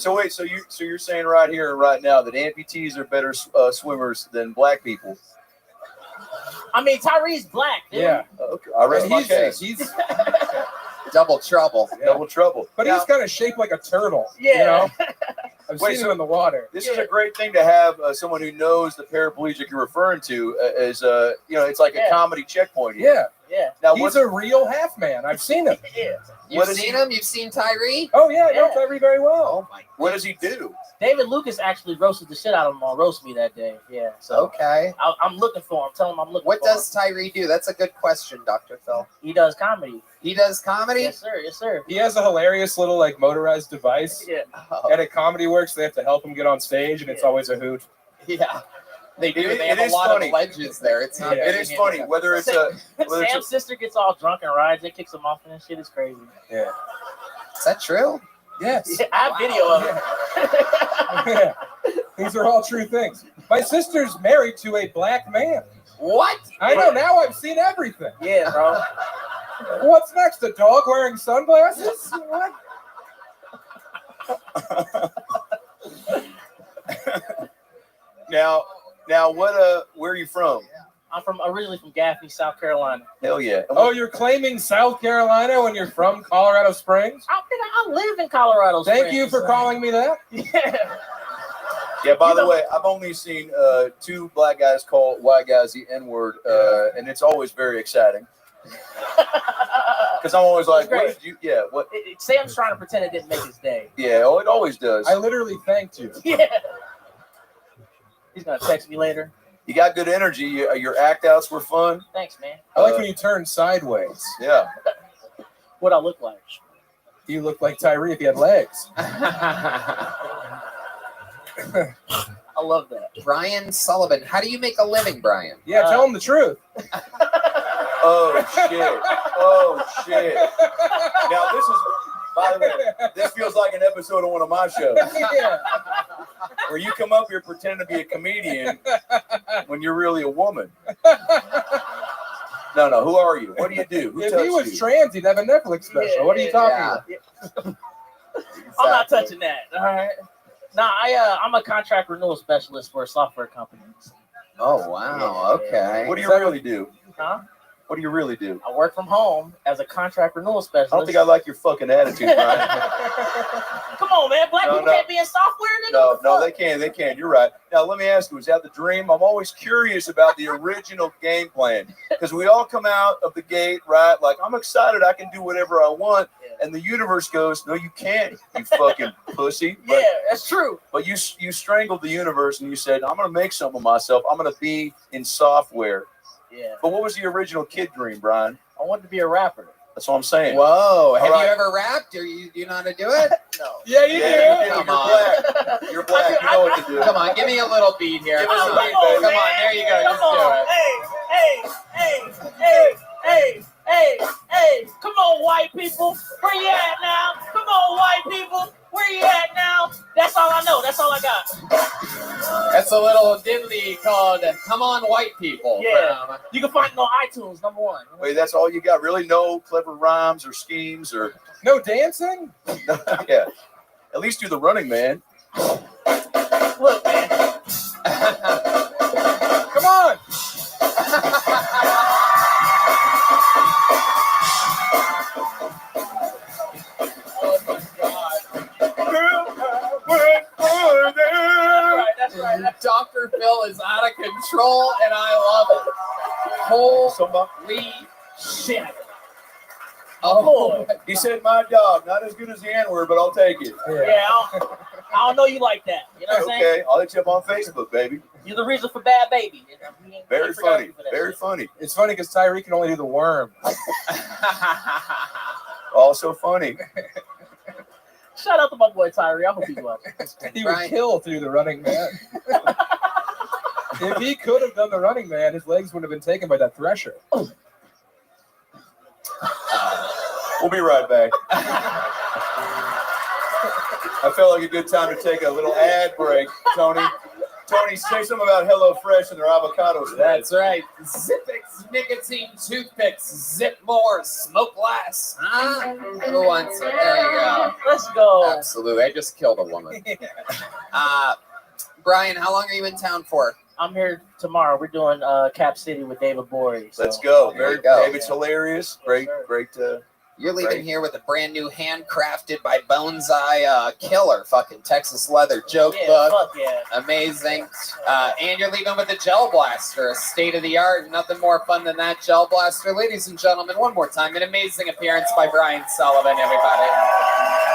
So wait, so you're saying right here and right now that amputees are better swimmers than black people? I mean, Tyree's black, dude. Yeah. Okay. I rest my case. He's Double trouble. Double trouble. But he's kind of shaped like a turtle. Yeah. You know? I've seen him in the water. This is a great thing to have someone who knows the paraplegic you're referring to as it's like a comedy checkpoint here. Yeah. Now he's a real half man. I've seen him. Yeah. You've seen him? You've seen Tyree? Oh yeah, I know Tyree very well. Oh my. What does he do? David Lucas actually roasted the shit out of him on Roast Me that day. Yeah. So Okay. I'm looking for him. Tell him I'm looking What for does him. Tyree do? That's a good question, Dr. Phil. He does comedy. He does comedy? Yes, sir. Yes, sir. He has a hilarious little like motorized device. Yeah. Oh. And at Comedy Works, they have to help him get on stage, and it's always a hoot. Yeah. They do. They have It a is lot funny. of ledges there. It's not. It is funny whether it's a Sam's sister gets all drunk and rides and kicks him off, and that shit is crazy. Yeah. Is that true? Yes. Yeah, I have video of it. Yeah. These are all true things. My sister's married to a black man. What? I know. Now I've seen everything. Yeah, bro. What's next? A dog wearing sunglasses? What? Now, what? Where are you from? I'm originally from Gaffney, South Carolina. Hell yeah! Oh, you're claiming South Carolina when you're from Colorado Springs? I live in Colorado Springs. Thank you for calling me that. Yeah. Yeah. By the way, I've only seen two black guys call white guys the N-word, and it's always very exciting. Because I'm always like, what did you? Yeah. What? Sam's trying to pretend it didn't make his day. Yeah. Oh, it always does. I literally thanked you. Yeah. He's gonna text me later. You got good energy. Your act outs were fun. Thanks, man. I like when you turn sideways. Yeah. What I look like? You look like Tyree if he had legs. I love that. Brian Sullivan. How do you make a living, Brian? Yeah, tell him the truth. Oh shit! Oh shit! Now this is, by the way, this feels like an episode of one of my shows Yeah. where you come up here pretending to be a comedian when you're really a woman. No. Who are you? What do you do? Who If touched he was you? trans, he'd have a Netflix special. Yeah, What are you talking about? I'm not touching that. All right. Nah, I'm a contract renewal specialist for a software company. Oh wow. Okay. What do you really do? Huh? What do you really do? I work from home as a contract renewal specialist. I don't think I like your fucking attitude, Brian. Come on, man. Black people can't be in software, nigga. No, they can. They can. You're right. Now, let me ask you, is that the dream? I'm always curious about the original game plan because we all come out of the gate, right? Like, I'm excited. I can do whatever I want. And the universe goes, no, you can't, you fucking pussy. But, yeah, that's true. But you strangled the universe and you said, I'm going to make something of myself. I'm going to be in software. Yeah. But what was the original kid dream, Brian? I wanted to be a rapper. That's what I'm saying. Whoo. Have right. you ever rapped? Do you know how to do it? No. Yeah, you do. Come You're on. black. You're black. You know what to do. Come on, give me a little beat here. Give us Come a on, beat, baby. Come on, there you go. Come Just on. Hey. Come on, white people. Where you at now? Come on, white people. Where you at now? That's all I know. That's all I got. do it. That's a little diddly called "Come On, White People." Yeah. You can find it on iTunes, #1. Wait, that's all you got? Really? No clever rhymes or schemes or... No dancing? Yeah. At least do the Running Man. Look, man. Come on. That's right. Dr. Phil is out of control, and I love it. Holy shit! Oh, He said, my dog, not as good as the N-word, but I'll take it. yeah. I don't know you like that. You know what I'm saying? Okay, I'll hit you up on Facebook, baby. You're the reason for Bad Baby. Very funny. Very funny. It's funny because Tyree can only do the worm. Also funny. Shout out to my boy Tyree. I hope he's watching. He would kill to do the Running Man. If he could have done the Running Man, his legs would have been taken by that thresher. We'll be right back. I felt like a good time to take a little ad break, Tony. Tony, say something about HelloFresh and their avocado spread. That's right. Zipix nicotine toothpicks. Zip more, smoke less. Huh? Who wants it? There you go. Let's go. Absolutely. I just killed a woman. Brian, how long are you in town for? I'm here tomorrow. We're doing Cap City with David Bory. So. Let's go. There you go. David's hilarious. Great. You're leaving Right. here with a brand new handcrafted by Bonsai killer fucking Texas leather joke Yeah, book. fuck yeah. Amazing. And you're leaving with a gel blaster, a state of the art. Nothing more fun than that gel blaster. Ladies and gentlemen, one more time, an amazing appearance by Brian Sullivan, everybody.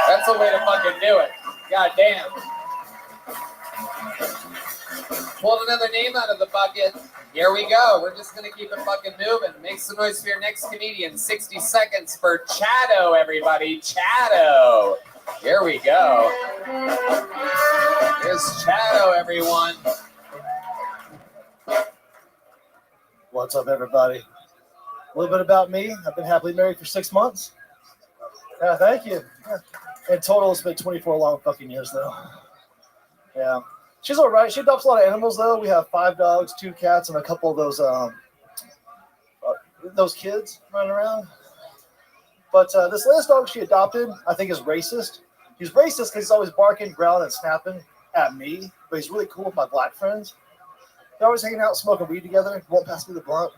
That's the way to fucking do it. God damn. Pulled another name out of the bucket. Here we go. We're just going to keep it fucking moving. Make some noise for your next comedian. 60 seconds for Chado, everybody. Chado. Here we go. Here's Chado, everyone. What's up, everybody? A little bit about me. I've been happily married for 6 months. Yeah, thank you. Yeah. In total, it's been 24 long fucking years, though. Yeah. She's all right. She adopts a lot of animals, though. We have 5 dogs, 2 cats, and a couple of those kids running around. But this last dog she adopted, I think, is racist. He's racist because he's always barking, growling, and snapping at me. But he's really cool with my black friends. They're always hanging out, smoking weed together. Won't pass me the blunt.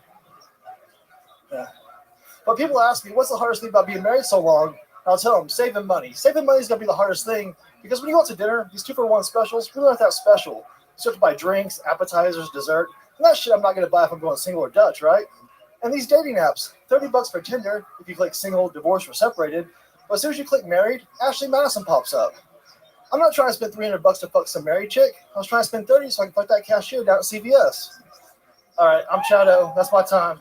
Yeah. But people ask me, what's the hardest thing about being married so long? I'll tell them, saving money. Saving money is going to be the hardest thing because when you go out to dinner, these 2-for-1 specials really aren't that special. You have to buy drinks, appetizers, dessert. And that shit I'm not going to buy if I'm going single or Dutch, right? And these dating apps, $30 for Tinder if you click single, divorced, or separated. But as soon as you click married, Ashley Madison pops up. I'm not trying to spend $300 to fuck some married chick. I was trying to spend $30 so I can fuck that cashier down at CVS. All right, I'm Chado. That's my time.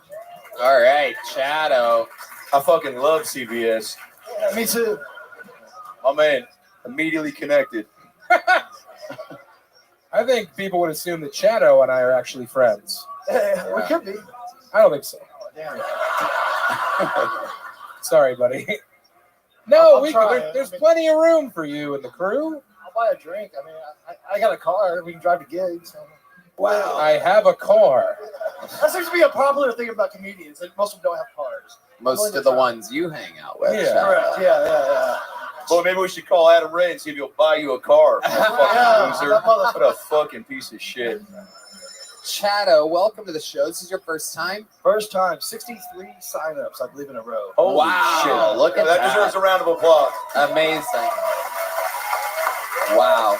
All right, Chado. I fucking love CVS. Yeah, me too. My man, immediately connected. I think people would assume that Chado and I are actually friends. We could be. I don't think so. Oh, damn. Sorry, buddy. No, I'm trying. there's plenty of room for you and the crew. I'll buy a drink. I mean, I got a car. We can drive to gigs. So. Wow. I have a car. That seems to be a popular thing about comedians. Like most of them don't have cars. Most of the ones you hang out with. Yeah. Correct. Yeah. Well, maybe we should call Adam Ray and see if he'll buy you a car. Yeah, Loser. that motherfucker. What a fucking piece of shit. Chado, welcome to the show. This is your first time? First time, 63 signups, I believe, in a row. Holy Wow, shit. look at that. that. Deserves a round of applause. Amazing. Wow.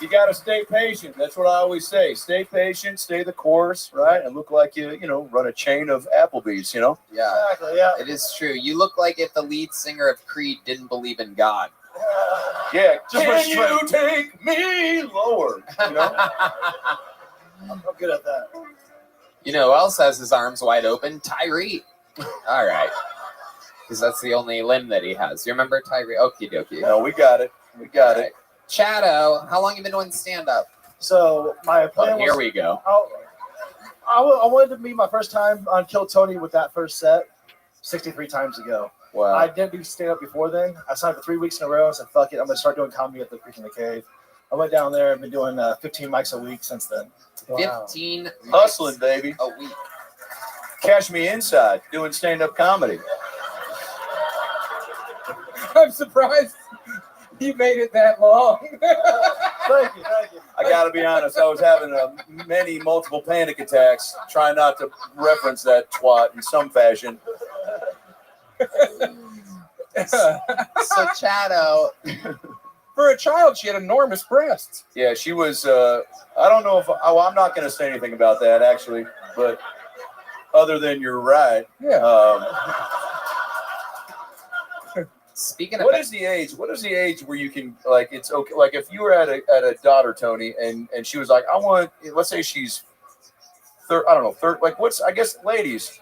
You got to stay patient. That's what I always say. Stay patient, stay the course, right? And look like you run a chain of Applebee's, Yeah, Exactly, yeah. it is true. You look like if the lead singer of Creed didn't believe in God. Yeah. Just went Can you take me lower? I'm good at that. You know who else has his arms wide open? Tyree. All right. Because that's the only limb that he has. You remember Tyree? Okie dokie. No, we got it. We got it. Chado, how long you been doing stand-up? So my plan Oh, here was we go. I wanted to be my first time on Kill Tony with that first set 63 times ago. Wow. I didn't do stand-up before then. I signed for 3 weeks in a row and said, fuck it, I'm going to start doing comedy at the Creek in the Cave. I went down there and been doing 15 mics a week since then. 15 Hustling, baby. a week. Catch me inside doing stand-up comedy. I'm surprised you made it that long. Thank you. I got to be honest. I was having many multiple panic attacks, trying not to reference that twat in some fashion. So Chado, For a child, she had enormous breasts. Yeah, she was. I don't know if. I'm not going to say anything about that actually, but other than you're right. Yeah. speaking of What is the age? What is the age where you can like? It's okay. Like if you were at a daughter, Tony, and she was like, I want. Let's say she's. I don't know. Like what's? I guess ladies.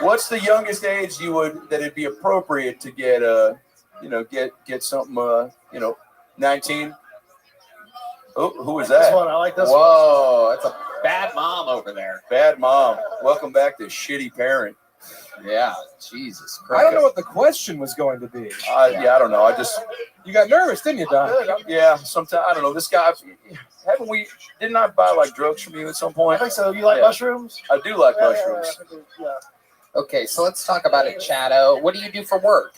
What's the youngest age that it'd be appropriate to get get something 19? Oh, who was This that? one, I like this one. Whoa, that's a bad mom over there. Bad mom. Welcome back to Shitty Parent. Yeah, Jesus I Christ. don't know what the question was going to be. Yeah, I don't know. I just You got nervous, didn't you, Don? Good. Yeah, sometimes I don't know. This guy, didn't I buy like drugs from you at some I point? think so. You like Yeah. mushrooms? I do like Yeah, mushrooms. Yeah. Okay, so let's talk about it, Chado. What do you do for work?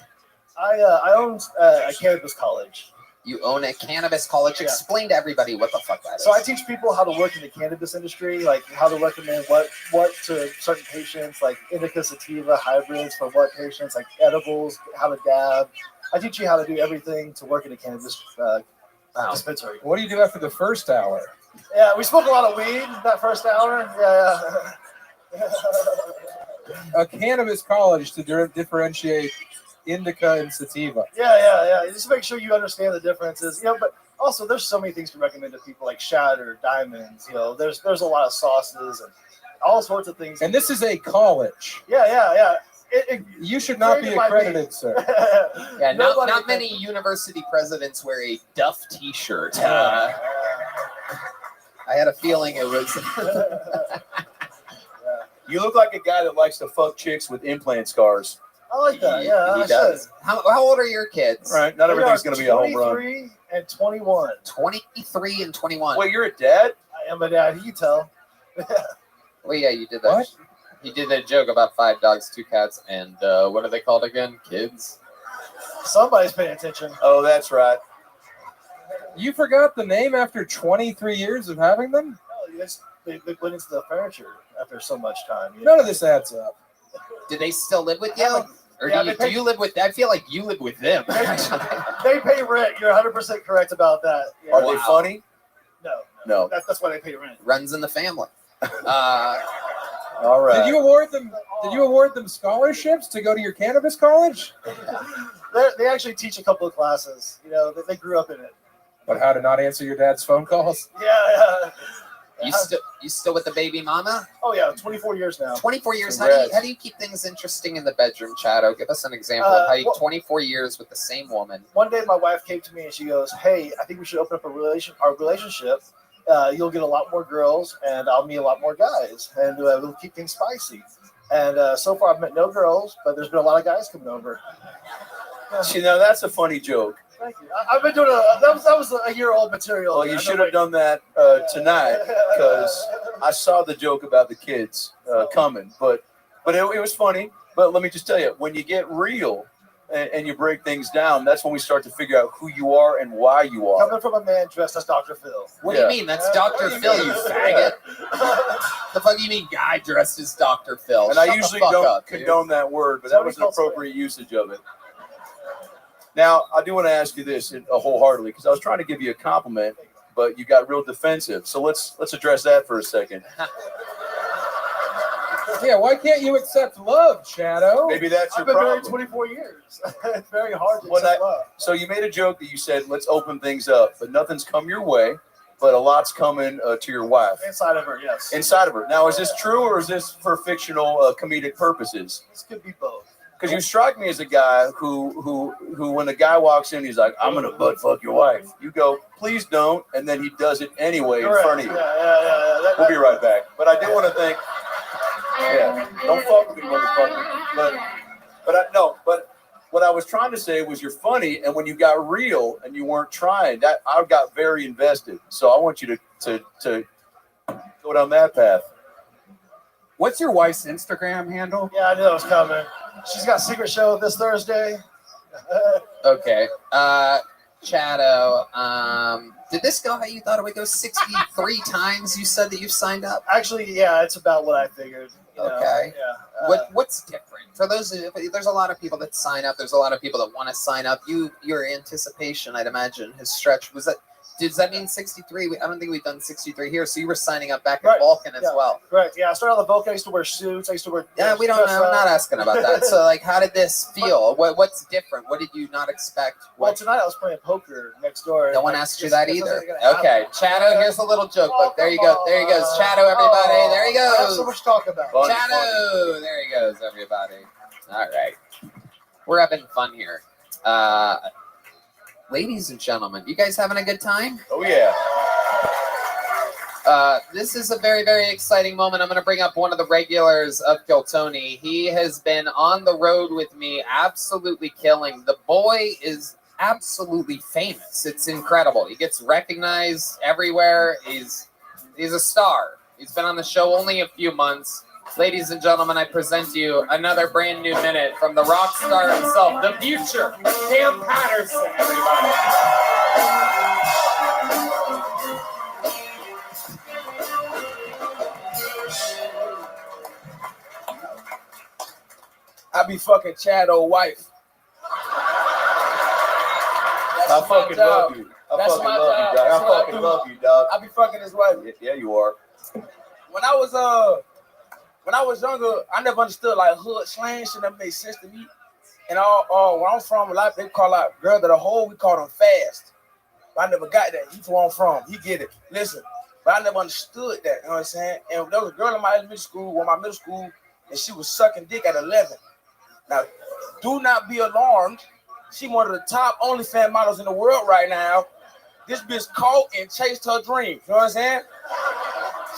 I own a cannabis college. You own a cannabis college. Yeah. Explain to everybody what the fuck that is. So I teach people how to work in the cannabis industry, like how to recommend what to certain patients, like indica sativa hybrids for what patients, like edibles, how to dab. I teach you how to do everything to work in a cannabis dispensary. What do you do after the first hour? Yeah, we smoke a lot of weed that first hour. Yeah. A cannabis college to differentiate indica and sativa. Yeah. Just make sure you understand the differences. But also there's so many things to recommend to people, like shatter, diamonds. There's a lot of sauces and all sorts of things. And this is a college. Yeah. You should not be Created by me. accredited, sir. Yeah, Nobody not can- many university presidents wear a Duff T-shirt. Yeah. I had a feeling it was. You look like a guy that likes to fuck chicks with implant scars. I like that. Yeah, he I does. should. How old are your kids? Right? Not They everything's are going to be a home run. 23 and 21. 23 and 21. Wait, you're a dad? I am a dad. You can tell. Well, yeah, you did that. What? You did that joke about 5 dogs, 2 cats, and what are they called again? Kids? Somebody's paying attention. Oh, that's right. You forgot the name after 23 years of having them? No, they went into the furniture after so much time. None of this adds up. Do they still live with you? Or Yeah, do you live with? I feel like you live with them. They pay rent. You're 100% correct about that. Yeah. Are they funny? No. No. That's why they pay rent. Runs in the family. All right. Did you award them scholarships to go to your cannabis college? They actually teach a couple of classes. They grew up in it. But how to not answer your dad's phone calls? Yeah. You still with the baby mama? Oh yeah, 24 years now. 24 years. Congrats. How do you keep things interesting in the bedroom, Chado? Give us an example of how you 24 years with the same woman. One day, my wife came to me and she goes, "Hey, I think we should open up our relationship. You'll get a lot more girls, and I'll meet a lot more guys, and we'll keep things spicy." And so far, I've met no girls, but there's been a lot of guys coming over. See, now that's a funny joke. Thank you. I've been doing that was a year-old material. Well, you should have done that tonight because I saw the joke about the kids coming, but it was funny. But let me just tell you, when you get real and you break things down, that's when we start to figure out who you are and why you are. Coming from a man dressed as Dr. Phil. What do you mean? That's Dr. Phil, you faggot. The fuck do you mean guy dressed as Dr. Phil? And Shut I the usually fuck don't up, dude. condone that word, but that was an Somebody called appropriate usage of it. Now, I do want to ask you this wholeheartedly because I was trying to give you a compliment, but you got real defensive. So let's address that for a second. Yeah, why can't you accept love, Chado? Maybe that's your I've been married problem. 24 years. It's very hard to Well, accept love. So you made a joke that you said, let's open things up, but nothing's come your way, but a lot's coming to your wife. Inside of her, yes. Inside of her. Now, is this true or is this for fictional comedic purposes? This could be both. Because you strike me as a guy who when the guy walks in, he's like, I'm going to butt fuck your wife. You go, please don't. And then he does it anyway in front of you. Yeah. We'll be right back. But I do want to thank, don't fuck with me, motherfucker. But what I was trying to say was you're funny. And when you got real and you weren't trying, that I got very invested. So I want you to go down that path. What's your wife's Instagram handle? Yeah, I knew that was coming. She's got a secret show this Thursday. Okay. Chado, did this go how you thought it would go? 63 times you said that you've signed up? Actually, yeah, it's about what I figured. Okay. Yeah. What's different? For those, there's a lot of people that sign up. There's a lot of people that want to sign up. Your anticipation, I'd imagine, has stretched. Does that mean 63? I don't think we've done 63 here. So you were signing up back at Right. Vulcan as well. Correct. Yeah, I started on the Vulcan. I used to wear suits. I used to wear. Yeah, we don't. dress I'm up. not asking about that. So, like, how did this feel? What's different? What did you not expect? Well, tonight I was playing poker next door. No one Like, asked you it's- that it's either. something gonna Okay, Chado, here's a little joke book. There you go. There he goes. Chado, everybody. There he I have so goes. much to talk about. Fun. Chado. There he goes, everybody. All right. We're having fun here. Ladies and gentlemen, you guys having a good time? Oh, yeah. This is a very, very exciting moment. I'm going to bring up one of the regulars of Kiltony. He has been on the road with me, absolutely killing. The boy is absolutely famous. It's incredible. He gets recognized everywhere. He's a star. He's been on the show only a few months. Ladies and gentlemen, I present to you another brand new minute from the rock star himself, the future, Cam Patterson, everybody. I be fucking Chad old wife. I fucking love you. I fucking love you, dog. I fucking love you, dog. I be fucking his wife. Yeah, you are. When I was younger, I never understood like hood slang. Shit never made sense to me. And where I'm from, a lot of people call out girl that a hoe. We call them fast. But I never got that. He from where I'm from. He get it. Listen, but I never understood that. You know what I'm saying? And there was a girl in my elementary school, and she was sucking dick at 11. Now, do not be alarmed. She one of the top OnlyFans models in the world right now. This bitch caught and chased her dreams. You know what I'm saying?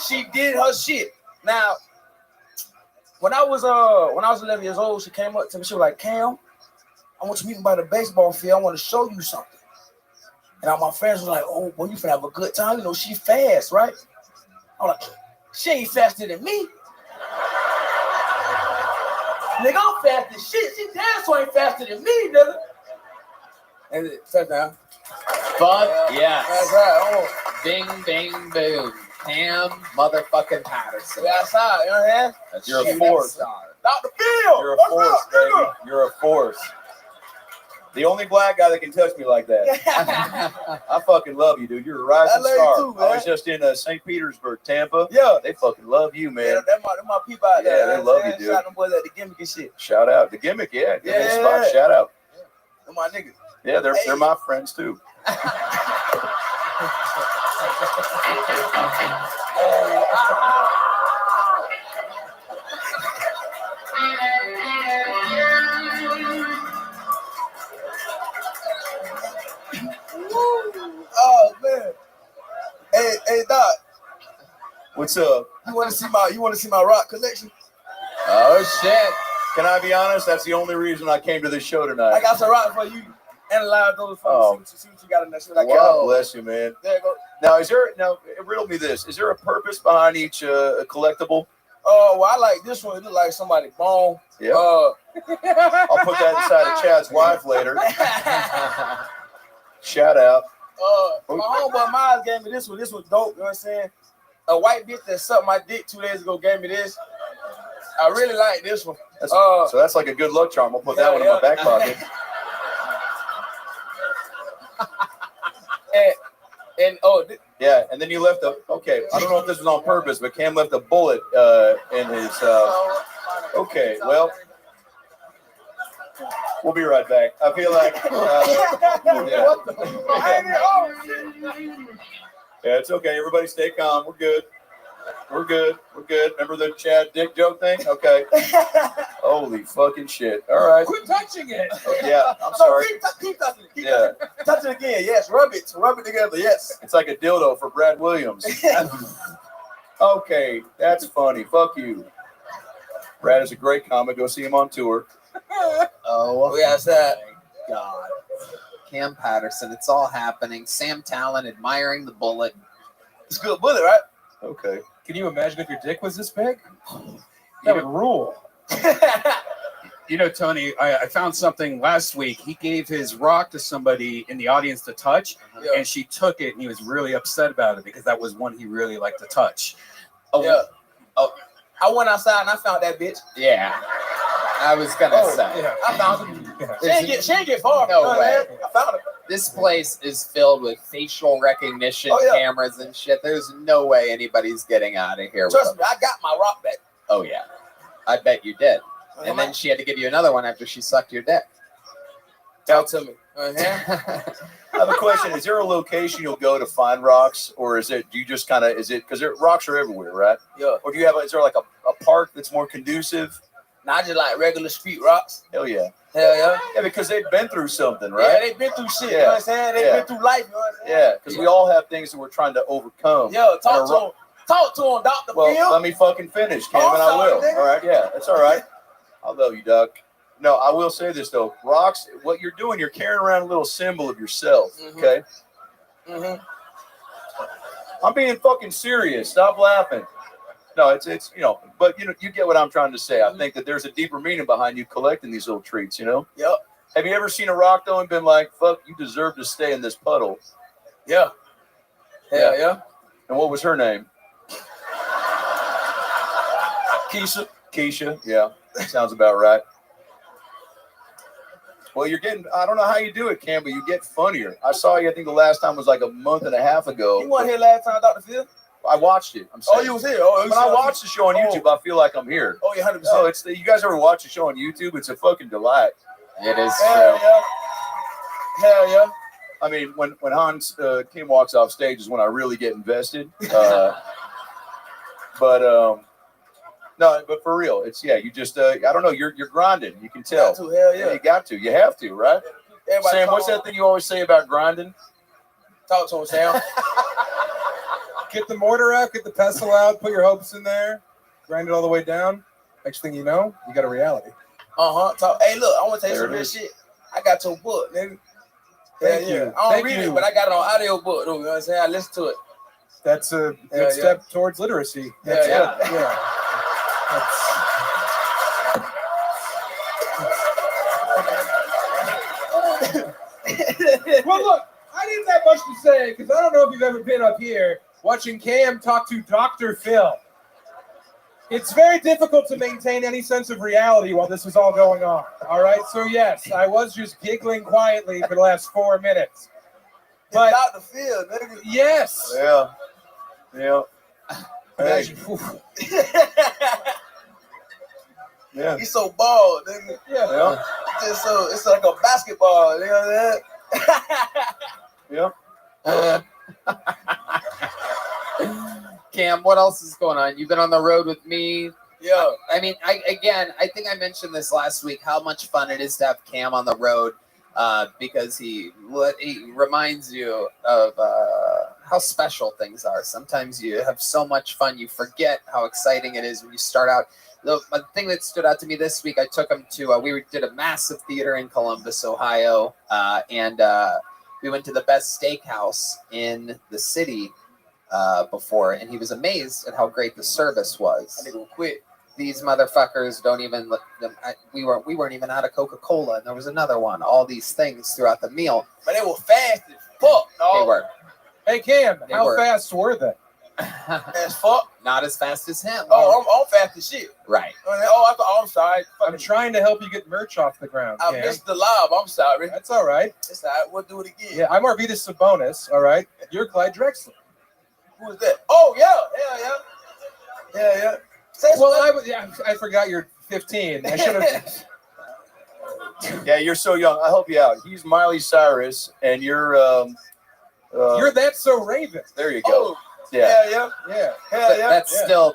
She did her shit. Now, when I was 11 years old, she came up to me. She was like, Cam, I want you to meet me by the baseball field. I want to show you something. And all my friends was like, oh, boy, you finna have a good time. You know, she fast, right? I'm like, she ain't faster than me. Nigga, I'm fast as shit. She damn so ain't faster than me, nigga. And touchdown. Fuck yes. That's right. Bing, bing, boom. Cam motherfucking Patterson. We outside, you know what I'm saying? You're a force. Out the field. You're a force, baby. You're a force. The only black guy that can touch me like that. I fucking love you, dude. You're a rising star. Too, I was just in St. Petersburg, Tampa. Yeah. They fucking love you, man. Yeah, that's my people out there. Yeah, they love you, dude. Shout them boys at the gimmick and shit. Shout out. The gimmick, yeah. Gimmick Yeah. spot, shout out. They're my niggas. Yeah, they're my friends too. Oh man. Hey Doc. What's up? You want to see my rock collection? Oh shit. Can I be honest? That's the only reason I came to this show tonight. I got some rock for you. Analyze those for Oh. see what you got in that shit. I got. God bless you, man. There you go. Now, riddle me this. Is there a purpose behind each collectible? Oh, well, I like this one. It look like somebody bone. Yeah. I'll put that inside of Chad's wife later. Shout out. My homeboy Miles gave me this one. This was dope. You know what I'm saying? A white bitch that sucked my dick 2 days ago gave me this. I really like this one. So that's like a good luck charm. I'll put that one in my back pocket. Yeah, and then you left okay, I don't know if this was on purpose, but Cam left a bullet in his, okay, well, we'll be right back. I feel like, yeah, it's okay. Everybody stay calm. We're good. We're good. Remember the Chad dick joke thing? Okay. Holy fucking shit. All right. Quit touching it. Yeah, I'm sorry. Keep touching it. Yeah. Touch it again. Yes. Rub it together. Yes. It's like a dildo for Brad Williams. Okay, that's funny. Fuck you. Brad is a great comic. Go see him on tour. Oh, We outside. God. Cam Patterson, it's all happening. Sam Talon admiring the bullet. It's a good bullet, right? Okay. Can you imagine if your dick was this big? That would rule. You know, Tony, I found something last week. He gave his rock to somebody in the audience to touch, and she took it, and he was really upset about it because that was one he really liked to touch. I went outside and I found that bitch. Yeah. I was gonna say. Yeah. I found her. Yeah. She ain't get far. No You know what way. I'm saying? I found her. This place is filled with facial recognition cameras and shit. There's no way anybody's getting out of here. Trust me, I got my rock back. Oh, yeah. I bet you did. And then she had to give you another one after she sucked your dick. Talk to me. I have a question. Is there a location you'll go to find rocks, or is it, do you just kind of, is it, because rocks are everywhere, right? Yeah. Or do you have, is there like a park that's more conducive? Now I just like regular street rocks. Hell yeah. Hell yeah. Yeah, because they've been through something, Yeah, right? they've been through shit. You know what I'm saying? They've been through life. You know what I'm saying? Yeah, because we all have things that we're trying to overcome. Yo, talk to him. Talk to him, Dr. Well, Phil. let me fucking finish, Cam, Oh, and I will. sorry, nigga. All right, yeah, that's all right. I love you, Doc. No, I will say this though. Rocks, what you're doing, you're carrying around a little symbol of yourself. Okay. I'm being fucking serious. Stop laughing. No, it's but you get what I'm trying to say. I think that there's a deeper meaning behind you collecting these little treats. Yep. Have you ever seen a rock though and been like, "Fuck, you deserve to stay in this puddle"? Yeah. Hell yeah. And what was her name? Keisha. Yeah, sounds about right. Well, I don't know how you do it, Cam, but you get funnier. I saw you, I think the last time was like a month and a half ago. You weren't here last time, Dr. Phil? I watched it. I'm saying. Oh, you was here. Oh, when I watch the show on YouTube, I feel like I'm here. Oh, yeah, 100%. No, you guys ever watch the show on YouTube? It's a fucking delight. It is Hell true. yeah. Hell yeah. I mean, when Hans Kim walks off stage is when I really get invested. No, but for real, it's you just I don't know, you're grinding. You can tell. Got to, hell yeah. You got to. You have to, right? Everybody Sam, what's that thing you always say about grinding? Talk to him, Sam. Get the mortar out, get the pestle out, put your hopes in there, grind it all the way down. Next thing you know, you got a reality. Hey, look, I want to tell you There some it real is. shit. I got your book, nigga. Thank Yeah. you. I don't Thank read you. it, but I got it on audio book, though. You know what I'm saying? I listen to it. That's a good Yeah, step towards literacy. That's Yeah, good. Yeah. Well, look, I didn't have much to say because I don't know if you've ever been up here watching Cam talk to Dr. Phil. It's very difficult to maintain any sense of reality while this is all going on. All right, so yes, I was just giggling quietly for the last 4 minutes. But Dr. Phil, nigga. yes, Yeah. imagine. Yeah. He's so bald, nigga. Yeah. It's like a basketball, you know what I'm Yeah. Cam, what else is going on? You've been on the road with me. Yeah. I mean, I think I mentioned this last week, how much fun it is to have Cam on the road because he reminds you of how special things are. Sometimes you have so much fun, you forget how exciting it is when you start out. The thing that stood out to me this week, I took him to, we did a massive theater in Columbus, Ohio, and we went to the best steakhouse in the city before, and he was amazed at how great the service was. I nigga quit. These motherfuckers don't even let them. We weren't even out of Coca-Cola, and there was another one. All these things throughout the meal. But they were fast as fuck, dog. They were. Hey, Cam, They how were. fast were they? As fuck. Not as fast as him. Oh, I'm fast as shit. Right. I'm sorry. I'm trying to help you get merch off the ground, I Cam. missed the lob. I'm sorry. That's all right. It's all right. We'll do it again. Yeah, I'm Arvidas Sabonis, all right? You're Clyde Drexler. Who is that? Oh, yeah. Yeah. I forgot you're 15. I should have. Yeah, you're so young. I'll help you out. He's Miley Cyrus, and you're You're That's So Raven. there you go. Oh, Yeah. yeah. Yeah. Hell yeah.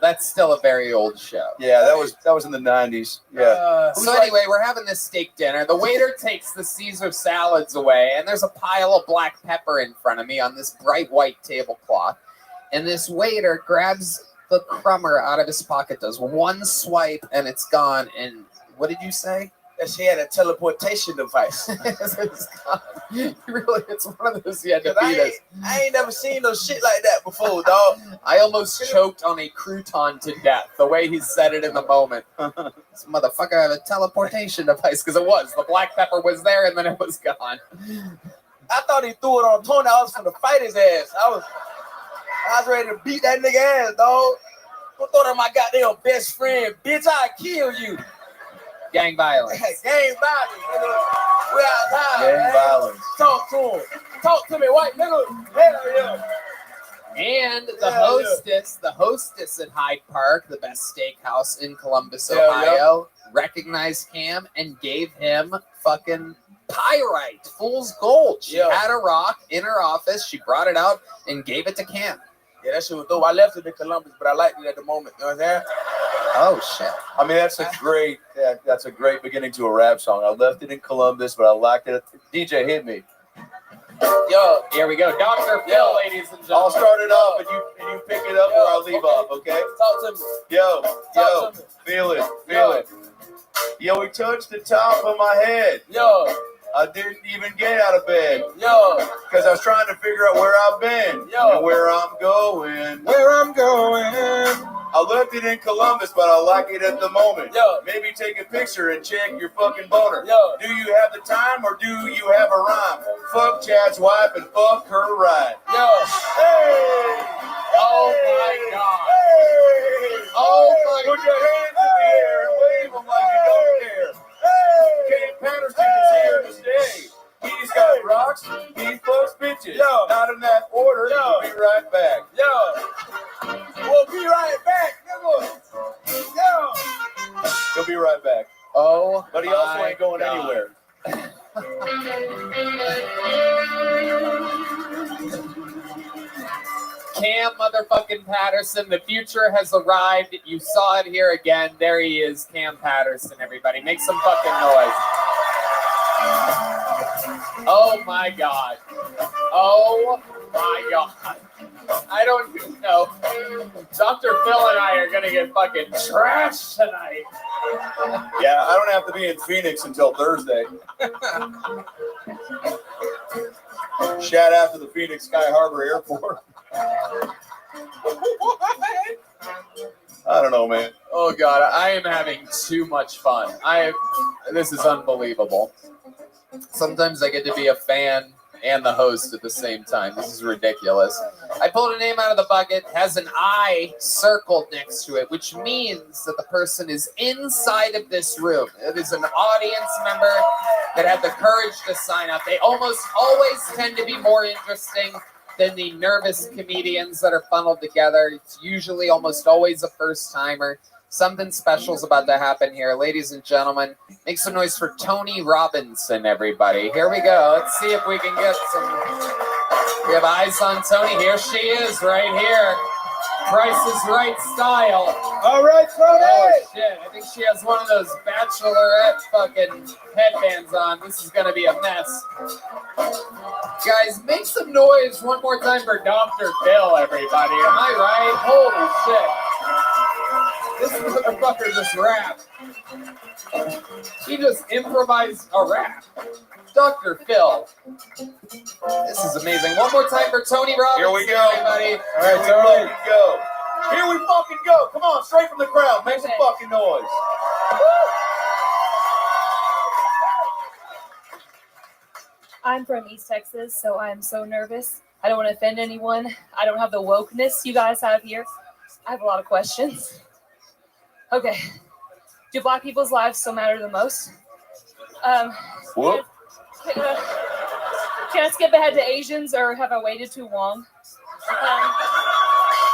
That's still a very old show. Yeah, that was in the 90s. Yeah. So anyway, we're having this steak dinner. The waiter takes the Caesar salads away, and there's a pile of black pepper in front of me on this bright white tablecloth. And this waiter grabs the crummer out of his pocket, does one swipe, and it's gone. And what did you say? That she had a teleportation device. It's gone. Really, it's one of those you had to 'Cause beat us. I ain't never seen no shit like that before, dog. I almost choked on a crouton to death, the way he said it in the moment. This motherfucker had a teleportation device, because it was. The black pepper was there, and then it was gone. I thought he threw it on Tony. I was finna fight his ass. I was ready to beat that nigga ass, dog. I thought of my goddamn best friend. Bitch, I'll kill you. Gang violence. Gang violence, nigga. We outside, Gang man. violence. Talk to him. Talk to me, white nigga. Hell yeah. And the Yeah, hostess at Hyde Park, the best steakhouse in Columbus, Yeah, Ohio, recognized Cam and gave him fucking pyrite, fool's gold. She Yeah. had a rock in her office. She brought it out and gave it to Cam. Yeah, that shit was dope. I left it in Columbus, but I liked it at the moment. You know what I'm saying? Oh shit! I mean, that's a great beginning to a rap song. I left it in Columbus, but I liked it. DJ, hit me. Yo, Here we go, Dr. Phil, Yeah. ladies and I'll gentlemen. start it up, and you pick it up where I leave off. Okay? talk to me. Yo, Talk to me. feel it. Yo. Yo, he touched the top of my head. Yo, I didn't even get out of bed yo, because I was trying to figure out where I've been and where I'm going. Where I'm going. I left it in Columbus, but I like it at the moment. Yo. Maybe take a picture and check your fucking boner. Yo. Do you have the time or do you have a rhyme? Fuck Chad's wife and fuck her right. yo. Hey! Oh my God. Hey! Oh my Put your hands in the air and wave them like you don't care. Hey! Cam Patterson is here to stay. He's got rocks, he fucks bitches. Yo. Not in that order. Yo. We'll be right back. Yo. We'll be right back, nigga. Yo. He'll be right back. Oh, But he also my ain't going God. anywhere. Cam motherfucking Patterson, the future has arrived. You saw it here again. There he is, Cam Patterson, everybody. Make some fucking noise. Oh my God. Oh my God. I don't even know. Dr. Phil and I are going to get fucking trashed tonight. Yeah, I don't have to be in Phoenix until Thursday. Shout out to the Phoenix Sky Harbor Airport. I don't know, man. Oh God, I am having too much fun. This is unbelievable. Sometimes I get to be a fan and the host at the same time. This is ridiculous. I pulled a name out of the bucket, has an I circled next to it, which means that the person is inside of this room. It is an audience member that had the courage to sign up. They almost always tend to be more interesting than the nervous comedians that are funneled together. It's usually almost always a first timer. Something special's about to happen here. Ladies and gentlemen, make some noise for Tony Robinson, everybody. Here we go. Let's see if we can get some. We have eyes on Tony. Here she is, right here. Price is Right style. All right, Tony. Oh, shit. I think she has one of those bachelorette fucking headbands on. This is going to be a mess. Guys, make some noise one more time for Dr. Phil, everybody. Am I right? Holy shit. This motherfucker just rapped. He just improvised a rap. Dr. Phil. This is amazing. One more time for Tony Robinson. Here we go. Everybody. All right, Here we Tony. fucking go. Here we fucking go. Come on, straight from the crowd. Make some fucking noise. I'm from East Texas, so I'm so nervous. I don't want to offend anyone. I don't have the wokeness you guys have here. I have a lot of questions. Okay. Do Black people's lives still matter the most? Whoop. Can I skip ahead to Asians, or have I waited too long?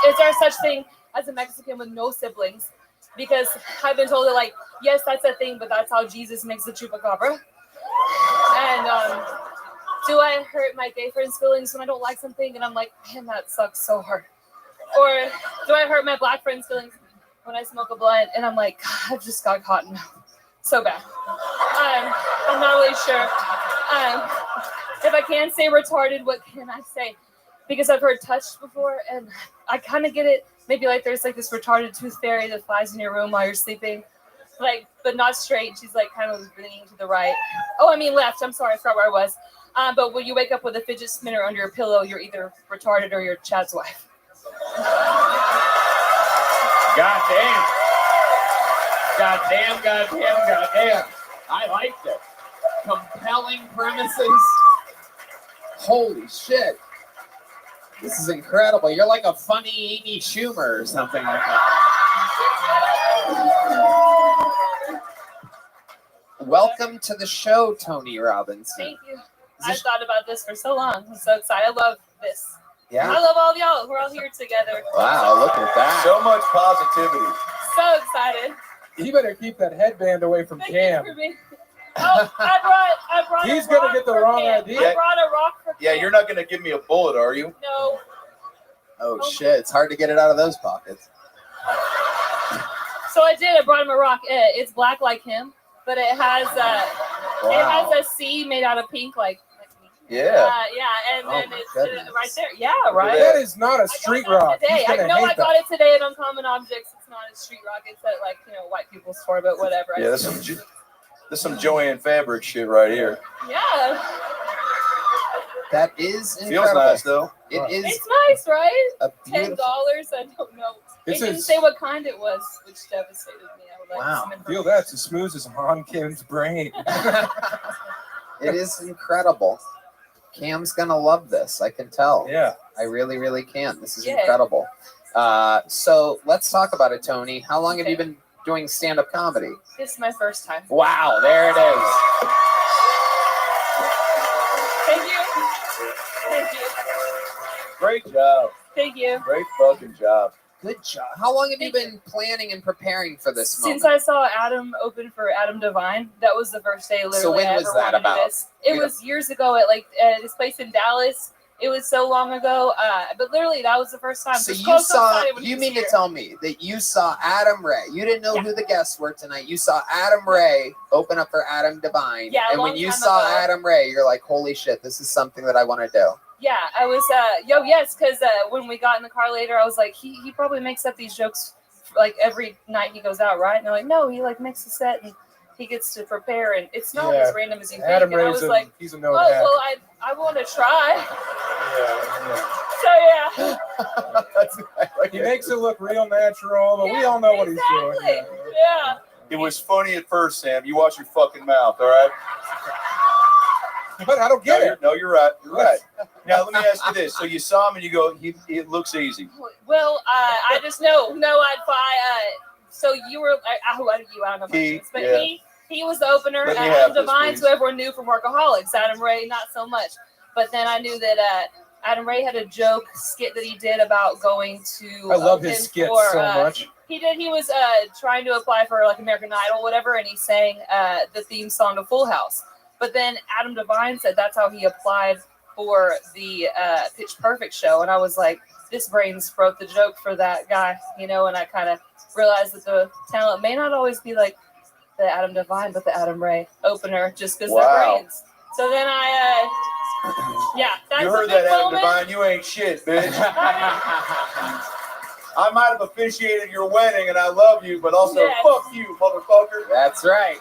Is there such thing as a Mexican with no siblings? Because I've been told that, like, yes, that's a thing, but that's how Jesus makes the chupacabra. And do I hurt my gay friends' feelings when I don't like something and I'm like, man, that sucks so hard? Or do I hurt my Black friends' feelings when I smoke a blunt and I'm like, God, I just got caught in so bad? I'm not really sure. If I can't say retarded, what can I say? Because I've heard touched before, and I kind of get it. Maybe like there's like this retarded tooth fairy that flies in your room while you're sleeping, like, but not straight. She's like kind of leaning to the right. Oh, I mean left. I'm sorry, I forgot where I was. But when you wake up with a fidget spinner under your pillow, you're either retarded or you're Chad's wife. God damn. God damn, God damn, God damn. I liked it. Compelling premises. Holy shit. This is incredible. You're like a funny Amy Schumer or something like that. Welcome to the show, Tony Robinson. Thank you. I thought about this for so long. I'm so excited. I love this. Yeah. I love all of y'all. We're all here together. Wow, look at that. So much positivity. So excited. You better keep that headband away from Thank Cam. you for being. Oh, I brought. He's a gonna rock get the for wrong Cam. idea. I brought a rock for Yeah, Cam. you're not going to give me a bullet, are you? No. Oh shit, it's hard to get it out of those pockets. So I did. I brought him a rock. It's black like him, but it has Wow. a C made out of pink like me. Yeah. And Oh then my it's goodness. right there. Yeah, right. That is not a street rock. Today. He's I gonna know I hate got that. it today at Uncommon Objects. It's not a street rock. It's at white people's store, but whatever. Yeah, there's some Joanne fabric shit right here. Yeah. That is Feels incredible. nice though. It is It's nice, right? a $10. beautiful. I don't know. It's It didn't a- say what kind it was, which devastated me. I would like Wow. some Feel information. that's as smooth as Han Kim's brain. It is incredible. Cam's gonna love this. I can tell. Yeah. I really, really can. This is Yeah. incredible. So let's talk about it, Tony. How long have you been doing stand-up comedy? This is my first time. Wow, there it is. Thank you. Thank you. Great job. Thank you. Great fucking job. Good job. How long have you been planning and preparing for this moment? Since I saw Adam open for Adam Devine, that was the first day literally So when I was ever that wanted to do about? this. It was years ago at this place in Dallas. It was so long ago, but literally that was the first time. So Just you close saw, outside when he you was mean to here. tell me that you saw Adam Ray. You didn't know Yeah. who the guests were tonight. You saw Adam Ray open up for Adam Devine. Yeah, a and when long you time saw ago. Adam Ray, you're like, holy shit, this is something that I want to do. Yeah, I was yes, because when we got in the car later, I was like, he probably makes up these jokes like every night he goes out, right? And they're like, no, he like makes a set and he gets to prepare, and it's not Yeah. as random as you think. Adam And I Ray's was a, like, he's a oh known hack. well, I want to try. Yeah, So yeah. He makes it look real natural, but we all know what he's doing. Exactly. Yeah. Yeah. It was funny at first, Sam. You watch your fucking mouth, all right? But I don't get it. No, you're right. You're right. Now let me ask you this: so you saw him and you go, it looks easy. Well, I just know I'd buy. So you were who are you? I don't know. He, But yeah. he was the opener. Let me Adam have this, Devine's please. who everyone knew from Workaholics. Adam Ray, not so much. But then I knew that Adam Ray had a joke skit that he did about going to. I love open his skits for, so much. He did. He was trying to apply for like American Idol, whatever, and he sang the theme song to Full House. But then Adam Devine said that's how he applied for the Pitch Perfect show, and I was like, this brains broke the joke for that guy, and I kind of realized that the talent may not always be like the Adam Devine, but the Adam Ray opener, just because Wow. they're brains. So then that's You a heard big that, Adam moment. Devine? You ain't shit, bitch. I might have officiated your wedding, and I love you, but also Yes. fuck you, motherfucker. That's right.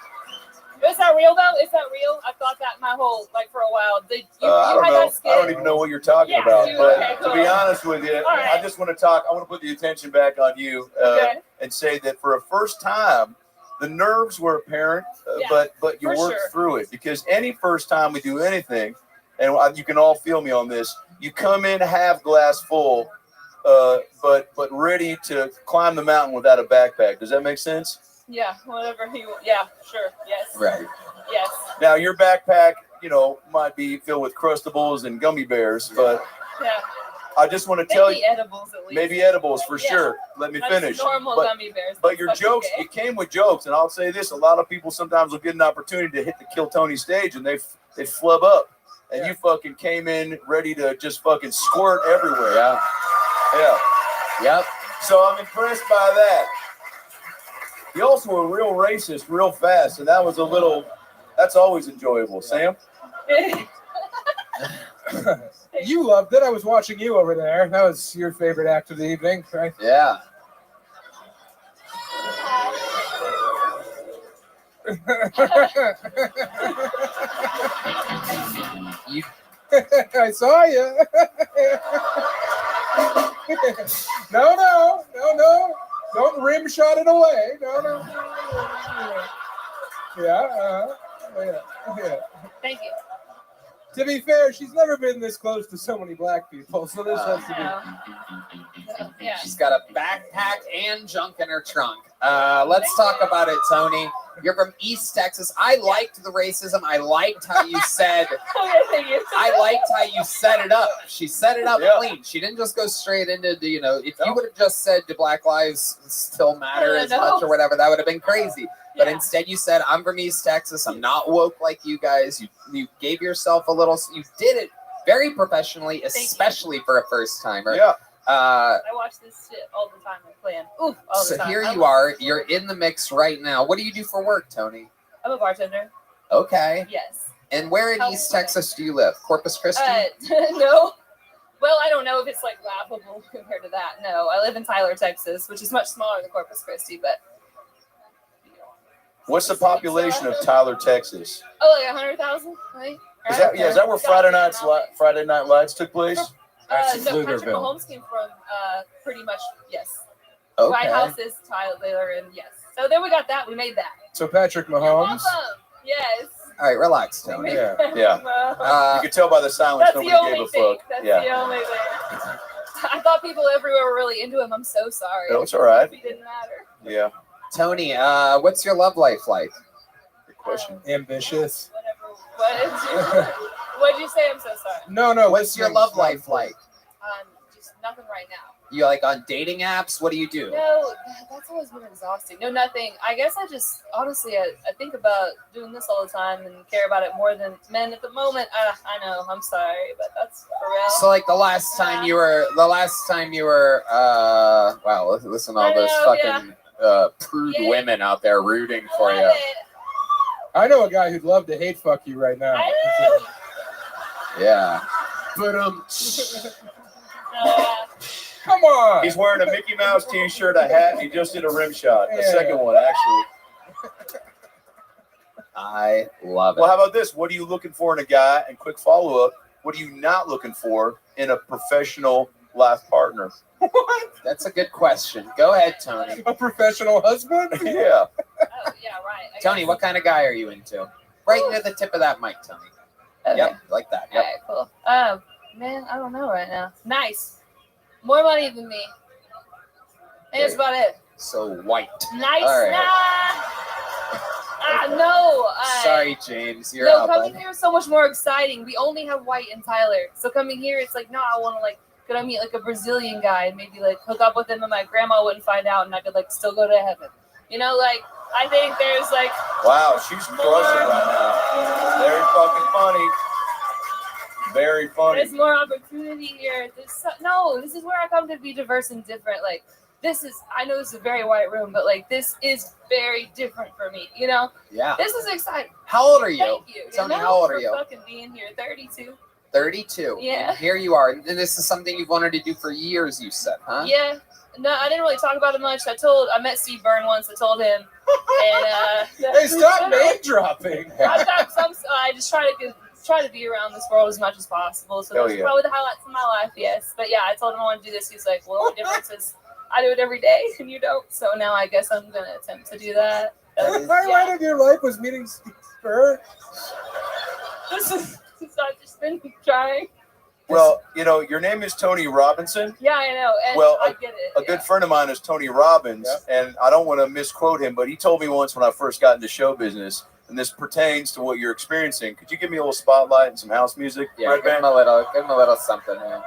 Is that real though? Is that real? I thought that my whole for a while. You I don't had know. that skit. I don't even know what you're talking Yeah, about. you- But okay, to cool. be honest with you, All right. I just want to talk. I want to put the attention back on you Okay. and say that for a first time, the nerves were apparent, Yeah, but you for worked sure. through it, because any first time we do anything, and you can all feel me on this, you come in half glass full, but ready to climb the mountain without a backpack. Does that make sense? Yeah, whatever yeah, sure. Yes. Right. Yes. Now your backpack, might be filled with Crustables and gummy bears, but Yeah. I just want to tell Maybe you, edibles at least. maybe edibles for Yeah. sure. Let me Not finish. just normal But, gummy bears. but That's your fucking jokes, okay. it came with jokes, and I'll say this: a lot of people sometimes will get an opportunity to hit the Kill Tony stage, and they flub up, and you fucking came in ready to just fucking squirt everywhere. Yeah. Yep. So I'm impressed by that. You also were real racist real fast, and that was a little. That's always enjoyable, Sam. You loved it. I was watching you over there. That was your favorite act of the evening, right? Yeah. You I saw you. No. Don't rim shot it away. No. Yeah. Thank you. To be fair, she's never been this close to so many black people, so this has to be. Yeah. She's got a backpack and junk in her trunk. Let's talk about it, Tony. You're from East Texas. I liked the racism. I liked how you said. Okay, thank you. I liked how you set it up. She set it up Yeah. clean. She didn't just go straight into the, if you would have just said, do Black lives still matter as much or whatever, that would have been crazy. But Yeah. instead you said, I'm from East Texas. I'm not woke like you guys. You gave yourself a little, you did it very professionally, you. especially for a first timer. Yeah. I watch this shit all the time. I plan. Ooh, all the So time. here you are. You're in the mix right now. What do you do for work, Tony? I'm a bartender. Okay. Yes. And where in East Texas do you live? Corpus Christi? No. Well, I don't know if it's like laughable compared to that. No, I live in Tyler, Texas, which is much smaller than Corpus Christi, but. What's the population of Tyler, Texas? Oh, like 100,000, right? Is that where Friday Night Lights took place? No, Patrick Mahomes came from pretty much, yes. Okay. White House is Tyler, and yes. So then we got that. We made that. So Patrick You're Mahomes. welcome. Yes. All right, relax, Tony. Yeah. You can tell by the silence That's the nobody only gave a thing. fuck. That's Yeah. the only thing. I thought people everywhere were really into him. I'm so sorry. No, it's all right. It didn't matter. Yeah. Tony, what's your love life like? Good question. Ambitious. Whatever. What'd you say? I'm so sorry. No. What's your love life like? Just nothing right now. You like on dating apps? What do you do? No, that's always been exhausting. No, nothing. I guess I just, honestly, I think about doing this all the time and care about it more than men at the moment. I know, I'm sorry, but that's for real. So like the last time you were, wow, listen to all those fucking prude women out there rooting for you. I know a guy who'd love to hate fuck you right now. Yeah. But come on. He's wearing a Mickey Mouse t-shirt, a hat, and he just did a rim shot. The second one, actually. I love it. Well, how about this? What are you looking for in a guy? And quick follow-up, what are you not looking for in a professional life partner? What? That's a good question. Go ahead, Tony. A professional husband? Yeah. Oh, yeah, right. Tony, what kind of guy are you into? Right near the tip of that mic, Tony. Okay. Yep, like that. All Yep. right, cool. Man, I don't know right now. Nice. More money than me. And that's about it. So white. Nice. All right. No. Sorry, James. You're no, out. coming Bud. here is so much more exciting. We only have white in Tyler. So coming here, it's like, no, I want to like, could I meet like a Brazilian guy and maybe like hook up with him and my grandma wouldn't find out and I could like still go to heaven. You know, like, I think there's like. Wow, she's crushing right now. Very fucking funny. Very funny. There's more opportunity here. This is where I come to be diverse and different. Like, I know this is a very white room, but like, this is very different for me, you know? Yeah. This is exciting. How old are you? Thank you. Tony, how old are you? Fucking being here, 32. 32. Yeah. And here you are. And this is something you've wanted to do for years, you said, huh? Yeah. No, I didn't really talk about it much. I met Steve Byrne once. I told him. And, hey, stop name dropping. I just try to be around this world as much as possible. So those are probably the highlights of my life, yes. But yeah, I told him I wanted to do this. He's like, well, the difference is I do it every day and you don't. So now I guess I'm going to attempt to do that. The highlight of your life was meeting Steve Byrne. I've just been trying. Well, you know, your name is Tony Robinson. Yeah, I know. And well, I get it. A good friend of mine is Tony Robbins, and I don't want to misquote him, but he told me once when I first got into show business, and this pertains to what you're experiencing. Could you give me a little spotlight and some house music? Yeah, give him a little something. Yeah.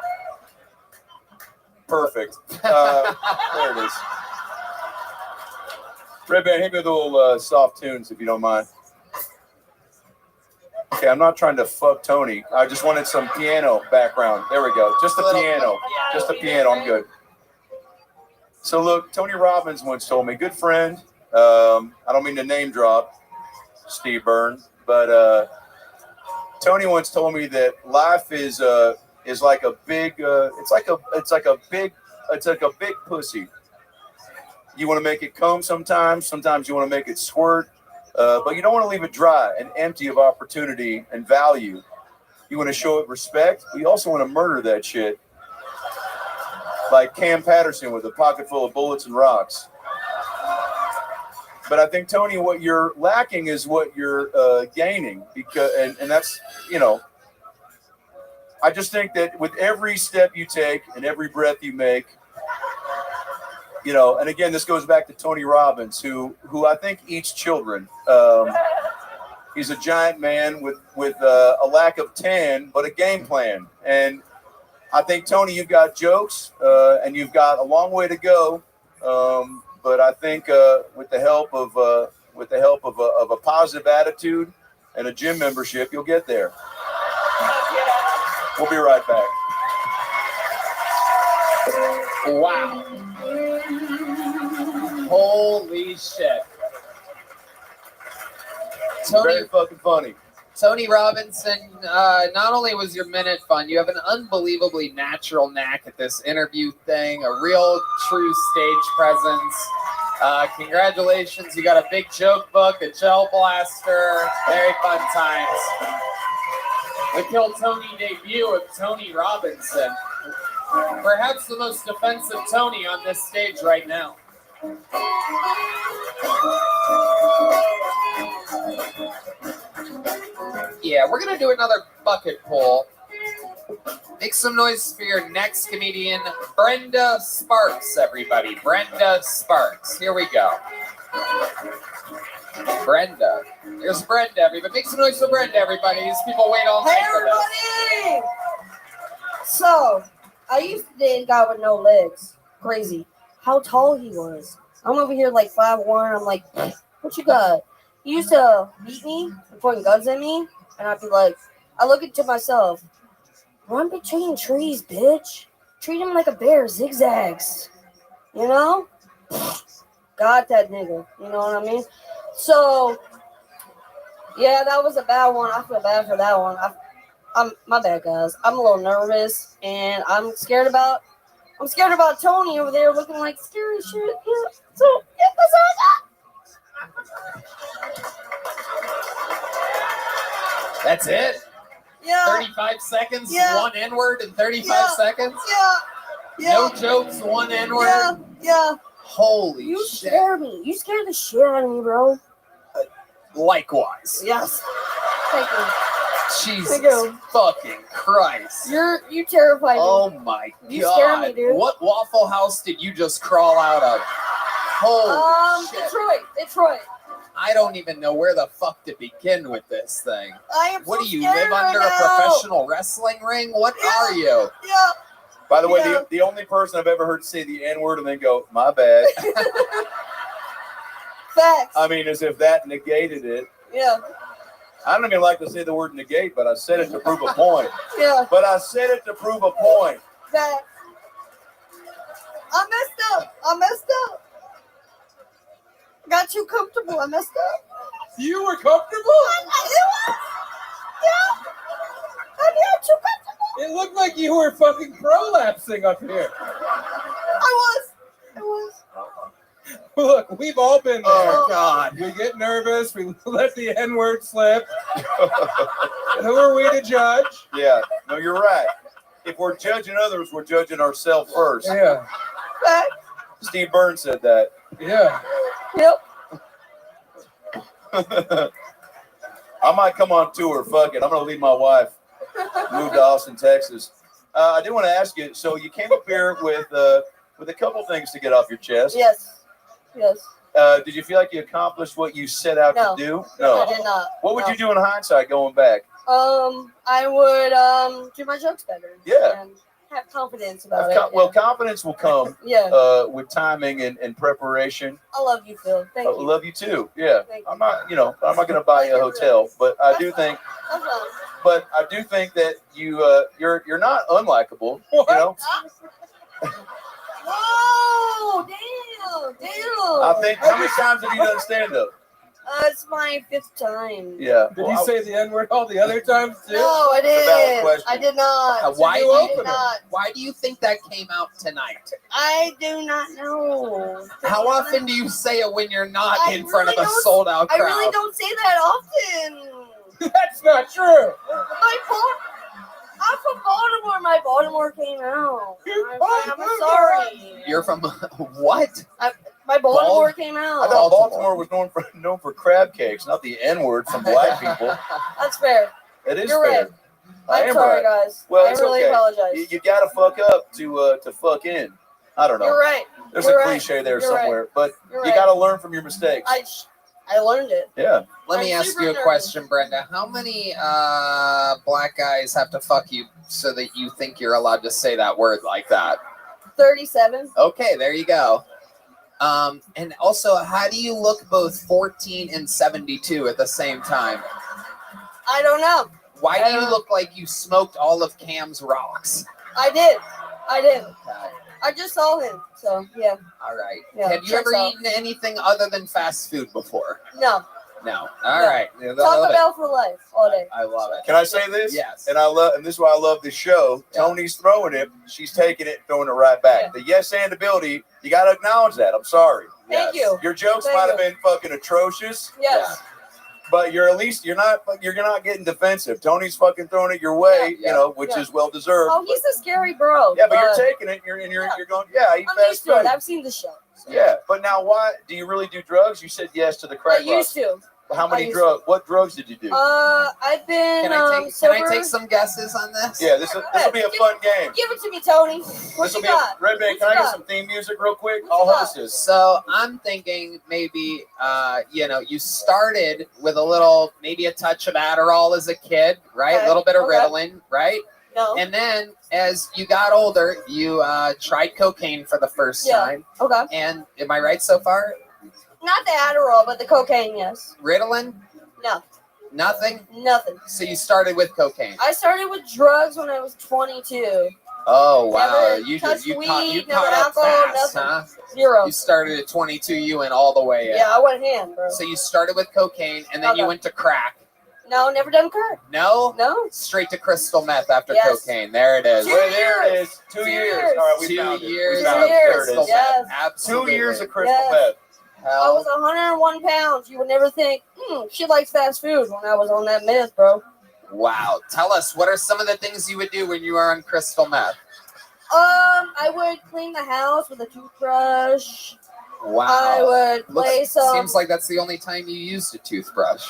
Perfect. There it is. Red Band, hit me with a little soft tunes if you don't mind. Okay, I'm not trying to fuck Tony. I just wanted some piano background. There we go. Just the piano. Just the piano. I'm good. So look, Tony Robbins once told me, good friend. I don't mean to name drop Steve Byrne, but Tony once told me that life is like a big it's like a big pussy. You want to make it come sometimes you want to make it squirt. But you don't want to leave it dry and empty of opportunity and value. You want to show it respect, but you also want to murder that shit. Like Cam Patterson with a pocket full of bullets and rocks. But I think, Tony, what you're lacking is what you're gaining. And that's, you know, I just think that with every step you take and every breath you make, you know, and again, this goes back to Tony Robbins, who I think eats children. He's a giant man with a lack of tan, but a game plan. And I think, Tony, you've got jokes and you've got a long way to go. But I think with the help of a positive attitude and a gym membership, you'll get there. We'll be right back. Wow. Holy shit. Tony, very fucking funny. Tony Robinson, not only was your minute fun, you have an unbelievably natural knack at this interview thing, a real true stage presence. Congratulations, you got a big joke book, a gel blaster, very fun times. The Kill Tony debut of Tony Robinson. Perhaps the most offensive Tony on this stage right now. Yeah, we're gonna do another bucket poll. Make some noise for your next comedian, Brenda Sparks, everybody. Brenda Sparks. Here we go. Brenda. There's Brenda, everybody. Make some noise for Brenda, everybody. These people wait all night for this. Everybody! So, I used to date a guy with no legs. Crazy. How tall he was. I'm over here like 5'1". I'm like, what you got? He used to beat me and point guns at me. And I'd be like, I look into myself. Run between trees, bitch. Treat him like a bear, zigzags. You know? Got that nigga. You know what I mean? So, yeah, that was a bad one. I feel bad for that one. I'm my bad, guys. I'm a little nervous, and I'm scared about Tony over there looking like scary shit. Yeah. So, yeah, that's all I got. That's it? Yeah. 35 seconds, Yeah. one N-word in 35 Yeah. seconds? Yeah. No jokes, one N-word? Yeah. Holy You shit. scare me. You scared the shit out of me, bro. Likewise. Yes. Thank you. Jesus Thank you. fucking Christ. You terrified me. Oh my You God. scare me, dude. What Waffle House did you just crawl out of? Holy shit. Detroit. I don't even know where the fuck to begin with this thing. I am What so do you scared live under right a now. professional wrestling ring? What are you? Yeah. By the way, Yeah. the only person I've ever heard say the N-word and then go, my bad. Facts. I mean, as if that negated it. Yeah. I don't even like to say the word negate, but I said it to prove a point. Yeah. But I said it to prove a point. Facts. I messed up. Got too comfortable. I messed up. You were comfortable? Yeah. I got too comfortable. It looked like you were fucking prolapsing up here. I was. Look, we've all been there. Oh, God. We get nervous. We let the N-word slip. Who are we to judge? Yeah, no, you're right. If we're judging others, we're judging ourselves first. Yeah. Facts. Steve Burns said that. Yeah. Yep. I might come on tour. Fuck it. I'm going to leave my wife. Move to Austin, Texas. I did want to ask you, so you came up here with a couple things to get off your chest. Yes. Did you feel like you accomplished what you set out No. to do? I did not. What would No. you do in hindsight going back? I would do my jokes better. Yeah. And have confidence about it. Well, confidence will come Yeah. with timing and preparation. I love you, Phil. Thank I you. love you too. Yeah. Thank you. I'm not going to buy you a hotel, but I do think That's fine. that you're not unlikable. What? You know, Whoa! Damn! I think how many times have you done stand up? It's my 5th time. Yeah. Did you say the N-word all the other times too? No, I a valid didn't. question. I did not. Why I do you did not. Why do you think that came out tonight? I do not know. How often do you say it when you're not I in front of really a don't- sold out I crowd? really don't say that often. That's not true. I'm from Baltimore. My Baltimore came out. I'm sorry. You're from what? My Baltimore came out. I thought Baltimore was known for crab cakes, not the N-word from black people. That's fair. It is You're fair. right. I I'm am sorry, right. guys. Well, I it's really okay. apologize. You got to fuck up to fuck in. I don't know. You're right. There's You're a right. cliche there You're right. somewhere, but You're you right. got to learn from your mistakes. I learned it. Yeah. Let me I'm ask super you a nervous. question, Brenda. How many black guys have to fuck you so that you think you're allowed to say that word like that? 37. Okay, there you go. And also, how do you look both 14 and 72 at the same time? I don't know. Why do you look like you smoked all of Cam's rocks? I did. Okay. I just saw him. So, yeah. All right. Yeah, Have you checks ever out. eaten anything other than fast food before? No. No. All right. I love Taco it. Bell for life all day. I love it. Can I say this? Yes. And this is why I love this show. Yeah. Tony's throwing it, she's taking it, throwing it right back. Yeah. The yes and ability, you got to acknowledge that. I'm sorry. Thank you. Your jokes Thank might have you. been fucking atrocious, Yes. but you're not getting defensive. Tony's fucking throwing it your way, Yeah. which Yeah. is well deserved. Oh, he's a scary bro. yeah, but you're taking it. You're going. Yeah, eat I'm fast used to it. food. I've seen the show. So. Yeah, but now why do you really do drugs? You said yes to the I crack. used to. How many I used drugs? What drugs did you do? I've been Can I sober. take some guesses on this? Yeah, this will be a fun game. Give it to me, Tony. What This will you be got? Red Bay. What Can you I get got? some theme music real quick? What you I'll got? host this. So I'm thinking maybe, you started with a little, maybe a touch of Adderall as a kid, right? Okay. A little bit of Okay. Ritalin, right? No. And then as you got older, you tried cocaine for the first Yeah. time. Okay. And am I right so far? Not the Adderall, but the cocaine, yes. Ritalin? No. Nothing? Nothing. So you started with cocaine. I started with drugs when I was 22. Oh, wow. Never You touched you weed, caught, you never caught up alcohol, fast, nothing. huh? Zero. You started at 22, you went all the way in. Yeah, I went ham, bro. So you started with cocaine and then you Okay. went to crack. No, never done crack. No? No. Straight to crystal meth after Yes. cocaine. There it is. 2 Well, there it years. is. 2 2 years. years. All right, we 2 found it. years We of found it. There it crystal is. Yes. Absolutely. 2 years of crystal Yes. meth. I Hell, was 101 pounds. You would never think, she likes fast food when I was on that meth, bro. wow. Tell us, what are some of the things you would do when you were on crystal meth? I would clean the house with a toothbrush. Wow. I would play some. Seems like that's the only time you used a toothbrush.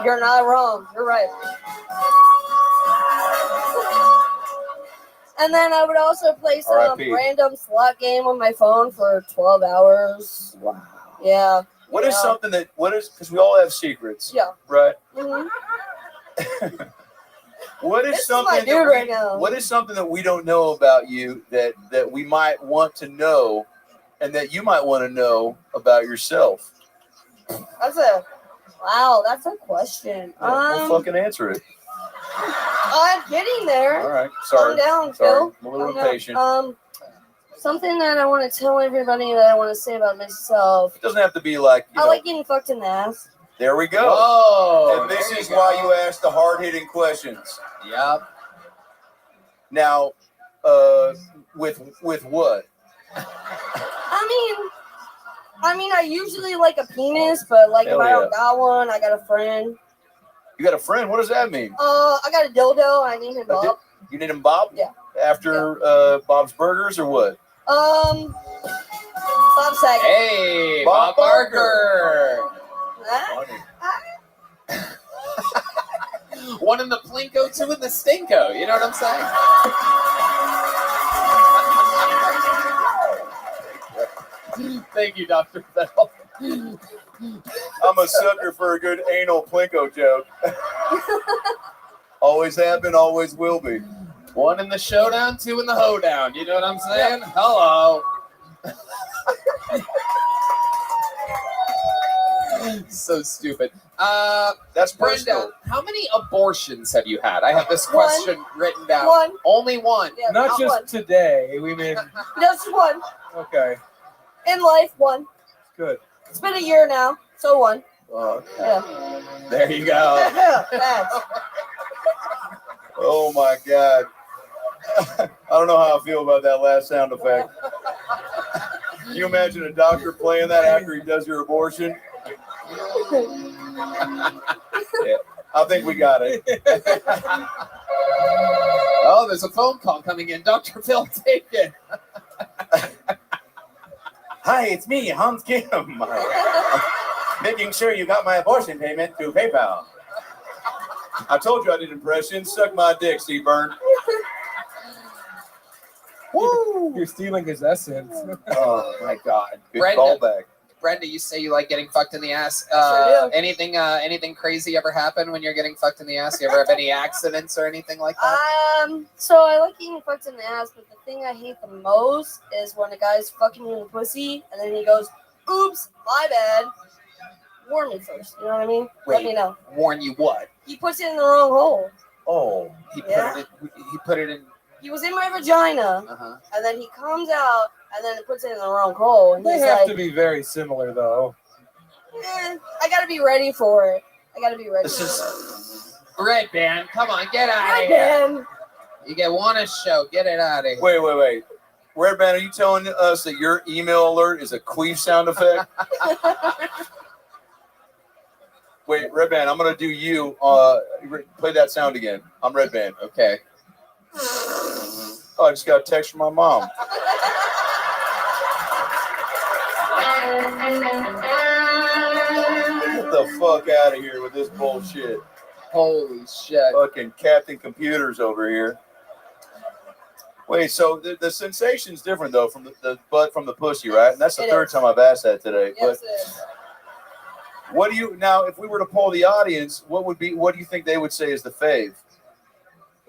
You're not wrong. You're right. And then I would also play some R.I.P. random slot game on my phone for 12 hours. Wow. Yeah. What is Yeah. something because we all have secrets, Yeah. right? Mhm. What This is is something my that dude we, right now. What is something that we don't know about you that we might want to know, and that you might want to know about yourself? That's a question. We'll fucking answer it. I'm getting there. All right. Sorry. Calm down, Sorry. Phil. I'm a little Calm down. impatient. Something that I want to tell everybody that I want to say about myself. It doesn't have to be like, I like getting fucked in the ass. there we go. Oh, And this there is you why go. you ask the hard-hitting questions. Yep. Now, with what? I mean, I usually like a penis, but like Hell if I yeah. don't got one, I got a friend. You got a friend? What does that mean? I got a dildo. I need him A di- Bob. You need him Bob? Yeah. After Bob's Burgers or what? Bob Saget. Hey, Bob Bob Barker. Huh? One in the Plinko, two in the Stinko. You know what I'm saying? Thank you, Dr. Bell. I'm a sucker for a good anal plinko joke. Always have been, always will be. One in the showdown, two in the hoedown. You know what I'm saying? Hello. So stupid. That's Brenda, personal. how many abortions have you had? I have this One. question written down. One. Only one. Yeah, Not just one. today. We mean, Just one. okay, In life, one. good. It's been a year now, so one. Oh, Yeah. There you go. Facts. oh my God. I don't know how I feel about that last sound effect. Can you imagine a doctor playing that after he does your abortion? Yeah, I think we got it. Oh, there's a phone call coming in. Dr. Phil, take it. Hi, it's me, Hans Kim. Making sure you got my abortion payment through PayPal. I told you I did impressions. Suck my dick, Steve Byrne. Woo! You're stealing his essence. Oh my God. Good Brenda. callback. Brenda, you say you like getting fucked in the ass. Sure do. Anything crazy ever happen when you're getting fucked in the ass? You ever have any accidents or anything like that? So I like getting fucked in the ass, but the thing I hate the most is when a guy's fucking me in the pussy and then he goes, "Oops, my bad." Warn me first. You know what I mean? Let me know. Warn you what? He puts it in the wrong hole. Oh. He Yeah. put it in. He was in my vagina, Uh-huh. and then he comes out, and then puts it in the wrong hole, and They he's have like, to be very similar, though. I gotta be ready for it. I gotta be ready. This for is it. Red Band, come on, get out of here. Goddamn. You get one a show, get it out of here. wait. Red Band, are you telling us that your email alert is a queef sound effect? Wait, Red Band, I'm gonna do you. Play that sound again. I'm Red Band. Okay. Oh, I just got a text from my mom. Get the fuck out of here with this bullshit. Holy shit. Fucking Captain Computers over here. Wait, so the sensation's different though from the butt from the pussy, right? And that's the third time I've asked that today. Yes, But it is. what do you now? If we were to poll the audience, what do you think they would say is the fave?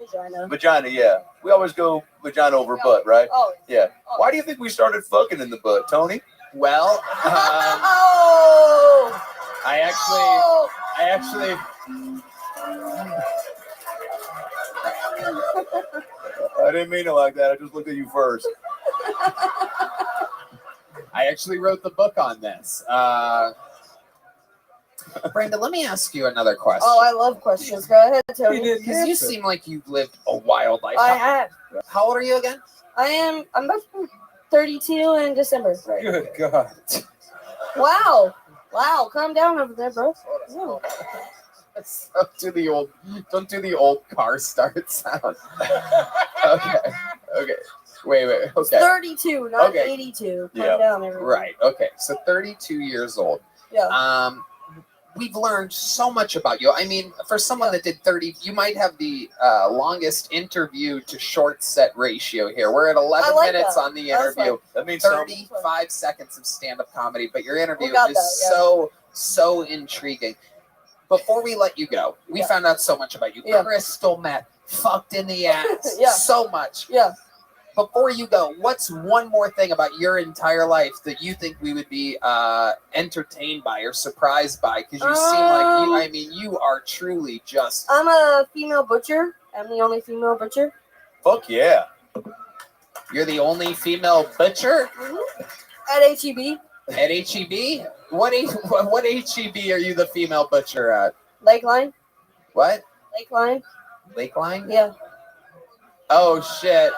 Vagina. Vagina, yeah. We always go vagina over butt, right? Oh. Yeah. Why do you think we started fucking in the butt, Tony? Well, Oh. I actually I didn't mean it like that. I just looked at you first. I actually wrote the book on this. Brandon, let me ask you another question. Oh, I love questions. Go ahead, Tony. Because you seem like you've lived a wild life. I have. How old are you again? I'm about 32 in December. Right. Good God. Wow. Calm down over there, bro. Ooh. Don't do the old car start sound. Okay. Wait. Okay. 32, not Okay. 82. Calm Yeah. down, everyone. Right. Okay. So 32 years old. Yeah. We've learned so much about you. I mean, for someone that did 30, you might have the longest interview to short set ratio here. We're at 11 I like minutes that. on the That's interview. That means 35 seconds of stand-up comedy, but your interview got is that, yeah. so intriguing. Before we let you go, we found out so much about you. Yeah. Crystal meth, fucked in the ass, Yeah. so much. Yeah. Before you go, what's one more thing about your entire life that you think we would be entertained by or surprised by? Because you seem like you are truly just. I'm a female butcher. I'm the only female butcher. Fuck yeah. You're the only female butcher At HEB. at HEB. What HEB are you the female butcher at? Lakeline. What? Lakeline. Lakeline? Yeah. Oh shit.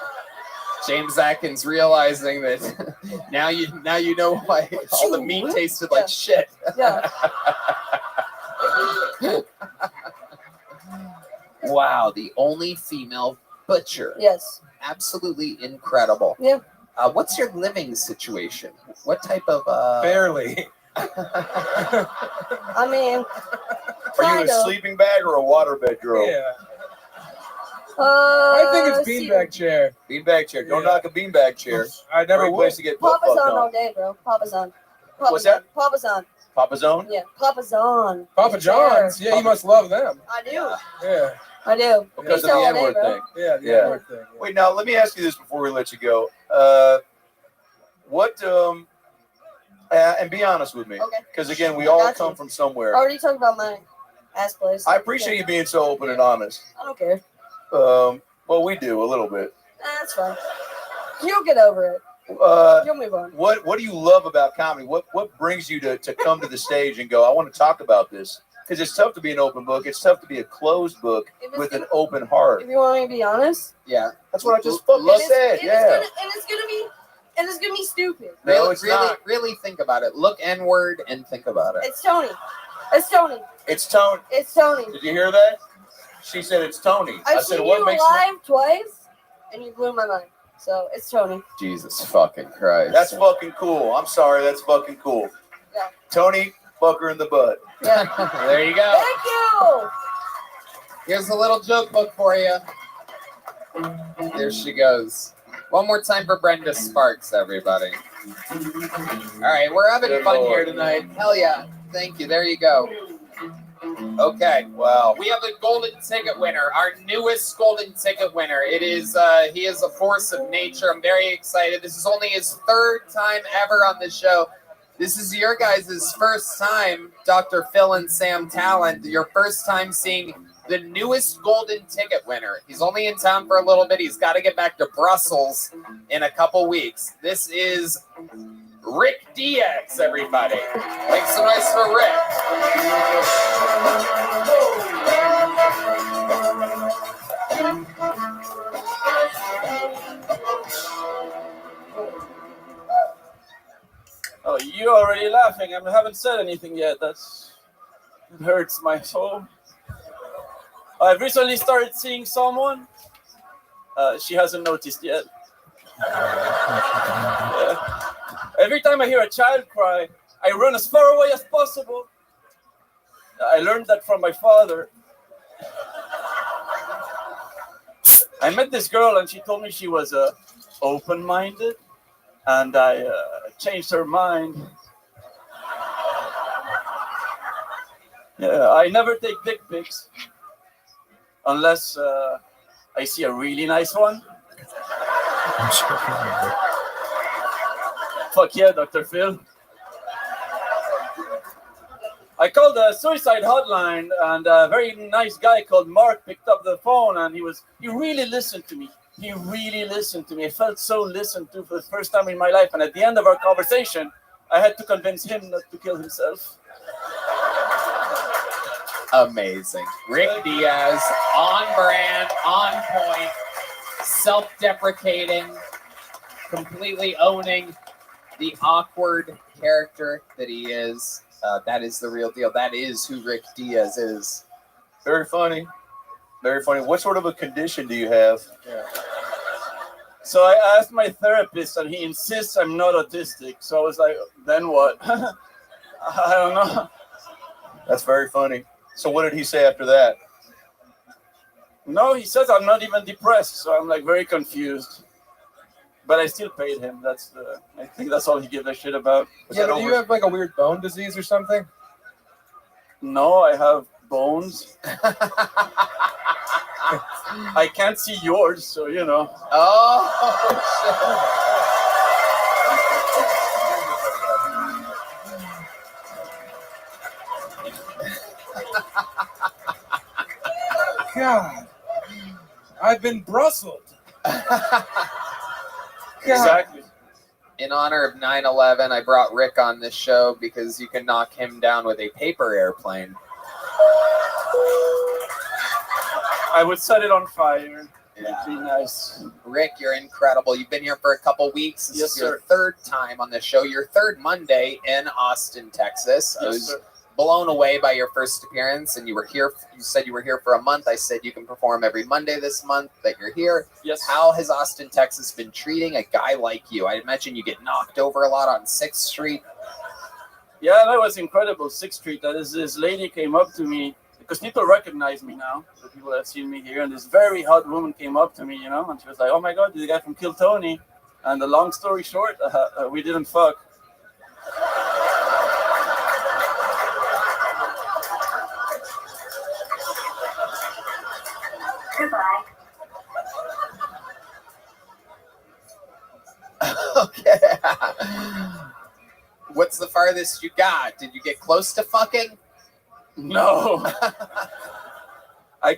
James Atkins realizing that now you know why all the meat tasted like shit. Yeah. Wow, the only female butcher. Yes. Absolutely incredible. Yeah. What's your living situation? What type of Barely. I mean, Are you kind in a of. sleeping bag or a waterbed girl? Yeah. I think it's see, beanbag chair. Beanbag chair. Don't Yeah. knock a beanbag chair. I never Great would. place to get butt Papa's fucked on all on. day, bro. Papa's on. What's that? Papa's on. Papa's Own? Yeah. Papa's on. Papa John's. Yeah, you must love them. I do. Yeah. I do. Because of Pizza the all day, N-word bro. thing. Yeah. The Yeah. N-word thing. Yeah. Wait, now let me ask you this before we let you go. And be honest with me. Okay. Because again, we I all got come you. from somewhere. Already talked about my ass place. I appreciate you being so open and honest. I don't care. Well, we do a little bit. That's fine. You'll get over it. You'll move on. What do you love about comedy? What brings you to come to the stage and go, I want to talk about this? Because it's tough to be an open book. It's tough to be a closed book If it's with an gonna- open heart. If you want me to be honest, Yeah. That's what I just fucking said. Yeah. And it's gonna be stupid. No, it's really, not. really think about it. Look N-word and think about it. It's Tony. It's Tony. It's Tony. It's Tony. Did you hear that? She said it's Tony. I I've said, seen what you makes live twice, and you blew my mind. So it's Tony. Jesus fucking Christ. That's fucking cool. I'm sorry. That's fucking cool. Yeah. Tony, fuck her in the butt. Yeah. There you go. Thank you. Here's a little joke book for you. There she goes. One more time for Brenda Sparks, everybody. All right, we're having Good fun Lord. here tonight. Hell yeah. Thank you. There you go. Okay. Wow. We have the golden ticket winner, our newest golden ticket winner. It is he is a force of nature. I'm very excited. This is only his third time ever on the show. This is your guys' first time, Dr. Phil and Sam Talent, your first time seeing the newest golden ticket winner. He's only in town for a little bit. He's got to get back to Brussels in a couple weeks. This is Rick Diaz, everybody. Make some noise for Rick. Oh, you're already laughing. I haven't said anything yet. It hurts my soul. I've recently started seeing someone. She hasn't noticed yet. Yeah. Every time I hear a child cry, I run as far away as possible. I learned that from my father. I met this girl and she told me she was open-minded, and I changed her mind. Yeah, I never take dick pics unless I see a really nice one. Fuck yeah, Dr. Phil. I called the suicide hotline, and a very nice guy called Mark picked up the phone, and he really listened to me. He really listened to me. I felt so listened to for the first time in my life. And at the end of our conversation, I had to convince him not to kill himself. Amazing. Rick Diaz, on brand, on point, self-deprecating, completely owning the awkward character that he is. That is the real deal. That is who Rick Diaz is. Very funny. Very funny. What sort of a condition do you have? Yeah. So I asked my therapist, and he insists I'm not autistic. So I was like, then what? I don't know. That's very funny. So what did he say after that? No, he says I'm not even depressed. So I'm like very confused. But I still paid him. I think that's all he gives a shit about. Yeah, do you have like a weird bone disease or something? No, I have bones. I can't see yours, so you know. Oh, God, I've been Brussels. Exactly. in honor of 9/11, I brought Rick on this show because you can knock him down with a paper airplane. I would set it on fire. Yeah. It'd be nice. Rick, you're incredible. You've been here for a couple weeks. This Yes, is your sir. third time on the show. Your third Monday in Austin, Texas. I Yes, was sir. blown away by your first appearance, and you were here. You said you were here for a month. I said you can perform every Monday this month that you're here. Yes. How has Austin, Texas been treating a guy like you? I imagine you get knocked over a lot on 6th Street. Yeah, that was incredible. 6th Street. That is, this lady came up to me because people recognize me now. The people have seen me here, and this very hot woman came up to me, you know, and she was like, "Oh my God, the guy from Kill Tony." And the long story short, we didn't fuck. Goodbye. Okay. What's the farthest you got? Did you get close to fucking? No. I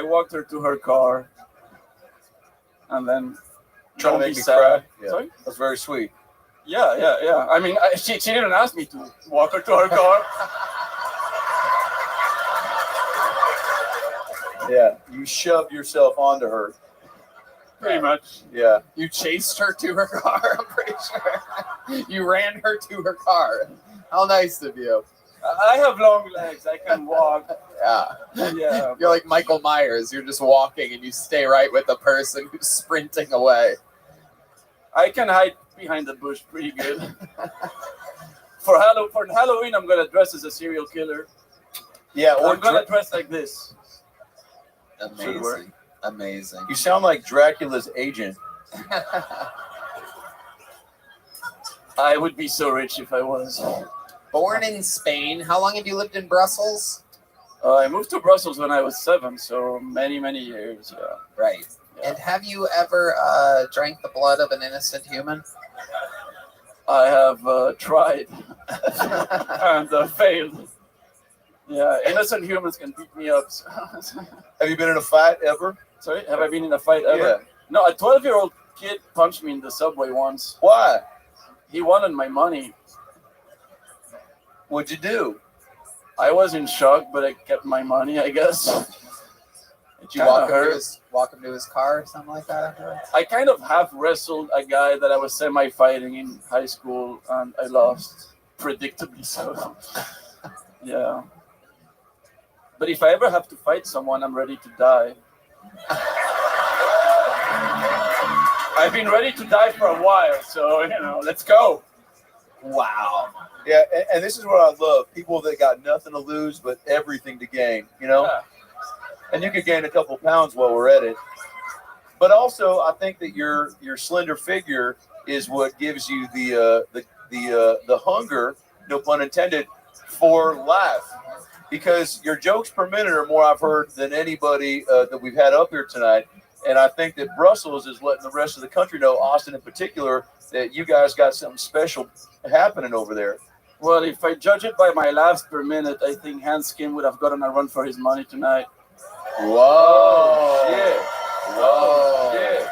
walked her to her car, and then Trying to don't make be me sad. cry. Yeah. Sorry? That's very sweet. Yeah. I mean, she didn't ask me to walk her to her car. Yeah, you shoved yourself onto her. Pretty much. Yeah. You chased her to her car, I'm pretty sure. You ran her to her car. How nice of you. I have long legs. I can walk. Yeah. Yeah. You're like Michael Myers. You're just walking and you stay right with the person who's sprinting away. I can hide behind the bush pretty good. For Halloween, I'm gonna dress as a serial killer. Yeah, or I'm gonna dress like this. Should work. Amazing. Amazing. you sound like Dracula's agent. I would be so rich if I was. Born in Spain. How long have you lived in Brussels? I moved to Brussels when I was 7, so many years. Yeah. Right. Yeah. And have you ever drank the blood of an innocent human? I have tried and failed. Yeah, innocent humans can beat me up. Have you been in a fight ever? Sorry, have I been in a fight ever? Yeah. No, a 12-year-old kid punched me in the subway once. Why? He wanted my money. What'd you do? I was in shock, but I kept my money, I guess. Did you walk him to his car or something like that afterwards? I kind of half wrestled a guy that I was semi-fighting in high school, and I lost, predictably so. Yeah. But if I ever have to fight someone, I'm ready to die. I've been ready to die for a while, so, let's go. Wow. Yeah, and this is what I love. People that got nothing to lose but everything to gain, Yeah. And you could gain a couple pounds while we're at it. But also, I think that your slender figure is what gives you the hunger, no pun intended, for life. Because your jokes per minute are more I've heard than anybody that we've had up here tonight. And I think that Brussels is letting the rest of the country know, Austin in particular, that you guys got something special happening over there. Well, if I judge it by my laughs per minute, I think Hans Kim would have gotten a run for his money tonight. Whoa. Shit. Whoa. Shit.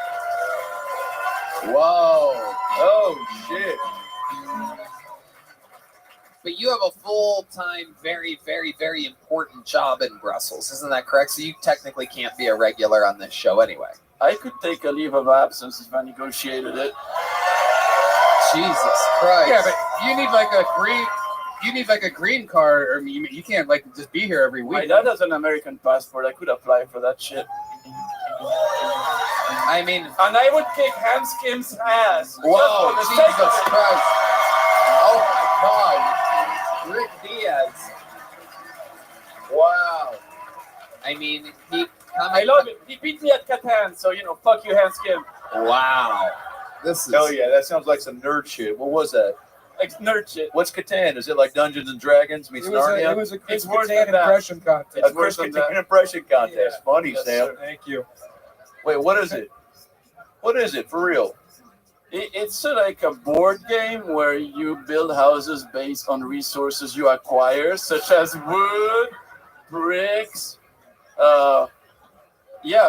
Whoa. Oh, shit. But you have a full-time, very, very, very important job in Brussels. Isn't that correct? So you technically can't be a regular on this show anyway. I could take a leave of absence if I negotiated it. Jesus Christ. Yeah, but you need like a green card, or you can't like just be here every My week. dad has an American passport. I could apply for that shit. I mean, and I would kick Hans Kim's ass. Whoa, Jesus Christ. Oh my God. Rick Diaz. Wow. I mean, I love it. He beat me at Catan, so fuck you, Hans Kim. Wow. This is. Hell yeah, that sounds like some nerd shit. What was that? Like nerd shit. What's Catan? Is it like Dungeons and Dragons meets Narnia? It was a Chris Catan impression contest. A Chris Catan impression contest. Yeah. Funny, Yes, Sam. sir. Thank you. Wait, what is it? What is it for real? It's like a board game where you build houses based on resources you acquire, such as wood, bricks,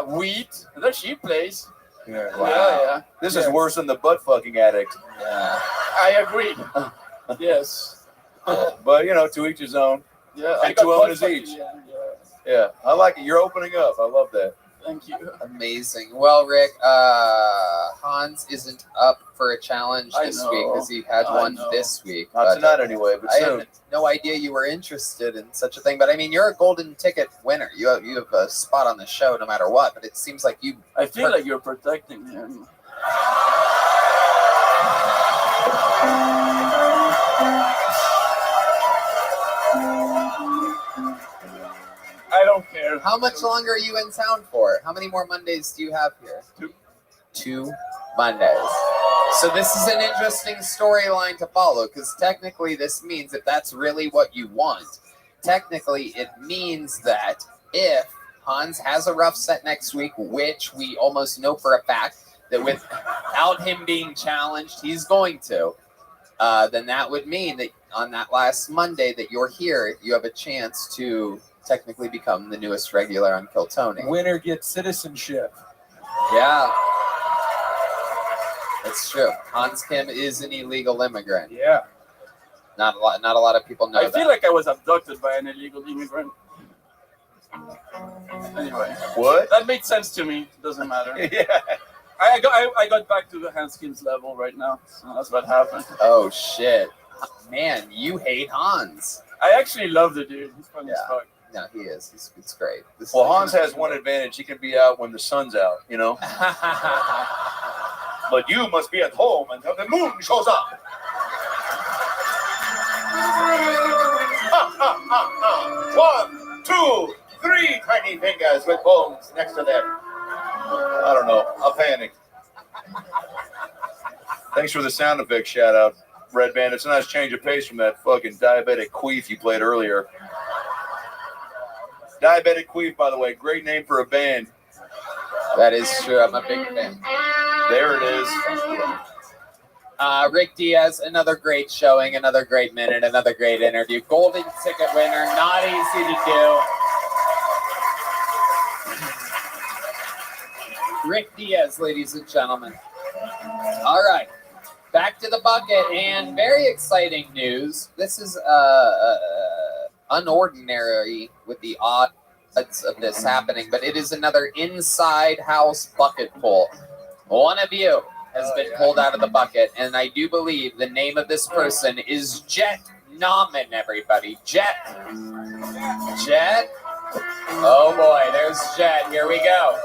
wheat. There's sheep place. Yeah. Wow. Yeah. This is worse than the butt fucking addict. Yeah. I agree. Yes. But to each his own. Yeah. And to own is each. Yeah. I like it. You're opening up. I love that. Thank you. Amazing. Well, Rick, Hans isn't up for a challenge this week because he had one this week. Not tonight anyway, but I soon. had no idea you were interested in such a thing. But I mean, you're a golden ticket winner. You have a spot on the show no matter what. But it seems like you. I feel like you're protecting him. I don't care. How much longer are you in town for? How many more Mondays do you have here? 2 Mondays. So this is an interesting storyline to follow because technically this means if that's really what you want, technically it means that if Hans has a rough set next week, which we almost know for a fact that without him being challenged, he's going to, then that would mean that on that last Monday that you're here, you have a chance to technically become the newest regular on Kill Tony. Winner gets citizenship. Yeah. That's true. Hans Kim is an illegal immigrant. Yeah. Not a lot of people know I that. feel like I was abducted by an illegal immigrant. Anyway. What? That made sense to me. Doesn't matter. Yeah. I got back to the Hans Kim's level right now. So that's what happened. Oh shit. Man, you hate Hans. I actually love the dude. He's funny as fuck. No, he is. It's great. Well, Hans has one advantage. He can be out when the sun's out, But you must be at home until the moon shows up. Ha, ha, ha, ha. 1, 2, 3 tiny fingers with bones next to them. I don't know. I'll panic. Thanks for the sound effect shout out, Red Band. It's a nice change of pace from that fucking diabetic queef you played earlier. Diabetic Queef, by the way, great name for a band. That is true. I'm a big fan. There it is. Rick Diaz, another great showing, another great minute, another great interview. Golden ticket winner, not easy to do. Rick Diaz, ladies and gentlemen. All right. Back to the bucket, and very exciting news. This is unordinary with the odds of this happening, but it is another inside house bucket pull. One of you has been pulled out of the bucket, and I do believe the name of this person is Jet Nauman, everybody. Jet. Jet. Oh boy, there's Jet. Here we go.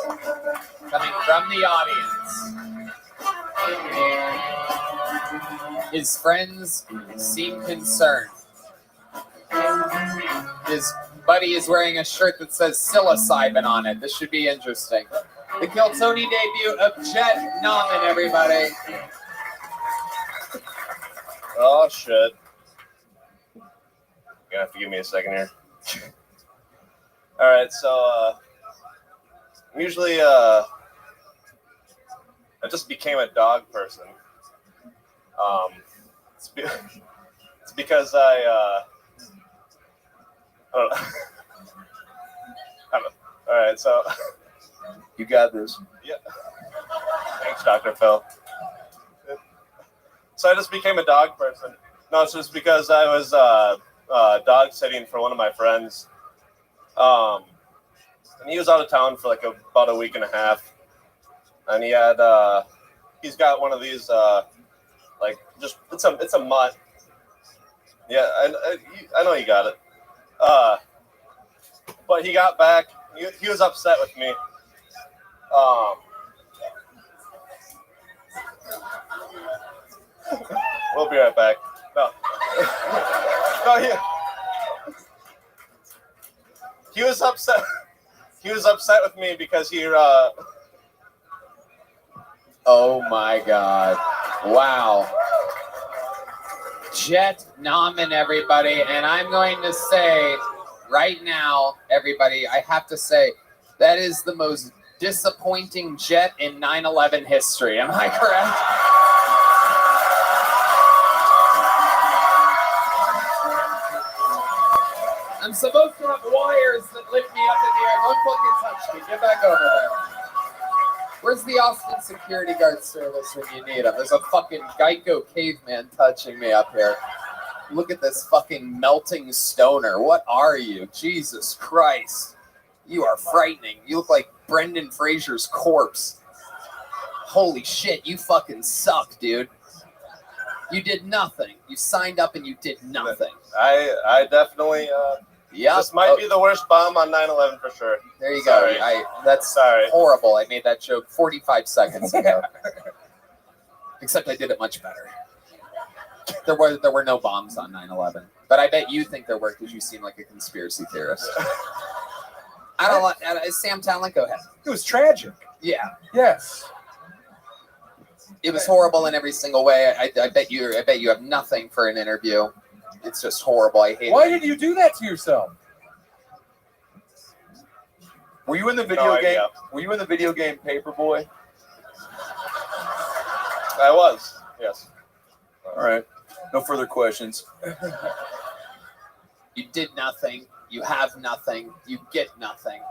Coming from the audience. His friends seem concerned. His buddy is wearing a shirt that says psilocybin on it. This should be interesting. The Kill Tony debut of Jet Nauman, everybody. Oh, shit. You're gonna have to give me a second here. All right, so usually I just became a dog person. It's because I don't know. I don't know. All right, so You got this. yeah. Thanks, Dr. Phil. So I just became a dog person. No, it's just because I was dog sitting for one of my friends. And he was out of town for like about a week and a half. And he had he's got one of these like just it's a mutt. Yeah, I know you got it. But he got back. He was upset with me. We'll be right back. No, no, he was upset. He was upset with me because he. Oh my God! Wow. Jet Nauman, everybody, and I'm going to say right now, everybody, I have to say that is the most disappointing Jet in 9/11 history. Am I correct? I'm supposed to have wires that lift me up in the air. Don't fucking touch me. Get back over there. Where's the Austin security guard service when you need them? There's a fucking Geico caveman touching me up here. Look at this fucking melting stoner. What are you? Jesus Christ. You are frightening. You look like Brendan Fraser's corpse. Holy shit, you fucking suck, dude. You did nothing. You signed up and you did nothing. I definitely. Yeah. This might be the worst bomb on 9/11 for sure. There you Sorry. go. That's Sorry. horrible. I made that joke 45 seconds ago. Except I did it much better. There were no bombs on 9/11, but I bet you think there were because you seem like a conspiracy theorist. I don't like Sam Talent. Go ahead. It was tragic. Yeah. Yes. It was horrible in every single way. I bet you have nothing for an interview. It's just horrible. I hate it. Why did you do that to yourself? Were you in the video game? idea. Were you in the video game Paperboy? I was. Yes. All right. No further questions. You did nothing. You have nothing. You get nothing.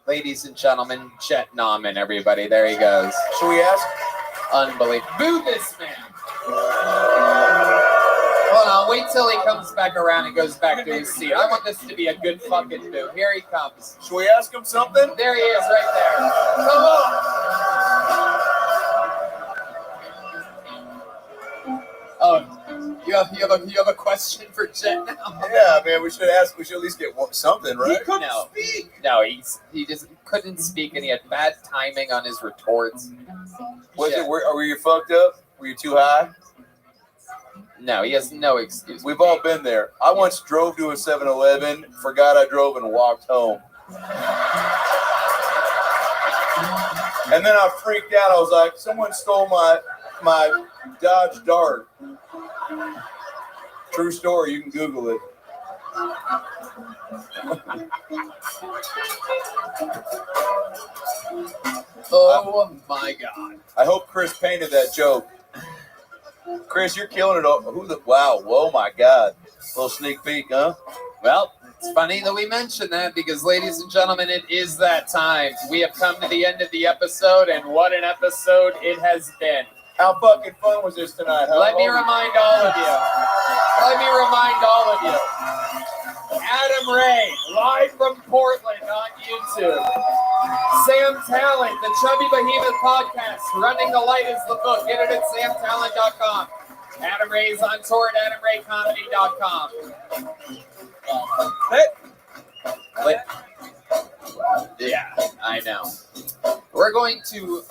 Ladies and gentlemen, Jet Nauman, everybody. There he goes. Should we ask? Unbelievable. Boo this man. Hold on. Wait till he comes back around and goes back to his seat. I want this to be a good fucking boo. Here he comes. Should we ask him something? There he is right there. Come on. Oh, you have a question for Jet now? Yeah, man. We should ask. We should at least get something, right? He couldn't No. speak. No, he just couldn't speak, and he had bad timing on his retorts. Was Jet. it? Were you fucked up? Were you too high? No, he has no excuse. We've all been there. I once drove to a 7-Eleven, forgot I drove, and walked home. And then I freaked out. I was like, someone stole my Dodge Dart. True story. You can Google it. Oh my God! I hope Chris painted that joke. Chris, you're killing it. Wow. Whoa, my God. Little sneak peek, huh? Well, it's funny that we mentioned that because, ladies and gentlemen, it is that time. We have come to the end of the episode, and what an episode it has been. How fucking fun was this tonight, huh? Let me remind all of you. Adam Ray, live from Portland on YouTube. Sam Talent, the Chubby Behemoth podcast. Running the Light is the book. Get it at samtalent.com. Adam Ray's on tour at adamraycomedy.com. Yeah, I know. We're going to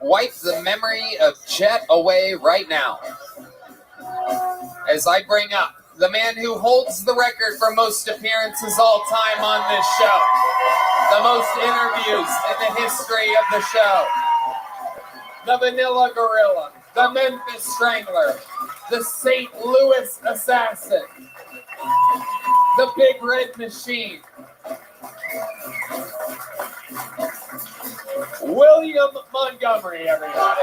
wipe the memory of Chet away right now. As I bring up the man who holds the record for most appearances all time on this show. The most interviews in the history of the show. The Vanilla Gorilla. The Memphis Strangler. The St. Louis Assassin. The Big Red Machine. William Montgomery, everybody.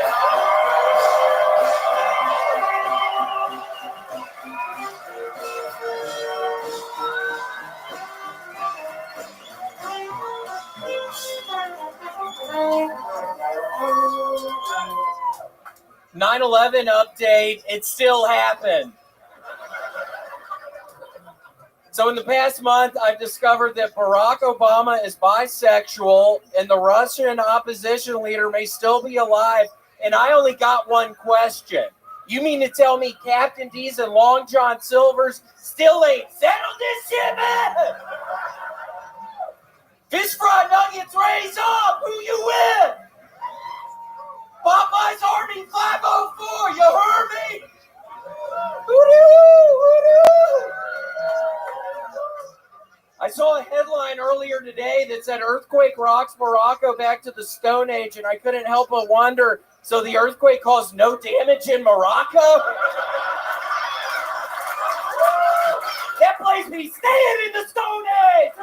"9/11 update, it still happened. So in the past month, I've discovered that Barack Obama is bisexual and the Russian opposition leader may still be alive. And I only got one question. You mean to tell me Captain D's and Long John Silver's still ain't settled this shit, man? Fish fry nuggets, raise up. Who you with? Popeye's Army 504. You heard me? Hoo-doo, hoo-doo. I saw a headline earlier today that said earthquake rocks Morocco back to the Stone Age, and I couldn't help but wonder, so the earthquake caused no damage in Morocco? That place be staying in the Stone Age!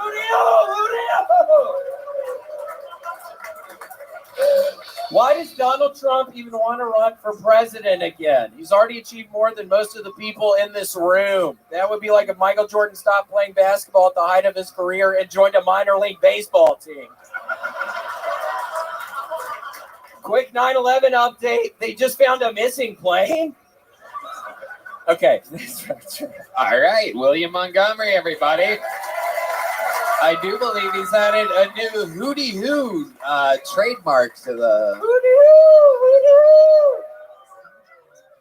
Why does Donald Trump even want to run for president again? He's already achieved more than most of the people in this room. That would be like if Michael Jordan stopped playing basketball at the height of his career and joined a minor league baseball team. Quick 9/11 update. They just found a missing plane? Okay. All right, William Montgomery, everybody. I do believe he's added a new Hootie Hoo trademark to the...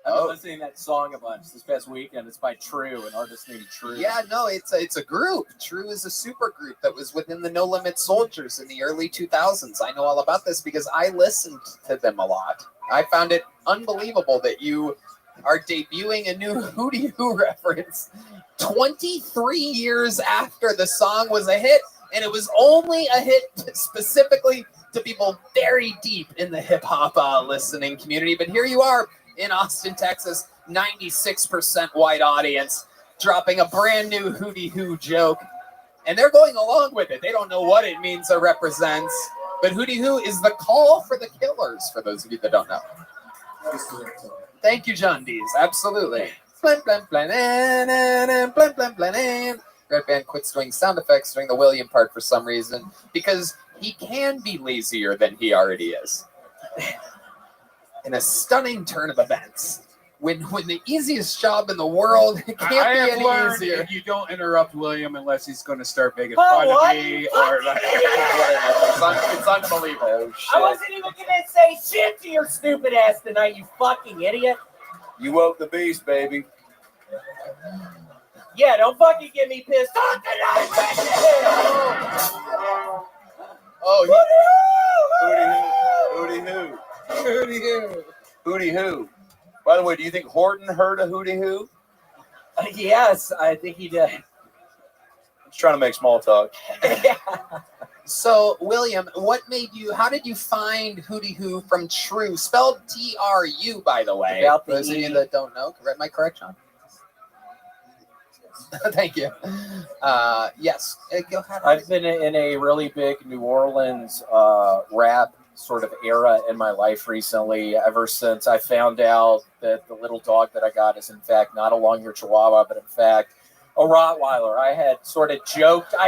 I've been listening to that song a bunch this past weekend. It's by True, an artist named True. Yeah, no, it's a group. True is a super group that was within the No Limit Soldiers in the early 2000s. I know all about this because I listened to them a lot. I found it unbelievable that you are debuting a new Hootie Hoo reference 23 years after the song was a hit, and it was only a hit specifically to people very deep in the hip-hop listening community. But here you are in Austin, Texas, 96% white audience, dropping a brand new Hootie Hoo joke, and they're going along with it. They don't know what it means or represents, but Hootie Hoo is the call for the killers, for those of you that don't know. Thank you, John Dees. Absolutely. Red Band quits doing sound effects during the William part for some reason, because he can be lazier than he already is. In a stunning turn of events, when the easiest job in the world can't be any easier. You don't interrupt William unless he's going to start making fun of me or like. It's unbelievable. Oh, I wasn't even gonna say shit to your stupid ass tonight, you fucking idiot. You woke the beast, baby. Yeah, don't fucking get me pissed off tonight, Oh, Hootie Hoo. Hootie Hoo. Hootie Hoo. By the way, do you think Horton heard a Hootie Hoo? Yes, I think he did. Just trying to make small talk. So, William, how did you find Hootie Hoo from True? Spelled T-R-U, by the way. Without the those of you that don't know, am I correct, John? Thank you. Yes. Go ahead. I've been in a really big New Orleans rap sort of era in my life recently, ever since I found out that the little dog that I got is in fact not a long-haired Chihuahua, but in fact a Rottweiler. I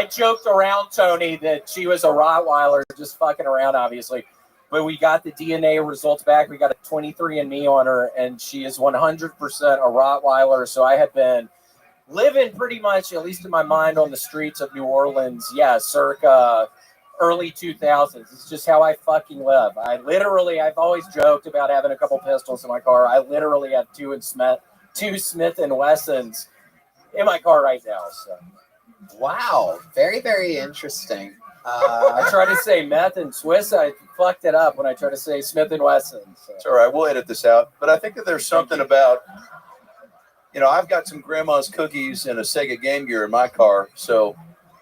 joked around Tony that she was a Rottweiler, just fucking around, obviously. but we got the DNA results back. We got a 23andMe on her, and she is 100% a Rottweiler. So I have been living pretty much, at least in my mind, on the streets of New Orleans, circa early 2000s. It's just how I fucking live. I've always joked about having a couple pistols in my car. I literally have two Smith & Wessons in my car right now. So. Wow, very, very interesting. I try to say meth and Swiss. I fucked it up when I try to say Smith & Wesson. So. It's all right. We'll edit this out. But I think that there's something about, I've got some grandma's cookies and a Sega Game Gear in my car. So,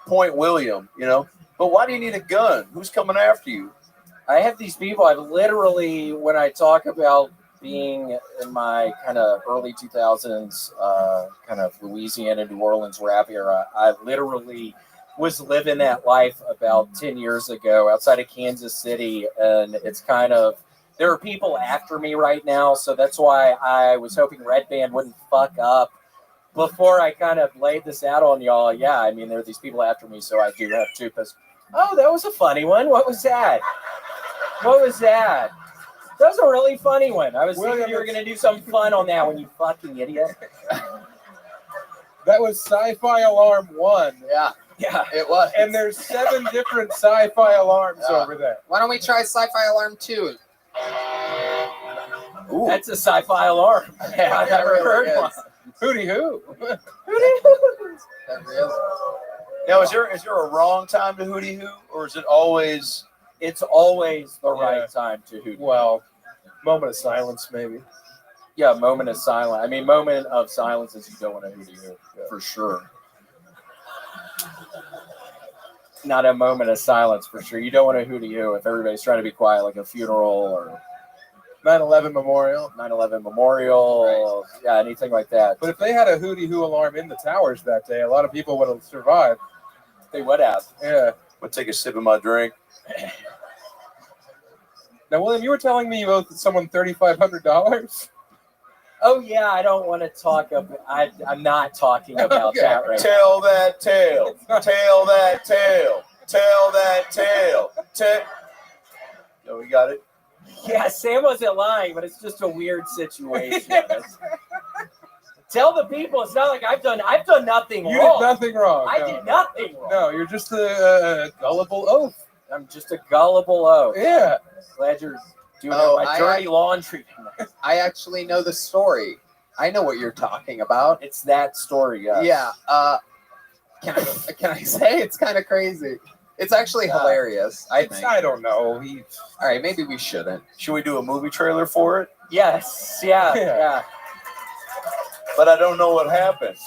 point William, But why do you need a gun? Who's coming after you? I have these people. I've literally, when I talk about being in my kind of early 2000s, kind of Louisiana, New Orleans rap era, I literally was living that life about 10 years ago outside of Kansas City. And it's kind of, there are people after me right now. So that's why I was hoping Red Band wouldn't fuck up before I kind of laid this out on y'all. Yeah, I mean, there are these people after me. So I do have two pistols. Oh, that was a funny one. What was that? What was that? That was a really funny one. I was thinking you were going to do something fun on that one, you fucking idiot. That was Sci-Fi Alarm 1. Yeah, it was. And there's 7 different Sci-Fi Alarms over there. Why don't we try Sci-Fi Alarm 2? Ooh. That's a Sci-Fi Alarm. Yeah, I've never heard one. Hootie hoo. Hootie hoo. That really? Now, is there a wrong time to hootie hoo, or is it always? It's always the right time to hootie. Well, moment of silence, maybe. Yeah, moment of silence. I mean, moment of silence is you don't want to hootie hoo, for sure. Not a moment of silence, for sure. You don't want to hootie hoo if everybody's trying to be quiet, like a funeral or 9/11 memorial. 9/11 memorial, right. Yeah, anything like that. But if they had a hootie hoo alarm in the towers that day, a lot of people would have survived. They would have. Yeah. I'll take a sip of my drink. Now, William, you were telling me you owed someone $3,500. Oh yeah, I don't want to talk about. I'm not talking about that right Tell that tale. Tell that tale. Tell that tale. No, we got it. Yeah, Sam wasn't lying, but it's just a weird situation. Tell the people it's not like I've done nothing wrong. You did nothing wrong. I did nothing wrong. No, you're just a gullible oaf. I'm just a gullible oaf. Yeah. Glad you're doing my dirty laundry. I actually know the story. I know what you're talking about. It's that story, yes. Yeah. Can I say it's kind of crazy? It's actually hilarious. I don't know. All right, maybe we shouldn't. Should we do a movie trailer for it? Yes. Yeah. But I don't know what happened.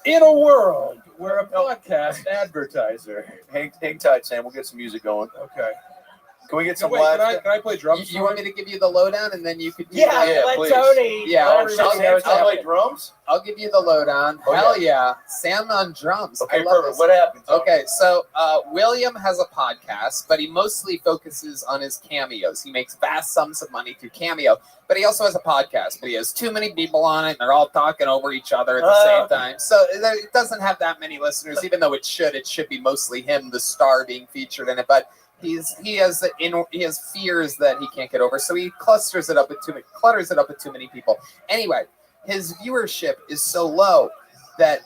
In a world where a podcast advertiser. Hang tight, Sam. We'll get some music going. Okay. Can we get some live? Can I play drums? You want me to give you the lowdown and then you could do let please. Tony. Yeah, I'll play drums. I'll give you the lowdown. Hell yeah. Sam on drums. Okay, I love perfect. this. What happened? Okay, so William has a podcast, but he mostly focuses on his cameos. He makes vast sums of money through Cameo, but he also has a podcast, but he has too many people on it, and they're all talking over each other at the same time. So it doesn't have that many listeners, even though it should be mostly him, the star, being featured in it, but he has fears that he can't get over, so he clutters it up with too many people. Anyway, his viewership is so low that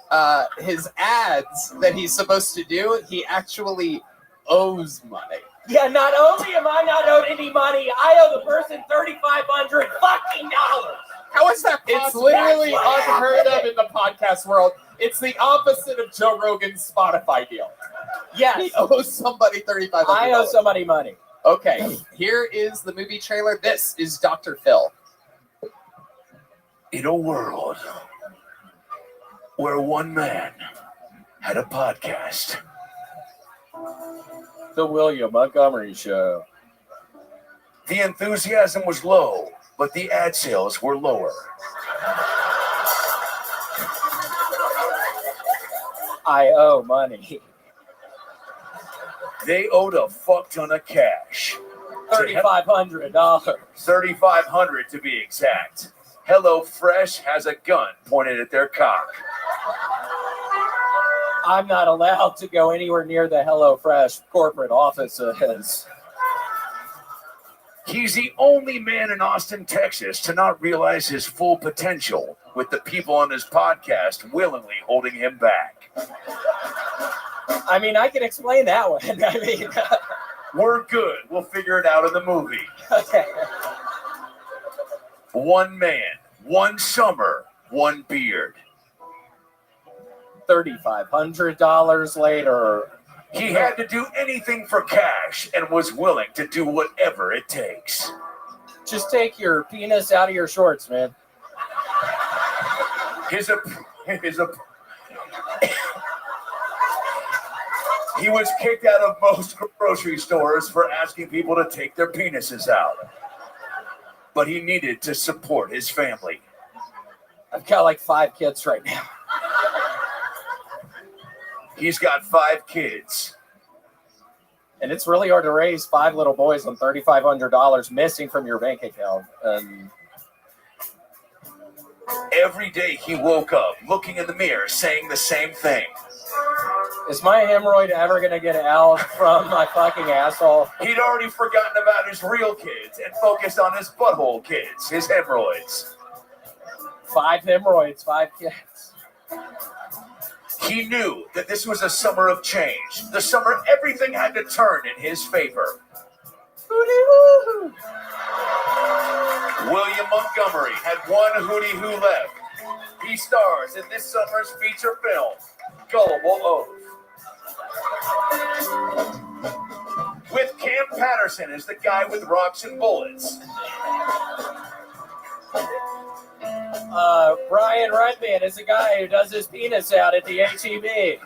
his ads that he's supposed to do, he actually owes money. Yeah, not only am I not owed any money, I owe the person $3,500 fucking dollars. How is that possible? It's literally unheard of in the podcast world. It's the opposite of Joe Rogan's Spotify deal. Yes. He owes somebody $3,500. I owe somebody money. Okay, here is the movie trailer. This is Dr. Phil. In a world where one man had a podcast. The William Montgomery Show. The enthusiasm was low, but the ad sales were lower. I owe money. They owed a fuck ton of cash. $3,500. $3,500 to be exact. HelloFresh has a gun pointed at their cock. I'm not allowed to go anywhere near the HelloFresh corporate offices. He's the only man in Austin, Texas to not realize his full potential, with the people on his podcast willingly holding him back. I mean, I can explain that one. I mean, we're good. We'll figure it out in the movie. Okay. One man, one summer, one beard. $3,500 later. He had to do anything for cash and was willing to do whatever it takes. Just take your penis out of your shorts, man. He was kicked out of most grocery stores for asking people to take their penises out. But he needed to support his family. I've got like 5 kids right now. He's got 5 kids. And it's really hard to raise 5 little boys on $3,500 missing from your bank account. Every day he woke up looking in the mirror saying the same thing. Is my hemorrhoid ever going to get out from my fucking asshole? He'd already forgotten about his real kids and focused on his butthole kids, his hemorrhoids. 5 hemorrhoids, 5 kids. He knew that this was a summer of change. The summer everything had to turn in his favor. William Montgomery had one hootie hoo left. He stars in this summer's feature film, Gullible Oath. With Cam Patterson as the guy with rocks and bullets. Brian Redman is a guy who does his penis out at the HEB.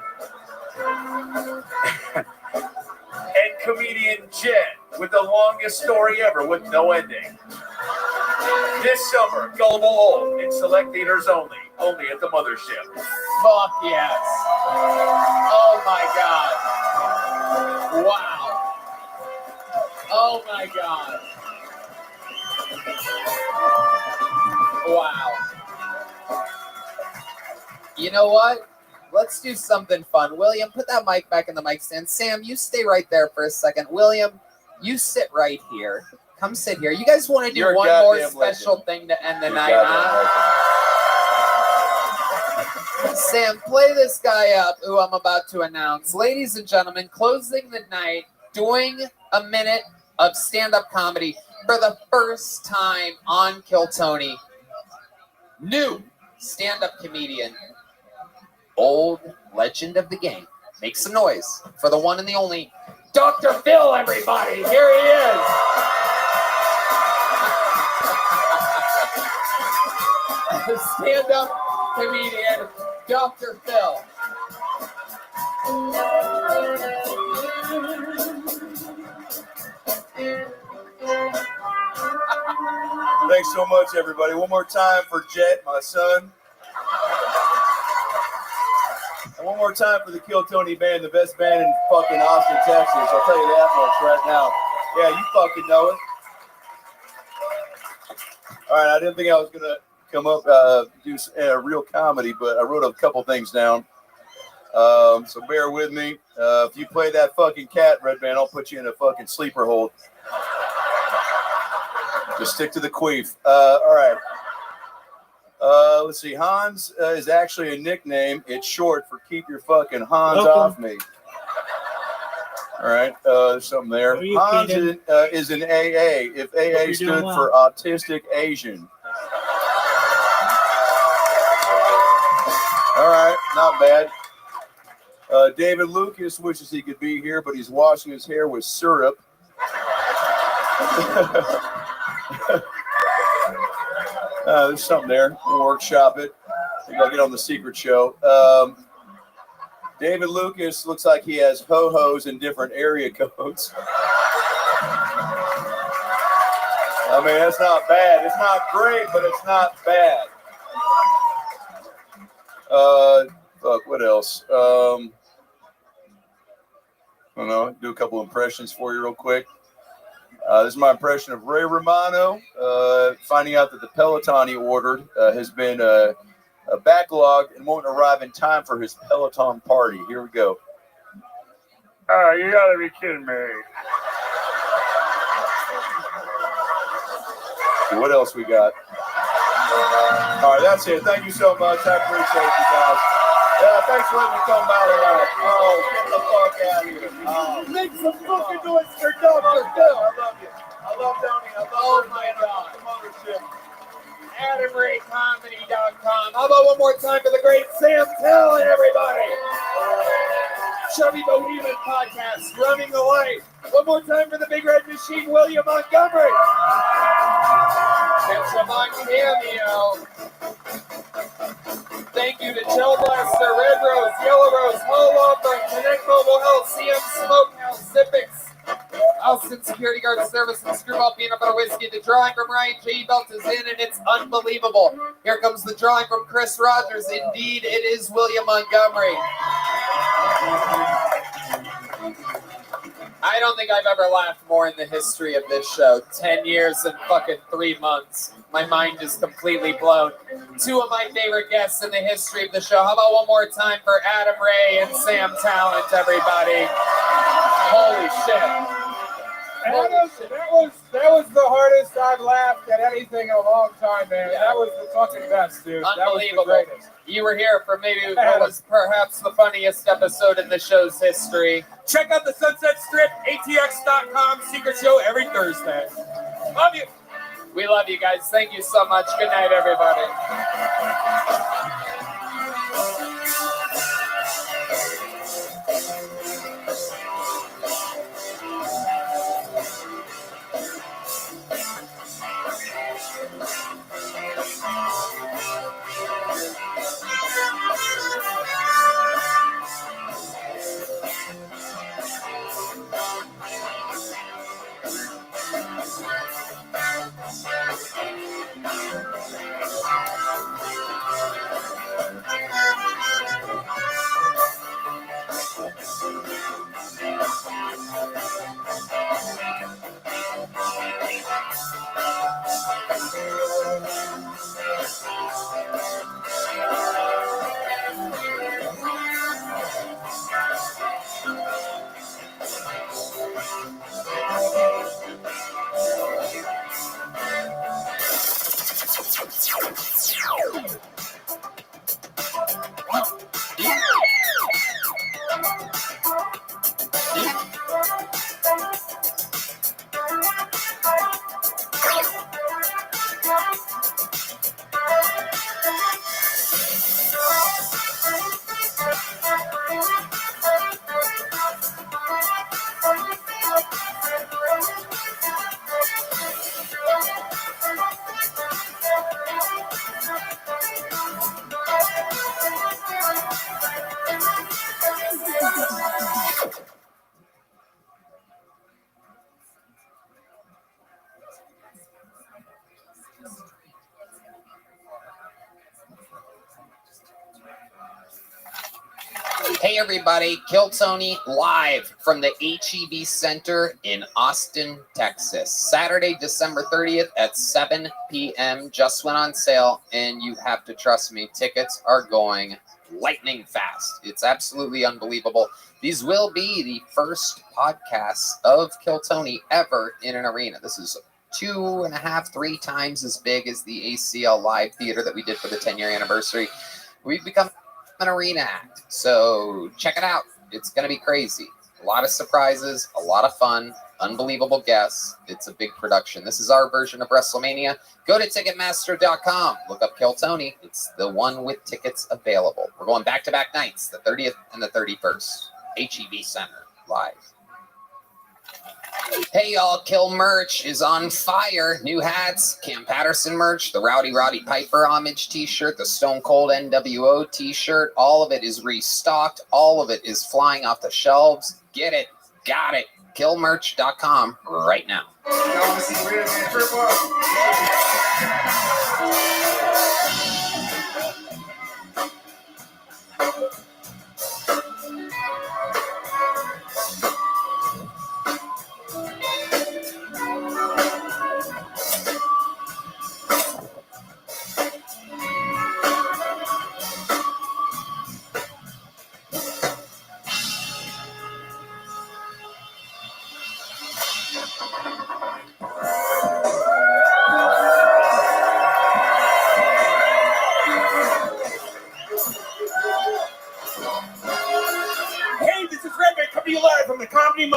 And comedian Jet with the longest story ever with no ending. This summer, Gullible Oath in select theaters only at the Mothership. Fuck yes. Oh my God. Wow. Oh my God. Wow. You know what? Let's do something fun. William, put that mic back in the mic stand. Sam, you stay right there for a second. William, you sit right here. Come sit here. You guys want to do one more special thing to end the night, huh? Sam, play this guy up who I'm about to announce. Ladies and gentlemen, closing the night, doing a minute of stand-up comedy for the first time on Kill Tony. New stand-up comedian, old legend of the game. Make some noise for the one and the only Dr. Phil, everybody. Here he is. Stand-up comedian, Dr. Phil. Thanks so much, everybody. One more time for Jet, my son. And one more time for the Kill Tony Band, the best band in fucking Austin, Texas. I'll tell you that much right now. Yeah, you fucking know it. All right, I didn't think I was going to come up do real comedy, but I wrote a couple things down. So bear with me. If you play that fucking cat, Red Band, I'll put you in a fucking sleeper hold. Just stick to the queef. All right. Let's see. Hans is actually a nickname. It's short for keep your fucking Hans off me. All right. There's something there. Hans is an AA. If AA stood for Autistic Asian. All right. Not bad. David Lucas wishes he could be here, but he's washing his hair with syrup. There's something there. We'll workshop it. Maybe I'll get on the secret show. David Lucas looks like he has ho-hos in different area codes. I mean, that's not bad. It's not great, but it's not bad. Fuck, what else? I don't know. Do a couple impressions for you real quick. This is my impression of Ray Romano. Finding out that the Peloton he ordered has been backlogged and won't arrive in time for his Peloton party. Here we go. You gotta be kidding me. So what else we got? All right, that's it. Thank you so much. I appreciate you guys. Yeah, thanks for letting me come by tonight. Oh, get the fuck out of here. Oh, Make some fucking noise for Dr. Phil. I love you. I love Tony. I love Oh my God. mothership. AdamRayComedy.com. How about one more time for the great Sam Tallent, everybody? Chubby Bohemian Podcast, Running the Light. One more time for the Big Red Machine, William Montgomery. Catch him on Cameo. Thank you to Gel Blaster, Red Rose, Yellow Rose, Hall Law, Connect Mobile Health, CM Smokehouse, Zippix, Austin Security Guard Service, and Screwball Peanut Butter Whiskey. The drawing from Ryan J. Belt is in, and it's unbelievable. Here comes the drawing from Chris Rogers. Indeed, it is William Montgomery. I don't think I've ever laughed more in the history of this show. 10 years and fucking 3 months. My mind is completely blown. Two of my favorite guests in the history of the show. How about one more time for Adam Ray and Sam Tallent, everybody? Holy shit. Adam, that was the hardest I've laughed at anything in a long time, man. Yeah. That was the fucking best, dude. Unbelievable. That was the greatest. You were here for maybe what was perhaps the funniest episode in the show's history. Check out the Sunset Strip, ATX.com, secret show every Thursday. Love you. We love you guys. Thank you so much. Good night, everybody. Hey everybody, Kill Tony live from the HEB Center in Austin, Texas. Saturday, December 30th at 7 p.m. Just went on sale, and you have to trust me, tickets are going lightning fast. It's absolutely unbelievable. These will be the first podcasts of Kill Tony ever in an arena. This is 2.5, 3 times as big as the ACL Live Theater that we did for the 10-year anniversary. We've become an arena act, so check it out. It's going to be crazy. A lot of surprises, a lot of fun, unbelievable guests. It's a big production. This is our version of WrestleMania. Go to Ticketmaster.com. Look up Kill Tony. It's the one with tickets available. We're going back-to-back nights, the 30th and the 31st. HEB Center, live. Hey y'all, Kill merch is on fire. New hats, Cam Patterson merch, the Rowdy Roddy Piper homage t-shirt, the Stone Cold NWO t-shirt. All of it is restocked. All of it is flying off the shelves. Get it, got it. Killmerch.com right now.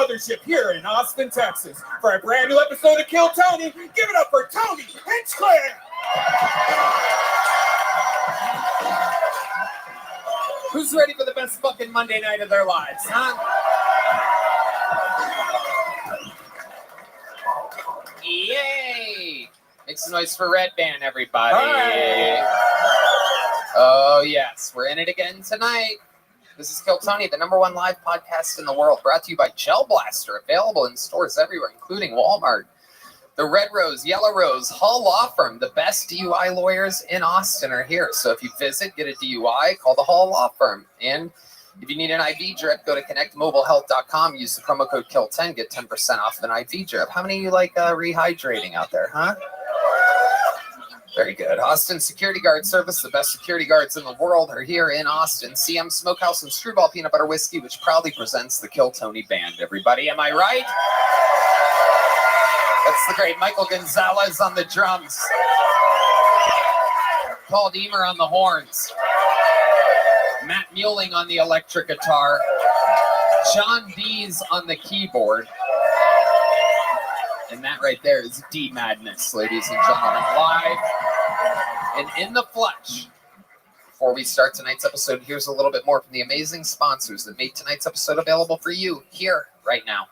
mothership here in Austin, Texas. For a brand new episode of Kill Tony, give it up for Tony Hinchcliffe! Who's ready for the best fucking Monday night of their lives, huh? Yay! Make some noise for Red Band, everybody. Hi. Oh, yes. We're in it again tonight. This is Kill Tony, the #1 live podcast in the world, brought to you by Gel Blaster, available in stores everywhere, including Walmart. The Red Rose, Yellow Rose, Hall Law Firm, the best DUI lawyers in Austin are here. So if you visit, get a DUI, call the Hall Law Firm. And if you need an IV drip, go to connectmobilehealth.com, use the promo code KILL10, get 10% off an IV drip. How many of you like rehydrating out there, huh? Very good. Austin Security Guard Service, the best security guards in the world, are here in Austin. CM Smokehouse and Screwball Peanut Butter Whiskey, which proudly presents the Kill Tony Band, everybody. Am I right? That's the great Michael Gonzalez on the drums. Paul Deemer on the horns. Matt Muelling on the electric guitar. John Dees on the keyboard. And that right there is D Madness, ladies and gentlemen, live and in the flesh. Before we start tonight's episode, here's a little bit more from the amazing sponsors that made tonight's episode available for you here, right now.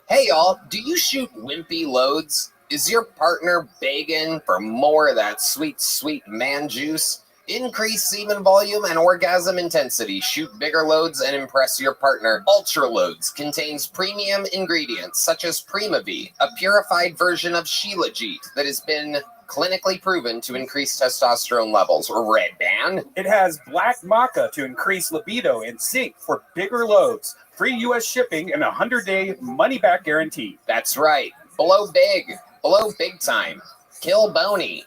Hey y'all, do you shoot wimpy loads? Is your partner begging for more of that sweet, sweet man juice? Increase semen volume and orgasm intensity. Shoot bigger loads and impress your partner. Ultra Loads contains premium ingredients such as Prima-V, a purified version of Shilajit that has been clinically proven to increase testosterone levels. Red Band. It has black maca to increase libido and zinc for bigger loads. Free U.S. shipping and a 100-day money-back guarantee. That's right. Blow big. Blow big time. Kill bony.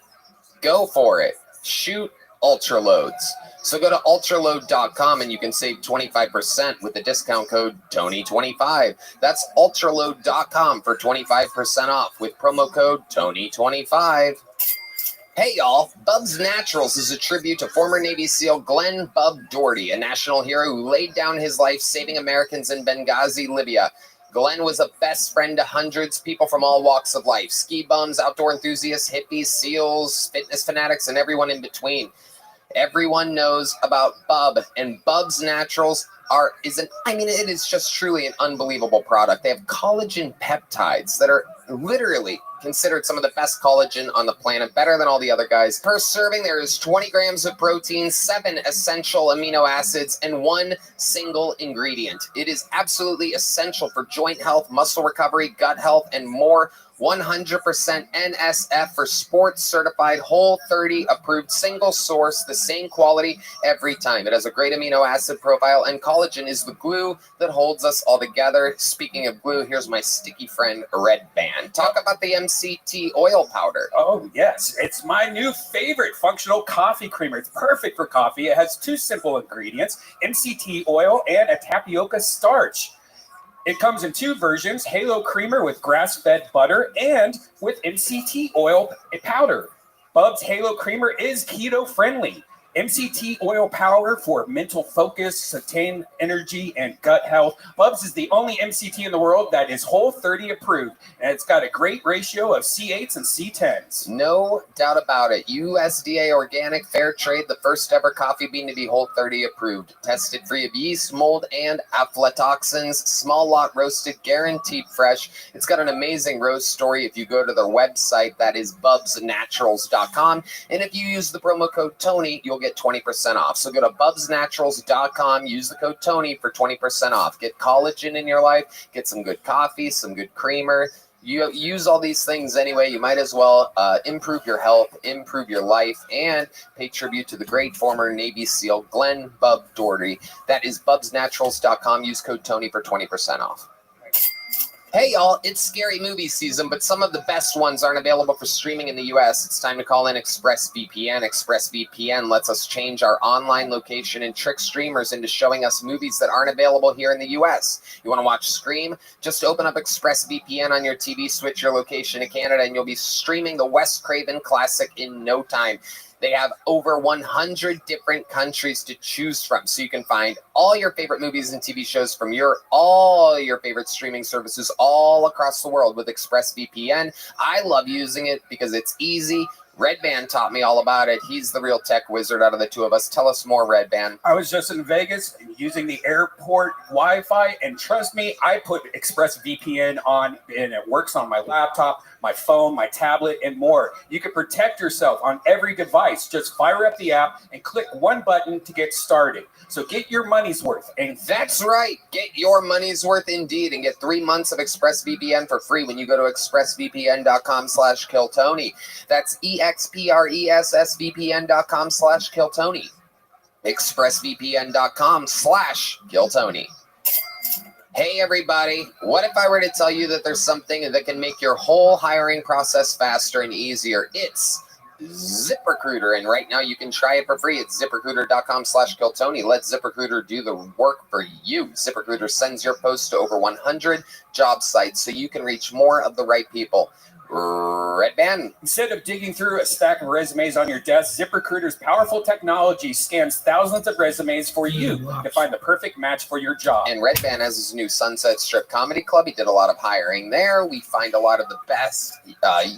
Go for it. Shoot Ultra Loads. So go to ultraload.com and you can save 25% with the discount code TONY25. That's ultraload.com for 25% off with promo code TONY25. Hey y'all, Bub's Naturals is a tribute to former Navy SEAL Glenn Bub Doherty, a national hero who laid down his life saving Americans in Benghazi, Libya. Glenn was a best friend to hundreds, people from all walks of life, ski bums, outdoor enthusiasts, hippies, SEALs, fitness fanatics, and everyone in between. Everyone knows about Bub, and Bub's Naturals it is just truly an unbelievable product. They have collagen peptides that are literally considered some of the best collagen on the planet, better than all the other guys. Per serving, there is 20 grams of protein, 7 essential amino acids, and 1 single ingredient. It is absolutely essential for joint health, muscle recovery, gut health, and more. 100% NSF for sports certified, Whole30 approved, single source, the same quality every time. It has a great amino acid profile, and collagen is the glue that holds us all together. Speaking of glue, here's my sticky friend Red Band. Talk about the MCT oil powder. Oh, yes. It's my new favorite functional coffee creamer. It's perfect for coffee. It has 2 simple ingredients, MCT oil and a tapioca starch. It comes in 2 versions, Halo Creamer with grass-fed butter and with MCT oil powder. Bub's Halo Creamer is keto-friendly. MCT oil powder for mental focus, sustained energy, and gut health. Bub's is the only MCT in the world that is Whole30 approved, and it's got a great ratio of C8s and C10s. No doubt about it. USDA Organic Fair Trade, the first ever coffee bean to be Whole30 approved. Tested free of yeast, mold, and aflatoxins. Small lot roasted, guaranteed fresh. It's got an amazing roast story if you go to their website. That is bubsnaturals.com. And if you use the promo code TONY, you'll get 20% off. So go to bubsnaturals.com, use the code TONY for 20% off. Get collagen in your life, get some good coffee, some good creamer. You use all these things anyway. You might as well improve your health, improve your life, and pay tribute to the great former Navy SEAL Glenn Bub Doherty. That is bubsnaturals.com. Use code TONY for 20% off. Hey y'all, it's scary movie season, but some of the best ones aren't available for streaming in the US. It's time to call in ExpressVPN. ExpressVPN lets us change our online location and trick streamers into showing us movies that aren't available here in the US. You want to watch Scream? Just open up ExpressVPN on your TV, switch your location to Canada, and you'll be streaming the Wes Craven classic in no time. They have over 100 different countries to choose from, so you can find all your favorite movies and TV shows from all your favorite streaming services all across the world with ExpressVPN. I love using it because it's easy. Redban taught me all about it. He's the real tech wizard out of the two of us. Tell us more, Redban. I was just in Vegas using the airport Wi-Fi, and trust me, I put ExpressVPN on, and it works on my laptop, my phone, my tablet, and more. You can protect yourself on every device. Just fire up the app and click one button to get started. So get your money's worth. And that's right. Get your money's worth indeed, and get 3 months of ExpressVPN for free when you go to expressvpn.com/KillTony. That's expressvpn.com/KillTony. expressvpn.com/KillTony. Hey everybody, what if I were to tell you that there's something that can make your whole hiring process faster and easier? It's ZipRecruiter, and right now you can try it for free at ZipRecruiter.com/KillTony. Let ZipRecruiter do the work for you. ZipRecruiter sends your post to over 100 job sites so you can reach more of the right people. Redban. Instead of digging through a stack of resumes on your desk, ZipRecruiter's powerful technology scans thousands of resumes for you to find the perfect match for your job. And Redban has his new Sunset Strip Comedy Club. He did a lot of hiring there. We find a lot of the best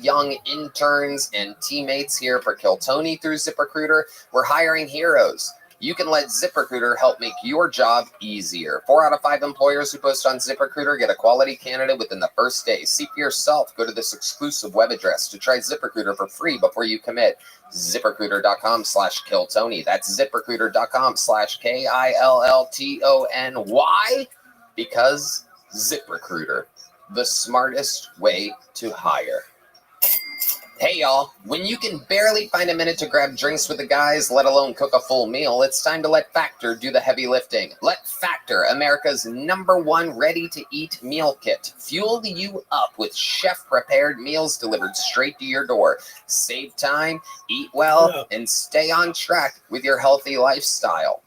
young interns and teammates here for Kill Tony through ZipRecruiter. We're hiring heroes. You can let ZipRecruiter help make your job easier. 4 out of 5 employers who post on ZipRecruiter get a quality candidate within the first day. See for yourself. Go to this exclusive web address to try ZipRecruiter for free before you commit. ZipRecruiter.com/KillTony. That's ZipRecruiter.com/KillTony. Why? Because ZipRecruiter, the smartest way to hire. Hey y'all, when you can barely find a minute to grab drinks with the guys, let alone cook a full meal, it's time to let Factor do the heavy lifting. Let Factor, America's #1 ready-to-eat meal kit, fuel you up with chef-prepared meals delivered straight to your door. Save time, eat well, and stay on track with your healthy lifestyle.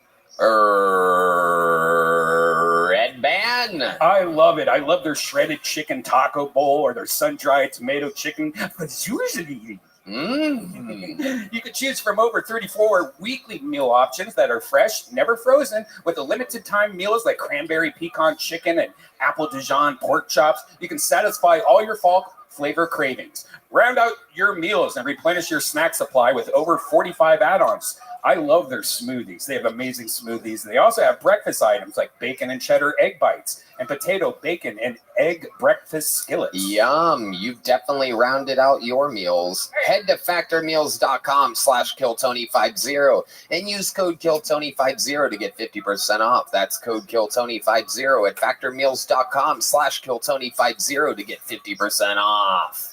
Redban. I love it. I love their shredded chicken taco bowl or their sun-dried tomato chicken. But usually, you can choose from over 34 weekly meal options that are fresh, never frozen, with the limited time meals like cranberry pecan chicken and apple Dijon pork chops. You can satisfy all your fall flavor cravings. Round out your meals and replenish your snack supply with over 45 add-ons. I love their smoothies. They have amazing smoothies. They also have breakfast items like bacon and cheddar egg bites and potato, bacon, and egg breakfast skillets. Yum. You've definitely rounded out your meals. Head to factormeals.com/KillTony50 and use code KillTony50 to get 50% off. That's code KillTony50 at factormeals.com/KillTony50 to get 50% off.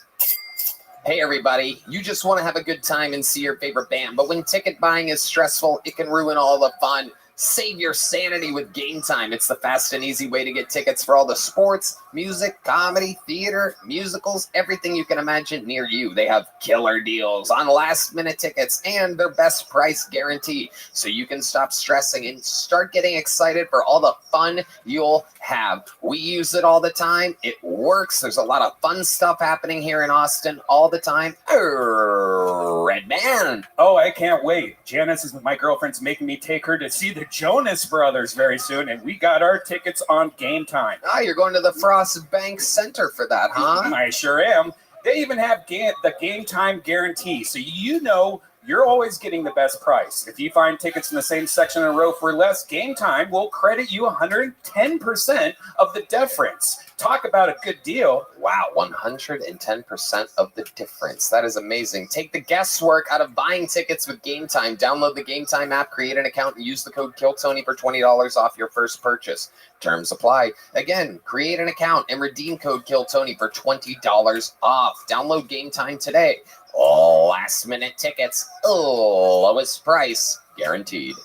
Hey everybody, you just want to have a good time and see your favorite band, but when ticket buying is stressful, it can ruin all the fun. Save your sanity with Game Time. It's the fast and easy way to get tickets for all the sports, music, comedy, theater, musicals, everything you can imagine near you. They have killer deals on last-minute tickets and their best price guarantee, so you can stop stressing and start getting excited for all the fun you'll have. We use it all the time. It works. There's a lot of fun stuff happening here in Austin all the time. Redban. Oh, I can't wait. Janice is my girlfriend's making me take her to see the Jonas Brothers very soon, and we got our tickets on Game Time. Oh, you're going to the Frost Bank Center for that, huh? I sure am. They even have the Game Time guarantee, so you know you're always getting the best price. If you find tickets in the same section in a row for less, Game Time will credit you 110% of the difference. Talk about a good deal. Wow, 110% of the difference. That is amazing. Take the guesswork out of buying tickets with Game Time. Download the Game Time app, create an account, and use the code KillTony for $20 off your first purchase. Terms apply. Again, create an account and redeem code KillTony for $20 off. Download Game Time today. Last-minute tickets, lowest price guaranteed.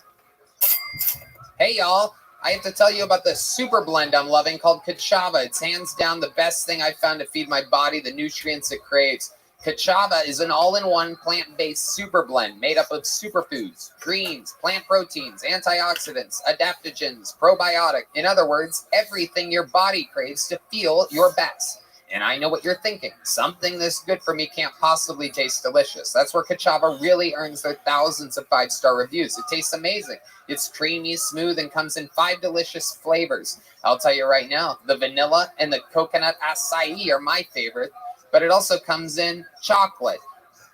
Hey, y'all. I have to tell you about the super blend I'm loving called Kachava. It's hands down the best thing I've found to feed my body the nutrients it craves. Kachava is an all-in-one plant-based super blend made up of superfoods, greens, plant proteins, antioxidants, adaptogens, probiotic. In other words, everything your body craves to feel your best. And I know what you're thinking. Something this good for me can't possibly taste delicious. That's where Kachava really earns their thousands of 5-star reviews. It tastes amazing. It's creamy, smooth, and comes in 5 delicious flavors. I'll tell you right now, the vanilla and the coconut acai are my favorite, but it also comes in chocolate,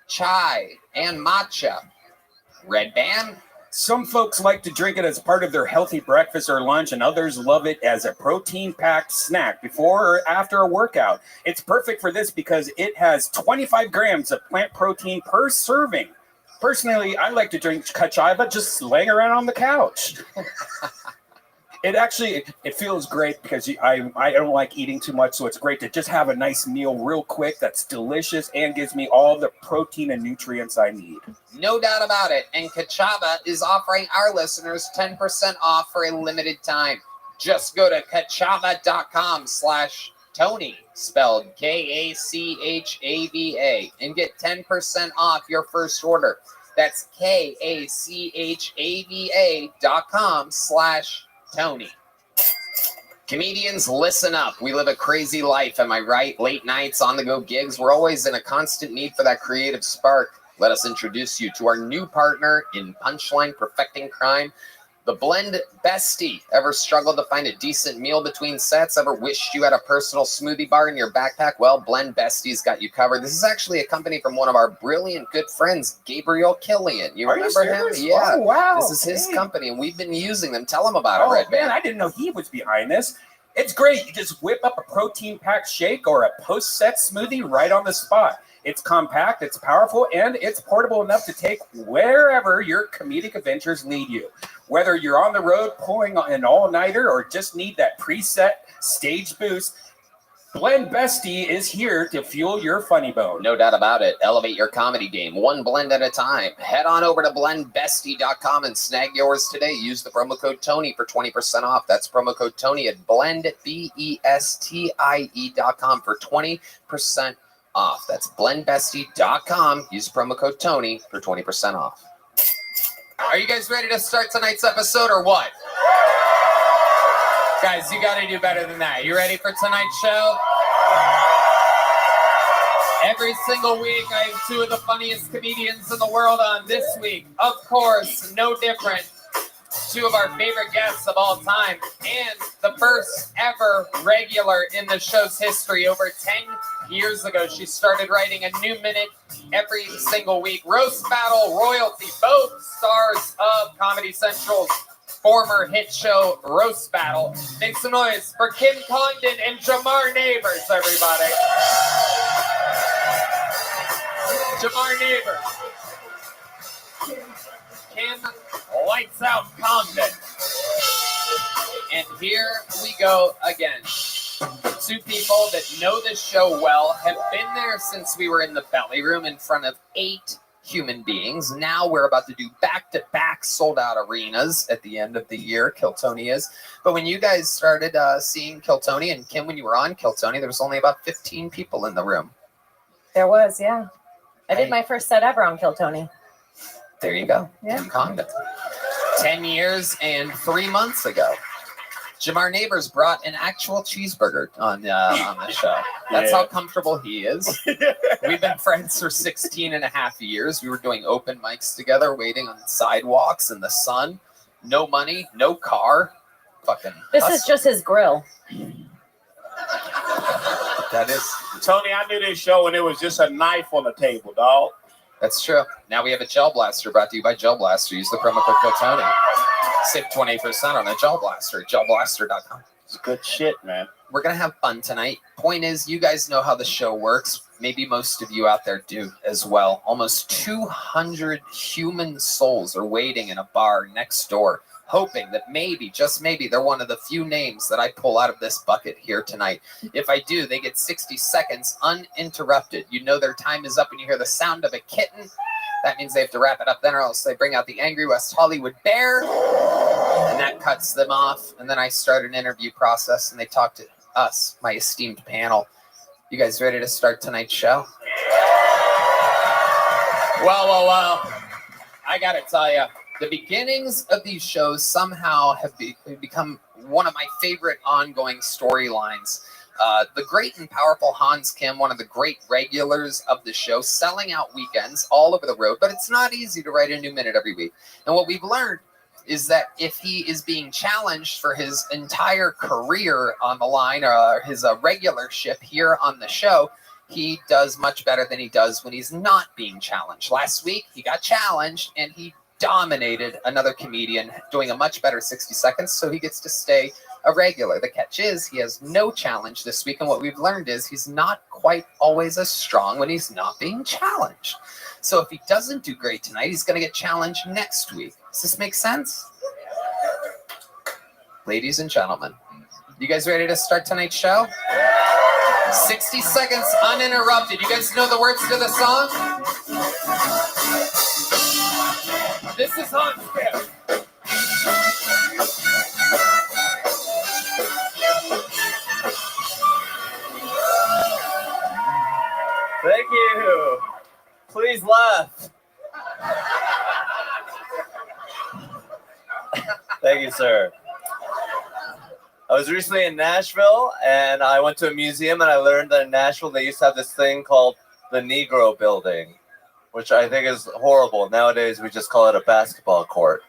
chai, and matcha. Red Band? Some folks like to drink it as part of their healthy breakfast or lunch, and others love it as a protein-packed snack before or after a workout. It's perfect for this because it has 25 grams of plant protein per serving. Personally, I like to drink Kachava just laying around on the couch. It feels great because I don't like eating too much, so it's great to just have a nice meal real quick that's delicious and gives me all the protein and nutrients I need. No doubt about it. And Kachava is offering our listeners 10% off for a limited time. Just go to kachava.com/Tony, spelled Kachava, and get 10% off your first order. That's kachava.com/Tony. Comedians, listen up. We live a crazy life, am I right? Late nights, on-the-go gigs. We're always in a constant need for that creative spark. Let us introduce you to our new partner in punchline perfecting crime, the Blend Bestie. Ever struggled to find a decent meal between sets? Ever wished you had a personal smoothie bar in your backpack? Well, Blend Bestie's got you covered. This is actually a company from one of our brilliant good friends, Gabriel Killian. You remember him? Yeah. Oh, wow. This is his company, and we've been using them. Tell him about it, Oh, Red man, Band. I didn't know he was behind this. It's great. You just whip up a protein-packed shake or a post-set smoothie right on the spot. It's compact, it's powerful, and it's portable enough to take wherever your comedic adventures lead you. Whether you're on the road pulling an all-nighter or just need that preset stage boost, Blend Bestie is here to fuel your funny bone. No doubt about it. Elevate your comedy game, one blend at a time. Head on over to blendbestie.com and snag yours today. Use the promo code Tony for 20% off. That's promo code Tony at blendbestie.com for 20% off. That's blendbestie.com. Use promo code Tony for 20% off. Are you guys ready to start tonight's episode or what? Guys, you got to do better than that. You ready for tonight's show? Every single week, I have 2 of the funniest comedians in the world on. This week, of course, no different. 2 of our favorite guests of all time, and the first ever regular in the show's history. Over 10 years ago, she started writing a new minute every single week. Roast Battle royalty, both stars of Comedy Central's former hit show, Roast Battle. Make some noise for Kim Condon and Jamar Neighbors, everybody. Jamar Neighbors. Kim Lights Out Condon. And here we go again. 2 people that know this show well, have been there since we were in the belly room in front of 8 human beings. Now we're about to do back-to-back sold-out arenas at the end of the year. Kiltony is. But when you guys started seeing Kiltony, and Kim, when you were on Kiltony, there was only about 15 people in the room. There was, yeah. I did my first set ever on Kiltony. There you go. Yeah. Kim Condon. 10 years and 3 months ago, Jamar Neighbors brought an actual cheeseburger on the show. That's how comfortable he is. We've been friends for 16 and a half years. We were doing open mics together, waiting on sidewalks in the sun. No money, no car. Fucking This hustle. is just his grill. That is. Tony, I knew this show when it was just a knife on the table, dog. That's true. Now we have a Gel Blaster brought to you by Gel Blaster. Use the promo code Tony. Save 20% on a Gel Blaster. GelBlaster.com. It's good shit, man. We're going to have fun tonight. Point is, you guys know how the show works. Maybe most of you out there do as well. Almost 200 human souls are waiting in a bar next door, hoping that maybe, just maybe, they're one of the few names that I pull out of this bucket here tonight. If I do, they get 60 seconds uninterrupted. You know their time is up when you hear the sound of a kitten. That means they have to wrap it up then, or else they bring out the angry West Hollywood bear. And that cuts them off, and then I start an interview process, and they talk to us, my esteemed panel. You guys ready to start tonight's show? Well. I gotta tell you, the beginnings of these shows somehow have become one of my favorite ongoing storylines. The great and powerful Hans Kim, one of the great regulars of the show, selling out weekends all over the road, but it's not easy to write a new minute every week. And what we've learned is that if he is being challenged for his entire career on the line, or his regularship here on the show, he does much better than he does when he's not being challenged. Last week, he got challenged, and he dominated another comedian, doing a much better 60 seconds, so he gets to stay a regular. The catch is he has no challenge this week, and what we've learned is he's not quite always as strong when he's not being challenged. So if he doesn't do great tonight, he's going to get challenged next week. Does this make sense? Ladies and gentlemen, you guys ready to start tonight's show? 60 seconds uninterrupted. You guys know the words to the song? This is Hans Kim. Thank you. Please laugh. Thank you, sir. I was recently in Nashville, and I went to a museum, and I learned that in Nashville they used to have this thing called the Negro Building, which I think is horrible. Nowadays, we just call it a basketball court.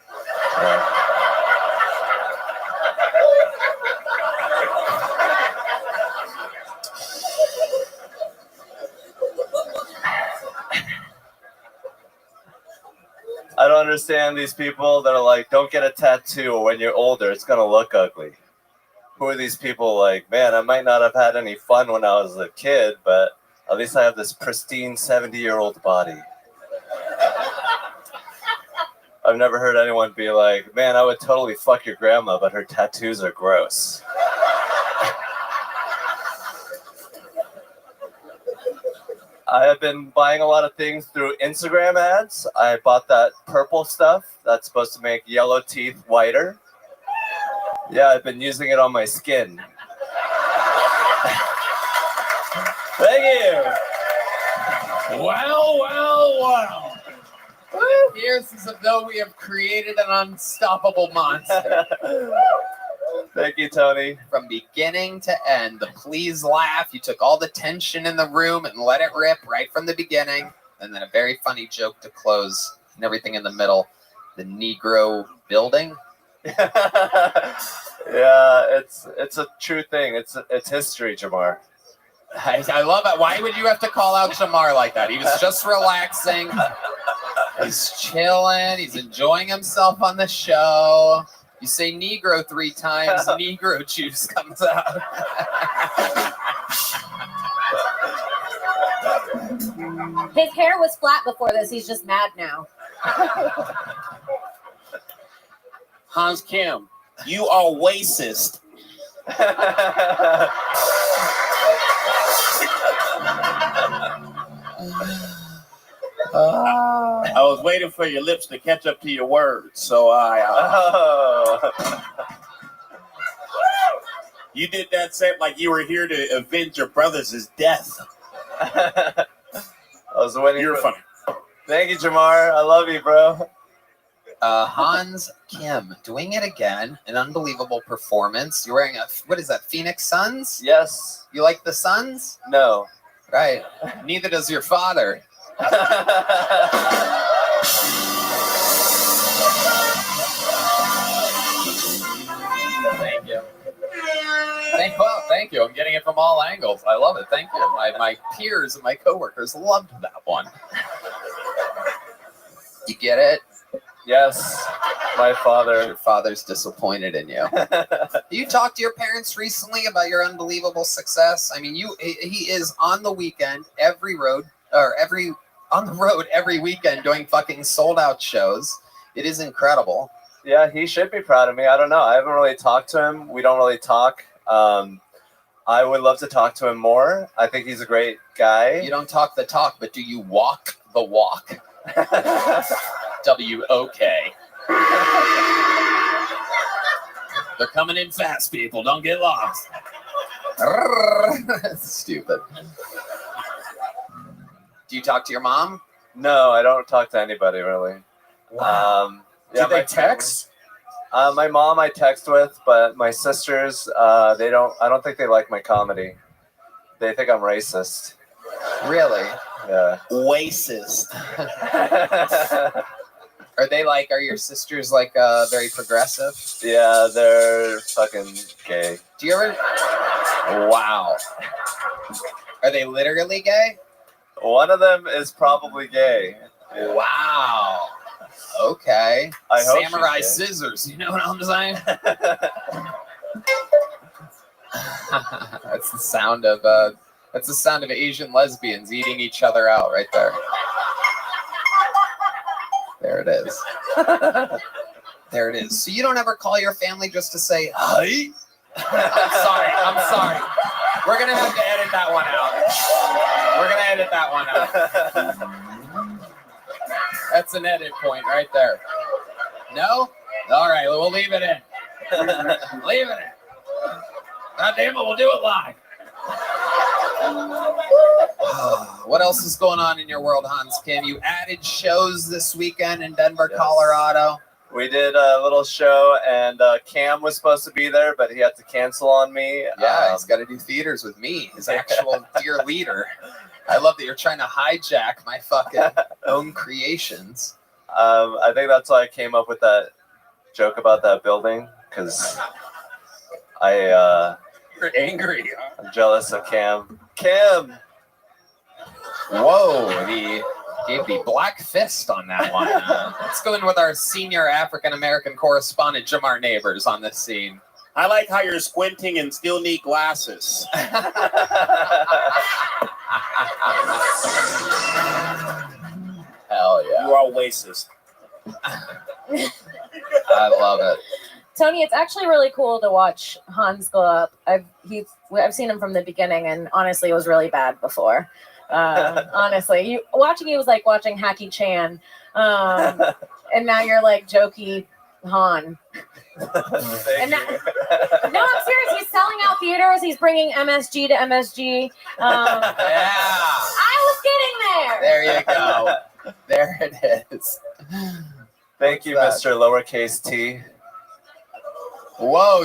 I don't understand these people that are like, don't get a tattoo, or when you're older, it's going to look ugly. Who are these people like, man, I might not have had any fun when I was a kid, but at least I have this pristine 70-year-old body. I've never heard anyone be like, man, I would totally fuck your grandma, but her tattoos are gross. I have been buying a lot of things through Instagram ads. I bought that purple stuff that's supposed to make yellow teeth whiter. Yeah, I've been using it on my skin. Thank you. Wow. It appears as though we have created an unstoppable monster. Thank you, Tony. From beginning to end, the please laugh. You took all the tension in the room and let it rip right from the beginning. And then a very funny joke to close and everything in the middle. The Negro Building. Yeah, it's a true thing. It's history, Jamar. I love it. Why would you have to call out Jamar like that? He was just relaxing. He's chilling. He's enjoying himself on the show. You say Negro 3 times, Negro juice comes out. His hair was flat before this. He's just mad now. Hans Kim, you are racist. I was waiting for your lips to catch up to your words, so you did that set like you were here to avenge your brother's death. I was waiting. You're funny. Thank you, Jamar. I love you, bro. Hans Kim doing it again. An unbelievable performance. You're wearing what is that, Phoenix Suns? Yes. You like the Suns? No. Right. Neither does your father. Thank you. Thank you. I'm getting it from all angles. I love it. Thank you. My peers and my coworkers loved that one. You get it? Yes. My father. Your father's disappointed in you. You talked to your parents recently about your unbelievable success? I mean, he is on the weekend every weekend doing fucking sold out shows. It is incredible. Yeah, he should be proud of me. I don't know. I haven't really talked to him. We don't really talk. I would love to talk to him more. I think he's a great guy. You don't talk the talk, but do you walk the walk? WOK. They're coming in fast, people. Don't get lost. Stupid. Do you talk to your mom? No, I don't talk to anybody really. Wow. Yeah, Do they text? My mom I text with, but my sisters, they don't. I don't think they like my comedy. They think I'm racist. Really? Yeah. Racist. Are they like? Are your sisters like very progressive? Yeah, they're fucking gay. Do you ever? Wow. Are they literally gay? One of them is probably gay. Wow. Okay. I hope Samurai she's gay. scissors. You know what I'm saying? That's the sound of Asian lesbians eating each other out right there. There it is. There it is. So you don't ever call your family just to say hi? I'm sorry. We're gonna have to edit that one out. That's an edit point right there. No? All right, we'll leave it in. Leave it in. God damn it, we'll do it live. What else is going on in your world, Hans Kim? You added shows this weekend in Denver, Yes. Colorado. We did a little show, and Cam was supposed to be there, but he had to cancel on me. Yeah, he's got to do theaters with me, his actual dear leader. I love that you're trying to hijack my fucking own creations. I think that's why I came up with that joke about that building, because You're angry. Huh? I'm jealous of Cam. Cam! Whoa, gave the black fist on that one. Let's go in with our senior African-American correspondent, Jamar Neighbors, on this scene. I like how you're squinting and still need glasses. Hell yeah. You are racist. I love it. Tony, it's actually really cool to watch Hans go up. I've seen him from the beginning, and honestly, it was really bad before. Honestly, watching you was like watching Hacky Chan, and now you're like jokey Han. Thank No, you. I'm serious. He's selling out theaters. He's bringing MSG to MSG. Yeah. I was getting there. There you go. There it is. Thank you, What's Mr. Lowercase T. Whoa,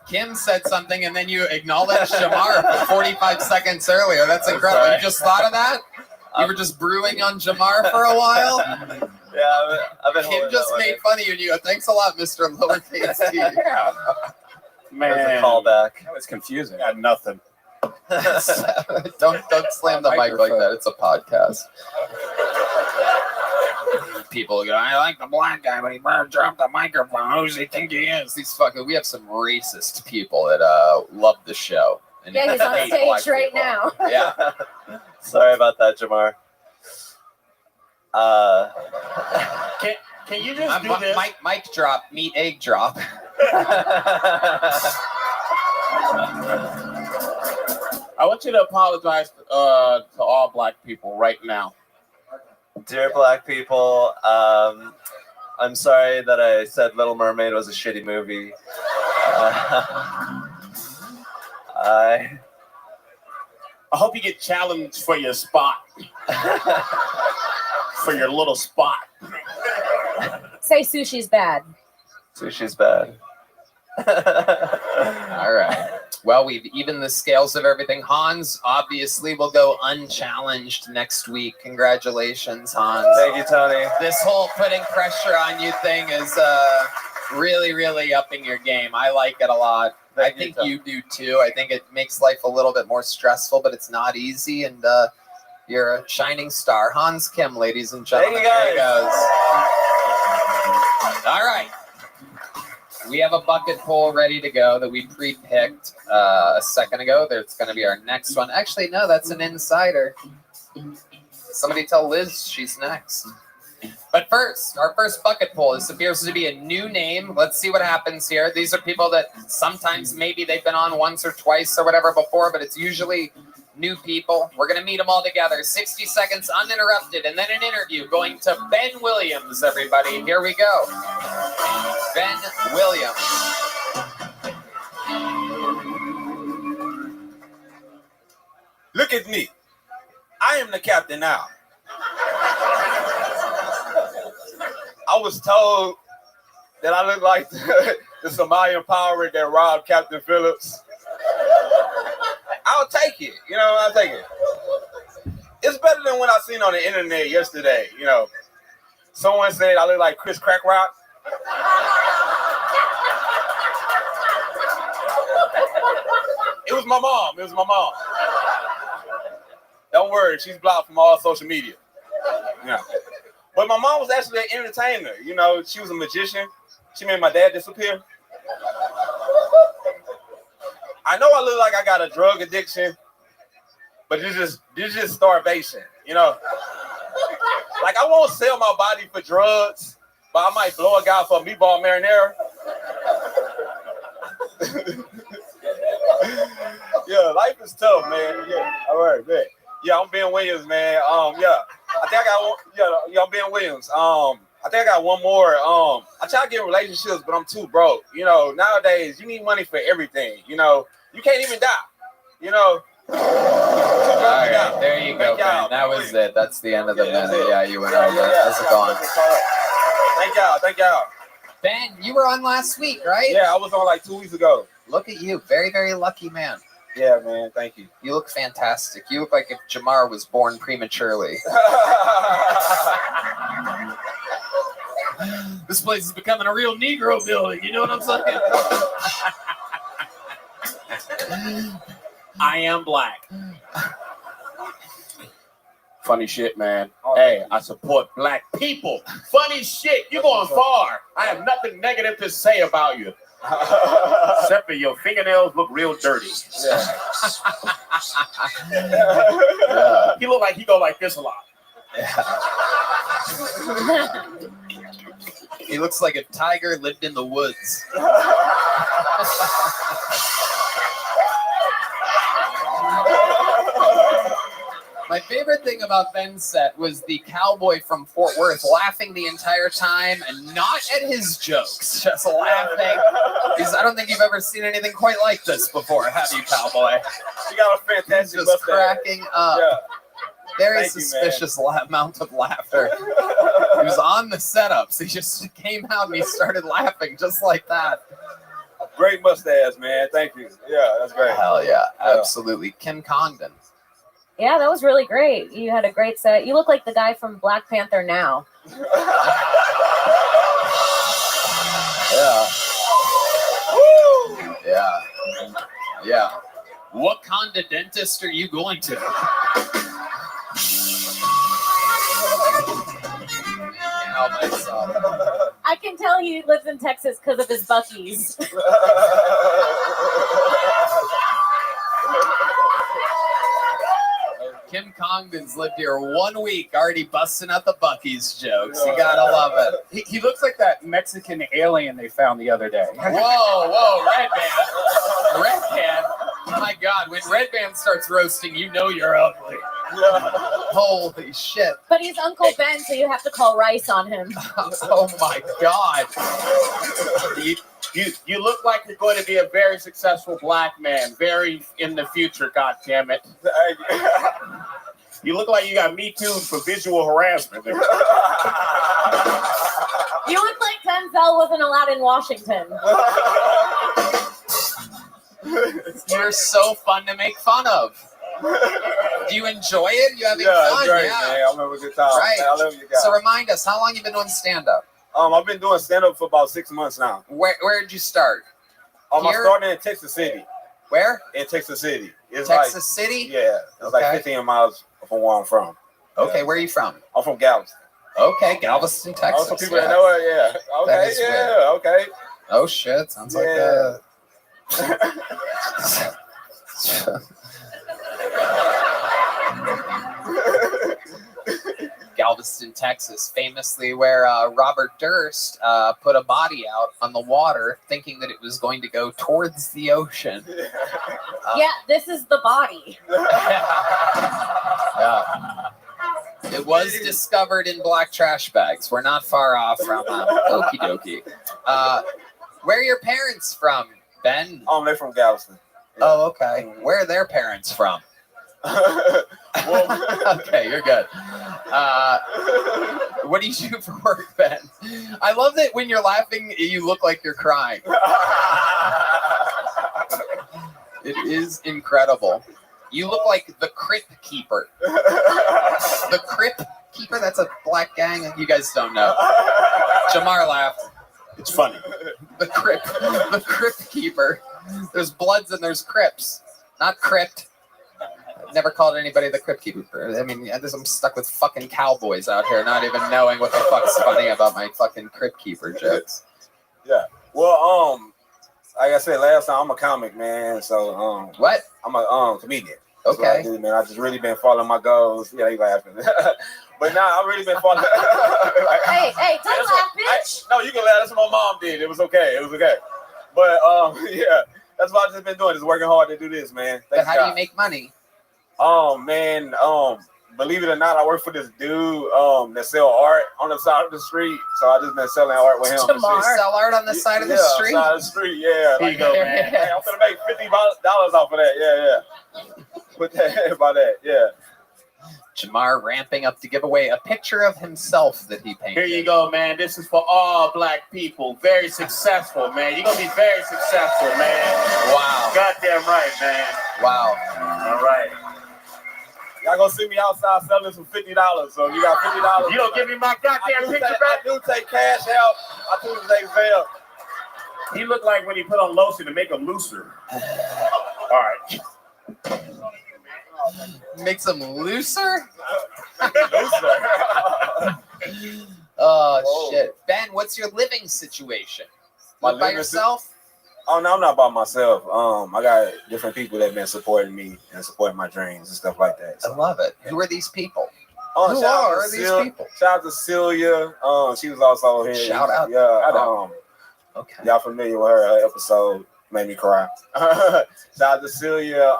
Kim said something and then you acknowledged Jamar 45 seconds earlier. That's incredible. Sorry. You just thought of that? You were just brewing on Jamar for a while? Yeah, I've been Kim holding just that one made in. fun of you and you go, thanks a lot, Mr. Lowercase T. There's Man, a callback. that was confusing. Got nothing. Don't slam the mic like that. It's a podcast. People go, I like the black guy, but he dropped the microphone. Who does he think he is? We have some racist people that love the show. And Yeah, he's on hate black stage right people. now. Yeah. Sorry about that, Jamar. Can you just do this? Mic drop, meat egg drop. I want you to apologize to all black people right now. Dear black people, I'm sorry that I said Little Mermaid was a shitty movie. I hope you get challenged for your spot. For your little spot. Say sushi's bad. Sushi's bad. All right. Well, we've evened the scales of everything. Hans obviously will go unchallenged next week. Congratulations, Hans. Thank you, Tony. This whole putting pressure on you thing is really, really upping your game. I like it a lot. I think you do too. I think it makes life a little bit more stressful, but it's not easy. And you're a shining star. Hans Kim, ladies and gentlemen. Thank you, guys. There he goes. All right. We have a bucket poll ready to go that we pre-picked a second ago. That's going to be our next one. Actually, no, that's an insider. Somebody tell Liz she's next. But first, our first bucket poll. This appears to be a new name. Let's see what happens here. These are people that sometimes maybe they've been on once or twice or whatever before, but it's usually new people. We're going to meet them all together. 60 seconds uninterrupted, and then an interview going to Ben Williams, everybody. Here we go. Ben Williams. Look at me. I am the captain now. I was told that I look like the Somalian pirate that robbed Captain Phillips. I'll take it. I'll take it. It's better than what I seen on the internet yesterday. Someone said I look like Chris Crackrock. It was my mom. Don't worry, she's blocked from all social media. Yeah. But my mom was actually an entertainer. She was a magician. She made my dad disappear. I know I look like I got a drug addiction, but this is starvation, Like I won't sell my body for drugs, but I might blow a guy for a meatball marinara. Yeah, life is tough, man. Yeah, all right, man. Yeah, I'm Ben Williams, man. Yeah, I think I got one. Yeah, I'm Ben Williams. I think I got one more. I try to get in relationships, but I'm too broke. Nowadays you need money for everything. You can't even die. All right, there you go, Ben. That was it. That's the end of the minute. Yeah, you went over. How's it going? Thank y'all. Ben, you were on last week, right? Yeah, I was on like 2 weeks ago. Look at you. Very, very lucky man. Yeah, man. Thank you. You look fantastic. You look like if Jamar was born prematurely. This place is becoming a real Negro building. You know what I'm saying? I am black. Funny shit, man. Hey, I support black people. Funny shit. You're going far. I have nothing negative to say about you. Except for your fingernails look real dirty. Yeah. He look like he go like this a lot. He looks like a tiger lived in the woods. My favorite thing about Ben's set was the cowboy from Fort Worth laughing the entire time and not at his jokes, just laughing. Because I don't think you've ever seen anything quite like this before, have you, cowboy? You got a fantastic just mustache. Cracking up. Yeah. Very Thank suspicious amount of laughter. He was on the setups. He just came out and he started laughing just like that. Great mustache, man. Thank you. Yeah, that's great. Hell yeah, absolutely. Kim Condon. Yeah, that was really great. You had a great set. You look like the guy from Black Panther now. Yeah. Woo! Yeah. Yeah. What kind of dentist are you going to? I can tell he lives in Texas because of his Buc-ee's. Kim Congdon's lived here 1 week, already busting out the Buc-ee's jokes. You gotta love it. He looks like that Mexican alien they found the other day. Whoa, Red Band. Red Band. My God, when Red Band starts roasting, you know you're ugly. Holy shit. But he's Uncle Ben, so you have to call Rice on him. Oh my God. You look like you're going to be a very successful black man, very in the future, goddammit. You look like you got Me Too for visual harassment. You look like Denzel wasn't allowed in Washington. You're so fun to make fun of. Do you enjoy it? You having fun? Great, man. I'm having a good time. Right. Man, I love you guys. So remind us, how long you been doing stand-up? I've been doing stand-up for about 6 months now. Where did you start? I started in Texas City. Where? In Texas City. It's Texas City? Yeah. It's like 15 miles from where I'm from. Okay, where are you from? I'm from Galveston. Okay, Galveston, Texas. Also, people that know it, yeah. Okay, yeah, okay. Oh, shit. Sounds like a... Galveston, Texas, famously where Robert Durst put a body out on the water thinking that it was going to go towards the ocean. Yeah, this is the body. Yeah. It was discovered in black trash bags. We're not far off from okie dokie. Where are your parents from, Ben? They're from Galveston. Oh, okay. Where are their parents from? Okay, you're good. What do you do for work, Ben? I love that when you're laughing, you look like you're crying. It is incredible. You look like the Crypt Keeper. The Crypt Keeper? That's a black gang? You guys don't know. Jamar laughed. It's funny. The Crypt Keeper. There's Bloods and there's Crips. Not Crypt. I've never called anybody the Crypt Keeper. I mean, I'm stuck with fucking cowboys out here, not even knowing what the fuck's funny about my fucking Crypt Keeper jokes. Yeah. Well, like I said last time, I'm a comic, man. So, what? I'm a comedian. That's okay. What I do, man. I just really been following my goals. Yeah, you laughing. But nah, I've really been following. Hey, don't laugh, bitch. No, you can laugh. That's what my mom did. It was okay. But yeah, that's what I've just been doing. Just working hard to do this, man. But how do you make money? Man, believe it or not, I work for this dude that sell art on the side of the street. So I just been selling art with him. You sell art on the side of the street? Side of the street, yeah. Here you go, man. Hey, I'm gonna make $50 off of that. Yeah. Put that about that, yeah. Jamar ramping up to give away a picture of himself that he painted. Here you go, man. This is for all black people. Very successful, man. You're going to be very successful, man. Wow. Goddamn right, man. Wow. All right. Y'all gonna see me outside selling some $50. So if you got $50. You don't give me my goddamn picture back? I do take cash out. I do take Zelle. He looked like when he put on lotion to make him looser. All right. Makes them looser? Whoa. Shit. Ben, what's your living situation? My Live by yourself? Oh no, I'm not by myself. I got different people that been supporting me and supporting my dreams and stuff like that. So. I love it. Who are these people? Who are these people? Shout out to Celia. She was also here. Shout out. Yeah. Okay. Y'all familiar with her episode? Made me cry. Shout out to Celia.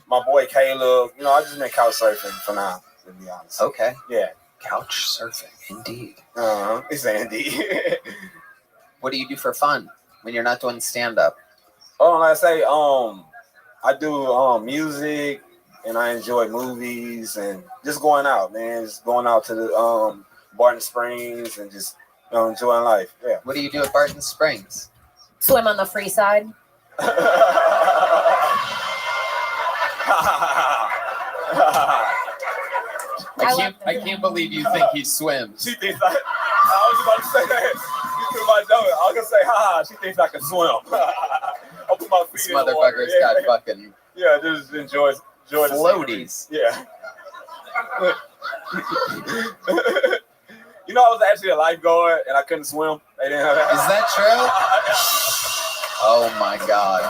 My boy Caleb. I just been couch surfing for now, to be honest. Okay. Yeah. Couch surfing, indeed. It's indeed. What do you do for fun when you're not doing stand-up? Like I say, I do music and I enjoy movies and just going out, man. Just going out to the Barton Springs and just enjoying life. Yeah. What do you do at Barton Springs? Swim on the free side. I can't believe you think he swims. She thinks I was about to say that. You threw my joke. I was gonna say, she thinks I can swim. I'll put my feet This in the water. motherfucker's got fucking just enjoy floaties. Yeah. I was actually a lifeguard and I couldn't swim. They didn't have that. Is that true? Oh my God.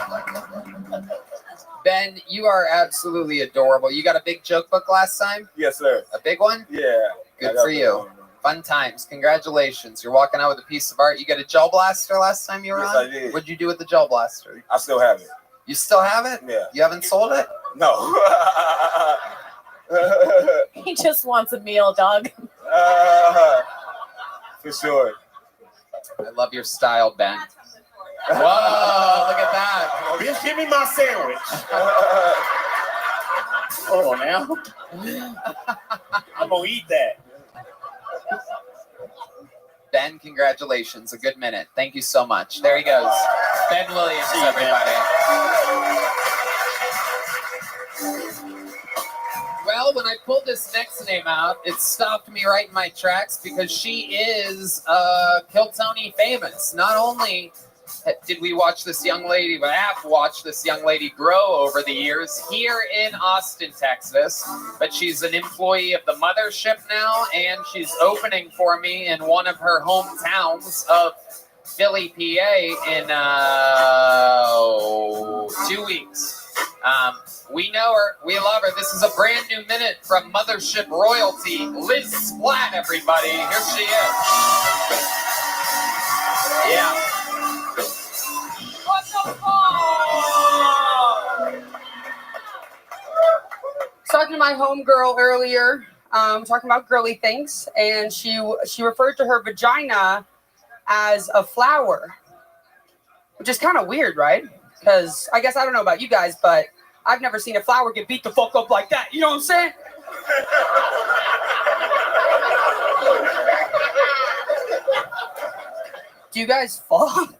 Ben, you are absolutely adorable. You got a big joke book last time? Yes, sir. A big one? Yeah. Good for you. Fun times. Congratulations. You're walking out with a piece of art. You got a gel blaster last time you were on? Yes, I did. What'd you do with the gel blaster? I still have it. You still have it? Yeah. You haven't sold it? No. He just wants a meal, dog. For sure. I love your style, Ben. Whoa, look at that. Bitch, give me my sandwich. Hold on now. I'm going to eat that. Ben, congratulations. A good minute. Thank you so much. There he goes. Ben Williams, everybody. Well, when I pulled this next name out, it stopped me right in my tracks because she is Kiltony famous. Not only did we watch this young lady, but I have watched this young lady grow over the years here in Austin, Texas. But she's an employee of the mothership now, and she's opening for me in one of her hometowns of Philly, PA in 2 weeks. We know her. We love her. This is a brand new minute from Mothership Royalty. Liz Splat, everybody. Here she is. Yeah. What the fuck? Talking to my homegirl earlier, talking about girly things, and she referred to her vagina as a flower, which is kind of weird, right? Because I guess I don't know about you guys, but I've never seen a flower get beat the fuck up like that. You know what I'm saying? Do you guys fuck?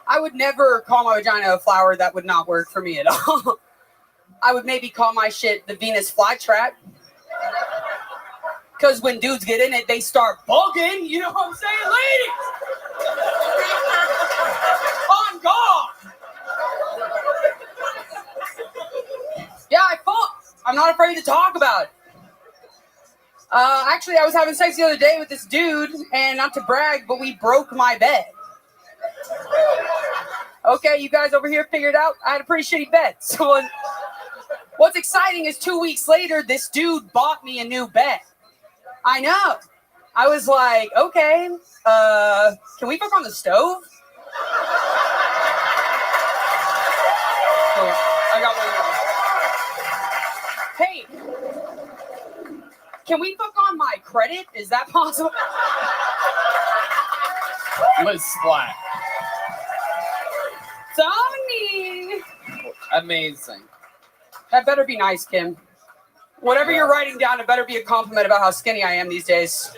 I would never call my vagina a flower. That would not work for me at all. I would maybe call my shit the Venus flytrap. Because when dudes get in it, they start bugging. You know what I'm saying? Ladies! On God! Yeah, I fuck. I'm not afraid to talk about it. Actually, I was having sex the other day with this dude, and not to brag, but we broke my bed. Okay, you guys over here figured out I had a pretty shitty bed. So what's exciting is 2 weeks later, this dude bought me a new bed. I know. I was like, okay, can we fuck on the stove? Cool. I got one more. Hey, can we fuck on my credit? Is that possible? Liz Splat. Tony! Amazing. That better be nice, Kim. Whatever you're writing down, it better be a compliment about how skinny I am these days.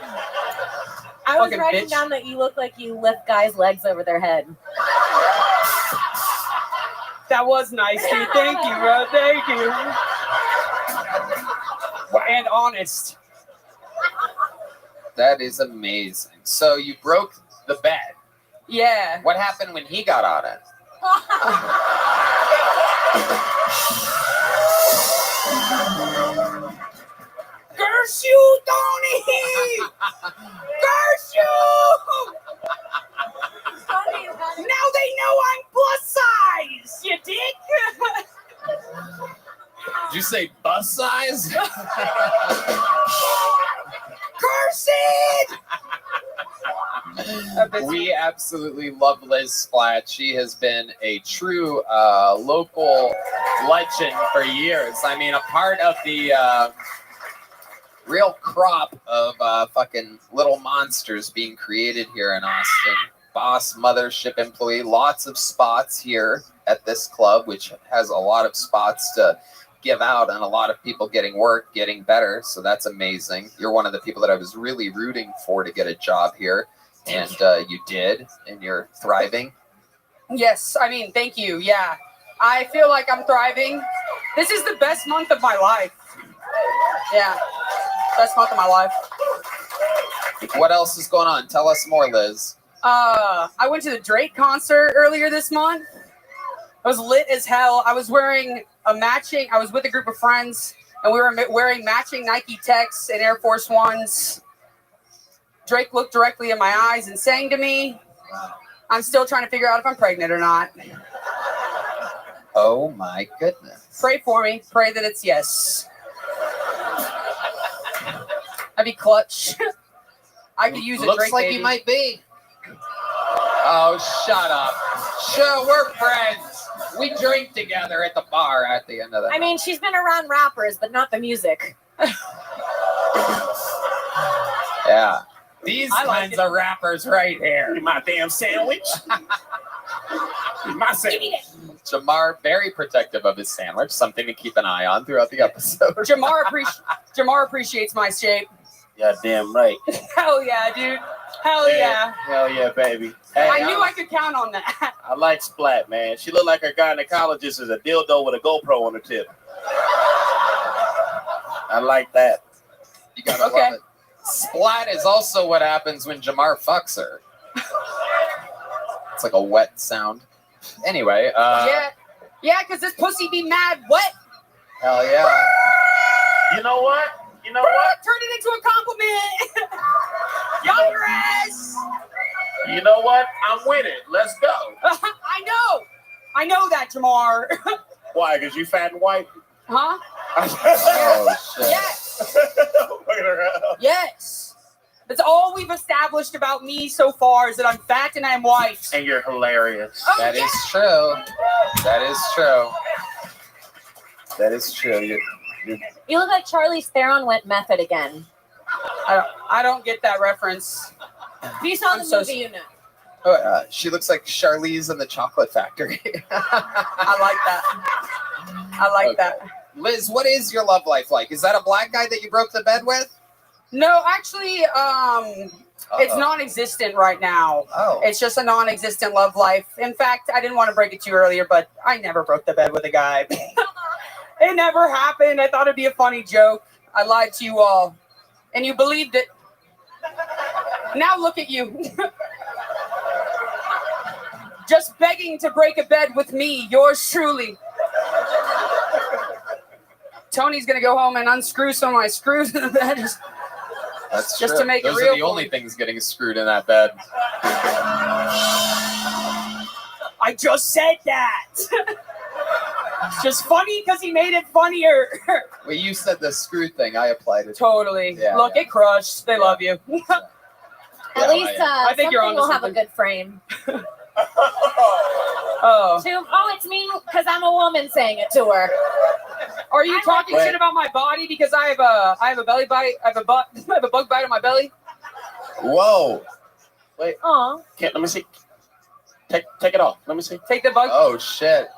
I was Fucking writing bitch. down that you look like you lift guys' legs over their head. That was nice, dude. Thank you, bro. Thank you. And honest. That is amazing. So you broke the bed. Yeah. What happened when he got on it? Curse you, Tony! Curse you! Now they know I'm plus size, you dick! Did you say bus size? Curse it! We absolutely love Liz Splat. She has been a true local legend for years. I mean, a part of the real crop of fucking little monsters being created here in Austin. Boss mothership employee, lots of spots here at this club, which has a lot of spots to give out and a lot of people getting work, getting better. So that's amazing. You're one of the people that I was really rooting for to get a job here. And you did, and you're thriving. Yes, I mean, thank you. Yeah, I feel like I'm thriving. This is the best month of my life. Yeah, best month of my life. What else is going on? Tell us more, Liz. I went to the Drake concert earlier this month. I was lit as hell. I was wearing I was with a group of friends, and we were wearing matching Nike Techs and Air Force Ones. Drake looked directly in my eyes and sang to me, I'm still trying to figure out if I'm pregnant or not. Oh my goodness. Pray for me. Pray that it's yes. That'd be clutch. I could use a Looks Drake like baby. you might be. Oh, shut up. Sure, we're friends. We drink together at the bar at the end of the I mean, she's been around rappers, but not the music. Yeah. These kinds of rappers right here. My damn sandwich. My sandwich. Jamar, very protective of his sandwich, something to keep an eye on throughout the episode. Jamar appreciates my shape. Yeah, damn right. Hell yeah, dude. Hell yeah. Hell yeah, baby. Hey, I knew I could count on that. I like Splat, man. She looked like her gynecologist is a dildo with a GoPro on the tip. I like that. You gotta love it. Splat is also what happens when Jamar fucks her. It's like a wet sound. Anyway, Yeah, because this pussy be mad wet. Hell yeah. You know what? Turn it into a compliment. Got your ass. You know what? I'm with it. Let's go. I know that, Jamar. Why? Because you fat and white? Huh? Oh, shit. Yes. Look at her. Yes. That's all we've established about me so far is that I'm fat and I'm white. And you're hilarious. Oh, That is true. That is true. That is true. You look like Charlize Theron went method again. I don't get that reference. If you saw the so movie, you know. She looks like Charlize in the Chocolate Factory. I like that. I like that. Liz, what is your love life like? Is that a black guy that you broke the bed with? No, actually, it's non-existent right now. Oh. It's just a non-existent love life. In fact, I didn't want to break it to you earlier, but I never broke the bed with a guy. It never happened. I thought it'd be a funny joke. I lied to you all, and you believed it. Now look at you. Just begging to break a bed with me, yours truly. Tony's gonna go home and unscrew some of my screws in the bed. That's just true. to make Those it real. are the only things getting screwed in that bed. I just said that. It's just funny because he made it funnier. Well, you said the screw thing. I applied it. Totally. Yeah, Look, it crushed. They love you. At least I think you're something onto will have a something. good frame. Oh. It's me because I'm a woman saying it to her. Are you talking shit about my body because I have a belly bite? I have a bug bite on my belly. Whoa. Wait. Aw. Can't, let me see. Take it off. Let me see. Take the bug. Oh, shit.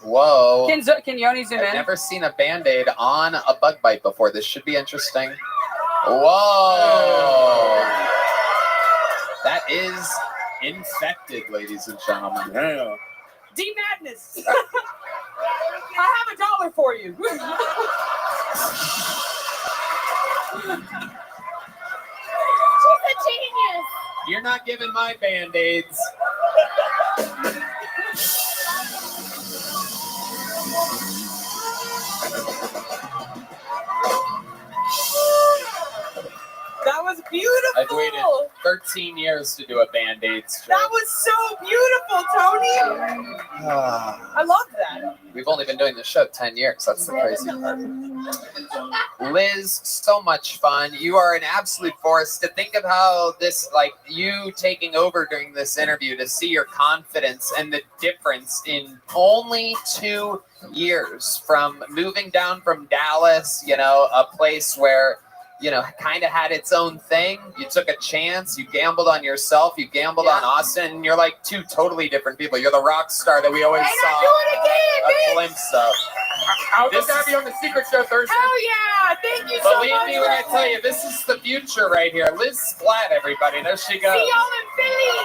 Whoa. Can Yoni zoom I've in? never seen a Band-Aid on a bug bite before. This should be interesting. Whoa. That is infected, ladies and gentlemen. Damn. D-Madness. I have $1 for you. She's a genius. You're not giving my Band-Aids. That was beautiful. I've waited 13 years to do a Band-Aid strip. That was so beautiful, Tony. I love that. We've only been doing this show 10 years. That's the crazy part. Liz, so much fun. You are an absolute force. To think of how this, like you taking over during this interview, to see your confidence and the difference in only 2 years from moving down from Dallas, you know, a place where, you know, kind of had its own thing. You took a chance. You gambled on yourself. You gambled on Austin. And you're like 2 totally different people. You're the rock star that we always saw a glimpse of. I'll just have you on the Secret Show Thursday. Hell yeah! Thank you so much. Believe me when I tell you, this is the future right here. Liz Splat, everybody. There she goes. See y'all in Philly.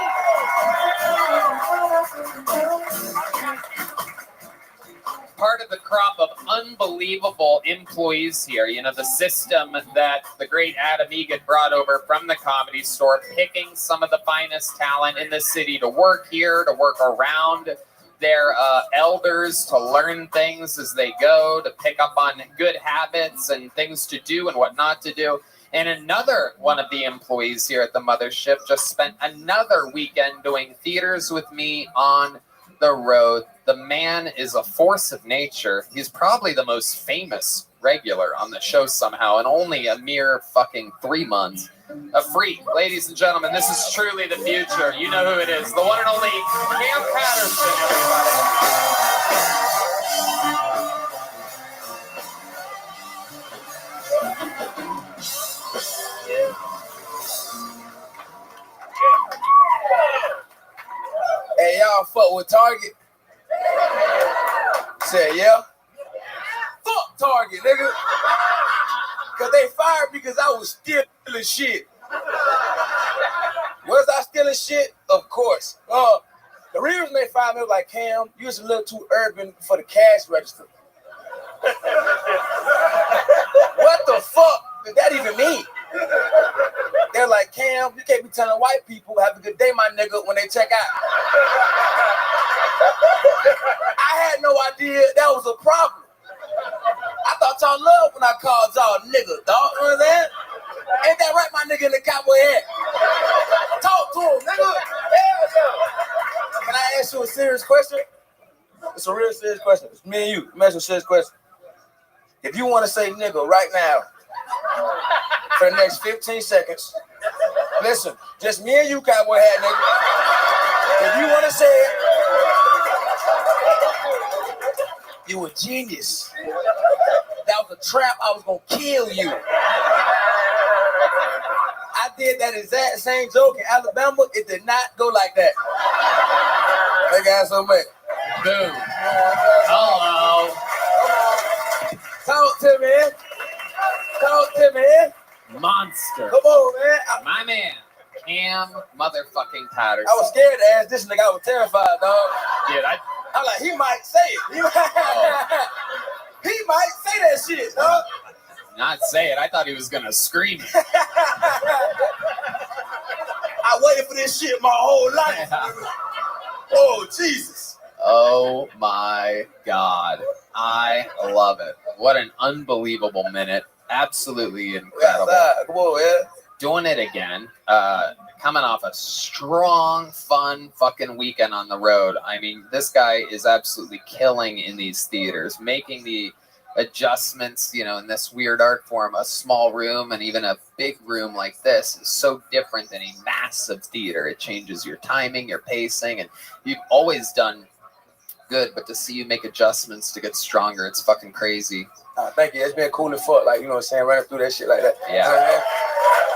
Part of the crop of unbelievable employees here. You know, the system that the great Adam Egan brought over from the Comedy Store, picking some of the finest talent in the city to work here, to work around their elders, to learn things as they go, to pick up on good habits and things to do and what not to do. And another one of the employees here at the mothership just spent another weekend doing theaters with me on the road. The man is a force of nature. He's probably the most famous regular on the show somehow, and only a mere fucking 3 months. A freak. Ladies and gentlemen, this is truly the future. You know who it is. The one and only Cam Patterson, everybody. Hey, y'all fuck with Target? Said, yeah. Fuck Target, nigga. Because they fired me because I was stealing shit. Was I stealing shit? Of course. The reason they fired me was like, Cam, you was a little too urban for the cash register. What the fuck did that even mean? They're like, Cam, you can't be telling white people have a good day, my nigga, when they check out. I had no idea that was a problem. I thought y'all loved when I called y'all nigga, dog. You know that? Ain't that right, my nigga in the cowboy hat? Talk to him, nigga. Hell yeah. Can I ask you a serious question? It's a real serious question. It's me and you. Let me ask you a serious question. If you want to say nigga right now, for the next 15 seconds, listen, just me and you, cowboy hat, nigga. If you want to say it, you a genius. That was a trap. I was going to kill you. I I did that exact same joke in Alabama. It did not go like that. Thank you so much. Boom. Hello. Talk to me. Talk to me. Monster. Come on, man. My man. Cam motherfucking Patterson. I was scared to ask this nigga. I was terrified, dog. Dude, I'm like, he might say it. He might say that shit, dog. Not say it. I thought he was gonna scream it. I waited for this shit my whole life. Oh, Jesus. Oh my God. I love it. What an unbelievable minute. Absolutely incredible. Come on, man. Doing it again. Coming off a strong, fun fucking weekend on the road. I mean, this guy is absolutely killing in these theaters, making the adjustments, in this weird art form. A small room and even a big room like this is so different than a massive theater. It changes your timing, your pacing, and you've always done good, but to see you make adjustments to get stronger, it's fucking crazy. Thank you. It's been cool as fuck, like, you know what I'm saying, running through that shit like that. Yeah.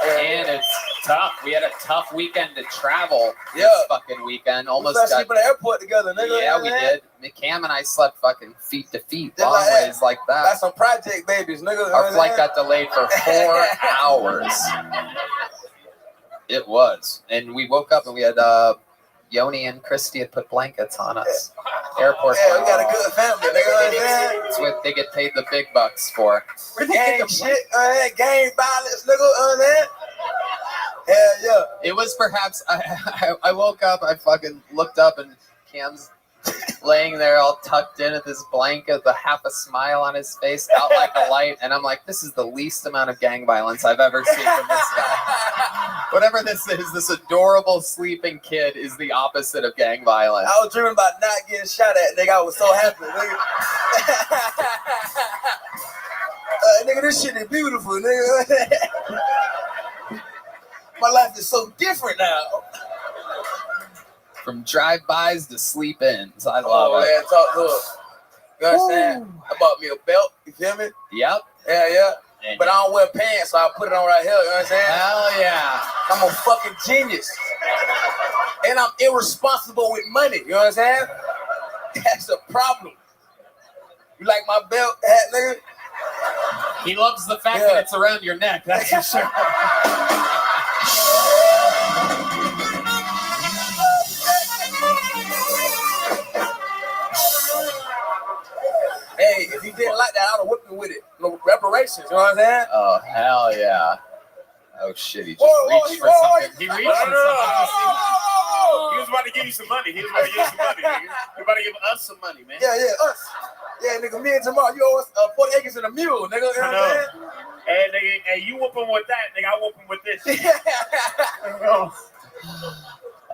And it's tough. We had a tough weekend to travel this fucking weekend. Almost we sleep in the airport together, nigga. Yeah, we did. Cam and I slept fucking feet to feet, long ways like that. That's some project babies, nigga. Our flight got delayed for 4 hours. It was. And we woke up and we had Yoni and Christy had put blankets on us. Airport. Yeah, we got a good family, nigga. That's what they get paid the big bucks for. Gang shit, gang violence, nigga. Hell yeah. It was perhaps, I woke up, I fucking looked up and Cam's laying there all tucked in with his blanket, with half a smile on his face, out like a light, and I'm like, this is the least amount of gang violence I've ever seen from this guy. Whatever this is, this adorable sleeping kid is the opposite of gang violence. I was dreaming about not getting shot at, nigga. I was so happy, nigga. Nigga, this shit is beautiful, nigga. My life is so different now. From drive-bys to sleep-ins. I love it. Man, talk to us. You know what I'm saying? I bought me a belt, you feel me? Yep. Yeah. But I don't wear pants, so I put it on right here, you know what I'm saying? Hell yeah. I'm a fucking genius. And I'm irresponsible with money, you know what I'm saying? That's a problem. You like my belt hat, nigga? He loves the fact that it's around your neck, that's for sure. Hey, if you didn't like that, I'd have whipped you with it. No reparations, you know what I'm saying? Oh, hell yeah. Oh, shit, he just reached for something. He reached for something. He was about to give you some money. He was about to give you some money, nigga. He was about to give us some money, man. Yeah, us. Yeah, nigga, me and Jamal, you owe us 40 acres and a mule, nigga. You know what I'm saying? Hey, nigga, hey, you whoop him with that, nigga. I whoop him with this.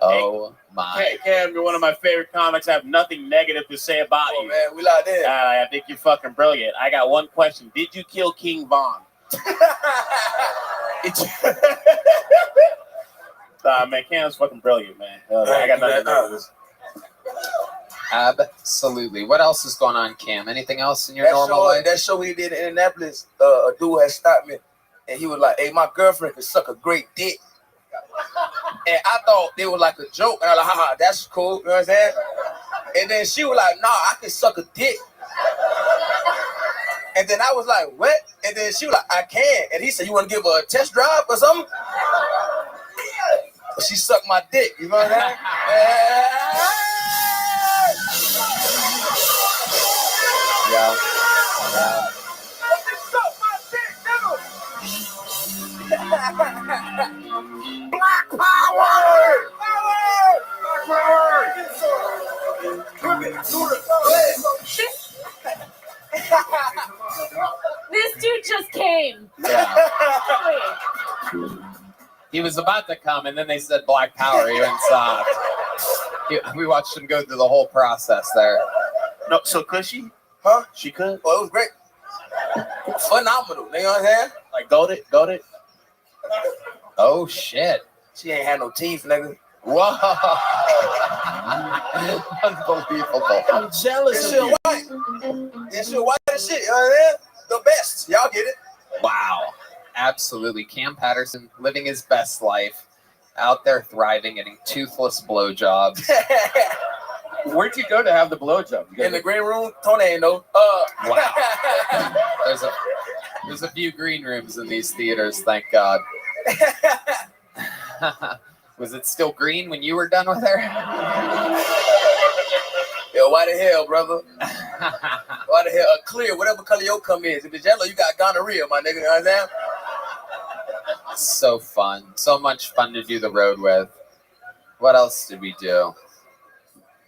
Oh, my. Hey, Cam, you're one of my favorite comics. I have nothing negative to say about you. Man, we like that. I think you're fucking brilliant. I got one question. Did you kill King Von? Nah, man, Cam's fucking brilliant, man. I got nothing negative. Absolutely. What else is going on, Cam? Anything else in your normal life? That show we did in Indianapolis, a dude had stopped me, and he was like, hey, my girlfriend could suck a great dick. And I thought they were like a joke, and I was like, haha, that's cool, you know what I'm saying? And then she was like, nah, I can suck a dick. And then I was like, what? And then she was like, I can. And he said, you want to give her a test drive or something? But she sucked my dick, you know what I'm saying? Yeah. Black power! This dude just came. Yeah. He was about to come, and then they said Black Power. He went soft. We watched him go through the whole process there. No, so could she? Huh? She could? Well, it was great. Phenomenal, you know what I'm saying? Like, got it. Oh, shit. She ain't had no teeth, nigga. Whoa. Unbelievable. I'm jealous of you. White. This shit white as shit, you know what I'm saying? The best. Y'all get it. Wow. Absolutely. Cam Patterson living his best life, out there thriving, getting toothless blowjobs. Where'd you go to have the blowjob? In the green room, Tony ain't know. Wow. There's a few green rooms in these theaters, thank God. Was it still green when you were done with her? Yo, why the hell, brother? Why the hell? Clear, whatever color your cum is. If it's yellow, you got gonorrhea, my nigga. You know what I'm saying? So fun. So much fun to do the road with. What else did we do?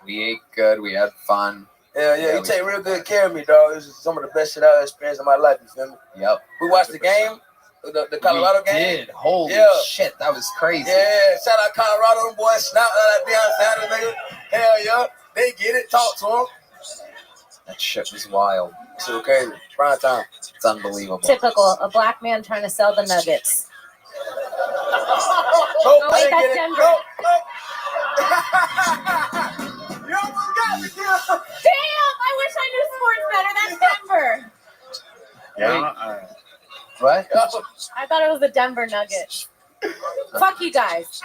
We ate good. We had fun. Yeah, you take real good care of me, dog. This is some of the best shit I've experienced in my life, you feel me? Yep. We watched the game, the Colorado game. Did. Holy shit, that was crazy. Yeah, shout out Colorado, them boys. Snap that Deion Sanders, nigga. Hell yeah. They get it. Talk to them. That shit was wild. It's crazy. Prime time. It's unbelievable. Typical, a black man trying to sell the Nuggets. Oh, wait, that's Denver. You almost got me, Kim. Damn! I wish I knew sports better. That's Denver. Yeah. What? I thought it was the Denver Nuggets. Fuck you guys.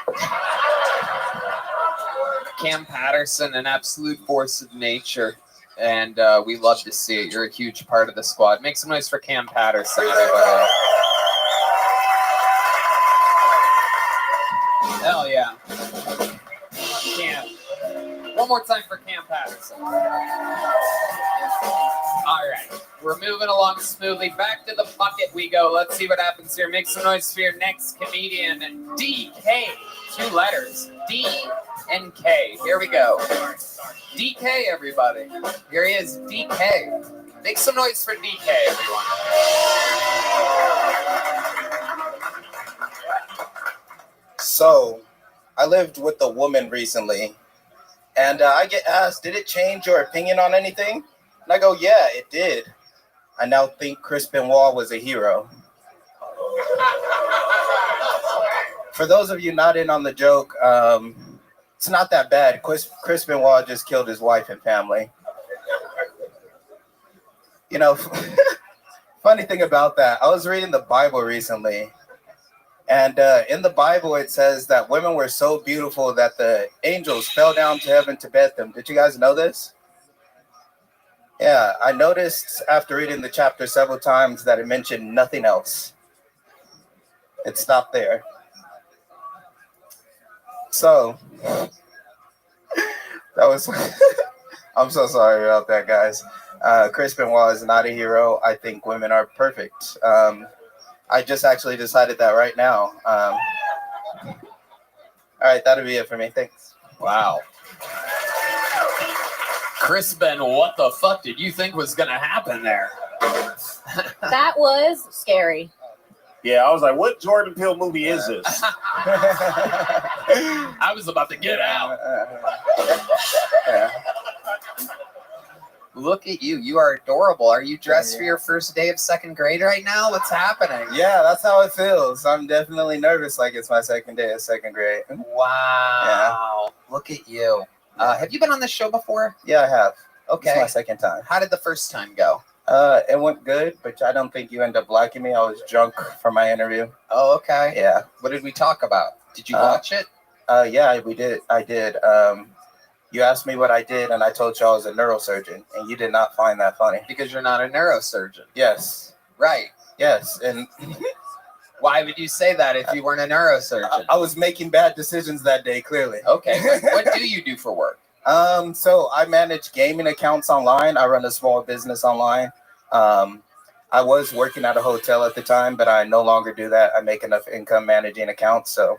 Cam Patterson, an absolute force of nature, and we love to see it. You're a huge part of the squad. Make some noise for Cam Patterson, everybody. Hell yeah. Cam. One more time for Cam Patterson. All right. We're moving along smoothly. Back to the bucket we go. Let's see what happens here. Make some noise for your next comedian, DK. 2 letters. D and K. Here we go. DK, everybody. Here he is, DK. Make some noise for DK, everyone. So, I lived with a woman recently, and I get asked, did it change your opinion on anything? And I go, yeah, it did. I now think Chris Benoit was a hero. For those of you not in on the joke, it's not that bad. Chris Benoit just killed his wife and family. You know, funny thing about that, I was reading the Bible recently, and in the Bible it says that women were so beautiful that the angels fell down to heaven to bed them. Did you guys know this? Yeah, I noticed after reading the chapter several times that it mentioned nothing else. It stopped there. So, that was, I'm so sorry about that, guys. Chris Benoit is not a hero. I think women are perfect. I just actually decided that right now. All right, that'll be it for me. Thanks. Wow. Chris Ben, what the fuck did you think was going to happen there? That was scary. Yeah, I was like, what Jordan Peele movie is this? I was about to get out. Look at you. You are adorable. Are you dressed for your first day of second grade right now? What's happening? Yeah, that's how it feels. I'm definitely nervous like it's my second day of second grade. Wow. Yeah. Look at you. Have you been on this show before? Yeah, I have. Okay. It's my second time. How did the first time go? It went good, but I don't think you end up liking me. I was drunk for my interview. Oh, okay. Yeah. What did we talk about? Did you watch it? Yeah, we did. I did. You asked me what I did, and I told you I was a neurosurgeon, and you did not find that funny. Because you're not a neurosurgeon. Yes. Right. Yes, and why would you say that if you weren't a neurosurgeon? I was making bad decisions that day, clearly. Okay. What do you do for work? So I manage gaming accounts online. I run a small business online. I was working at a hotel at the time, but I no longer do that. I make enough income managing accounts. So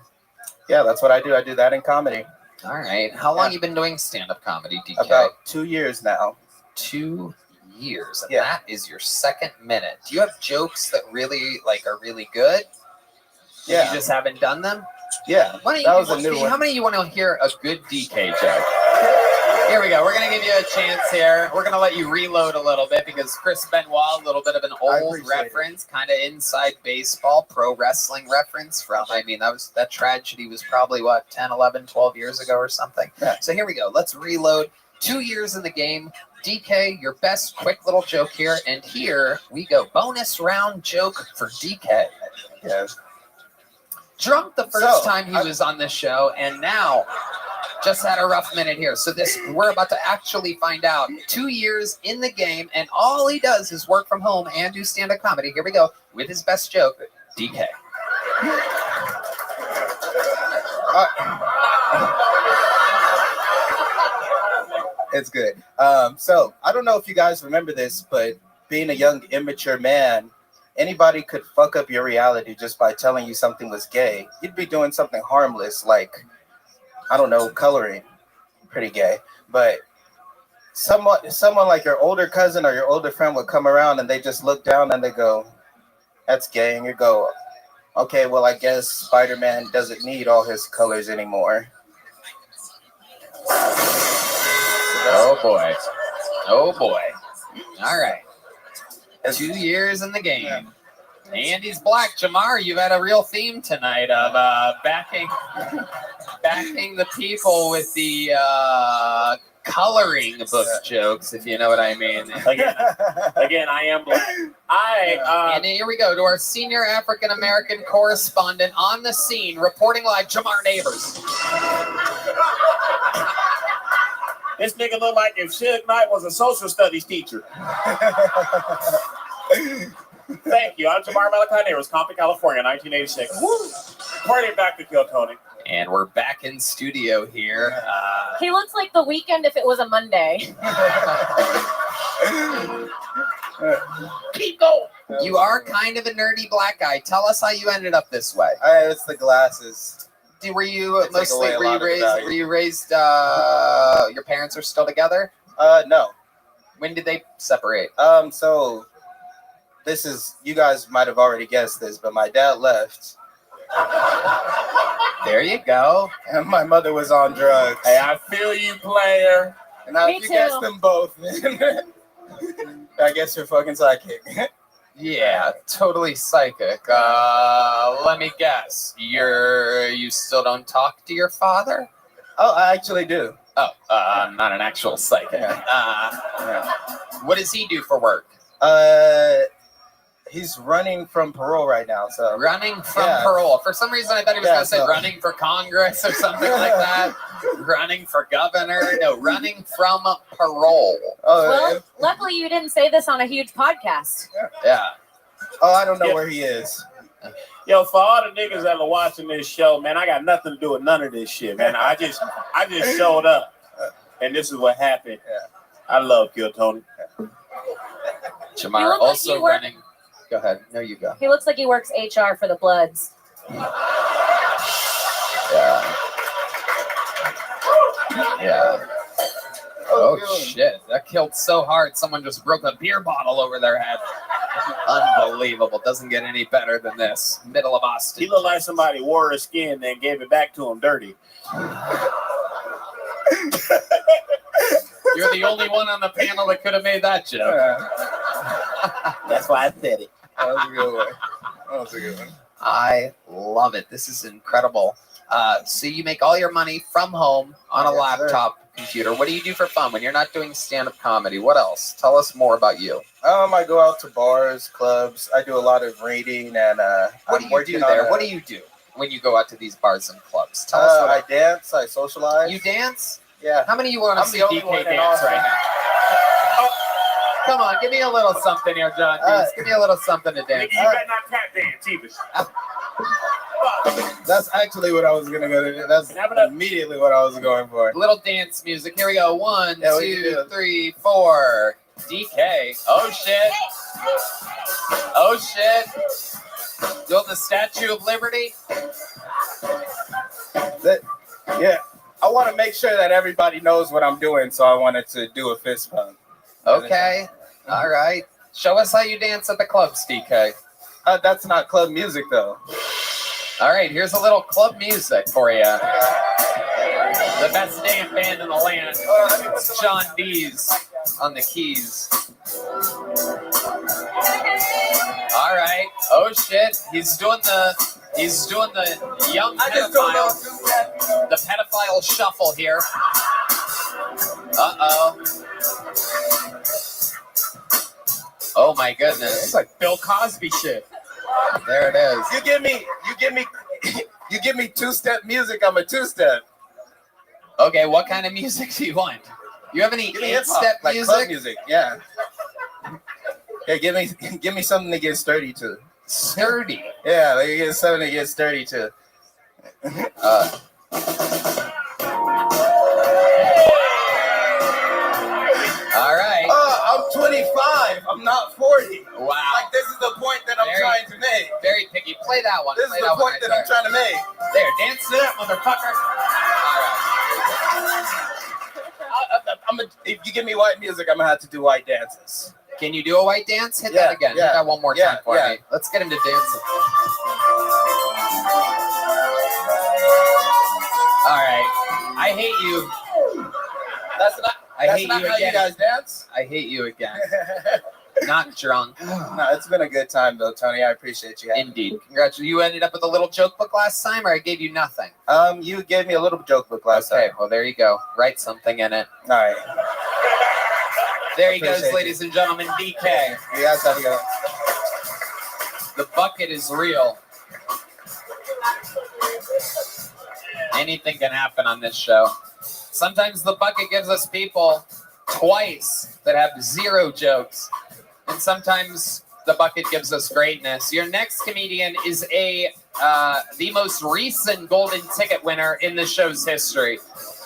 yeah, that's what I do. I do that in comedy. All right. How long you been doing stand-up comedy, DK? About 2 years now. 2 years. And yeah. That is your second minute. Do you have jokes that really are really good? Yeah. You just haven't done them? Yeah. That was a new one. How many of you want to hear a good DK joke? Here we go. We're going to give you a chance here. We're going to let you reload a little bit because Chris Benoit, a little bit of an old reference, kind of inside baseball, pro wrestling reference from, that tragedy was probably, 10, 11, 12 years ago or something. Yeah. So here we go. Let's reload. 2 years in the game. DK, your best quick little joke here. And here we go. Bonus round joke for DK. Yes. Drunk the first So, time he was on this show, and now just had a rough minute here. So we're about to actually find out. 2 years in the game, and all he does is work from home and do stand-up comedy. Here we go with his best joke, DK. It's good. So I don't know if you guys remember this, but being a young, immature man, anybody could fuck up your reality just by telling you something was gay. You'd be doing something harmless, like, I don't know, coloring. Pretty gay. But someone like your older cousin or your older friend would come around and they just look down and they go, that's gay. And you go, okay, well, I guess Spider-Man doesn't need all his colors anymore. Oh boy. Oh boy. All right. 2 years in the game. Yeah. Andy's black. Jamar, you've had a real theme tonight of backing the people with the coloring book jokes, if you know what I mean. Again, I am black. And here we go to our senior African American correspondent on the scene, reporting live, Jamar Neighbors. This nigga look like if Suge Knight was a social studies teacher. Thank you. I'm Jamar Malachi Neighbors, Compton, California, 1986. Party back to Kill Tony. And we're back in studio here. He looks like the weekend if it was a Monday. Keep going. You are kind of a nerdy black guy. Tell us how you ended up this way. It's the glasses. Were you raised? Your parents are still together? No. When did they separate? So this is, you guys might have already guessed this, but my dad left. There you go. And my mother was on drugs. Hey, I feel you, player. And now if you guess them both, I guess you're fucking psychic. Yeah, totally psychic. Let me guess. You still don't talk to your father? Oh, I actually do. Oh, not an actual psychic. Yeah. What does he do for work? He's running from parole right now. So running from parole. For some reason, I thought he was going to say running for Congress or something like that. Running for governor. No, running from parole. Well, luckily you didn't say this on a huge podcast. Yeah. Oh, I don't know where he is. Yo, for all the niggas that are watching this show, man, I got nothing to do with none of this shit, man. I just showed up, and this is what happened. I love Kill Tony. Jamar also running. Go ahead. No, you go. He looks like he works HR for the Bloods. Yeah. Oh shit! That killed so hard. Someone just broke a beer bottle over their head. Unbelievable. Doesn't get any better than this. Middle of Austin. He looked like somebody wore his skin and then gave it back to him dirty. You're the only one on the panel that could have made that joke. That's why I said it. That was a good one. That was a good one. I love it. This is incredible. So you make all your money from home on a laptop computer. What do you do for fun when you're not doing stand-up comedy? What else? Tell us more about you. I go out to bars, clubs. I do a lot of reading, and what do you do there? What do you do when you go out to these bars and clubs? Tell us. I dance. I socialize. You dance? Yeah. How many of you want to see DK dance right now? Oh, come on, give me a little something here, John. Give me a little something to dance. You better not tap dance either. That's actually what I was gonna go to. That's immediately what I was going for. Little dance music. Here we go. 1, 2, 3, 4. DK. Oh shit. Oh shit. Build the Statue of Liberty. Yeah. I want to make sure that everybody knows what I'm doing, so I wanted to do a fist pump. Okay. All right. Show us how you dance at the clubs, DK. That's not club music, though. All right, here's a little club music for you. The best damn band in the land. John D's on the keys. All right. Oh shit. He's doing the young pedophile. The pedophile shuffle here. Uh-oh. Oh my goodness. It's like Bill Cosby shit. There it is. You give me two-step music, I'm a two-step. Okay, what kind of music do you want? You have any Give me hip-hop, step like music? club music, yeah. Yeah, give me something to get sturdy to. Sturdy? Yeah, like you get something to get sturdy to. All right. I'm 25. I'm not 40. Wow. Like, this is the point that I'm trying to make. Very picky. Play that one. This Play is the that one point right that I'm trying to make. There, dance to that, motherfucker. If you give me white music, I'm gonna have to do white dances. Can you do a white dance? Hit that again. Hit that one more time for me. Let's get him to dance. All right. I hate you. That's not how you guys dance. I hate you again. Not drunk. No, it's been a good time though, Tony. I appreciate you. Indeed. Congratulations. You ended up with a little joke book last time, or I gave you nothing? You gave me a little joke book last time. Okay, well there you go. Write something in it. All right. There he goes, Appreciate ladies and gentlemen. DK. You guys have a good one. The bucket is real. Anything can happen on this show. Sometimes the bucket gives us people twice that have zero jokes. And sometimes the bucket gives us greatness. Your next comedian is the most recent golden ticket winner in the show's history.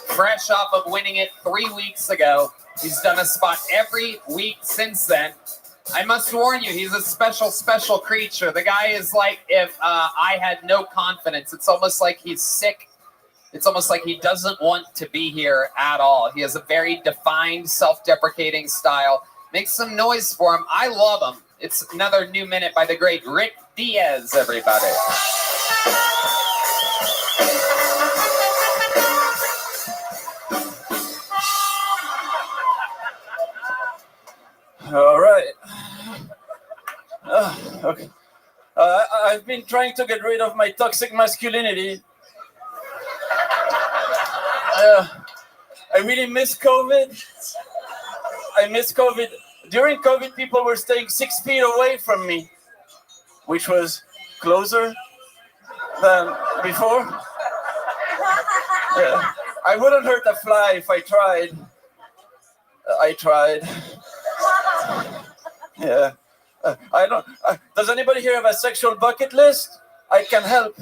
Fresh off of winning it 3 weeks ago. He's done a spot every week since then. I must warn you, he's a special, special creature. The guy is like if I had no confidence. It's almost like he's sick. It's almost like he doesn't want to be here at all. He has a very defined, self-deprecating style. Make some noise for him. I love him. It's another new minute by the great Rick Diaz, everybody. All right. Okay. I've been trying to get rid of my toxic masculinity. I really miss COVID. I miss COVID. During COVID, people were staying 6 feet away from me, which was closer than before. Yeah. I wouldn't hurt a fly if I tried. I tried. Yeah. I don't. Does anybody here have a sexual bucket list? I can help.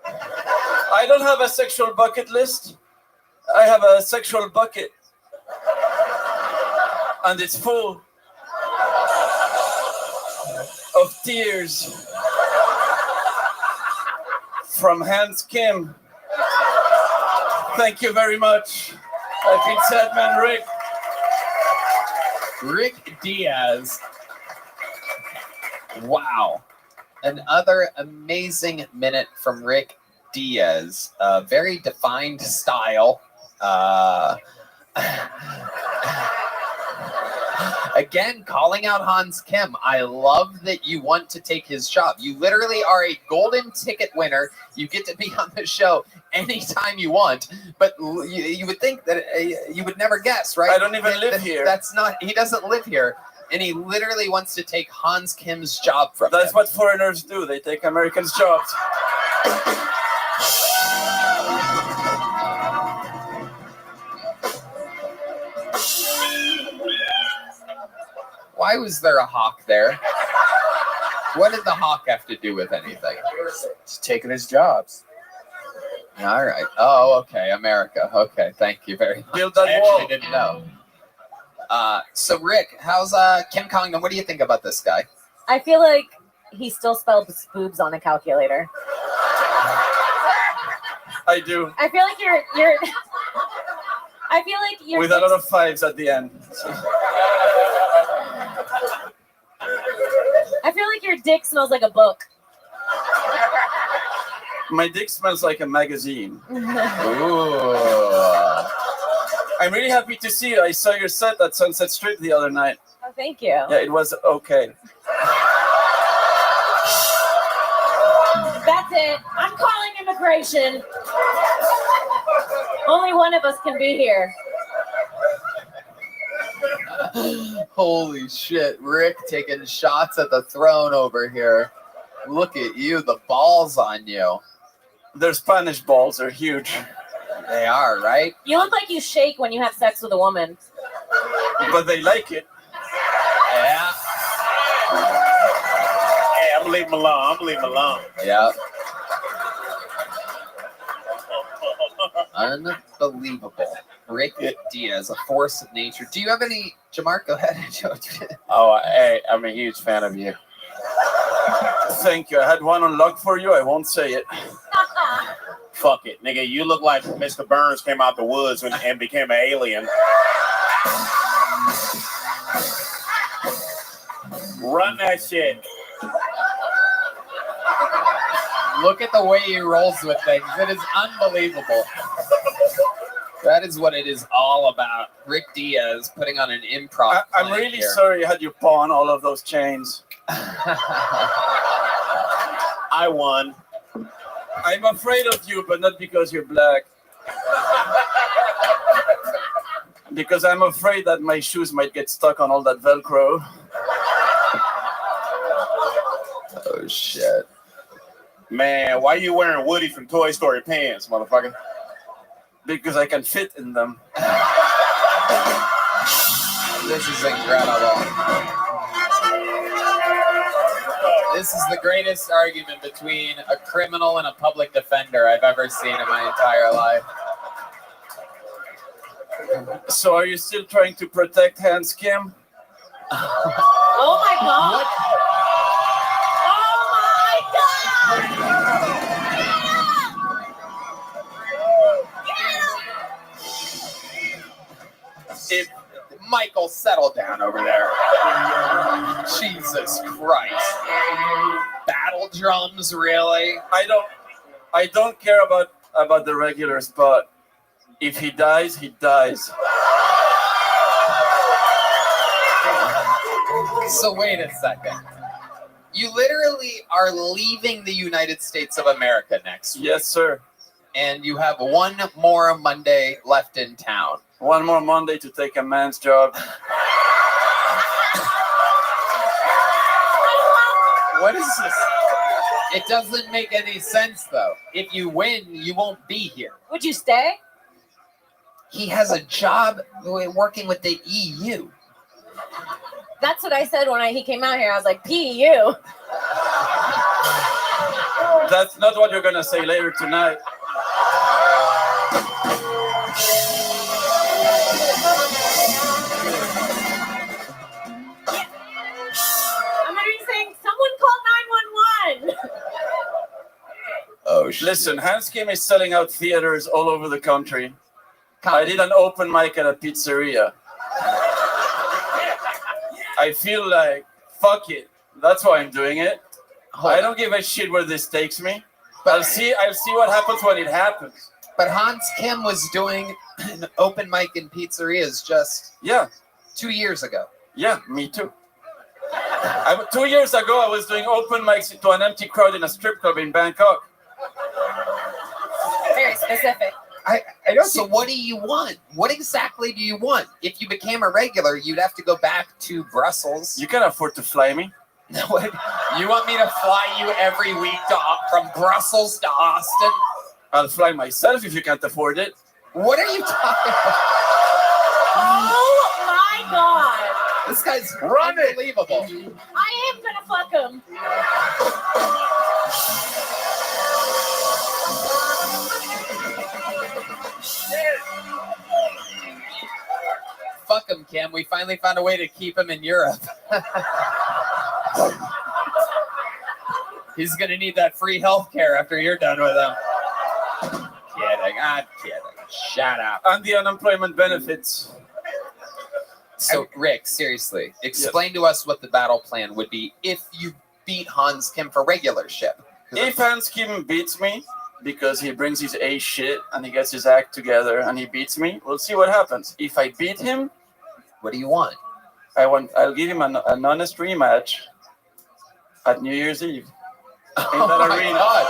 I don't have a sexual bucket list. I have a sexual bucket. And it's full of tears from Hans Kim. Thank you very much. I've been sad man Rick. Rick Diaz. Wow. Another amazing minute from Rick Diaz. Very defined style. Again, calling out Hans Kim. I love that you want to take his job. You literally are a golden ticket winner. You get to be on the show anytime you want. But you would think that you would never guess, right? I don't even live here. That's not. He doesn't live here. And he literally wants to take Hans Kim's job from That's him. what foreigners do. They take Americans' jobs. Why was there a hawk there? What did the hawk have to do with anything? He's taking his jobs. All right. Oh, okay. America. Okay. Thank you very much. Build that I wall. actually didn't know. So Rick, how's Kim Congdon? What do you think about this guy? I feel like he still spelled boobs on a calculator. I do. I feel like you're I feel like you're With a lot of fives at the end. I feel like your dick smells like a book. My dick smells like a magazine. Ooh. I'm really happy to see you. I saw your set at Sunset Strip the other night. Oh, thank you. Yeah, it was okay. That's it. I'm calling immigration. Only one of us can be here. Holy shit, Rick taking shots at the throne over here. Look at you, the balls on you. Their Spanish balls are huge. They are, right? You look like you shake when you have sex with a woman. But they like it. Yeah. Hey, I'm gonna leave him alone. Yeah. Unbelievable. Rick Diaz, a force of nature. Do you have any, Jamar? Go ahead. Oh, hey, I'm a huge fan of you. Thank you. I had one on lock for you. I won't say it. Fuck it, nigga. You look like Mr. Burns came out the woods and became an alien. Run that shit. Look at the way he rolls with things. It is unbelievable. That is what it is all about. Rick Diaz putting on an improv. I'm really sorry you had you pawn all of those chains. I won. I'm afraid of you, but not because you're black. Because I'm afraid that my shoes might get stuck on all that Velcro. Oh, shit. Man, why you wearing Woody from Toy Story pants, motherfucker? Because I can fit in them. This is incredible. This is the greatest argument between a criminal and a public defender I've ever seen in my entire life. So are you still trying to protect Hans Kim? Oh my god! If Michael, settle down over there. Jesus Christ. Battle drums, really? I don't care about the regular spot. If he dies, he dies. So wait a second. You literally are leaving the United States of America next week. Yes, sir. And you have one more Monday left in town. One more Monday to take a man's job. What is this? It doesn't make any sense, though. If you win, you won't be here. Would you stay? He has a job working with the EU. That's what I said when he came out here. I was like, PU. That's not what you're gonna say later tonight. I'm gonna be saying, someone call 911. Oh, shit. Listen, Hans Kim is selling out theaters all over the country. I did an open mic at a pizzeria. I feel like, fuck it. That's why I'm doing it. I don't give a shit where this takes me. But I'll see what happens when it happens. But Hans Kim was doing an open mic in pizzerias just 2 years ago. Yeah, me too. 2 years ago, I was doing open mics to an empty crowd in a strip club in Bangkok. Very specific. I don't. So what do you want? What exactly do you want? If you became a regular, you'd have to go back to Brussels. You can afford to fly me. What? You want me to fly you every week from Brussels to Austin? I'll fly myself if you can't afford it. What are you talking about? Oh my god. This guy's unbelievable. I am gonna fuck him. Fuck him, Kim. We finally found a way to keep him in Europe. He's gonna need that free health care after you're done with him. Kidding. I'm kidding. Shut up. And the unemployment benefits. So, Rick, seriously, explain to us what the battle plan would be if you beat Hans Kim for regularship. If Hans Kim beats me, because he brings his A shit and he gets his act together and he beats me, we'll see what happens. If I beat him, what do you want? I'll give him an honest rematch at New Year's Eve. In that my arena. God.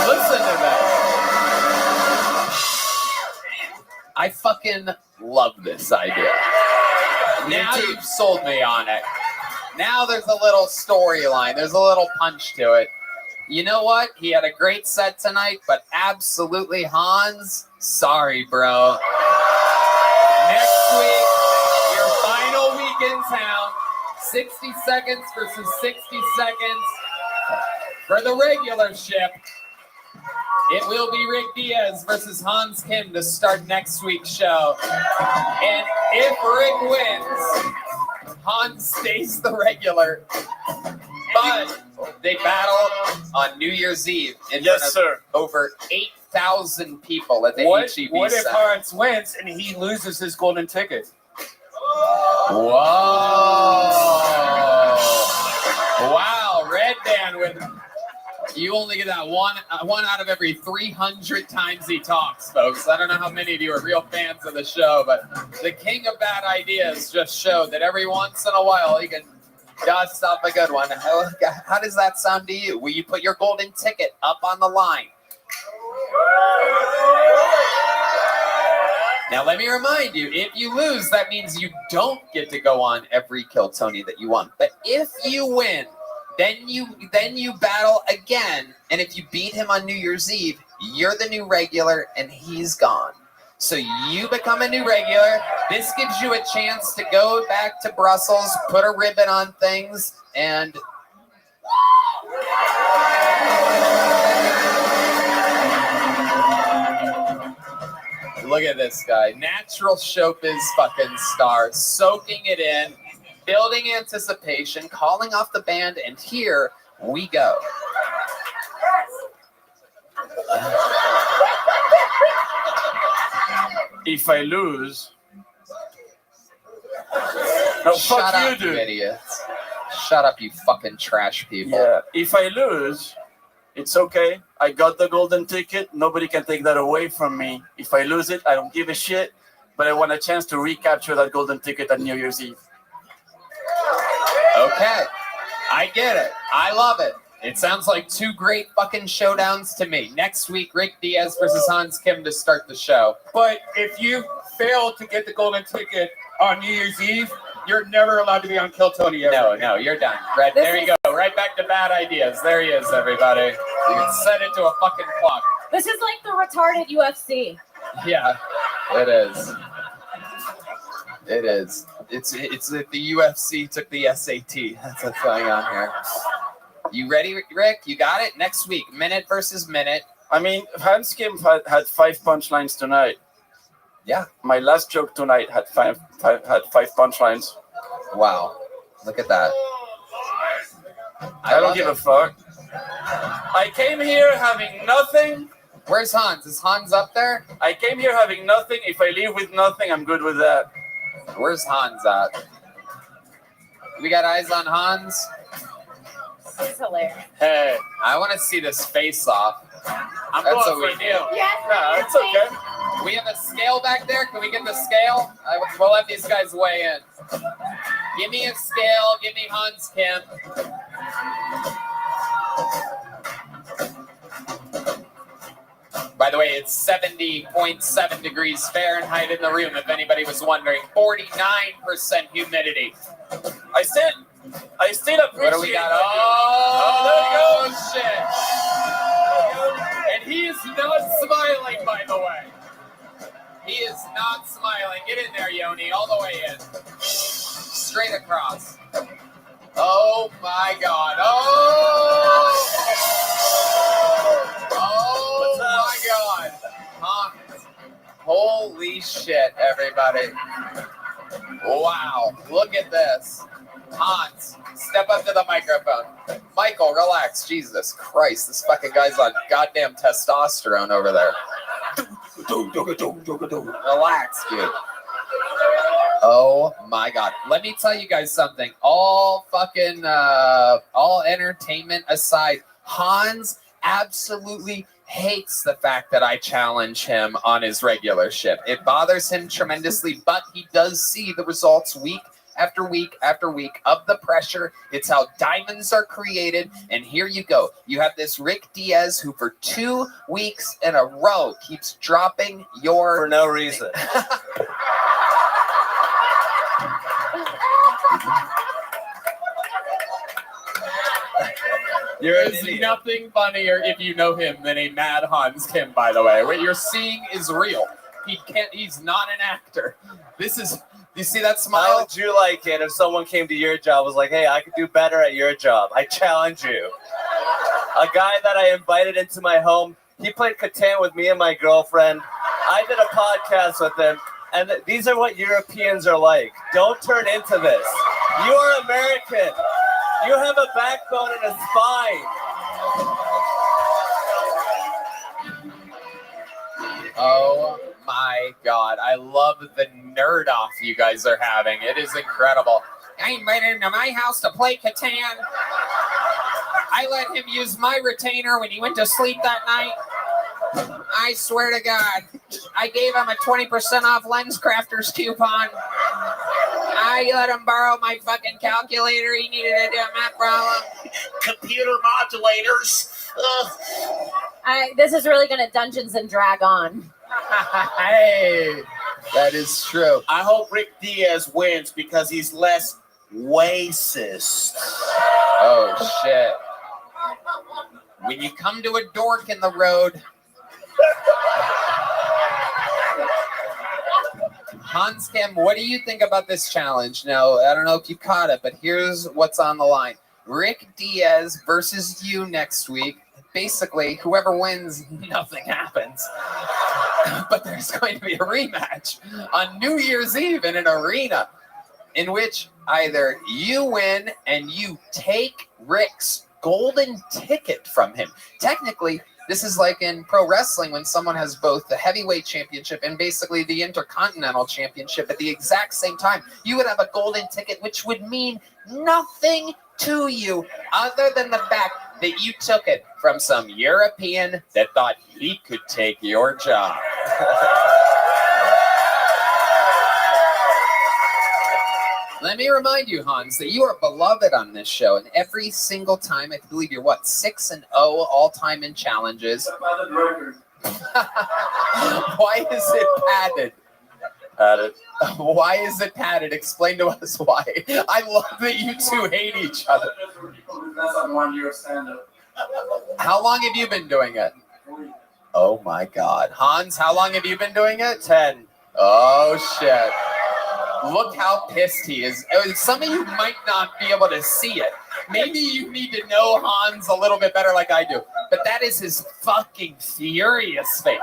Listen to that. I fucking love this idea. Now you've sold me on it. Now there's a little storyline. There's a little punch to it. You know what? He had a great set tonight, but absolutely, Hans, sorry, bro. Next week, your final week in town, 60 seconds versus 60 seconds for the regular ship. It will be Rick Diaz versus Hans Kim to start next week's show. And if Rick wins, Hans stays the regular. But they battle on New Year's Eve in front of over 8,000 people at the HEB What if Center. Hans wins and he loses his golden ticket? Whoa! Wow, Red Band with you only get that one out of every 300 times he talks, folks. I don't know how many of you are real fans of the show, but the king of bad ideas just showed that every once in a while he can dust up a good one. How does that sound to you? Will you put your golden ticket up on the line? Now, let me remind you, if you lose, that means you don't get to go on every Kill Tony that you want. But if you win, then you battle again. And if you beat him on New Year's Eve, you're the new regular and he's gone. So you become a new regular. This gives you a chance to go back to Brussels, put a ribbon on things, and look at this guy. Natural showbiz fucking star, soaking it in, building anticipation, calling off the band, and here we go. If I lose, no, Shut fuck up, you, dude. idiots. Shut up, you fucking trash people. Yeah. If I lose, it's okay. I got the golden ticket. Nobody can take that away from me. If I lose it, I don't give a shit. But I want a chance to recapture that golden ticket at New Year's Eve. Okay. I get it. I love it. It sounds like two great fucking showdowns to me. Next week, Rick Diaz versus Hans Kim to start the show. But if you fail to get the golden ticket on New Year's Eve, you're never allowed to be on Kill Tony ever. No, you're done. Right, there you go. Right back to bad ideas. There he is, everybody. You can set it to a fucking clock. This is like the retarded UFC. Yeah, it is. It is. It's like the UFC took the SAT. That's what's going on here. You ready, Rick? You got it? Next week, minute versus minute. I mean, Hans Kim had 5 punchlines tonight. Yeah. My last joke tonight had five punchlines. Wow. Look at that. I don't give a fuck. I came here having nothing. Where's Hans? Is Hans up there? I came here having nothing. If I leave with nothing, I'm good with that. Where's Hans at? We got eyes on Hans? This is hilarious. Hey. I want to see this face off. I'm That's going what for we you. do. Yes, No, it's okay. We have a scale back there. Can we get the scale? We'll let these guys weigh in. Give me a scale. Give me Hans Kim. By the way, it's 70.7 degrees Fahrenheit in the room, if anybody was wondering. 49% humidity. I still appreciate What do we got? it. Oh, shit. And he is not smiling, by the way. He is not smiling. Get in there, Yoni, all the way in. Straight across. Oh, my God. Oh, my God. Hans. Holy shit, everybody. Wow. Look at this. Hans, step up to the microphone. Michael, relax. Jesus Christ, this fucking guy's on goddamn testosterone over there. Relax, dude. Oh my God. Let me tell you guys something. All entertainment aside, Hans absolutely hates the fact that I challenge him on his regular ship. It bothers him tremendously, but he does see the results week after week after week of the pressure. It's how diamonds are created. And here you go. You have this Rick Diaz who for 2 weeks in a row keeps dropping your... For no reason. There's nothing funnier if you know him than a mad Hans Kim, by the way. What you're seeing is real. He's not an actor. You see that smile? How would you like it if someone came to your job was like, hey, I could do better at your job. I challenge you. A guy that I invited into my home, he played Catan with me and my girlfriend. I did a podcast with him, and these are what Europeans are like. Don't turn into this. You are American. You have a backbone and a spine. Oh my God. I love the nerd off you guys are having. It is incredible. I invited him to my house to play Catan. I let him use my retainer when he went to sleep that night. I swear to God, I gave him a 20% off LensCrafters coupon. I let him borrow my fucking calculator. He needed to do a math problem. Computer modulators. This is really gonna Dungeons and Drag on. Hey, that is true. I hope Rick Diaz wins because he's less racist. Oh, shit. When you come to a dork in the road, Hans Kim, what do you think about this challenge? Now, I don't know if you caught it, but here's what's on the line. Rick Diaz versus you next week. Basically, whoever wins, nothing happens. But there's going to be a rematch on New Year's Eve in an arena in which either you win and you take Rick's golden ticket from him. Technically, this is like in pro wrestling when someone has both the heavyweight championship and basically the intercontinental championship at the exact same time. You would have a golden ticket, which would mean nothing to you other than the fact that you took it from some European that thought he could take your job. Let me remind you, Hans, that you are beloved on this show, and every single time, I believe you're 6-0 all-time in challenges. Why is it padded? Padded. Why is it padded? Explain to us why. I love that you two hate each other. That's on 1 year stand-up. How long have you been doing it? Oh my God. Hans, how long have you been doing it? 10. Oh shit. Look how pissed he is. Some of you might not be able to see it. Maybe you need to know Hans a little bit better like I do. But that is his fucking furious face.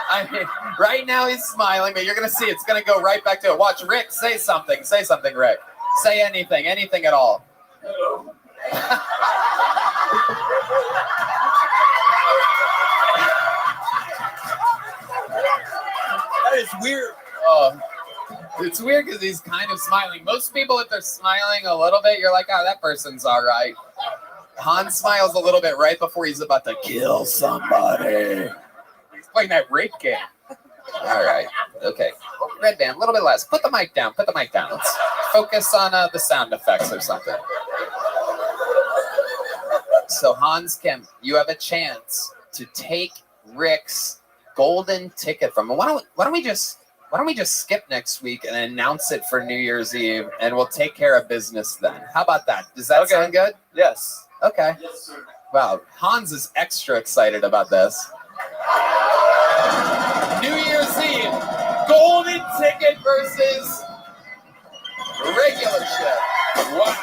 I mean, right now he's smiling, but you're going to see it's going to go right back to it. Watch Rick say something. Say something, Rick. Say anything. Anything at all. Hello. That is weird. It's weird because he's kind of smiling. Most people, if they're smiling a little bit, you're like, oh, that person's all right. Hans smiles a little bit right before he's about to kill somebody. He's playing that rape game. All right. Okay. Red Band, a little bit less. Put the mic down. Put the mic down. Let's focus on the sound effects or something. So, Hans Kim, you have a chance to take Rick's golden ticket from him. Why don't we just skip next week and announce it for New Year's Eve, and we'll take care of business then. How about that? Does that sound good? Yes. Okay. Yes, sir. Wow, Hans is extra excited about this. New Year's Eve, golden ticket versus regular shit. Wow.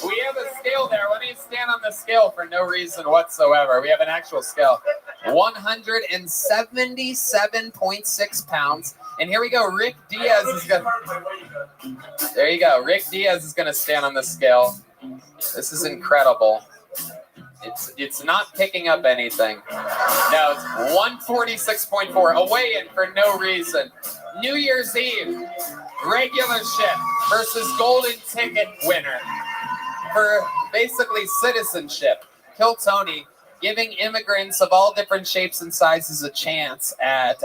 We have a scale there. Let me stand on the scale for no reason whatsoever. We have an actual scale. 177.6 pounds. And here we go. Rick Diaz is going to... There you go. Rick Diaz is going to stand on the scale. This is incredible. It's not picking up anything. No, it's 146.4. A weigh-in for no reason. New Year's Eve. Regular ship versus golden ticket winner. For basically citizenship. Kill Tony, giving immigrants of all different shapes and sizes a chance at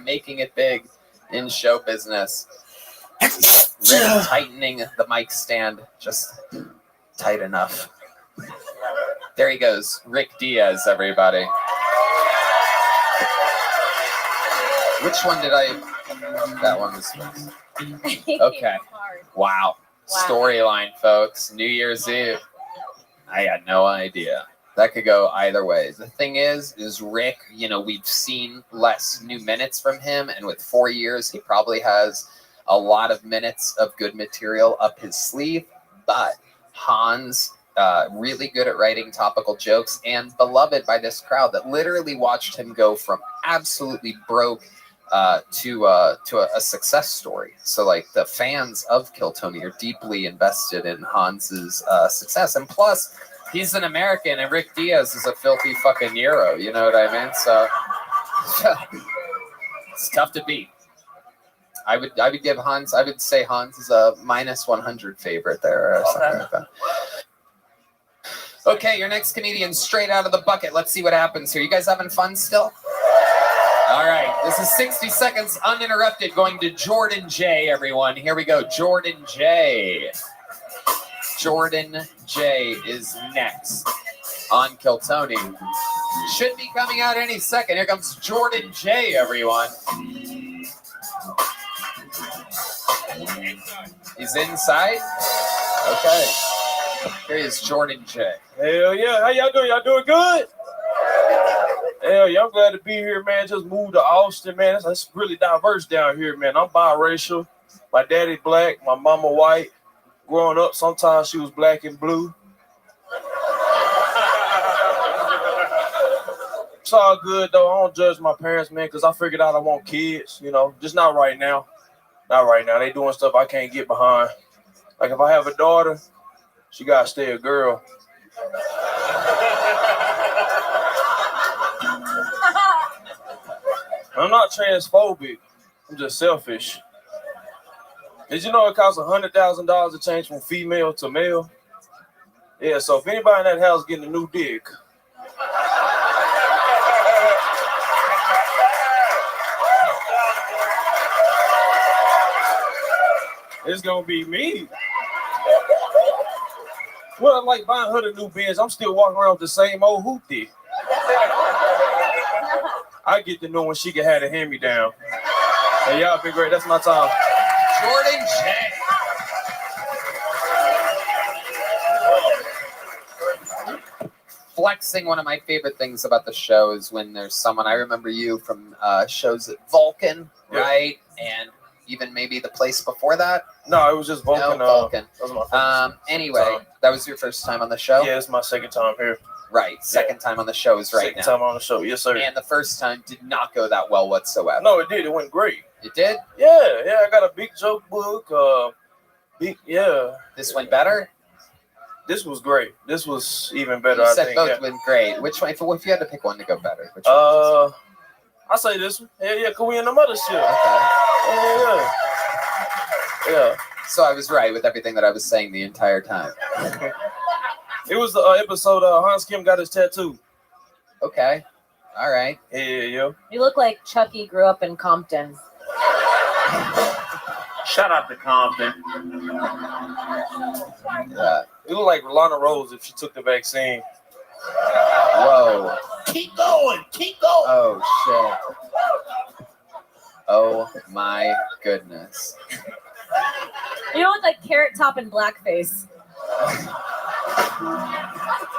making it big in show business. Rick tightening the mic stand just tight enough. There he goes, Rick Diaz, everybody. Which one did I? That one was first. Okay. Wow. storyline, folks. New Year's Eve. I had no idea. That could go either way. The thing is Rick, we've seen less new minutes from him, and with 4 years, he probably has a lot of minutes of good material up his sleeve. But Hans, really good at writing topical jokes and beloved by this crowd that literally watched him go from absolutely broke to a success story. So like the fans of Kill Tony are deeply invested in Hans's success, and plus he's an American and Rick Diaz is a filthy fucking Euro. You know what I mean? So it's tough to beat. I would give Hans. I would say Hans is a -100 favorite there or something like that. Okay, your next comedian straight out of the bucket. Let's see what happens here. You guys having fun still? All right, this is 60 seconds uninterrupted going to Jordan J, everyone. Here we go, Jordan J. Jordan J is next on Kill Tony. Should be coming out any second. Here comes Jordan J, everyone. He's inside? Okay. Here is Jordan J. Hell yeah. How y'all doing? Y'all doing good? Hell yeah, I'm glad to be here, man. Just moved to Austin, man. It's really diverse down here, man. I'm biracial. My daddy black, my mama white. Growing up, sometimes she was black and blue. It's all good, though. I don't judge my parents, man, because I figured out I want kids, just not right now. Not right now. They doing stuff I can't get behind. Like, if I have a daughter, she got to stay a girl. I'm not transphobic. I'm just selfish. Did you know it costs $100,000 to change from female to male? Yeah, so if anybody in that house getting a new dick, it's gonna be me. Well, like buying her the new Benz, I'm still walking around with the same old hoopty. I get to know when she can have a hand-me-down. Hey, y'all been great. That's my time. Jordan J. Flexing, one of my favorite things about the show is when there's someone, I remember you from shows at Vulcan, right? And even maybe the place before that? No, it was just Vulcan. No, Vulcan. That was my first time. Anyway, that was your first time on the show? Yeah, it's my second time here. Right, second time on the show is right now. Second time on the show, yes, sir. And the first time did not go that well whatsoever. No, it did. It went great. It did? Yeah. I got a big joke book. This went better? This was great. This was even better, You I said think. both went great. Which one? If you had to pick one to go better, which one? I say this one. Yeah, because we in the mothership. Okay. Yeah. So I was right with everything that I was saying the entire time. It was the episode Hans Kim got his tattoo. Okay. All right. Yeah. You look like Chucky grew up in Compton. Shout out to Compton. Yeah. It looked like Lana Rose if she took the vaccine. Whoa. Keep going. Oh, shit. Oh, my goodness. You look like Carrot Top in blackface.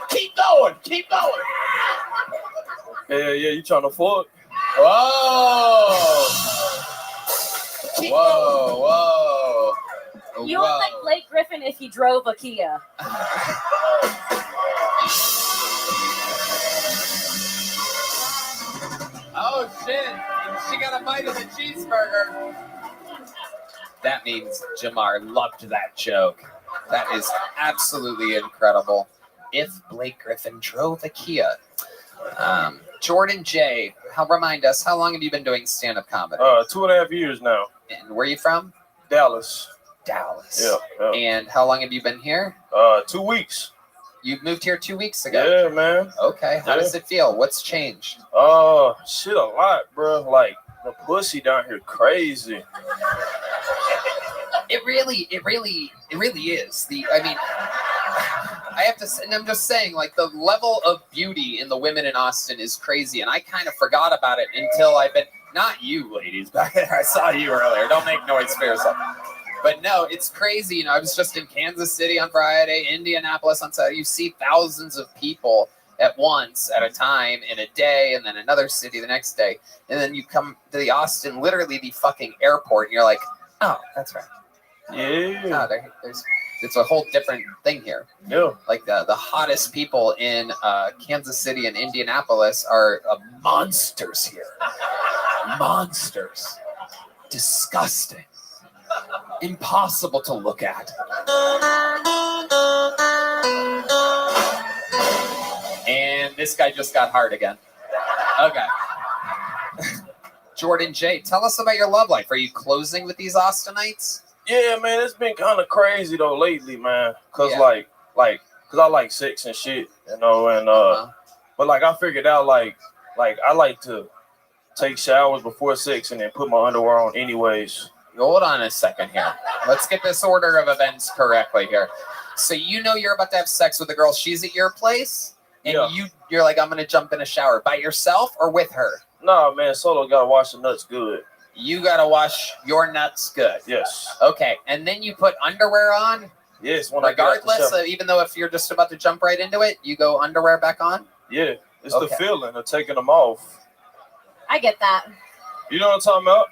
Keep going. Yeah, you trying to fuck? Whoa. You look like Blake Griffin if he drove a Kia. Oh, shit. She got a bite of the cheeseburger. That means Jamar loved that joke. That is absolutely incredible. If Blake Griffin drove a Kia. Jordan J, remind us, how long have you been doing stand-up comedy? 2.5 years now. And where are you from? Dallas. Yeah. And how long have you been here? 2 weeks. You moved here 2 weeks ago? Yeah, man. Okay. How does it feel? What's changed? Shit, a lot, bro. Like, the pussy down here crazy. It really is. I have to say, and I'm just saying, like, the level of beauty in the women in Austin is crazy, and I kind of forgot about it until not you, ladies, back there. I saw you earlier. Don't make noise for yourself. But no, it's crazy. You know, I was just in Kansas City on Friday, Indianapolis on Saturday. You see thousands of people at once at a time in a day, and then another city the next day. And then you come to the Austin, literally the fucking airport, and you're like, oh, that's right. Yeah. Oh, it's a whole different thing here. Yeah. Like the hottest people in Kansas City and Indianapolis are monsters here. Monsters. Disgusting. Impossible to look at. And this guy just got hard again. Okay. Jordan J., tell us about your love life. Are you closing with these Austinites? Yeah, man, it's been kind of crazy though lately, man. Cause Yeah. cause I like sex and shit, you know, and but like I figured out like I like to take showers before sex and then put my underwear on anyways. Hold on a second here. Let's get this order of events correctly here. So you know you're about to have sex with a girl. She's at your place, and you're like, I'm gonna jump in a shower by yourself or with her. Nah, man, solo gotta wash the nuts good. You gotta wash your nuts good. Yes. Okay, and then you put underwear on. Yes. Regardless, even though if you're just about to jump right into it, you go underwear back on. Yeah, it's Okay. the feeling of taking them off. I get that. You know what I'm talking about?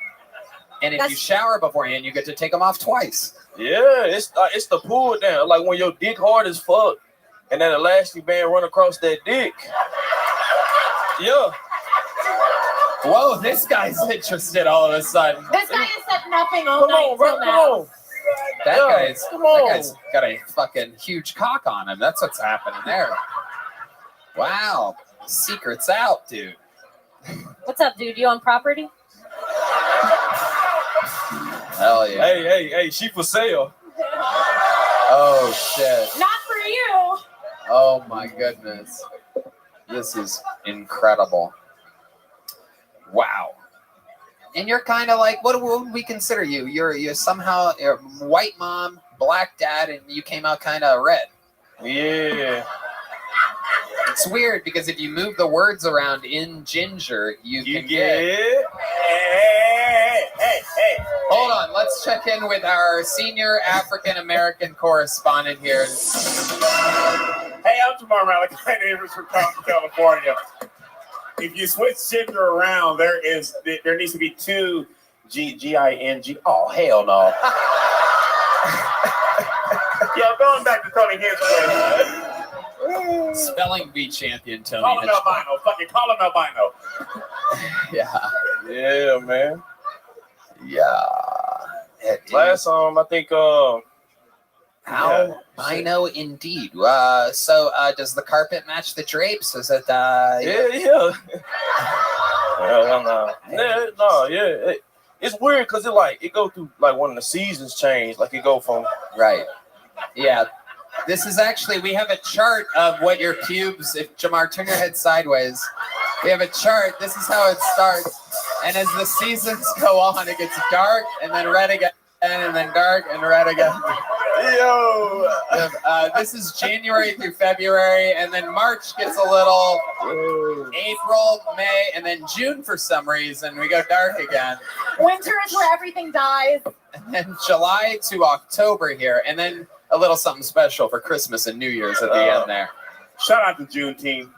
And if you shower beforehand, you get to take them off twice. Yeah, it's the pull down. Like when your dick hard as fuck, and then elastic band run across that dick. Yeah. Whoa, this guy's interested all of a sudden. This guy has said nothing all night till now. Come on. That Yeah, come on. guy's got a fucking huge cock on him. That's what's happening there. Wow. Secret's out, dude. What's up, dude? You own property? Hell yeah. Hey, she for sale. Oh, shit. Not for you. Oh, my goodness. This is incredible. Wow. And you're kind of like, what would we consider you? You're somehow a white mom, black dad, and you came out kind of red. Yeah. It's weird because if you move the words around in ginger, you can get. Hey. Hold on, let's check in with our senior African American correspondent here. Hey, I'm Jamar Malik. My neighbors from California. If you switch gender around, there needs to be two G-I-N-G. Oh, hell no. Yeah, going back to Tony Hinchcliffe. Spelling bee champion Tony Call him Hinchcliffe. albino. Fucking call him albino. Yeah. Yeah, man. Yeah. Last I think Albino indeed. So does the carpet match the drapes? Is it Yeah. Yeah. It's weird because it go through like when the seasons change. Like it go from right. Yeah. This is actually, we have a chart of what your pubes, if Jamar, turn your head sideways. We have a chart. This is how it starts. And as the seasons go on, it gets dark and then red again and then dark and red again. Yo. This is January through February, and then March gets a little, April, May, and then June for some reason, we go dark again. Winter is where everything dies. And then July to October here, and then a little something special for Christmas and New Year's at the end there. Shout out to Juneteenth.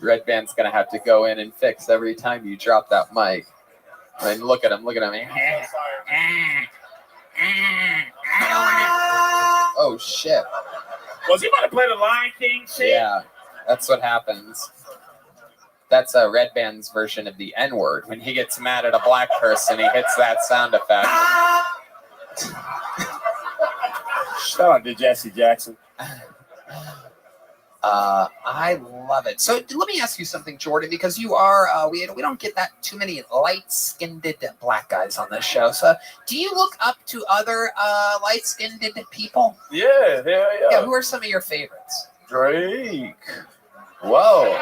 Red Band's gonna have to go in and fix every time you drop that mic. I mean, look at him. Oh shit! Was he about to play the Lion King shit? Yeah, that's what happens. That's a Red Band's version of the N-word. When he gets mad at a black person, he hits that sound effect. Shout out to Jesse Jackson. I love it. So let me ask you something, Jordan, because you are, we don't get that too many light-skinned black guys on this show. So do you look up to other light-skinned people? Yeah. Yeah, who are some of your favorites? Drake. Whoa.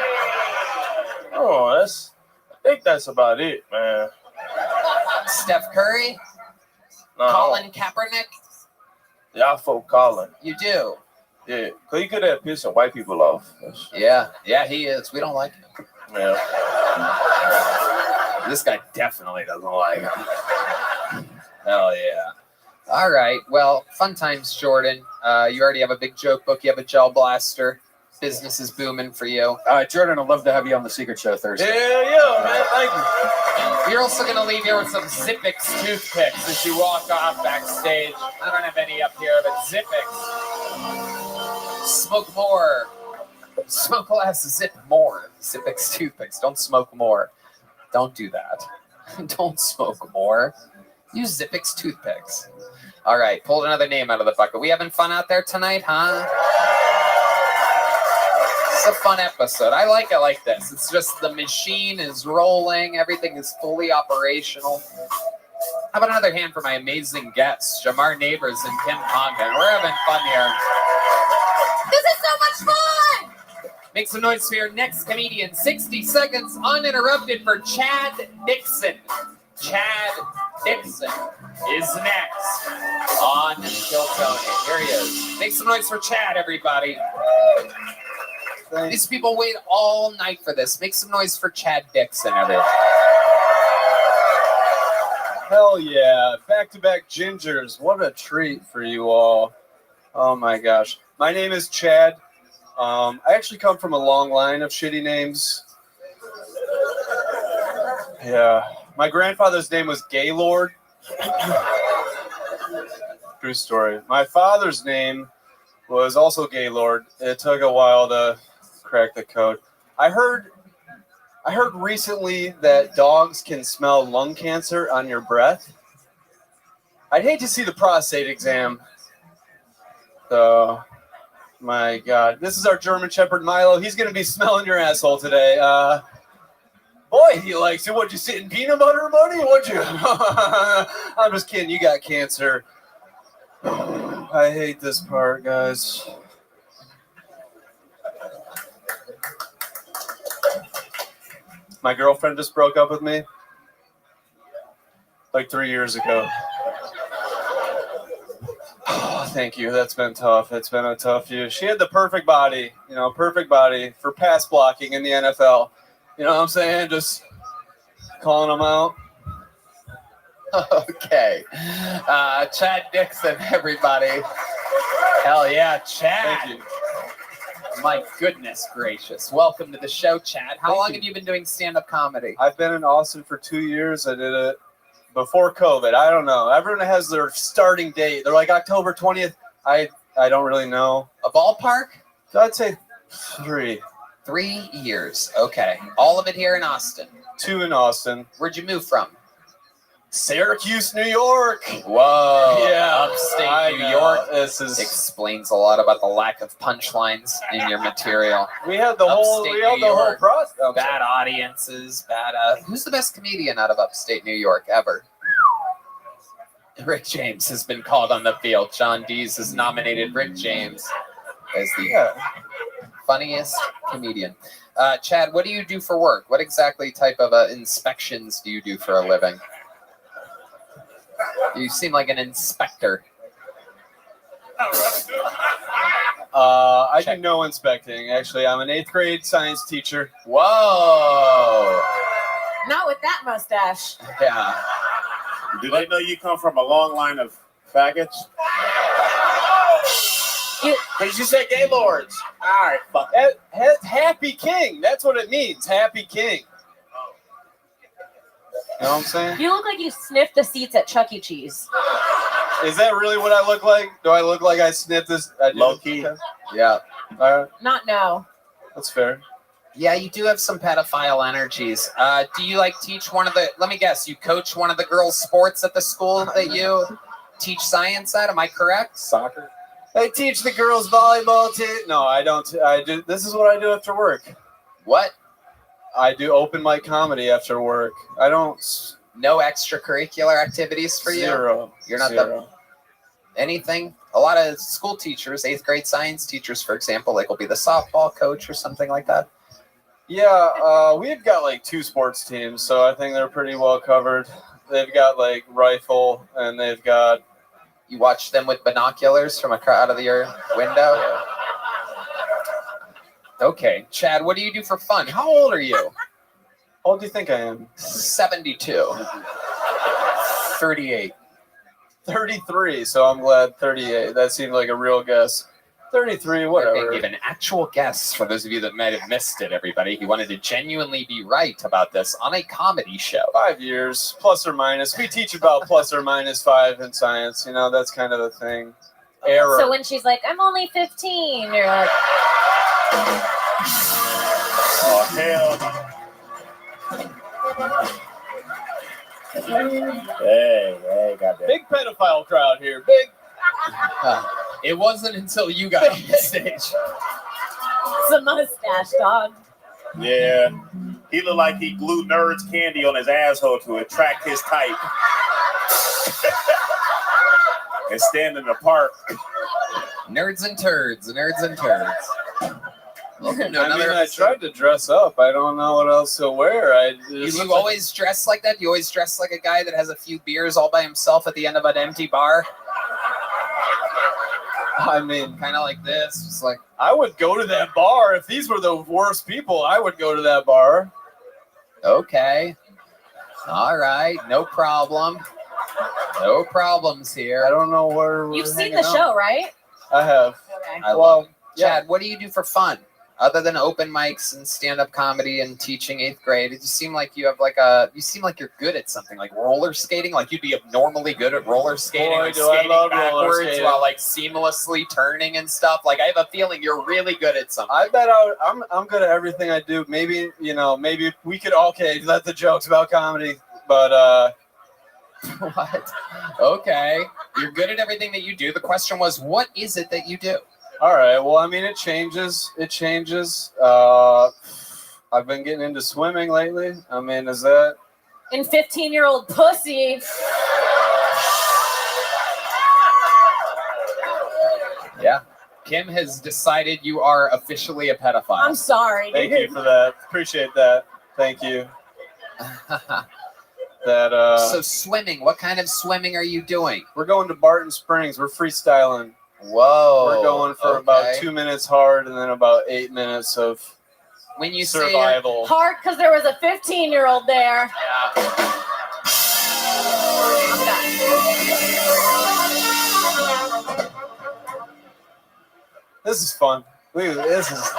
Oh, I think that's about it, man. Steph Curry? No. Colin Kaepernick? Yeah, I folk Colin. You do? Yeah, because he could have pissing white people off. Yeah, he is. We don't like him. Yeah. This guy definitely doesn't like him. Hell yeah. All right. Well, fun times, Jordan. You already have a big joke book. You have a gel blaster. Business is booming for you. Jordan, I'd love to have you on the Secret Show Thursday. Yeah, man. Thank you. You're also going to leave here with some Zippix toothpicks as you walk off backstage. I don't have any up here, but Zippix. Smoke more. Smoke less, zip more. Zippix toothpicks. Don't smoke more. Don't do that. Don't smoke more. Use Zippix toothpicks. All right, pulled another name out of the bucket. We having fun out there tonight, huh? It's a fun episode. I like it like this. It's just the machine is rolling. Everything is fully operational. How about another hand for my amazing guests, Jamar Neighbors and Kim Congdon. We're having fun here. This is so much fun! Make some noise for your next comedian. 60 seconds uninterrupted for Chad Dixon. Chad Dixon is next on Kill Tony. Here he is. Make some noise for Chad, everybody. These people wait all night for this. Make some noise for Chad Dixon, everyone. Hell yeah. Back-to-back gingers. What a treat for you all. Oh my gosh. My name is Chad. I actually come from a long line of shitty names. Yeah. My grandfather's name was Gaylord. True story. My father's name was also Gaylord. It took a while to crack the code. I heard recently that dogs can smell lung cancer on your breath. I'd hate to see the prostate exam. So, my God. This is our German Shepherd Milo. He's going to be smelling your asshole today. Boy, he likes it. What'd you sit in peanut butter, buddy? What'd you? I'm just kidding. You got cancer. I hate this part, guys. My girlfriend just broke up with me like 3 years ago. Oh, thank you. That's been tough. It's been a tough year. She had the perfect body, perfect body for pass blocking in the NFL. You know what I'm saying? Just calling them out. Okay. Chad Dixon, everybody. Hell yeah, Chad. Thank you. My goodness gracious. Welcome to the show, Chad. How long have you been doing stand-up comedy? I've been in Austin for 2 years. I did it before COVID. I don't know. Everyone has their starting date. They're like October 20th. I don't really know. A ballpark? I'd say 3. 3 years. Okay. All of it here in Austin. 2 in Austin. Where'd you move from? Syracuse, New York. Whoa. Yeah. Upstate New York. This explains a lot about the lack of punchlines in your material. We had the whole process. Bad audiences, bad who's the best comedian out of upstate New York ever? Rick James has been called on the field. John Dees has nominated Rick James as the funniest comedian. Chad, what do you do for work? What exactly type of inspections do you do for a living? You seem like an inspector. I do no inspecting. Actually, I'm an 8th grade science teacher. Whoa. Not with that mustache. Yeah. Do they know you come from a long line of faggots? Because you said Gaylords. All right, fuck. Happy King. That's what it means. Happy King. You know what I'm saying? You look like you sniffed the seats at Chuck E. Cheese. Is that really what I look like? Do I look like I sniffed this? Low key. Yeah. All right. Not now. That's fair. Yeah, you do have some pedophile energies. Do you teach one of the, let me guess, you coach one of the girls' sports at the school that you teach science at? Am I correct? Soccer. I teach the girls volleyball too. No, I don't. This is what I do after work. What? I do open mic comedy after work. I don't. No extracurricular activities for you? Zero. You're not anything? A lot of school teachers, 8th grade science teachers, for example, will be the softball coach or something like that. Yeah, we've got 2 sports teams, so I think they're pretty well covered. They've got rifle, and they've got. You watch them with binoculars from out of your window? Yeah. Okay, Chad, what do you do for fun? How old are you? How old do you think I am? 72. 38. 33, so I'm glad 38. That seemed like a real guess. 33, whatever. Give an actual guess for those of you that might have missed it, everybody. He wanted to genuinely be right about this on a comedy show. 5 years, plus or minus. We teach about plus or minus 5 in science. You know, that's kind of the thing. Error. So when she's like, I'm only 15, you're like, Oh, hell. Hey, goddamn. Big pedophile crowd here. Big. It wasn't until you got on the stage. it's a mustache, dog. Yeah. He looked like he glued Nerds candy on his asshole to attract his type. And stand in the park. Nerds and turds, nerds and turds. I tried to dress up. I don't know what else to wear. You always dress like that? You always dress like a guy that has a few beers all by himself at the end of an empty bar? I mean, kind of like this. Just like I would go to that bar. If these were the worst people, I would go to that bar. Okay. All right. No problem. No problems here. I don't know where we're You've seen the show, right? I have. Okay. Chad, what do you do for fun? Other than open mics and stand-up comedy and teaching 8th grade, it just seem like you have you seem like you're good at something, like roller skating. Like you'd be abnormally good at roller skating, Boy, like do I skating love roller backwards skating. while like seamlessly turning and stuff. Like I have a feeling you're really good at something. I bet I'm good at everything I do. Maybe maybe we could let the jokes about comedy, but What? Okay, you're good at everything that you do. The question was, what is it that you do? all right. Well, I mean, it changes. I've been getting into swimming lately. I mean, is that In 15-year-old pussy. Yeah. Kim has decided you are officially a pedophile. I'm sorry, dude. Thank you for that. Appreciate that. Thank you. So swimming, what kind of swimming are you doing? We're going to Barton Springs. We're freestyling. Whoa. We're going for about 2 minutes hard and then about 8 minutes of when you survival. Hard because there was a 15-year-old there. This is fun. This is.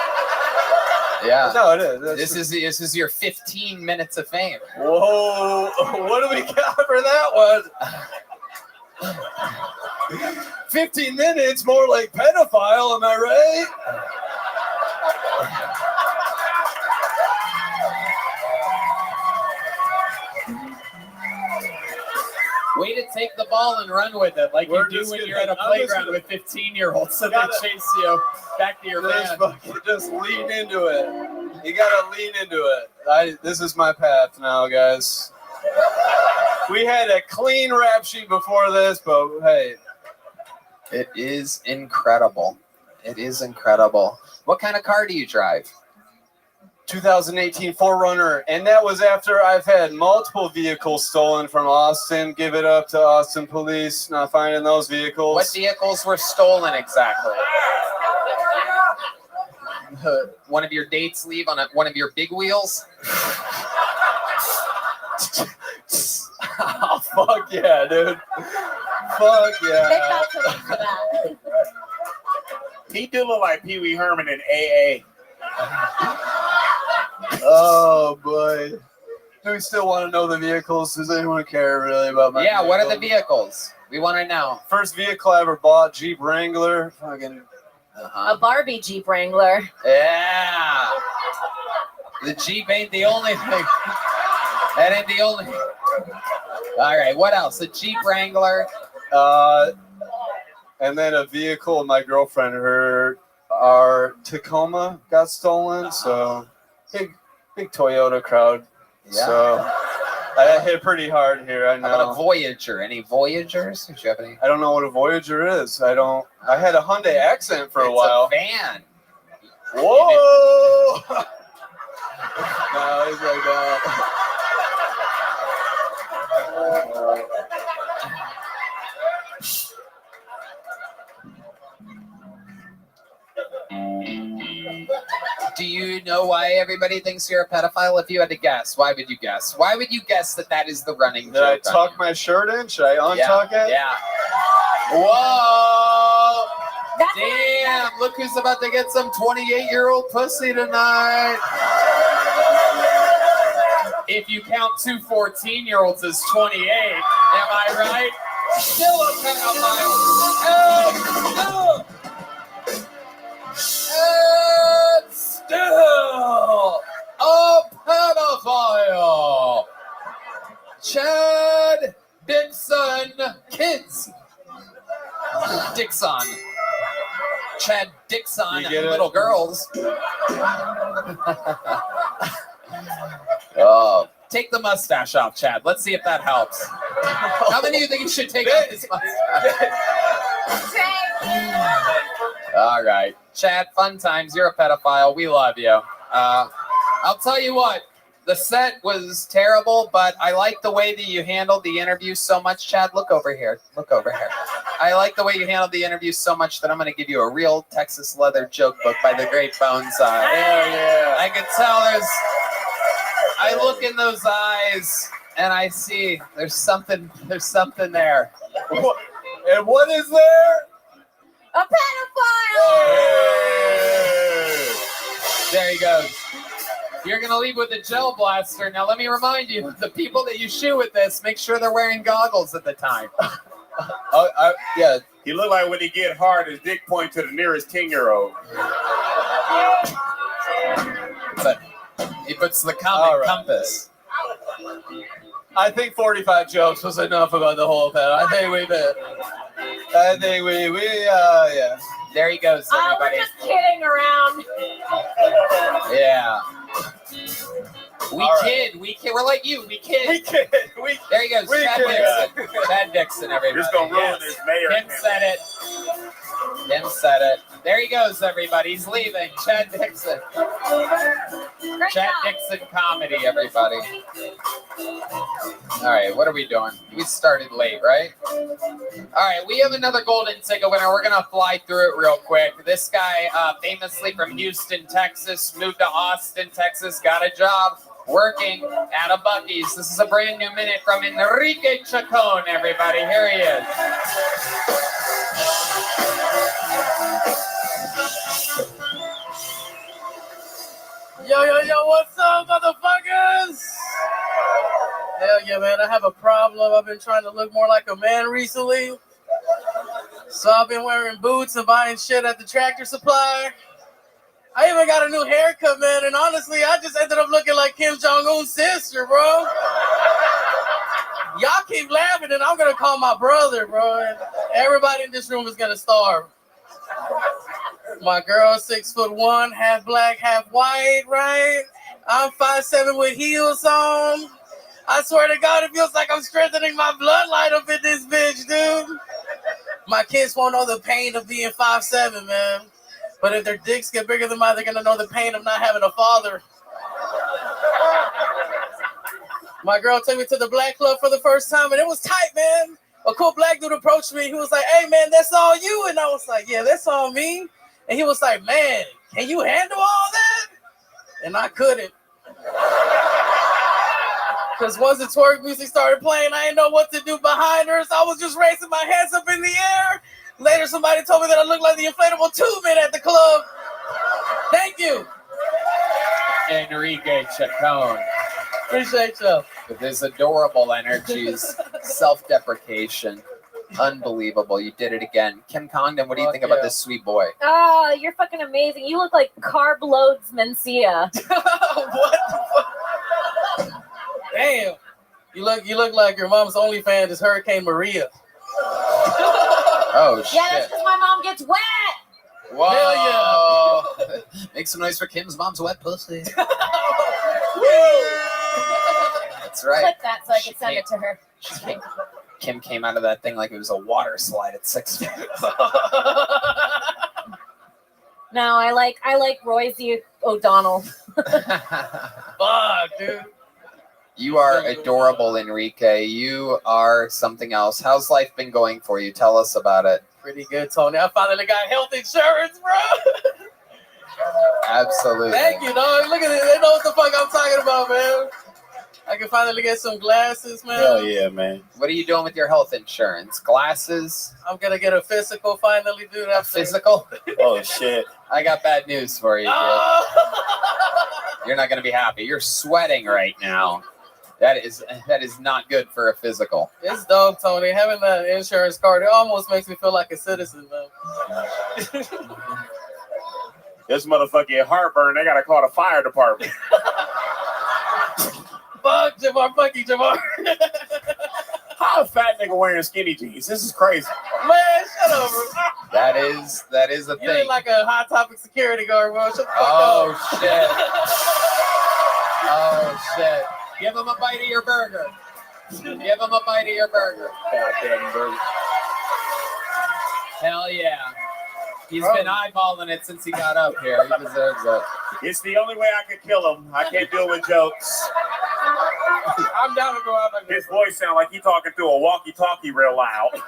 Yeah. No, it is. This is your 15 minutes of fame. Whoa! What do we got for that one? 15 minutes, more like pedophile. Am I right? Way to take the ball and run with it, like you do when you're at a playground with 15-year-olds, so they chase you back to your van. Just lean into it. You gotta lean into it. This is my path now, guys. We had a clean rap sheet before this, but hey. It is incredible. It is incredible. What kind of car do you drive? 2018 4Runner, and that was after I've had multiple vehicles stolen from Austin. Give it up to Austin police, not finding those vehicles. What vehicles were stolen exactly? One of your dates leave on one of your big wheels? Oh, fuck yeah, dude. Fuck yeah. They got something for that. He do look like Pee Wee Herman in AA. Oh boy. Do we still want to know the vehicles? Does anyone care really about my Yeah, what are the vehicles? vehicles? We want to know. First vehicle I ever bought, Jeep Wrangler. Fucking A Barbie Jeep Wrangler. Yeah. The Jeep ain't the only thing. That ain't the only. All right, what else? A Jeep Wrangler. And then a vehicle of my girlfriend, our Tacoma got stolen. So big Toyota crowd. Yeah. So I hit pretty hard here. I know. How about a Voyager? Any Voyagers? Did you have any? I don't know what a Voyager is. I had a Hyundai Accent for a while. It's a van. Whoa! No, he's like that. Do you know why everybody thinks you're a pedophile? If you had to guess, why would you guess? Why would you guess that is the running Did I joke? tuck my shirt in? Should I untuck it? Yeah. Whoa! Damn! Look who's about to get some 28-year-old pussy tonight. If you count two 14-year-olds as 28, am I right? Still a pedophile. And still a pedophile. Chad Dixon kids. Dixon. Chad Dixon little girls. Oh, take the mustache off, Chad. Let's see if that helps. How many of you think you should take off this mustache? All right. Chad, fun times. You're a pedophile. We love you. I'll tell you what. The set was terrible, but I like the way that you handled the interview so much. Chad, look over here. Look over here. I like the way you handled the interview so much that I'm going to give you a real Texas leather joke book by the great Bones. Yeah. I could tell I look in those eyes and I see there's something there. And what is there? A pedophile! There he goes. You're going to leave with a gel blaster. Now, let me remind you, the people that you shoot with this, make sure they're wearing goggles at the time. Yeah. He looked like when he get hard, his dick point to the nearest 10-year-old. But he puts the comic compass. I think 45 jokes was enough about the whole thing. I think we did. Yeah. There he goes, everybody. We're just kidding around. Yeah. We kid. We're like you. We kid. There he goes. Chad Dixon. Chad Dixon, everybody. Just gonna ruin this mayor. Kim said it. Kim said it. There he goes, everybody. He's leaving. Chad Dixon. Chad Dixon comedy, everybody. All right, what are we doing? We started late, right? All right, we have another golden ticket winner. We're going to fly through it real quick. This guy, famously from Houston, Texas, moved to Austin, Texas, got a job working at a Buc-ee's. This is a brand new minute from Enrique Chacon, everybody. Here he is. Yo, what's up, motherfuckers? Hell yeah, man, I have a problem. I've been trying to look more like a man recently. So I've been wearing boots and buying shit at the Tractor Supply. I even got a new haircut, man, and honestly, I just ended up looking like Kim Jong-un's sister, bro. Y'all keep laughing, and I'm gonna call my brother, bro. And everybody in this room is gonna starve. My girl, 6'1", half black, half white, right? I'm 5'7" with heels on. I swear to God, it feels like I'm strengthening my bloodline up in this bitch, dude. My kids won't know the pain of being 5'7", man. But if their dicks get bigger than mine, they're gonna know the pain of not having a father. My girl took me to the black club for the first time, and it was tight, man. A cool black dude approached me. He was like, "Hey, man, that's all you?" And I was like, "Yeah, that's all me." And he was like, "Man, can you handle all that?" And I couldn't. Because once the twerk music started playing, I didn't know what to do behind her, so I was just raising my hands up in the air. Later, somebody told me that I looked like the inflatable tube man at the club. Thank you. Enrique Chacon. Appreciate you. With his adorable energies, self-deprecation. Unbelievable. You did it again. Kim Congdon, what do you think about this sweet boy? Oh, you're fucking amazing. You look like Carb Loads Mencia. What the fuck? Damn. You look like your mom's only fan is Hurricane Maria. Oh, shit. Yeah, that's because my mom gets wet. Whoa. Hell yeah. Make some noise for Kim's mom's wet pussy. That's right. Click that so I can send it to her. Kim came out of that thing like it was a water slide at 6 feet. No, I like Royce O'Donnell. Fuck, dude. You are adorable, Enrique. You are something else. How's life been going for you? Tell us about it. Pretty good, Tony. I finally got health insurance, bro. Absolutely. Thank you, dog. Look at it. They know what the fuck I'm talking about, man. I can finally get some glasses, man. Hell yeah, man. What are you doing with your health insurance? Glasses? I'm gonna get a physical finally, dude. A physical? Oh shit. I got bad news for you, kid. You're not gonna be happy. You're sweating right now. That is not good for a physical. It's dope, Tony. Having that insurance card, it almost makes me feel like a citizen, man. This motherfucking heartburn, they gotta call the fire department. Fuck Jamar, fuck you, Jamar. How a fat nigga wearing skinny jeans? This is crazy. Man, shut up, bro. That is the You thing. look like a Hot Topic security guard, bro. Shut the fuck up. Oh shit. Oh shit. Give him a bite of your burger. Give him a bite of your burger. Goddamn burger. Hell yeah. He's been eyeballing it since he got up here. He deserves it. It's the only way I can kill him. I can't do it with jokes. I'm down to go out like His voice sounds like he talking through a walkie-talkie real loud. It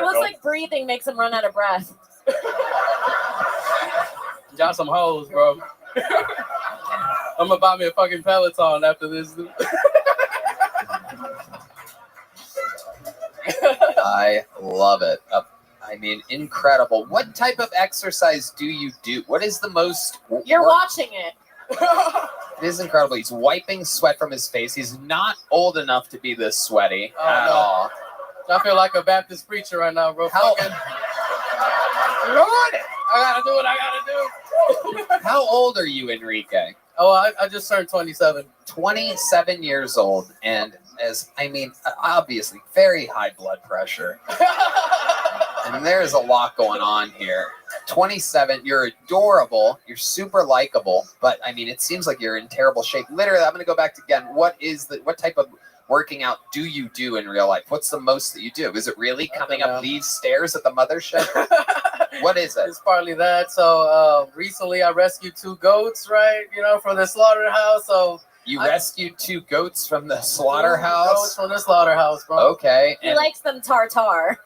looks like breathing makes him run out of breath. Got some hoes, bro. I'm gonna buy me a fucking Peloton after this, dude. I love it. I mean, incredible. What type of exercise do you do? What is the most... You're watching it. It is incredible. He's wiping sweat from his face. He's not old enough to be this sweaty at all. I feel like a Baptist preacher right now, bro. Fucking... Lord, I gotta do what I gotta do. How old are you, Enrique? Oh, I just turned 27. 27 years old, and obviously very high blood pressure. And there's a lot going on here. 27, you're adorable, you're super likable, but I mean, it seems like you're in terrible shape. Literally, I'm gonna go back to again. What type of working out do you do in real life? What's the most that you do? Is it really coming up these stairs at the mothership? What is it? It's partly that. So recently I rescued 2 goats, right? You know, from the slaughterhouse. So you rescued 2 goats from the slaughterhouse? 2 goats from the slaughterhouse, bro. Okay. He likes them tartar.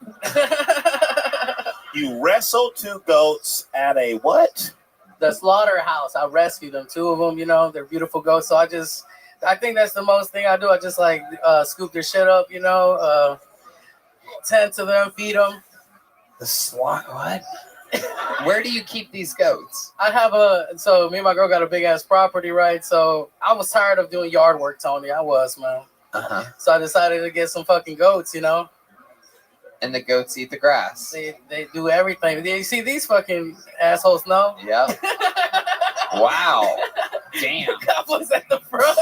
You wrestled 2 goats at a what? The slaughterhouse. I rescued them. 2 of them, you know, they're beautiful goats. So I think that's the most thing I do. I just like scoop their shit up, you know, tend to them, feed them. The what? Where do you keep these goats? I have so me and my girl got a big ass property, right? So I was tired of doing yard work, Tony. I was, man. Uh-huh. So I decided to get some fucking goats, you know? And the goats eat the grass. They do everything. You see these fucking assholes, no? Yeah. Wow. Damn. Couples at the front.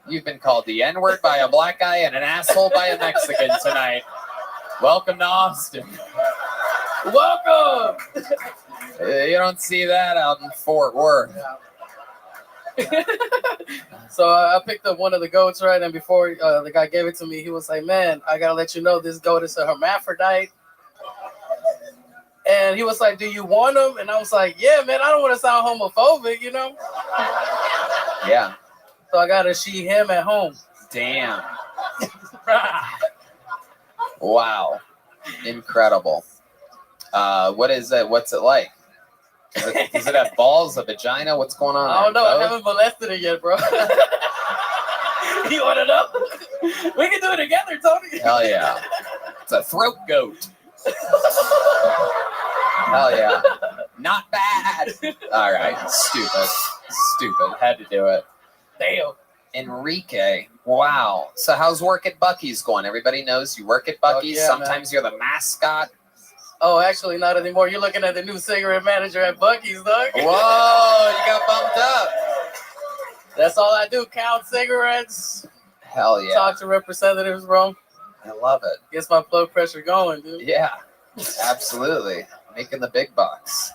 You've been called the N-word by a black guy and an asshole by a Mexican tonight. Welcome to Austin. Welcome. You don't see that out in Fort Worth. So I picked up one of the goats, right? And before the guy gave it to me, he was like, man, I got to let you know this goat is a hermaphrodite. And he was like, do you want him? And I was like, yeah, man, I don't want to sound homophobic, you know? Yeah. So I got to she him at home. Damn. Wow. Incredible. What is it? What's it like? Does it have balls, a vagina? What's going on? I don't know. I haven't molested it yet, bro. You want to know? We can do it together, Tony. Hell yeah. It's a throat goat. Hell yeah. Not bad. All right. Stupid. Had to do it. Damn. Enrique. Wow. So how's work at Buc-ee's going? Everybody knows you work at Buc-ee's. Yeah, Sometimes you're the mascot. Oh, actually, not anymore. You're looking at the new cigarette manager at Buc-ee's, dog. Whoa, you got bumped up. That's all I do. Count cigarettes. Hell yeah. Talk to representatives, bro. I love it. Gets my blood pressure going, dude. Yeah, absolutely. Making the big bucks.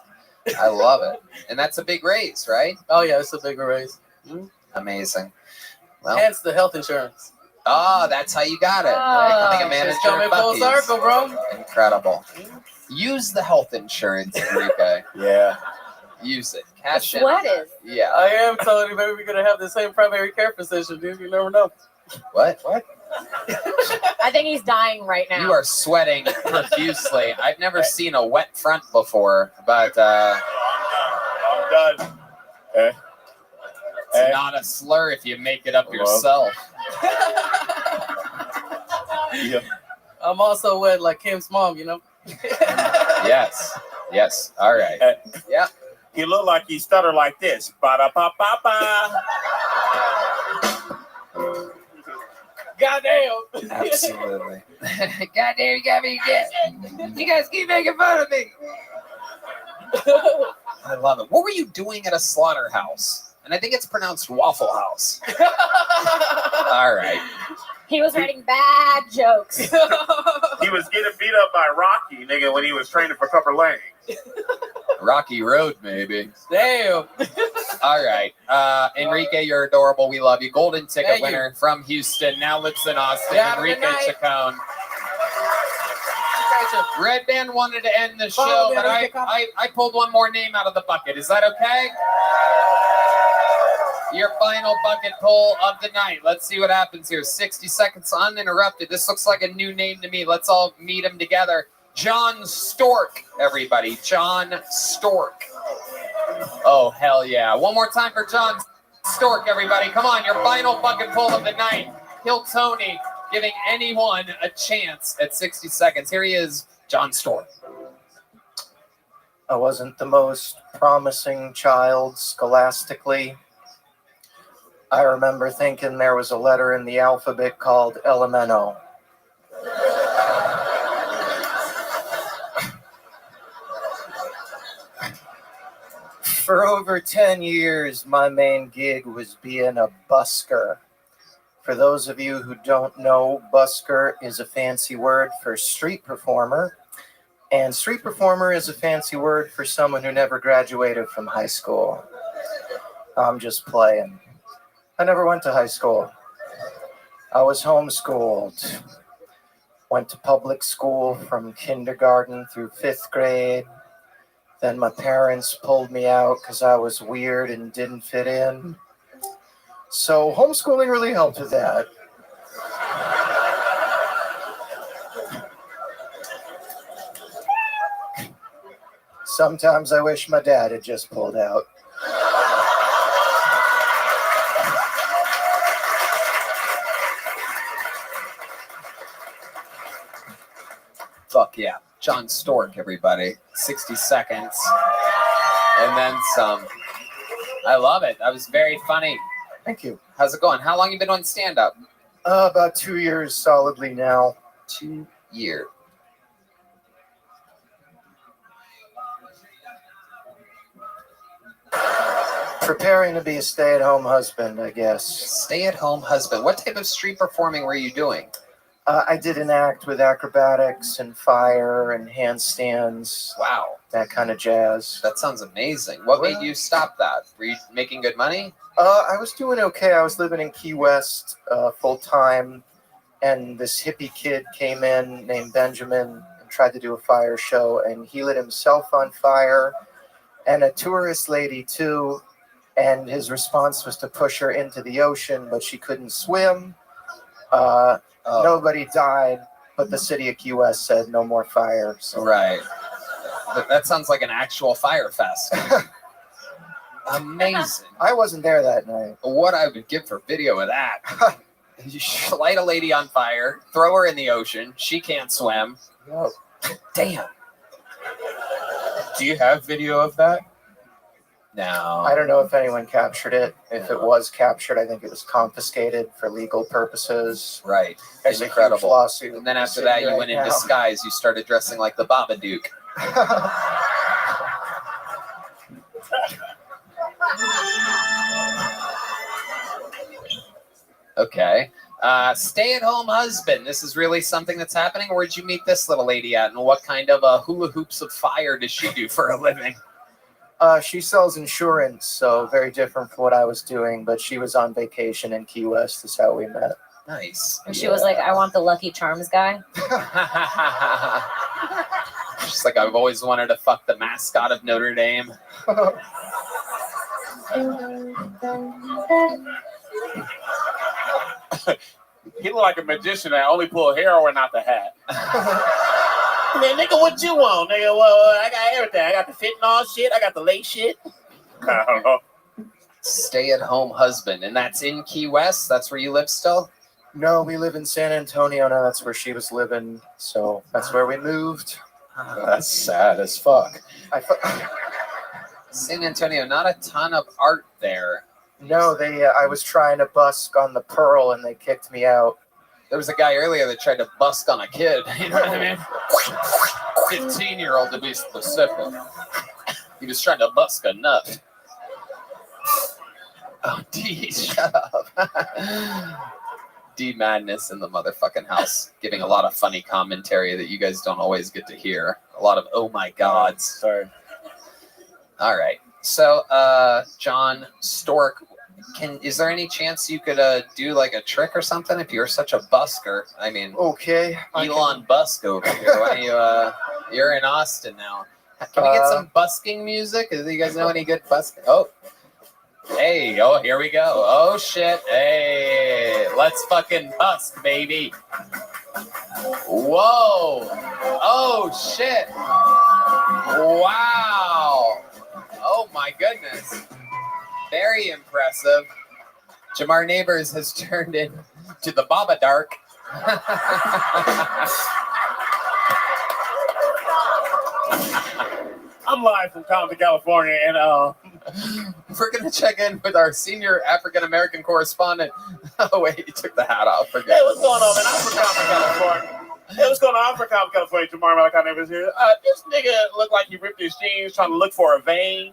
I love it. And that's a big raise, right? Oh, yeah, it's a big raise. Amazing. Well, hence the health insurance. Oh, that's how you got it. Becoming a manager Just coming at full Buc-ee's. circle, bro. Incredible. Use the health insurance, Enrique. Yeah. Use it. Cash in. Sweat is. Yeah. I am telling you, maybe we're going to have the same primary care physician, dude. You never know. What? I think he's dying right now. You are sweating profusely. I've never seen a wet front before, but I'm done. It's not a slur if you make it up yourself. Yeah. I'm also wet like Kim's mom, you know? Yes. Yes. All right. Yeah. He looked like he stuttered like this. Ba-da-ba-ba-ba. Goddamn. Absolutely. Goddamn, you got me again. You guys keep making fun of me. I love it. What were you doing at a slaughterhouse? And I think it's pronounced Waffle House. All right. He was writing bad jokes. He was getting beat up by Rocky, nigga, when he was training for Cupper Lane. Rocky Road, maybe. Damn. All right. Enrique, you're adorable. We love you. Golden ticket Thank winner from Houston. Now lives in Austin. Yeah, have a good Enrique night. Chacon. Red Band wanted to end the Follow show, me, but Enrique, I pulled one more name out of the bucket. Is that okay? Your final bucket pull of the night. Let's see what happens here. 60 seconds uninterrupted. This looks like a new name to me. Let's all meet him together. John Stork, everybody. John Stork. Oh, hell yeah. One more time for John Stork, everybody. Come on, your final bucket pull of the night. Kill Tony, giving anyone a chance at 60 seconds. Here he is, John Stork. I wasn't the most promising child scholastically. I remember thinking there was a letter in the alphabet called Elemento. For over 10 years, my main gig was being a busker. For those of you who don't know, busker is a fancy word for street performer. And street performer is a fancy word for someone who never graduated from high school. I'm just playing. I never went to high school. I was homeschooled. Went to public school from kindergarten through 5th grade. Then my parents pulled me out because I was weird and didn't fit in. So homeschooling really helped with that. Sometimes I wish my dad had just pulled out. Fuck yeah. John Stork, everybody. 60 seconds. And then some. I love it. That was very funny. Thank you. How's it going? How long you been on stand-up? About 2 years solidly now. 2 years. Preparing to be a stay-at-home husband, I guess. Stay-at-home husband. What type of street performing were you doing? I did an act with acrobatics and fire and handstands. Wow. That kind of jazz. That sounds amazing. What made you stop that? Were you making good money? I was doing okay. I was living in Key West full-time, and this hippie kid came in named Benjamin and tried to do a fire show, and he lit himself on fire, and a tourist lady too, and his response was to push her into the ocean, but she couldn't swim. Nobody died, but the city of Key West said no more fire. So. Right. That sounds like an actual fire fest. Amazing. I wasn't there that night. What I would give for video of that. You light a lady on fire, throw her in the ocean. She can't swim. Yep. Damn. Do you have video of that? No. I don't know if anyone captured it. If it was captured, I think it was confiscated for legal purposes. Right. There's Incredible. a huge lawsuit. And then after that, you went in disguise. You started dressing like the Babadook. Okay. Stay-at-home husband. This is really something that's happening. Where'd you meet this little lady at, and what kind of hula hoops of fire does she do for a living? She sells insurance, so very different from what I was doing, but she was on vacation in Key West. Is how we met. Nice. And she was like, I want the Lucky Charms guy. She's like, I've always wanted to fuck the mascot of Notre Dame. He look like a magician that only pull heroin out the hat. Man, nigga, what you want, nigga? Well, I got everything. I got the fentanyl shit. I got the late shit. I don't know. Stay-at-home husband, and that's in Key West. That's where you live still. No, we live in San Antonio now. That's where she was living. So that's where we moved. That's sad as fuck. San Antonio, not a ton of art there. No, I was trying to busk on the Pearl, and they kicked me out. There was a guy earlier that tried to busk on a kid. You know what I mean? 15-year-old to be specific. He was trying to busk a nut. Oh, D, shut up. D Madness in the motherfucking house, giving a lot of funny commentary that you guys don't always get to hear. A lot of oh my gods. Sorry. All right. So, John Stork, is there any chance you could do like a trick or something if you're such a busker? I mean, okay, Elon Busk over here. Why don't you? You're in Austin now. Can we get some busking music? Do you guys know any good busking? Oh. Hey, oh, here we go. Oh, shit. Hey, let's fucking busk, baby. Whoa. Oh, shit. Wow. Oh, my goodness. Very impressive. Jamar Neighbors has turned into the Baba Dark. I'm live from Compton, California, and we're gonna check in with our senior African American correspondent. Oh wait, he took the hat off. hey, what's going on, man? I'm from Compton, California. Hey, what's going on? I'm from Compton, California. Jamar Malachi is here. This nigga looked like he ripped his jeans trying to look for a vein.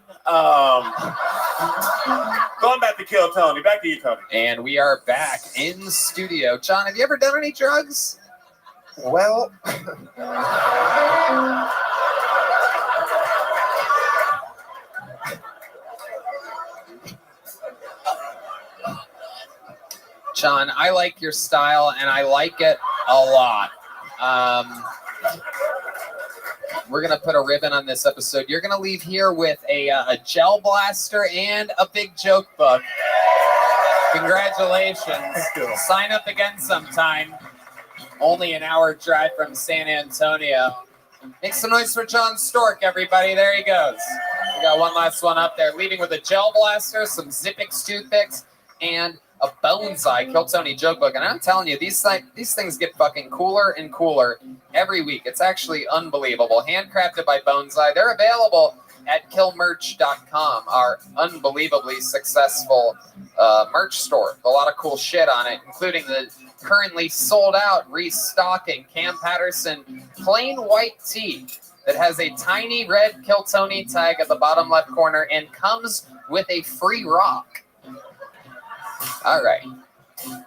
Going back to Kill Tony. Back to you, Tony. And we are back in studio. John, have you ever done any drugs? Well. John, I like your style, and I like it a lot. We're going to put a ribbon on this episode. You're going to leave here with a gel blaster and a big joke book. Congratulations. Sign up again sometime. Only an hour drive from San Antonio. Make some noise for John Stork, everybody. There he goes. We got one last one up there. Leaving with a gel blaster, some Zippix toothpicks, and a Bonsai Kill Tony joke book. And I'm telling you, these things get fucking cooler and cooler every week. It's actually unbelievable. Handcrafted by Bonsai. They're available at killmerch.com, our unbelievably successful merch store. A lot of cool shit on it, including the currently sold out, restocking Cam Patterson plain white tee that has a tiny red Kill Tony tag at the bottom left corner and comes with a free rock. All right.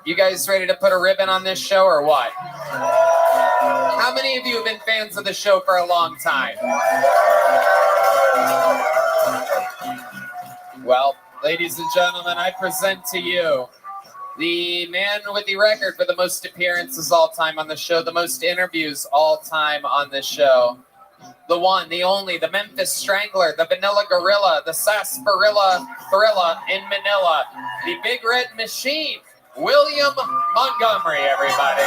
You guys ready to put a ribbon on this show or what? How many of you have been fans of the show for a long time? Well, ladies and gentlemen, I present to you the man with the record for the most appearances all time on the show, the most interviews all time on the show. The one, the only, the Memphis Strangler, the Vanilla Gorilla, the Sarsaparilla Thrilla in Manila, the Big Red Machine, William Montgomery, everybody.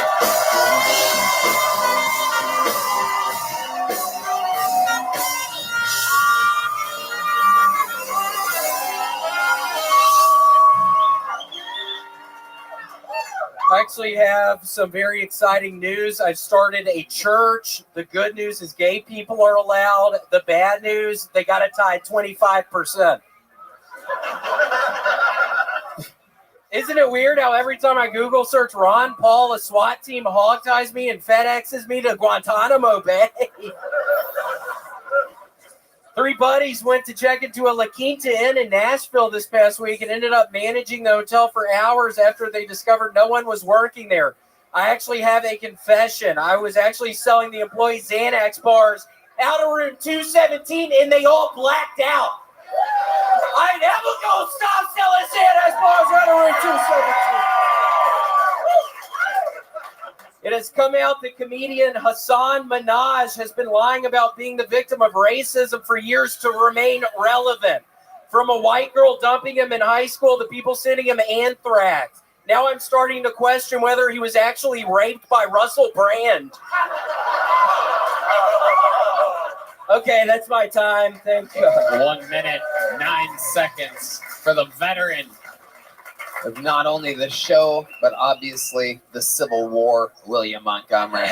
I actually have some very exciting news. I've started a church. The good news is gay people are allowed. The bad news, they got it tied 25%. Isn't it weird how every time I Google search Ron Paul, a SWAT team hogties me and FedExes me to Guantanamo Bay? 3 buddies went to check into a La Quinta Inn in Nashville this past week and ended up managing the hotel for hours after they discovered no one was working there. I actually have a confession. I was actually selling the employees Xanax bars out of room 217 and they all blacked out. I never gonna stop selling Xanax bars out of room 217. It has come out that comedian Hassan Minhaj has been lying about being the victim of racism for years to remain relevant. From a white girl dumping him in high school to people sending him anthrax. Now I'm starting to question whether he was actually raped by Russell Brand. Okay, that's my time. Thank you. 1 minute, 9 seconds for the veteran of not only the show, but obviously the Civil War, William Montgomery.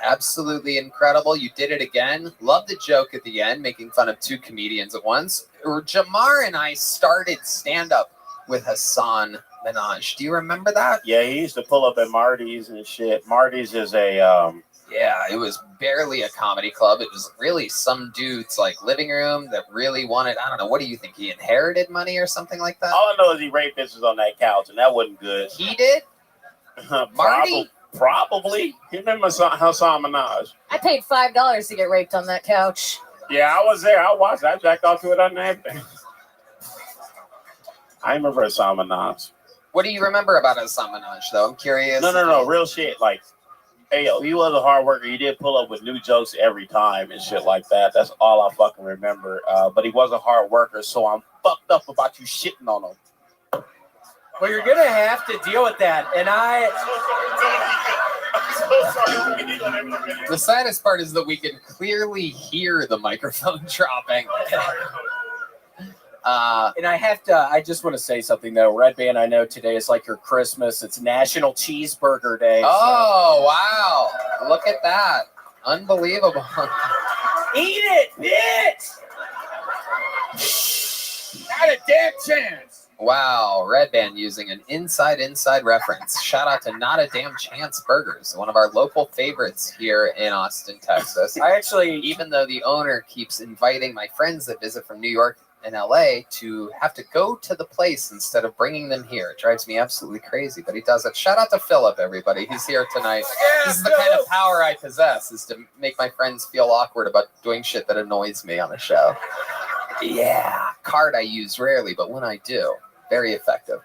Absolutely incredible. You did it again. Love the joke at the end, making fun of two comedians at once. Jamar and I started stand-up with Hassan Minaj. Do you remember that? Yeah, he used to pull up at Marty's and shit. Marty's is a Yeah, it was barely a comedy club. It was really some dude's like living room that really wanted, I don't know, what do you think? He inherited money or something like that? all I know is he raped bitches on that couch, and that wasn't good. He did? Marty? Probably. You remember Hassan Minaj? I paid $5 to get raped on that couch. Yeah, I was there. I watched it. I jacked off to it on everything. I remember Hassan Minaj. What do you remember about Hassan Minaj, though? I'm curious. No. Real shit. Like, hey, yo, he was a hard worker. He did pull up with new jokes every time and shit like that. That's all I fucking remember. But he was a hard worker, so I'm fucked up about you shitting on him. Well, you're going to have to deal with that. And The saddest part is that we can clearly hear the microphone dropping. And I just want to say something, though. Red Band, I know today is like your Christmas. It's National Cheeseburger Day. Oh, wow. Look at that. Unbelievable. Eat it, bitch! Not a damn chance. Wow, Red Band using an inside reference. Shout out to Not a Damn Chance Burgers, one of our local favorites here in Austin, Texas. Even though the owner keeps inviting my friends that visit from New York and LA to have to go to the place instead of bringing them here. It drives me absolutely crazy, but he does it. Shout out to Philip, everybody. He's here tonight. This is the kind of power I possess, is to make my friends feel awkward about doing shit that annoys me on a show. Yeah, card I use rarely, but when I do, very effective.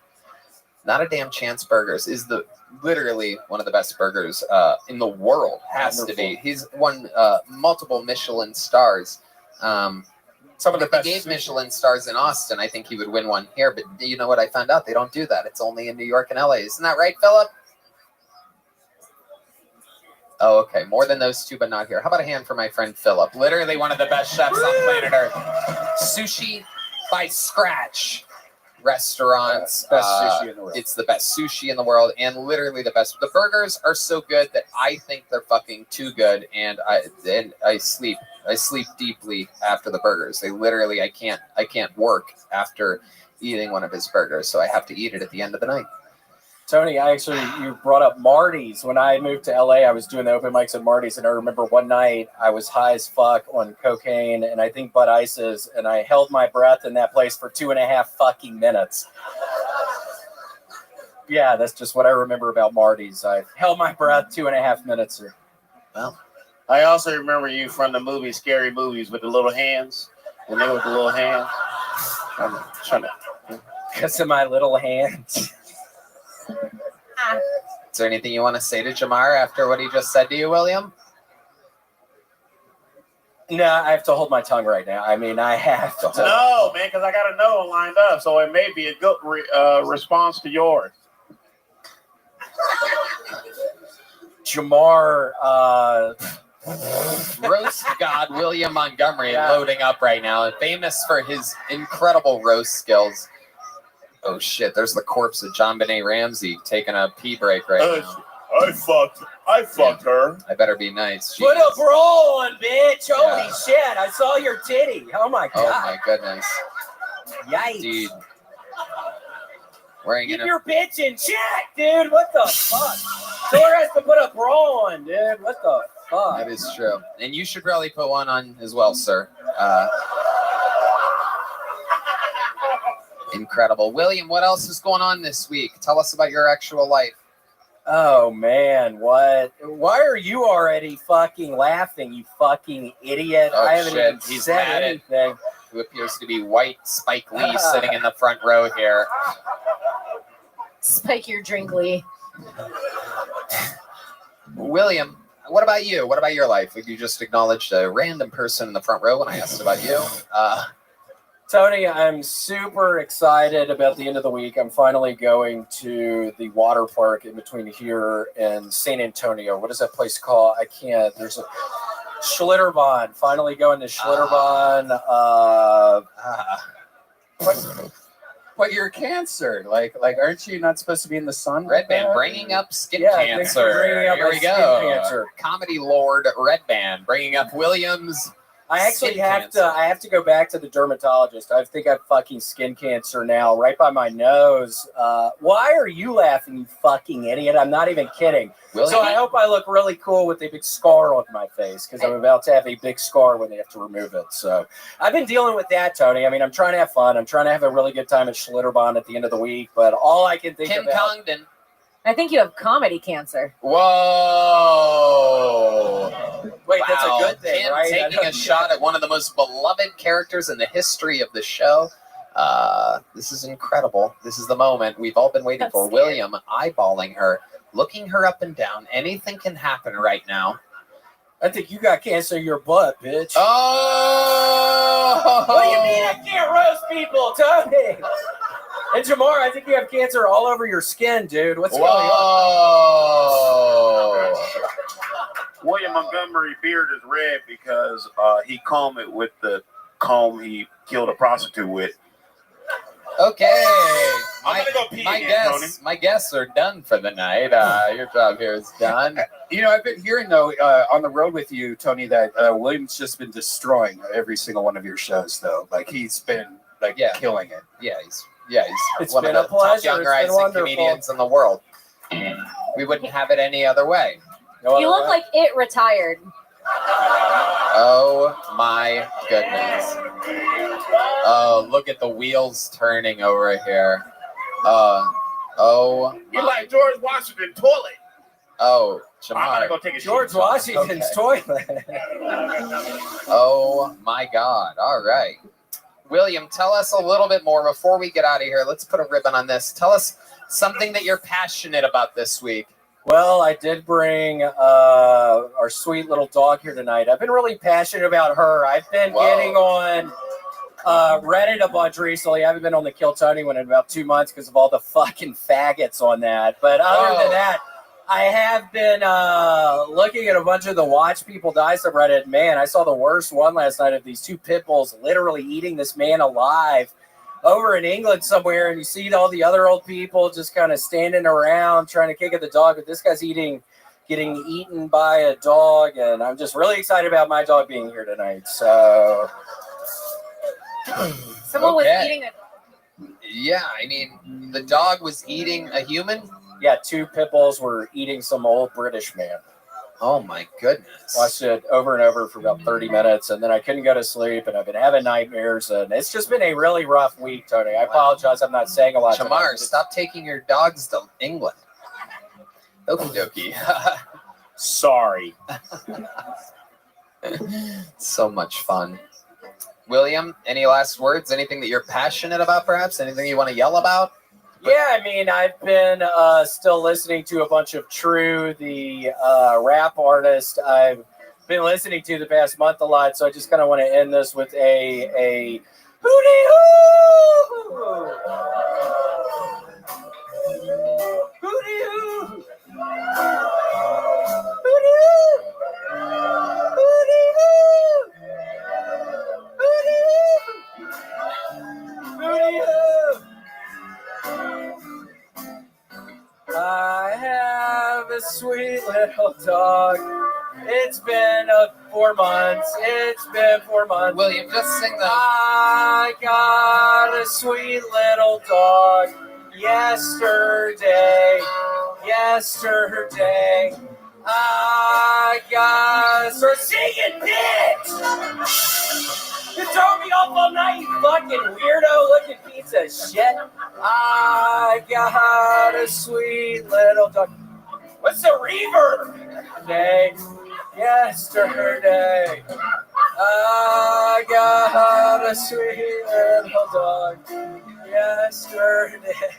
Not a Damn Chance Burgers is literally one of the best burgers in the world. Has to be. He's won multiple Michelin stars. Some of the best. He gave Michelin stars in Austin. I think he would win one here. But you know what? I found out they don't do that. It's only in New York and LA. Isn't that right, Philip? Oh, okay. More than those two, but not here. How about a hand for my friend Philip? Literally one of the best chefs on planet Earth. Sushi by Scratch restaurants. Best sushi in the world. It's the best sushi in the world, and literally the best. The burgers are so good that I think they're fucking too good, and I sleep deeply after the burgers. They literally, I can't work after eating one of his burgers, so I have to eat it at the end of the night. Tony, you brought up Marty's. When I moved to LA, I was doing the open mics at Marty's, and I remember one night I was high as fuck on cocaine and I think Bud Ices, and I held my breath in that place for 2.5 fucking minutes. Yeah, that's just what I remember about Marty's. I held my breath 2.5 minutes. Well, I also remember you from the movie Scary Movies with the little hands. When they with the little hands. I'm trying to. Because of my little hands. Is there anything you want to say to Jamar after what he just said to you, William? No, I have to hold my tongue right now. I mean, I have to. No, man, because I got a no lined up, so it may be a good response to yours. Jamar, roast god William Montgomery loading up right now, famous for his incredible roast skills. Oh shit, there's the corpse of John Benet Ramsey taking a pee break right now. I fucked her. I better be nice. Put a bra on, bitch. Holy shit, I saw your titty. Oh my god. Oh my goodness. Yikes. Dude. Wearing Keep your bitch in check, dude. What the fuck? Thor has to put a bra on, dude. What the fuck? That is true. And you should probably put one on as well, sir. Incredible. William, what else is going on this week? Tell us about your actual life. Oh, man. What? Why are you already fucking laughing, you fucking idiot? Oh, I haven't shit. even He's said mad anything. at who appears to be white Spike Lee sitting in the front row here. Spike your drink, Lee. William, what about you? What about your life? You just acknowledged a random person in the front row when I asked about you. Tony, I'm super excited about the end of the week. I'm finally going to the water park in between here and San Antonio. What is that place called? I can't. There's a Schlitterbahn. Finally going to Schlitterbahn. But you're Cancer. Like, aren't you not supposed to be in the sun? Red like Band that? bringing up skin thanks for cancer. bringing up Here my we skin go. cancer. Comedy Lord Red Band bringing up Williams. I actually skin have cancer. to. I have to go back to the dermatologist. I think I have fucking skin cancer now, right by my nose. Why are you laughing, you fucking idiot? I'm not even kidding. William? So I hope I look really cool with a big scar on my face because I'm about to have a big scar when they have to remove it. So I've been dealing with that, Tony. I mean, I'm trying to have fun. I'm trying to have a really good time at Schlitterbahn at the end of the week. But all I can think Kim about. Congdon. I think you have comedy cancer. Whoa. Wait, that's a good thing, Kim right? taking a shot at one of the most beloved characters in the history of the show. This is incredible. This is the moment we've all been waiting for. William eyeballing her, looking her up and down. Anything can happen right now. I think you got cancer in your butt, bitch. Oh! What do you mean I can't roast people, Tony? And Jamar, I think you have cancer all over your skin, dude. What's going on? William Montgomery beard is red because he combed it with the comb he killed a prostitute with. Okay. I'm gonna go pee my again, Tony. guests, my guests are done for the night. Your job here is done. You know, I've been hearing though on the road with you, Tony, that William's just been destroying every single one of your shows. Though, like he's been killing it. Yeah, he's It's one been of a the top pleasure. young It's been rising wonderful. comedians in the world. We wouldn't have it any other way. You look like it retired. Oh my goodness. Oh, look at the wheels turning over here. You like George Washington toilet. Oh, I'm gonna Jamar. go take a George shit. Washington's toilet. Oh my God. All right. William, tell us a little bit more before we get out of here. Let's put a ribbon on this. Tell us something that you're passionate about this week. Well, I did bring our sweet little dog here tonight. I've been really passionate about her. I've been getting on Reddit a bunch recently. I haven't been on the Kill Tony one in about 2 months because of all the fucking faggots on that. But other than that, I have been looking at a bunch of the Watch People Die subreddit. Man, I saw the worst one last night of these two pit bulls literally eating this man alive over in England somewhere, and you see all the other old people just kind of standing around trying to kick at the dog, but this guy's getting eaten by a dog, and I'm just really excited about my dog being here tonight. So Someone was eating a Yeah, I mean, the dog was eating a human? Yeah, two pit bulls were eating some old British man. Oh my goodness. Watched it over and over for about 30 minutes, and then I couldn't go to sleep, and I've been having nightmares, and it's just been a really rough week, Tony. I apologize. I'm not saying a lot. Jamar, stop taking your dogs to England. Okie dokie. Sorry. So much fun. William, any last words? Anything that you're passionate about, perhaps? Anything you want to yell about? Yeah, I mean, I've been still listening to a bunch of True, the rap artist I've been listening to the past month a lot, so I just kind of want to end this with a hootie-hoo! Hootie-hoo! Hootie-hoo! Hootie-hoo! Hootie-hoo! I have a sweet little dog. It's been 4 months. It's been 4 months. William, just sing that. I got a sweet little dog yesterday. I got start singing, bitch. You throw me off all night, you fucking weirdo looking piece of shit. I got a sweet little dog. What's the reverb? Yesterday. I got a sweet little dog. Yesterday.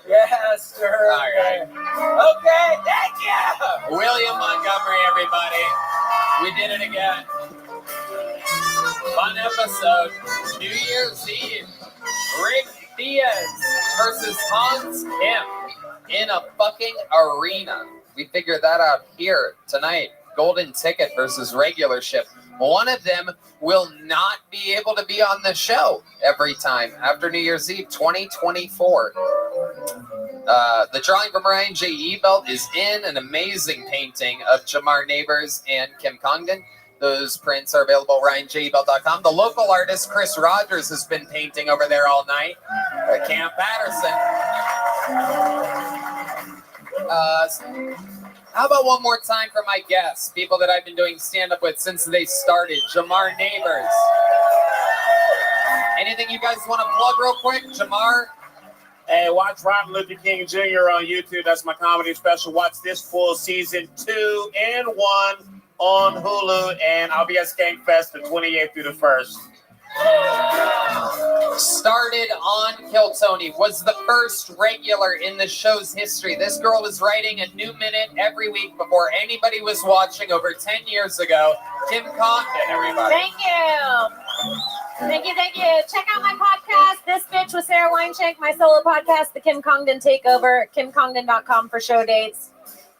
All right. Okay, thank you. William Montgomery, everybody. We did it again. Fun episode. New Year's Eve. Rick Diaz versus Hans Kim in a fucking arena. We figured that out here tonight golden ticket versus regular ship. One of them will not be able to be on the show every time after New Year's Eve 2024. The drawing from Ryan J. Ebelt is in an amazing painting of Jamar Neighbors and Kim Congdon. Those prints are available at RyanJebelt.com. The local artist, Chris Rogers, has been painting over there all night. Camp Patterson. How about one more time for my guests, people that I've been doing stand-up with since they started? Jamar Neighbors. Anything you guys want to plug real quick? Jamar? Hey, watch Martin Luther King Jr. on YouTube. That's my comedy special. Watch this full season 2 and 1 on Hulu, and I'll be at Skankfest the 28th through the 1st. Started on Kill Tony, was the first regular in the show's history. This girl was writing a new minute every week before anybody was watching over 10 years ago. Kim Congdon, everybody. Thank you. Thank you, thank you. Check out my podcast, This Bitch with Sarah Weinschenk, my solo podcast, The Kim Congdon Takeover, KimCongdon.com for show dates.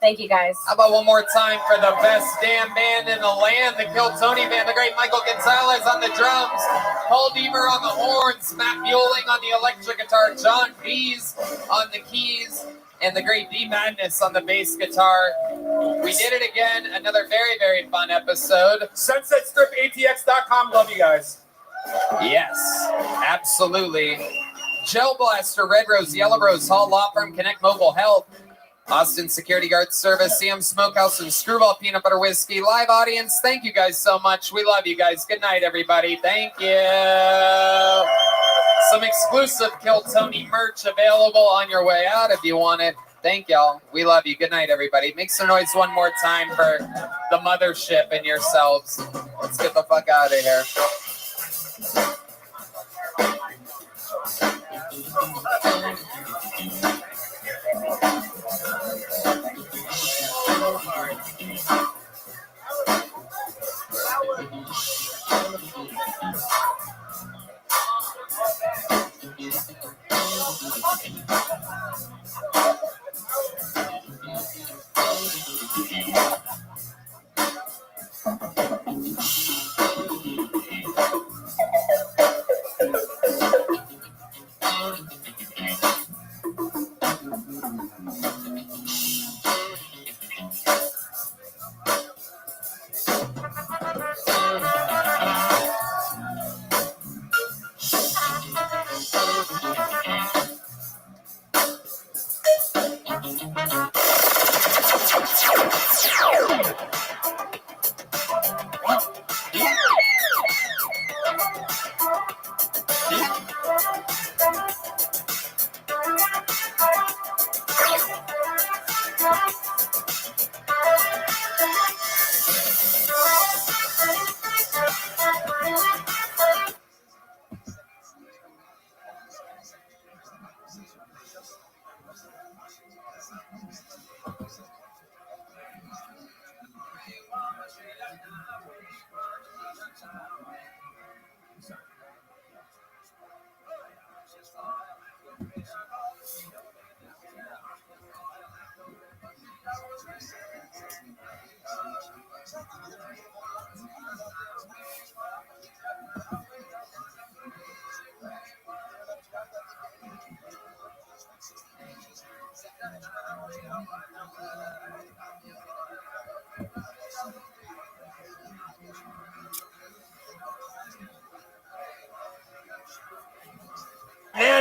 Thank you, guys. How about one more time for the best damn band in the land, the Kill Tony Band, the great Michael Gonzalez on the drums, Paul Deaver on the horns, Matt Mueling on the electric guitar, John Pease on the keys, and the great D Madness on the bass guitar. We did it again. Another very, very fun episode. SunsetStripATX.com. Love you guys. Yes, absolutely. Gel Blaster, Red Rose, Yellow Rose, Hall Law Firm, Connect Mobile Health, Austin Security Guard Service, CM Smokehouse, and Screwball Peanut Butter Whiskey. Live audience, thank you guys so much. We love you guys. Good night, everybody. Thank you. Some exclusive Kill Tony merch available on your way out if you want it. Thank y'all. We love you. Good night, everybody. Make some noise one more time for the mothership and yourselves. Let's get the fuck out of here.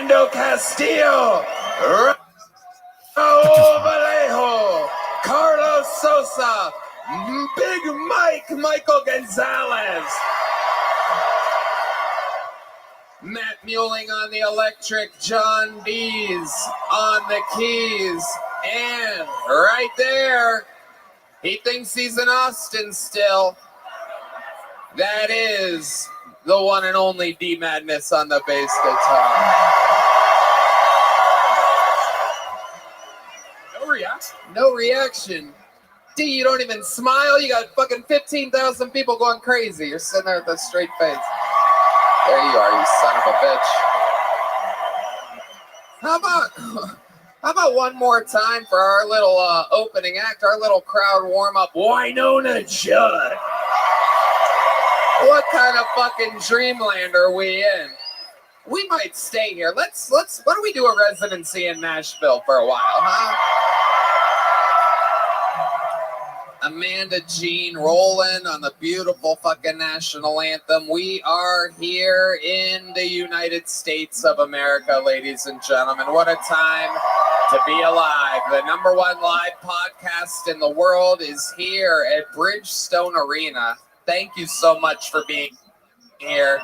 Nando Castillo, Raul Vallejo, Carlos Sosa, Big Mike, Michael Gonzalez, Matt Mueling on the electric, John Bees on the keys, and right there, he thinks he's in Austin still. That is the one and only D Madness on the bass guitar. No reaction. No reaction. D, you don't even smile. You got fucking 15,000 people going crazy. You're sitting there with a straight face. There you are, you son of a bitch. How about one more time for our little opening act, our little crowd warm-up, Winona Judd. What kind of fucking dreamland are we in? We might stay here. Let's. Why don't we do a residency in Nashville for a while, huh? Amanda Jean rolling on the beautiful fucking national anthem. We are here in the United States of America, ladies and gentlemen. What a time to be alive. The #1 live podcast in the world is here at Bridgestone Arena. Thank you so much for being here.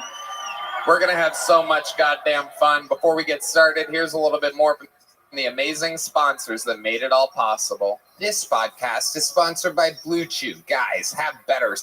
We're going to have so much goddamn fun. Before we get started, here's a little bit more from the amazing sponsors that made it all possible. This podcast is sponsored by Blue Chew. Guys, have better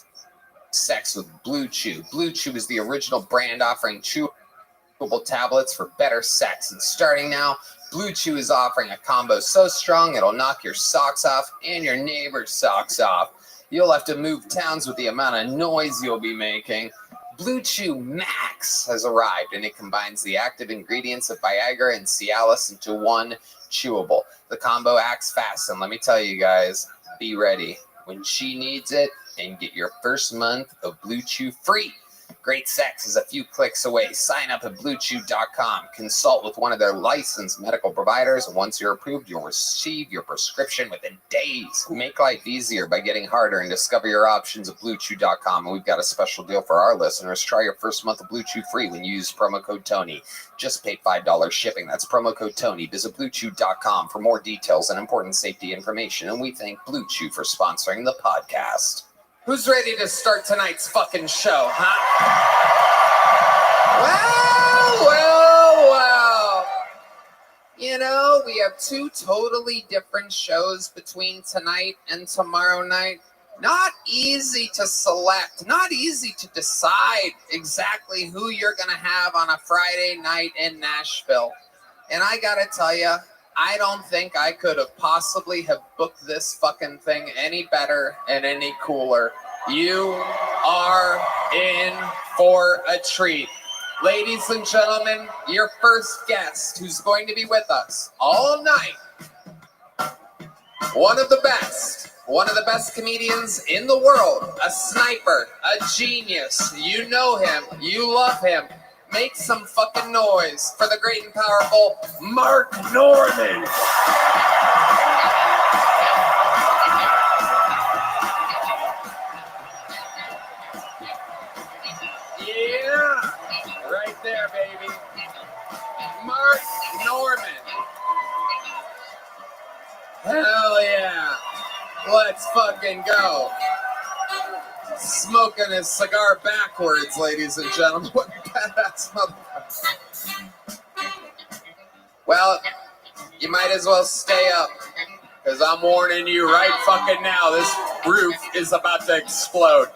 sex with Blue Chew. Blue Chew is the original brand offering chewable tablets for better sex. And starting now, Blue Chew is offering a combo so strong it'll knock your socks off and your neighbor's socks off. You'll have to move towns with the amount of noise you'll be making. Blue Chew Max has arrived, and it combines the active ingredients of Viagra and Cialis into one chewable. The combo acts fast, and let me tell you guys, be ready when she needs it and get your first month of Blue Chew free. Great sex is a few clicks away. Sign up at BlueChew.com. Consult with one of their licensed medical providers. And once you're approved, you'll receive your prescription within days. Make life easier by getting harder and discover your options at BlueChew.com. And we've got a special deal for our listeners. Try your first month of Blue Chew free when you use promo code Tony. Just pay $5 shipping. That's promo code Tony. Visit BlueChew.com for more details and important safety information. And we thank Blue Chew for sponsoring the podcast. Who's ready to start tonight's fucking show, huh? Well. You know, we have two totally different shows between tonight and tomorrow night. Not easy to select, not easy to decide exactly who you're going to have on a Friday night in Nashville. And I got to tell you, I don't think I could have possibly have booked this fucking thing any better and any cooler. You are in for a treat. Ladies and gentlemen, your first guest who's going to be with us all night. One of the best comedians in the world, a sniper, a genius. You know him, you love him. Make some fucking noise for the great and powerful Mark Norman. Yeah, right there, baby. Mark Norman. Hell yeah. Let's fucking go. Smoking his cigar backwards, ladies and gentlemen. What a badass motherfucker. Well, you might as well stay up, because I'm warning you right fucking now, this roof is about to explode.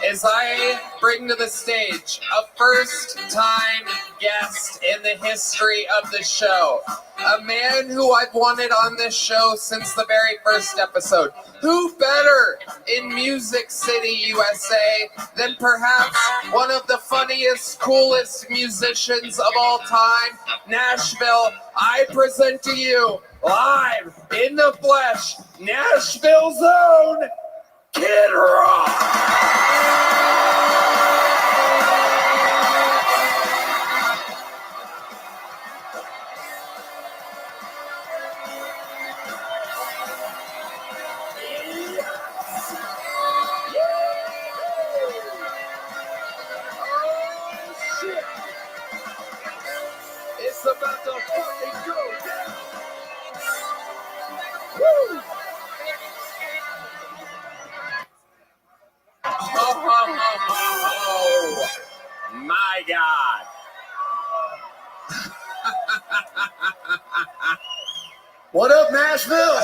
As I bring to the stage a first-time guest in the history of the show, a man who I've wanted on this show since the very first episode. Who better in Music City, USA, than perhaps one of the funniest, coolest musicians of all time, Nashville? I present to you, live in the flesh, Nashville's own Kid Rock. It's about to fucking go down. Woo! Oh, my God. What up, Nashville?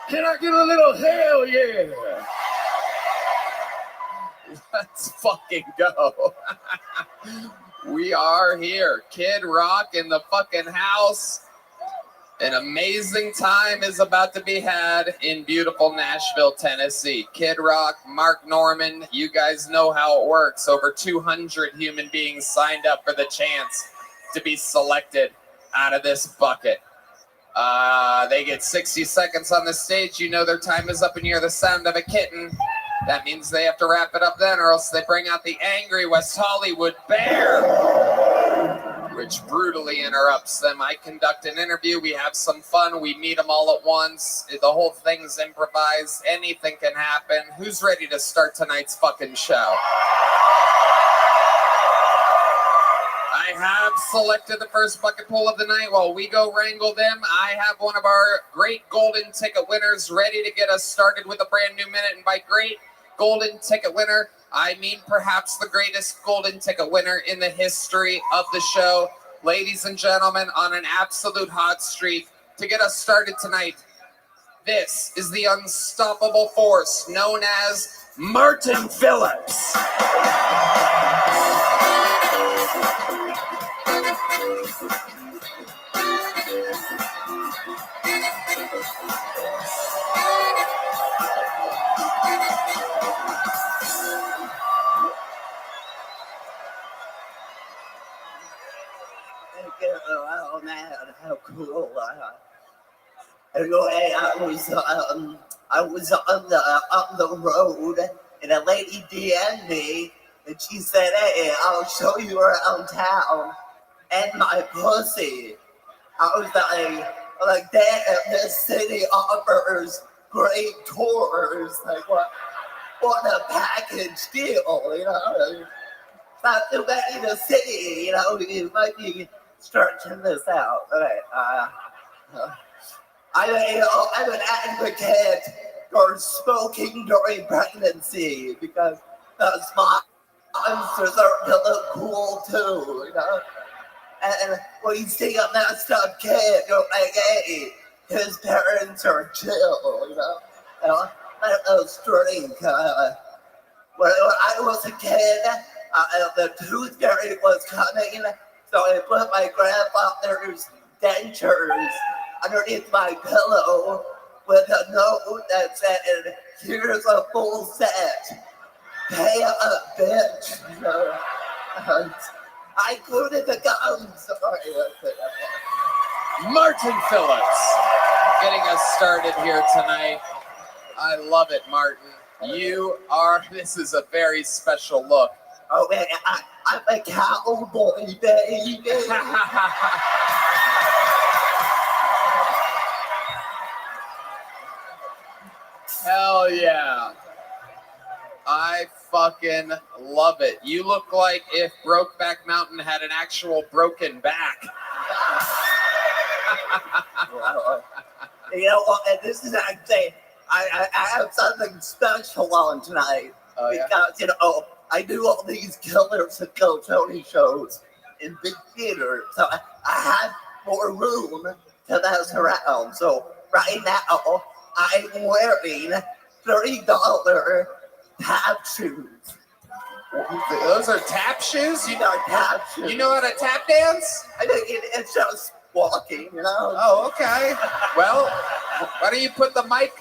Can I get a little hell yeah? Let's fucking go. We are here. Kid Rock in the fucking house. An amazing time is about to be had in beautiful Nashville, Tennessee. Kid Rock, Mark Norman, you guys know how it works. Over 200 human beings signed up for the chance to be selected out of this bucket. They get 60 seconds on the stage. You know their time is up, and you hear the sound of a kitten. That means they have to wrap it up then, or else they bring out the angry West Hollywood bear, which brutally interrupts them. I conduct an interview. We have some fun. We meet them all at once. The whole thing's improvised. Anything can happen. Who's ready to start tonight's fucking show? I have selected the first bucket pool of the night. While we go wrangle them, I have one of our great golden ticket winners ready to get us started with a brand new minute. And by great golden ticket winner, I mean perhaps the greatest golden ticket winner in the history of the show. Ladies and gentlemen, on an absolute hot streak to get us started tonight, this is the unstoppable force known as Martin Phillips. Oh man, how cool! Anyway, I was on the road, and a lady DM'd me, and she said, "Hey, I'll show you around town and my pussy." I was like, damn, this city offers great tours. Like, what a package deal, you know? Not too bad in the city, you know. You might be stretching this out. Okay, I'm an advocate for smoking during pregnancy because the sponsors are to look cool too, you know. And when you see a messed up kid, you're like, hey, his parents are chill, you know. Let those drink. When I was a kid, the tooth fairy was coming, so I put my grandfather's dentures underneath my pillow with a note that said, "Here's a full set. Pay up, bitch." I included the gums. Sorry. Martin Phillips getting us started here tonight. I love it, Martin. This is a very special look. Oh, man, I'm a cowboy, baby. Hell yeah. I fucking love it. You look like if Brokeback Mountain had an actual broken back. You know what? This is actually, I have something special on tonight. Oh, yeah? Because, you know, I do all these Killers and Kill Tony shows in big theaters. So I have more room to mess around. So right now, I'm wearing $30 tap shoes. Those are tap shoes? You know, tap shoes. You know how to tap dance? I think it's just walking, you know. Oh, okay. Well, why don't you put the mic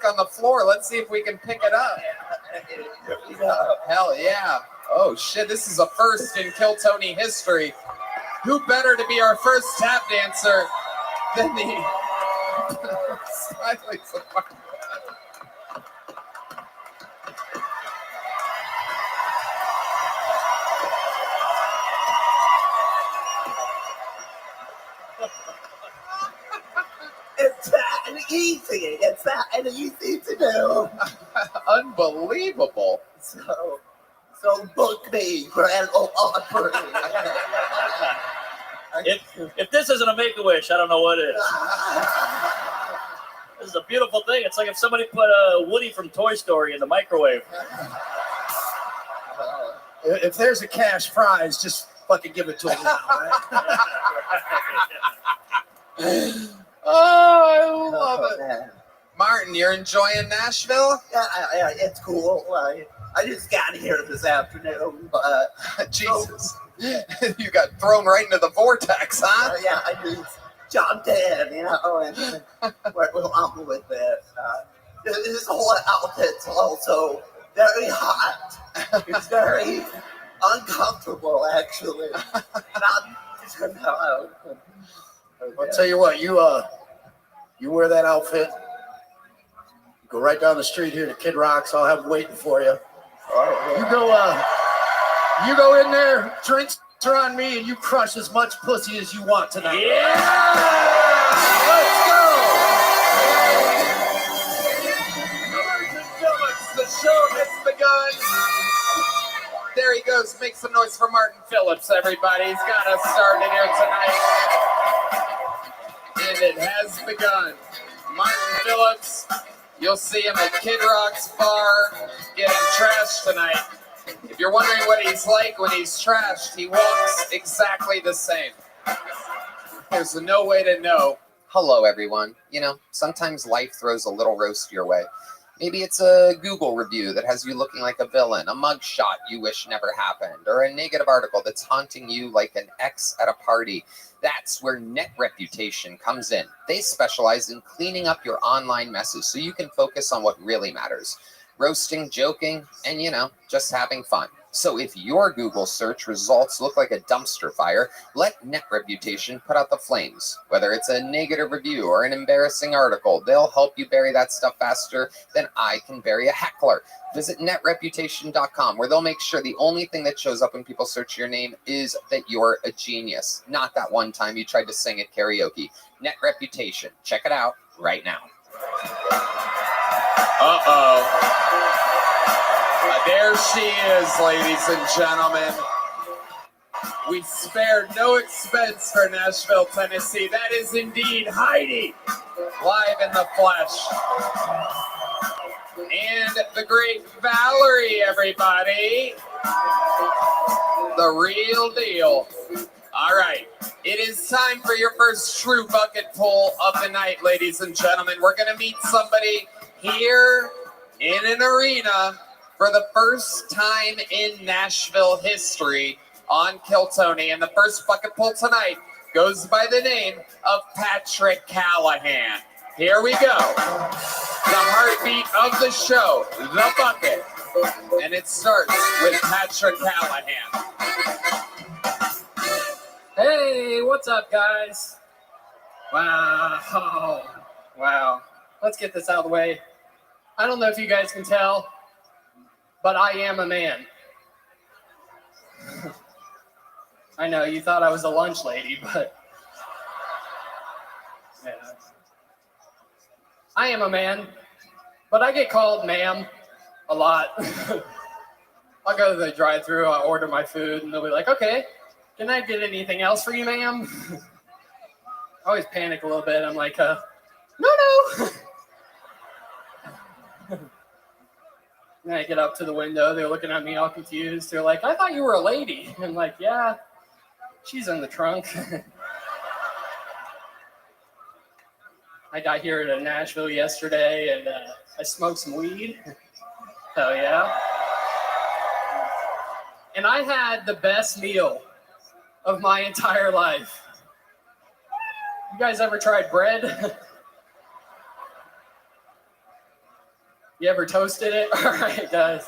on the floor? Let's see if we can pick it up. Hell yeah. Oh shit, this is a first in Kill Tony history. Who better to be our first tap dancer than the Sideways of Martin? It's that easy. It's that easy to do. Unbelievable. So book me, Grand Ole Opry. If this isn't a Make-A-Wish, I don't know what is. This is a beautiful thing. It's like if somebody put Woody from Toy Story in the microwave. If there's a cash prize, just fucking give it to him now, right? Oh, I love it. Martin, you're enjoying Nashville? Yeah, it's cool. I just got here this afternoon, but Jesus, you got thrown right into the vortex, huh? Yeah, I just jumped in, you know, and we're on with it. This whole outfit's also very hot. It's very uncomfortable, actually. I'll tell you what, you wear that outfit, go right down the street here to Kid Rock's. I'll have him waiting for you. You go in there, drinks are on me, and you crush as much pussy as you want tonight. Yeah! Let's go! The show has begun. There he goes. Make some noise for Martin Phillips, everybody. He's got us started here tonight. And it has begun. Martin Phillips, you'll see him at Kid Rock's bar getting trashed tonight. If you're wondering what he's like when he's trashed, he walks exactly the same. There's no way to know. Hello, everyone. You know, sometimes life throws a little roast your way. Maybe it's a Google review that has you looking like a villain, a mugshot you wish never happened, or a negative article that's haunting you like an ex at a party. That's where Net Reputation comes in. They specialize in cleaning up your online messes so you can focus on what really matters. Roasting, joking, and, you know, just having fun. So if your Google search results look like a dumpster fire, let Net Reputation put out the flames. Whether it's a negative review or an embarrassing article, they'll help you bury that stuff faster than I can bury a heckler. Visit netreputation.com, where they'll make sure the only thing that shows up when people search your name is that you're a genius, not that one time you tried to sing at karaoke. Net Reputation. Check it out right now. There she is, ladies and gentlemen. We spared no expense for Nashville, Tennessee. That is indeed Heidi, live in the flesh. And the great Valerie, everybody. The real deal. All right. It is time for your first true bucket pull of the night, ladies and gentlemen. We're going to meet somebody here in an arena for the first time in Nashville history on Kill Tony. And the first bucket pull tonight goes by the name of Patrick Callahan. Here we go. The heartbeat of the show, the bucket. And it starts with Patrick Callahan. Hey, what's up, guys? Wow. Let's get this out of the way. I don't know if you guys can tell, but I am a man. I know you thought I was a lunch lady, but yeah. I am a man, but I get called ma'am a lot. I'll go to the drive-thru, I'll order my food, and they'll be like, okay, can I get anything else for you, ma'am? I always panic a little bit. I'm like, no. And I get up to the window. They're looking at me all confused. They're like, I thought you were a lady. I'm like, yeah, she's in the trunk. I got here to Nashville yesterday, and I smoked some weed. Hell yeah. And I had the best meal of my entire life. You guys ever tried bread? You ever toasted it? All right, guys.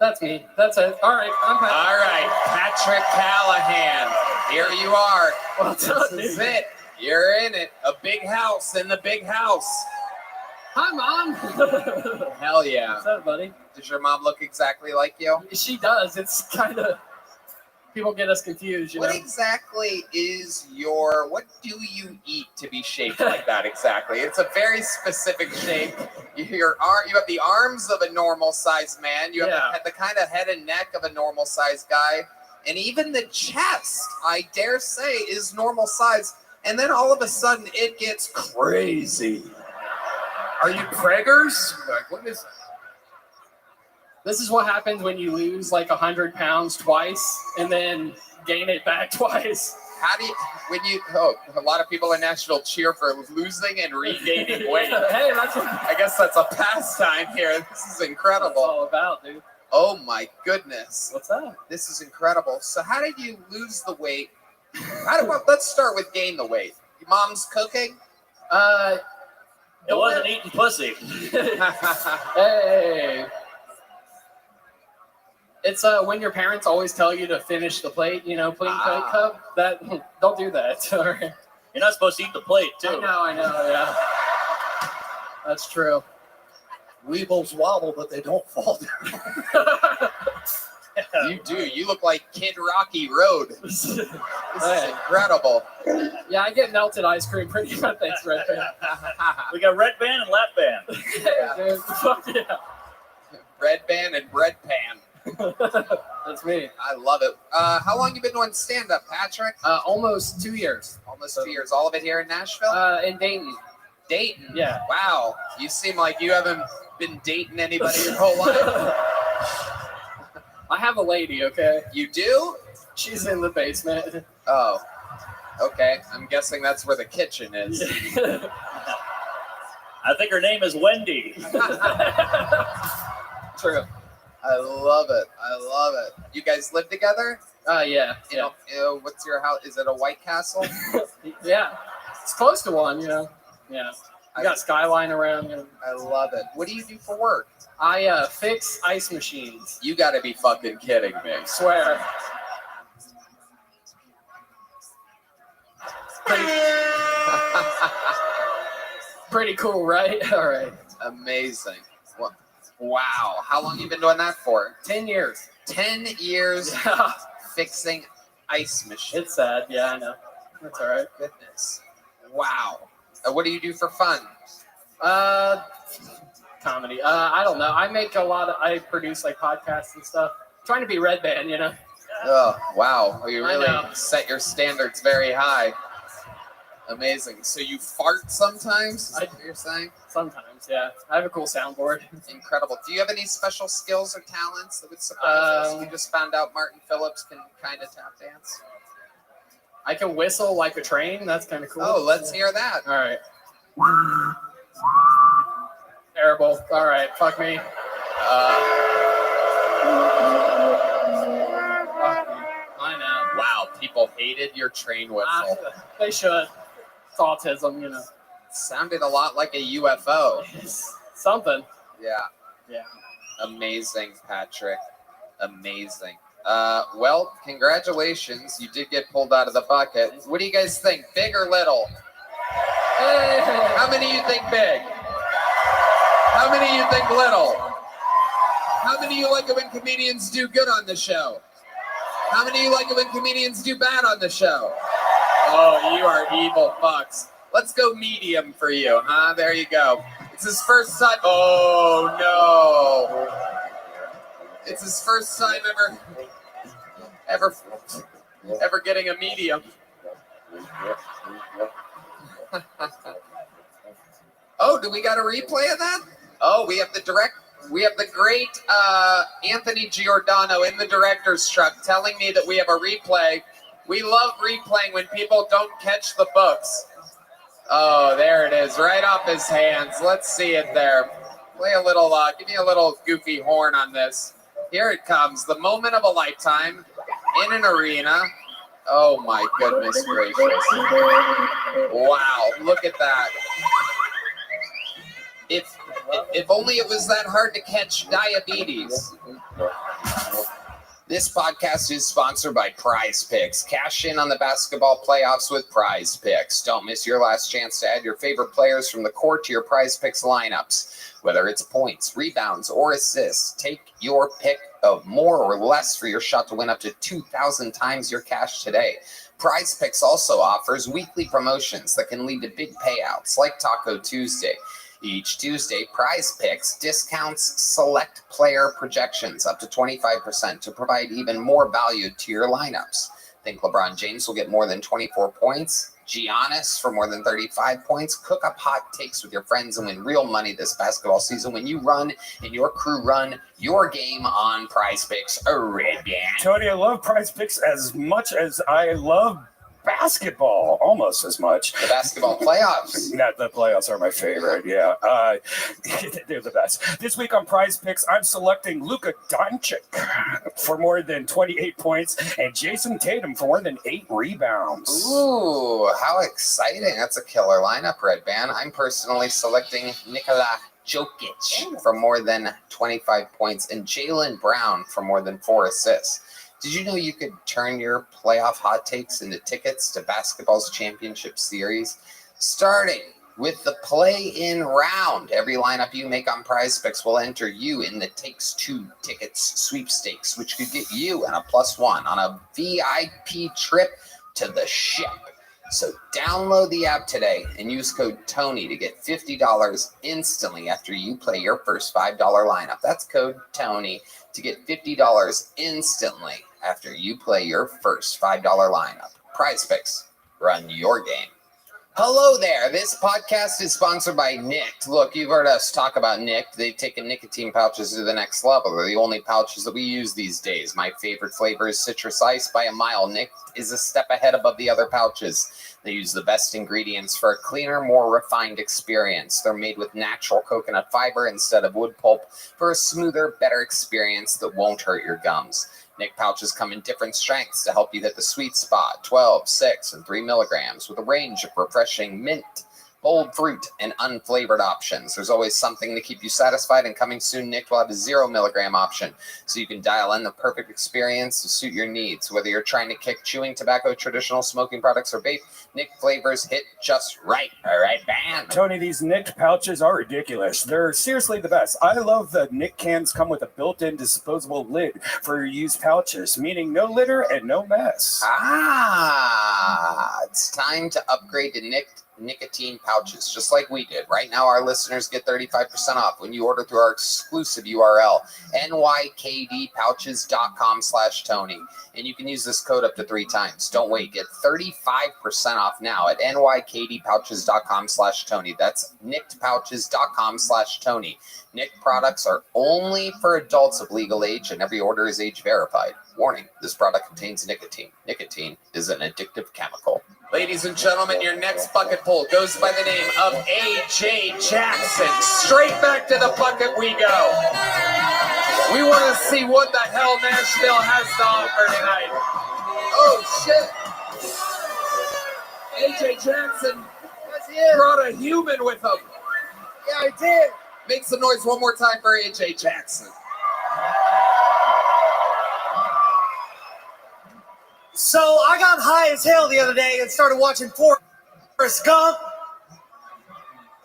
That's me. That's it. All right, I'm Patrick. All right, Patrick Callahan. Here you are. What's up, This is dude? it. You're in it. A big house in the big house. Hi, Mom. Hell yeah. What's up, buddy? Does your mom look exactly like you? She does. It's kind of, people get us confused, you What know? exactly is what do you eat to be shaped like that exactly? It's a very specific shape. You have the arms of a normal sized man. You have the kind of head and neck of a normal sized guy. And even the chest, I dare say, is normal size. And then all of a sudden it gets crazy. Are you preggers? Like, what is that? This is what happens when you lose like 100 pounds twice and then gain it back twice. How do you, a lot of people in Nashville cheer for losing and regaining weight. Hey, that's what I guess that's a pastime here. This is incredible. it's all about, dude. Oh my goodness. What's up? This is incredible. So how did you lose the weight? Let's start with gain the weight. Your mom's cooking? It wasn't eating pussy. Hey. It's when your parents always tell you to finish the plate, clean plate cup. That don't do that. All right. You're not supposed to eat the plate, too. I know, yeah. That's true. Weebles wobble, but they don't fall down. You do. You look like Kid Rocky Road. This is incredible. Yeah, I get melted ice cream pretty much. Thanks, Red Band. We got red band and lap band. Dude, fuck yeah. Red band and bread pan. That's me. I love it. How long you been doing stand-up, Patrick? Almost 2 years. Almost 2 years. All of it here in Nashville? In Dayton. Dayton? Yeah. Wow. You seem like you haven't been dating anybody your whole life. I have a lady, okay? You do? She's in the basement. Oh. Okay. I'm guessing that's where the kitchen is. I think her name is Wendy. True. I love it. I love it. You guys live together? Yeah. What's your house? Is it a White Castle? Yeah. It's close to one, Yeah. I got skyline around. I love it. What do you do for work? I fix ice machines. You got to be fucking kidding me. Swear. Pretty cool, right? All right. Amazing. Wow. How long you been doing that for? 10 years. 10 years fixing ice machines. It's sad. Yeah, I know. That's all right. Goodness. Wow. What do you do for fun? Comedy. I don't know. I produce like podcasts and stuff. I'm trying to be Red Band, Oh, wow. You I really know. set your standards very high. Amazing. So you fart sometimes? Is that what you're saying? Sometimes, yeah. I have a cool soundboard. Incredible. Do you have any special skills or talents that would surprise us? We just found out Martin Phillips can kind of tap dance. I can whistle like a train. That's kind of cool. Oh, let's hear that. All right. Terrible. All right. Fuck me. I know. Wow, people hated your train whistle. They should. It's autism, Sounded a lot like a UFO. Something. Yeah. Yeah. Amazing, Patrick. Amazing. Well, congratulations. You did get pulled out of the bucket. What do you guys think? Big or little? Hey. How many of you think big? How many of you think little? How many of you like it when comedians do good on the show? How many of you like it when comedians do bad on the show? Oh, you are evil fucks. Let's go medium for you, huh? There you go. It's his first time. Oh, no. It's his first time ever getting a medium. Oh, do we got a replay of that? Oh, we have the great Anthony Giordano in the director's truck telling me that we have a replay. We love replaying when people don't catch the books. Oh, there it is, right off his hands. Let's see it there. Play a little, give me a little goofy horn on this. Here it comes, the moment of a lifetime in an arena. Oh my goodness gracious. Wow, look at that. If only it was that hard to catch diabetes. This podcast is sponsored by Prize Picks. Cash in on the basketball playoffs with Prize Picks. Don't miss your last chance to add your favorite players from the court to your Prize Picks lineups. Whether it's points, rebounds, or assists, take your pick of more or less for your shot to win up to 2,000 times your cash today. Prize Picks also offers weekly promotions that can lead to big payouts like Taco Tuesday. Each Tuesday, Prize Picks discounts select player projections up to 25% to provide even more value to your lineups. Think LeBron James will get more than 24 points? Giannis for more than 35 points? Cook up hot takes with your friends and win real money this basketball season when you run and your crew run your game on Prize Picks. A red band. Tony, I love Prize Picks as much as I love basketball almost as much. The basketball playoffs. Not the playoffs are my favorite. Yeah, they're the best. This week on Prize Picks, I'm selecting Luka Doncic for more than 28 points and Jason Tatum for more than 8 rebounds. Ooh, how exciting. That's a killer lineup, Red Band. I'm personally selecting Nikola Jokic for more than 25 points and Jaylen Brown for more than 4 assists. Did you know you could turn your playoff hot takes into tickets to basketball's championship series? Starting with the play-in round, every lineup you make on Prize Picks will enter you in the Takes 2 Tickets sweepstakes, which could get you and a +1 on a VIP trip to the ship. So download the app today and use code TONY to get $50 instantly after you play your first $5 lineup. That's code TONY to get $50 instantly after you play your first $5 lineup. Prize Picks, run your game. Hello there. This podcast is sponsored by Nicked. Look, you've heard us talk about Nicked. They've taken nicotine pouches to the next level. They're the only pouches that we use these days. My favorite flavor is citrus ice by a mile. Nicked is a step ahead above the other pouches. They use the best ingredients for a cleaner, more refined experience. They're made with natural coconut fiber instead of wood pulp for a smoother, better experience that won't hurt your gums. Nick pouches come in different strengths to help you hit the sweet spot, 12, 6, and 3 milligrams, with a range of refreshing mint, bold fruit, and unflavored options. There's always something to keep you satisfied, and coming soon, Nick will have a 0 milligram option, so you can dial in the perfect experience to suit your needs. Whether you're trying to kick chewing tobacco, traditional smoking products, or vape, Nick flavors hit just right. All right, bam. Tony, these Nick pouches are ridiculous. They're seriously the best. I love the Nick cans come with a built-in disposable lid for your used pouches, meaning no litter and no mess. It's time to upgrade to nicotine pouches, just like we did. Right now, our listeners get 35% off when you order through our exclusive URL, nykdpouches.com/Tony. And you can use this code up to 3 times. Don't wait. Get 35% off now at nykdpouches.com/Tony. That's nickedpouches.com/Tony. Nick products are only for adults of legal age, and every order is age verified. Warning, this product contains nicotine. Nicotine is an addictive chemical. Ladies and gentlemen, your next bucket pull goes by the name of A.J. Jackson. Straight back to the bucket we go. We want to see what the hell Nashville has to offer tonight. Oh, shit. A.J. Jackson brought a human with him. Yeah, I did. Make some noise one more time for A.J. Jackson. So I got high as hell the other day and started watching Forrest Gump,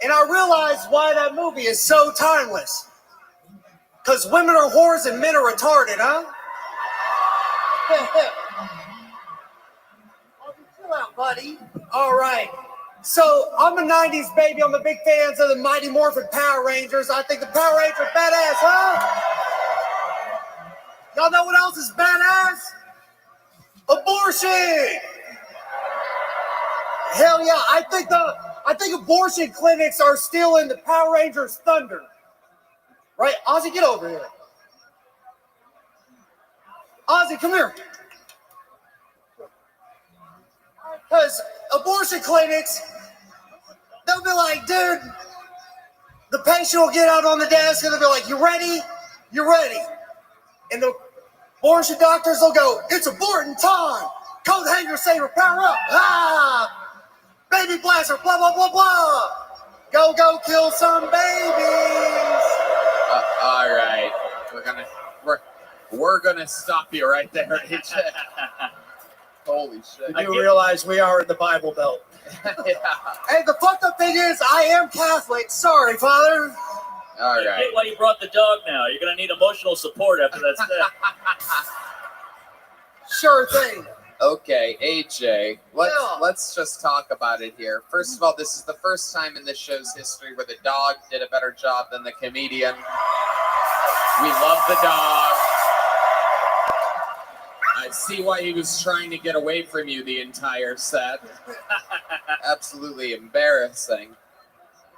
and I realized why that movie is so timeless. Because women are whores and men are retarded, huh? Chill out, buddy. All right. So I'm a 90s baby. I'm a big fan of the Mighty Morphin Power Rangers. I think the Power Rangers are badass, huh? Y'all know what else is badass? Abortion! Hell yeah, I think abortion clinics are stealing the Power Rangers' thunder. Right? Ozzy, get over here. Ozzy, come here. Because abortion clinics, they'll be like, dude, the patient will get out on the desk and they'll be like, you ready? You're ready. And the abortion doctors will go, it's abortion time. Coat hanger saver, power up. Ah! Baby blaster, blah, blah, blah, blah. Go kill some babies. All right. We're gonna stop you right there, AJ. Holy shit. You do realize we are in the Bible Belt. Yeah. Hey, the fucked up thing is, I am Catholic. Sorry, Father. All You right. get why you brought the dog now. You're going to need emotional support after that step. Sure thing. Okay, AJ, let's just talk about it here. First of all, this is the first time in this show's history where the dog did a better job than the comedian. We love the dog. I see why he was trying to get away from you the entire set. Absolutely embarrassing.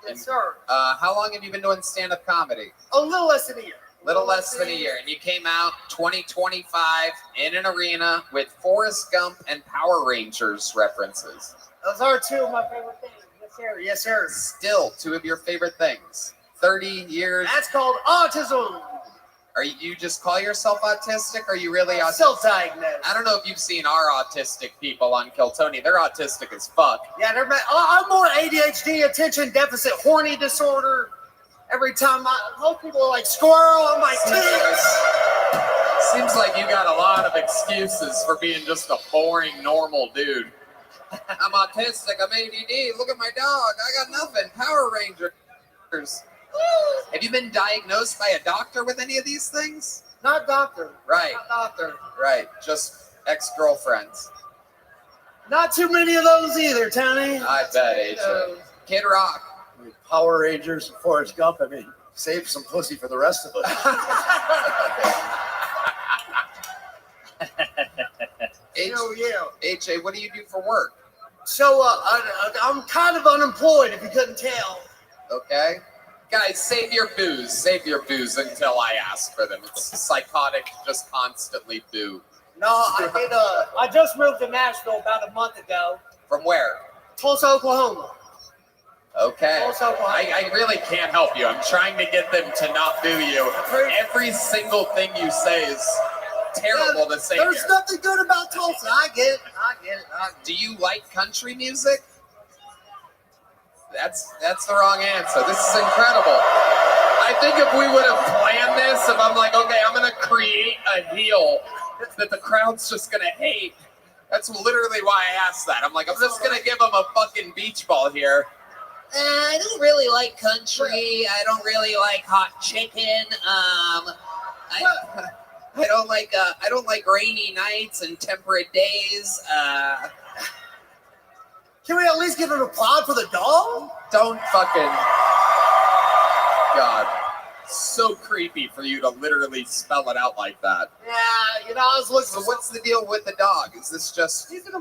Yes, sir. How long have you been doing stand-up comedy? A little less than a year. Little less than a year, and you came out 2025 in an arena with Forrest Gump and Power Rangers references. Those are two of my favorite things. Yes, sir. Yes, sir. Still two of your favorite things. 30 years. That's called autism. Are you just call yourself autistic? Or are you really autistic? Self-diagnosed. I don't know if you've seen our autistic people on Kill Tony. They're autistic as fuck. Yeah, I'm more ADHD, attention deficit, horny disorder. Every time most people are like squirrel on my tits. Seems like you got a lot of excuses for being just a boring, normal dude. I'm autistic. I'm ADD. Look at my dog. I got nothing. Power Rangers. Have you been diagnosed by a doctor with any of these things? Not doctor. Right. Not doctor. Right. Just ex-girlfriends. Not too many of those either, Tony. I bet, AJ. Kid Rock. Power Rangers and Forrest Gump. I mean, save some pussy for the rest of us. AJ, what do you do for work? So I'm kind of unemployed, if you couldn't tell. Okay. Guys, save your booze. Save your booze until I ask for them. It's psychotic, just constantly boo. No, I just moved to Nashville about a month ago. From where? Tulsa, Oklahoma. Okay. Tulsa, Oklahoma. I really can't help you. I'm trying to get them to not boo you. Every single thing you say is terrible to say. There's here. nothing good about Tulsa. I get it. Do you like country music? That's the wrong answer. This is incredible. I think if we would have planned this, if I'm like, okay, I'm gonna create a heel that the crowd's just gonna hate. That's literally why I asked that. I'm like, I'm just gonna give them a fucking beach ball here. I don't really like country. I don't really like hot chicken. I don't like rainy nights and temperate days. Can we at least give an applaud for the dog? Don't fucking. God. So creepy for you to literally spell it out like that. Yeah, I was looking. So what's the deal with the dog? Is this just? He's a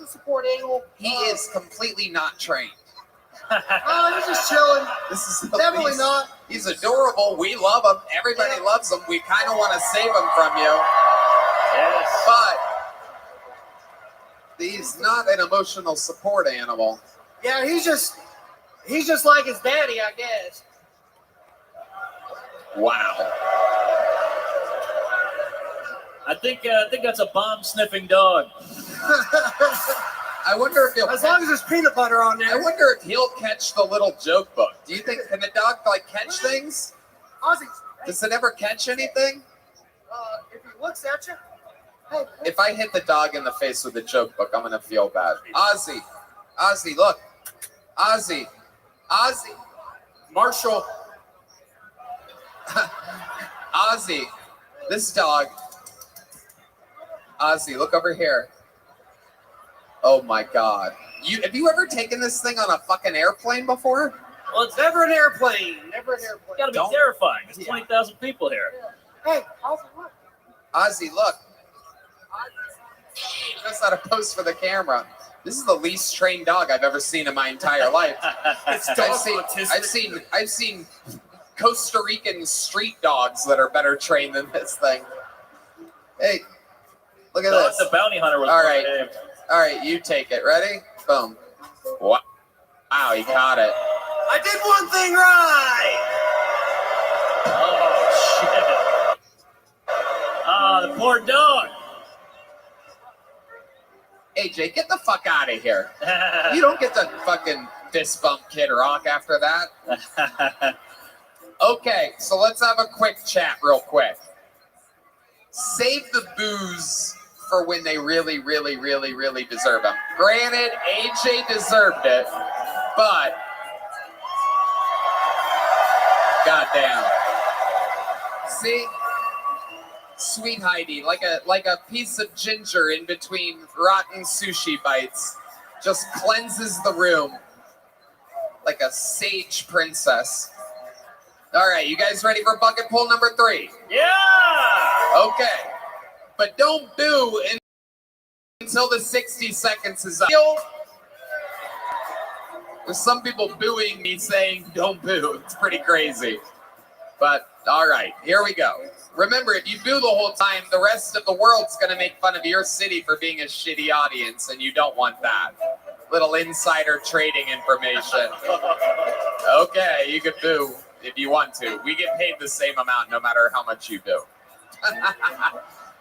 support animal. He is completely not trained. He's just chilling. This is definitely not. He's adorable. We love him. Everybody loves him. We kind of want to save him from you. Yes. But he's not an emotional support animal. Yeah, he's just like his daddy, I guess. Wow. I think that's a bomb sniffing dog. I wonder if he'll. As long as there's peanut butter on there. I wonder if he'll catch the little joke book. Do you think can the dog catch things? Ozzy, Does it ever catch anything? if he looks at you, hey. If I hit the dog in the face with the joke book, I'm gonna feel bad. Ozzy, look, Ozzy, Marshall. Ozzy, this dog. Ozzy, look over here. Oh my God. Have you ever taken this thing on a fucking airplane before? Well, it's never an airplane. Never an airplane. It's gotta be terrifying. There's 20,000 people here. Hey, Ozzy, look. Ozzy, look. That's not a post for the camera. This is the least trained dog I've ever seen in my entire life. I've seen Costa Rican street dogs that are better trained than this thing. Hey, look at this. The bounty hunter was All right, you take it. Ready? Boom. Wow, he caught it. I did one thing right. Oh, shit. Ah, the poor dog. AJ, get the fuck out of here. You don't get to fucking fist bump Kid Rock after that. Okay, so let's have a quick chat real quick. Save the booze for when they really, really, really, really deserve them. Granted, AJ deserved it, but goddamn. See? Sweet Heidi, like a piece of ginger in between rotten sushi bites, just cleanses the room like a sage princess. All right, you guys ready for bucket pull number 3? Yeah! Okay, but don't boo until the 60 seconds is up. There's some people booing me saying don't boo. It's pretty crazy. But all right, here we go. Remember, if you boo the whole time, the rest of the world's going to make fun of your city for being a shitty audience, and you don't want that. Little insider trading information. Okay, you can boo if you want to. We get paid the same amount no matter how much you boo.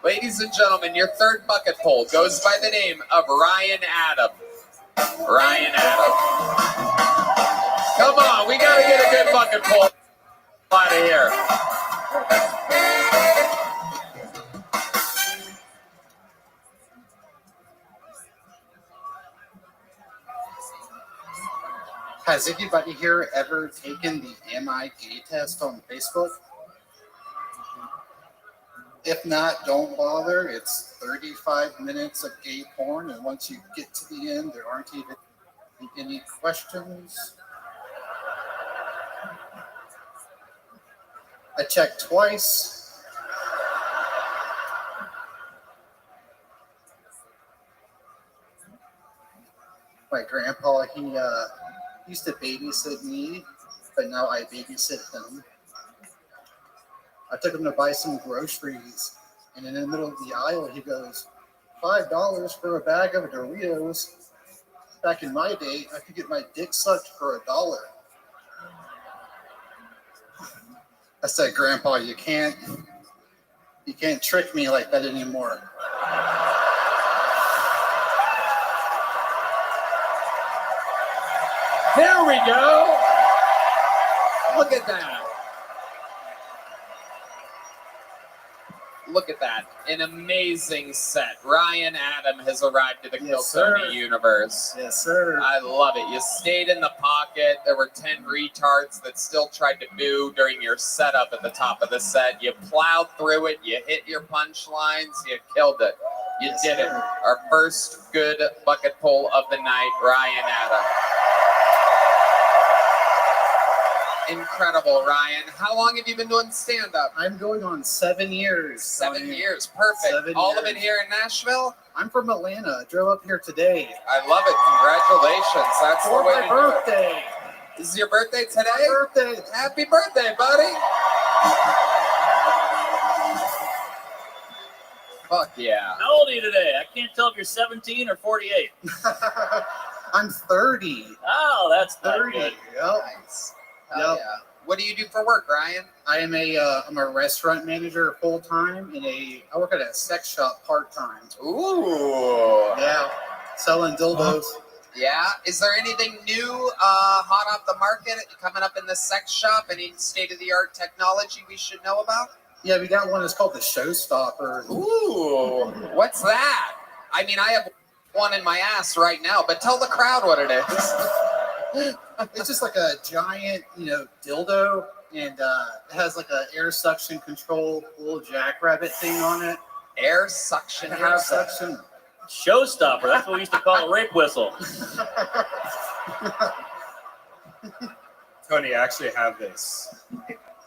Ladies and gentlemen, your third bucket poll goes by the name of Ryan Adam. Ryan Adam. Come on, we got to get a good bucket poll out of here. Has anybody here ever taken the Am I Gay test on Facebook? If not, don't bother. It's 35 minutes of gay porn, and once you get to the end, there aren't even any questions. I checked twice. My grandpa, he used to babysit me, but now I babysit him. I took him to buy some groceries, and in the middle of the aisle, he goes, $5 for a bag of Doritos. Back in my day, I could get my dick sucked for $1. I said, Grandpa, you can't trick me like that anymore. There we go. Look at that. Look at that. An amazing set. Ryan Adam has arrived to the Kill Tony universe. Yes, sir. I love it. You stayed in the pocket. There were 10 retards that still tried to boo during your setup at the top of the set. You plowed through it. You hit your punchlines. You killed it. You did it. Our first good bucket poll of the night, Ryan Adam. Incredible, Ryan. How long have you been doing stand-up? I'm going on 7 years. 7 years. Perfect. All of it here in Nashville? I'm from Atlanta. I drove up here today. I love it. Congratulations. That's For the way my to birthday. do it. This is your birthday today? My birthday. Happy birthday, buddy. Fuck yeah. How old are you today? I can't tell if you're 17 or 48. I'm 30. Oh, that's 30. Good. Yep. Nice. Hell yeah. What do you do for work, Ryan? I'm a restaurant manager full time, and I work at a sex shop part time. Ooh. Yeah, selling dildos. Yeah. Is there anything new, hot off the market coming up in the sex shop? Any state of the art technology we should know about? Yeah, we got one that's called the Showstopper. Ooh. What's that? I mean, I have one in my ass right now, but tell the crowd what it is. It's just like a giant, dildo, and it has like a air suction control little jackrabbit thing on it. Air suction. Air suction. Showstopper. That's what we used to call a rape whistle. Tony, I actually have this.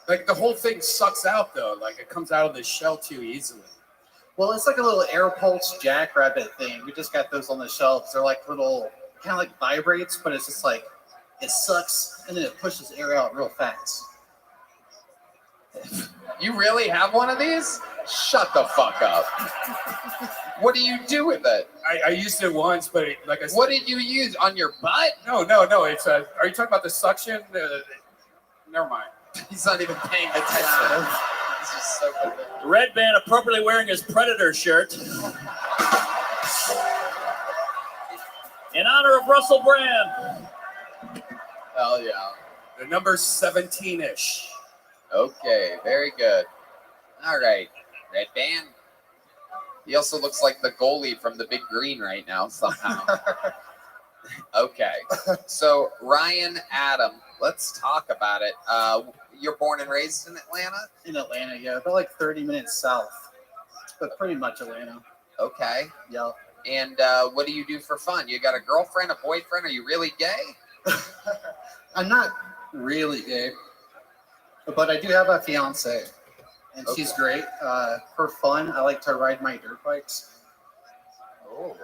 Like the whole thing sucks out though. Like it comes out of the shell too easily. Well, it's like a little air pulse jackrabbit thing. We just got those on the shelves. They're like little, kind of like vibrates, but it's just like, it sucks and then it pushes air out real fast. You really have one of these? Shut the fuck up. What do you do with it? I used it once, but like I said. What did you use? On your butt? No. It's are you talking about the suction? Never mind. He's not even paying attention. He's just so good. Red Band appropriately wearing his Predator shirt. In honor of Russell Brand. Hell yeah. The number 17-ish. Okay, very good. All right, Red Band. He also looks like the goalie from the Big Green right now somehow. Okay, so Ryan Adam, let's talk about it. You're born and raised in Atlanta? In Atlanta, yeah, about like 30 minutes south, but pretty much Atlanta. Okay. Yeah. And what do you do for fun? You got a girlfriend, a boyfriend? Are you really gay? I'm not really gay, but I do have a fiance, and she's great. For fun, I like to ride my dirt bikes. Oh.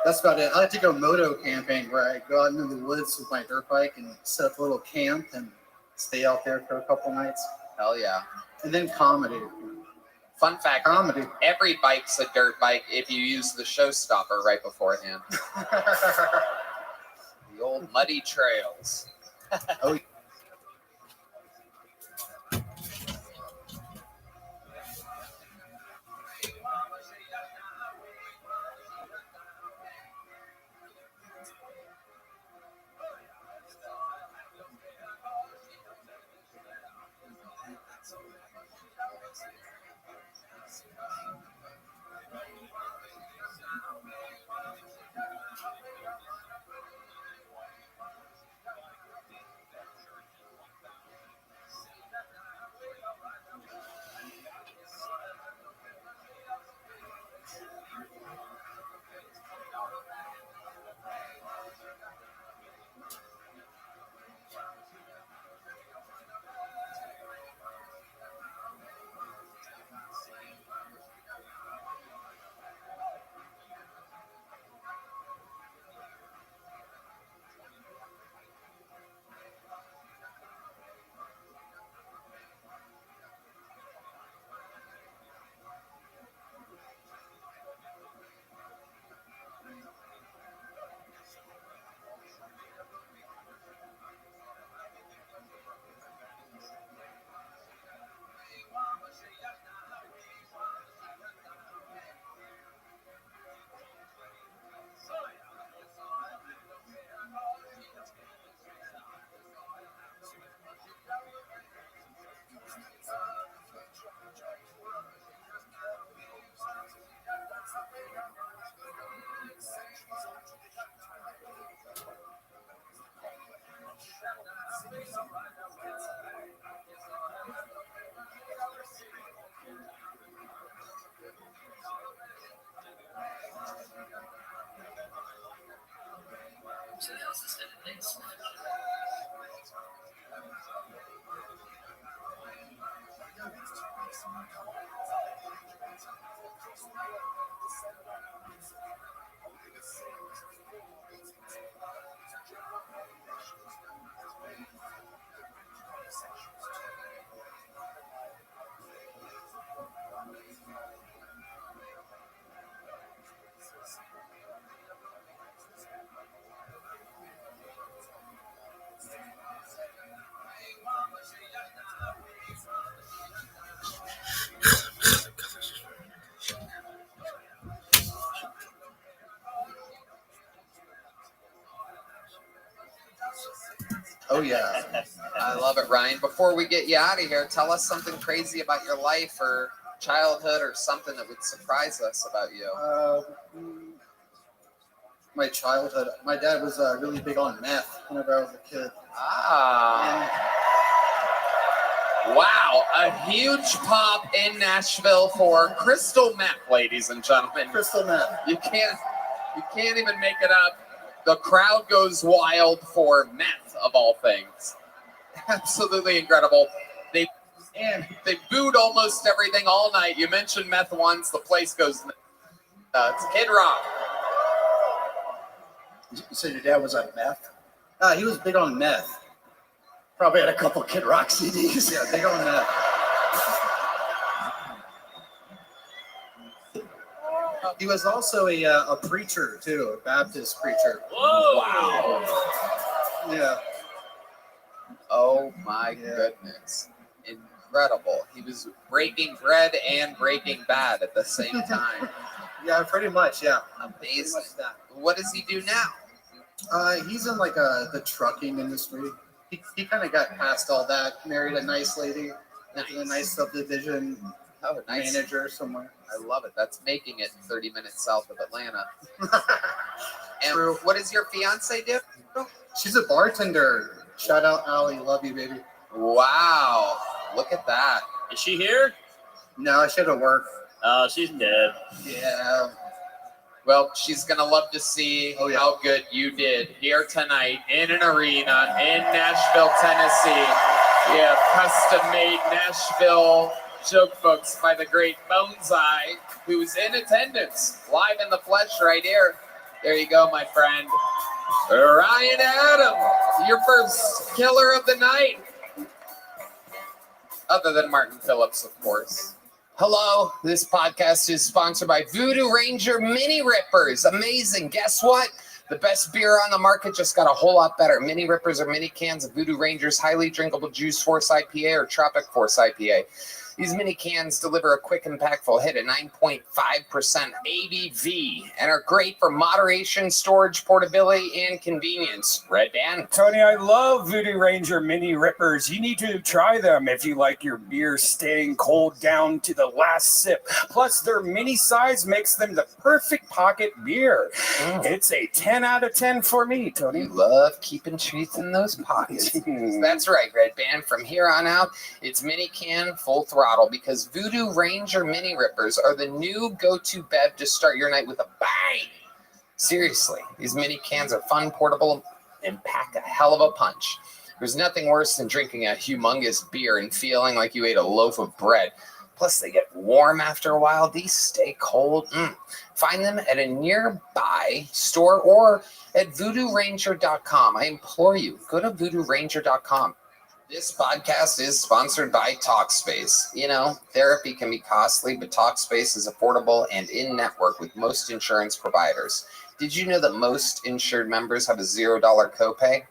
That's about it. I like to go moto camping, where I go out into the woods with my dirt bike and set up a little camp and stay out there for a couple nights. Hell yeah. And then comedy. Fun fact, comedy. Every bike's a dirt bike if you use the showstopper right beforehand. The old muddy trails. Oh, oh yeah. I love it, Ryan. Before we get you out of here, tell us something crazy about your life or childhood or something that would surprise us about you. My childhood. My dad was really big on meth whenever I was a kid. Wow, a huge pop in Nashville for crystal meth, ladies and gentlemen. Crystal meth. You can't even make it up. The crowd goes wild for meth of all things. Absolutely incredible. They booed almost everything all night. You mentioned meth once, the place goes nuts. Kid Rock. You said your dad was on meth? He was big on meth. Probably had a couple Kid Rock CDs. Yeah, big on meth. He was also a preacher, too, a Baptist preacher. Whoa! Wow. Yeah. Oh my goodness. Incredible. He was breaking bread and breaking bad at the same time. Yeah, pretty much, yeah. Amazing. What does he do now? He's in like the trucking industry. He kind of got past all that, married a nice lady, in a nice subdivision manager somewhere. I love it. That's making it 30 minutes south of Atlanta. And what does your fiance do? She's a bartender. Shout out, Allie. Love you, baby. Wow. Look at that. Is she here? No, she had to work. Oh, she's dead. Yeah. Well, she's going to love to see how good you did here tonight in an arena in Nashville, Tennessee. We have custom-made Nashville joke books by the great Boneseye, who's in attendance, live in the flesh right here. There you go, my friend. Ryan Adams, your first killer of the night. Other than Martin Phillips, of course. Hello, this podcast is sponsored by Voodoo Ranger Mini Rippers. Amazing. Guess what? The best beer on the market just got a whole lot better. Mini Rippers are mini cans of Voodoo Ranger's highly drinkable Juice Force IPA or Tropic Force IPA. These mini cans deliver a quick, impactful hit at 9.5% ABV and are great for moderation, storage, portability, and convenience. Red Dan. Tony, I love Voodoo Ranger Mini Rippers. You need to try them if you like your beer staying cold down to the last sip. Plus, their mini size makes them the perfect pocket beer. It's a 10 out of 10 for me, Tony. You love keeping treats in those pockets. That's right, Red Band. From here on out, it's mini can full throttle because Voodoo Ranger Mini Rippers are the new go-to bev to start your night with a bang. Seriously, these mini cans are fun, portable, and pack a hell of a punch. There's nothing worse than drinking a humongous beer and feeling like you ate a loaf of bread. Plus, they get warm after a while. These stay cold. Find them at a nearby store or at voodooranger.com. I implore you, go to voodooranger.com. This podcast is sponsored by TalkSpace. You know, therapy can be costly, but TalkSpace is affordable and in-network with most insurance providers. Did you know that most insured members have a $0 copay?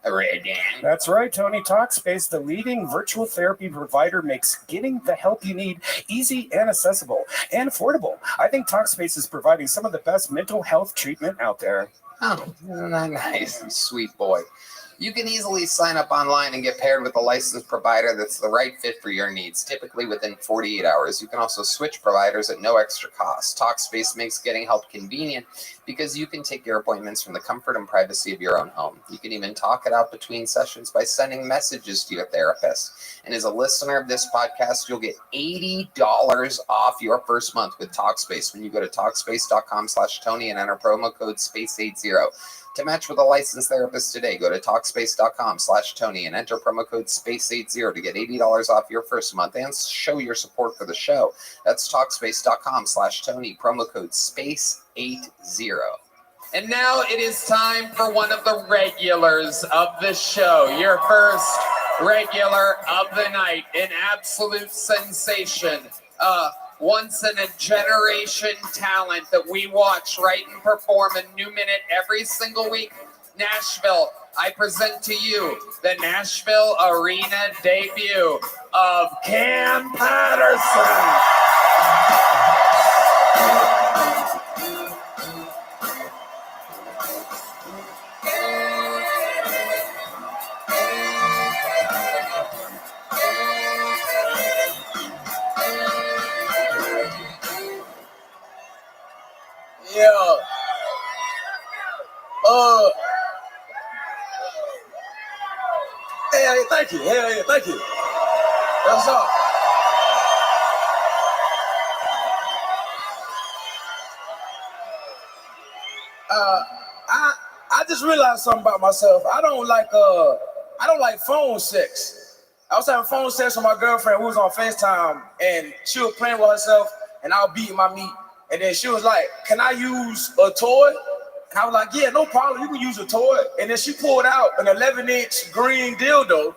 That's right, Tony. TalkSpace, the leading virtual therapy provider, makes getting the help you need easy and accessible and affordable. I think TalkSpace is providing some of the best mental health treatment out there. Oh, isn't that nice? Sweet boy. You can easily sign up online and get paired with a licensed provider that's the right fit for your needs, typically within 48 hours. You can also switch providers at no extra cost. TalkSpace makes getting help convenient because you can take your appointments from the comfort and privacy of your own home. You can even talk it out between sessions by sending messages to your therapist. And as a listener of this podcast, you'll get $80 off your first month with TalkSpace when you go to TalkSpace.com/Tony and enter promo code SPACE80. To match with a licensed therapist today, go to TalkSpace.com/Tony and enter promo code SPACE80 to get $80 off your first month and show your support for the show. That's TalkSpace.com/Tony, promo code SPACE80. And now it is time for one of the regulars of the show. Your first regular of the night, an absolute sensation. Once in a generation talent that we watch write and perform a new minute every single week. Nashville, I present to you the Nashville Arena debut of Cam Patterson. Yeah. Hey, thank you. Hey, thank you. That's all. I just realized something about myself. I don't like phone sex. I was having phone sex with my girlfriend who was on FaceTime, and she was playing with herself, and I was beating my meat. And then she was like, "Can I use a toy?" And I was like, "Yeah, no problem. You can use a toy." And then she pulled out an 11-inch green dildo.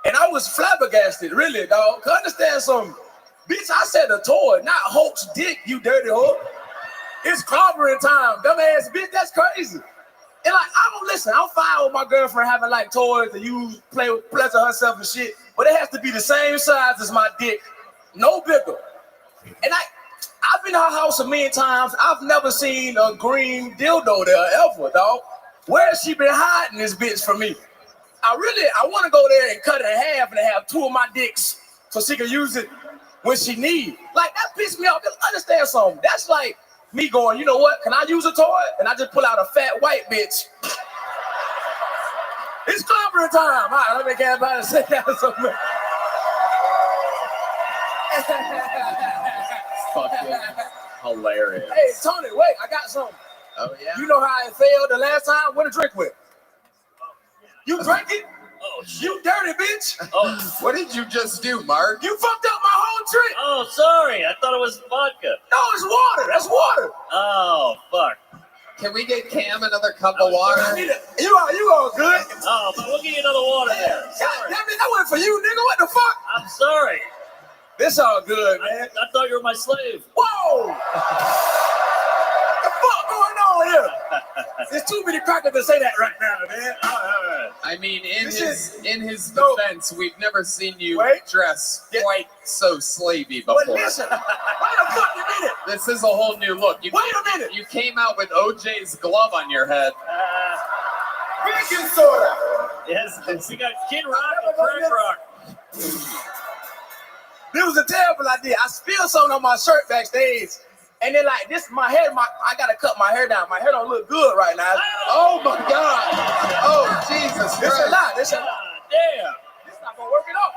And I was flabbergasted, really, dog. Cause understand something. Bitch, I said a toy, not Hulk's dick, you dirty hoe. It's clobbering time, dumbass bitch. That's crazy. And like, I don't listen. I'm fine with my girlfriend having like toys to use, pleasure herself and shit. But it has to be the same size as my dick, no bigger. And I've been to her house a million times. I've never seen a green dildo there ever, dog. Where has she been hiding this bitch from me? I want to go there and cut it in half and have two of my dicks so she can use it when she need. Like, that pissed me off. Just understand something. That's like me going, you know what? Can I use a toy? And I just pull out a fat white bitch. It's clobbering time. All right, let me get back and sit down something. Fucking hilarious. Hey, Tony, wait, I got something. Oh, yeah? You know how I failed the last time? What to drink with? You drank it? Oh, you dirty bitch. Oh, what did you just do, Mark? You fucked up my whole trip. Oh, sorry. I thought it was vodka. No, it's water. That's water. Oh, fuck. Can we get Cam another cup of water? You all good? Oh, but we'll get you another water there. God damn it, that went for you, nigga. What the fuck? I'm sorry. This all good, man. I thought you were my slave. Whoa! What the fuck going on here? There's too many crackers to say that right now, man. I mean, in his defense, we've never seen you dress quite so slavey before. But listen, wait a fucking minute. This is a whole new look. Wait a minute. You came out with OJ's glove on your head. Baking soda. Yes, we got Kid Rock and Crack Rock. This was a terrible idea. I spilled something on my shirt backstage. And then like this, I gotta cut my hair down. My hair don't look good right now. Oh my God. Oh, Jesus This Christ. a lot. This a lot. Damn. This not gonna work it out.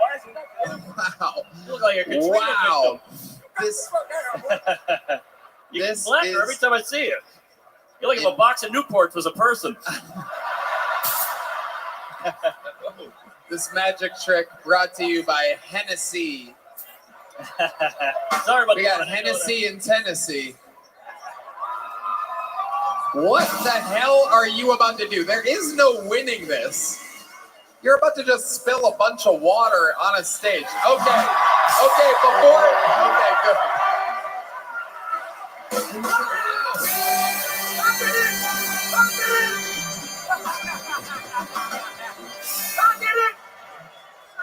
Wow. You look like a Katrina Wow. victim. You get This blacker is- every time I see you. You're like if a box of Newports was a person. This magic trick brought to you by Hennessy. Sorry about We got Hennessy in Tennessee. What the hell are you about to do? There is no winning this. You're about to just spill a bunch of water on a stage. Okay. Okay, before. Okay, good.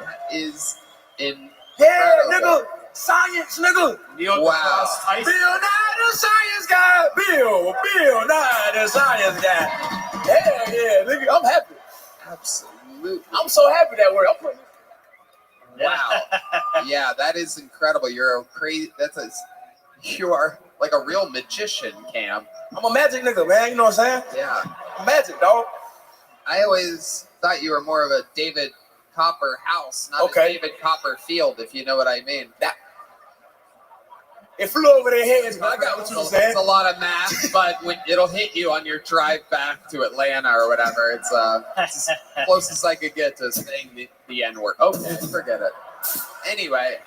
That is incredible. Yeah, nigga. Science, nigga. Wow. Bill Nye the Science Guy. Bill Nye the Science Guy. Yeah, nigga. I'm happy. Absolutely. I'm so happy that we're up. Wow. Yeah, that is incredible. You're a crazy. You are like a real magician, Cam. I'm a magic nigga, man. You know what I'm saying? Yeah. I'm magic, dog. I always thought you were more of a David Copper House, not a David Copper Field, if you know what I mean. It flew over their heads, but I got what you were saying. It's a lot of math, but when it'll hit you on your drive back to Atlanta or whatever. It's as close as I could get to saying the N-word. Okay, forget it. Anyway,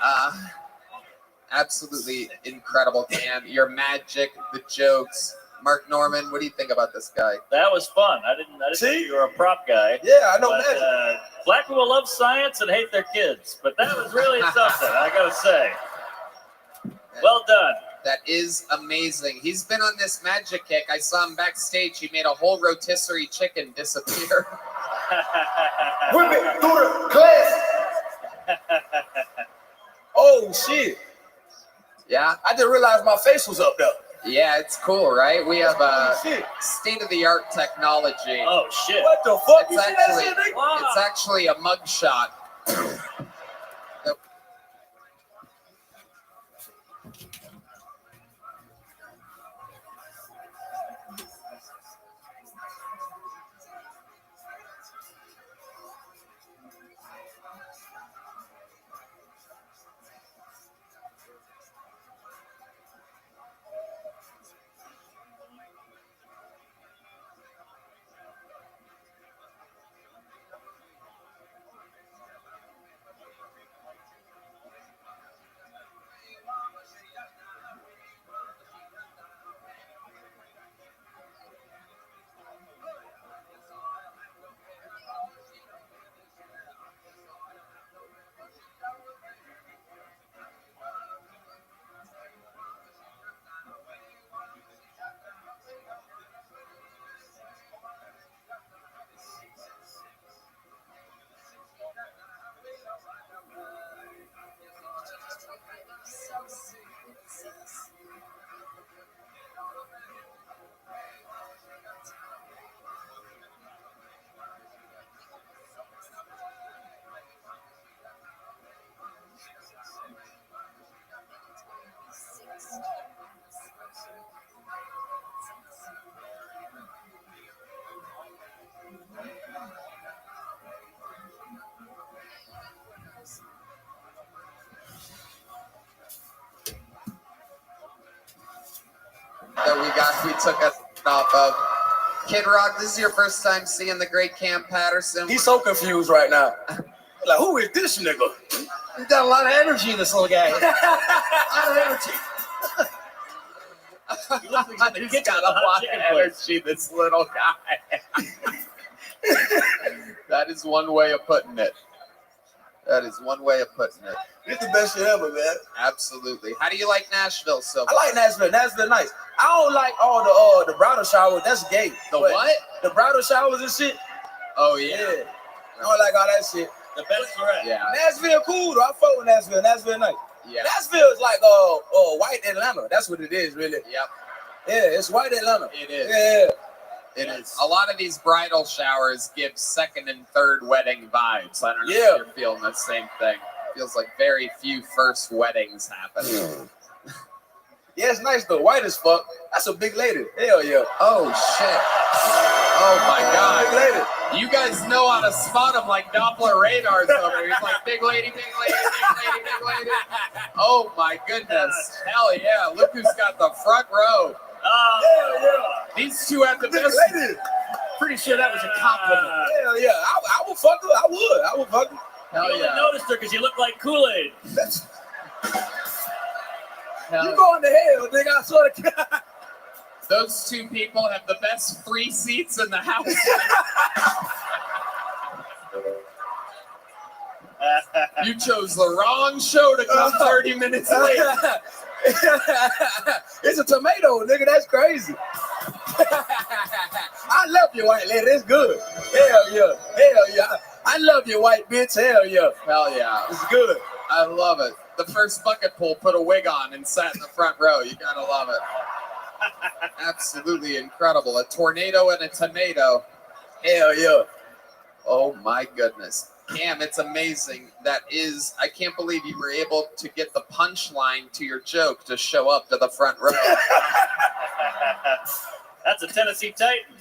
absolutely incredible, Cam. Your magic, the jokes. Mark Norman, what do you think about this guy? That was fun. I didn't think you were a prop guy. Yeah, I know but, magic. Black people love science and hate their kids, but that was really something, I gotta say. Well done. That is amazing. He's been on this magic kick. I saw him backstage. He made a whole rotisserie chicken disappear. Whip it through the glass. Oh, shit. Yeah? I just realized my face was up there. Yeah, it's cool, right? We have state-of-the-art technology. Oh, shit. What the fuck? It's actually a mugshot. We took us off of. Kid Rock, this is your first time seeing the great Cam Patterson. He's so confused right now. Like, who is this nigga? He's got a lot of energy in this little guy. A lot of energy. He looks like He's got a lot of energy, this little guy. That is one way of putting it. That is one way of putting it. It's the best shit ever, man. Absolutely. How do you like Nashville so I like Nashville. Nashville nice. I don't like all the bridal showers. That's gay. The what? The bridal showers and shit. Oh yeah. I don't like all that shit. The bachelorette. Yeah. Nashville cool though. I fuck with Nashville. Nashville nice. Yeah. Nashville is like white Atlanta. That's what it is, really. Yep. Yeah, it's white Atlanta. It is. Yeah. It is. A lot of these bridal showers give second and third wedding vibes. I don't know Yeah. if you're feeling the same thing. Feels like very few first weddings happen. Yeah, it's nice though. White as fuck. That's a big lady. Hell yeah. Oh shit. Oh my god. Big lady. You guys know how to spot them like Doppler radars over here. It's like big lady, big lady, big lady, big lady. Oh my goodness. Hell yeah. Look who's got the front row. Hell yeah. These two have the best. Lady. Pretty sure that was a compliment. Hell yeah. I would fuck her. I would fuck her. You only noticed her because you look like Kool-Aid. You going to hell, nigga. I saw the Those two people have the best free seats in the house. You chose the wrong show to come 30 minutes late. It's a tomato, nigga. That's crazy. I love you, white lady. It's good. Hell yeah. Hell yeah. I love you, white bitch. Hell yeah. Hell yeah. It's good. I love it. The first bucket pool put a wig on and sat in the front row. You gotta love it. Absolutely incredible. A tornado and a tomato. Hell yeah. Oh my goodness. Cam, it's amazing. I can't believe you were able to get the punchline to your joke to show up to the front row. That's a Tennessee Titan.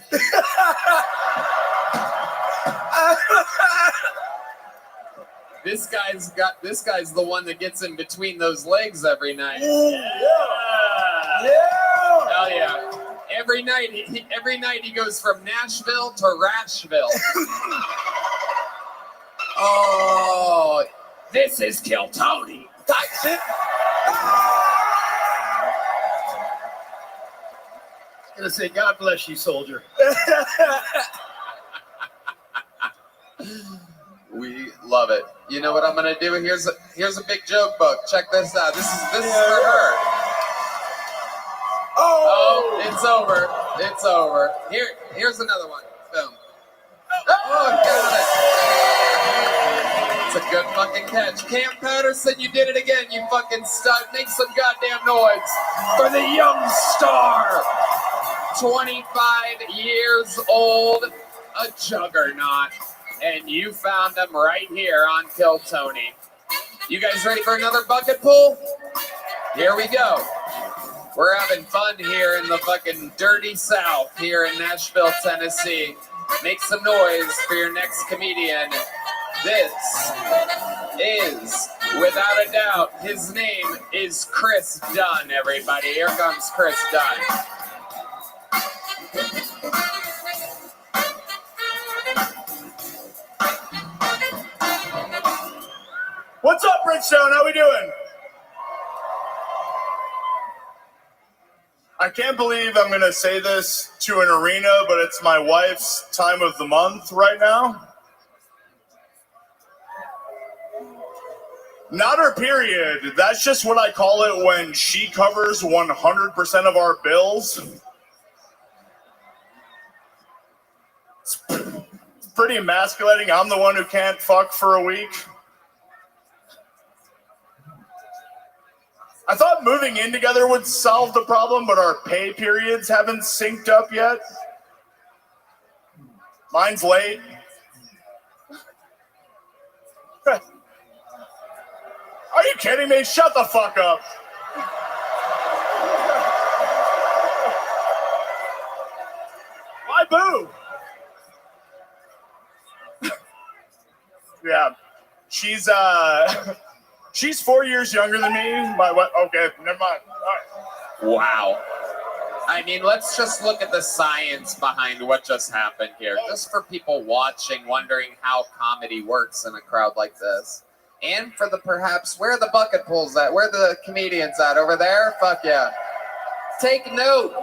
This guy's the one that gets in between those legs every night. Yeah. Hell yeah. Every night he goes from Nashville to Rashville. Oh, this is Kill Tony. Type shit. Gonna say, God bless you, soldier. We love it. You know what I'm gonna do? Here's a big joke book. Check this out. This is for her. Oh, it's over. It's over. Here's another one. Boom. Oh, got it. It's a good fucking catch. Cam Patterson, you did it again, you fucking stud. Make some goddamn noise for the young star. 25 years old, a juggernaut. And you found him right here on Kill Tony. You guys ready for another bucket pool? Here we go. We're having fun here in the fucking dirty South here in Nashville, Tennessee. Make some noise for your next comedian. This is, without a doubt, his name is Chris Dunn, everybody. Here comes Chris Dunn. What's up, Bridgestone? How we doing? I can't believe I'm going to say this to an arena, but it's my wife's time of the month right now. Not her period. That's just what I call it when she covers 100% of our bills. It's pretty emasculating. I'm the one who can't fuck for a week. I thought moving in together would solve the problem, but our pay periods haven't synced up yet. Mine's late. Are you kidding me? Shut the fuck up. Why boo? Yeah. She's 4 years younger than me. Okay, never mind. All right. Wow. I mean, let's just look at the science behind what just happened here. Just for people watching, wondering how comedy works in a crowd like this. And for the perhaps, where are the bucket pools at? Where are the comedians at? Over there? Fuck yeah. Take note.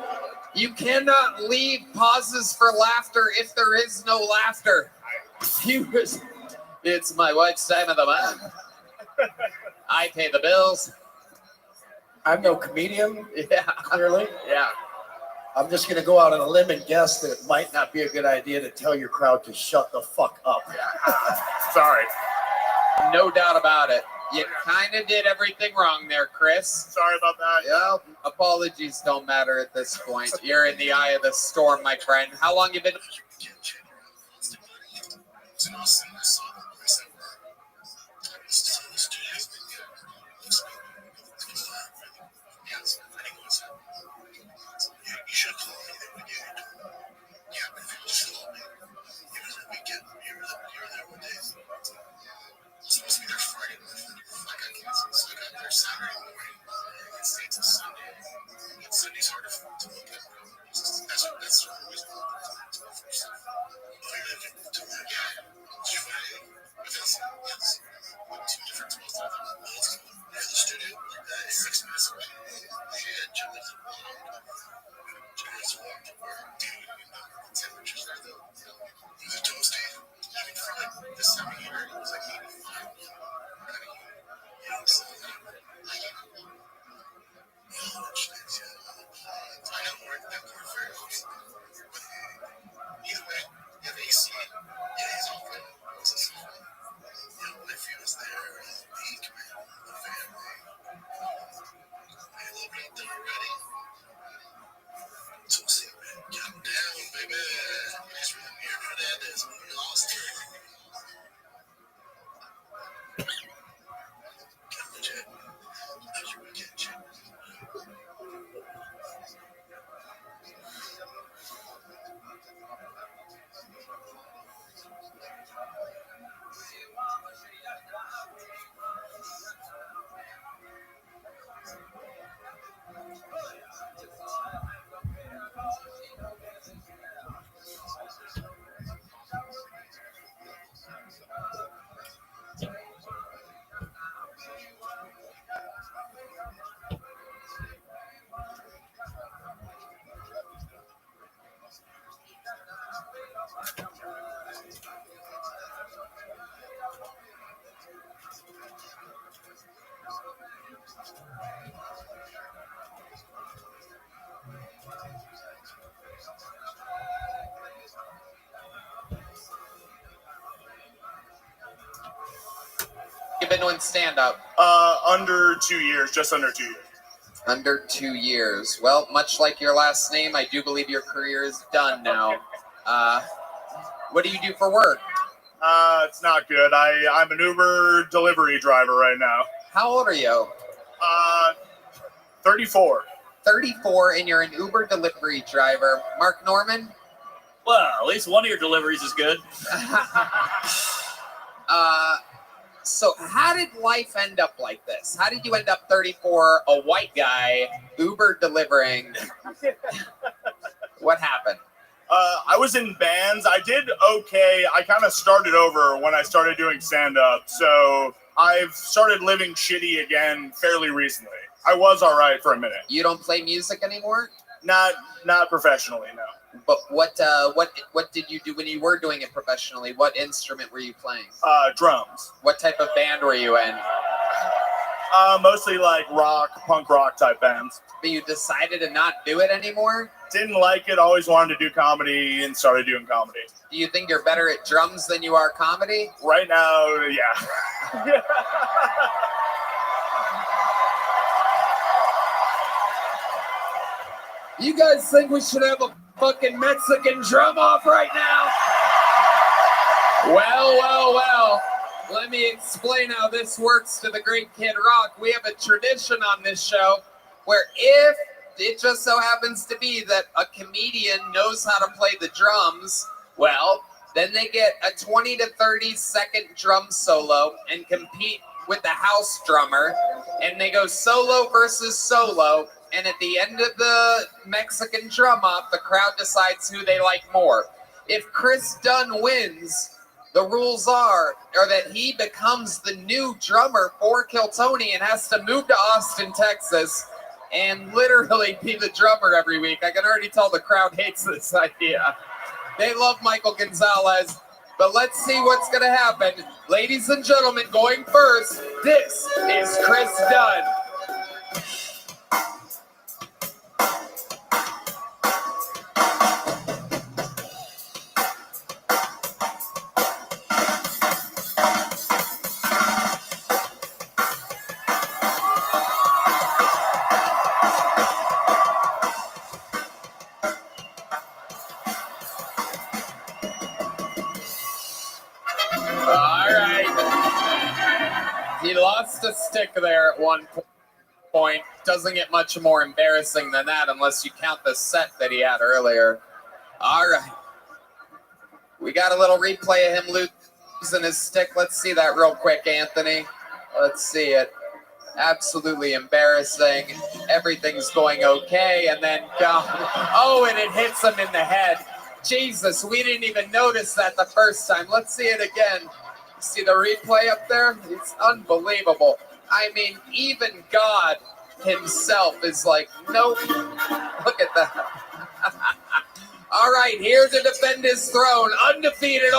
You cannot leave pauses for laughter if there is no laughter. It's my wife's time of the month. I pay the bills. I'm no comedian, Yeah. clearly. Yeah. I'm just going to go out on a limb and guess that it might not be a good idea to tell your crowd to shut the fuck up. Sorry. No doubt about it. You kind of did everything wrong there, Chris. Sorry about that. Yeah, apologies don't matter at this point. You're in the eye of the storm, my friend. How long you been? You've been doing stand-up? Under 2 years, just under 2 years. Under 2 years. Well, much like your last name, I do believe your career is done now. What do you do for work? It's not good. I'm an Uber delivery driver right now. How old are you? 34. 34, and you're an Uber delivery driver. Mark Norman? Well, at least one of your deliveries is good. So how did life end up like this? How did you end up 34, a white guy, Uber delivering? What happened? I was in bands. I did okay. I kind of started over when I started doing stand-up. So I've started living shitty again fairly recently. I was all right for a minute. You don't play music anymore? Not professionally, no. But what did you do when you were doing it professionally? What instrument were you playing? Drums. What type of band were you in? Mostly like rock, punk rock type bands. But you decided to not do it anymore? Didn't like it, always wanted to do comedy and started doing comedy. Do you think you're better at drums than you are comedy? Right now, yeah. You guys think we should have a fucking Mexican drum off right now? Well. Let me explain how this works to the great Kid Rock. We have a tradition on this show where if it just so happens to be that a comedian knows how to play the drums, well, then they get a 20 to 30 second drum solo and compete with the house drummer, and they go solo versus solo, and at the end of the Mexican drum off, the crowd decides who they like more. If Chris Dunn wins, the rules are that he becomes the new drummer for Kill Tony and has to move to Austin, Texas, and literally be the drummer every week. I can already tell the crowd hates this idea. They love Michael Gonzalez, but let's see what's going to happen. Ladies and gentlemen, going first, this is Chris Dunn. He lost a stick there at one point. Doesn't get much more embarrassing than that unless you count the set that he had earlier. All right. We got a little replay of him losing his stick. Let's see that real quick, Anthony. Let's see it. Absolutely embarrassing. Everything's going okay. And then, oh, and it hits him in the head. Jesus, we didn't even notice that the first time. Let's see it again. See the replay up there? It's unbelievable. I mean, even God himself is like, nope. Look at that. All right, here to defend his throne, undefeated.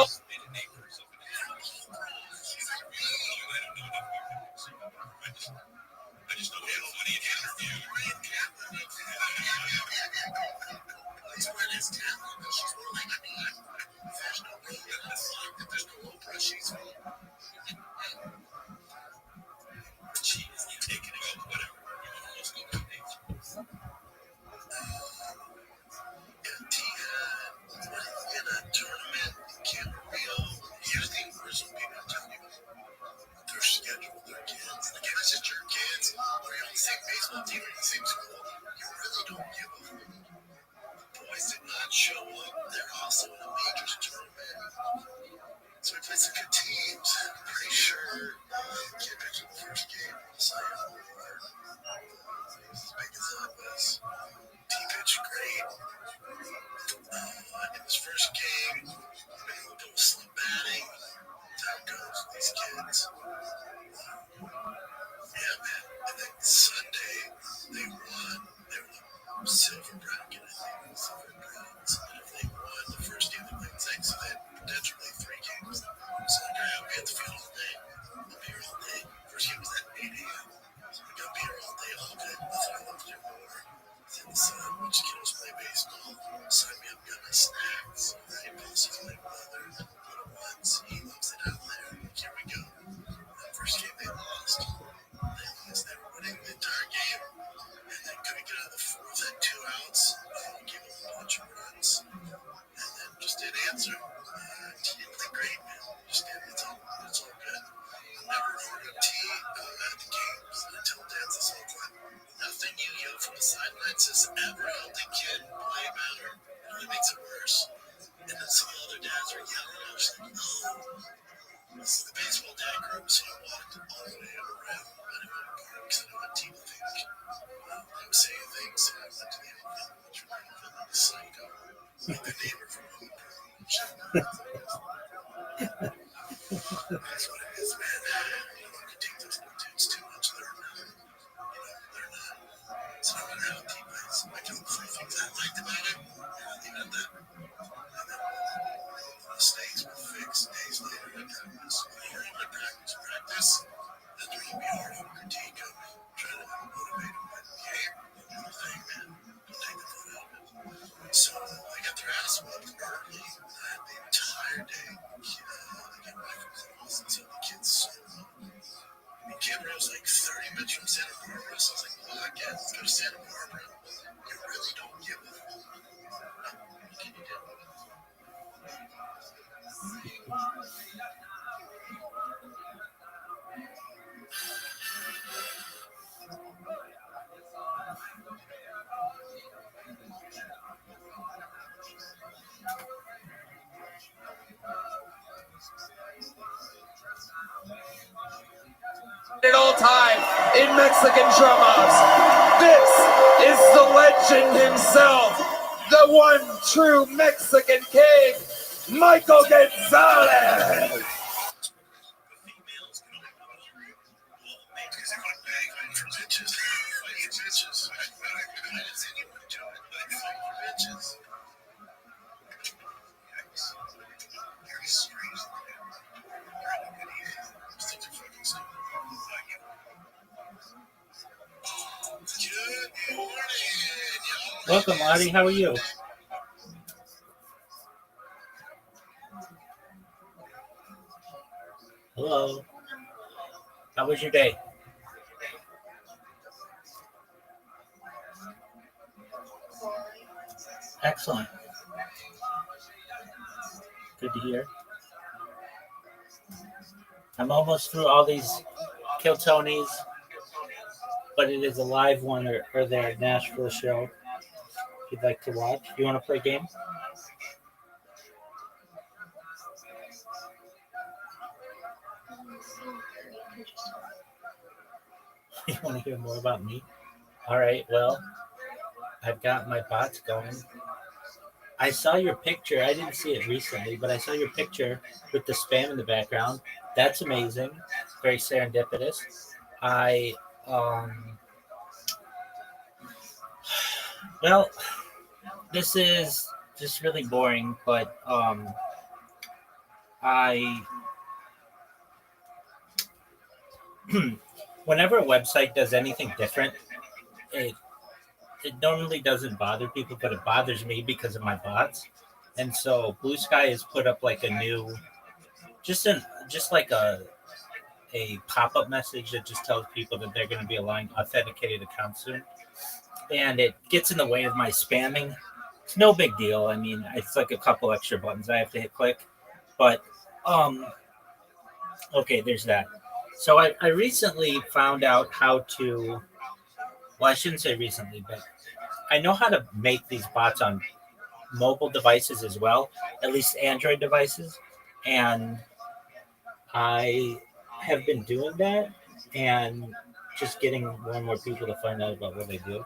At all time in Mexican drummers. This is the legend himself, the one true Mexican king, Michael Gonzalez. Welcome, Audie. How are you? Hello. How was your day? Excellent. Good to hear. I'm almost through all these Kill Tonys, but it is a live one or their Nashville show. If you'd like to watch, you want to play a game? You want to hear more about me? All right, well, I've got my bots going. I saw your picture. I didn't see it recently, but I saw your picture with the spam in the background. That's amazing. Very serendipitous. Well, this is just really boring, but whenever a website does anything different, it normally doesn't bother people, but it bothers me because of my bots. And so Blue Sky has put up like a new, just like a pop-up message that just tells people that they're going to be allowing authenticated accounts soon. And it gets in the way of my spamming. It's no big deal. I mean, it's like a couple extra buttons I have to hit click. But, okay, there's that. So I recently found out how to, well, I shouldn't say recently, but I know how to make these bots on mobile devices as well, at least Android devices. And I have been doing that and just getting more and more people to find out about what I do.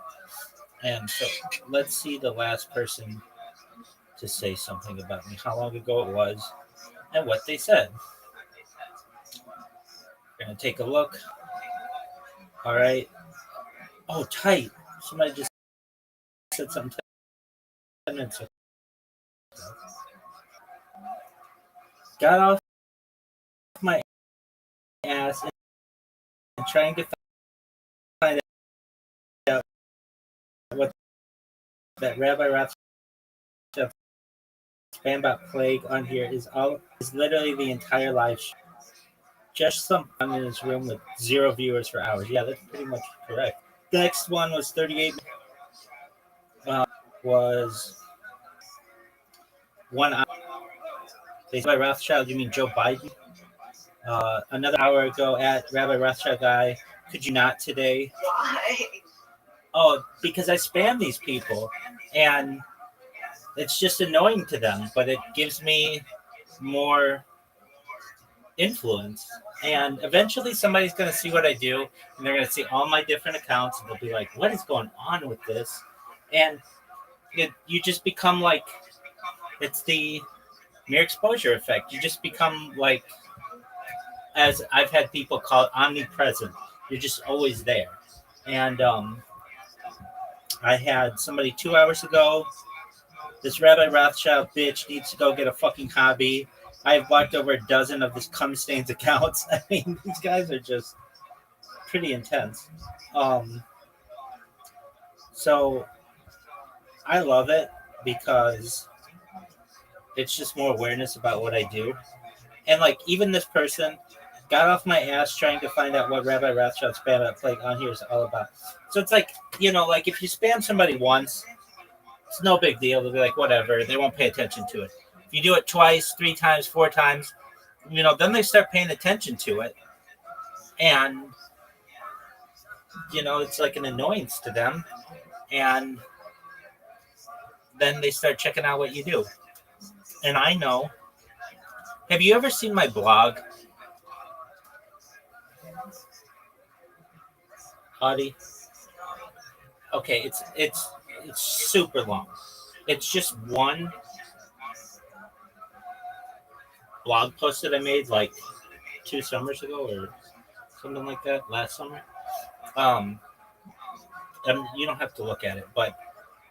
And so let's see the last person to say something about me, how long ago it was, and what they said. We're going to take a look. All right. Oh, tight. Somebody just said something 10 minutes ago. Got off my ass and trying to find out what that Rabbi Rothschild spam bot plague on here is literally the entire live show. Just some fun in his room with 0 viewers for hours. Yeah, that's pretty much correct. The next one was 38. Was 1 hour. They said by Rothschild, you mean Joe Biden? Another hour ago at Rabbi Rothschild guy, could you not today? Why? Oh, because I spam these people, and it's just annoying to them, but it gives me more influence. And eventually somebody's going to see what I do, and they're going to see all my different accounts, and they'll be like, what is going on with this? And you just become like, it's the mere exposure effect. You just become like, as I've had people call it, omnipresent. You're just always there. And I had somebody 2 hours ago, this Rabbi Rothschild bitch needs to go get a fucking hobby. I have blocked over a dozen of this cum stains accounts. I mean, these guys are just pretty intense. So I love it because it's just more awareness about what I do. And like, even this person got off my ass trying to find out what Rabbi Rothschild spam plague on here is all about. So it's like, you know, like if you spam somebody once, it's no big deal. They'll be like, whatever. They won't pay attention to it. If you do it twice, 3 times, 4 times, you know, then they start paying attention to it. And, you know, it's like an annoyance to them. And then they start checking out what you do. And I know. Have you ever seen my blog? Audie? Okay, it's super long. It's just one blog post that I made like 2 summers ago or something like that, last summer. You don't have to look at it, but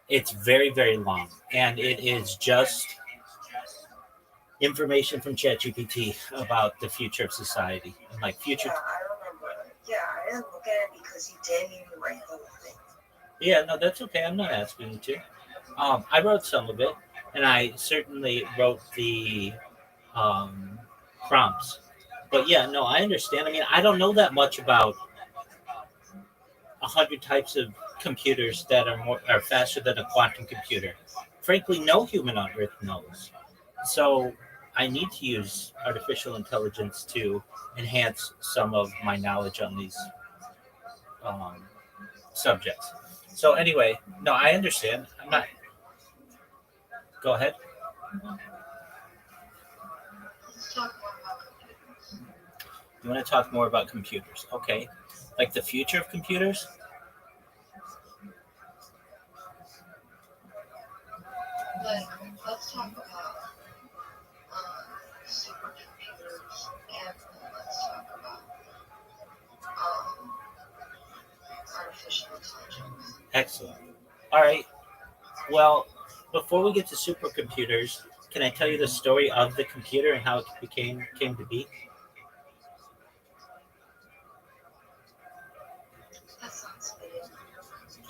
it's very, very long, and it is just information from ChatGPT about the future of society and like future. Yeah, I remember. Yeah, I didn't look at it because you didn't even write the whole thing. Yeah, no, that's okay. I'm not asking you to. I wrote some of it, and I certainly wrote the prompts. But yeah, no, I understand. I mean, I don't know that much about 100 types of computers that are faster than a quantum computer. Frankly, no human on Earth knows. So I need to use artificial intelligence to enhance some of my knowledge on these subjects. So anyway, no, I understand. I'm not. Go ahead. You want to talk more about computers? Okay, like the future of computers. Like, let's talk about supercomputers and let's talk about artificial intelligence. Excellent. All right. Well, before we get to supercomputers, can I tell you the story of the computer and how it came to be? That sounds good.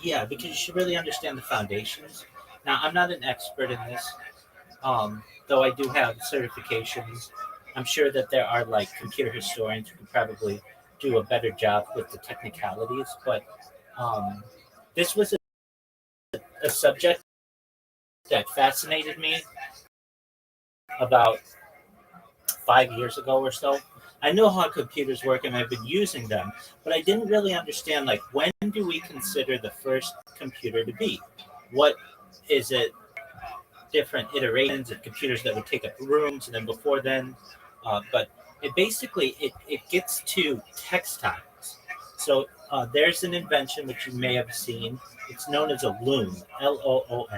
Yeah, because you should really understand the foundations. Now, I'm not an expert in this, though I do have certifications. I'm sure that there are like computer historians who could probably do a better job with the technicalities, but this was a subject that fascinated me about 5 years ago or so. I know how computers work and I've been using them, but I didn't really understand like when do we consider the first computer to be? What is it? Different iterations of computers that would take up rooms, and then before then, but it basically it gets to textiles. So there's an invention which you may have seen. It's known as a loom, LOOM.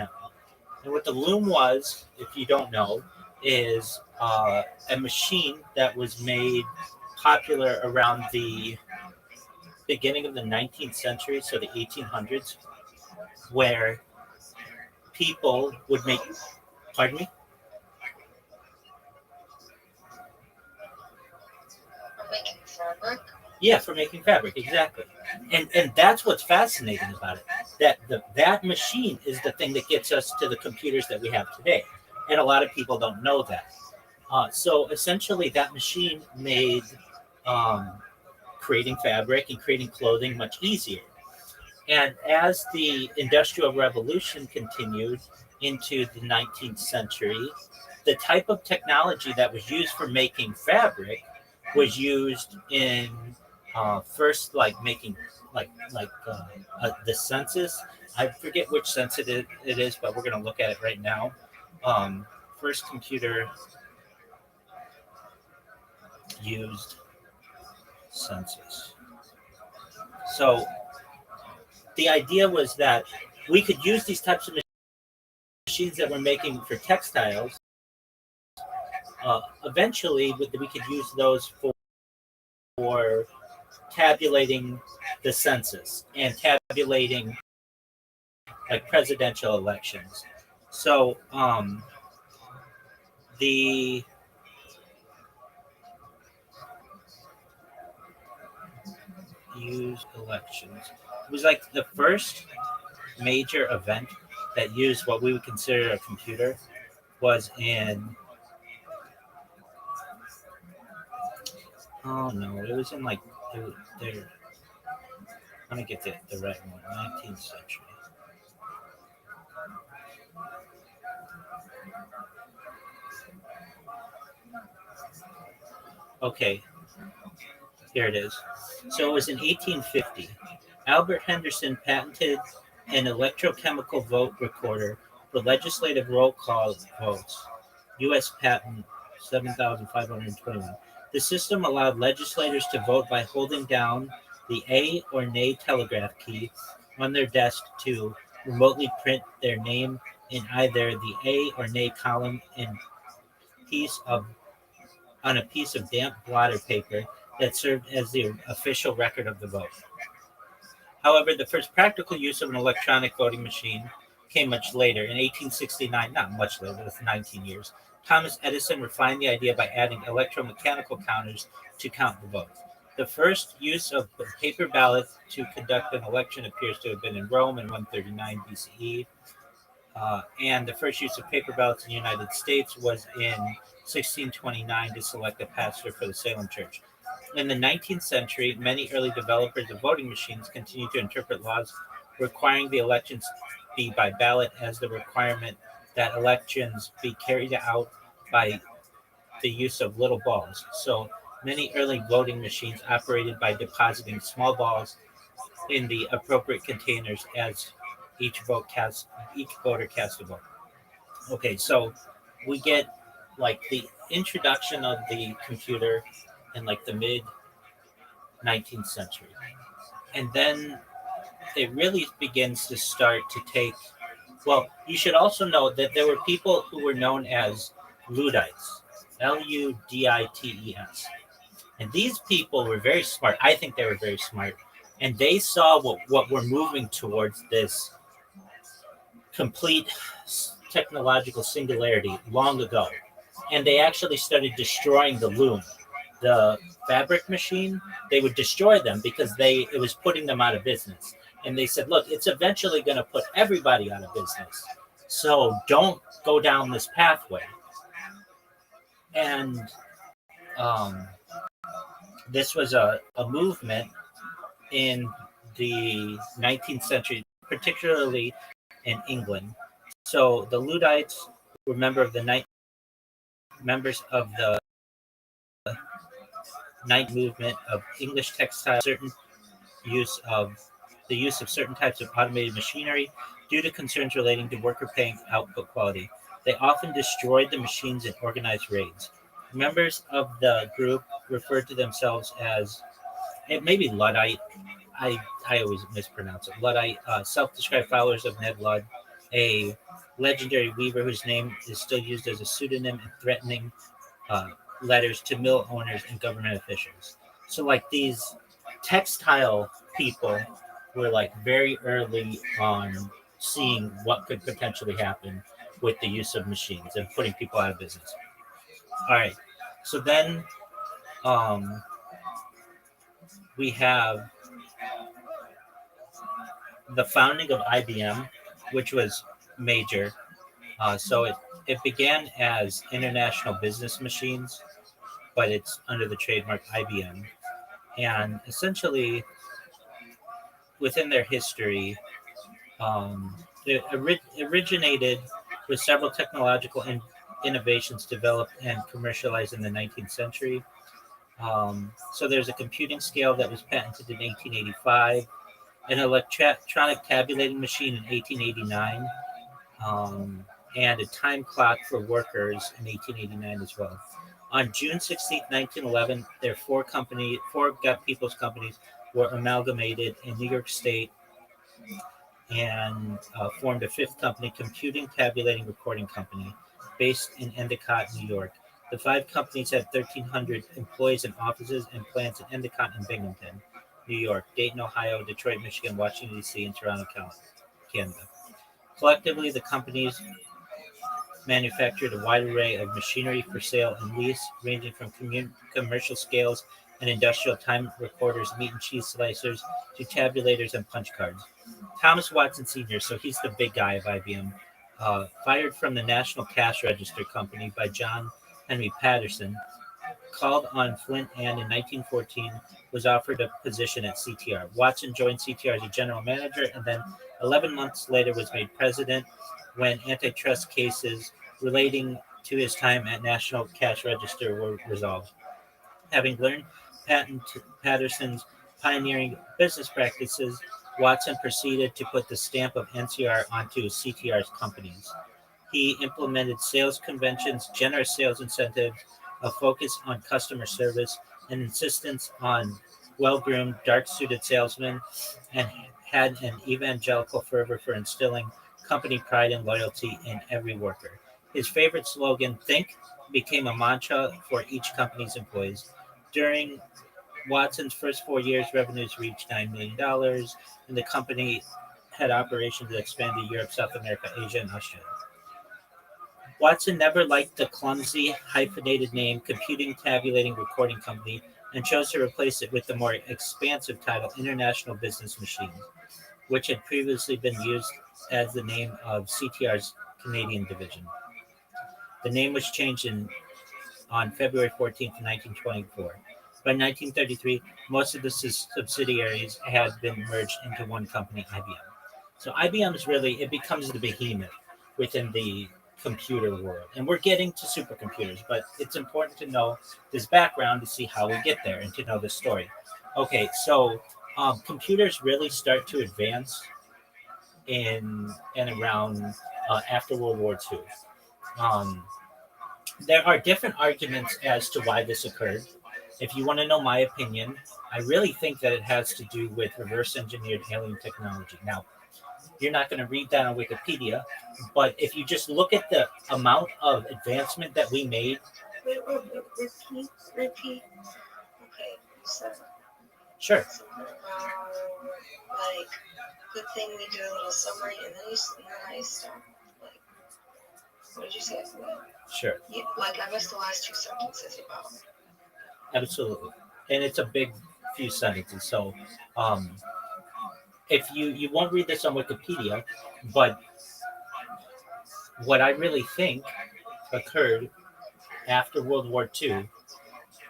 And what the loom was, if you don't know, is a machine that was made popular around the beginning of the 19th century, so the 1800s, where people would make, pardon me? For making fabric? Yeah, for making fabric, exactly. And that's what's fascinating about it. That machine is the thing that gets us to the computers that we have today. And a lot of people don't know that. So essentially that machine made creating fabric and creating clothing much easier. And as the Industrial Revolution continued into the 19th century, the type of technology that was used for making fabric was used in first like making the census. I forget which census it is, but we're going to look at it right now. First computer used census. So the idea was that we could use these types of machines that we're making for textiles. Eventually, we could use those for tabulating the census and tabulating like presidential elections. So the used elections. It was like the first major event that used what we would consider a computer was in, oh no, it was in like there. Let me get the right one. 19th century. Okay, here it is. So it was in 1850. Albert Henderson patented an electrochemical vote recorder for legislative roll call votes. U.S. patent 7,521. The system allowed legislators to vote by holding down the A or nay telegraph key on their desk to remotely print their name in either the A or nay column on a piece of damp blotter paper that served as the official record of the vote. However, the first practical use of an electronic voting machine came much later. In 1869, not much later, that's 19 years, Thomas Edison refined the idea by adding electromechanical counters to count the votes. The first use of the paper ballot to conduct an election appears to have been in Rome in 139 BCE. And the first use of paper ballots in the United States was in 1629 to select a pastor for the Salem Church. In the 19th century, many early developers of voting machines continued to interpret laws requiring the elections be by ballot as the requirement that elections be carried out by the use of little balls. So many early voting machines operated by depositing small balls in the appropriate containers as each voter cast a vote. Okay, so we get like the introduction of the computer in like the mid 19th century. And then it really begins to start to take, well, you should also know that there were people who were known as Luddites, Luddites. And these people were very smart. I think they were very smart. And they saw what we're moving towards, this complete technological singularity, long ago. And they actually started destroying the loom, the fabric machine. They would destroy them because it was putting them out of business. And they said, look, it's eventually going to put everybody out of business. So don't go down this pathway. And this was a movement in the 19th century, particularly in England. So the Luddites were members of the night movement of English textile, the use of certain types of automated machinery due to concerns relating to worker pay and output quality. They often destroyed the machines in organized raids. Members of the group referred to themselves as, it may be Luddite, I always mispronounce it, Luddite, self-described followers of Ned Ludd, a legendary weaver whose name is still used as a pseudonym in threatening letters to mill owners and government officials. So like these textile people were like very early on seeing what could potentially happen with the use of machines and putting people out of business. All right, so then we have the founding of IBM, which was major. So it began as International Business Machines, but it's under the trademark IBM. And essentially, within their history, it originated with several technological innovations developed and commercialized in the 19th century. So there's a computing scale that was patented in 1885, an electronic tabulating machine in 1889, and a time clock for workers in 1889 as well. On June 16, 1911, their four people's companies were amalgamated in New York State and formed a fifth company, Computing, Tabulating, Recording Company, based in Endicott, New York. The five companies had 1,300 employees in offices and plants in Endicott and Binghamton, New York, Dayton, Ohio, Detroit, Michigan, Washington, D.C., and Toronto, Canada. Collectively, the companies manufactured a wide array of machinery for sale and lease, ranging from commercial scales and industrial time recorders, meat and cheese slicers, to tabulators and punch cards. Thomas Watson Sr., so he's the big guy of IBM, fired from the National Cash Register Company by John Henry Patterson, called on Flint, and in 1914 was offered a position at CTR. Watson joined CTR as a general manager, and then 11 months later was made president when antitrust cases relating to his time at National Cash Register were resolved. Having learned Patterson's pioneering business practices, Watson proceeded to put the stamp of NCR onto CTR's companies. He implemented sales conventions, generous sales incentives, a focus on customer service, and insistence on well-groomed, dark-suited salesmen, and had an evangelical fervor for instilling company pride and loyalty in every worker. His favorite slogan, "Think," became a mantra for each company's employees. During Watson's first 4 years, revenues reached $9 million, and the company had operations that expanded to Europe, South America, Asia, and Australia. Watson never liked the clumsy, hyphenated name Computing, Tabulating, Recording Company and chose to replace it with the more expansive title International Business Machine, which had previously been used as the name of CTR's Canadian division. The name was changed on February 14th, 1924. By 1933, most of the subsidiaries had been merged into one company, IBM. So IBM is really, it becomes the behemoth within the computer world. And we're getting to supercomputers, but it's important to know this background to see how we get there and to know the story. Okay, so computers really start to advance in and around after World War II. There are different arguments as to why this occurred. If you want to know my opinion, I really think that it has to do with reverse engineered alien technology. Now, you're not going to read that on Wikipedia, but if you just look at the amount of advancement that we made. Wait, repeat. Okay, you said Sure. something about, like, good thing we do a little summary, and then I stopped. Like, what did you say? Sure. Yeah, like, I missed the last 2 sentences about. Absolutely. And it's a big few sentences. So if you won't read this on Wikipedia, but what I really think occurred after World War II,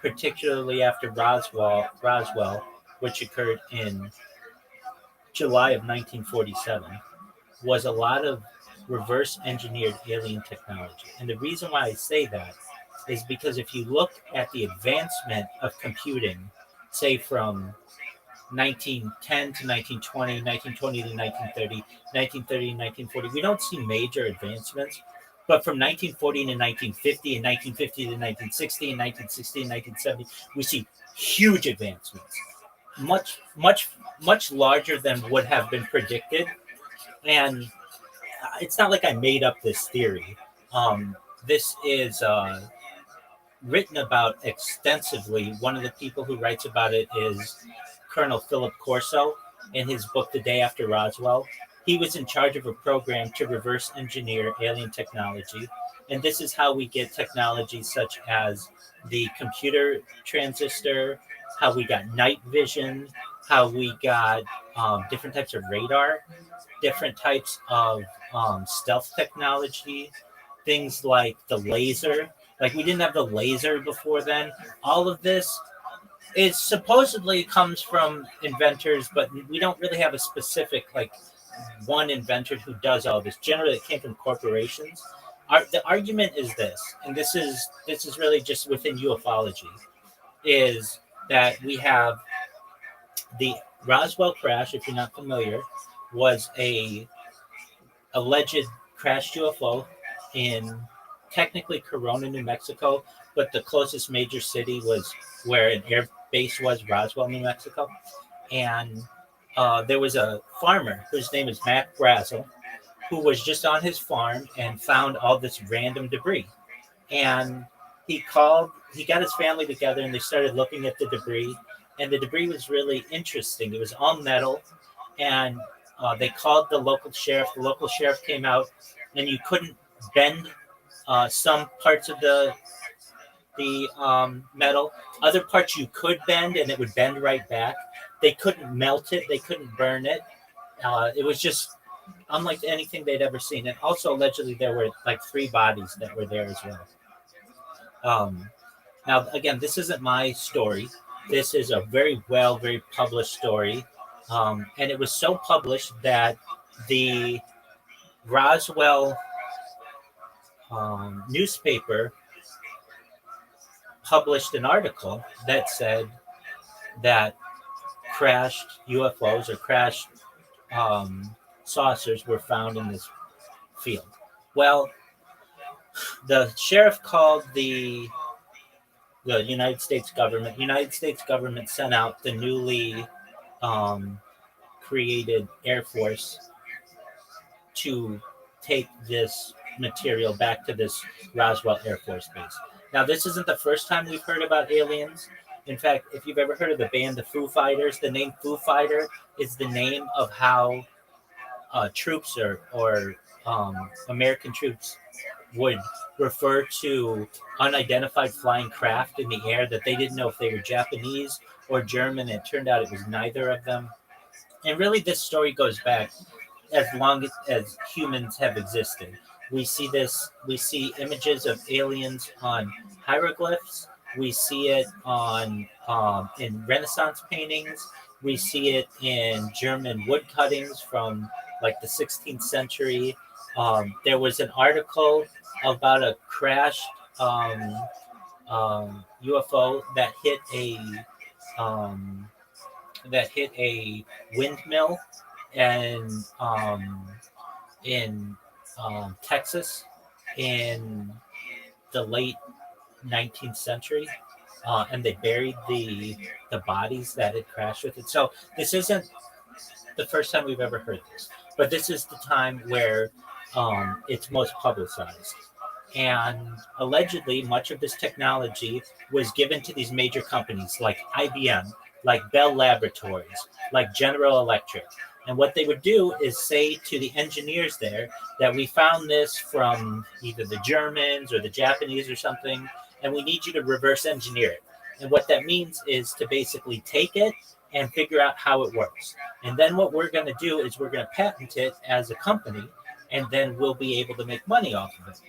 particularly after Roswell, which occurred in July of 1947, was a lot of reverse engineered alien technology. And the reason why I say that is because if you look at the advancement of computing, say from 1910 to 1920, 1920 to 1930, 1930 to 1940, we don't see major advancements. But from 1940 to 1950 and 1950 to 1960 and 1960 and 1970, we see huge advancements, much larger than would have been predicted. And it's not like I made up this theory. This is written about extensively. One of the people who writes about it is Colonel Philip Corso in his book, The Day After Roswell. He was in charge of a program to reverse engineer alien technology. And this is how we get technology such as the computer transistor, how we got night vision, how we got different types of radar, different types of stealth technology, things like the laser. Like, we didn't have the laser before then. All of this is supposedly comes from inventors, but we don't really have a specific, like, one inventor who does all this. Generally, it came from corporations. The argument is this, and this is really just within ufology, is that we have the Roswell crash, if you're not familiar, was a alleged crashed UFO in technically Corona, New Mexico, but the closest major city was where an air base was, Roswell, New Mexico. And there was a farmer whose name is Mac Brazel, who was just on his farm and found all this random debris. And he got his family together and they started looking at the debris. And the debris was really interesting. It was all metal. And they called the local sheriff. The local sheriff came out, and you couldn't bend some parts of the metal. Other parts you could bend, and it would bend right back. They couldn't melt it. They couldn't burn it. It was just unlike anything they'd ever seen. And also, allegedly, there were like 3 bodies that were there as well. Now, again, this isn't my story. This is a very published story. And it was so published that the Roswell newspaper published an article that said that crashed UFOs or crashed saucers were found in this field. Well, the sheriff called the United States government. United States government sent out the newly created Air Force to take this material back to this Roswell Air Force Base. Now, this isn't the first time we've heard about aliens. In fact, if you've ever heard of the band the Foo Fighters, the name Foo Fighter is the name of how troops or American troops would refer to unidentified flying craft in the air that they didn't know if they were Japanese or German. It turned out it was neither of them. And really, this story goes back as long as humans have existed. We see images of aliens on hieroglyphs. We see it on in Renaissance paintings. We see it in German wood cuttings from like the 16th century. There was an article about a crashed UFO that hit a windmill and in Texas in the late 19th century, and they buried the bodies that had crashed with it. So this isn't the first time we've ever heard this, but this is the time where it's most publicized. And allegedly, much of this technology was given to these major companies like IBM, like Bell Laboratories, like General Electric. And what they would do is say to the engineers there that we found this from either the Germans or the Japanese or something, and we need you to reverse engineer it. And what that means is to basically take it and figure out how it works. And then what we're going to do is we're going to patent it as a company, and then we'll be able to make money off of it.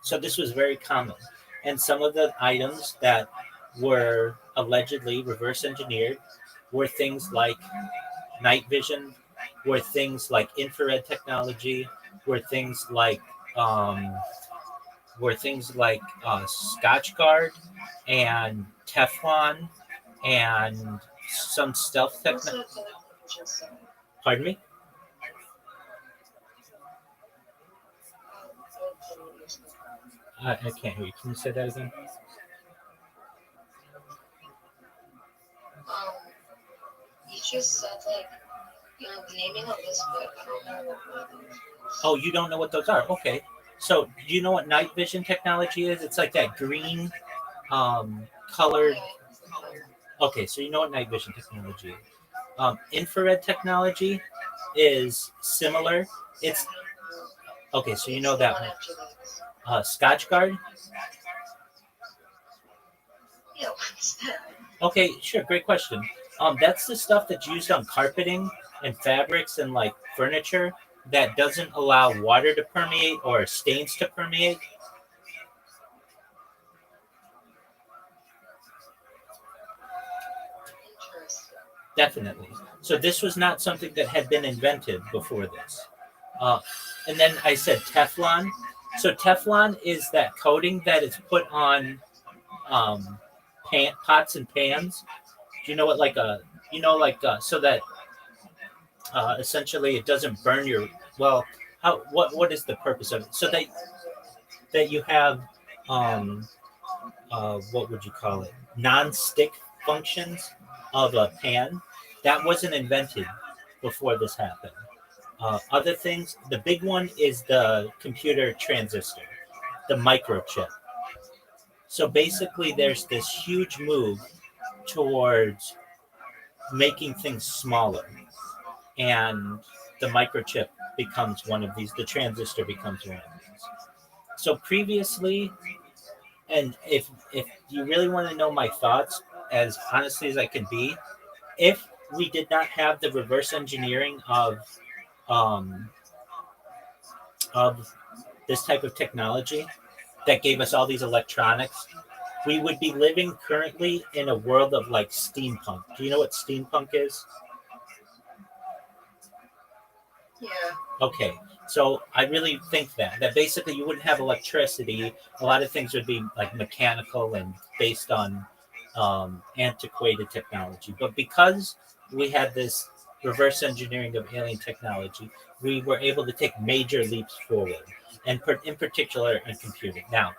So this was very common. And some of the items that were allegedly reverse engineered were things like night vision, were things like infrared technology, were things like Scotch Guard and Teflon and some stealth technology. Pardon me? I can't hear you. Can you say that again? You just said the naming of this book. I don't know what it is. Oh, you don't know what those are? Okay. So do you know what night vision technology is? It's like that green colored. Okay, so you know what night vision technology is. Infrared technology is similar. It's okay, so you know that one. Scotch Guard? Yeah, what's that? Okay, sure, great question. That's the stuff that's used on carpeting and fabrics and like furniture that doesn't allow water to permeate or stains to permeate. Definitely. So this was not something that had been invented before this. And then I said Teflon. So Teflon is that coating that is put on pots and pans. Do you know what so that essentially it doesn't burn your what is the purpose of it? So that you have what would you call it? Non-stick functions of a pan. That wasn't invented before this happened. Other things, the big one is the computer transistor, the microchip. So basically, there's this huge move towards making things smaller, and the microchip becomes one of these. The transistor becomes one of these. So previously, and if you really want to know my thoughts, as honestly as I can be, if we did not have the reverse engineering of this type of technology that gave us all these electronics, we would be living currently in a world of like steampunk. Do you know what steampunk is? Yeah. Okay, so I really think that basically you wouldn't have electricity. A lot of things would be like mechanical and based on antiquated technology. But because we had this reverse engineering of alien technology, we were able to take major leaps forward, and in particular in computing. Now,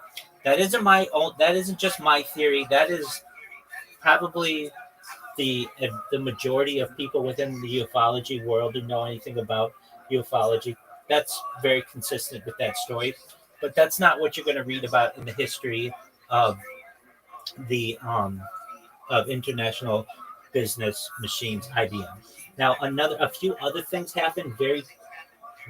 that isn't just my theory. That is probably the majority of people within the ufology world who know anything about ufology. That's very consistent with that story. But that's not what you're going to read about in the history of the of International Business Machines, IBM. Now, a few other things happened, very,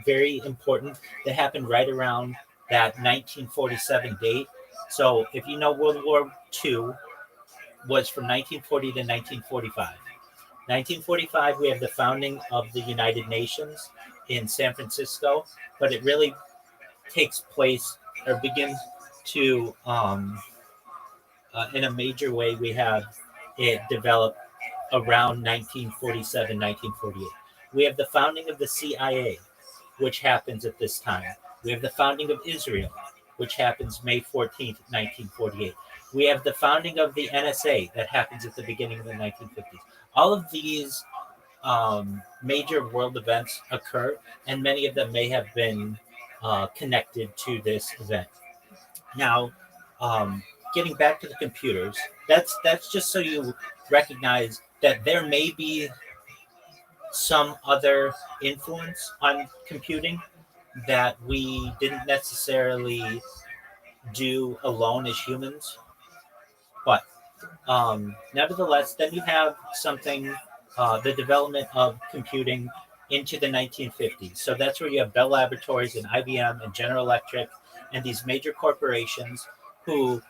very important, that happened right around that 1947 date. So, if you know, World War II was from 1940 to 1945. 1945, we have the founding of the United Nations in San Francisco, but it really takes place or begins to, in a major way, we have it develop around 1947, 1948. We have the founding of the CIA, which happens at this time. We have the founding of Israel, which happens May 14th, 1948. We have the founding of the NSA that happens at the beginning of the 1950s. All of these major world events occur, and many of them may have been connected to this event. Now, getting back to the computers, that's just so you recognize that there may be some other influence on computing that we didn't necessarily do alone as humans. But nevertheless, then you have something, the development of computing into the 1950s. So that's where you have Bell Laboratories and IBM and General Electric and these major corporations who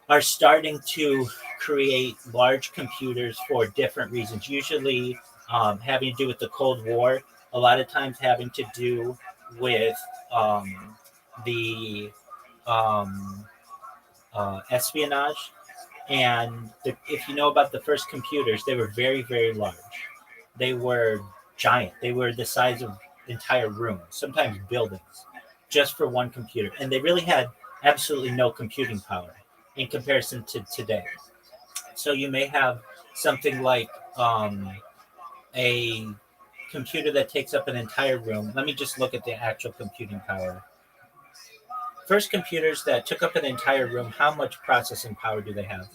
are starting to create large computers for different reasons, usually having to do with the Cold War, a lot of times having to do with the espionage. And if you know about the first computers, they were very, very large. They were giant. They were the size of entire rooms, sometimes buildings, just for one computer. And they really had absolutely no computing power in comparison to today. So you may have something like a computer that takes up an entire room. Let me just look at the actual computing power. First computers that took up an entire room, how much processing power do they have?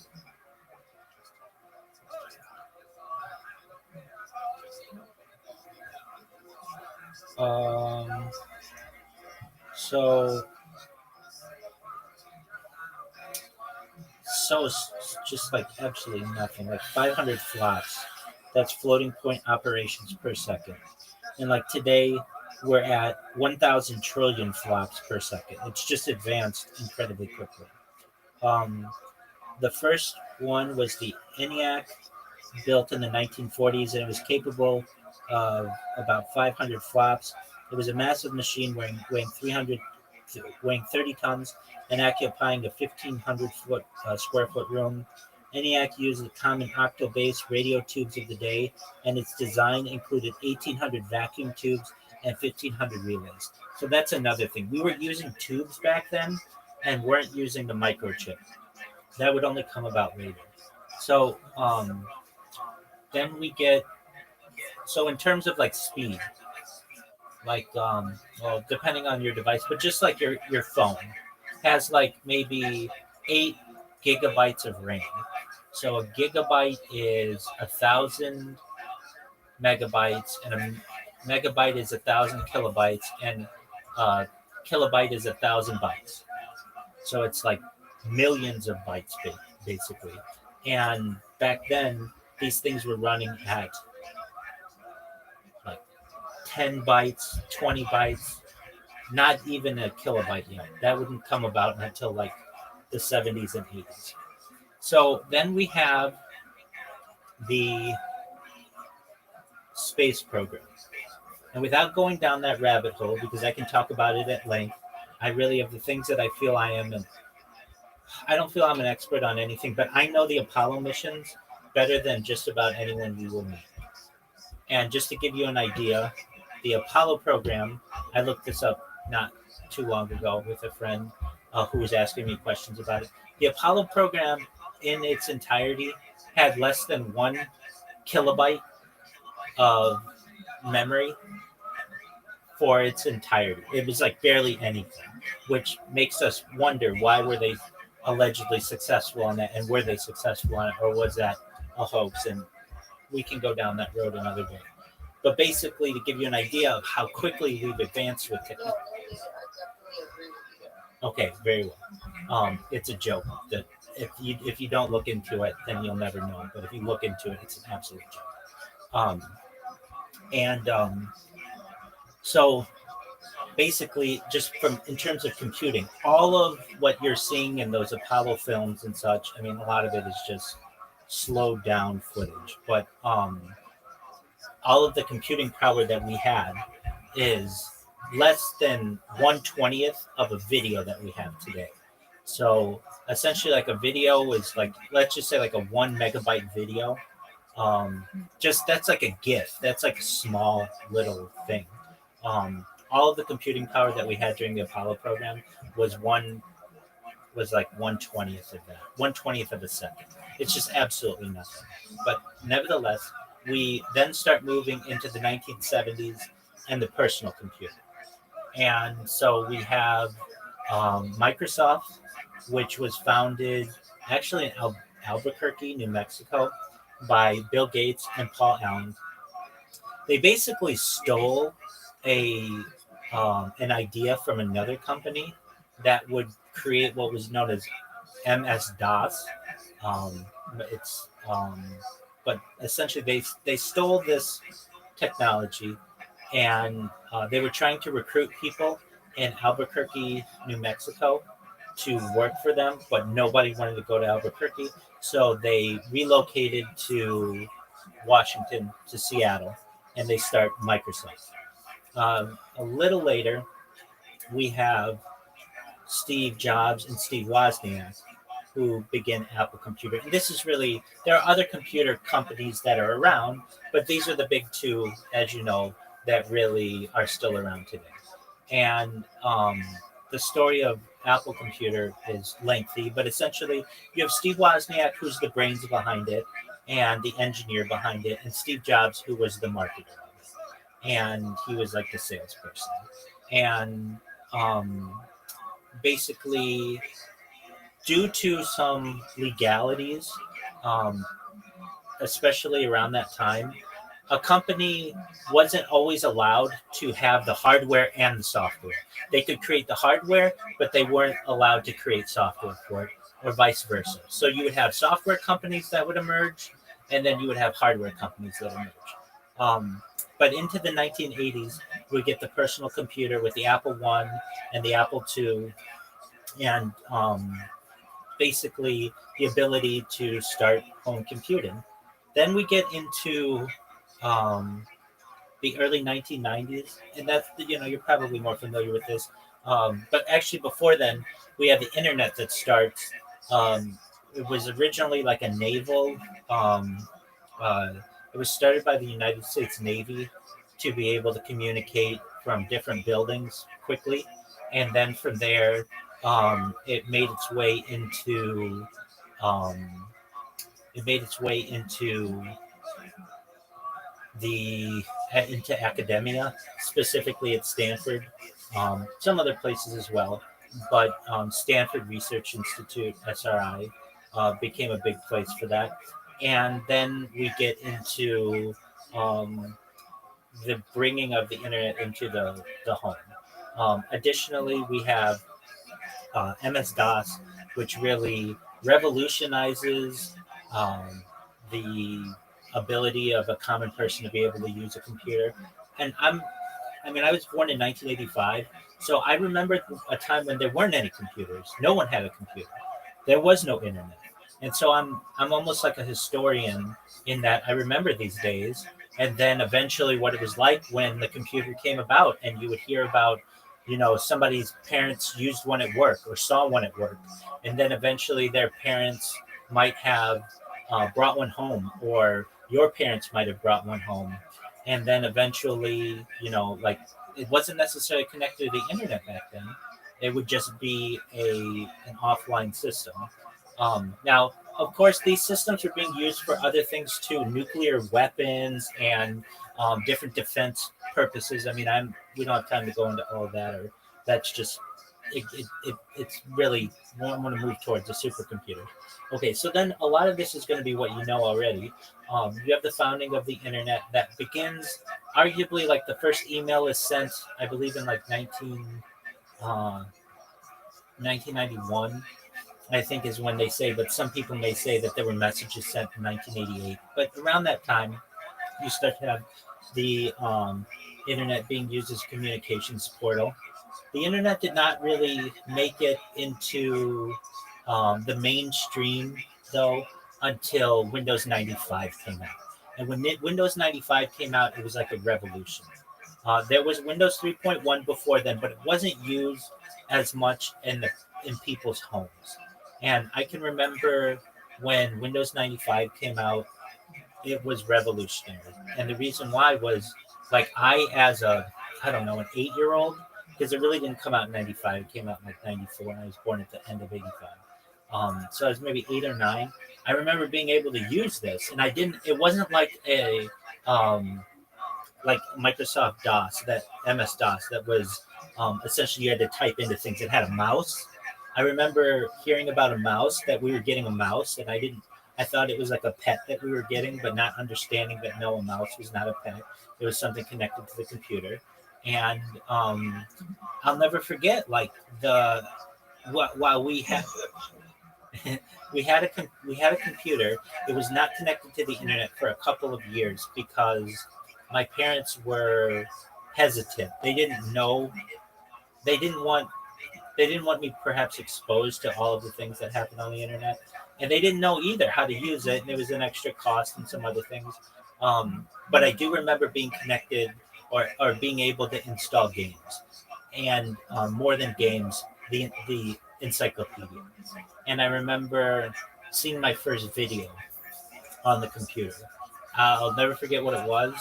So it's just like absolutely nothing, like 500 flops. That's floating point operations per second. And like today, we're at 1,000 trillion flops per second. It's just advanced incredibly quickly. The first one was the ENIAC, built in the 1940s, and it was capable of about 500 flops. It was a massive machine weighing 30 tons and occupying a 1,500 square foot room. ENIAC used the common octal-based radio tubes of the day, and its design included 1,800 vacuum tubes and 1,500 relays. So that's another thing. We were using tubes back then and weren't using the microchip. That would only come about later. So then we get, so in terms of like speed, like, well, depending on your device, but just like your phone has like maybe 8 gigabytes of RAM. So a gigabyte is 1,000 megabytes, and a megabyte is 1,000 kilobytes, and kilobyte is 1,000 bytes. So it's like millions of bytes, basically. And back then, these things were running at like 10 bytes, 20 bytes, not even a kilobyte yet. That wouldn't come about until like the 70s and 80s. So then we have the space program. And without going down that rabbit hole, because I can talk about it at length, I really have the things that I feel I am, and I don't feel I'm an expert on anything, but I know the Apollo missions better than just about anyone you will meet. And just to give you an idea, the Apollo program, I looked this up not too long ago with a friend who was asking me questions about it. The Apollo program in its entirety had less than 1 kilobyte of memory for its entirety. It was like barely anything, which makes us wonder, why were they allegedly successful on that, and were they successful on it, or was that a hoax? And we can go down that road another day. But basically, to give you an idea of how quickly we've advanced with it. Okay, very well. It's a joke that if you don't look into it, then you'll never know. But if you look into it, it's an absolute joke. Um, and so basically, just from in terms of computing, all of what you're seeing in those Apollo films and such, I mean, a lot of it is just slowed down footage. But all of the computing power that we had is less than 1/20th of a video that we have today. So essentially, like a video is like, let's just say like a 1 megabyte video. Just that's like a GIF. That's like a small little thing. All of the computing power that we had during the Apollo program was like 1/20th of that, 1/20th of a second. It's just absolutely nothing. But nevertheless, we then start moving into the 1970s and the personal computer. And so we have Microsoft, which was founded actually in Albuquerque, New Mexico, by Bill Gates and Paul Allen. They basically stole an idea from another company that would create what was known as MS-DOS. But essentially they stole this technology, and they were trying to recruit people in Albuquerque, New Mexico, to work for them, but nobody wanted to go to Albuquerque, so they relocated to Washington, to Seattle, and they start Microsoft. A little later, we have Steve Jobs and Steve Wozniak, who begin Apple Computer. And this is really, there are other computer companies that are around, but these are the big two, as you know, that really are still around today. And the story of Apple Computer is lengthy, but essentially you have Steve Wozniak, who's the brains behind it and the engineer behind it, and Steve Jobs, who was the marketer of it. And he was like the salesperson. And basically, due to some legalities, especially around that time, a company wasn't always allowed to have the hardware and the software. They could create the hardware, but they weren't allowed to create software for it, or vice versa. So you would have software companies that would emerge, and then you would have hardware companies that emerge. But into the 1980s, we get the personal computer with the Apple I and the Apple II, and basically the ability to start home computing. Then we get into the early 1990s, and that's, you're probably more familiar with this. But actually before then, we have the internet that starts. It was originally like a naval, it was started by the United States Navy to be able to communicate from different buildings quickly. And then from there, it made its way into into academia, specifically at Stanford, some other places as well, but Stanford Research Institute, SRI, became a big place for that. And then we get into the bringing of the internet into the home. Additionally, we have MS-DOS, which really revolutionizes the ability of a common person to be able to use a computer. And I was born in 1985, so I remember a time when there weren't any computers. No one had a computer. There was no internet. And so I'm almost like a historian in that I remember these days, and then eventually what it was like when the computer came about, and you would hear about, somebody's parents used one at work or saw one at work, and then eventually their parents might have brought one home, or your parents might have brought one home, and then eventually, it wasn't necessarily connected to the internet back then. It would just be an offline system. Now, of course, these systems are being used for other things too, nuclear weapons and different defense purposes. We don't have time to go into all of that, or that's just, it's really, I want to move towards a supercomputer. Okay, so then a lot of this is going to be what you know already. You have the founding of the internet that begins, arguably, like the first email is sent, I believe, in like 1991. I think is when they say, but some people may say that there were messages sent in 1988. But around that time, you start to have the internet being used as a communications portal. The internet did not really make it into the mainstream, though, until Windows 95 came out. And when Windows 95 came out, it was like a revolution. There was Windows 3.1 before then, but it wasn't used as much in people's homes. And I can remember when Windows 95 came out, it was revolutionary. And the reason why was like as I don't know, an 8-year-old, because it really didn't come out in 95. It came out in like 94, and I was born at the end of 85. So I was maybe 8 or 9. I remember being able to use this, and it wasn't like like Microsoft DOS, that MS-DOS, that was essentially you had to type into things. It had a mouse. I remember hearing about a mouse, that we were getting a mouse, and I thought it was like a pet that we were getting, but not understanding that no, a mouse was not a pet. It was something connected to the computer. And I'll never forget, like while we had we had a computer, it was not connected to the internet for a couple of years because my parents were hesitant. They didn't know. They didn't want me perhaps exposed to all of the things that happen on the internet, and they didn't know either how to use it. And there was an extra cost and some other things. But I do remember being connected or being able to install games, and more than games, the encyclopedia. And I remember seeing my first video on the computer. I'll never forget what it was.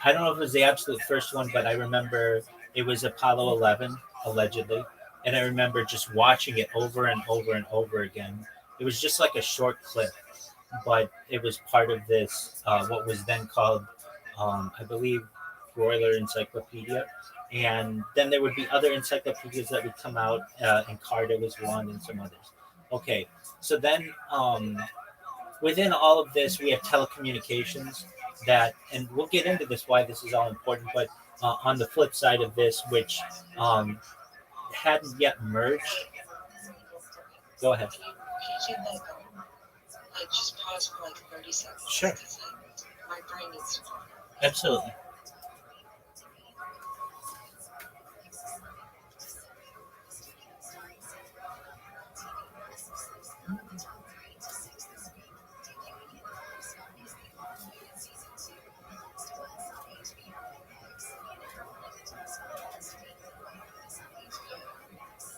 I don't know if it was the absolute first one, but I remember it was Apollo 11, allegedly. And I remember just watching it over and over and over again. It was just like a short clip, but it was part of this, what was then called, I believe, Broiler Encyclopedia. And then there would be other encyclopedias that would come out, and Carta was one, and some others. Okay, so then within all of this, we have telecommunications and we'll get into this, why this is all important, but on the flip side of this, which hadn't yet merged. Go ahead. Can you just pause for like 30 seconds? Sure. My brain needs to talk. Absolutely.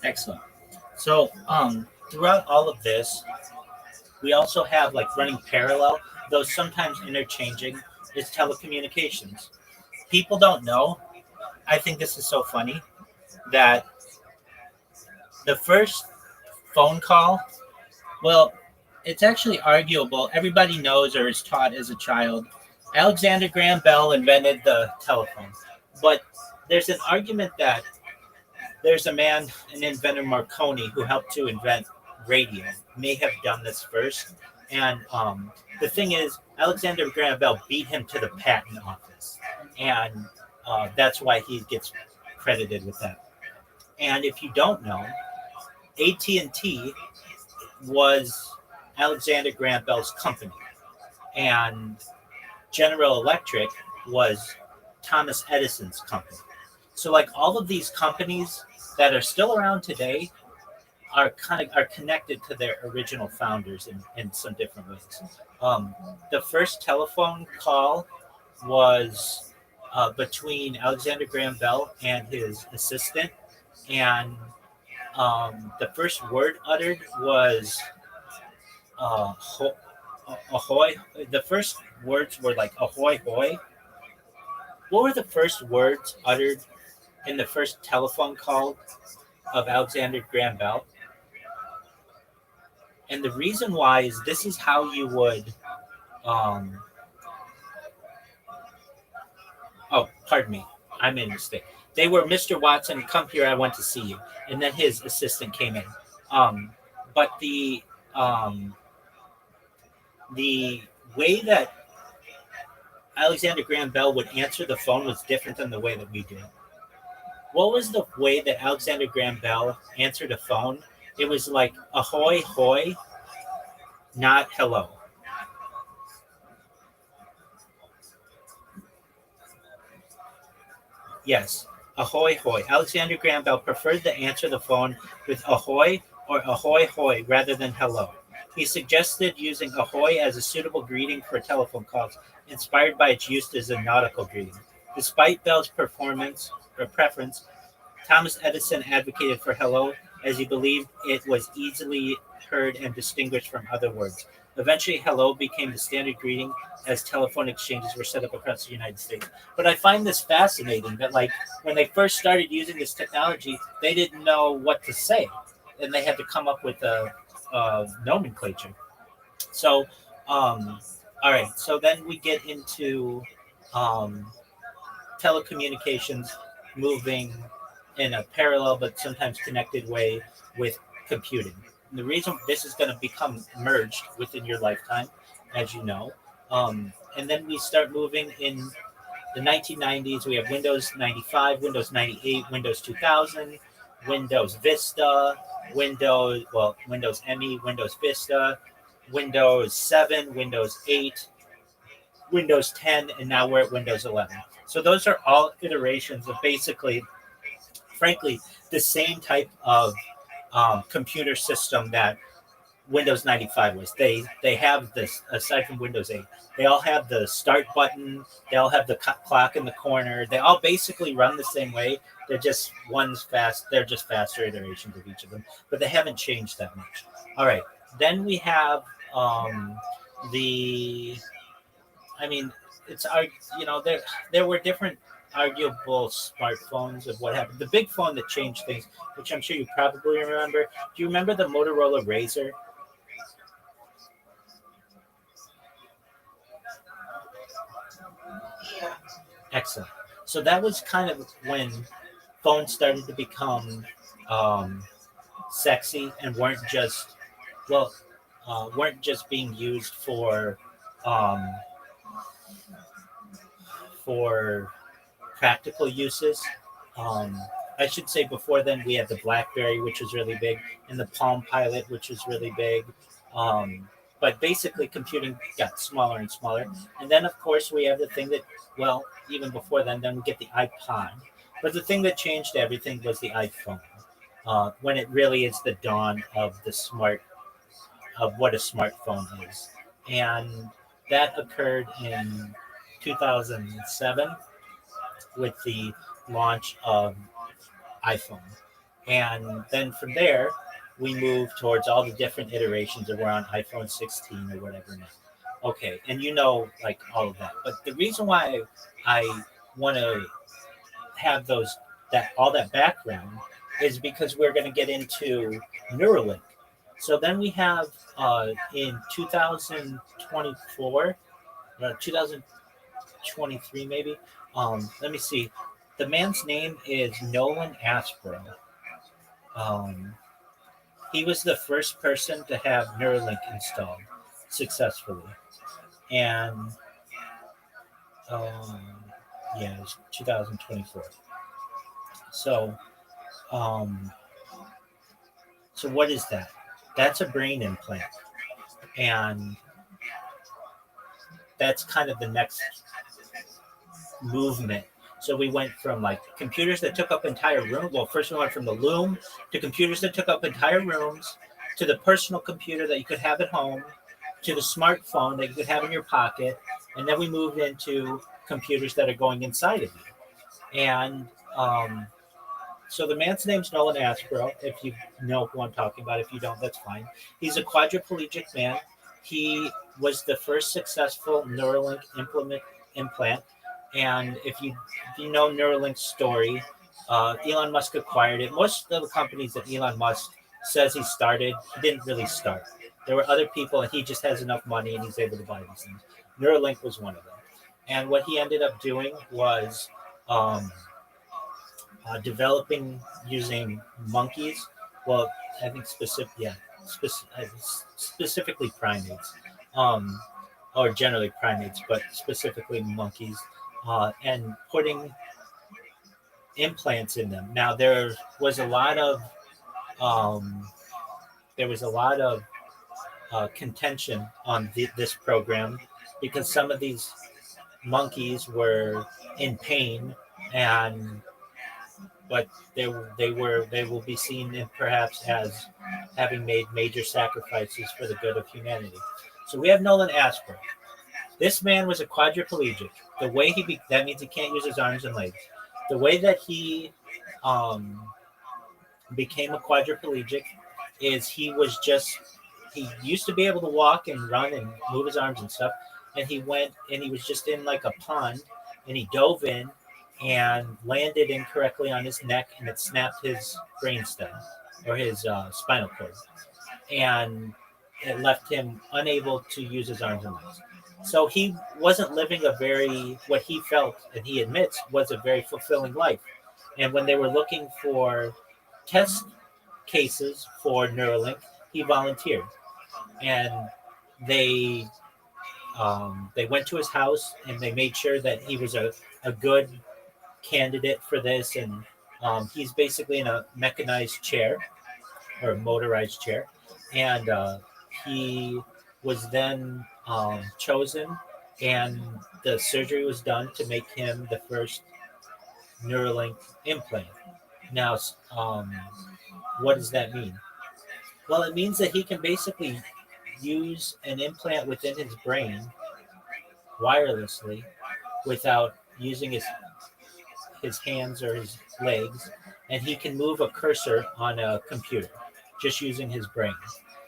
Excellent. So throughout all of this, we also have like running parallel, though sometimes interchanging, is telecommunications. People don't know. I think this is so funny that the first phone call, well, it's actually arguable. Everybody knows or is taught as a child. Alexander Graham Bell invented the telephone. But there's an argument that there's a man, an inventor, Marconi, who helped to invent radio, may have done this first. And the thing is, Alexander Graham Bell beat him to the patent office. And that's why he gets credited with that. And if you don't know, AT&T was Alexander Graham Bell's company. And General Electric was Thomas Edison's company. So like all of these companies that are still around today are connected to their original founders in some different ways. The first telephone call was between Alexander Graham Bell and his assistant, and the first word uttered was ahoy. The first words were like ahoy hoy. What were the first words uttered in the first telephone call of Alexander Graham Bell? And the reason why is this is how you would pardon me, I made a mistake. They were, Mr. Watson, come here, I want to see you. And then his assistant came in. But the way that Alexander Graham Bell would answer the phone was different than the way that we do. What was the way that Alexander Graham Bell answered a phone It was like ahoy hoy, not hello. Yes, ahoy hoy. Alexander Graham Bell preferred to answer the phone with ahoy or ahoy hoy rather than hello. He suggested using ahoy as a suitable greeting for telephone calls, inspired by its use as a nautical greeting. Despite Bell's preference, Thomas Edison advocated for hello as he believed it was easily heard and distinguished from other words. Eventually, hello became the standard greeting as telephone exchanges were set up across the United States. But I find this fascinating that, like, when they first started using this technology, they didn't know what to say, and they had to come up with a nomenclature. So, all right. So then we get into telecommunications moving in a parallel but sometimes connected way with computing. And the reason this is going to become merged within your lifetime, as you know, and then we start moving in the 1990s. We have Windows 95, Windows 98, Windows 2000, Windows Vista, Windows ME, Windows Vista, Windows 7, Windows 8, Windows 10, and now we're at Windows 11. So those are all iterations of basically, frankly, the same type of computer system that Windows 95 was. They have this, aside from Windows 8, they all have the start button, they all have the clock in the corner, they all basically run the same way. They're just they're just faster iterations of each of them, but they haven't changed that much. All right, then we have there were different arguable smartphones of what happened. The big phone that changed things, which I'm sure you probably remember. Do you remember the Motorola Razr? Yeah. Excellent. So that was kind of when phones started to become sexy and weren't just being used for practical uses. I should say before then we had the BlackBerry, which was really big, and the Palm Pilot, which was really big. But basically, computing got smaller and smaller. And then, of course, we have the thing that, well, even before then we get the iPod. But the thing that changed everything was the iPhone, when it really is the dawn of what a smartphone is. And that occurred in 2007 with the launch of iPhone. And then from there, we moved towards all the different iterations that were on iPhone 16 or whatever now. Okay, and like all of that. But the reason why I want to have all that background is because we're going to get into Neuralink. So then we have in 2024, 2023 maybe. Let me see. The man's name is Nolan Aspro. He was the first person to have Neuralink installed successfully. And it was 2024. So what is that? That's a brain implant. And that's kind of the next movement. So we went from like computers that took up entire rooms. Well, first we went from the loom to computers that took up entire rooms, to the personal computer that you could have at home, to the smartphone that you could have in your pocket. And then we moved into computers that are going inside of you. And so the man's name's Nolan Aspro, if you know who I'm talking about. If you don't, that's fine. He's a quadriplegic man. He was the first successful Neuralink implant. And if you know Neuralink's story, Elon Musk acquired it. Most of the companies that Elon Musk says he started, he didn't really start. There were other people, and he just has enough money, and he's able to buy these things. Neuralink was one of them. And what he ended up doing was developing using monkeys. Well, I think specifically primates, or generally primates, but specifically monkeys. And putting implants in them. Now, there was a lot of there was a lot of contention on this program because some of these monkeys were in pain, and but they will be seen perhaps as having made major sacrifices for the good of humanity. So we have Nolan Asper. This man was a quadriplegic. The way that means he can't use his arms and legs. The way that he became a quadriplegic is he used to be able to walk and run and move his arms and stuff, and he went and he was just in like a pond, and he dove in and landed incorrectly on his neck, and it snapped his brainstem or his spinal cord, and it left him unable to use his arms and legs. So he wasn't living what he felt, and he admits, was a very fulfilling life. And when they were looking for test cases for Neuralink, he volunteered. And they went to his house, and they made sure that he was a good candidate for this. And he's basically in a mechanized chair or motorized chair. And he was then chosen, and the surgery was done to make him the first Neuralink implant. Now, what does that mean? Well, it means that he can basically use an implant within his brain wirelessly without using his hands or his legs, and he can move a cursor on a computer just using his brain.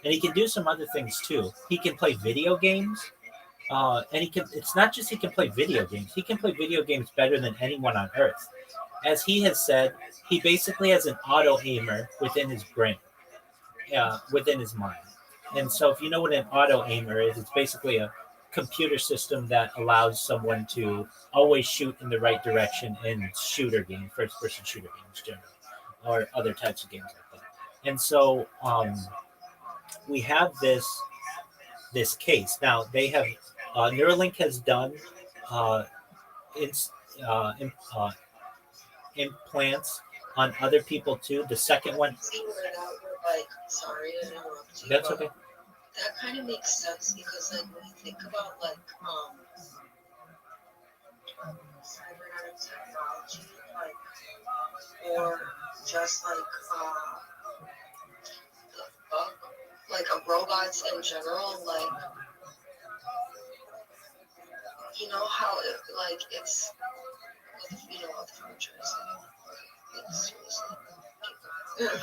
And he can do some other things too. He can play video games, and it's not just he can play video games. He can play video games better than anyone on Earth. As he has said, he basically has an auto aimer within his brain, within his mind. And so if you know what an auto aimer is, it's basically a computer system that allows someone to always shoot in the right direction in shooter games, first-person shooter games generally, or other types of games like that. And so we have this case. Now, they have Neuralink has done implants on other people too. The second one. Like, sorry to interrupt you. That's okay. That kind of makes sense because like when you think about like cybernetic technology, or just like robots in general, like you know how it's what the future is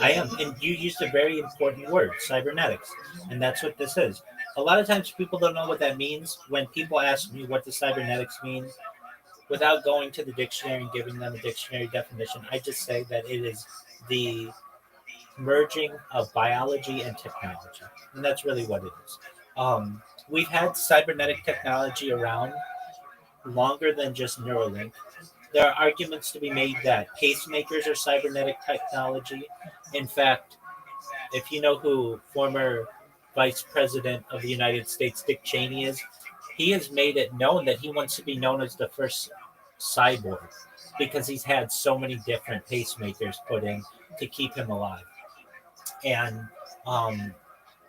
I am, and you used a very important word, cybernetics, and that's what this is. A lot of times people don't know what that means. When people ask me what does cybernetics mean, without going to the dictionary and giving them a dictionary definition, I just say that it is the merging of biology and technology, and that's really what it is. We've had cybernetic technology around longer than just Neuralink. There are arguments to be made that pacemakers are cybernetic technology. In fact, if you know who former Vice President of the United States Dick Cheney is, he has made it known that he wants to be known as the first cyborg because he's had so many different pacemakers put in to keep him alive. And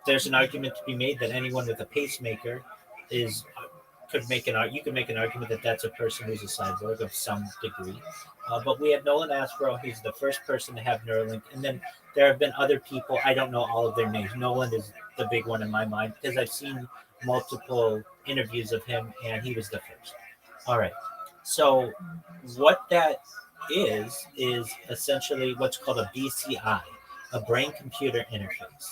there's an argument to be made that anyone with a pacemaker you could make an argument that that's a person who's a cyborg of some degree. But we have Nolan Asper. He's the first person to have Neuralink. And then there have been other people. I don't know all of their names. Nolan is the big one in my mind because I've seen multiple interviews of him, and he was the first. All right. So what that is essentially what's called a BCI, a brain-computer interface.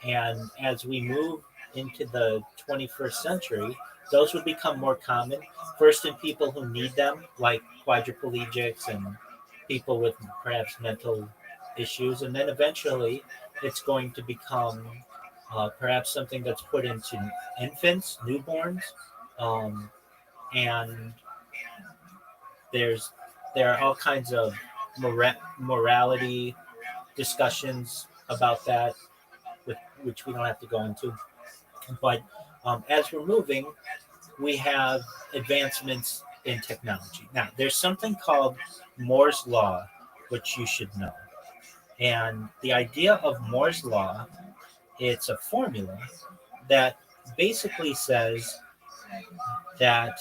And as we move into the 21st century, those would become more common, first in people who need them, like quadriplegics and people with perhaps mental issues. And then eventually it's going to become perhaps something that's put into infants, newborns. And there are all kinds of morality discussions about that, which we don't have to go into. But as we're moving, we have advancements in technology. Now, there's something called Moore's Law, which you should know. And the idea of Moore's Law It's a formula that basically says that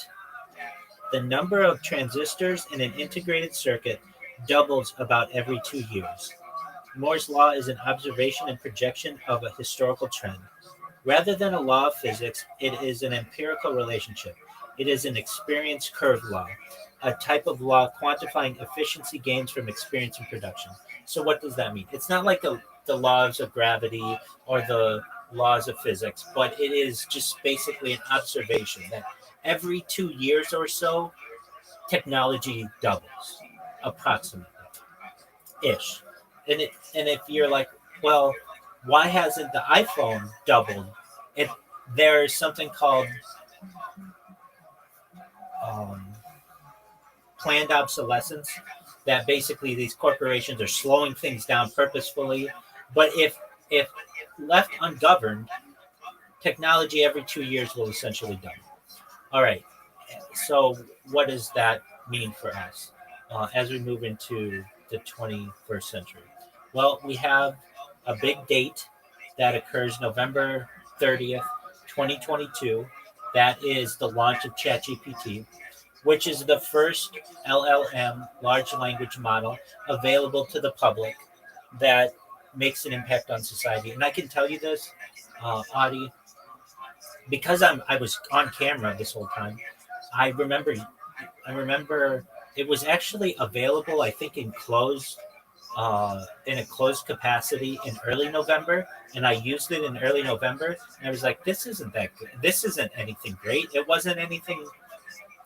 the number of transistors in an integrated circuit doubles about every 2 years. Moore's law is an observation and projection of a historical trend. Rather than a law of physics, it is an empirical relationship. It is an experience curve law, a type of law quantifying efficiency gains from experience and production. So what does that mean? It's not like the laws of gravity or the laws of physics, but it is just basically an observation that every 2 years or so, technology doubles, approximately, ish. And if you're like, well, why hasn't the iPhone doubled? There's something called planned obsolescence, that basically these corporations are slowing things down purposefully. But if left ungoverned, technology every 2 years will essentially double. All right. So what does that mean for us as we move into the 21st century? Well, we have a big date that occurs November 30th, 2022. That is the launch of ChatGPT, which is the first LLM, large language model, available to the public that makes an impact on society. And I can tell you this, Audie, because I was on camera this whole time. I remember it was actually available, I think, in a closed capacity in early November, and I used it in early November, and I was like, this isn't that good. This isn't anything great. It wasn't anything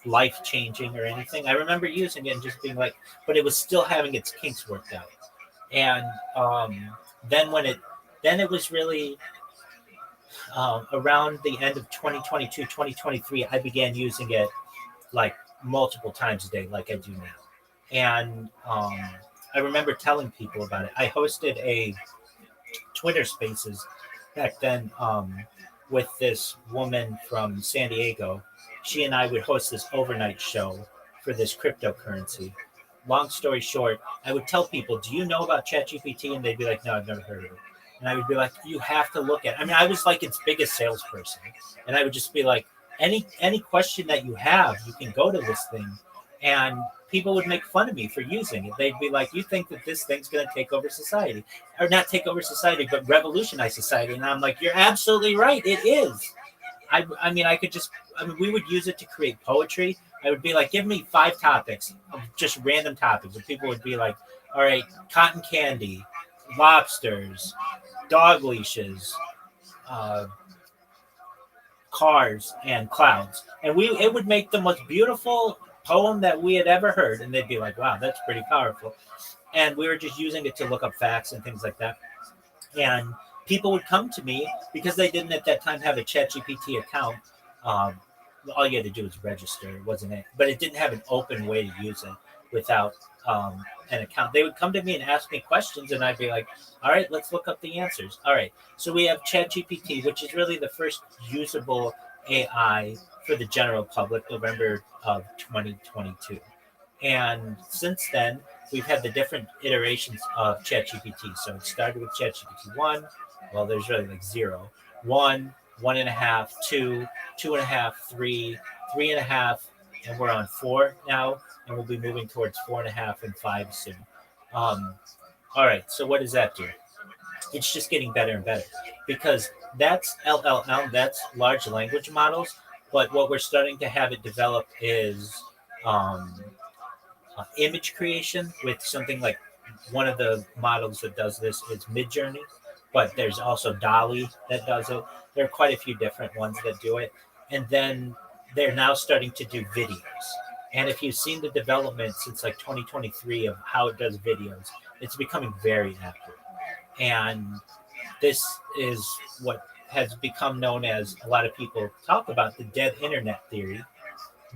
life-changing or anything. I remember using it and just being like, but it was still having its kinks worked out. And then it was really around the end of 2022, 2023, I began using it like multiple times a day, like I do now. And I remember telling people about it. I hosted a Twitter Spaces back then with this woman from San Diego. She and I would host this overnight show for this cryptocurrency. Long story short, I would tell people, do you know about ChatGPT? And they'd be like, no, I've never heard of it. And I would be like, you have to look at it. I mean, I was like its biggest salesperson. And I would just be like, any question that you have, you can go to this thing. And people would make fun of me for using it. They'd be like, you think that this thing's going to take over society. Or not take over society, but revolutionize society. And I'm like, you're absolutely right. It is. I mean, we would use it to create poetry. I would be like, give me 5 topics of just random topics. And people would be like, all right, cotton candy, lobsters, dog leashes, cars, and clouds. And it would make the most beautiful poem that we had ever heard. And they'd be like, wow, that's pretty powerful. And we were just using it to look up facts and things like that. And people would come to me because they didn't at that time have a ChatGPT account. All you had to do was register, wasn't it? But it didn't have an open way to use it without an account. They would come to me and ask me questions, and I'd be like, all right, let's look up the answers. All right, so we have ChatGPT, which is really the first usable AI for the general public, November of 2022. And since then, we've had the different iterations of ChatGPT. So it started with ChatGPT 1. Well, there's really like 0, 1, 1.5, 2, 2.5, 3, 3.5, and we're on 4 now, and we'll be moving towards 4.5 and 5 soon. All right, so what does that do? It's just getting better and better because that's LLM, that's large language models, but what we're starting to have it develop is image creation with something like one of the models that does this is Midjourney, but there's also Dolly that does it. There are quite a few different ones that do it. And then they're now starting to do videos. And if you've seen the development since like 2023 of how it does videos, it's becoming very accurate. And this is what has become known as, a lot of people talk about, the dead internet theory,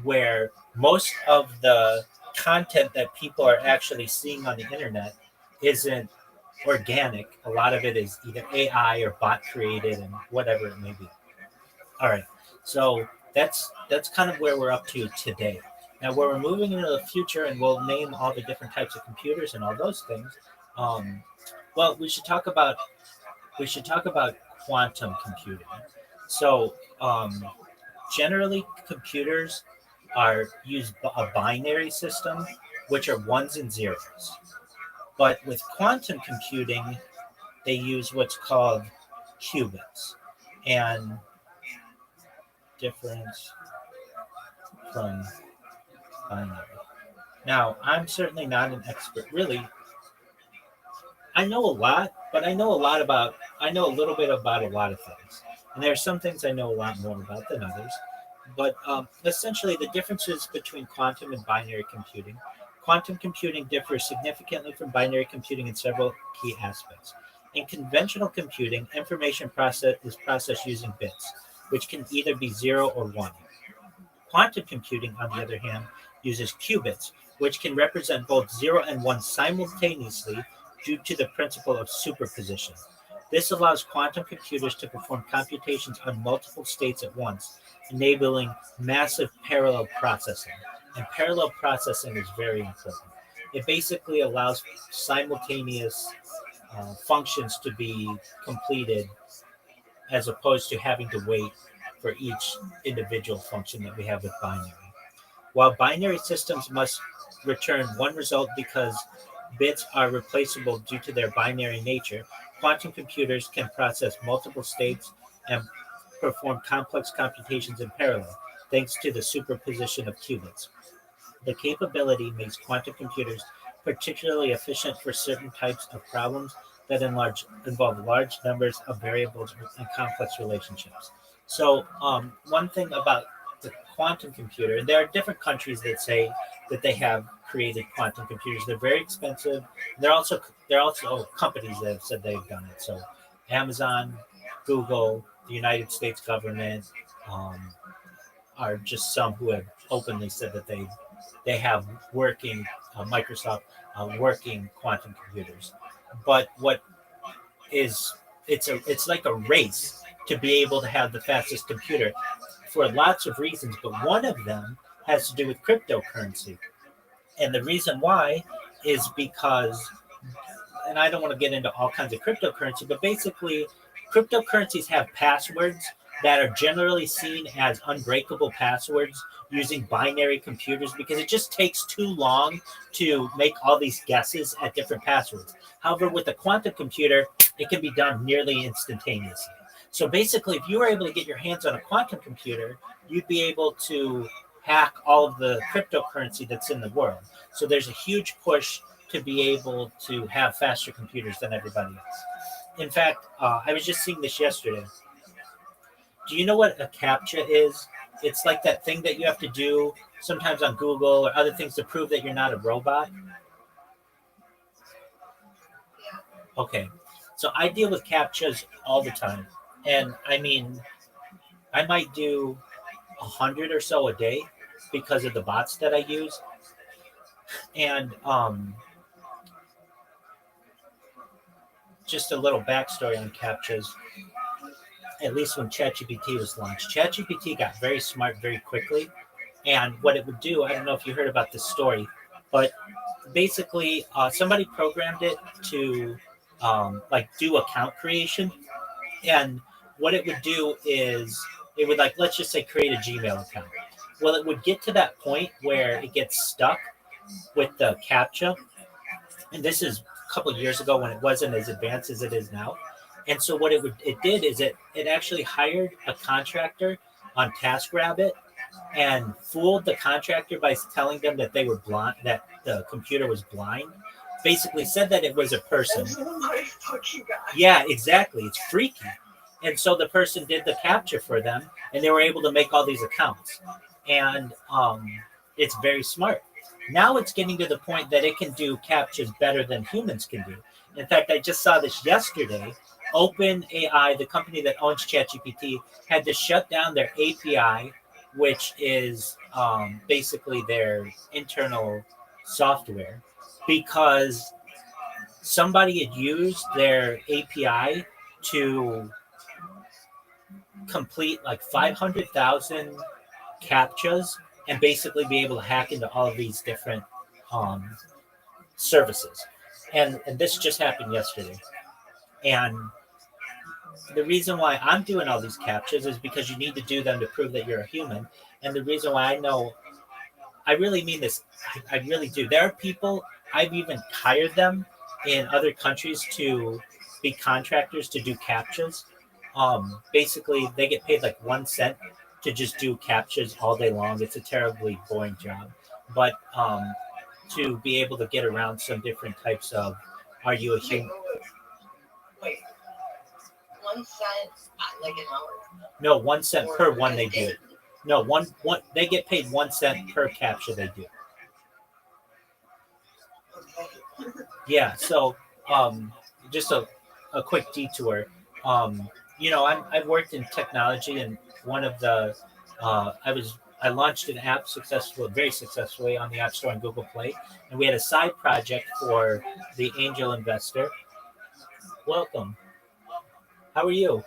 where most of the content that people are actually seeing on the internet isn't organic. A lot of it is either AI or bot created and whatever it may be. All right, so that's kind of where we're up to today. Now, where we're moving into the future, and we'll name all the different types of computers and all those things. Well, we should talk about quantum computing. So generally, computers use a binary system, which are ones and zeros. But with quantum computing, they use what's called qubits. And difference from binary. Now, I'm certainly not an expert. Really, I know a lot, but I know a little bit about a lot of things. And there are some things I know a lot more about than others. But essentially, the differences between quantum and binary computing. Quantum computing differs significantly from binary computing in several key aspects. In conventional computing, information is processed using bits, which can either be 0 or 1. Quantum computing, on the other hand, uses qubits, which can represent both 0 and 1 simultaneously due to the principle of superposition. This allows quantum computers to perform computations on multiple states at once, enabling massive parallel processing. And parallel processing is very important. It basically allows simultaneous functions to be completed as opposed to having to wait for each individual function that we have with binary. While binary systems must return one result because bits are replaceable due to their binary nature, quantum computers can process multiple states and perform complex computations in parallel, thanks to the superposition of qubits. The capability makes quantum computers particularly efficient for certain types of problems that involve large numbers of variables and complex relationships. So one thing about the quantum computer, and there are different countries that say that they have created quantum computers. They're very expensive. There are also companies that have said they've done it. So Amazon, Google, the United States government are just some who have openly said that they have working Microsoft working quantum computers. But what is it's like a race to be able to have the fastest computer for lots of reasons, but one of them has to do with cryptocurrency. And the reason why is because, and I don't want to get into all kinds of cryptocurrency, but basically cryptocurrencies have passwords that are generally seen as unbreakable passwords using binary computers because it just takes too long to make all these guesses at different passwords. However, with a quantum computer, it can be done nearly instantaneously. So basically, if you were able to get your hands on a quantum computer, you'd be able to hack all of the cryptocurrency that's in the world. So there's a huge push to be able to have faster computers than everybody else. In fact, I was just seeing this yesterday. Do you know what a CAPTCHA is? It's like that thing that you have to do sometimes on Google or other things to prove that you're not a robot. Yeah. Okay. So I deal with CAPTCHAs all the time. And I mean, I might do 100 or so a day because of the bots that I use. And just a little backstory on CAPTCHAs. At least when ChatGPT was launched, ChatGPT got very smart very quickly. And what it would do, I don't know if you heard about this story, but basically somebody programmed it to do account creation. And what it would do is it would let's just say create a Gmail account. Well, it would get to that point where it gets stuck with the CAPTCHA. And this is a couple of years ago when it wasn't as advanced as it is now. And so what it did is it actually hired a contractor on TaskRabbit and fooled the contractor by telling them that they were blind, that the computer was blind. Basically said that it was a person. Oh my fucking God. Yeah, exactly. It's freaky. And so the person did the CAPTCHA for them, and they were able to make all these accounts. And it's very smart. Now it's getting to the point that it can do CAPTCHAs better than humans can do. In fact, I just saw this yesterday. OpenAI, the company that owns ChatGPT, had to shut down their API, which is basically their internal software, because somebody had used their API to complete 500,000 CAPTCHAs and basically be able to hack into all of these different services. And this just happened yesterday. And the reason why I'm doing all these captures is because you need to do them to prove that you're a human. And the reason why I know, I really mean this, I really do. There are people, I've even hired them in other countries to be contractors to do captures. Basically, they get paid like 1 cent to just do captures all day long. It's a terribly boring job. But to be able to get around some different types of, are you a human? Wait, 1 cent, like an hour? No, 1 cent per one they do. No, one they get paid 1 cent per capture they do. Yeah, so just a quick detour. I've worked in technology, and one of the I launched an app very successfully on the App Store and Google Play, and we had a side project for the angel investor. Welcome. How are you?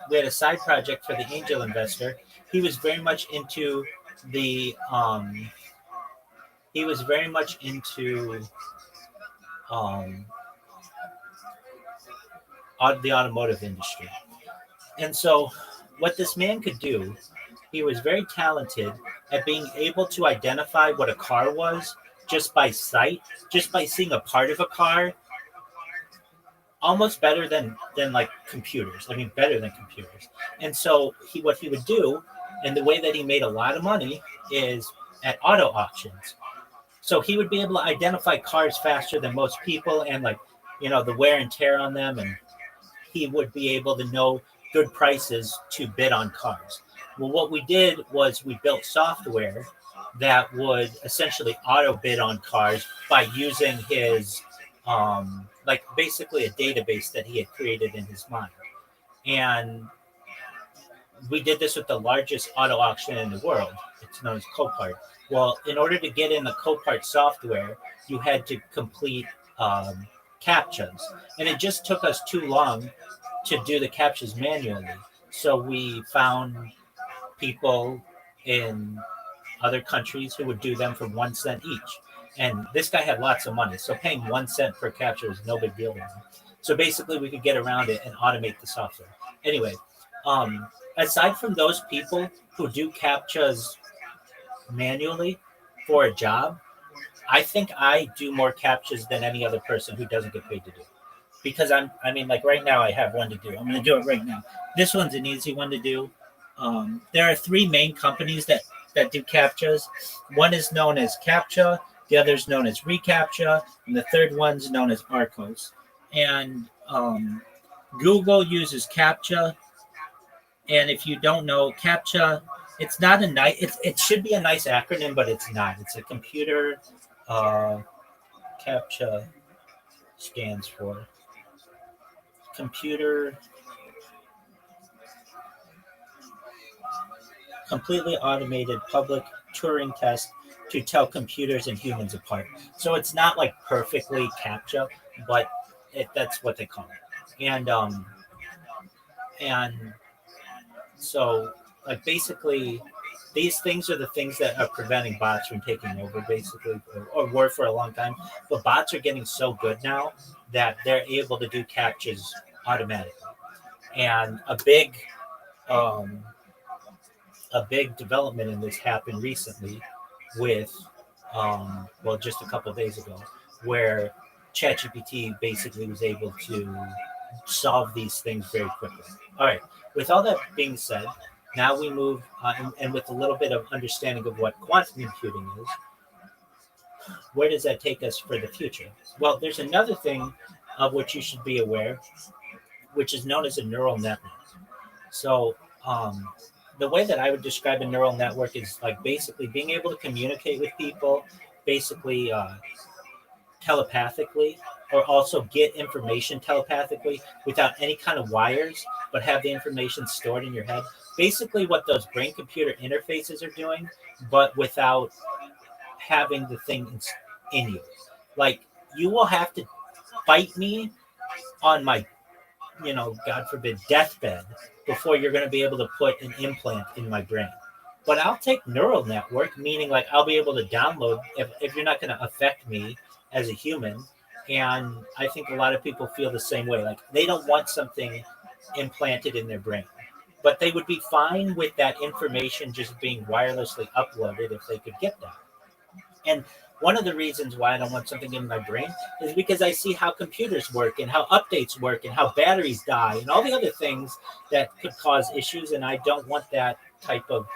We had a side project for the angel investor. He was very much into the the automotive industry. And so what this man could do, he was very talented at being able to identify what a car was just by sight, just by seeing a part of a car, almost better than like computers. I mean, better than computers. And so what he would do, and the way that he made a lot of money is at auto auctions. So he would be able to identify cars faster than most people, and the wear and tear on them, and he would be able to know good prices to bid on cars. Well, what we did was we built software that would essentially auto bid on cars by using his basically a database that he had created in his mind. And we did this with the largest auto auction in the world. It's known as Copart. Well, in order to get in the Copart software, you had to complete CAPTCHAs. And it just took us too long to do the CAPTCHAs manually. So we found people in other countries who would do them for 1 cent each. And this guy had lots of money, so paying 1 cent per capture was no big deal to him. So basically, we could get around it and automate the software. Anyway, aside from those people who do captchas manually for a job, I think I do more captchas than any other person who doesn't get paid to do. Because right now I have one to do. I'm going to do it right now. This one's an easy one to do. There are 3 main companies that do captchas. One is known as CAPTCHA, the other is known as reCAPTCHA, and the third one's known as ARCOS. And Google uses CAPTCHA. And if you don't know, CAPTCHA, it's not a nice, it should be a nice acronym, but it's not. It's a computer, CAPTCHA stands for completely automated public Turing test to tell computers and humans apart. So it's not like perfectly CAPTCHA, but that's what they call it. And so basically these things are the things that are preventing bots from taking over, basically, or were for a long time. But bots are getting so good now that they're able to do CAPTCHAs automatically. And a big development in this happened recently with, just a couple of days ago, where ChatGPT basically was able to solve these things very quickly. All right. With all that being said, now we move, and with a little bit of understanding of what quantum computing is, where does that take us for the future? Well, there's another thing of which you should be aware, which is known as a neural network. So the way that I would describe a neural network is basically being able to communicate with people, basically telepathically, or also get information telepathically without any kind of wires, but have the information stored in your head. Basically what those brain-computer interfaces are doing, but without having the thing in you. You will have to fight me on my, God forbid, deathbed before you're going to be able to put an implant in my brain. But I'll take neural network, meaning I'll be able to download, if you're not going to affect me as a human, And I think a lot of people feel the same way. Like they don't want something implanted in their brain, but they would be fine with that information just being wirelessly uploaded if they could get that. And one of the reasons why I don't want something in my brain is because I see how computers work and how updates work and how batteries die and all the other things that could cause issues. And I don't want that type of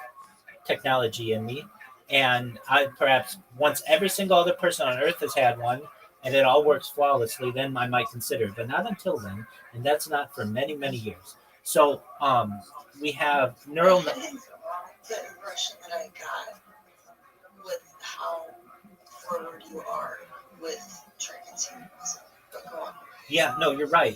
technology in me. And I perhaps once every single other person on earth has had one and it all works flawlessly, then I might consider it, but not until then. And that's not for many, many years. So we have neural. I think the impression that I got with how forward you are with transhumanism. But go on. Yeah, no, you're right.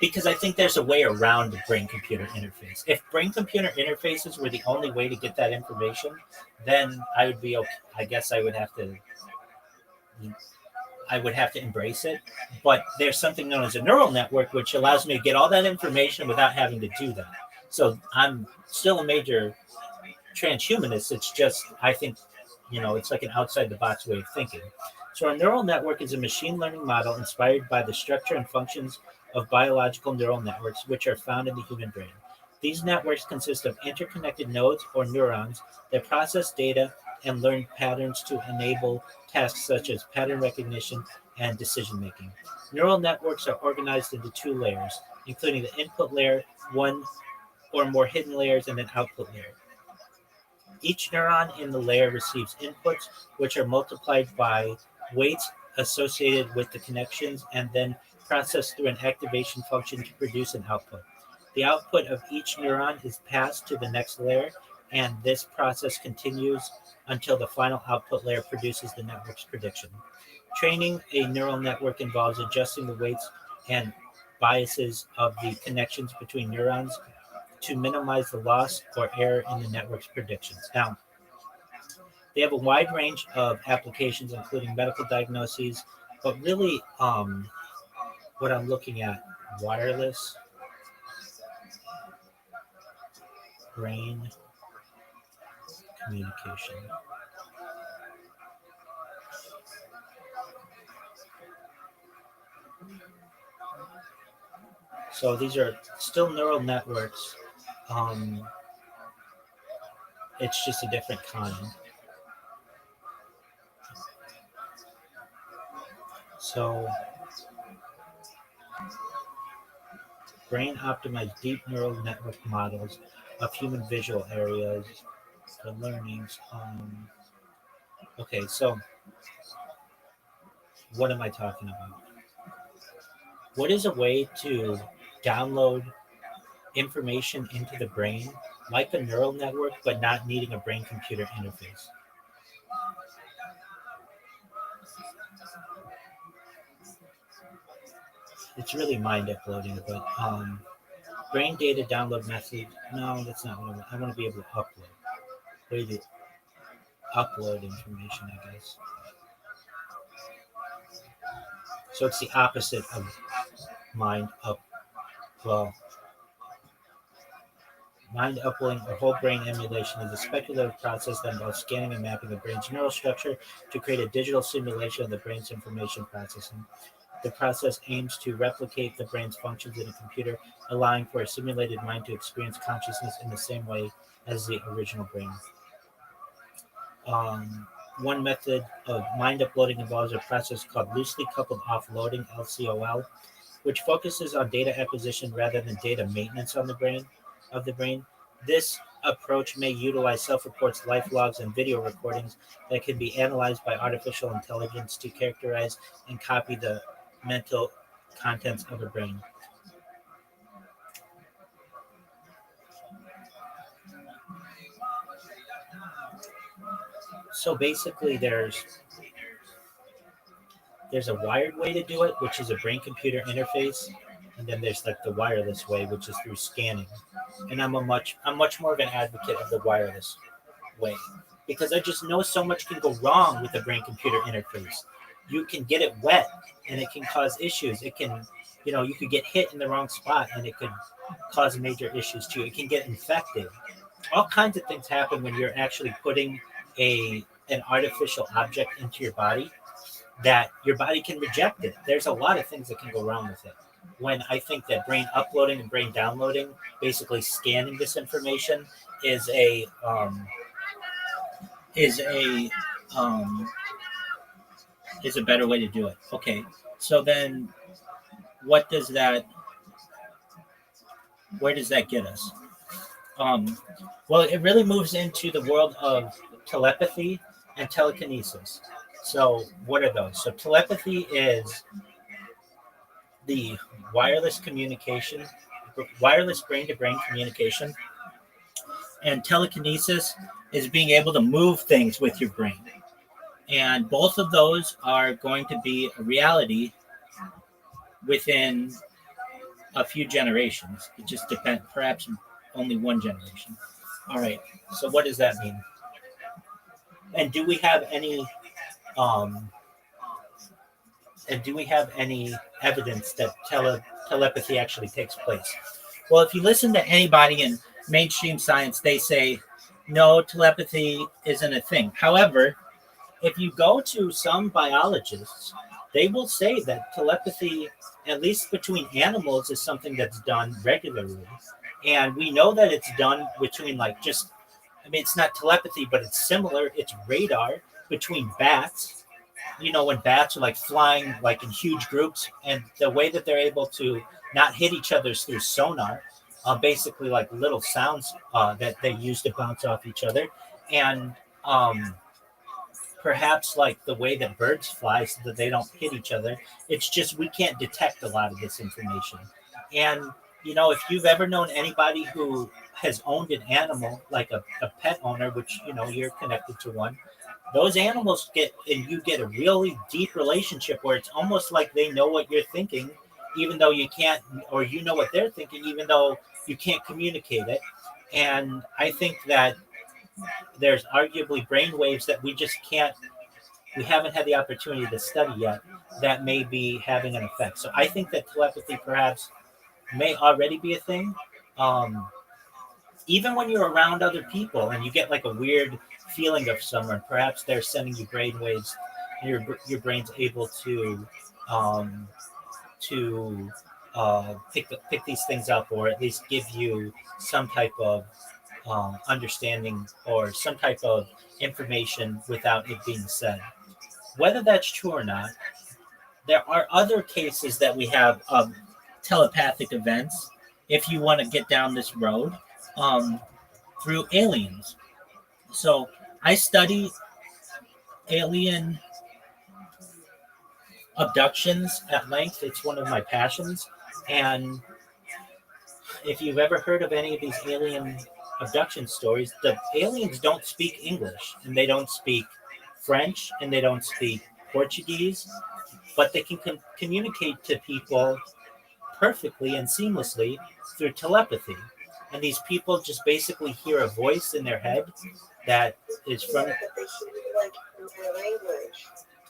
Because I think there's a way around the brain-computer interface. If brain-computer interfaces were the only way to get that information, then I would be okay. I guess I would have to embrace it. But there's something known as a neural network, which allows me to get all that information without having to do that. So I'm still a major transhumanist. It's just, I think, it's like an outside-the-box way of thinking. So a neural network is a machine learning model inspired by the structure and functions of biological neural networks, which are found in the human brain. These networks consist of interconnected nodes or neurons that process data and learn patterns to enable tasks such as pattern recognition and decision making. Neural networks are organized into two layers, including the input layer, one or more hidden layers, and an output layer. Each neuron in the layer receives inputs, which are multiplied by weights associated with the connections and then processed through an activation function to produce an output. The output of each neuron is passed to the next layer, and this process continues until the final output layer produces the network's prediction. Training a neural network involves adjusting the weights and biases of the connections between neurons to minimize the loss or error in the network's predictions. Now, they have a wide range of applications, including medical diagnoses, but really what I'm looking at, wireless brain communication. So these are still neural networks. It's just a different kind. So brain optimized deep neural network models of human visual areas for learnings. Okay, so what am I talking about? What is a way to download information into the brain like a neural network, but not needing a brain-computer interface? It's really mind uploading, but brain data download method. No, that's not what I want. I want to be able to upload. Way to upload information, I guess. So it's the opposite of mind up. Well, mind uploading or whole brain emulation is a speculative process that involves scanning and mapping the brain's neural structure to create a digital simulation of the brain's information processing. The process aims to replicate the brain's functions in a computer, allowing for a simulated mind to experience consciousness in the same way as the original brain. One method of mind uploading involves a process called loosely coupled offloading, LCOL, which focuses on data acquisition rather than data maintenance on the brain. This approach may utilize self-reports, life logs, and video recordings that can be analyzed by artificial intelligence to characterize and copy the mental contents of a brain. So basically there's a wired way to do it, which is a brain-computer interface, and then there's like the wireless way, which is through scanning. And I'm much more of an advocate of the wireless way because I just know so much can go wrong with the brain-computer interface. You can get it wet and it can cause issues. It can, you could get hit in the wrong spot and it could cause major issues too. It can get infected. All kinds of things happen when you're actually putting an artificial object into your body that your body can reject it. There's a lot of things that can go wrong with it. When I think that brain uploading and brain downloading, basically scanning this information, is a better way to do it. Okay, so then where does that get us? Well, it really moves into the world of telepathy and telekinesis. So what are those? So telepathy is the wireless communication, wireless brain-to-brain communication, and telekinesis is being able to move things with your brain. And both of those are going to be a reality within a few generations. It just depends, perhaps only one generation. All right, so what does that mean? And do we have any evidence that telepathy actually takes place? Well, if you listen to anybody in mainstream science, they say, no, telepathy isn't a thing. However, if you go to some biologists, they will say that telepathy, at least between animals, is something that's done regularly. And we know that it's done between it's not telepathy, but it's similar. It's radar between bats. You know, when bats are flying in huge groups, and the way that they're able to not hit each other is through sonar, basically little sounds that they use to bounce off each other. And perhaps the way that birds fly so that they don't hit each other. It's just we can't detect a lot of this information. And, if you've ever known anybody who has owned an animal, like a pet owner, which, you're connected to one, those animals you get a really deep relationship where it's almost like they know what you're thinking, even though you can't, or you know what they're thinking, even though you can't communicate it. And I think that there's arguably brain waves that we haven't had the opportunity to study yet that may be having an effect. So I think that telepathy perhaps may already be a thing. Even when you're around other people and you get a weird feeling of someone, perhaps they're sending you brain waves, and your brain's able to pick these things up, or at least give you some type of understanding or some type of information without it being said. Whether that's true or not, there are other cases that we have of telepathic events, if you want to get down this road, through aliens. So I study alien abductions at length. It's one of my passions. And if you've ever heard of any of these alien abduction stories, the aliens don't speak English, and they don't speak French, and they don't speak Portuguese, but they can communicate to people perfectly and seamlessly through telepathy. And these people just basically hear a voice in their head that is from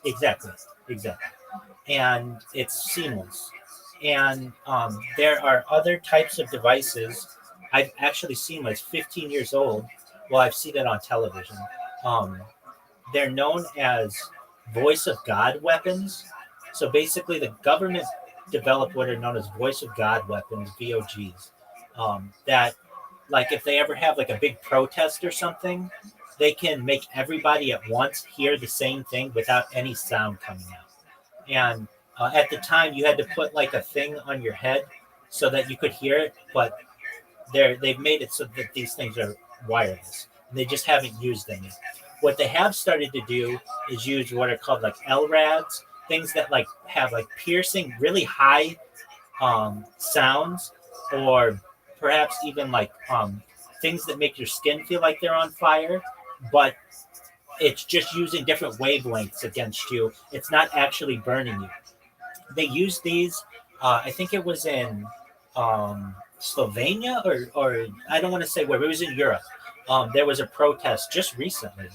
exactly, and it's seamless. And there are other types of devices I've actually seen when it's 15 years old. Well, I've seen it on television. They're known as voice of God weapons. So basically, the government developed what are known as voice of God weapons, VOGs. That, if they ever have a big protest or something, they can make everybody at once hear the same thing without any sound coming out. And at the time, you had to put a thing on your head so that you could hear it, but they've made it so that these things are wireless. And they just haven't used them yet. What they have started to do is use what are called LRADs, things that have piercing, really high sounds, or perhaps even things that make your skin feel like they're on fire, but it's just using different wavelengths against you. It's not actually burning you. They use these, I think it was in Slovenia, or I don't want to say where, it was in Europe. There was a protest just recently,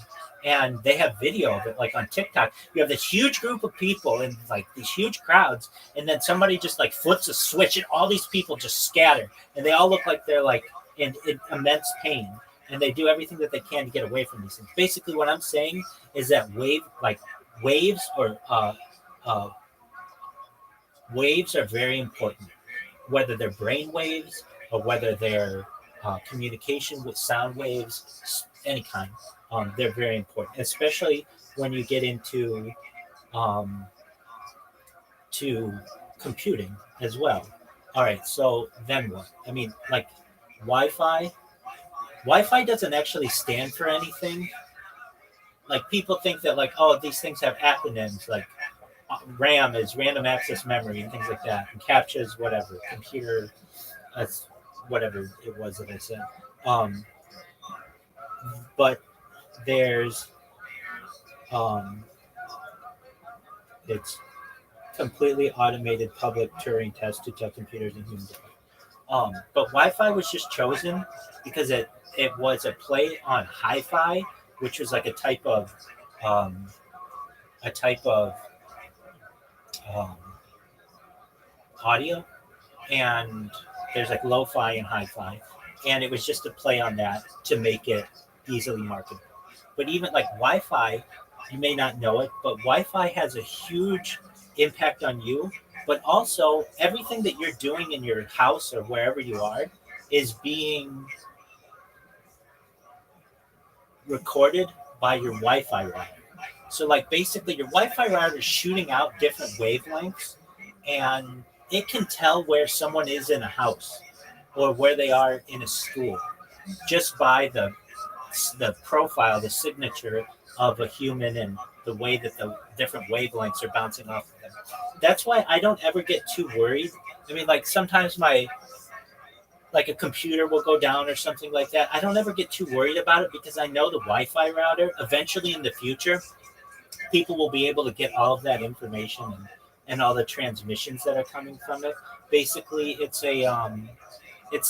and they have video of it on TikTok. You have this huge group of people and these huge crowds, and then somebody just flips a switch, and all these people just scatter, and they all look like they're in immense pain, and they do everything that they can to get away from these things. Basically, what I'm saying is that waves or waves are very important, whether they're brain waves or whether they're communication with sound waves, any kind. They're very important, especially when you get into to computing as well. All right, so then what? I mean, like Wi-Fi. Wi-Fi doesn't actually stand for anything. Like people think that like, oh, these things have acronyms like RAM is random access memory and things like that, and CAPTCHA is whatever computer, that's whatever it was that I said. But there's it's completely automated public Turing test to test computers and humans. But Wi-Fi was just chosen because it was a play on hi-fi, which was like a type of um, audio, and there's like lo-fi and hi-fi, and it was just a play on that to make it easily marketable. But even like Wi-Fi, you may not know it, but Wi-Fi has a huge impact on you. But also, everything that you're doing in your house or wherever you are is being recorded by your Wi-Fi router. So, like, basically, your Wi-Fi router is shooting out different wavelengths, and it can tell where someone is in a house or where they are in a school just by the profile, the signature of a human, and the way that the different wavelengths are bouncing off of them. That's why I don't ever get too worried. I mean, like sometimes like a computer will go down or something like that. I don't ever get too worried about it because I know the Wi-Fi router, eventually in the future, people will be able to get all of that information and all the transmissions that are coming from it. Basically, it's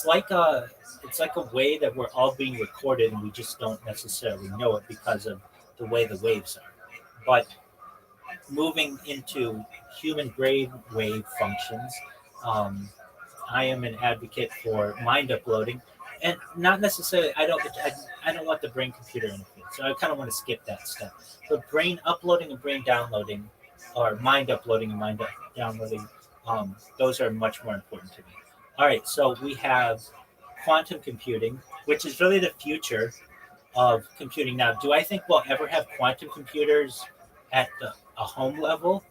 like a way that we're all being recorded, and we just don't necessarily know it because of the way the waves are. But moving into human brain wave functions, I am an advocate for mind uploading, and not necessarily. I don't want the brain computer interface, so I kind of want to skip that step. But brain uploading and brain downloading, or mind uploading and mind downloading, those are much more important to me. All right, so we have quantum computing, which is really the future of computing. Now, do I think we'll ever have quantum computers at a home level?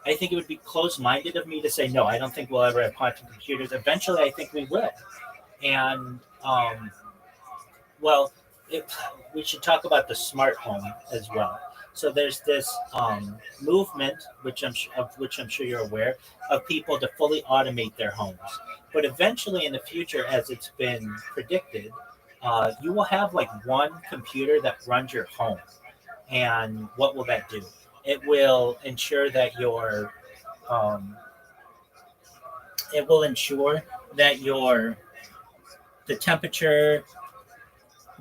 I think it would be closed-minded of me to say no. I don't think we'll ever have quantum computers. Eventually, I think we will. And we should talk about the smart home as well. So there's this movement, which I'm sure you're aware, of people to fully automate their homes. But eventually, in the future, as it's been predicted, you will have like one computer that runs your home. And what will that do? It will ensure that the temperature,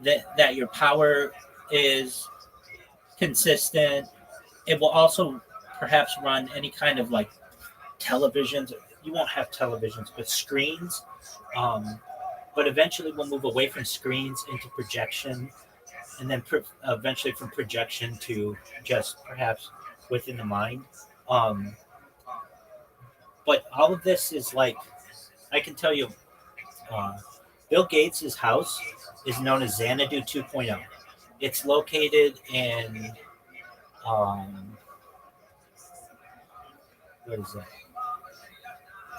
that your power is consistent. It will also perhaps run any kind of like televisions. You won't have televisions, but screens. But eventually we'll move away from screens into projection, and then eventually from projection to just perhaps within the mind. But all of this is like, I can tell you, Bill Gates' house is known as Xanadu 2.0. It's located in, what is that?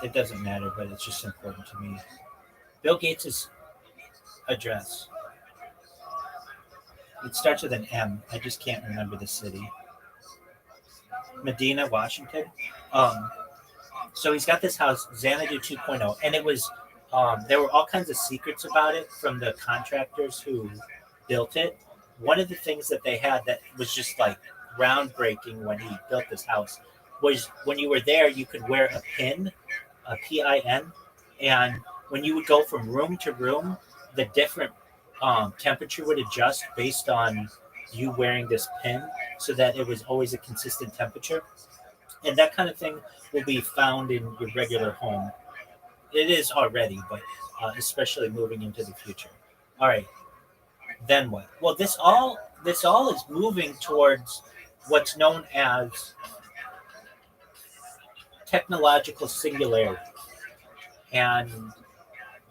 It doesn't matter, but it's just important to me. Bill Gates' address. It starts with an M. I just can't remember the city. Medina, Washington. So he's got this house, Xanadu 2.0, and it was, there were all kinds of secrets about it from the contractors who built it. One of the things that they had that was just like groundbreaking when he built this house was when you were there, you could wear a pin, a PIN, and when you would go from room to room, the different temperature would adjust based on you wearing this pin, so that it was always a consistent temperature. And that kind of thing will be found in your regular home. It is already, but especially moving into the future. All right, then what? Well, this all is moving towards what's known as technological singularity. And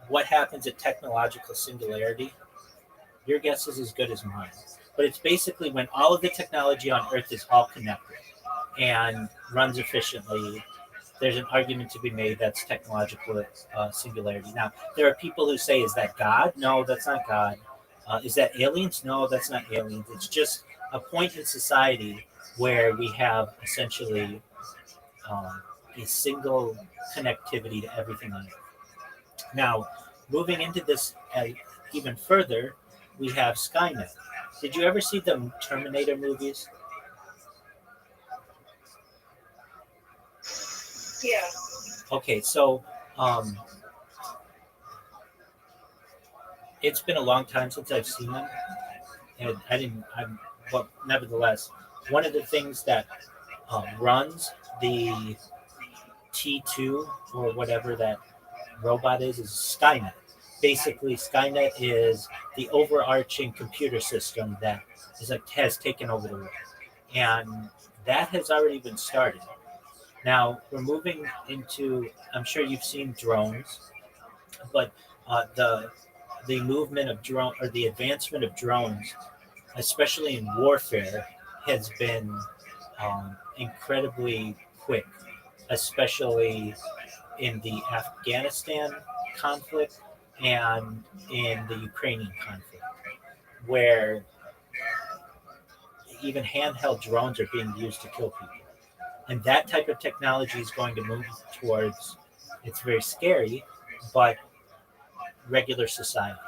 what happens at technological singularity, your guess is as good as mine. But it's basically when all of the technology on Earth is all connected and runs efficiently. There's an argument to be made that's technological singularity. Now, there are people who say, is that God? No, that's not God. Is that aliens? No, that's not aliens. It's just a point in society where we have essentially a single connectivity to everything on Earth. Now, moving into this even further, we have Skynet. Did you ever see the Terminator movies? Yeah. Okay, so it's been a long time since I've seen them, and but nevertheless, one of the things that runs the T2 or whatever that robot is Skynet. Basically, Skynet is the overarching computer system that has taken over the world, and that has already been started. Now we're moving into. I'm sure you've seen drones, but the movement of drone or the advancement of drones, especially in warfare, has been incredibly quick, especially in the Afghanistan conflict and in the Ukrainian conflict, where even handheld drones are being used to kill people. And that type of technology is going to move towards, it's very scary, but regular society.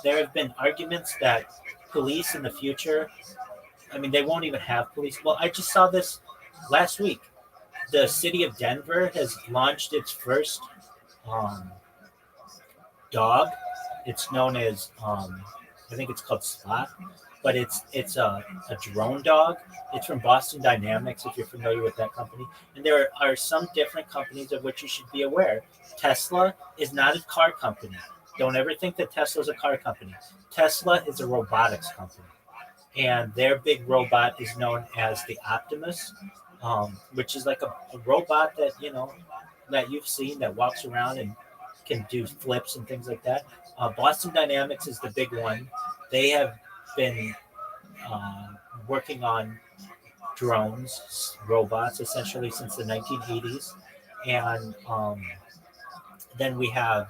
There have been arguments that police in the future, I mean, they won't even have police. Well, I just saw this last week. The city of Denver has launched its first dog. It's known as, I think it's called Spot, but it's a drone dog. It's from Boston Dynamics, if you're familiar with that company. And there are some different companies of which you should be aware. Tesla is not a car company. Don't ever think that Tesla is a car company. Tesla is a robotics company. And their big robot is known as the Optimus, which is like a robot that, that you've seen that walks around and can do flips and things like that. Boston Dynamics is the big one. They have been working on drones, robots, essentially since the 1980s. And then we have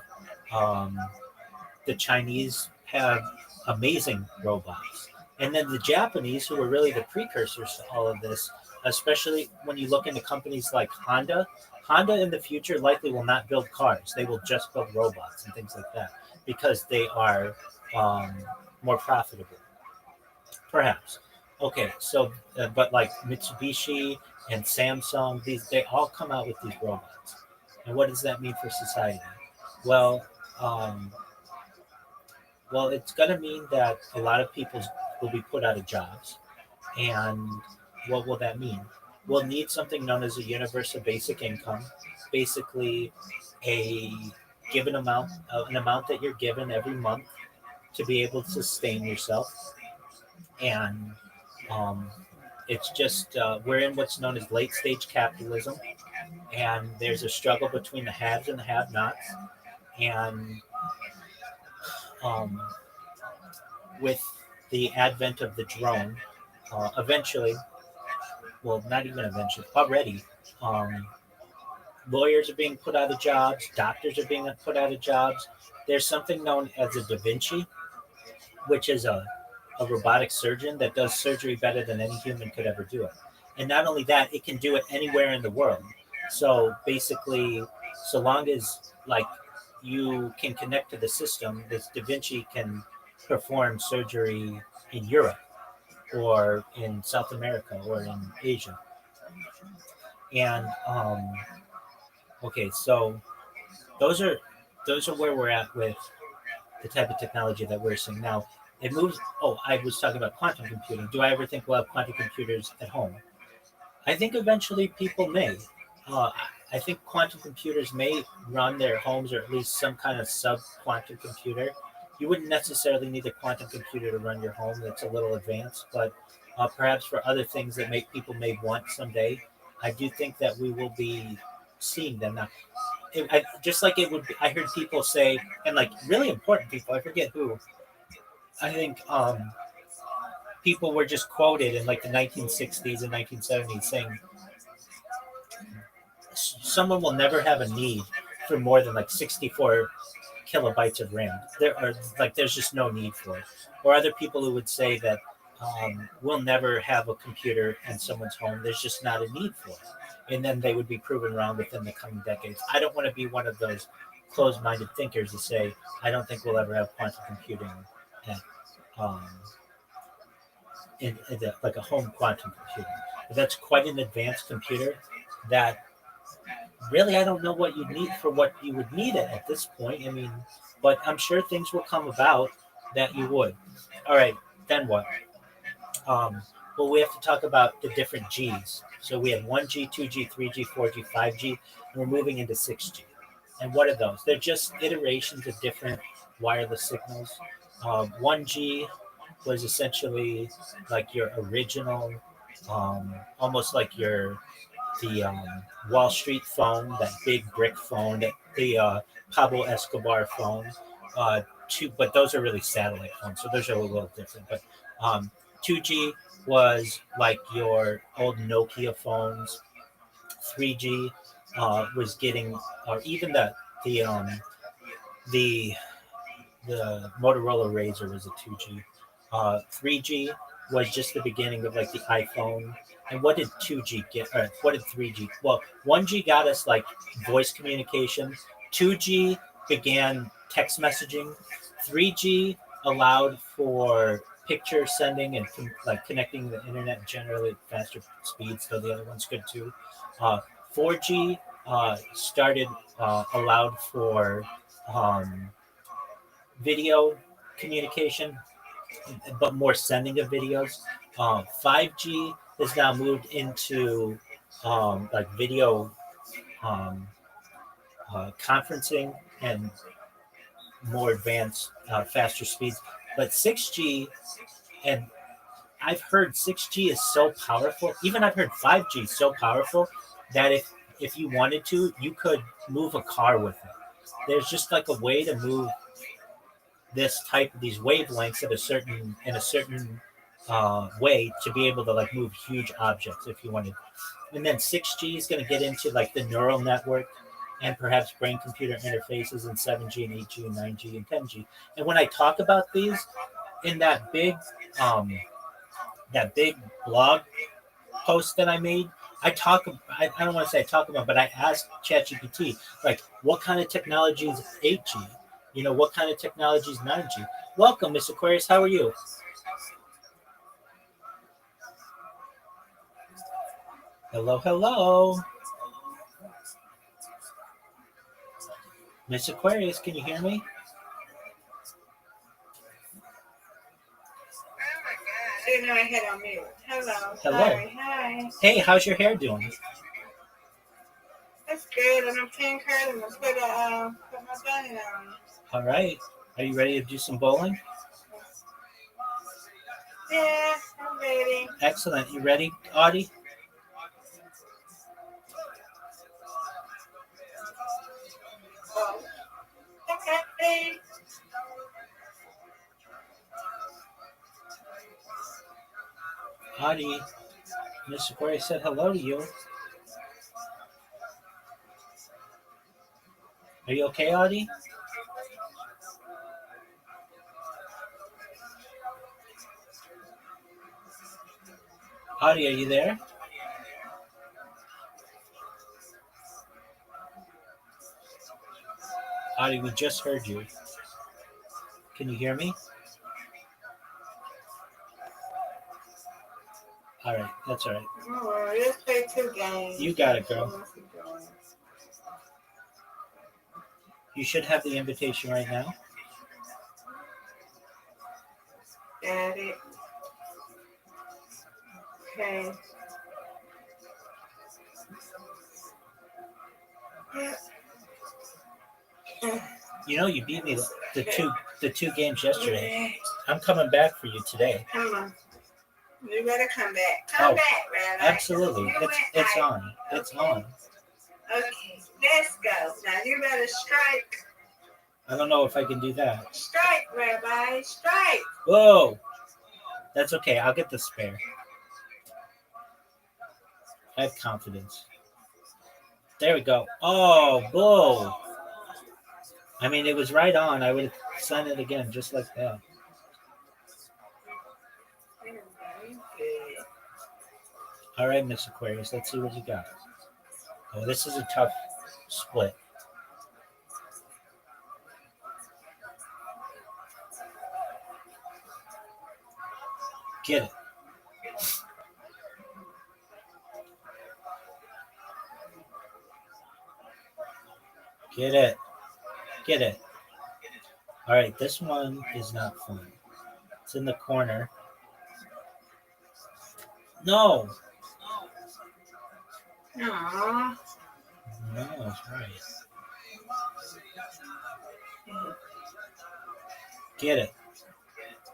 the Chinese have amazing robots. And then the Japanese, who were really the precursors to all of this, especially when you look into companies like Honda. Honda in the future likely will not build cars. They will just build robots and things like that because they are more profitable. Perhaps. Okay, so, but like Mitsubishi and Samsung, they all come out with these robots. And what does that mean for society? Well, it's going to mean that a lot of people will be put out of jobs. And what will that mean? We'll need something known as a universal basic income, basically a given amount, an amount that you're given every month to be able to sustain yourself. And it's just, we're in what's known as late stage capitalism. And there's a struggle between the haves and the have-nots. And with the advent of the drone, eventually, well, not even eventually, already, lawyers are being put out of jobs, doctors are being put out of jobs. There's something known as a Da Vinci, which is a robotic surgeon that does surgery better than any human could ever do it. And not only that, it can do it anywhere in the world. So basically, so long as like you can connect to the system, this Da Vinci can perform surgery in Europe or in South America or in Asia. And okay, so those are where we're at with the type of technology that we're seeing now. It moves. Oh, I was talking about quantum computing. Do I ever think we'll have quantum computers at home? I think eventually people may. I think quantum computers may run their homes, or at least some kind of sub-quantum computer. You wouldn't necessarily need a quantum computer to run your home. That's a little advanced, but perhaps for other things that make people may want someday. I do think that we will be seeing them now. Just like it would be, I heard people say, and like really important people, I forget who, I think people were just quoted in like the 1960s and 1970s saying someone will never have a need for more than like 64 kilobytes of RAM. There's just no need for it. Or other people who would say that we'll never have a computer in someone's home. There's just not a need for it. And then they would be proven wrong within the coming decades. I don't want to be one of those closed-minded thinkers to say, I don't think we'll ever have quantum computing at, like a home quantum computer. But that's quite an advanced computer that really I don't know what you need for what you would need it at this point. I mean, but I'm sure things will come about that you would. All right, then what? Well, we have to talk about the different Gs. So we have 1G, 2G, 3G, 4G, 5G, and we're moving into 6G. And what are those? They're just iterations of different wireless signals. 1G was essentially like your original, almost like the Wall Street phone, that big brick phone, the Pablo Escobar phone. But those are really satellite phones, so those are a little different. But 2G was like your old Nokia phones. 3G was getting, or even the Motorola Razr was a 2G. 3G was just the beginning of like the iPhone. And what did 2G get? Or what did 3G? Well, 1G got us like voice communication. 2G began text messaging. 3G allowed for picture sending and like connecting the internet generally at faster speeds, though the other ones could too. 4G started allowed for video communication, but more sending of videos. 5G has now moved into like video conferencing and more advanced, faster speeds. But 6G, and I've heard 6G is so powerful. Even I've heard 5G is so powerful that if you wanted to, you could move a car with it. There's just like a way to move these wavelengths in a certain way to be able to like move huge objects if you wanted. And then 6G is going to get into like the neural network and perhaps brain computer interfaces in 7G and 8G and 9G and 10G. And when I talk about these in that big blog post that I made, I don't want to say I talk about, but I asked ChatGPT, like, what kind of technology is 8G? What kind of technology is 9G? Welcome, Miss Aquarius. How are you? Hello, hello. Miss Aquarius, can you hear me? Didn't know I hit on mute. Hello. Hello. Hi. Hey, how's your hair doing? That's good. And I'm paying her to put my bunny on. All right. Are you ready to do some bowling? Yeah, I'm ready. Excellent. You ready, Audie? Okay. Audie, Miss Aquarius said hello to you. Are you okay, Audie? Audie, are you there? Audie, we just heard you. Can you hear me? All right, that's all right. Oh, let's play 2 games. You got it, girl. You should have the invitation right now. Got it. Okay. You beat me the two games yesterday. I'm coming back for you today. Come on. You better come back. Come back, Rabbi. Absolutely. It's on. It's on. Okay, let's go. Now you better strike. I don't know if I can do that. Strike, Rabbi. Strike. Whoa. That's okay. I'll get the spare. I have confidence. There we go. Oh, whoa. I mean, it was right on. I would have sent it again just like that. All right, Miss Aquarius. Let's see what you got. Oh, this is a tough split. Get it. Get it. Get it. All right, this one is not fun. It's in the corner. No. Aww. No, that's right. Get it.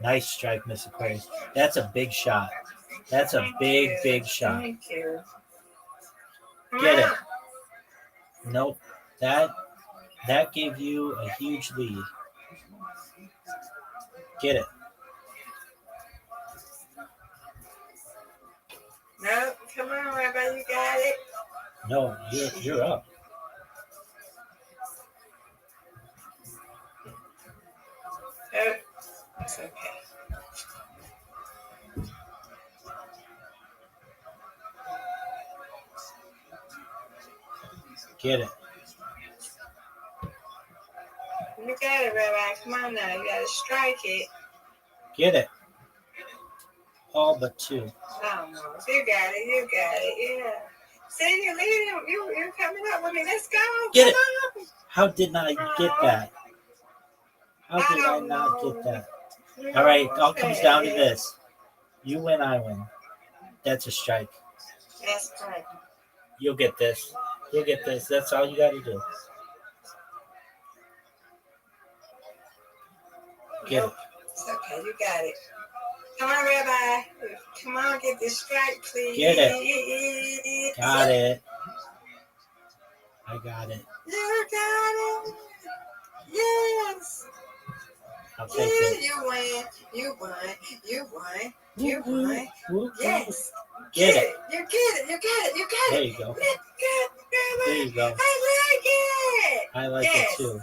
Nice strike, Miss Aquarius. That's a big shot. That's a big shot. Thank you. Get it. Nope. That gave you a huge lead. Get it. No, come on, Rabbi, you got it. No, you're up. Oh, it's okay. Get it. You got it, Rabbi. Come on now. You gotta strike it. Get it. All but two. Almost. You got it. You got it. Yeah. See, you're leading. You're coming up with me. Let's go. Get it. Come on. How did I get that? How did I not get that? All right, it all comes down to this. You win, I win. That's a strike. That's right. You'll get this. You'll get this. That's all you got to do. Get it. It's okay. You got it. Come on, Rabbi. Come on, get this strike, please. Get it. Got it. I got it. You got it. Yes. I'll take it. You win. You won. You won. You won. Yes. Get it. You get it. You got it. You got it. There you go. There you go. I like it. I like it too.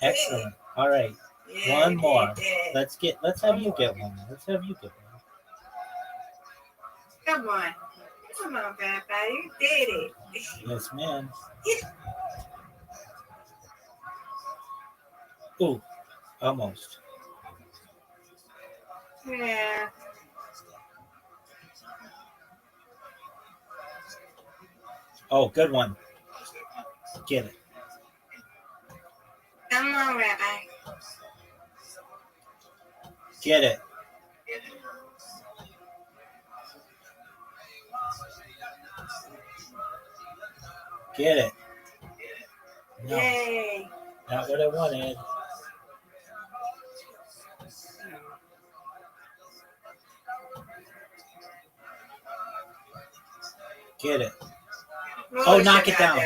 Excellent. All right. Yeah, One more. yeah. Let's have you get one. Let's have you get one. Come on. Come on, Rabbi. You did it. Yes, ma'am. Ooh, almost. Yeah. Oh, good one. Get it. Come on, Rabbi. Get it. Get it. No, Yay. not what I wanted. Get it. Oh, knock it down.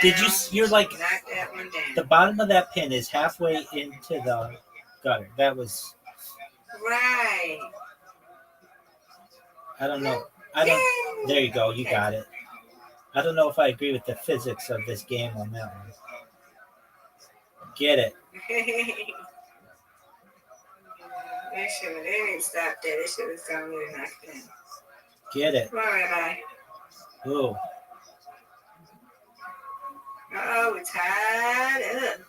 Did you? You're like Knock that one down. the bottom of that pin is halfway into the gutter. That was. Right. I don't know. I don't. There you go. You got it. I don't know if I agree with the physics of this game on that one. Get it. They didn't stop that. They should have gone with it knocked down. Get it. Come on, Rabbi. Ooh. Uh-oh, we're tied up.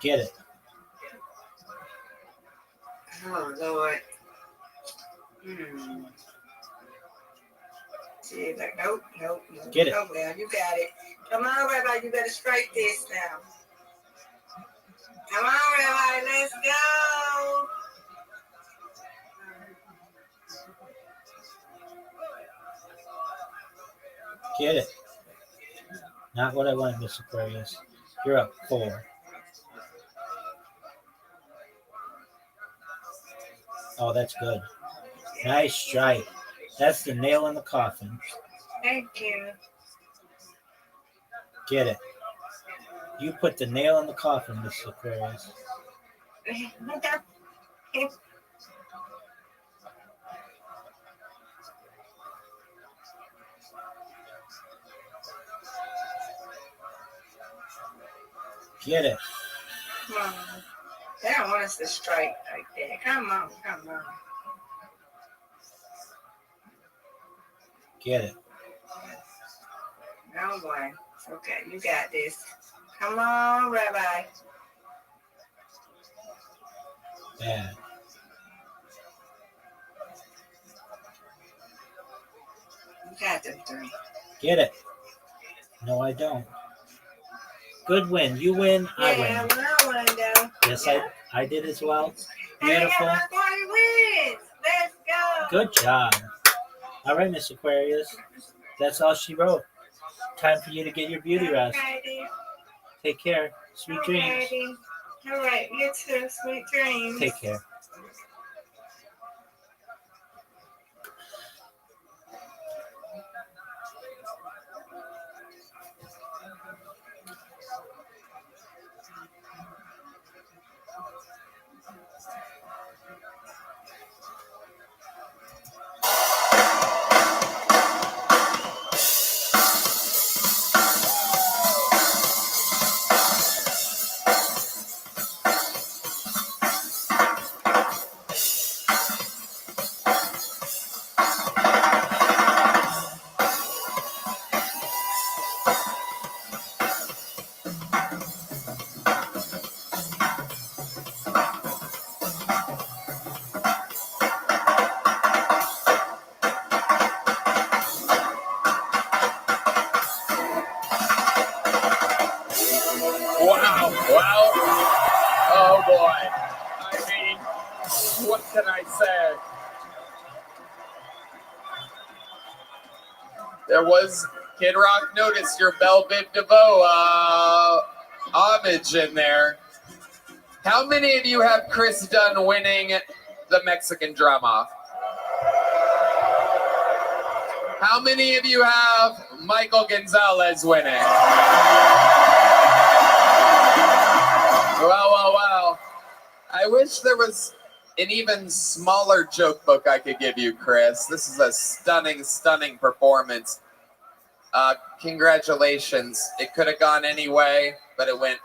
Get it. Oh, Lord. See, like, nope. Get it. Oh, well, you got it. Come on, Rabbi, you better strike this now. Come on, Rabbi, let's go. Get it. Not what I wanted, Miss Aquarius. You're up 4. Oh, that's good. Nice strike. That's the nail in the coffin. Thank you. Get it. You put the nail in the coffin, Miss Aquarius. Get it. Come on. They don't want us to strike like that. Come on. Get it. No boy. It's okay. You got this. Come on, Rabbi. Bad. You got them 3. Get it. No, I don't. Good win. You win, I Yeah, win. well, I won though. Yes, I did as well. Hey, Beautiful. that's why he wins. Let's go. Good job. All right, Miss Aquarius. That's all she wrote. Time for you to get your beauty rest. Okay, Take care. Sweet dreams. okay. All right, you too. Sweet dreams. Take care. Wow. Well, oh boy. I mean, what can I say? There was Kid Rock noticed your Belle Biv DeVoe homage in there. How many of you have Chris Dunn winning the Mexican drum off? How many of you have Michael Gonzalez winning? Well. I wish there was an even smaller joke book I could give you, Chris. This is a stunning performance. Congratulations. It could have gone any way, but it went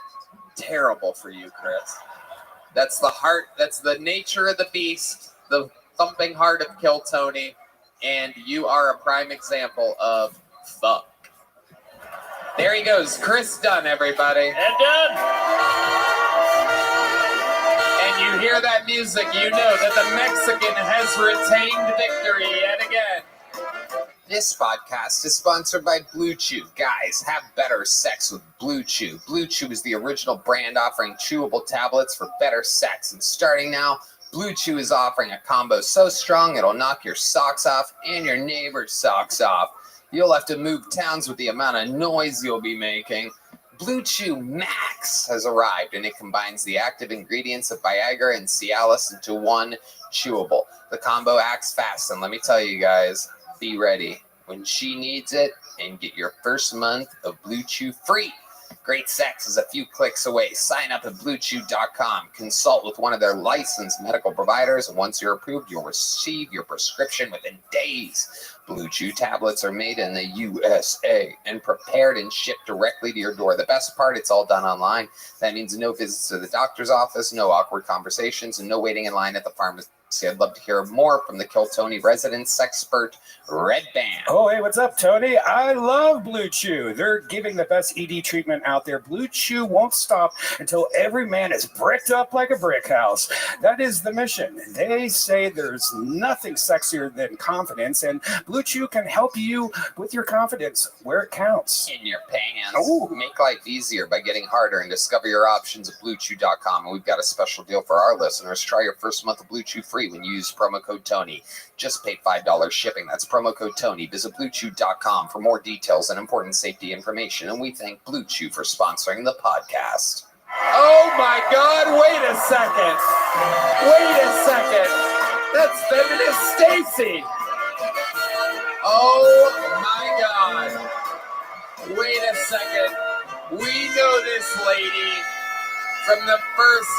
terrible for you, Chris. That's the heart, that's the nature of the beast, the thumping heart of Kill Tony, and you are a prime example of fuck. There he goes, Chris Dunn, everybody. And done. And you hear that music, you know that the Mexican has retained victory yet again. This podcast is sponsored by Blue Chew. Guys, have better sex with Blue Chew. Blue Chew is the original brand offering chewable tablets for better sex. And starting now, Blue Chew is offering a combo so strong it'll knock your socks off and your neighbor's socks off. You'll have to move towns with the amount of noise you'll be making. Blue Chew Max has arrived, and it combines the active ingredients of Viagra and Cialis into one chewable. The combo acts fast, and let me tell you guys, be ready when she needs it and get your first month of Blue Chew free. Great sex is a few clicks away. Sign up at BlueChew.com. Consult with one of their licensed medical providers, and once you're approved, you'll receive your prescription within days. Blue Chew tablets are made in the USA and prepared and shipped directly to your door. The best part, it's all done online. That means no visits to the doctor's office, no awkward conversations, and no waiting in line at the pharmacy. I'd love to hear more from the Kill Tony resident sexpert, Red Band. Oh, hey, what's up, Tony? I love Blue Chew. They're giving the best ED treatment out there. Blue Chew won't stop until every man is bricked up like a brick house. That is the mission. They say there's nothing sexier than confidence, and Blue Chew can help you with your confidence where it counts. In your pants. Ooh. Make life easier by getting harder and discover your options at BlueChew.com. And we've got a special deal for our listeners. Try your first month of Blue Chew free when you use promo code Tony. Just pay $5 shipping. That's promo code Tony. Visit BlueChew.com for more details and important safety information. And we thank Blue Chew for sponsoring the podcast. Oh my God, wait a second. Wait a second. That's feminist Stacy. Oh my God. Wait a second. We know this lady from the first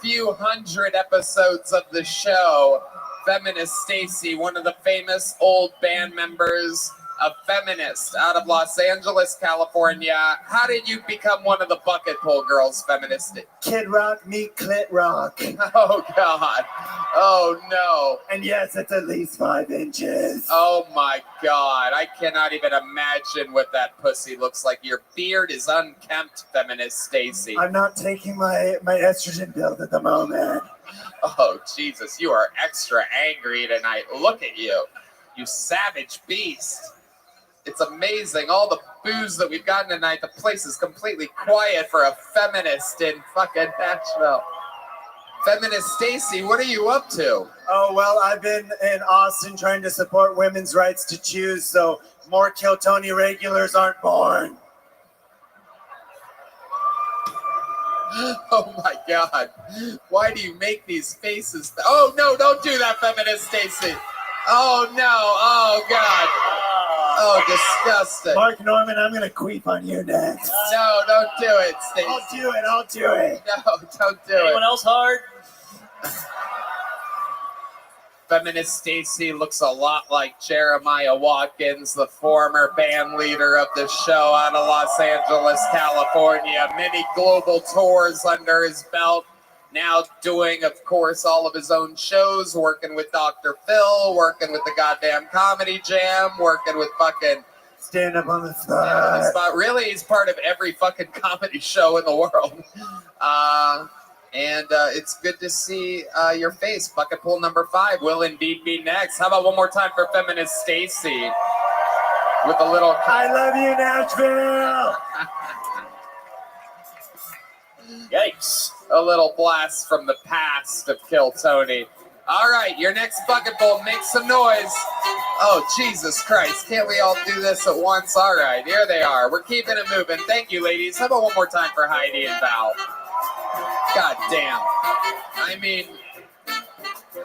few hundred episodes of the show. Feminist Stacy, one of the famous old band members of Feminist out of Los Angeles, California. How did you become one of the Bucket Pull Girls, Feminist? Kid Rock meet Clit Rock. Oh, God. Oh, no. And yes, it's at least 5 inches. Oh, my God. I cannot even imagine what that pussy looks like. Your beard is unkempt, Feminist Stacy. I'm not taking my estrogen pill at the moment. Oh, Jesus. You are extra angry tonight. Look at you. You savage beast. It's amazing. All the booze that we've gotten tonight, the place is completely quiet for a feminist in fucking Nashville. Feminist Stacy, what are you up to? Oh, well, I've been in Austin trying to support women's rights to choose so more Kill Tony regulars aren't born. Oh my God. Why do you make these faces? Oh no, don't do that, Feminist Stacy. Oh no, oh God. Oh, disgusting. Mark Norman, I'm going to queef on you next. No, don't do it, Stacy. I'll do it. No, don't do it. Anyone else hard? Feminist Stacy looks a lot like Jeremiah Watkins, the former band leader of the show out of Los Angeles, California. Many global tours under his belt. Now doing, of course, all of his own shows, working with Dr. Phil, working with the goddamn Comedy Jam, working with fucking... Stand up on the Stand spot. Really, he's part of every fucking comedy show in the world. And it's good to see your face. Bucket Pull number 5 will indeed be next. How about one more time for Feminist Stacy? With a little... I love you, Nashville! Yikes. A little blast from the past of Kill Tony. All right, your next Bucket Pull, make some noise. Oh, Jesus Christ. Can't we all do this at once? All right, here they are. We're keeping it moving. Thank you, ladies. How about one more time for Heidi and Val? God damn. I mean,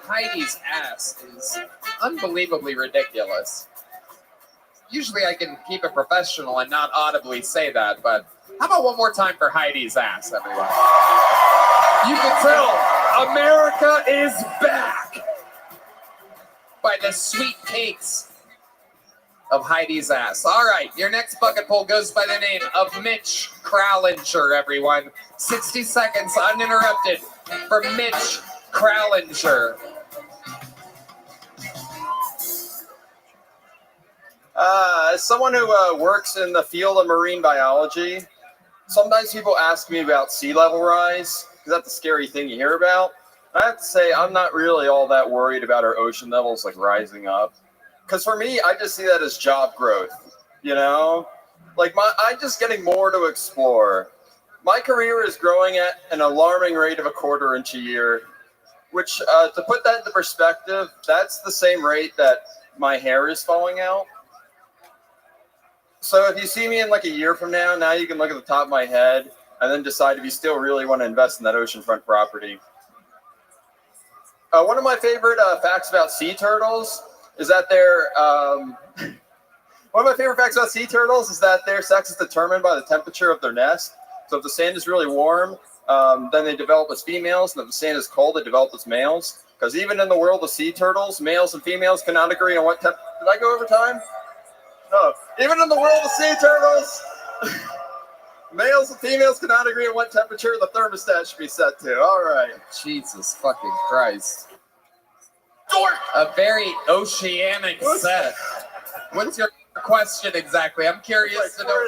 Heidi's ass is unbelievably ridiculous. Usually I can keep it professional and not audibly say that, but how about one more time for Heidi's ass, everyone? You can tell America is back by the sweet cakes of Heidi's ass. All right, your next Bucket Pull goes by the name of Mitch Krallinger, everyone. 60 seconds uninterrupted for Mitch Krallinger. As someone who works in the field of marine biology, sometimes people ask me about sea level rise, because that's a scary thing you hear about. I have to say, I'm not really all that worried about our ocean levels like rising up. Because for me, I just see that as job growth, you know? Like, I'm just getting more to explore. My career is growing at an alarming rate of a quarter inch a year, which, to put that into perspective, that's the same rate that my hair is falling out. So if you see me in like a year from now you can look at the top of my head and then decide if you still really want to invest in that oceanfront property. One of my favorite facts about sea turtles is that their sex is determined by the temperature of their nest. So if the sand is really warm, then they develop as females, and if the sand is cold, they develop as males. Because even in the world of sea turtles, males and females cannot agree on what Did I go over time? No. Even in the world of sea turtles, males and females cannot agree on what temperature the thermostat should be set to. All right. Jesus fucking Christ. Dork! A very oceanic set. What's your question exactly? I'm curious to know.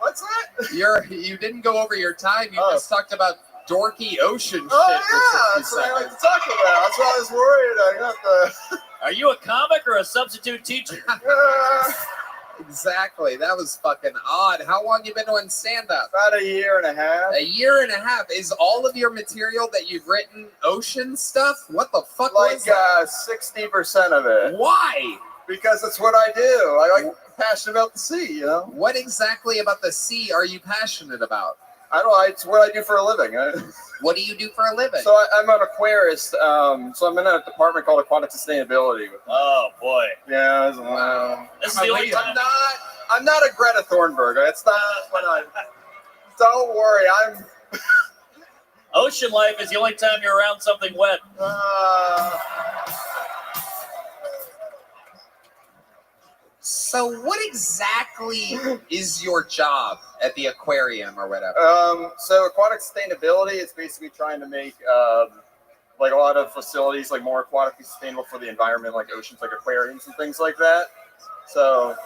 What's that? You didn't go over your time. You just talked about dorky ocean shit Oh, for yeah, 60 that's what I like seconds. to talk about. That's why I was worried. I got the... Are you a comic or a substitute teacher? Exactly. That was fucking odd. How long you been doing stand-up? About a year and a half. A year and a half. Is all of your material that you've written ocean stuff? What the fuck Like was that? 60% of it. Why? Because it's what I do. I like passionate about the sea, you know? What exactly about the sea are you passionate about? I don't know. It's what I do for a living. What do you do for a living? So I'm an aquarist. So I'm in a department called aquatic sustainability. Oh boy. Yeah. This is the only time. I'm not a Greta Thunberg. It's not what I. Don't worry. I'm. Ocean life is the only time you're around something wet. So what exactly is your job at the aquarium or whatever? So aquatic sustainability is basically trying to make like a lot of facilities like more aquatically sustainable for the environment, like oceans, like aquariums and things like that. So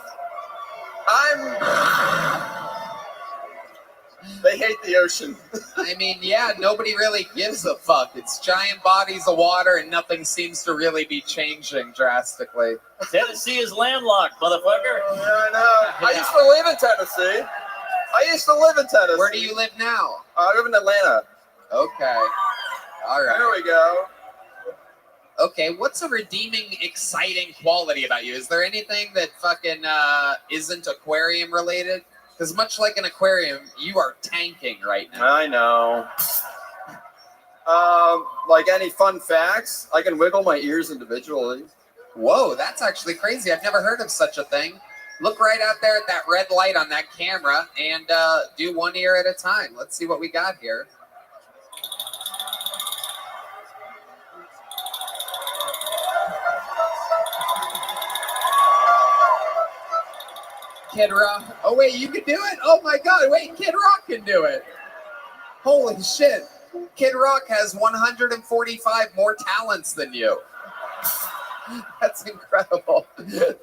they hate the ocean. I mean, yeah, nobody really gives a fuck. It's giant bodies of water and nothing seems to really be changing drastically. Tennessee is landlocked, motherfucker. Yeah, I know. I used to live in Tennessee. Where do you live now? I live in Atlanta. Okay. All right. There we go. Okay, what's a redeeming, exciting quality about you? Is there anything that fucking isn't aquarium related? Because much like an aquarium, you are tanking right now. I know. Like any fun facts, I can wiggle my ears individually. Whoa, that's actually crazy. I've never heard of such a thing. Look right out there at that red light on that camera and do one ear at a time. Let's see what we got here. Kid Rock. Oh, wait, you can do it? Oh, my God. Wait, Kid Rock can do it. Holy shit. Kid Rock has 145 more talents than you. That's incredible. Kid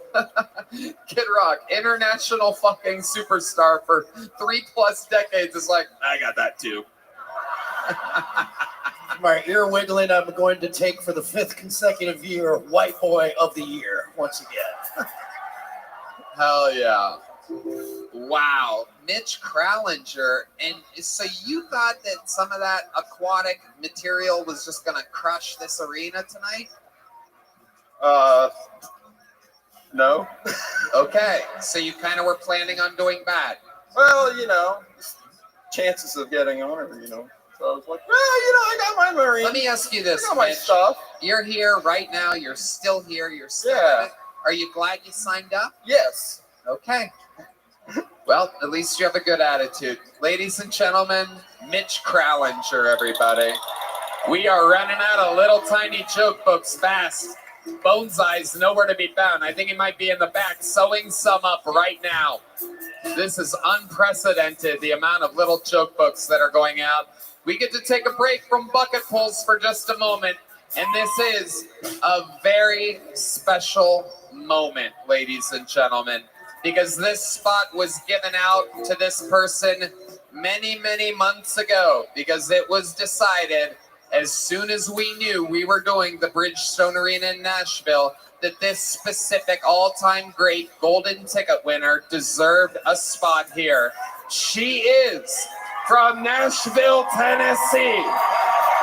Rock, international fucking superstar for 3+ decades, is like, I got that too. My ear wiggling, I'm going to take for the 5th consecutive year White Boy of the Year once again. Hell yeah. Wow. Mitch Krallinger. And so you thought that some of that aquatic material was just going to crush this arena tonight? No. Okay. So you kind of were planning on doing bad. Well, you know, chances of getting on it, you know. So I was like, well, you know, I got my marine. Let me ask you this, I got my Mitch. stuff. You're here right now. You're still here. You're still in it. Are you glad you signed up? Yes. Okay. Well, at least you have a good attitude. Ladies and gentlemen, Mitch Krallinger, everybody. We are running out of little tiny joke books fast. Boneseye's nowhere to be found. I think he might be in the back sewing some up right now. This is unprecedented, the amount of little joke books that are going out. We get to take a break from bucket pulls for just a moment. And this is a very special moment, ladies and gentlemen, because this spot was given out to this person many, many months ago, because it was decided as soon as we knew we were doing the Bridgestone Arena in Nashville that this specific all-time great golden ticket winner deserved a spot here. She is from Nashville, Tennessee,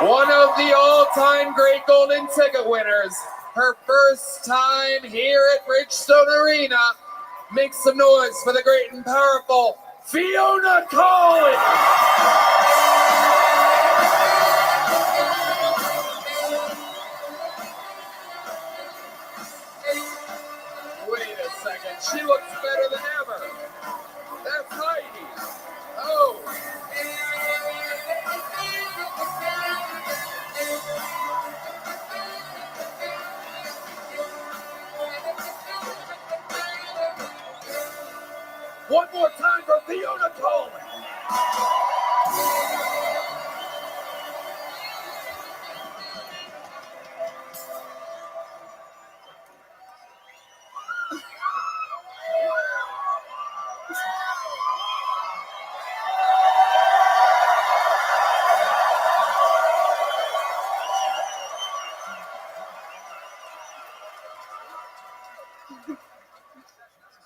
one of the all-time great golden ticket winners. Her first time here at Bridgestone Arena. Make some noise for the great and powerful Fiona Collins. Wait a second, she looks better than ever. That's Heidi. Oh. One more time for Fiona Coleman.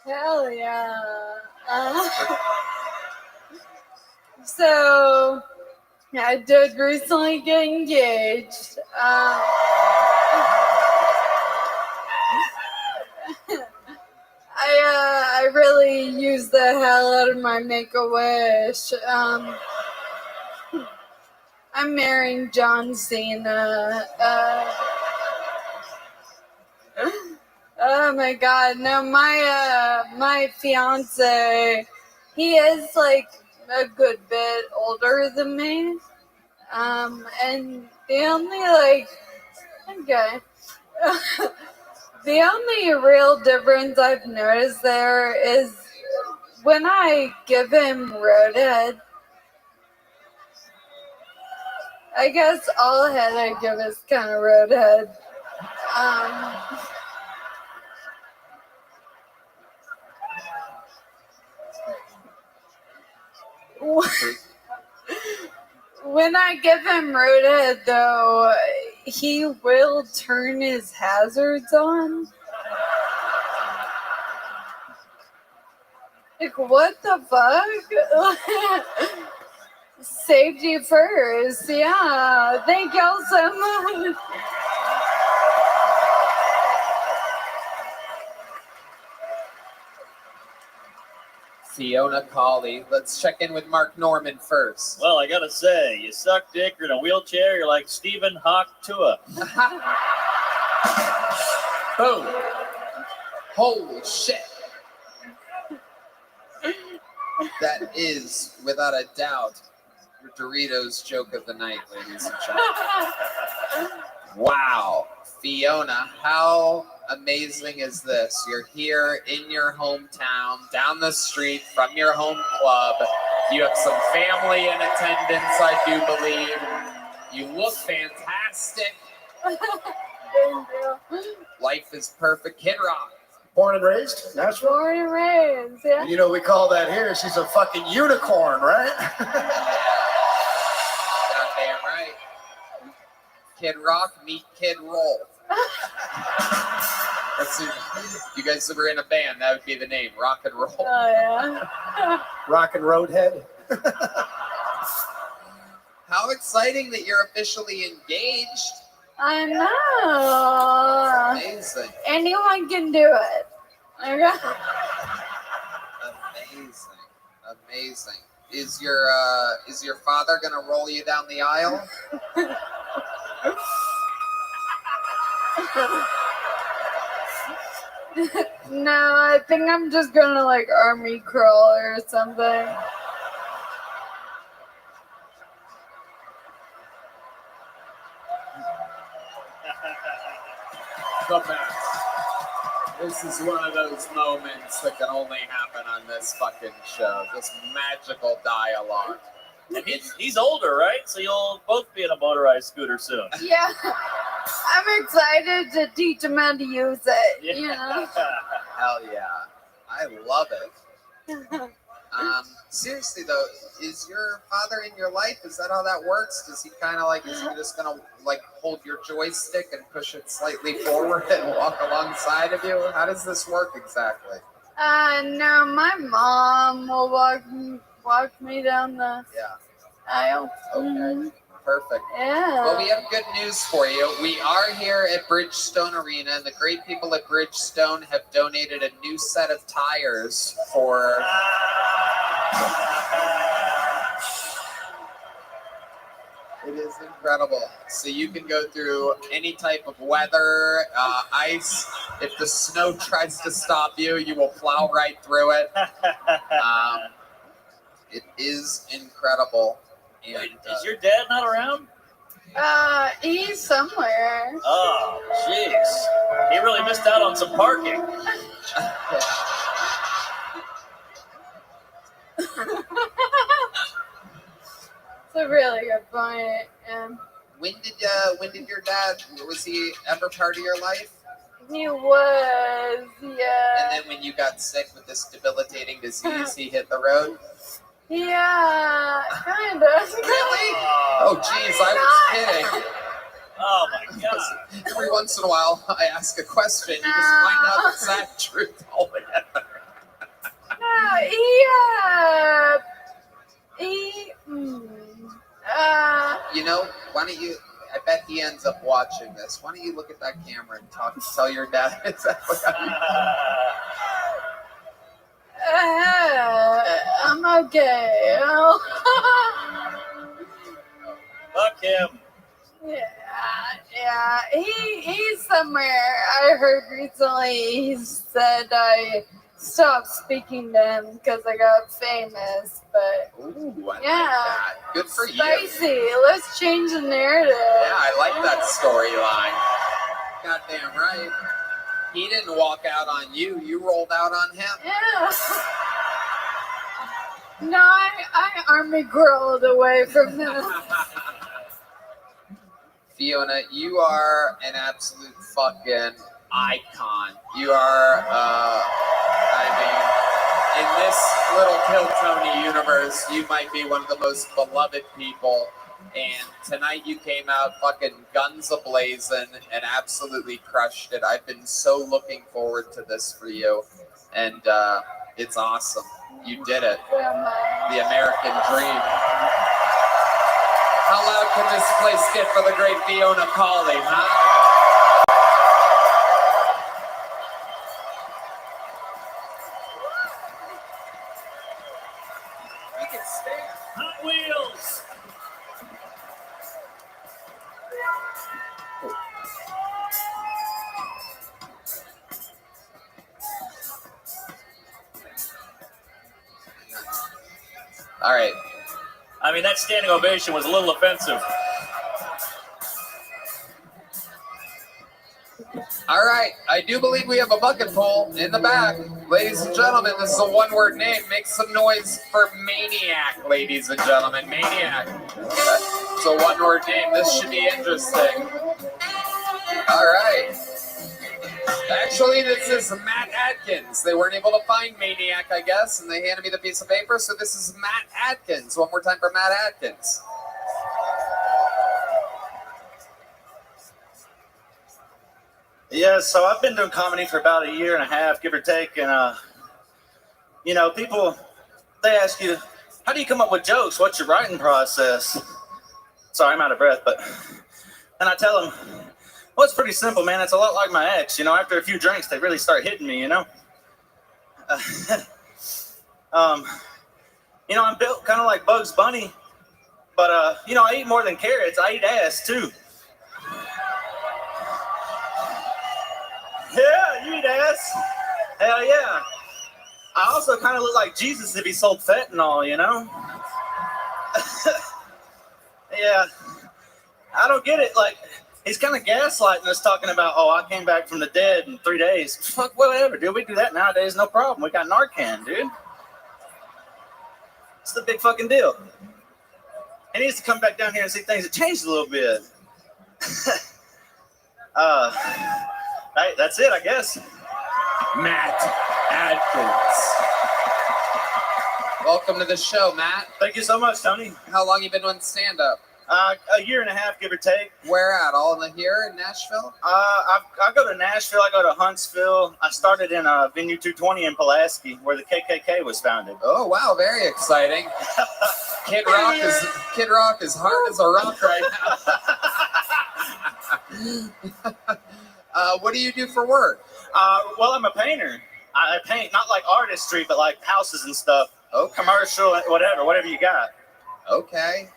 Hell yeah. So, I did recently get engaged. I really used the hell out of my Make-A-Wish. I'm marrying John Cena. Oh my God! No, my fiance, he is like a good bit older than me. And the only okay, the only real difference I've noticed there is when I give him roadhead. I guess all head I give is kind of roadhead. When I give him roadhead, though, he will turn his hazards on. Like, what the fuck? Safety first. Yeah. Thank y'all so much. Fiona Colley. Let's check in with Mark Norman first. Well, I gotta say, you suck dick, you're in a wheelchair, you're like Stephen Hawk Tua. Boom. Holy shit. That is, without a doubt, your Doritos joke of the night, ladies and gentlemen. Wow. Fiona, how amazing is this? You're here in your hometown, down the street from your home club. You have some family in attendance, I do believe. You look fantastic. Thank you. Life is perfect. Kid Rock. Born and raised, Nashville. Born and raised, yeah. You know, we call that here, she's a fucking unicorn, right? Goddamn right. Kid Rock, meet Kid Roll. You guys were in a band, that would be the name, Rock and Roll. Oh, yeah. Rock and Roadhead. How exciting that you're officially engaged. I know. Amazing. Anyone can do it. Amazing. Amazing. Is your father gonna roll you down the aisle? No, I think I'm just gonna like army crawl or something. The best. This is one of those moments that can only happen on this fucking show. Just magical dialogue. And he's older, right? So you'll both be in a motorized scooter soon. Yeah, I'm excited to teach him how to use it. Yeah. You know. Hell yeah. I love it. Seriously though, is your father in your life? Is that how that works? Does he kind of like, is he just gonna like hold your joystick and push it slightly forward and walk alongside of you? How does this work exactly? No, my mom will walk me down the aisle. Okay. Perfect. Yeah. Well, we have good news for you. We are here at Bridgestone Arena, and the great people at Bridgestone have donated a new set of tires for... It is incredible. So you can go through any type of weather, ice. If the snow tries to stop you, you will plow right through it. It is incredible. And, is your dad not around? He's somewhere. Oh, jeez. He really missed out on some parking. It's a really good point. Yeah. When did your dad, was he ever part of your life? He was, yeah. And then when you got sick with this debilitating disease, he hit the road? Yeah, kind of. Really? Oh, geez, I was kidding. Oh, my God. Every once in a while, I ask a question, you just find out the sad truth altogether. You know, why don't you, I bet he ends up watching this. Why don't you look at that camera and tell your dad exactly how you I'm okay. Fuck him. Yeah. He's somewhere. I heard recently he said I stopped speaking to him because I got famous. But Ooh, I like yeah, that. Good for you. spicy. Let's change the narrative. Yeah, I like that storyline. Goddamn right. He didn't walk out on you. You rolled out on him. Yeah. No, I army crawled away from him. Fiona, you are an absolute fucking icon. You are, in this little Kill Tony universe, you might be one of the most beloved people. And tonight you came out fucking guns a-blazing and absolutely crushed it. I've been so looking forward to this for you. And it's awesome. You did it. The American dream. How loud can this place get for the great Fiona Cawley, huh? We can stand. Hot Wheels. All right. I mean, that standing ovation was a little offensive. All right. I do believe we have a bucket full in the back. Ladies and gentlemen, this is a one-word name. Make some noise for Maniac, ladies and gentlemen. Maniac. It's a one-word name. This should be interesting. All right. Actually, this is Matt Atkins. They weren't able to find Maniac, I guess, and they handed me the piece of paper, so this is Matt Atkins. One more time for Matt Atkins. Yeah, so I've been doing comedy for about a year and a half, give or take, and people, they ask you, how do you come up with jokes? What's your writing process? Sorry, I'm out of breath, and I tell them, well, it's pretty simple, man. It's a lot like my ex. After a few drinks, they really start hitting me, I'm built kind of like Bugs Bunny, but, I eat more than carrots. I eat ass, too. Yeah, you eat ass. Hell yeah. I also kind of look like Jesus if he sold fentanyl, Yeah. I don't get it. Like, he's kind of gaslighting us, talking about, oh, I came back from the dead in 3 days. Fuck, whatever, dude. We do that nowadays, no problem. We got Narcan, dude. It's the big fucking deal. He needs to come back down here and see things have changed a little bit. Right, that's it, I guess. Matt Atkins. Welcome to the show, Matt. Thank you so much, Tony. How long you been doing stand-up? A year and a half, give or take. Where at? All in here in Nashville? I go to Nashville. I go to Huntsville. I started in Venue 220 in Pulaski, where the KKK was founded. Oh wow, very exciting. Kid Rock is hard as a rock right now. What do you do for work? Well, I'm a painter. I paint not like artistry, but like houses and stuff. Okay. Commercial, whatever you got. Okay.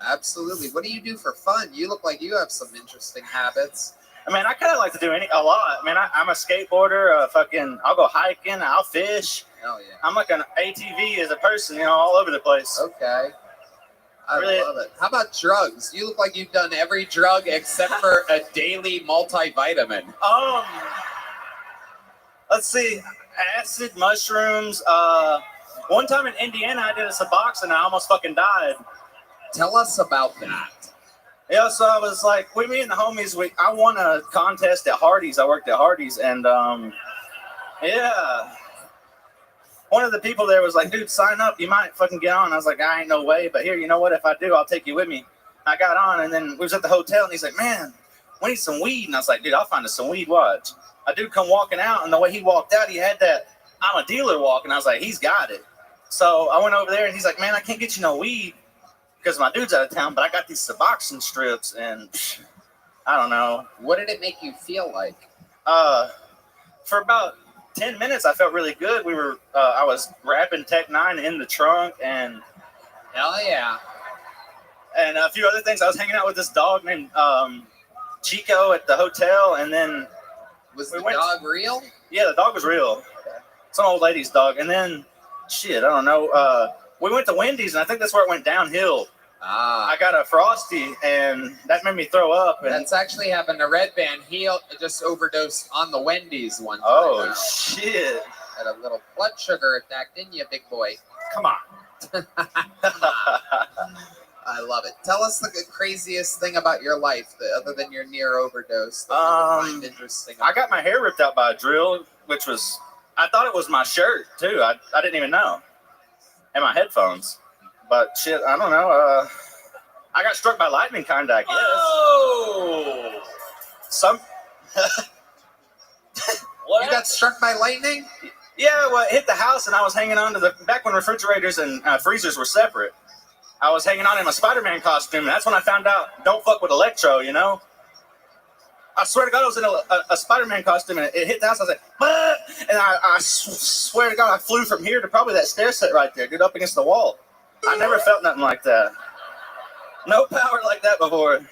Absolutely. What do you do for fun? You look like you have some interesting habits. I mean, I kind of like to do a lot. I mean, I'm a skateboarder. I'll go hiking. I'll fish. Oh yeah. I'm like an ATV as a person, all over the place. Okay. I love it. How about drugs? You look like you've done every drug except for a daily multivitamin. Let's see. Acid, mushrooms. One time in Indiana, I did a Suboxone and I almost fucking died. Tell us about that. Yeah, so I was like, me and the homies, I won a contest at Hardee's. I worked at Hardee's, and yeah. One of the people there was like, dude, sign up. You might fucking get on. I was like, I ain't no way. But here, you know what? If I do, I'll take you with me. I got on, and then we was at the hotel, and he's like, man, we need some weed. And I was like, dude, I'll find us some weed. Watch. A dude come walking out, and the way he walked out, he had that I'm a dealer walk, and I was like, he's got it. So I went over there, and he's like, man, I can't get you no weed because my dude's out of town, but I got these Suboxone strips, and I don't know. What did it make you feel like? For about 10 minutes, I felt really good. I was rapping Tech 9 in the trunk, and hell yeah. and a few other things. I was hanging out with this dog named Chico at the hotel, and then Was the dog real? Yeah, the dog was real. Some old lady's dog, and then shit, I don't know. We went to Wendy's, and I think that's where it went downhill. I got a Frosty, and that made me throw up. And That's actually happened to Red Band. He just overdosed on the Wendy's one time. Oh, shit. Had a little blood sugar attack, didn't you, big boy? Come on. I love it. Tell us the craziest thing about your life, other than your near overdose, that you find interesting. I got my hair ripped out by a drill, which was, I thought it was my shirt, too. I didn't even know. And my headphones. But shit, I don't know. I got struck by lightning, kind of, I guess. Oh! You got struck by lightning? Yeah, well, it hit the house, and I was hanging on to back when refrigerators and freezers were separate. I was hanging on in my Spider-Man costume, and that's when I found out, don't fuck with Electro, you know? I swear to God, I was in a Spider-Man costume, and it hit the house. I was like, "Bah!" And I swear to God, I flew from here to probably that stair set right there, dude, up against the wall. I never felt nothing like that. No power like that before.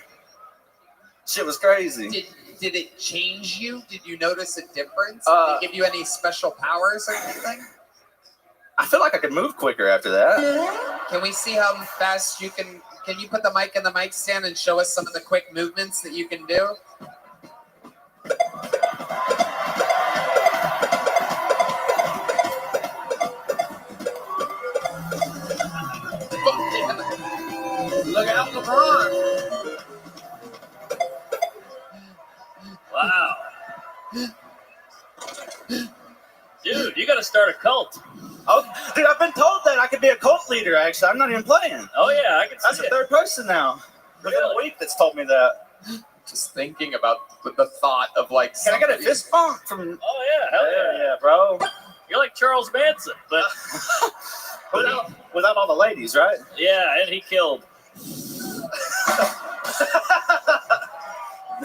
Shit was crazy. Did it change you? Did you notice a difference? Did it give you any special powers or anything? I feel like I could move quicker after that. Can we see how fast you can? Can you put the mic in the mic stand and show us some of the quick movements that you can do? Look out, LeBron. Wow. Dude, you got to start a cult. Oh, dude, I've been told that I could be a cult leader, actually. I'm not even playing. Oh, yeah, I can see That's the it. third person now. Within a week that's told me that. Just thinking about the thought of like. Can I get a fist bump from? Oh, yeah, hell yeah. Yeah, bro. You're like Charles Manson, but without all the ladies, right? yeah, and he killed.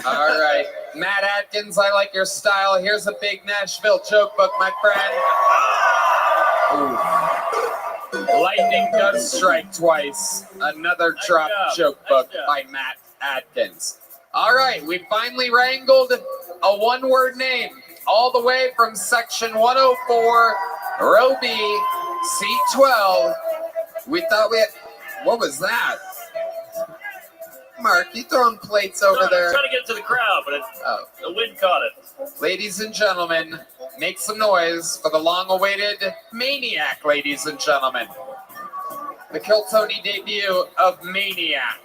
All right, Matt Atkins, I like your style. Here's a big Nashville joke book, my friend. Ooh. Lightning does strike twice. Another drop joke book by Matt Atkins. All right, we finally wrangled a one-word name all the way from section 104, row B, seat 12. We thought we had, what was that? Mark, you throwing plates over there. I'm trying to get it to the crowd, but the wind caught it. Ladies and gentlemen, make some noise for the long-awaited Maniac, ladies and gentlemen. The Kill Tony debut of Maniac.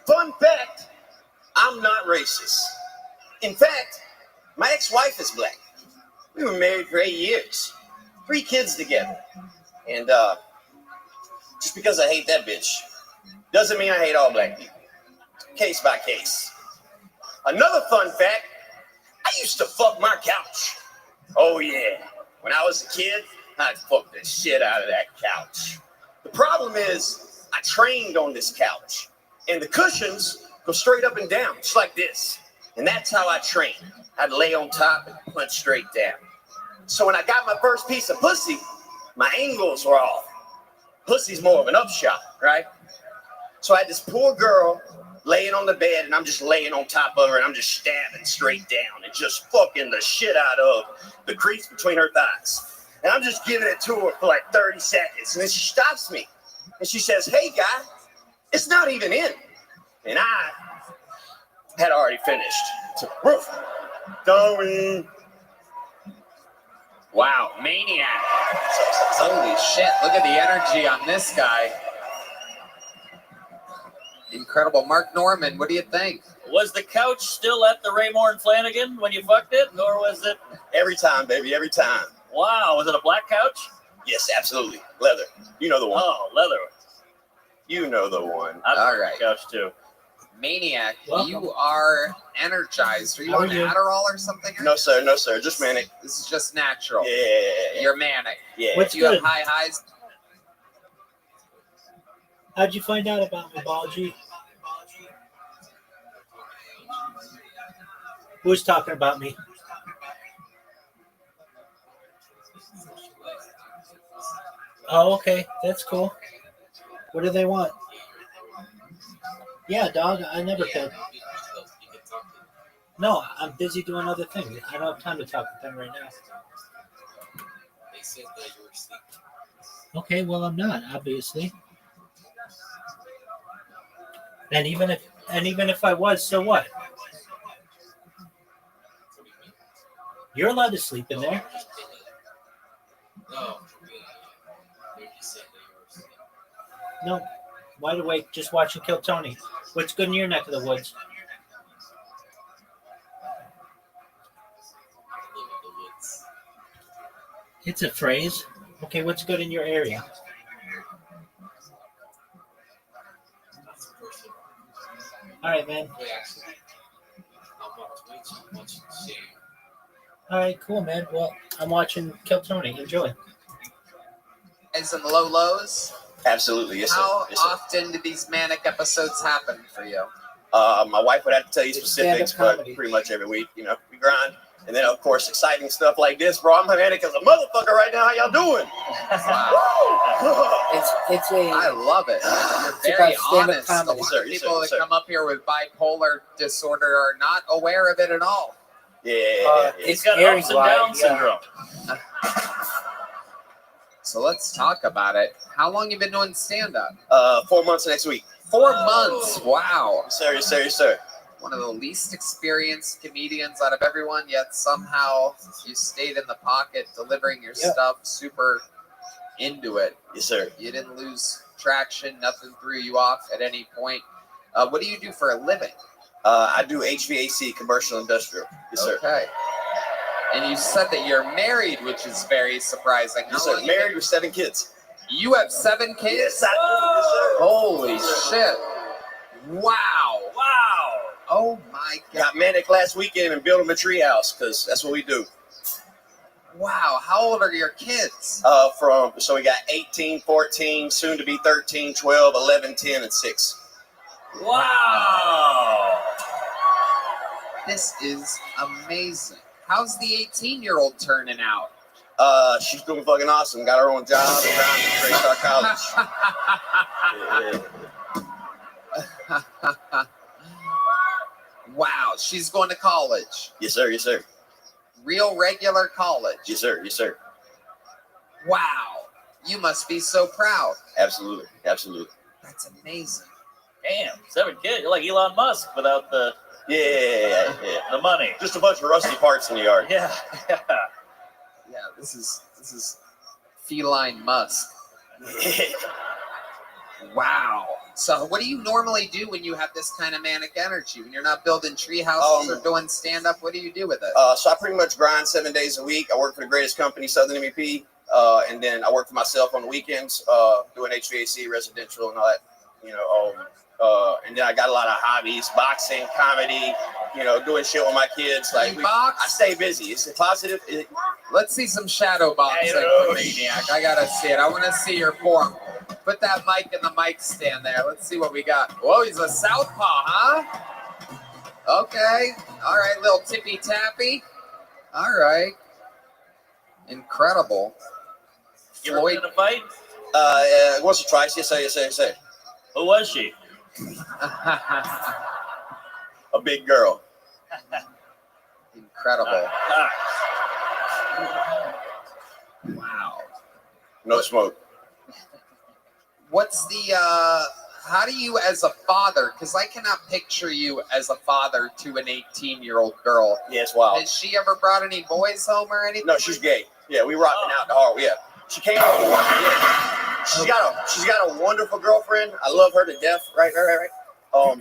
Fun fact, I'm not racist. In fact, my ex-wife is black. We were married for 8 years. 3 kids together. And just because I hate that bitch doesn't mean I hate all black people. Case by case. Another fun fact, I used to fuck my couch. Oh yeah. When I was a kid, I'd fuck the shit out of that couch. The problem is, I trained on this couch. And the cushions go straight up and down, just like this. And that's how I trained. I'd lay on top and punch straight down. So when I got my first piece of pussy, my angles were off. Pussy's more of an upshot, right? So I had this poor girl laying on the bed, and I'm just laying on top of her, and I'm just stabbing straight down and just fucking the shit out of the crease between her thighs. And I'm just giving it to her for like 30 seconds, and then she stops me. And she says, "Hey, guy, it's not even in." And I had already finished. So, roof, going. Wow, Maniac. Holy shit, look at the energy on this guy. Incredible. Mark Norman, what do you think? Was the couch still at the Raymore and Flanagan when you fucked it, or was it? Every time, baby, every time. Wow, was it a black couch? Yes, absolutely. Leather. You know the one. Oh, leather. You know the one. All right. Couch too. Maniac, Welcome. you are energized. Are you How on are you? Adderall or something? No, sir. No, sir. Just manic. This is just natural. Yeah. You're manic. Yeah. What's Do you have good? high highs? How'd you find out about mythology? Who was talking about me? Oh, okay. That's cool. What do they want? Yeah, dog. I never could. No, I'm busy doing other things. I don't have time to talk with them right now. They said that you were sleeping. Okay, well, I'm not, obviously. And even if I was, so what? You're allowed to sleep in there. No, they just said that you were sleeping. No, wide awake, just watching Kill Tony. What's good in your neck of the woods? I live in the woods. It's a phrase. Okay, what's good in your area? That's personal. All right, man. Wait, actually, I'm on Twitch. I'm watching Shane. All right, cool, man. Well, I'm watching Kill Tony. Enjoy. Highs and low lows? Absolutely, yes, sir. How Yes, sir. often do these manic episodes happen for you? My wife would have to tell you specifics, stand-up but pretty much every week, you know, we grind. And then, of course, exciting stuff like this, bro. I'm manic as a motherfucker right now. How y'all doing? It's a. I love it. You're It's very about stand-up honest. A comedy. lot Yes, sir, of yes, people sir, that yes, sir. come up here with bipolar disorder are not aware of it at all. Yeah. He's got ups and down syndrome. So let's talk about it. How long you been doing stand-up? 4 months next week. 4 months. Wow. Yes, sir, yes, sir, yes, sir. One of the least experienced comedians out of everyone, yet somehow you stayed in the pocket, delivering your stuff, super into it. Yes, sir. You didn't lose traction. Nothing threw you off at any point. What do you do for a living? I do HVAC, commercial industrial. Yes, sir. Okay. And you said that you're married, which is very surprising. Yes, sir. Married with 7 kids. You have 7 kids? Yes, I do. Yes, sir. Holy Yes, shit. Wow. Wow. Oh my God. Got manic last weekend and built them a tree house because that's what we do. Wow. How old are your kids? So we got 18, 14, soon to be 13, 12, 11, 10, and 6. Wow. This is amazing. How's the 18-year-old turning out? She's doing fucking awesome. Got her own job around Great Star College. Wow, she's going to college. Yes, sir. Yes, sir. Real regular college. Yes, sir. Yes, sir. Wow, you must be so proud. Absolutely. Absolutely. That's amazing. Damn, 7 kids. You're like Elon Musk without the the money. Just a bunch of rusty parts in the yard. Yeah. Yeah, this is feline Musk. Wow. So what do you normally do when you have this kind of manic energy? When you're not building tree houses or doing stand-up, what do you do with it? So I pretty much grind 7 days a week. I work for the greatest company, Southern MEP. And then I work for myself on the weekends, doing HVAC, residential, and all that, you know. And then I got a lot of hobbies, boxing, comedy, you know, doing shit with my kids. Like, I stay busy. Is it positive? Let's see some shadow boxing, Maniac. I gotta see it. I want to see your form. Put that mic in the mic stand there. Let's see what we got. Whoa, he's a southpaw, huh? Okay. All right, little tippy tappy. All right. Incredible. You ever been in a fight? Once or twice. Yes, sir. Yes, sir. Yes, sir. Who was she? A big girl. Incredible. Wow. No smoke. What's the, how do you as a father, because I cannot picture you as a father to an 18-year-old girl. Yes, wow. Has she ever brought any boys home or anything? No, she's gay. Yeah, we rocking out the hard. Yeah. She came over. Yeah. She's got a wonderful girlfriend. I love her to death. Right.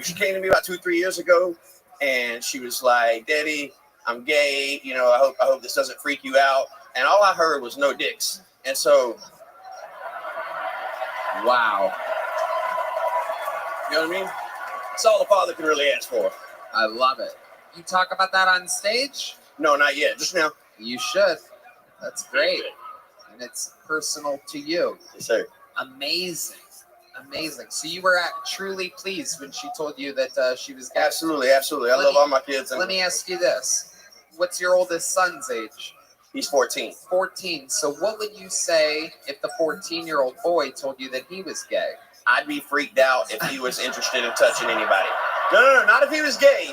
She came to me about 2-3 years ago, and she was like, "Daddy, I'm gay. You know, I hope this doesn't freak you out." And all I heard was no dicks. And so, wow. You know what I mean? That's all the father can really ask for. I love it. You talk about that on stage? No, not yet. Just now. You should. That's great. And it's personal to you. Yes, sir. Amazing. Amazing. So you were truly pleased when she told you that she was gay? Absolutely. I love all my kids. Let me ask you this. What's your oldest son's age? He's 14. 14. So what would you say if the 14-year-old boy told you that he was gay? I'd be freaked out if he was interested in touching anybody. No, not if he was gay.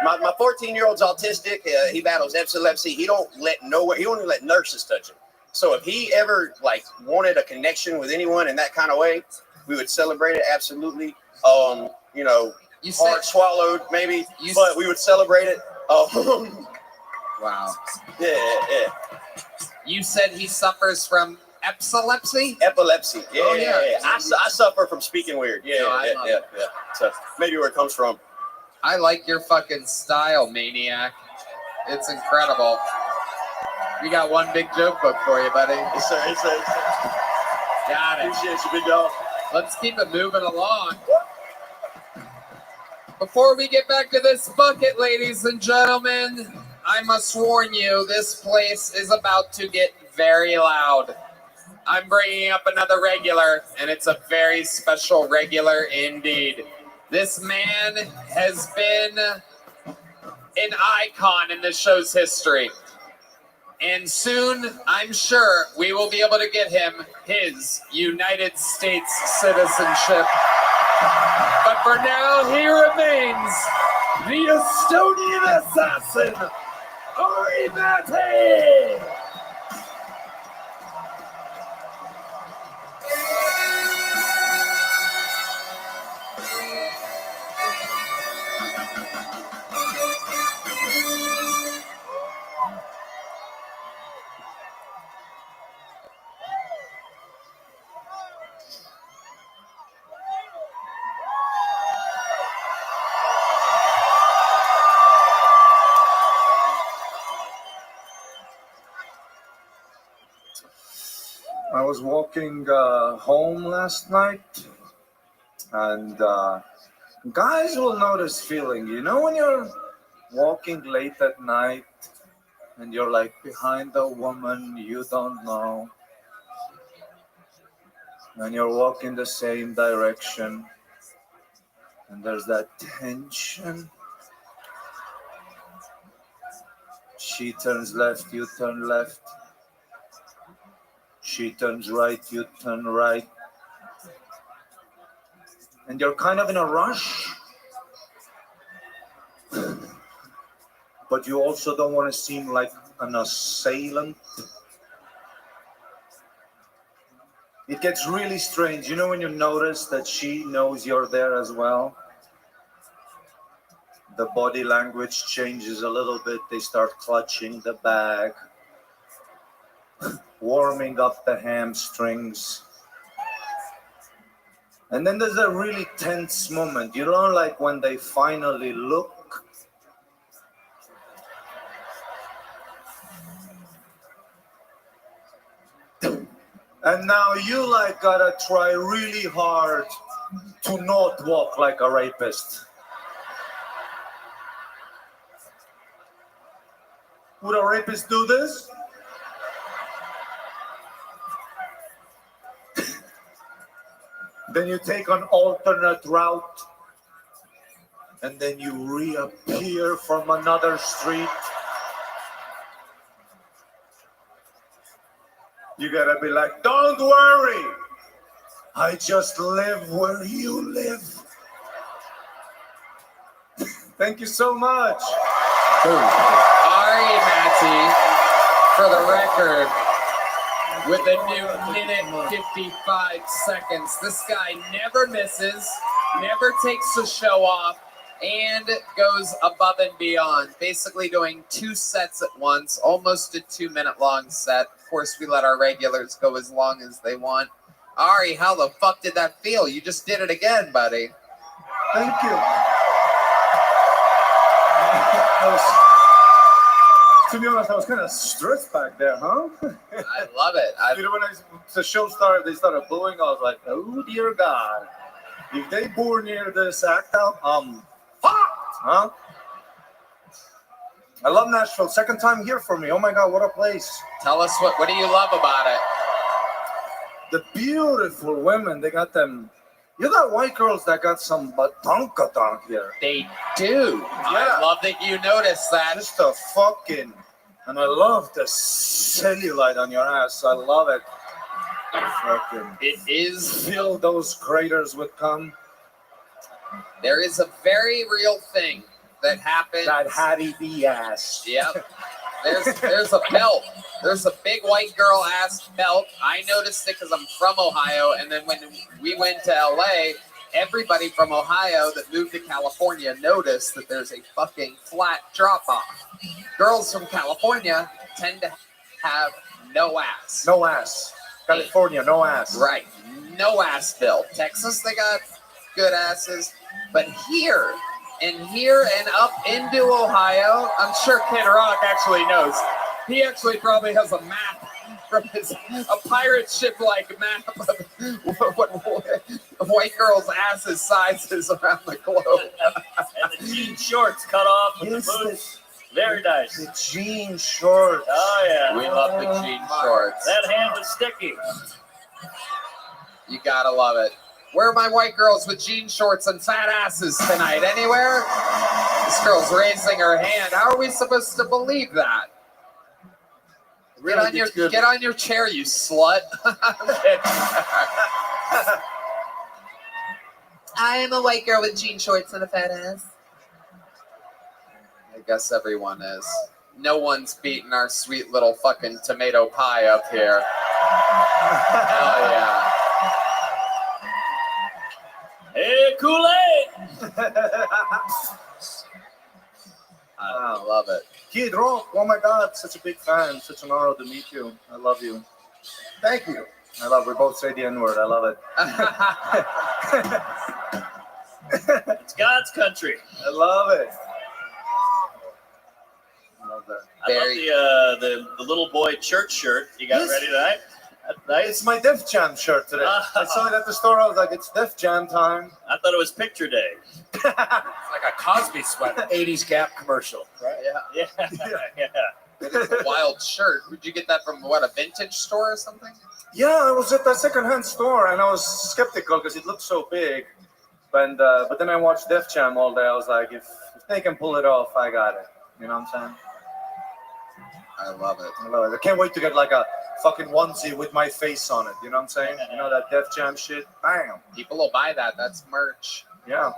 My 14-year-old's autistic. He battles epilepsy. He won't even let nurses touch him. So if he ever like wanted a connection with anyone in that kind of way, we would celebrate it absolutely. You know, hard swallowed maybe, but we would celebrate it. Wow. Yeah. You said he suffers from epilepsy? Epilepsy. Yeah. Oh, yeah. I suffer from speaking weird. Yeah, yeah. So maybe where it comes from. I like your fucking style, maniac. It's incredible. We got one big joke book for you, buddy. Yes, sir. Got it. Appreciate you, big dog. Let's keep it moving along. Before we get back to this bucket, ladies and gentlemen, I must warn you, this place is about to get very loud. I'm bringing up another regular, and it's a very special regular indeed. This man has been an icon in the show's history. And soon, I'm sure, we will be able to get him his United States citizenship. But for now, he remains the Estonian assassin, Ari Matti! I was walking home last night, and guys will know this feeling. You know when you're walking late at night and you're like behind a woman you don't know, and you're walking the same direction, and there's that tension. She turns left, you turn left. She turns right, you turn right. And you're kind of in a rush. But you also don't want to seem like an assailant. It gets really strange. You know when you notice that she knows you're there as well? The body language changes a little bit. They start clutching the bag, warming up the hamstrings. And then there's a really tense moment, you know, like when they finally look. And now you like gotta try really hard to not walk like a rapist. Would a rapist do this? Then you take an alternate route, and then you reappear from another street. You gotta be like, don't worry, I just live where you live. Thank you so much. Ari Matti, for the record, with a new minute 55 seconds. This guy never misses, never takes the show off, and goes above and beyond, basically doing 2 sets at once, almost a 2-minute long set. Of course, we let our regulars go as long as they want. Ari, how the fuck did that feel? You just did it again, buddy. Thank you. To be honest, I was kind of stressed back there, huh? I love it. You know, when the show started, they started booing. I was like, oh dear God, if they boo near this act out, fucked, huh? I love Nashville. Second time here for me. Oh my God, what a place! Tell us what do you love about it? The beautiful women. They got them. You got white girls that got some batonka here. They do. Yeah. I love that you noticed that. Just a fucking And I love the cellulite on your ass. I love it. Fucking It is. fill those craters with cum. There is a very real thing that happens. That Hattie B ass. Yep. There's a belt. There's a big white girl ass belt. I noticed it because I'm from Ohio, and then when we went to LA, everybody from Ohio that moved to California noticed that there's a fucking flat drop off. Girls from California tend to have no ass. No ass. California, no ass. Right. No ass built. Texas, they got good asses. But here and up into Ohio, I'm sure Kid Rock actually knows. He actually probably has a map from a pirate ship like map of what white girls' asses sizes around the globe. And the jean shorts cut off with the boots. Very nice. The jean shorts. Oh, yeah. We love the jean shorts. That hand is sticky. You gotta love it. Where are my white girls with jean shorts and fat asses tonight? Anywhere? This girl's raising her hand. How are we supposed to believe that? Really Get on your chair, you slut. I am a white girl with jean shorts and a fat ass. I guess everyone is. No one's beating our sweet little fucking tomato pie up here. Hell yeah. Hey, Kool-Aid! I love it. Kid Rock, oh my God, such a big fan. Such an honor to meet you. I love you. Thank you. I love we both say the N-word. I love it. It's God's country. I love it. I love that. I love the little boy church shirt you got ready tonight. That's nice. It's my Def Jam shirt today. I saw it at the store. I was like, it's Def Jam time. I thought it was picture day. It's like a Cosby sweater. 80s Gap commercial, right? Yeah. It is a wild shirt. Would you get that from what, a vintage store or something? Yeah, I was at a secondhand store and I was skeptical because it looked so big. But then I watched Def Jam all day. I was like, if they can pull it off, I got it. You know what I'm saying? I love it. I love it. I can't wait to get like a fucking onesie with my face on it. You know what I'm saying? You know that Def Jam shit? Bam. People will buy that. That's merch. Yeah.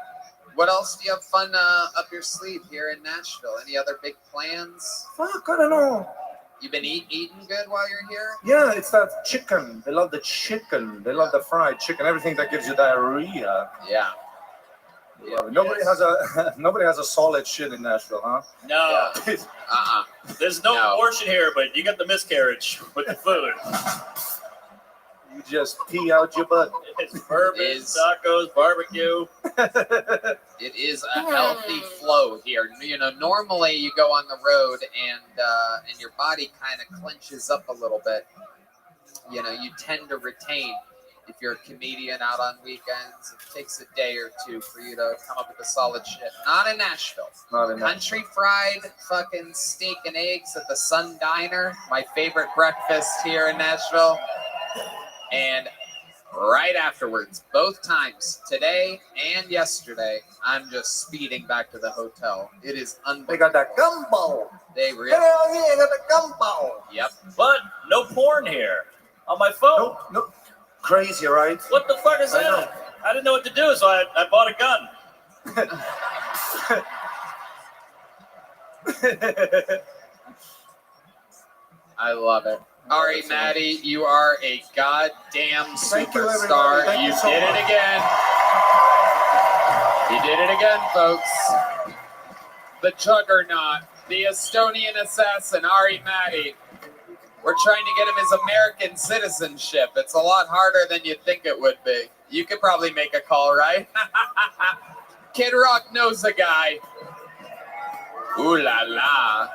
What else do you have fun up your sleeve here in Nashville? Any other big plans? Fuck, I don't know. You been eating good while you're here? Yeah, it's that chicken. They love the chicken. They love the fried chicken. Everything that gives you diarrhea. Yeah. Nobody has a solid shit in Nashville, huh? No. Uh-uh. There's no abortion here, but you got the miscarriage with the food. You just pee out your butt. It's bourbon, tacos, barbecue. It is a healthy flow here. You know, normally you go on the road and your body kind of clenches up a little bit. You know, you tend to retain. If you're a comedian out on weekends, it takes a day or two for you to come up with the solid shit. Not in Nashville. Not in Country fried fucking steak and eggs at the Sun Diner. My favorite breakfast here in Nashville. And right afterwards, both times, today and yesterday, I'm just speeding back to the hotel. It is unbelievable. They got that gumbo. They really. Hell yeah, they got the gumbo. Yep. But no porn here on my phone. Nope. Crazy, right? What the fuck is that? I didn't know what to do, so I bought a gun. I love it. All right, Maddie, you are a goddamn Thank you, superstar. everybody. Thank You you so did much. it again. You did it again, folks. The juggernaut, the Estonian assassin, Ari Maddie. We're trying to get him his American citizenship. It's a lot harder than you'd think it would be. You could probably make a call, right? Kid Rock knows a guy. Ooh la la.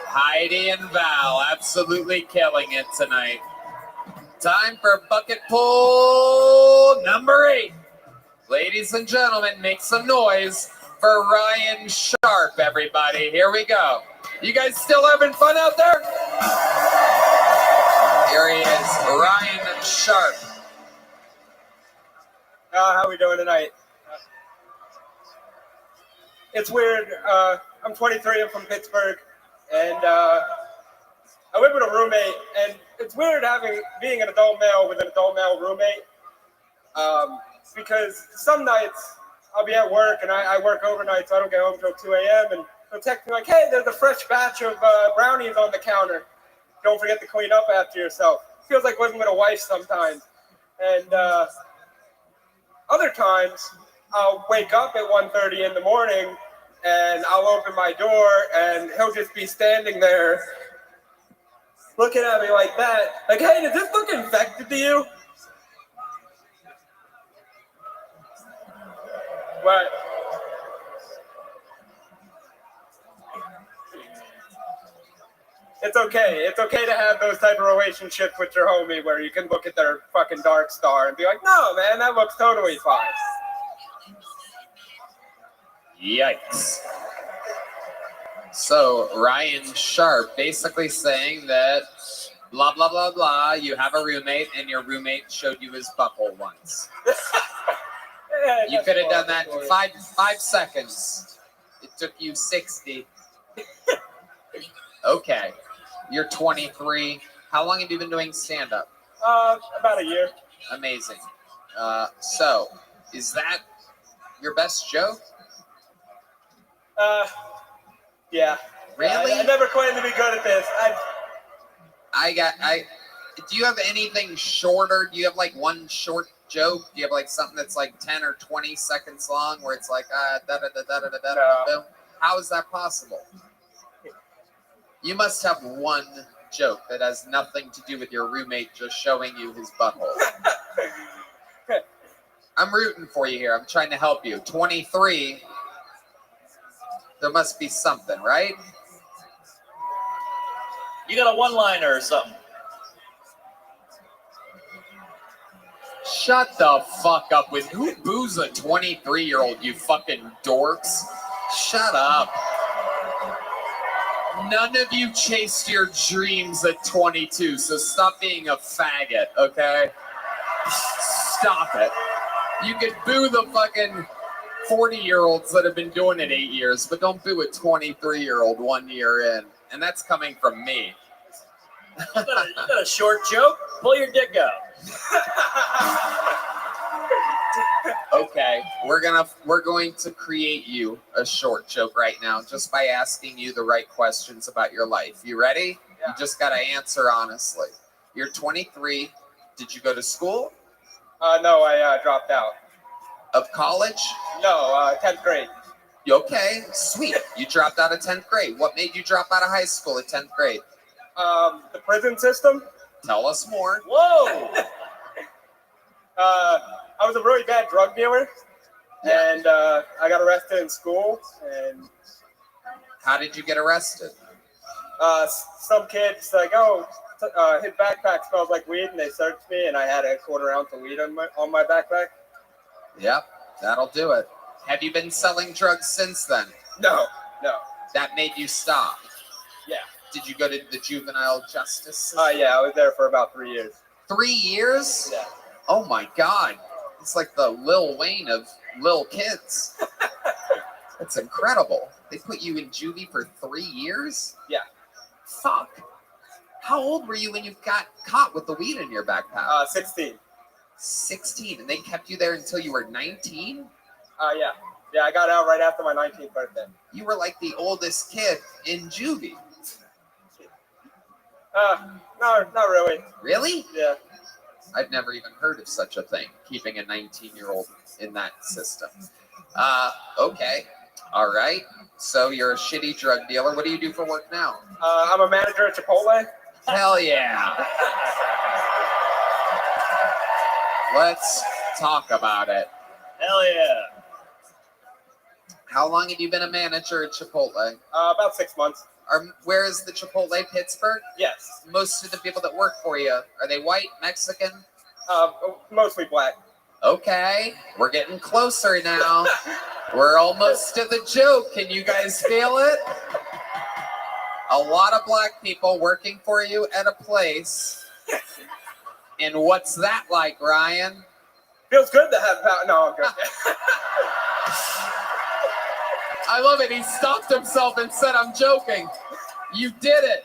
Heidi and Val absolutely killing it tonight. Time for bucket pull number 8. Ladies and gentlemen, make some noise for Ryan Sharp, everybody. Here we go. You guys still having fun out there? Here he is, Ryan Sharp. How we doing tonight? It's weird. I'm 23. I'm from Pittsburgh. and I live with a roommate, and it's weird being an adult male with an adult male roommate, because some nights I'll be at work and I work overnight, so I don't get home until 2 a.m. and they'll text me like, "Hey, there's a fresh batch of brownies on the counter. Don't forget to clean up after yourself." Feels like living with a wife sometimes, and other times I'll wake up at 1:30 in the morning and I'll open my door and he'll just be standing there looking at me like that. Like, "Hey, does this look infected to you?" But it's okay. It's okay to have those type of relationships with your homie where you can look at their fucking dark star and be like, "No, man, that looks totally fine." Yikes. So Ryan Sharp basically saying that blah, blah, blah, blah, you have a roommate and your roommate showed you his butthole once. You could have done that in five seconds. It took you 60. Okay. You're 23. How long have you been doing stand-up? About a year. Amazing. So, is that your best joke? Yeah. Really? I never claimed to be good at this. Do you have anything shorter? Do you have like one short joke? Do you have like something that's like 10 or 20 seconds long where it's like, da-da-da-da-da-da-da-da? How is that possible? You must have one joke that has nothing to do with your roommate just showing you his butthole. I'm rooting for you here. I'm trying to help you. 23, there must be something, right? You got a one-liner or something. Shut the fuck up with who boos a 23-year-old, you fucking dorks. Shut up. None of you chased your dreams at 22, so stop being a faggot, okay? Stop it. You can boo the fucking 40-year-olds that have been doing it 8 years, but don't boo a 23-year-old 1 year in. And that's coming from me. You got a short joke? Pull your dick out. Okay, we're going to create you a short joke right now just by asking you the right questions about your life. You ready? Yeah. You just got to answer honestly. You're 23. Did you go to school? No, I dropped out. Of college? No, 10th grade. Okay, sweet. You dropped out of 10th grade. What made you drop out of high school at 10th grade? The prison system. Tell us more. Whoa! I was a really bad drug dealer, and I got arrested in school. And how did you get arrested? Some kids like, "Oh, his backpack smells like weed," and they searched me, and I had a quarter ounce of weed on my backpack. Yep, that'll do it. Have you been selling drugs since then? No. That made you stop? Yeah. Did you go to the juvenile justice system? Yeah, I was there for about 3 years. 3 years? Yeah. Oh my God. It's like the Lil Wayne of little kids. That's incredible. They put you in juvie for 3 years? Yeah. Fuck. How old were you when you got caught with the weed in your backpack? 16. 16, and they kept you there until you were 19? Yeah. Yeah, I got out right after my 19th birthday. You were like the oldest kid in juvie. No, not really. Really? Yeah. I've never even heard of such a thing, keeping a 19-year-old in that system. Okay. All right. So you're a shitty drug dealer. What do you do for work now? I'm a manager at Chipotle. Hell yeah. Let's talk about it. Hell yeah. How long have you been a manager at Chipotle? About 6 months. Where is the Chipotle, Pittsburgh? Yes. Most of the people that work for you, are they white, Mexican? Mostly black. Okay, we're getting closer now. We're almost to the joke. Can you guys feel it? A lot of black people working for you at a place. And what's that like, Ryan? Feels good to have power. No, I'm good. I love it. He stopped himself and said, "I'm joking." You did it.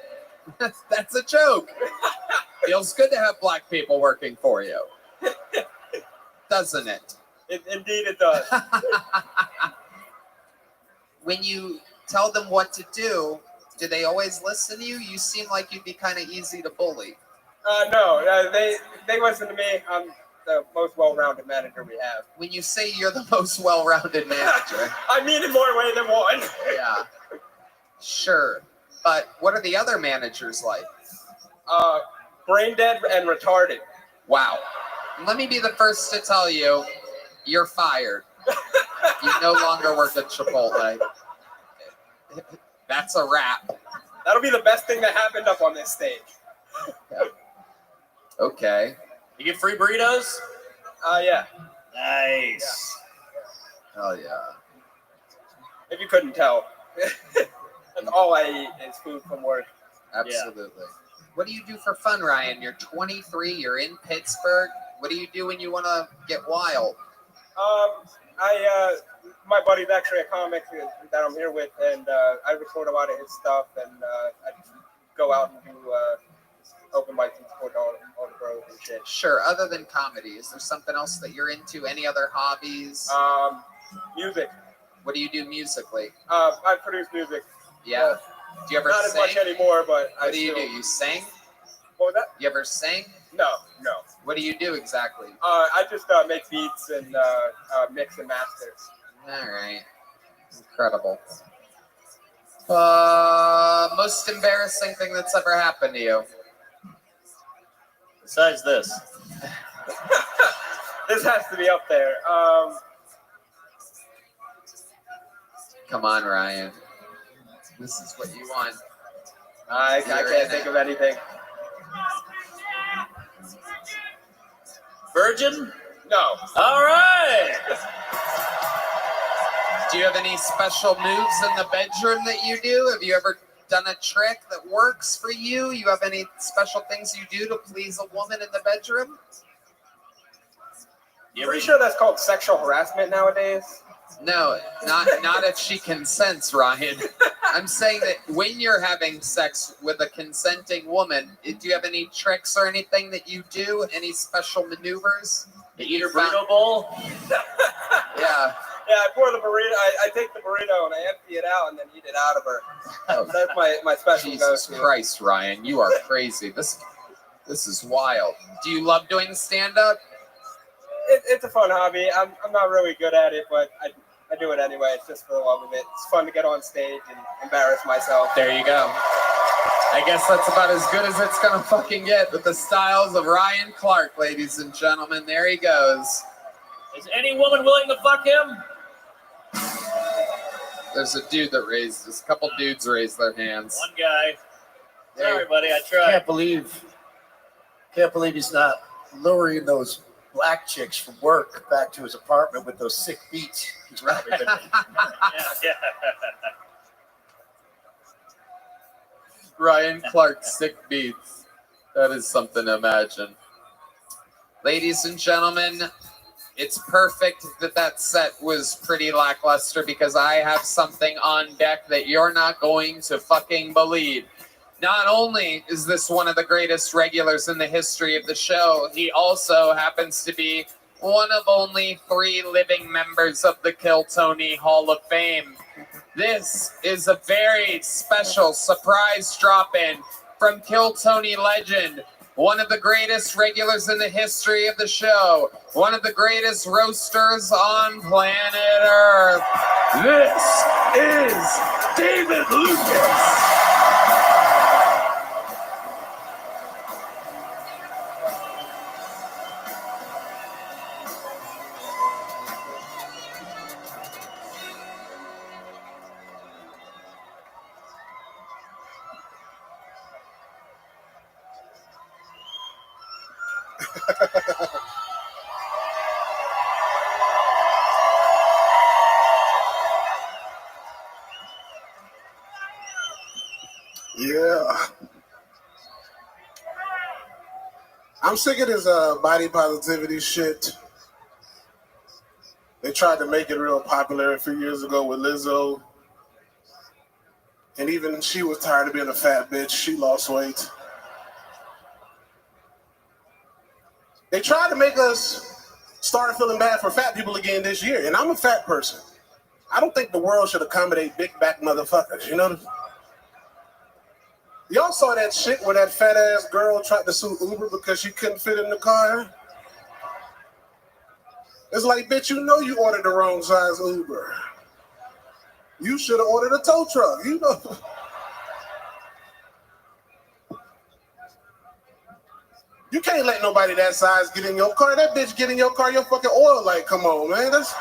That's a joke. Feels good to have black people working for you. Doesn't it? Indeed it does. When you tell them what to do they always listen to you? You seem like you'd be kind of easy to bully. No, they listen to me. I'm the most well-rounded manager we have. When you say you're the most well-rounded manager. I mean in more ways than one. Yeah. Sure. But what are the other managers like? Brain dead and retarded. Wow. Let me be the first to tell you, you're fired. You no longer work at Chipotle. That's a wrap. That'll be the best thing that happened up on this stage. Yeah. Okay. You get free burritos? Yeah. Nice. Yeah. Hell yeah. If you couldn't tell. That's all I eat is food from work. Absolutely. Yeah. What do you do for fun, Ryan? You're 23, you're in Pittsburgh. What do you do when you want to get wild? My buddy's actually a comic that I'm here with, and I record a lot of his stuff, and I just go out and do open mics and support all the bros and shit. Sure. Other than comedy, is there something else that you're into? Any other hobbies? Music. What do you do musically? I produce music. Yeah. Do you ever not sing? as much anymore, but what do you do? You sing? What was that? You ever sing? No. What do you do exactly? I just make beats and mix and master. All right. Incredible. Most embarrassing thing that's ever happened to you? Besides this. This has to be up there. Come on, Ryan. This is what you want. I can't think of anything. Virgin? No. All right. Do you have any special moves in the bedroom that you do? Have you ever done a trick that works for you? You have any special things you do to please a woman in the bedroom? Pretty sure that's called sexual harassment nowadays. No, not if she consents, Ryan. I'm saying that when you're having sex with a consenting woman, do you have any tricks or anything that you do? Any special maneuvers? You eat her burrito bowl? Yeah. Yeah, I pour the burrito. I take the burrito and I empty it out and then eat it out of her. Oh, that's my special Jesus go-to. Christ, Ryan, you are crazy. This is wild. Do you love doing stand-up? It's a fun hobby. I'm not really good at it, but I do it anyway. It's just for the love of it. It's fun to get on stage and embarrass myself. There you go. I guess that's about as good as it's gonna fucking get with the styles of Ryan Clark, ladies and gentlemen. There he goes. Is any woman willing to fuck him? There's a dude that raised, there's a couple dudes raised their hands. One guy. Sorry, buddy, I tried. Can't believe he's not luring those black chicks from work back to his apartment with those sick beats. He's probably been Yeah. Ryan Clark, sick beats. That is something to imagine. Ladies and gentlemen, it's perfect that set was pretty lackluster because I have something on deck that you're not going to fucking believe. Not only is this one of the greatest regulars in the history of the show, he also happens to be one of only 3 living members of the Kill Tony Hall of Fame. This is a very special surprise drop-in from Kill Tony legend, one of the greatest regulars in the history of the show, one of the greatest roasters on planet Earth. This is David Lucas. Yeah. I'm sick of this body positivity shit. They tried to make it real popular a few years ago with Lizzo. And even she was tired of being a fat bitch. She lost weight. They tried to make us start feeling bad for fat people again this year. And I'm a fat person. I don't think the world should accommodate big back motherfuckers, you know? Y'all saw that shit where that fat ass girl tried to sue Uber because she couldn't fit in the car? It's like, bitch, you know you ordered the wrong size Uber. You should have ordered a tow truck, you know. You can't let nobody that size get in your car. That bitch get in your car, your fucking oil light come on, man. That's...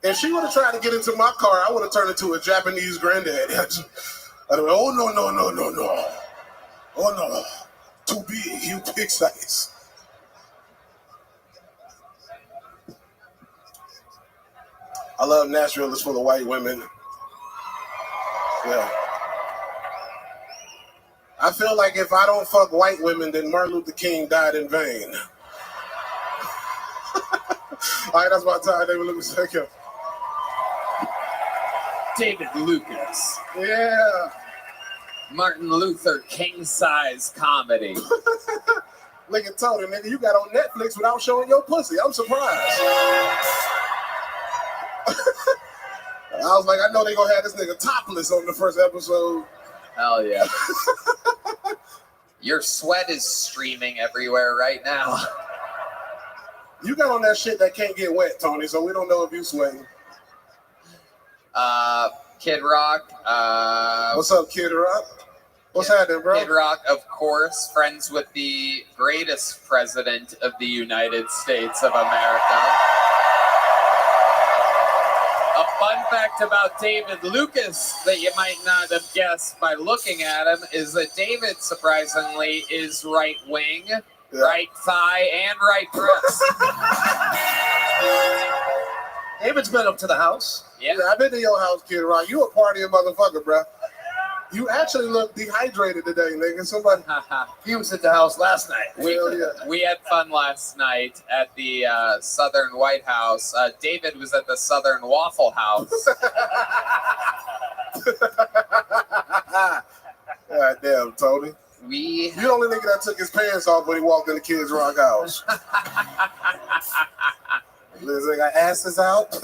If she would have tried to get into my car, I would have turned into a Japanese granddad. I'd have been, oh, no. Oh, no. Too big, you big size. I love Nashville. It's full of white women. Yeah. I feel like if I don't fuck white women, then Martin Luther King died in vain. All right, that's my time. David Lucas. Thank you. David Lucas. Yeah. Martin Luther King size comedy. Look at Tony, nigga. You got on Netflix without showing your pussy. I'm surprised. I was like, I know they gonna have this nigga topless on the first episode. Hell yeah. Your sweat is streaming everywhere right now. You got on that shit that can't get wet, Tony, so we don't know if you sweating. Kid Rock. What's up, Kid Rock? What's happening, bro? Kid Rock, of course, friends with the greatest president of the United States of America. A fun fact about David Lucas that you might not have guessed by looking at him is that David, surprisingly, is right wing, right thigh, and right breast. David's been up to the house. Yeah. I've been to your house, Kid Rock. You a partying motherfucker, bro. You actually look dehydrated today, nigga. Somebody. He was at the house last night. We had fun last night at the Southern White House. David was at the Southern Waffle House. God damn, Tony. You the only nigga that took his pants off when he walked in the Kids Rock house. Listen, got asses out.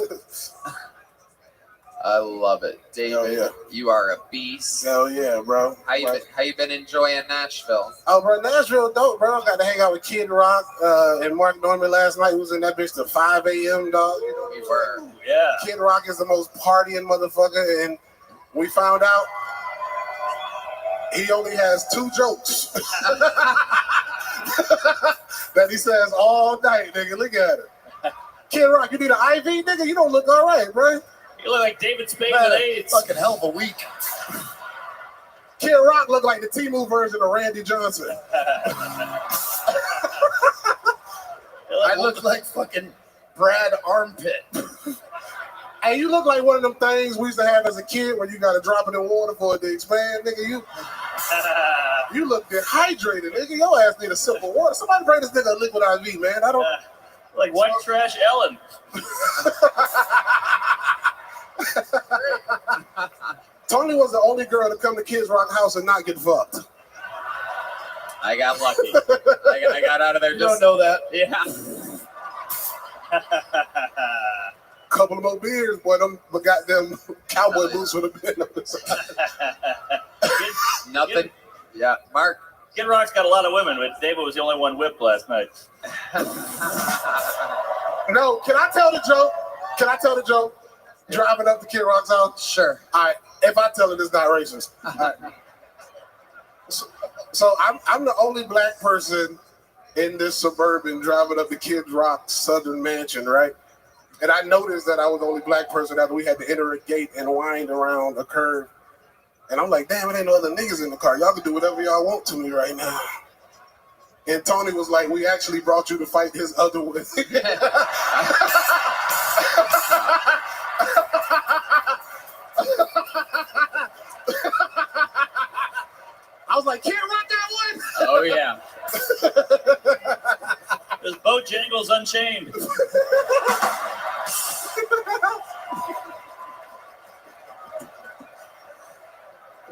I love it, David. You are a beast. Hell yeah, bro. How you been enjoying Nashville? Oh, bro, Nashville dope, bro. Got to hang out with Kid Rock and Mark Norman last night. He was in that bitch till 5 a.m., dog. You know, we were. Yeah. Kid Rock is the most partying motherfucker, and we found out he only has 2 jokes that he says all night, nigga. Look at it. Kid Rock, you need an IV, nigga? You don't look all right, bro. You look like David Spade with AIDS. Fucking hell of a week. Kid Rock looked like the T-Move version of Randy Johnson. I look like fucking Brad Armpit. Hey, you look like one of them things we used to have as a kid where you got to drop it in water for it to expand, nigga. You look dehydrated, nigga. Your ass need a sip of water. Somebody bring this nigga a liquid IV, man. I don't... Like white trash Ellen. Tony was the only girl to come to Kids Rock house and not get fucked. I got lucky. I got out of there. You don't know that. Yeah. Couple of more beers, boy. Them goddamn cowboy boots would have been on the side. Nothing. Yeah, Mark. Kid Rock's got a lot of women, but David was the only one whipped last night. No, can I tell the joke? Driving up to Kid Rock's house? Sure. All right. If I tell it, it's not racist. Right. So I'm the only black person in this Suburban driving up to Kid Rock's Southern Mansion, right? And I noticed that I was the only black person after we had to enter a gate and wind around a curve. And I'm like, damn, it ain't no other niggas in the car. Y'all can do whatever y'all want to me right now. And Tony was like, we actually brought you to fight his other way. I was like, can't rock that one? Oh, yeah. There's Bojangles Unchained.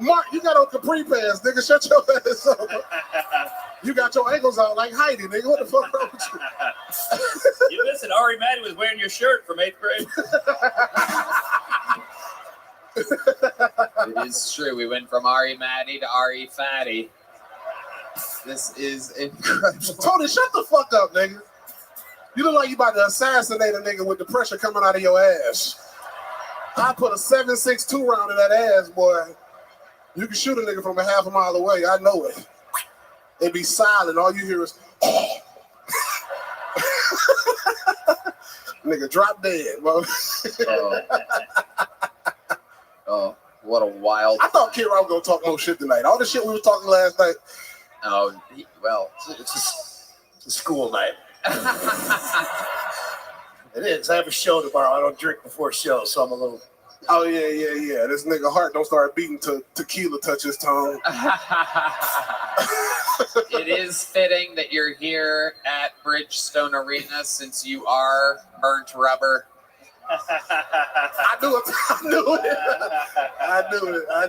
Mark, you got on capri pants, nigga. Shut your ass up. You got your ankles out like Heidi, nigga. What the fuck wrong with you? You listen, Ari Maddie was wearing your shirt from 8th grade. It is true. We went from Ari Maddie to Ari Fatty. This is incredible. Tony, shut the fuck up, nigga. You look like you about to assassinate a nigga with the pressure coming out of your ass. I put a 7.62 round in that ass, boy. You can shoot a nigga from a half a mile away. I know it. It be silent. All you hear is, nigga, drop dead, bro. Oh, what a wild. I thought Kid Rock was going to talk more shit tonight. All the shit we were talking last night. Oh, well. It's a school night. It is. I have a show tomorrow. I don't drink before show, so I'm a little... Oh, yeah. This nigga heart don't start beating till tequila touch his tongue. It is fitting that you're here at Bridgestone Arena since you are burnt rubber. I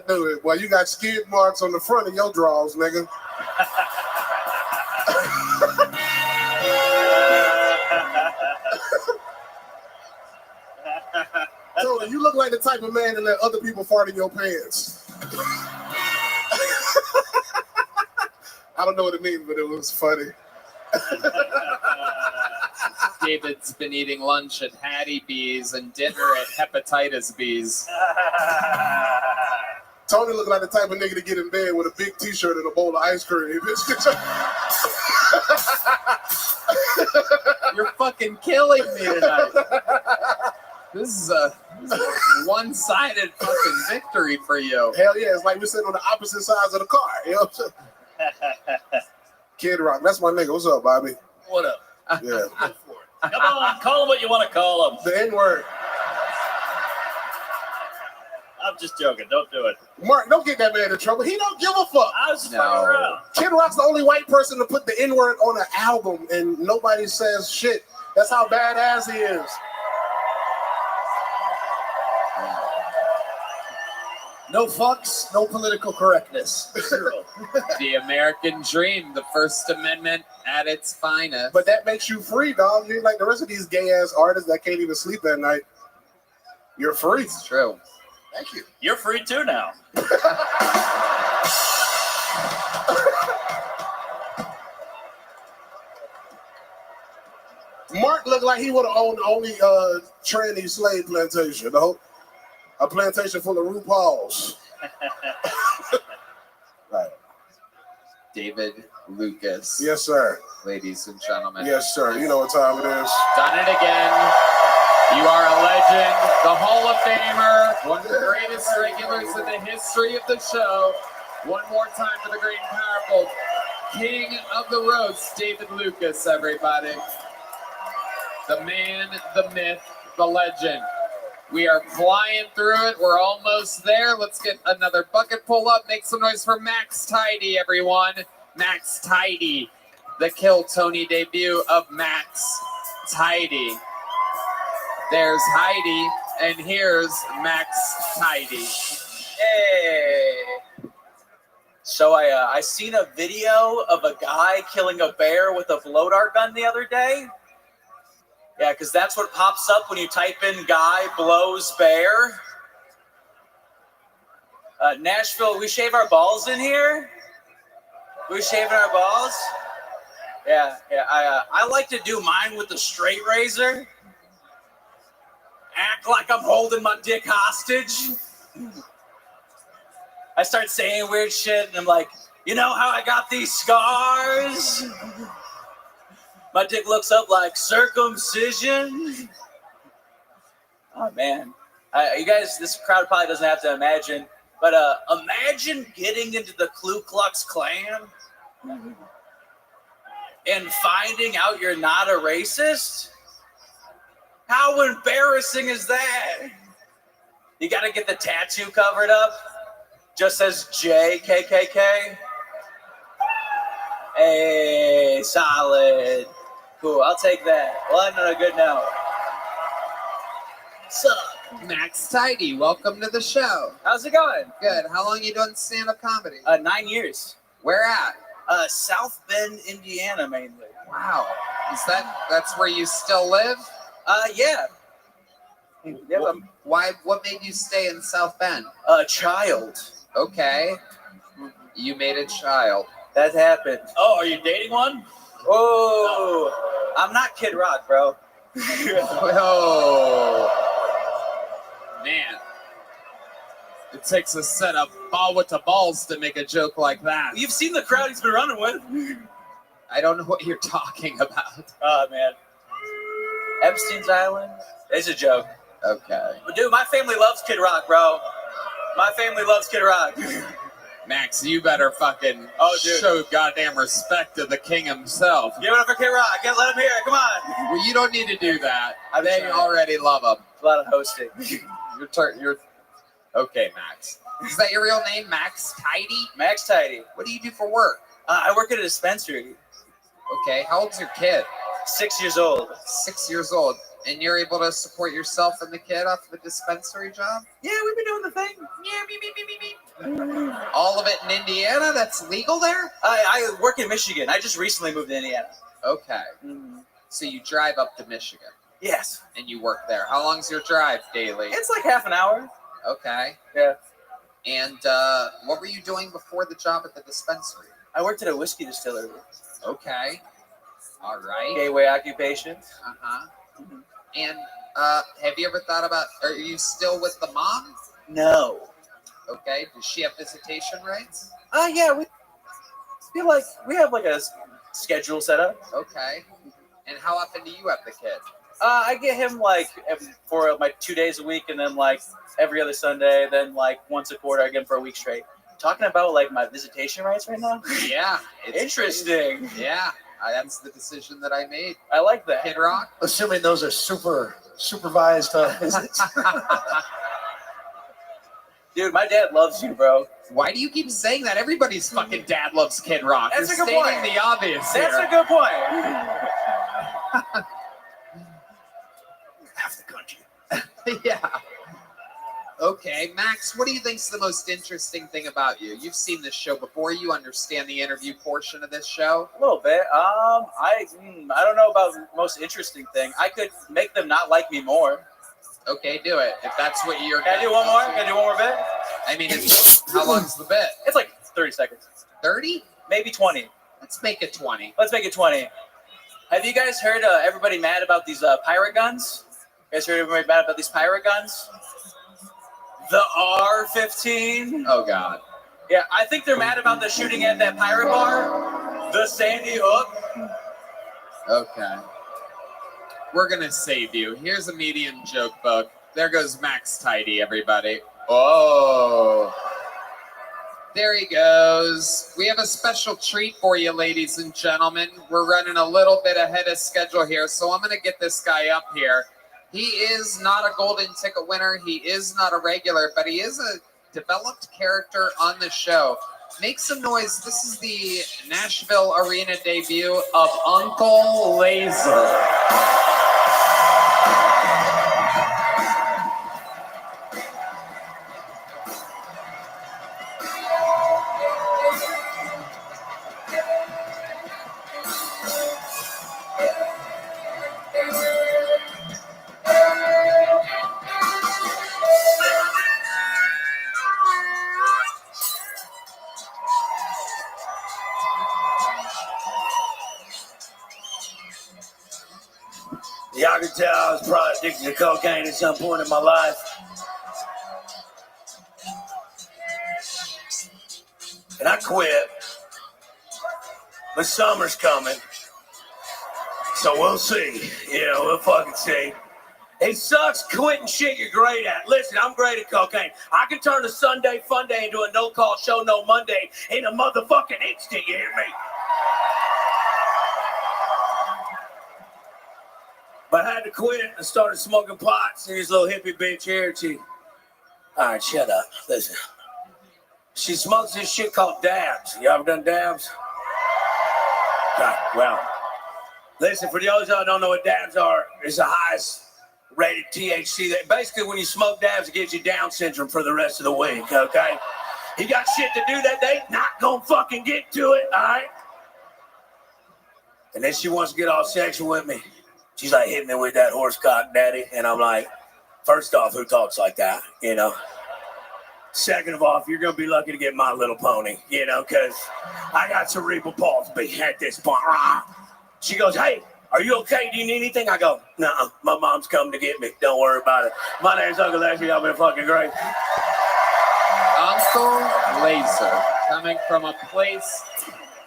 knew it. Well, you got skid marks on the front of your drawers, nigga. Tony, you look like the type of man that let other people fart in your pants. I don't know what it means, but it was funny. David's been eating lunch at Hattie B's and dinner at Hepatitis B's. Tony look like the type of nigga to get in bed with a big t-shirt and a bowl of ice cream. You're fucking killing me tonight. This is a one-sided fucking victory for you. Hell yeah, it's like we're sitting on the opposite sides of the car. You know what I'm saying? Kid Rock, that's my nigga. What's up, Bobby? What up? Yeah. Come on, call him what you want to call him. The N-word. I'm just joking. Don't do it. Mark, don't get that man in trouble. He don't give a fuck. I was just fucking around. Kid Rock's the only white person to put the N-word on an album, and nobody says shit. That's how badass he is. No fucks, no political correctness. The American dream, the First Amendment at its finest. But that makes you free, dog. You ain't like the rest of these gay-ass artists that can't even sleep at night. You're free. It's true. Thank you. You're free too now. Mark looked like he would have owned the only tranny slave plantation. A plantation full of RuPauls. Right. David Lucas. Yes, sir. Ladies and gentlemen. Yes, sir. You know what time it is. Done it again. You are a legend, the Hall of Famer, one of the greatest regulars in the history of the show. One more time for the great and powerful King of the Roasts, David Lucas, everybody. The man, the myth, the legend. We are flying through it. We're almost there. Let's get another bucket pull up. Make some noise for Max Tidy, everyone. Max Tidy, the Kill Tony debut of Max Tidy. There's Heidi, and here's Max Tidy. Hey. So I seen a video of a guy killing a bear with a blow dart gun the other day. Yeah, because that's what pops up when you type in guy blows bear. Nashville, we shave our balls in here? We shaving our balls? Yeah. I like to do mine with a straight razor. Act like I'm holding my dick hostage. I start saying weird shit, and I'm like, you know how I got these scars? My dick looks up like circumcision. Oh, man. You guys, this crowd probably doesn't have to imagine, but imagine getting into the Ku Klux Klan and finding out you're not a racist. How embarrassing is that? You got to get the tattoo covered up. Just says JKKK. Hey, solid. Cool, I'll take that. Well, I'm on a good note. Sup? Max Tidy, welcome to the show. How's it going? Good. How long you doing stand-up comedy? 9 years. Where at? South Bend, Indiana, mainly. Wow. That's where you still live? Yeah. Yeah. What made you stay in South Bend? A child. Okay. You made a child. That happened. Oh, are you dating one? Oh, I'm not Kid Rock, bro. Oh. Man. It takes a set of ball with the balls to make a joke like that. You've seen the crowd he's been running with. I don't know what you're talking about. Oh, man. Epstein's Island? It's a joke. Okay. But dude, my family loves Kid Rock, bro. My family loves Kid Rock. Max, you better fucking show goddamn respect to the king himself. Give it up for Kid Rock. Let him hear it. Come on. Well, you don't need to do that. They already love him. A lot of hosting. You're okay, Max. Is that your real name, Max Tidy? Max Tidy. What do you do for work? I work at a dispensary. Okay. How old's your kid? 6 years old. 6 years old. And you're able to support yourself and the kid off of a dispensary job? Yeah, we've been doing the thing. Yeah, me. All of it in Indiana? That's legal there? I work in Michigan. I just recently moved to Indiana. Okay. So you drive up to Michigan? Yes. And you work there. How long's your drive daily? It's like half an hour. Okay. Yeah. And what were you doing before the job at the dispensary? I worked at a whiskey distillery. Okay. All right. Gateway occupations. Uh-huh. And have you ever thought about, are you still with the mom? No. Okay. Does she have visitation rights? Yeah, we feel like we have like a schedule set up. Okay. And how often do you have the kid? I get him like for my 2 days a week, and then like every other Sunday, then like once a quarter I get him for a week straight. Talking about like my visitation rights right now? Yeah. It's interesting. Crazy. Yeah. That's the decision that I made. I like that. Kid Rock? Assuming those are supervised visits. Dude, my dad loves you, bro. Why do you keep saying that? Everybody's fucking dad loves Kid Rock. That's You're a good stating point. the obvious That's here. a good point. Half the country. Yeah. Okay, Max, what do you think's the most interesting thing about you? You've seen this show before. You understand the interview portion of this show? A little bit. I don't know about the most interesting thing. I could make them not like me more. Okay, do it. If that's what you're... Can I do one more? Can I do one more bit? I mean, how long's the bit? It's like 30 seconds. 30? Maybe 20. Let's make it 20. Let's make it 20. Have you guys heard everybody mad about these pirate guns? You guys heard everybody mad about these pirate guns? The R-15. Oh, God. Yeah, I think they're mad about the shooting at that pirate bar. The Sandy Hook. Okay. We're going to save you. Here's a medium joke book. There goes Max Tidy, everybody. Oh. There he goes. We have a special treat for you, ladies and gentlemen. We're running a little bit ahead of schedule here, so I'm going to get this guy up here. He is not a golden ticket winner. He is not a regular, but he is a developed character on the show. Make some noise. This is the Nashville Arena debut of Uncle Laser. Y'all can tell I was probably addicted to cocaine at some point in my life. And I quit. But summer's coming. So we'll see. Yeah, we'll fucking see. It sucks quitting shit you're great at. Listen, I'm great at cocaine. I can turn a Sunday fun day into a no-call show no Monday in a motherfucking instant, you hear me? But I had to quit and started smoking pot. See this little hippie bitch here? All right, shut up. Listen. She smokes this shit called dabs. You ever done dabs? Well, listen, for those that don't know what dabs are, it's the highest rated THC. That basically, when you smoke dabs, it gives you Down syndrome for the rest of the week. Okay. He got shit to do that day. Not gonna fucking get to it. All right. And then she wants to get all sexual with me. She's like, hit me with that horse cock, daddy. And I'm like, first off, who talks like that? You know. Second of all, you're going to be lucky to get My Little Pony, you know, because I got cerebral palsy at this point. She goes, hey, are you okay? Do you need anything? I go, no, my mom's coming to get me. Don't worry about it. My name's Uncle Leslie. Y'all been fucking great. Uncle Laser, coming from a place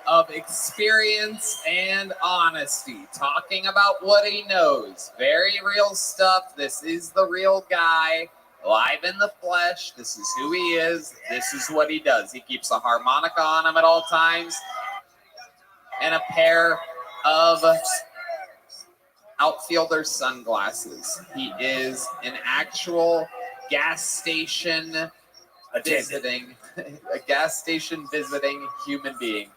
of experience and honesty, talking about what he knows. Very real stuff. This is the real guy. Live in the flesh. This is who he is. This is what he does. He keeps a harmonica on him at all times and a pair of outfielder sunglasses. He is an actual gas station visiting, a gas station visiting human being.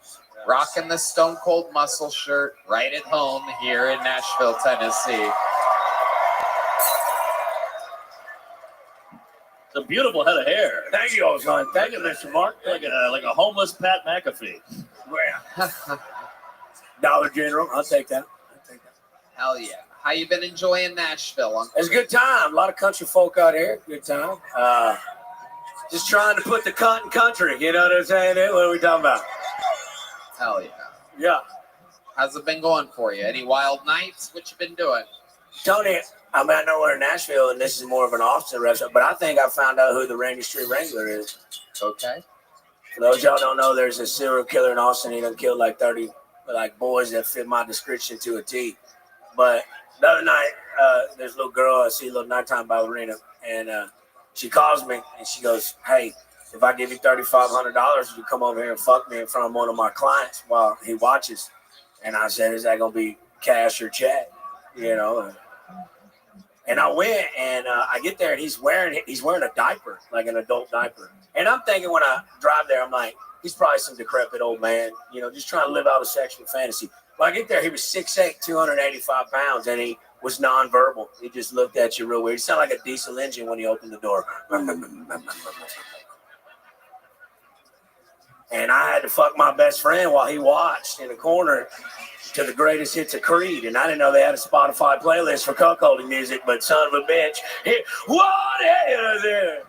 Rocking the Stone Cold Muscle shirt right at home here in Nashville, Tennessee. It's a beautiful head of hair. Thank you, son. Thank you, Mr. Mark. Like a homeless Pat McAfee. Dollar General. I'll take that. Hell yeah. How you been enjoying Nashville, Uncle? It's a good time. A lot of country folk out here. Good time. Just trying to put the cunt in country. You know what I'm saying? What are we talking about? Hell yeah. Yeah. How's it been going for you? Any wild nights? What you been doing? Tony, I'm out nowhere in Nashville, and this is more of an Austin restaurant, but I think I found out who the Rainy Street Wrangler is. Okay. For those y'all don't know, there's a serial killer in Austin. He done killed like 30 boys that fit my description to a T. But the other night, there's a little girl, I see a little nighttime ballerina, and she calls me, and she goes, hey, if I give you $3,500, you come over here and fuck me in front of one of my clients while he watches. And I said, is that going to be cash or check? You know? And I went, and I get there, and he's wearing a diaper, like an adult diaper. And I'm thinking when I drive there, I'm like, he's probably some decrepit old man, you know, just trying to live out a sexual fantasy. When I get there, he was 6'8", 285 pounds, and he was nonverbal. He just looked at you real weird. He sounded like a diesel engine when he opened the door. And I had to fuck my best friend while he watched in the corner to the greatest hits of Creed. And I didn't know they had a Spotify playlist for cuckolding music, but son of a bitch, what is it?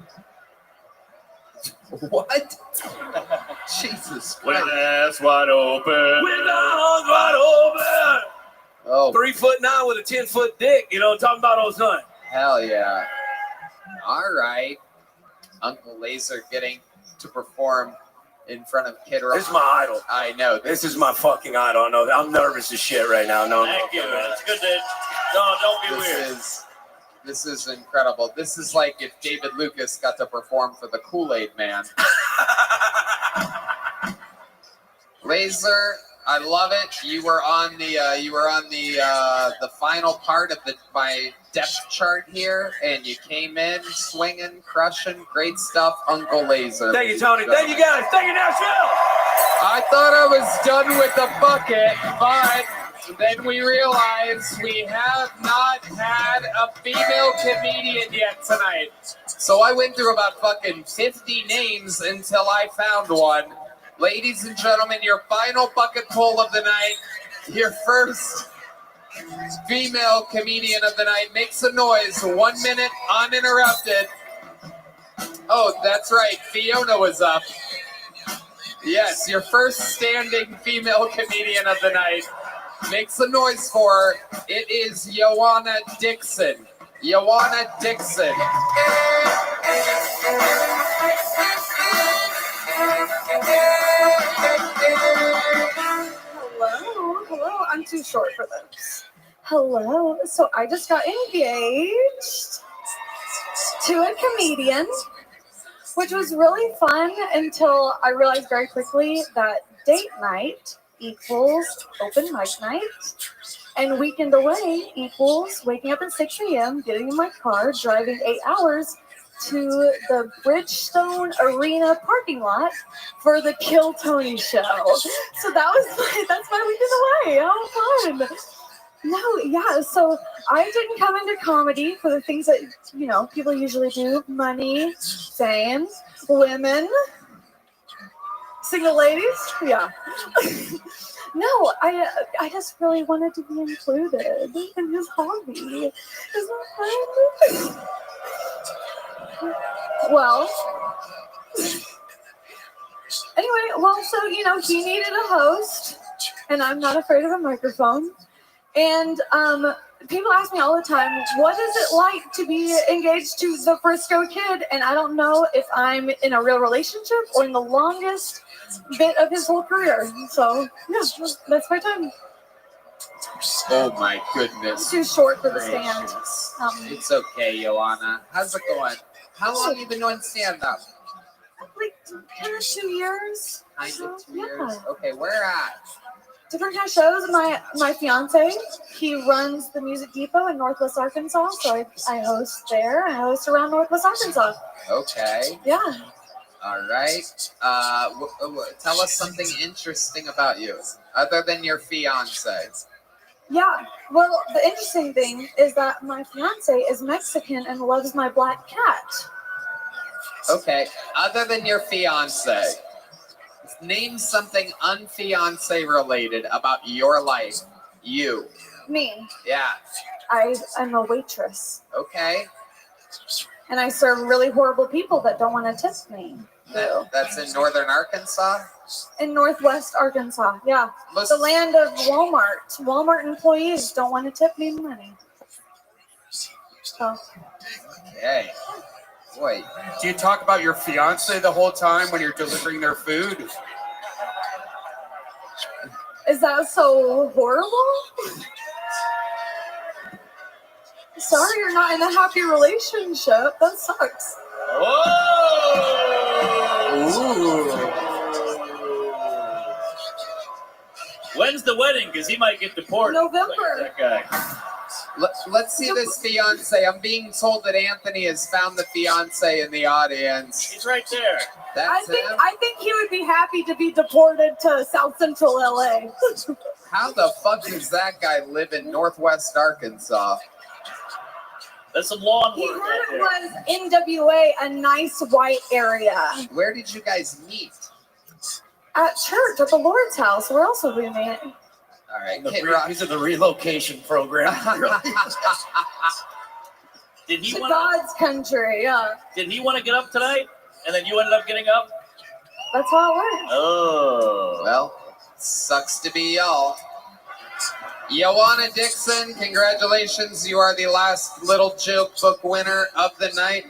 What? Jesus Christ. With the ass wide open. With the arms wide open. Oh. 3'9" with a 10-foot dick. You know what I'm talking about, old son? Hell yeah. All right. Uncle Laser getting to perform in front of Kid Rock. This is my idol. I know. This is my fucking idol. No, I'm nervous as shit right now. Thank you. It's good to. No, don't be weird. This is incredible. This is like if David Lucas got to perform for the Kool-Aid Man. Laser, I love it. You were on the final part of my depth chart here, and you came in swinging, crushing, great stuff, Uncle Laser. Thank you, Tony. Thank you, guys. Thank you, Nashville. I thought I was done with the bucket, but then we realized we have not had a female comedian yet tonight. So I went through about fucking 50 names until I found one. Ladies and gentlemen, your final bucket pull of the night, your first female comedian of the night. Make some noise, 1 minute uninterrupted. Oh, that's right, Fiona was up. Yes, your first standing female comedian of the night. Make some noise for her. It is Joanna Dixon. Joanna Dixon. Hello. I'm too short for this. Hello. So I just got engaged to a comedian, which was really fun until I realized very quickly that date night equals open mic night, and weekend away equals waking up at 6 a.m., getting in my car, driving 8 hours to the Bridgestone Arena parking lot for the Kill Tony show. So that's my weekend away. How fun. No, yeah. So I didn't come into comedy for the things that people usually do: money, fame, women, single ladies. Yeah. No, I just really wanted to be included in his hobby. Isn't that fun? Well. Anyway, so he needed a host, and I'm not afraid of a microphone. And people ask me all the time, what is it like to be engaged to the Frisco Kid? And I don't know if I'm in a real relationship or in the longest bit of his whole career. So, yeah, that's my time. Oh my goodness. Too short for the stand. It's okay, Joanna. How's it going? How long have you been doing stand-up? Like kind of 2 years. Kind of 2 years. Okay, where at? Different kind of shows. My fiance, he runs the Music Depot in Northwest Arkansas, so I host there. I host around Northwest Arkansas. Okay. Yeah. All right. Tell us something interesting about you, other than your fiance. Yeah. Well, the interesting thing is that my fiance is Mexican and loves my black cat. Okay. Other than your fiance, name something unfiance related about your life. You. Me. Yeah. I'm a waitress. Okay. And I serve really horrible people that don't want to tip me. That's in northern Arkansas? In Northwest Arkansas, yeah. The land of Walmart. Walmart employees don't want to tip me money. So. Okay. Wait. Do you talk about your fiance the whole time when you're delivering their food? Is that so horrible? Sorry you're not in a happy relationship. That sucks. When's the wedding? Because he might get deported. November. Like that guy. Let's see this fiance. I'm being told that Anthony has found the fiance in the audience. He's right there. That's him? I think he would be happy to be deported to South Central LA. How the fuck does that guy live in Northwest Arkansas? That's some lawn He work heard right it was NWA, a nice white area. Where did you guys meet? At church, at the Lord's house. Where else would we meet? All right, These are the relocation program. Did he To want God's country, yeah. Did he want to get up tonight, and then you ended up getting up? That's how it works. Oh. Well, sucks to be y'all. Joanna Dixon, congratulations. You are the last Little Joke Book winner of the night.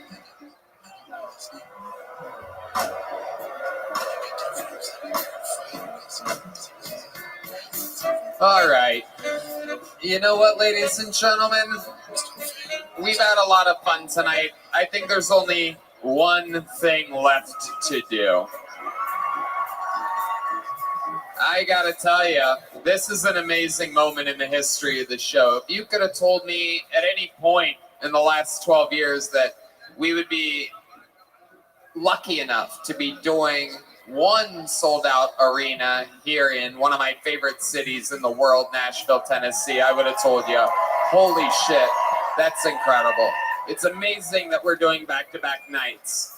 All right. You know what, ladies and gentlemen? We've had a lot of fun tonight. I think there's only one thing left to do. I gotta tell you, this is an amazing moment in the history of the show. If you could have told me at any point in the last 12 years that we would be lucky enough to be doing one sold-out arena here in one of my favorite cities in the world, Nashville, Tennessee, I would have told you, holy shit, that's incredible. It's amazing that we're doing back-to-back nights.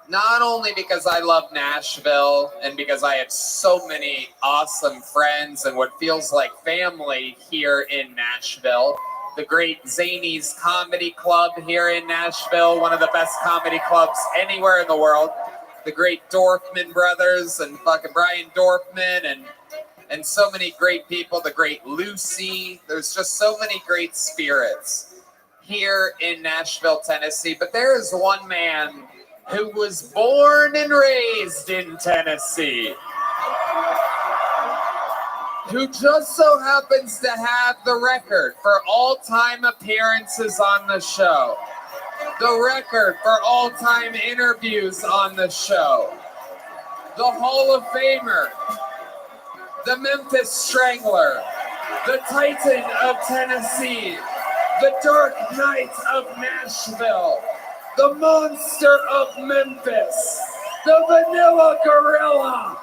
Not only because I love Nashville and because I have so many awesome friends and what feels like family here in Nashville, the great Zany's Comedy Club here in Nashville, one of the best comedy clubs anywhere in the world. The great Dorfman brothers and fucking Brian Dorfman and so many great people, the great Lucy. There's just so many great spirits here in Nashville, Tennessee. But there is one man who was born and raised in Tennessee, who just so happens to have the record for all-time appearances on the show, the record for all-time interviews on the show, the Hall of Famer, the Memphis Strangler, the Titan of Tennessee, the Dark Knight of Nashville, the Monster of Memphis, the Vanilla Gorilla.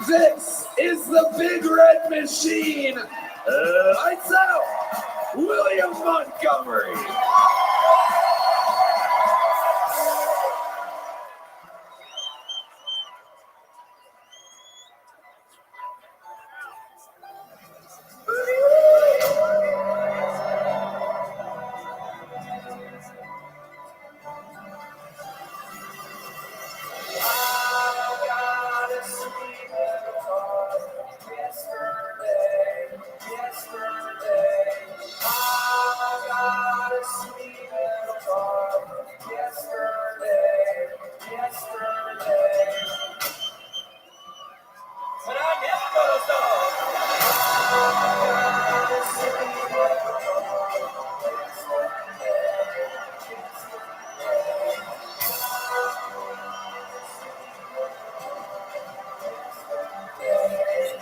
This is the Big Red Machine, Lights out, William Montgomery.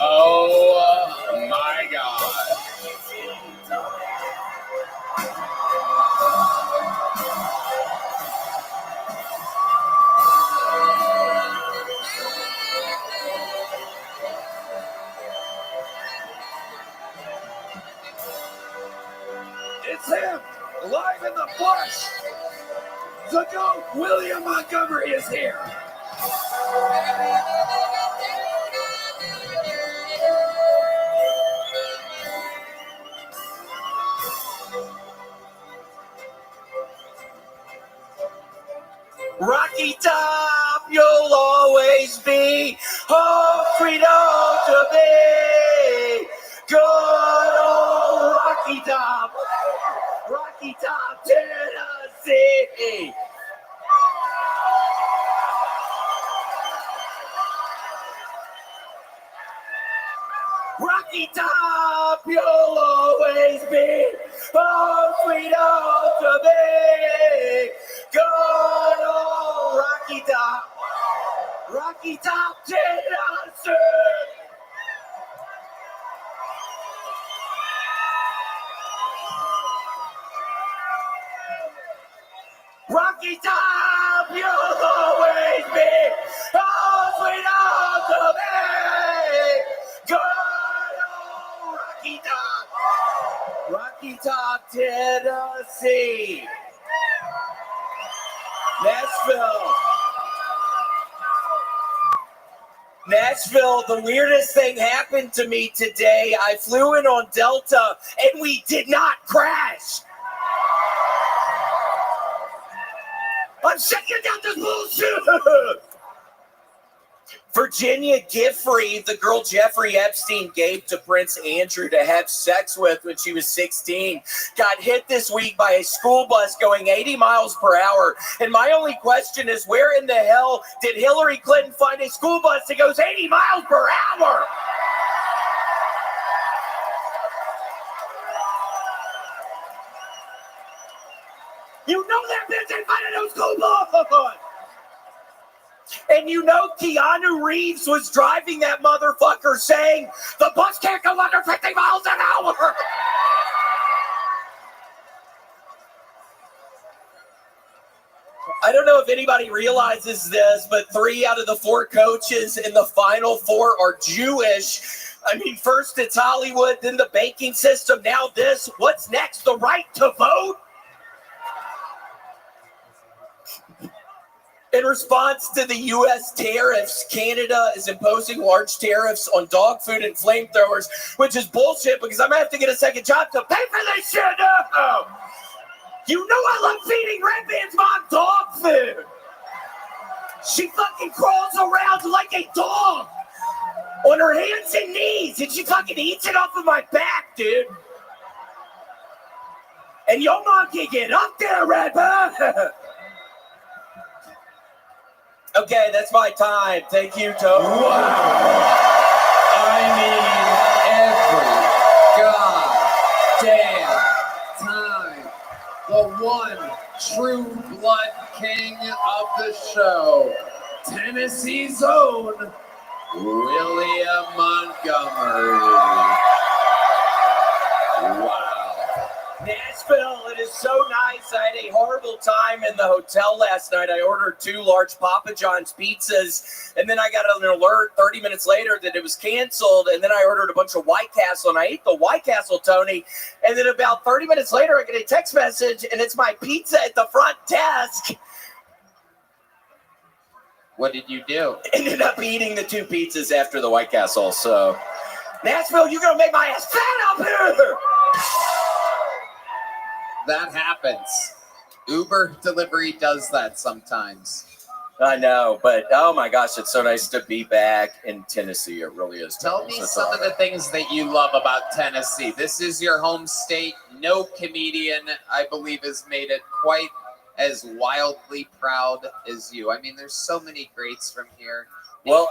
Oh my God. It's him, live in the flesh. The GOAT, William Montgomery, is here. Rocky Top, you'll always be home freedom to be. Good old Rocky Top, Tennessee. Rocky Top, you'll always be home freedom to be. Good old Rocky Top, Tennessee. Rocky Top, you'll always be home freedom to be. Good old Rocky Top, Tennessee. Nashville, the weirdest thing happened to me today. I flew in on Delta and we did not crash. I'm sick of this bullshit. Virginia Giffrey, the girl Jeffrey Epstein gave to Prince Andrew to have sex with when she was 16, got hit this week by a school bus going 80 miles per hour. And my only question is, where in the hell did Hillary Clinton find a school bus that goes 80 miles per hour? You know that bitch ain't finding no school bus. And you know Keanu Reeves was driving that motherfucker saying, the bus can't go under 50 miles an hour. I don't know if anybody realizes this, but 3 out of the 4 coaches in the Final Four are Jewish. I mean, first it's Hollywood, then the banking system, now this. What's next? The right to vote? In response to the U.S. tariffs, Canada is imposing large tariffs on dog food and flamethrowers, which is bullshit because I'm going to have to get a second job to pay for this shit. No. You know I love feeding Red Band's mom dog food. She fucking crawls around like a dog on her hands and knees, and she fucking eats it off of my back, dude. And your mom can get up there, Red Band. Okay, that's my time. Thank you, Toby. Wow. I mean, every goddamn time. The one true blood king of the show, Tennessee's own William Montgomery. Wow. Nashville. Phil. It is so nice. I had a horrible time in the hotel last night. I ordered 2 large Papa John's pizzas, and then I got an alert 30 minutes later that it was canceled, and then I ordered a bunch of White Castle, and I ate the White Castle, Tony, and then about 30 minutes later, I get a text message, and it's my pizza at the front desk. What did you do? Ended up eating the 2 pizzas after the White Castle, so... Nashville, you're going to make my ass fat up here! That happens. Uber delivery does that sometimes. I know, but oh my gosh, it's so nice to be back in Tennessee. It really is. Tell me some of the things that you love about Tennessee. This is your home state. No comedian, I believe, has made it quite as wildly proud as you. I mean, there's so many greats from here. Well,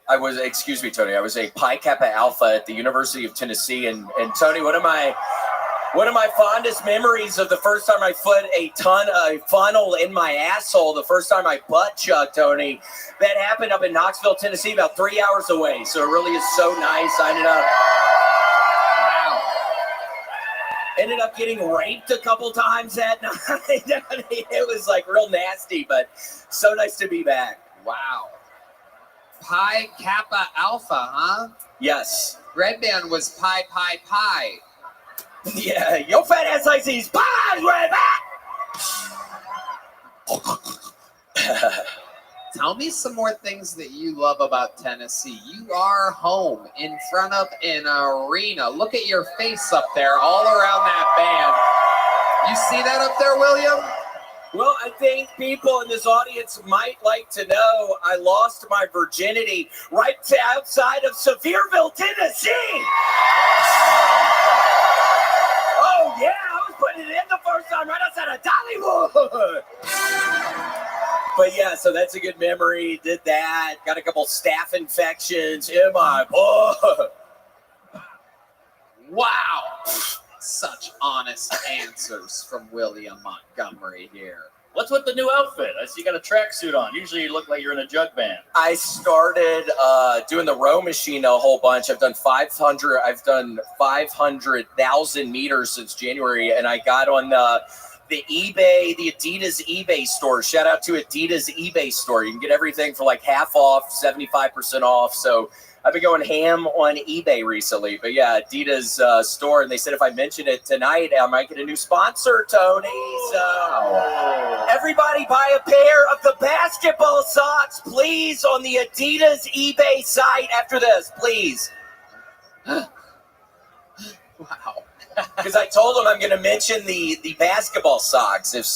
I was, excuse me, Tony, I was a Pi Kappa Alpha at the University of Tennessee, and Tony, one of my fondest memories of the first time I put a funnel in my asshole, the first time I butt chugged, Tony, that happened up in Knoxville, Tennessee, about 3 hours away. So it really is so nice. I ended up getting raped a couple times that night. It was like real nasty, but so nice to be back. Wow. Pi Kappa Alpha, huh? Yes. Red Band was Pi Pi Pi. Yeah, your fat ass likes these pies, Red Band. Tell me some more things that you love about Tennessee. You are home in front of an arena. Look at your face up there, all around that band. You see that up there, William? Well, I think people in this audience might like to know I lost my virginity right outside of Sevierville, Tennessee. Oh, yeah, I was putting it in the first time right outside of Dollywood. But yeah, so that's a good memory. Did that. Got a couple staph infections in my butt. Wow. Such honest answers from William Montgomery here. What's with the new outfit? I see you got a tracksuit on. Usually you look like you're in a jug band. I started doing the row machine a whole bunch. I've done 500,000 meters since January, and I got on the Adidas eBay store. Shout out to Adidas eBay store. You can get everything for like half off, 75% off. So I've been going ham on eBay recently. But yeah, Adidas store. And they said if I mention it tonight, I might get a new sponsor, Tony. So everybody buy a pair of the basketball socks, please, on the Adidas eBay site after this, please. Wow. Because I told them I'm going to mention the basketball socks. If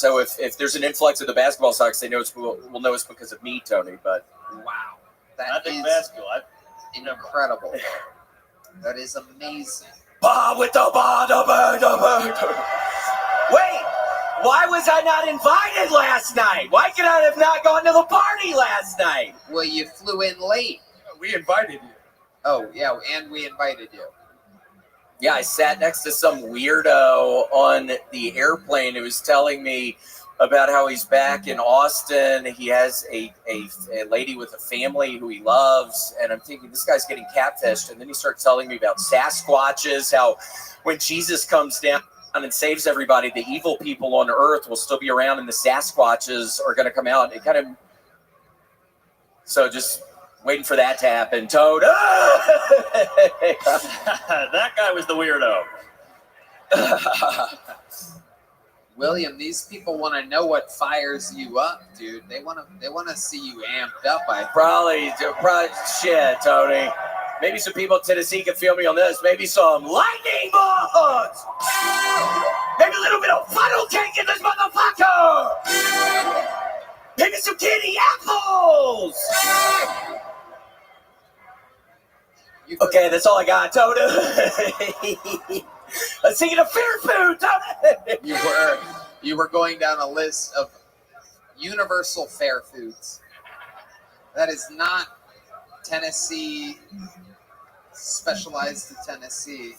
there's an influx of the basketball socks, they know we'll know it's because of me, Tony. But wow, that is basketball. Incredible. That is amazing. Wait, why was I not invited last night? Why could I have not gone to the party last night? Well, you flew in late. We invited you. Oh yeah, and we invited you. Yeah, I sat next to some weirdo on the airplane who was telling me about how he's back in Austin. He has a lady with a family who he loves. And I'm thinking, this guy's getting catfished. And then he started telling me about Sasquatches, how when Jesus comes down and saves everybody, the evil people on earth will still be around and the Sasquatches are going to come out. It kind of... So just... waiting for that to happen, Toad. That guy was the weirdo. William, these people want to know what fires you up, dude. They want to see you amped up. Probably shit, Tony. Maybe some people in Tennessee can feel me on this. Maybe some lightning bolts. Maybe a little bit of funnel cake in this motherfucker. Maybe some candy apples. Okay, that's all I got, Toda. I'm thinking of fair food, Toda. You were going down a list of universal fair foods. That is not Tennessee, specialized to Tennessee.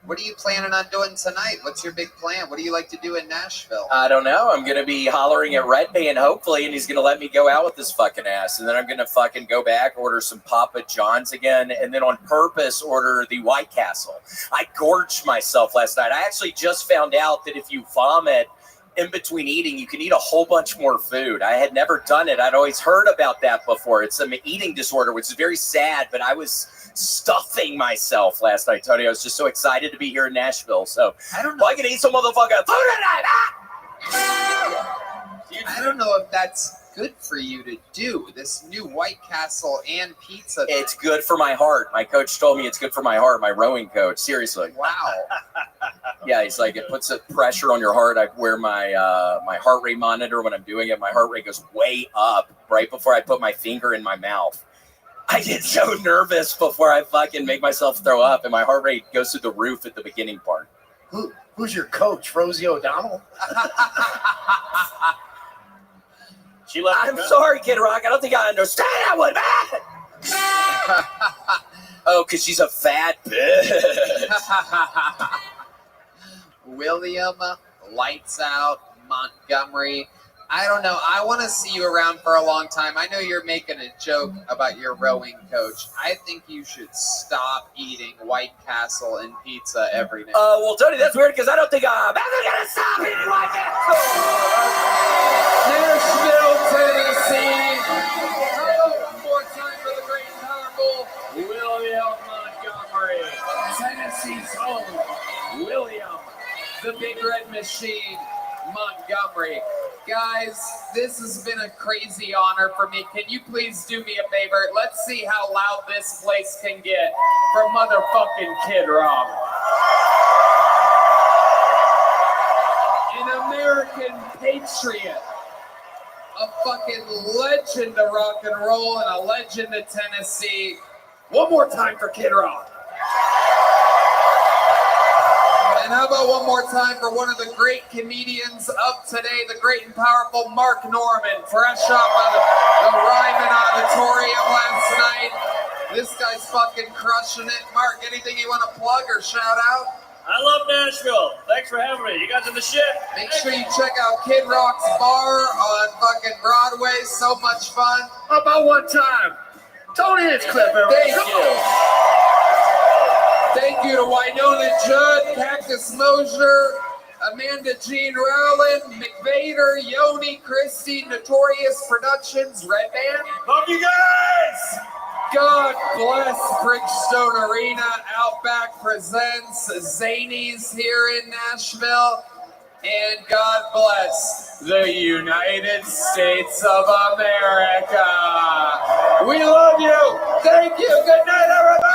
What are you planning on doing tonight? What's your big plan? What do you like to do in Nashville? I don't know. I'm gonna be hollering at Rabbi and hopefully, and he's gonna let me go out with this fucking ass, and then I'm gonna fucking go back, order some Papa John's again, and then on purpose order the White Castle. I gorged myself last night. I actually just found out that if you vomit in between eating, you can eat a whole bunch more food. I had never done it. I'd always heard about that before. It's an eating disorder, which is very sad, but I was stuffing myself last night, Tony. I was just so excited to be here in Nashville. So I don't know. I can eat some motherfucking food tonight. I don't know if that's good for you to do, this new White Castle and pizza thing. It's good for my heart. My coach told me it's good for my heart, my rowing coach. Seriously. Wow. Yeah, he's like, it puts a pressure on your heart. I wear my my heart rate monitor when I'm doing it. My heart rate goes way up right before I put my finger in my mouth. I get so nervous before I fucking make myself throw up, and my heart rate goes through the roof at the beginning part. Who's your coach, Rosie O'Donnell? I'm sorry, Kid Rock. I don't think I understand that one, man. Oh, because she's a fat bitch. William, Lights Out, Montgomery. I don't know. I want to see you around for a long time. I know you're making a joke about your rowing coach. I think you should stop eating White Castle and pizza every day. Well, Tony, that's weird because I don't think I'm ever going to stop eating White Castle. Nashville, Tennessee. One more time for the great and powerful William Montgomery. Tennessee's own William, the Big Red Machine Montgomery. Guys, this has been a crazy honor for me. Can you please do me a favor? Let's see how loud this place can get for motherfucking Kid Rock. An American patriot, a fucking legend of rock and roll, and a legend of Tennessee. One more time for Kid Rock. And how about one more time for one of the great comedians of today, the great and powerful Mark Norman, fresh off of the Ryman Auditorium last night. This guy's fucking crushing it. Mark, anything you want to plug or shout out? I love Nashville. Thanks for having me. You guys are the shit. Make sure you check out Kid Rock's bar on fucking Broadway. So much fun. How about one time? Tony Hinchcliffe, everybody. Thank you. Thank you to Winona Judd, Cactus Mosier, Amanda Jean Rowland, McVader, Yoni, Christie, Notorious Productions, Red Band. Love you guys! God bless Bridgestone Arena. Outback presents Zanies here in Nashville. And God bless the United States of America. We love you. Thank you. Good night, everybody.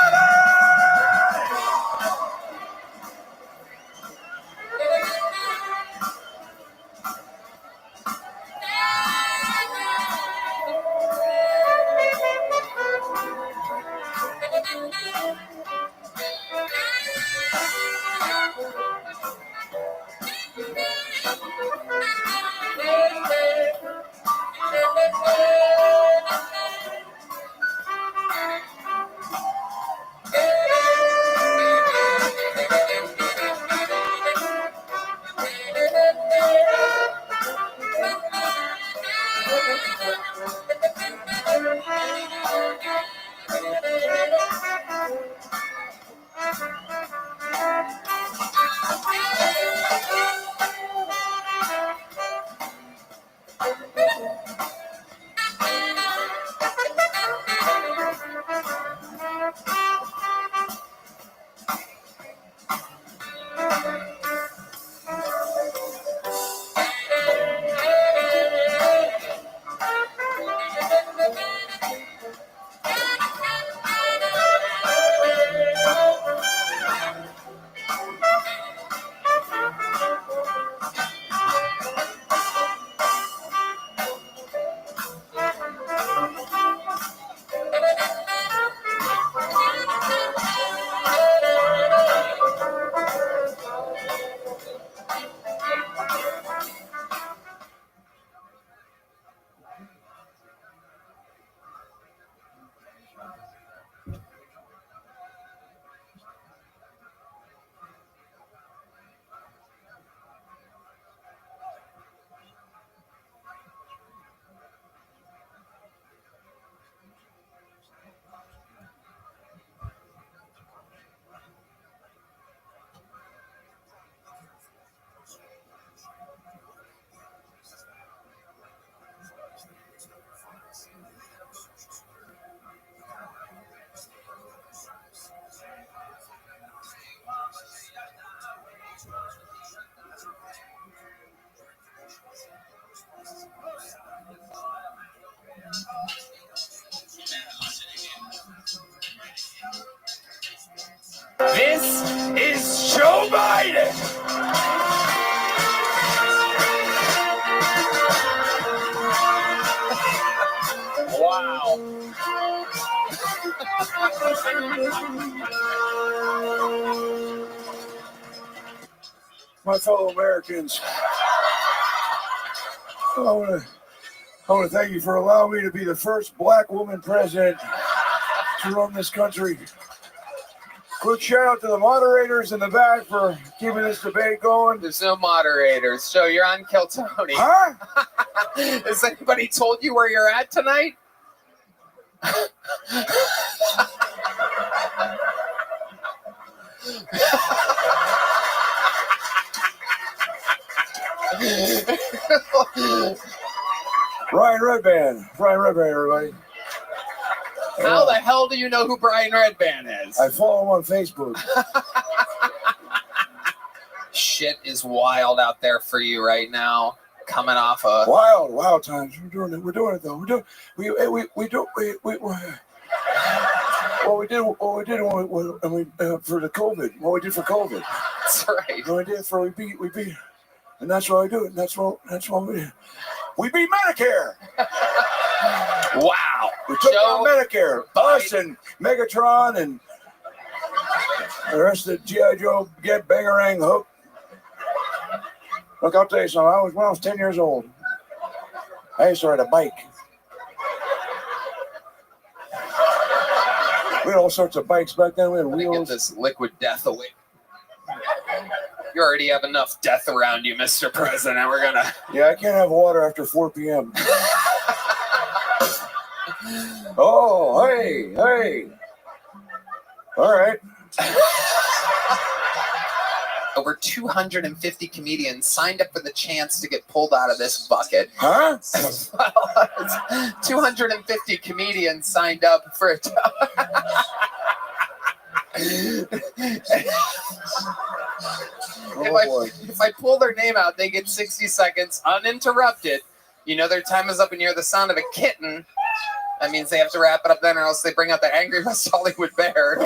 Wow. My fellow Americans, I want to thank you for allowing me to be the first black woman president to run this country. Quick shout out to the moderators in the back for keeping this debate going. There's no moderators. So you're on Kill Tony. Huh? Has anybody told you where you're at tonight? Brian Redband, everybody. How the hell do you know who Brian Redband is? I follow him on Facebook. Shit is wild out there for you right now. Coming off a wild times. We're doing it though. What we did for the COVID. What we did for COVID. That's right. What we did for we beat, and that's why I do it. That's what we beat Medicare. Wow. We took down Medicare. Us and Megatron and the rest of the G.I. Joe get bangarang hook. Look, I'll tell you something. When I was 10 years old, I used to ride a bike. We had all sorts of bikes back then. We had wheels. Get this liquid death away. You already have enough death around you, Mr. President. We're gonna. Yeah, I can't have water after 4 p.m. Oh, hey. All right. Over 250 comedians signed up for the chance to get pulled out of this bucket. Huh? 250 comedians signed up for it. If I pull their name out, they get 60 seconds uninterrupted. You know their time is up and you hear the sound of a kitten. That means they have to wrap it up then, or else they bring out the angry West Hollywood bear.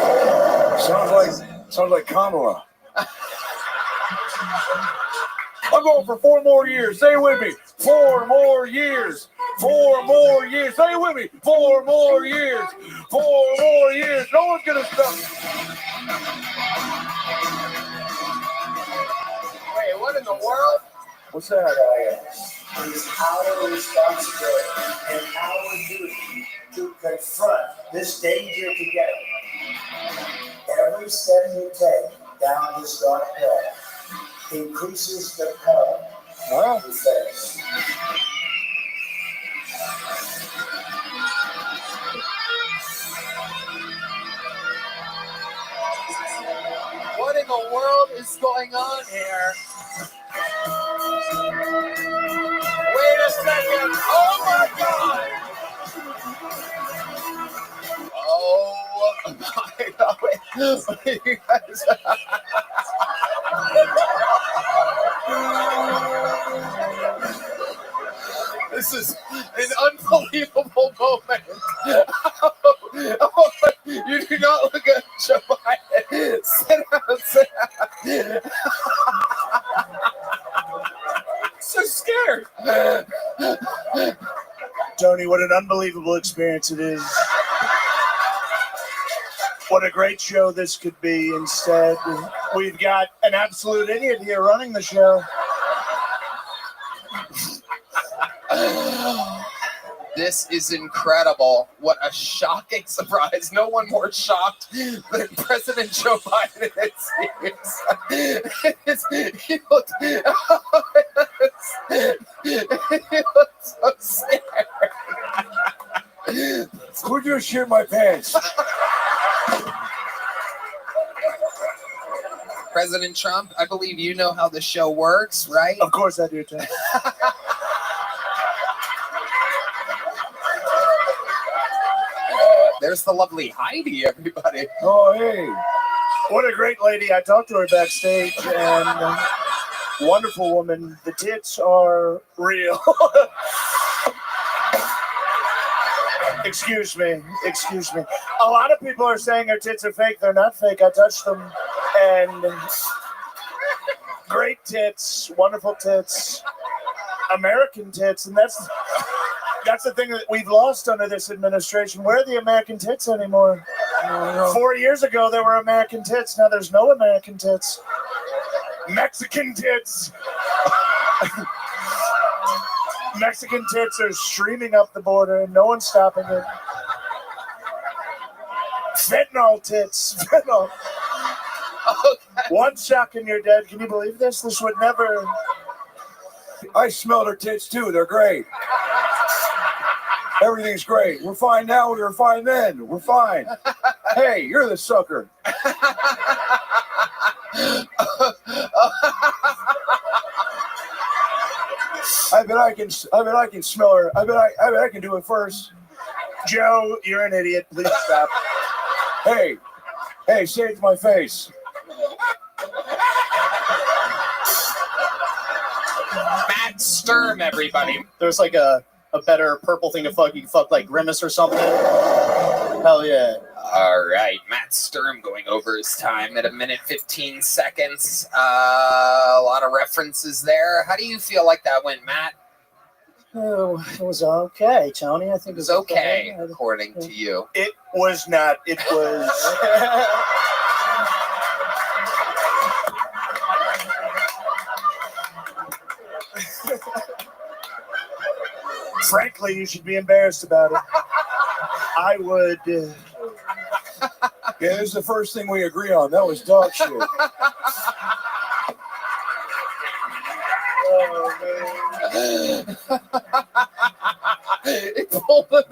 Sounds like Kamala. I'm going for 4 more years. Say it with me. 4 more years. 4 more years. Say it with me. 4 more years. 4 more years. No one's gonna stop. Wait, what in the world? What's that? It is our responsibility and our duty to confront this danger together. Every step you take down this dark path increases the peril you face. What in the world is going on here? Wait a second. Oh my God. Oh my God. Wait, you guys. This is an unbelievable moment. Oh, you do not look at Joe Biden. Sit down. So scared. Tony, what an unbelievable experience it is. What a great show this could be. Instead, we've got an absolute idiot here running the show. This is incredible. What a shocking surprise. No one more shocked than President Joe Biden. He looked so scared. Who'd you shit my pants? President Trump, I believe you know how the show works, right? Of course I do, Tony. There's the lovely Heidi, everybody. Oh, hey. What a great lady. I talked to her backstage, and wonderful woman. The tits are real. Excuse me. A lot of people are saying her tits are fake. They're not fake. I touched them, and great tits, wonderful tits, American tits, and That's the thing that we've lost under this administration. Where are the American tits anymore? 4 years ago, there were American tits. Now there's no American tits. Mexican tits. Mexican tits are streaming up the border and no one's stopping it. Fentanyl tits. Fentanyl. Okay. One shock and you're dead. Can you believe this? This would never... I smelled her tits too. They're great. Everything's great. We're fine now. We were fine then. We're fine. Hey, you're the sucker. I bet I can smell her. I bet I can do it first. Joe, you're an idiot. Please stop. Hey, say it to my face. Matt Sturm, everybody. There's like a better purple thing to fuck. You can fuck like Grimace or something. Hell yeah. All right, Matt Sturm going over his time at 1:15. A lot of references there. How do you feel like that went, Matt? Oh, it was okay, Tony. I think It was okay, according to you. It was not. It was... Frankly, you should be embarrassed about it. I would... Yeah, this is the first thing we agree on. That was dog shit. He pulled him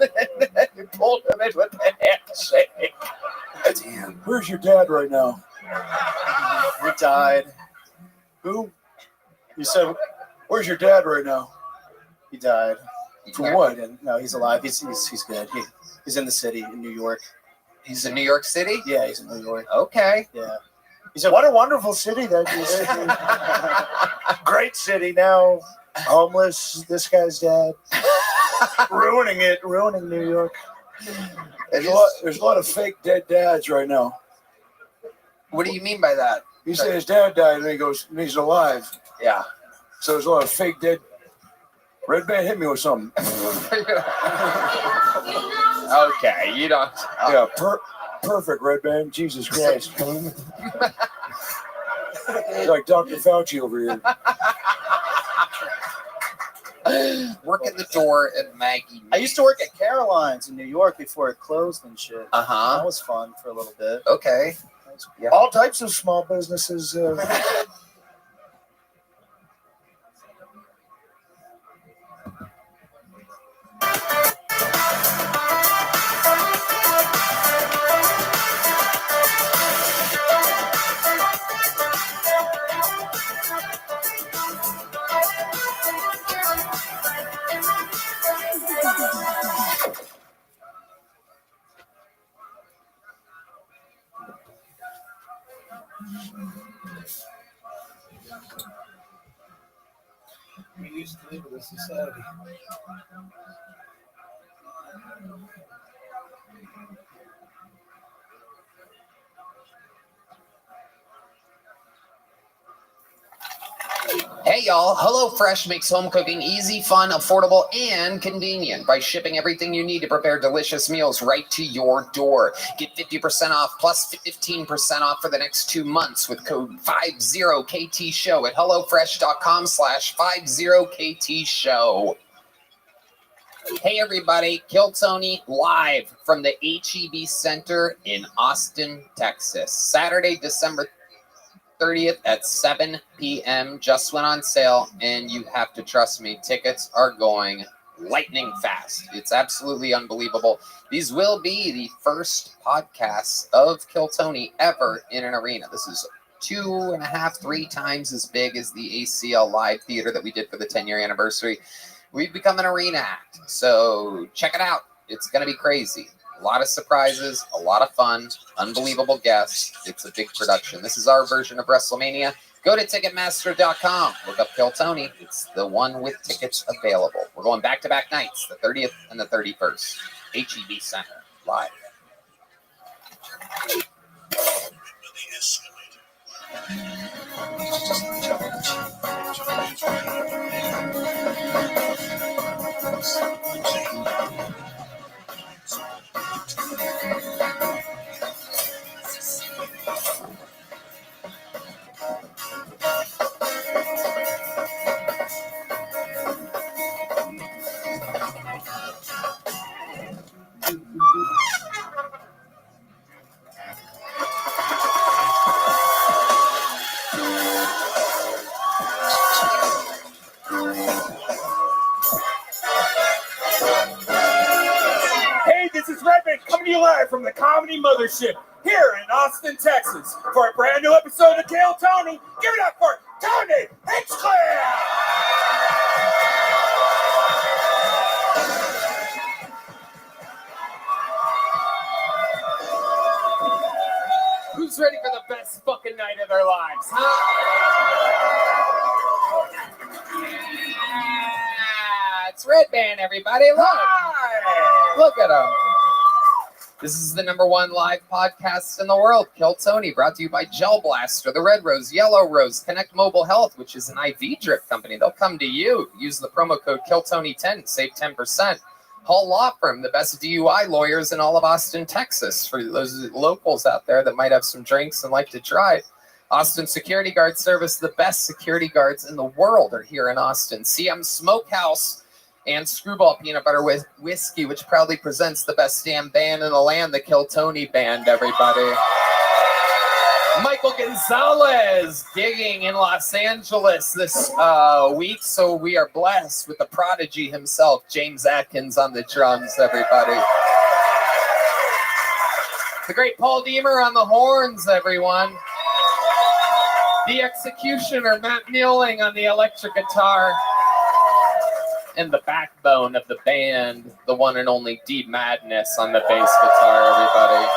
in with a handshake. Damn. Where's your dad right now? He died. Who? You said... Where's your dad right now? He died. For what? No, he's alive. He's good. He's in the city in New York. He's in New York City? Yeah, he's in New York. Okay. Yeah. What a wonderful city that is. Great city now. Homeless. This guy's dad. Ruining New York. There's a lot of fake dead dads right now. What do you mean by that? He said his dad died and he goes, and he's alive. Yeah. So there's a lot of fake dead. Red Band hit me with something. Okay, you don't. Yeah, perfect, Red Band. Jesus Christ. Like Dr. Fauci over here. Working the door at Maggie. I used to work at Caroline's in New York before it closed and shit. Uh-huh. That was fun for a little bit. Okay. Yeah. All types of small businesses. We used to live in a society. Hey y'all, HelloFresh makes home cooking easy, fun, affordable, and convenient by shipping everything you need to prepare delicious meals right to your door. Get 50% off plus 15% off for the next 2 months with code 50KTShow at HelloFresh.com/50KTShow. Hey everybody, Kill Tony live from the HEB Center in Austin, Texas. Saturday, December 30th at 7 p.m. Just went on sale, and you have to trust me, tickets are going lightning fast. It's absolutely unbelievable. These will be the first podcasts of Kill Tony ever in an arena. This is 2.5, 3 times as big as the ACL Live Theater that we did for the 10-year anniversary. We've become an arena act, so check it out. It's going to be crazy. A lot of surprises, a lot of fun, unbelievable guests. It's a big production. This is our version of WrestleMania. Go to Ticketmaster.com. Look up Kill Tony. It's the one with tickets available. We're going back-to-back nights, the 30th and the 31st. HEB Center, live. coming to you live from the Comedy Mothership here in Austin, Texas, for a brand new episode of Kill Tony. Give it up for Tony Hinchcliffe! Who's ready for the best fucking night of their lives, huh? Yeah, it's Red Band, everybody. Look at them. This is the #1 live podcast in the world, Kill Tony, brought to you by Gel Blaster, the Red Rose, Yellow Rose, Connect Mobile Health, which is an IV drip company. They'll come to you. Use the promo code KillTony10, save 10%. Hall Law Firm, the best DUI lawyers in all of Austin, Texas. For those locals out there that might have some drinks and like to drive. Austin Security Guard Service, the best security guards in the world are here in Austin. CM Smokehouse and Screwball Peanut Butter Whiskey, which proudly presents the best damn band in the land, the Kill Tony Band, everybody. Michael Gonzalez gigging in Los Angeles this week, so we are blessed with the prodigy himself, James Atkins on the drums, everybody. The great Paul Deemer on the horns, everyone. The executioner, Matt Muelling on the electric guitar. And the backbone of the band, the one and only Deep Madness on the bass guitar, everybody.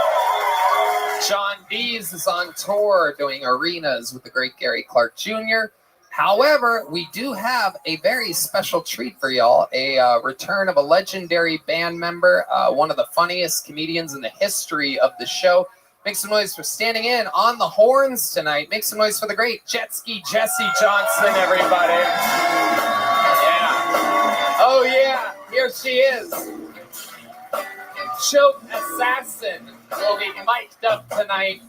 Sean Dees is on tour doing arenas with the great Gary Clark Jr. However, we do have a very special treat for y'all, a return of a legendary band member, one of the funniest comedians in the history of the show. Make some noise for standing in on the horns tonight. Make some noise for the great Jet Ski Jesse Johnson, everybody. Yeah. Oh, yeah. Here she is. Choke Assassin will be mic'd up tonight,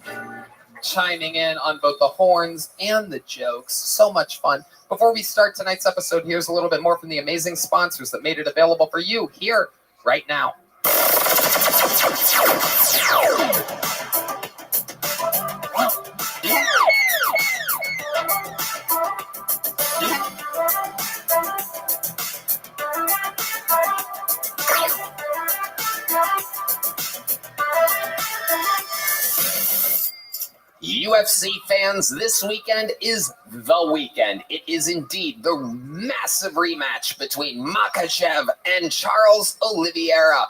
chiming in on both the horns and the jokes. So much fun. Before we start tonight's episode, here's a little bit more from the amazing sponsors that made it available for you here right now. UFC fans, this weekend is the weekend. It is indeed the massive rematch between Makhachev and Charles Oliveira.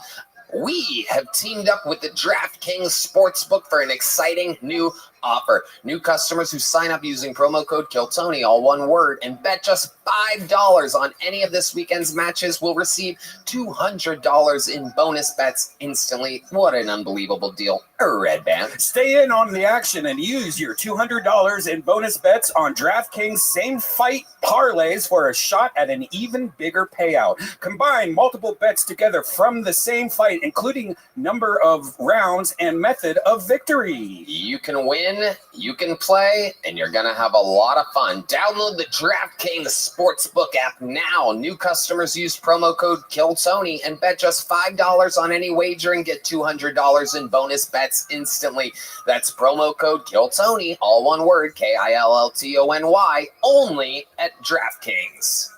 We have teamed up with the DraftKings Sportsbook for an exciting new offer. New customers who sign up using promo code KillTony, all one word, and bet just $5 on any of this weekend's matches will receive $200 in bonus bets instantly. What an unbelievable deal. Red Band. Stay in on the action and use your $200 in bonus bets on DraftKings same fight parlays for a shot at an even bigger payout. Combine multiple bets together from the same fight, including number of rounds and method of victory. You can win, you can play, and you're going to have a lot of fun. Download the DraftKings Sportsbook app now. New customers use promo code KillTony and bet just $5 on any wager and get $200 in bonus bets instantly. That's promo code KillTony, all one word, KILLTONY, only at DraftKings.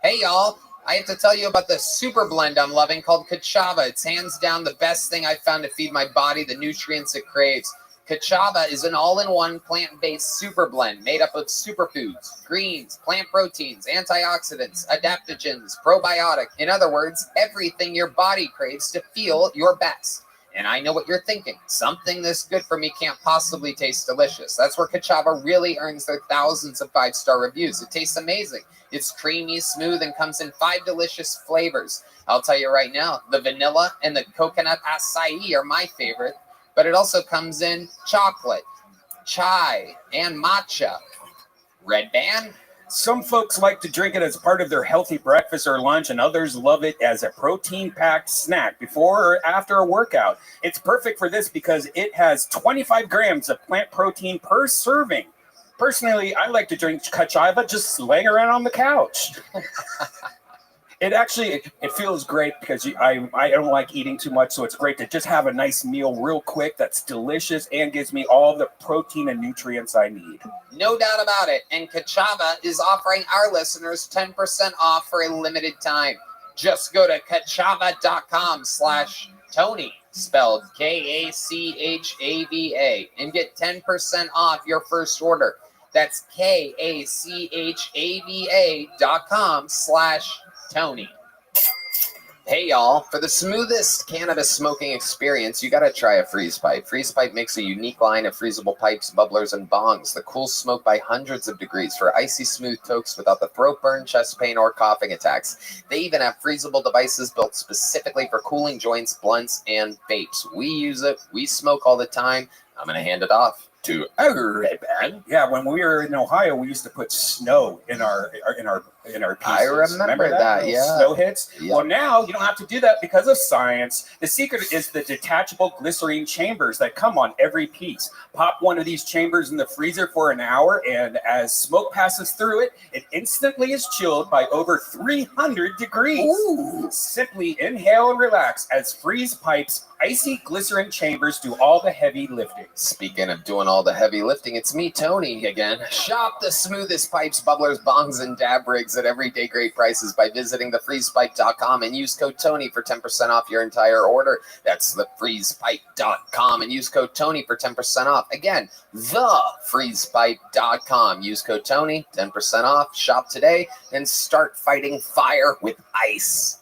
Hey, y'all. I have to tell you about the super blend I'm loving called Kachava. It's hands down the best thing I've found to feed my body the nutrients it craves. Kachava is an all-in-one plant-based super blend made up of superfoods, greens, plant proteins, antioxidants, adaptogens, probiotic. In other words, everything your body craves to feel your best. And I know what you're thinking. Something this good for me can't possibly taste delicious. That's where Kachava really earns their thousands of 5-star reviews. It tastes amazing. It's creamy, smooth, and comes in 5 delicious flavors. I'll tell you right now, the vanilla and the coconut acai are my favorite, but it also comes in chocolate, chai, and matcha. Red Band? Some folks like to drink it as part of their healthy breakfast or lunch, and others love it as a protein-packed snack before or after a workout. It's perfect for this because it has 25 grams of plant protein per serving. Personally, I like to drink Kachava just laying around on the couch. It feels great because I don't like eating too much, so it's great to just have a nice meal real quick that's delicious and gives me all the protein and nutrients I need. No doubt about it. And Kachava is offering our listeners 10% off for a limited time. Just go to kachava.com/KillTony Tony, spelled Kachava, and get 10% off your first order. That's Kachava.com/Tony. Hey y'all, for the smoothest cannabis smoking experience, you gotta try a freeze pipe. Freeze pipe makes a unique line of freezable pipes, bubblers, and bongs that cool smoke by hundreds of degrees for icy smooth tokes without the throat burn, chest pain, or coughing attacks. They even have freezable devices built specifically for cooling joints, blunts, and vapes. We use it, we smoke all the time. I'm gonna hand it off to Rabbi. Yeah, when we were in Ohio, we used to put snow in our pieces. I remember that, Those yeah. Snow hits. Yep. Well, now you don't have to do that because of science. The secret is the detachable glycerine chambers that come on every piece. Pop one of these chambers in the freezer for an hour, and as smoke passes through it, it instantly is chilled by over 300 degrees. Ooh. Simply inhale and relax as freeze pipes, icy glycerin chambers do all the heavy lifting. Speaking of doing all the heavy lifting, it's me, Tony, again. Shop the smoothest pipes, bubblers, bongs, and dab rigs at everyday great prices by visiting thefreezepipe.com and use code Tony for 10% off your entire order. That's thefreezepipe.com and use code Tony for 10% off. Again, thefreezepipe.com. Use code Tony, 10% off. Shop today and start fighting fire with ice.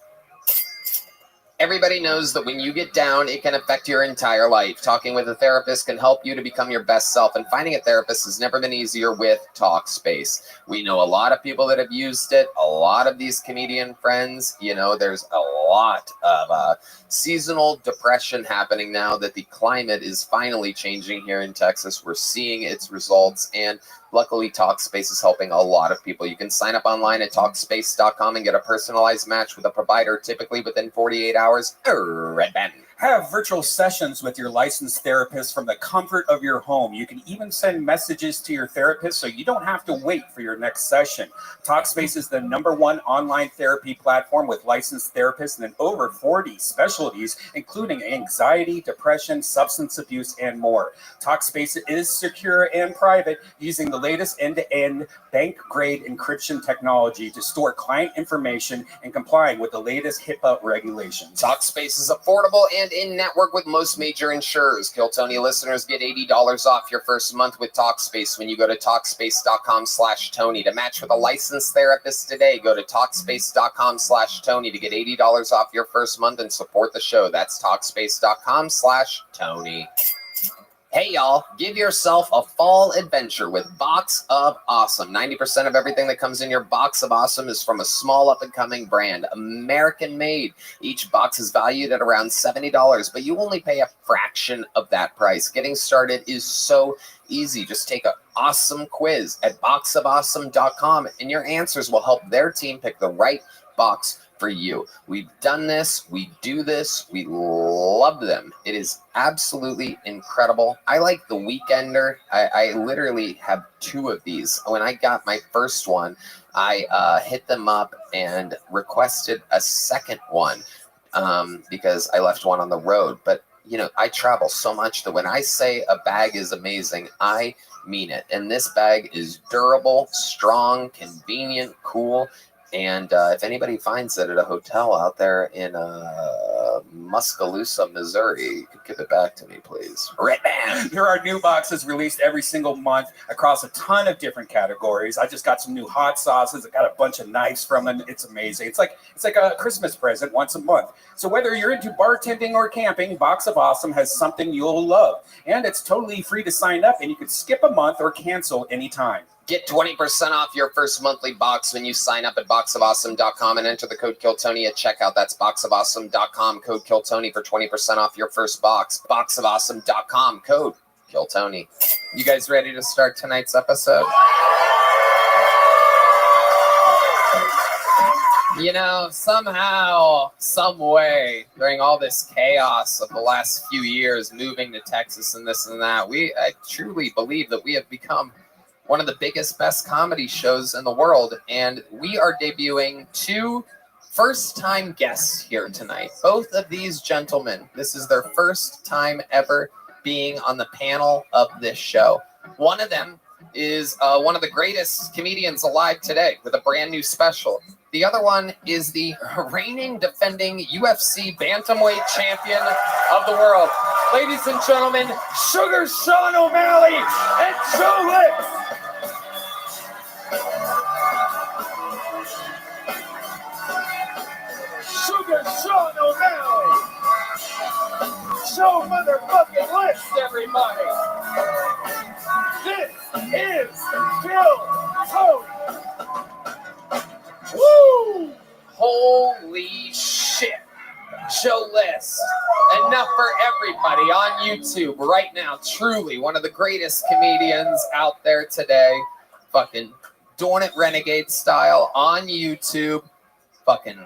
Everybody knows that when you get down, it can affect your entire life. Talking with a therapist can help you to become your best self, and finding a therapist has never been easier with Talkspace. We know a lot of people that have used it, a lot of these comedian friends. You know, there's a lot of seasonal depression happening now that the climate is finally changing here in Texas. We're seeing its results, and luckily, Talkspace is helping a lot of people. You can sign up online at Talkspace.com and get a personalized match with a provider, typically within 48 hours. Red band. Have virtual sessions with your licensed therapist from the comfort of your home. You can even send messages to your therapist so you don't have to wait for your next session. Talkspace is the #1 online therapy platform with licensed therapists in over 40 specialties, including anxiety, depression, substance abuse, and more. Talkspace is secure and private, using the latest end-to-end bank-grade encryption technology to store client information and complying with the latest HIPAA regulations. Talkspace is affordable and in-network with most major insurers. Kill Tony listeners get $80 off your first month with Talkspace when you go to Talkspace.com/Tony. To match with a licensed therapist today, go to Talkspace.com/Tony to get $80 off your first month and support the show. That's Talkspace.com/Tony. Hey y'all, give yourself a fall adventure with Box of Awesome. 90% of everything that comes in your Box of Awesome is from a small up-and-coming brand, American made. Each box is valued at around $70, but you only pay a fraction of that price. Getting started is so easy. Just take an awesome quiz at boxofawesome.com and your answers will help their team pick the right box for you. We've done this. We do this. We love them. It is absolutely incredible. I like the Weekender. I literally have 2 of these. When I got my first one, I hit them up and requested a second one because I left one on the road. But, you know, I travel so much that when I say a bag is amazing, I mean it. And this bag is durable, strong, convenient, cool. And if anybody finds it at a hotel out there in Muscaloosa, Missouri, you could give it back to me, please. Red band. There are new boxes released every single month across a ton of different categories. I just got some new hot sauces. I got a bunch of knives from them. It's amazing. It's like a Christmas present once a month. So whether you're into bartending or camping, Box of Awesome has something you'll love. And it's totally free to sign up, and you could skip a month or cancel anytime. Get 20% off your first monthly box when you sign up at boxofawesome.com and enter the code KillTony at checkout. That's boxofawesome.com, code KillTony for 20% off your first box. Boxofawesome.com, code KillTony. You guys ready to start tonight's episode? You know, somehow, some way, during all this chaos of the last few years, moving to Texas and this and that, I truly believe that we have become one of the biggest, best comedy shows in the world. And we are debuting 2 first-time guests here tonight. Both of these gentlemen, this is their first time ever being on the panel of this show. One of them is one of the greatest comedians alive today with a brand new special. The other one is the reigning defending UFC bantamweight champion of the world. Ladies and gentlemen, Sugar Sean O'Malley and Joe Lick. Sugar Sean O'Malley. Show motherfucking list, everybody. This is Kill Tony. Woo! Holy shit. Joe List. Enough for everybody on YouTube right now. Truly one of the greatest comedians out there today. Fucking doing it renegade style on YouTube. Fucking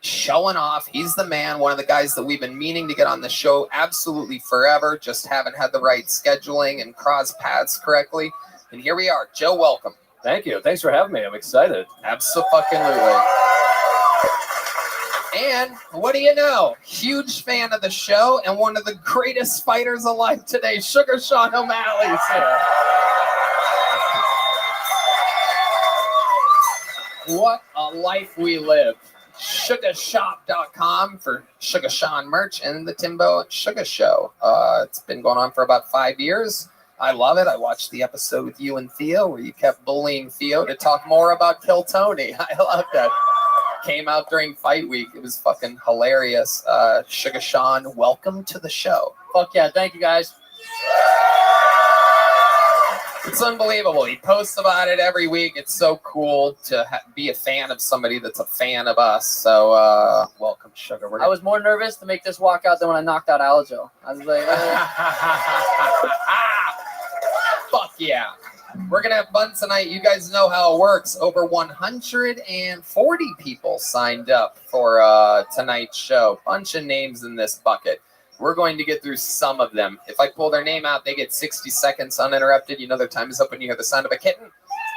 showing off. He's the man, one of the guys that we've been meaning to get on the show absolutely forever. Just haven't had the right scheduling and cross paths correctly. And here we are. Joe, welcome. Thank you. Thanks for having me. I'm excited. Absolutely. And what do you know? Huge fan of the show and one of the greatest fighters alive today, Sugar Sean O'Malley's here. What a life we live. Sugarshop.com for Sugar Sean merch and the Timbo Sugar Show. It's been going on for about 5 years. I love it. I watched the episode with you and Theo where you kept bullying Theo to talk more about Kill Tony. I love that. Came out during fight week. It was fucking hilarious. Sugar Sean, welcome to the show. Fuck yeah. Thank you, guys. It's unbelievable. He posts about it every week. It's so cool to be a fan of somebody that's a fan of us. So, welcome, Sugar. I was more nervous to make this walkout than when I knocked out Aljo. I was like, fuck yeah. We're going to have fun tonight. You guys know how it works. Over 140 people signed up for tonight's show. Bunch of names in this bucket. We're going to get through some of them. If I pull their name out, they get 60 seconds uninterrupted. You know their time is up when you hear the sound of a kitten.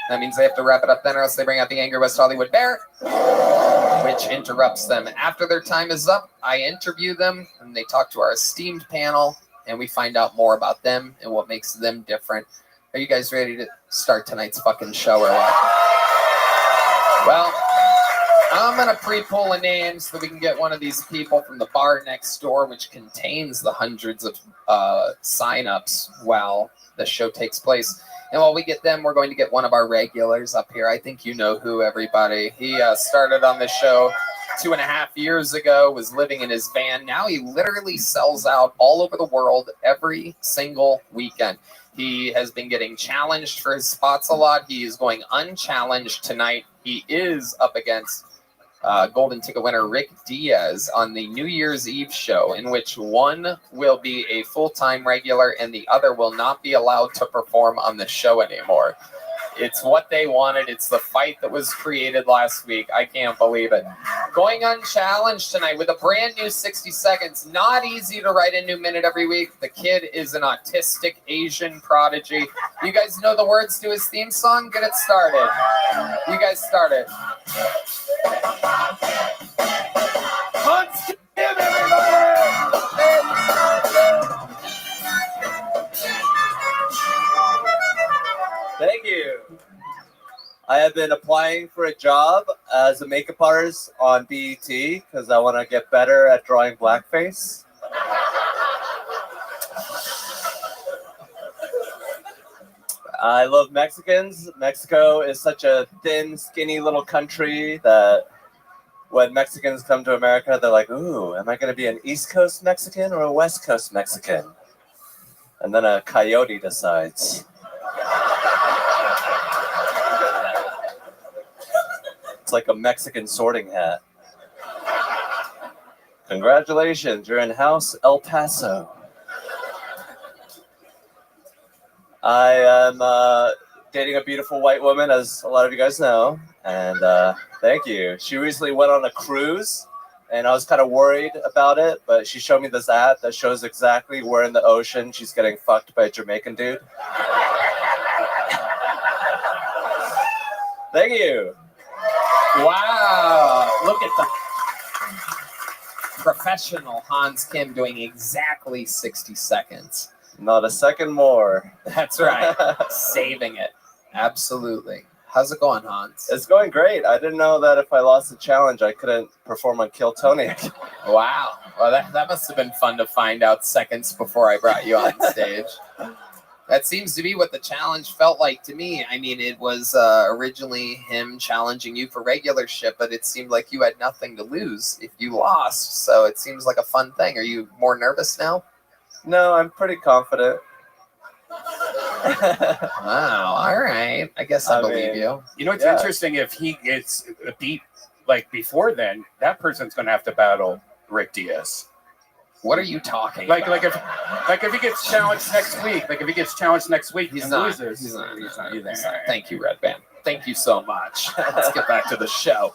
That means they have to wrap it up then, or else they bring out the angry West Hollywood Bear, which interrupts them. After their time is up, I interview them, and they talk to our esteemed panel, and we find out more about them and what makes them different. Are you guys ready to start tonight's fucking show or what? Well, I'm going to pre-pull a name so that we can get one of these people from the bar next door, which contains the hundreds of sign-ups while the show takes place. And while we get them, we're going to get one of our regulars up here. I think you know who, everybody. He started on the show 2.5 years ago, was living in his van. Now he literally sells out all over the world every single weekend. He has been getting challenged for his spots a lot. He is going unchallenged tonight. He is up against Golden Ticket winner Rick Diaz on the New Year's Eve show, in which one will be a full-time regular and the other will not be allowed to perform on the show anymore. It's what they wanted. It's the fight that was created last week. I can't believe it. Going unchallenged tonight with a brand new 60 seconds. Not easy to write a new minute every week. The kid is an autistic Asian prodigy. You guys know the words to his theme song? Get it started. You guys started. Let's give everybody! Thank you. I have been applying for a job as a makeup artist on BET because I want to get better at drawing blackface. I love Mexicans. Mexico is such a thin, skinny little country that when Mexicans come to America, they're like, ooh, am I going to be an East Coast Mexican or a West Coast Mexican? And then a coyote decides. It's like a Mexican sorting hat. Congratulations, you're in House El Paso. I am dating a beautiful white woman, as a lot of you guys know, and thank you. She recently went on a cruise, and I was kind of worried about it, but she showed me this app that shows exactly where in the ocean she's getting fucked by a Jamaican dude. Thank you. Wow, look at the professional Hans Kim doing exactly 60 seconds. Not a second more. That's right, saving it. Absolutely. How's it going, Hans? It's going great. I didn't know that if I lost the challenge, I couldn't perform on Kill Tony. Wow. Well, that must have been fun to find out seconds before I brought you on stage. That seems to be what the challenge felt like to me. I mean, it was originally him challenging you for regular shit, but it seemed like you had nothing to lose if you lost. So it seems like a fun thing. Are you more nervous now? No, I'm pretty confident. Wow. All right. I guess I believe you. You know, it's interesting if he gets beat like before then, that person's going to have to battle Rick Diaz. What are you talking about? Like if he gets challenged next week, he's and not. loses. He's not either. Thank you, Red Band. Thank you so much. Let's get back to the show.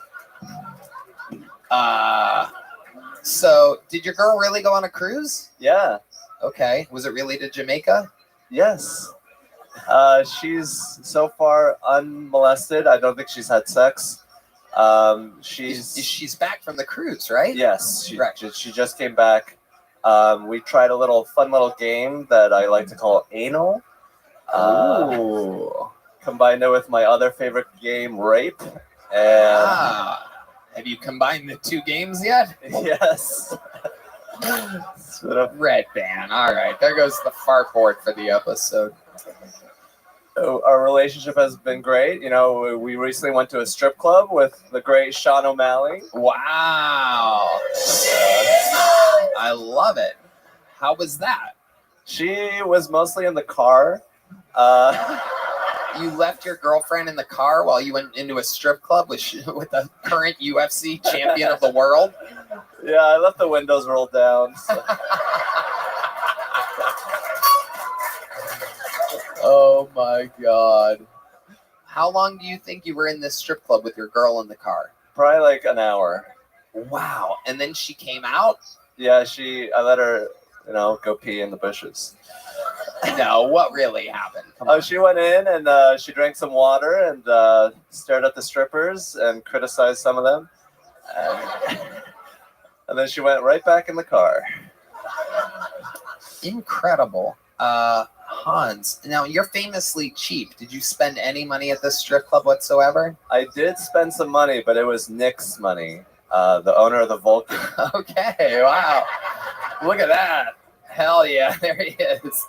So did your girl really go on a cruise? Yeah. Okay. Was it really to Jamaica? Yes. She's so far unmolested. I don't think she's had sex. She's back from the cruise, right? Yes. She just came back. We tried a fun little game that I like to call anal. Combined it with my other favorite game, rape. And have you combined the two games yet? Yes. Red Band. All right, there goes the fart board for the episode. So our relationship has been great. You know, we recently went to a strip club with the great Sean O'Malley. Wow. I love it. How was that? She was mostly in the car. You left your girlfriend in the car while you went into a strip club with the current UFC champion of the world? Yeah, I left the windows rolled down. So. Oh my God. How long do you think you were in this strip club with your girl in the car? Probably like an hour. Wow. And then she came out? Yeah, I let her, go pee in the bushes. No, what really happened? She went in and she drank some water and stared at the strippers and criticized some of them. And then she went right back in the car. Incredible. Hans, now you're famously cheap. Did you spend any money at this strip club whatsoever? I did spend some money, but it was Nick's money, the owner of the Vulcan. Okay, wow. Look at that. Hell yeah, there he is.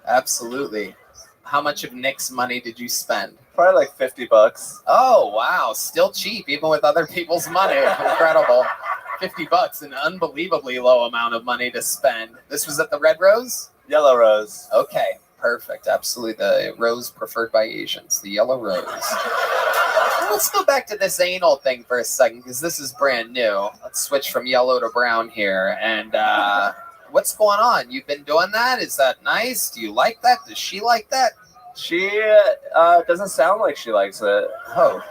Absolutely. How much of Nick's money did you spend? Probably like $50. Oh, wow. Still cheap, even with other people's money. Incredible. $50, an unbelievably low amount of money to spend. This was at the Red Rose? Yellow Rose. Okay, perfect. Absolutely. The rose preferred by Asians, the yellow rose. Let's go back to this anal thing for a second, because this is brand new. Let's switch from yellow to brown here. And what's going on? You've been doing that? Is that nice? Do you like that? Does she like that? She doesn't sound like she likes it. Oh,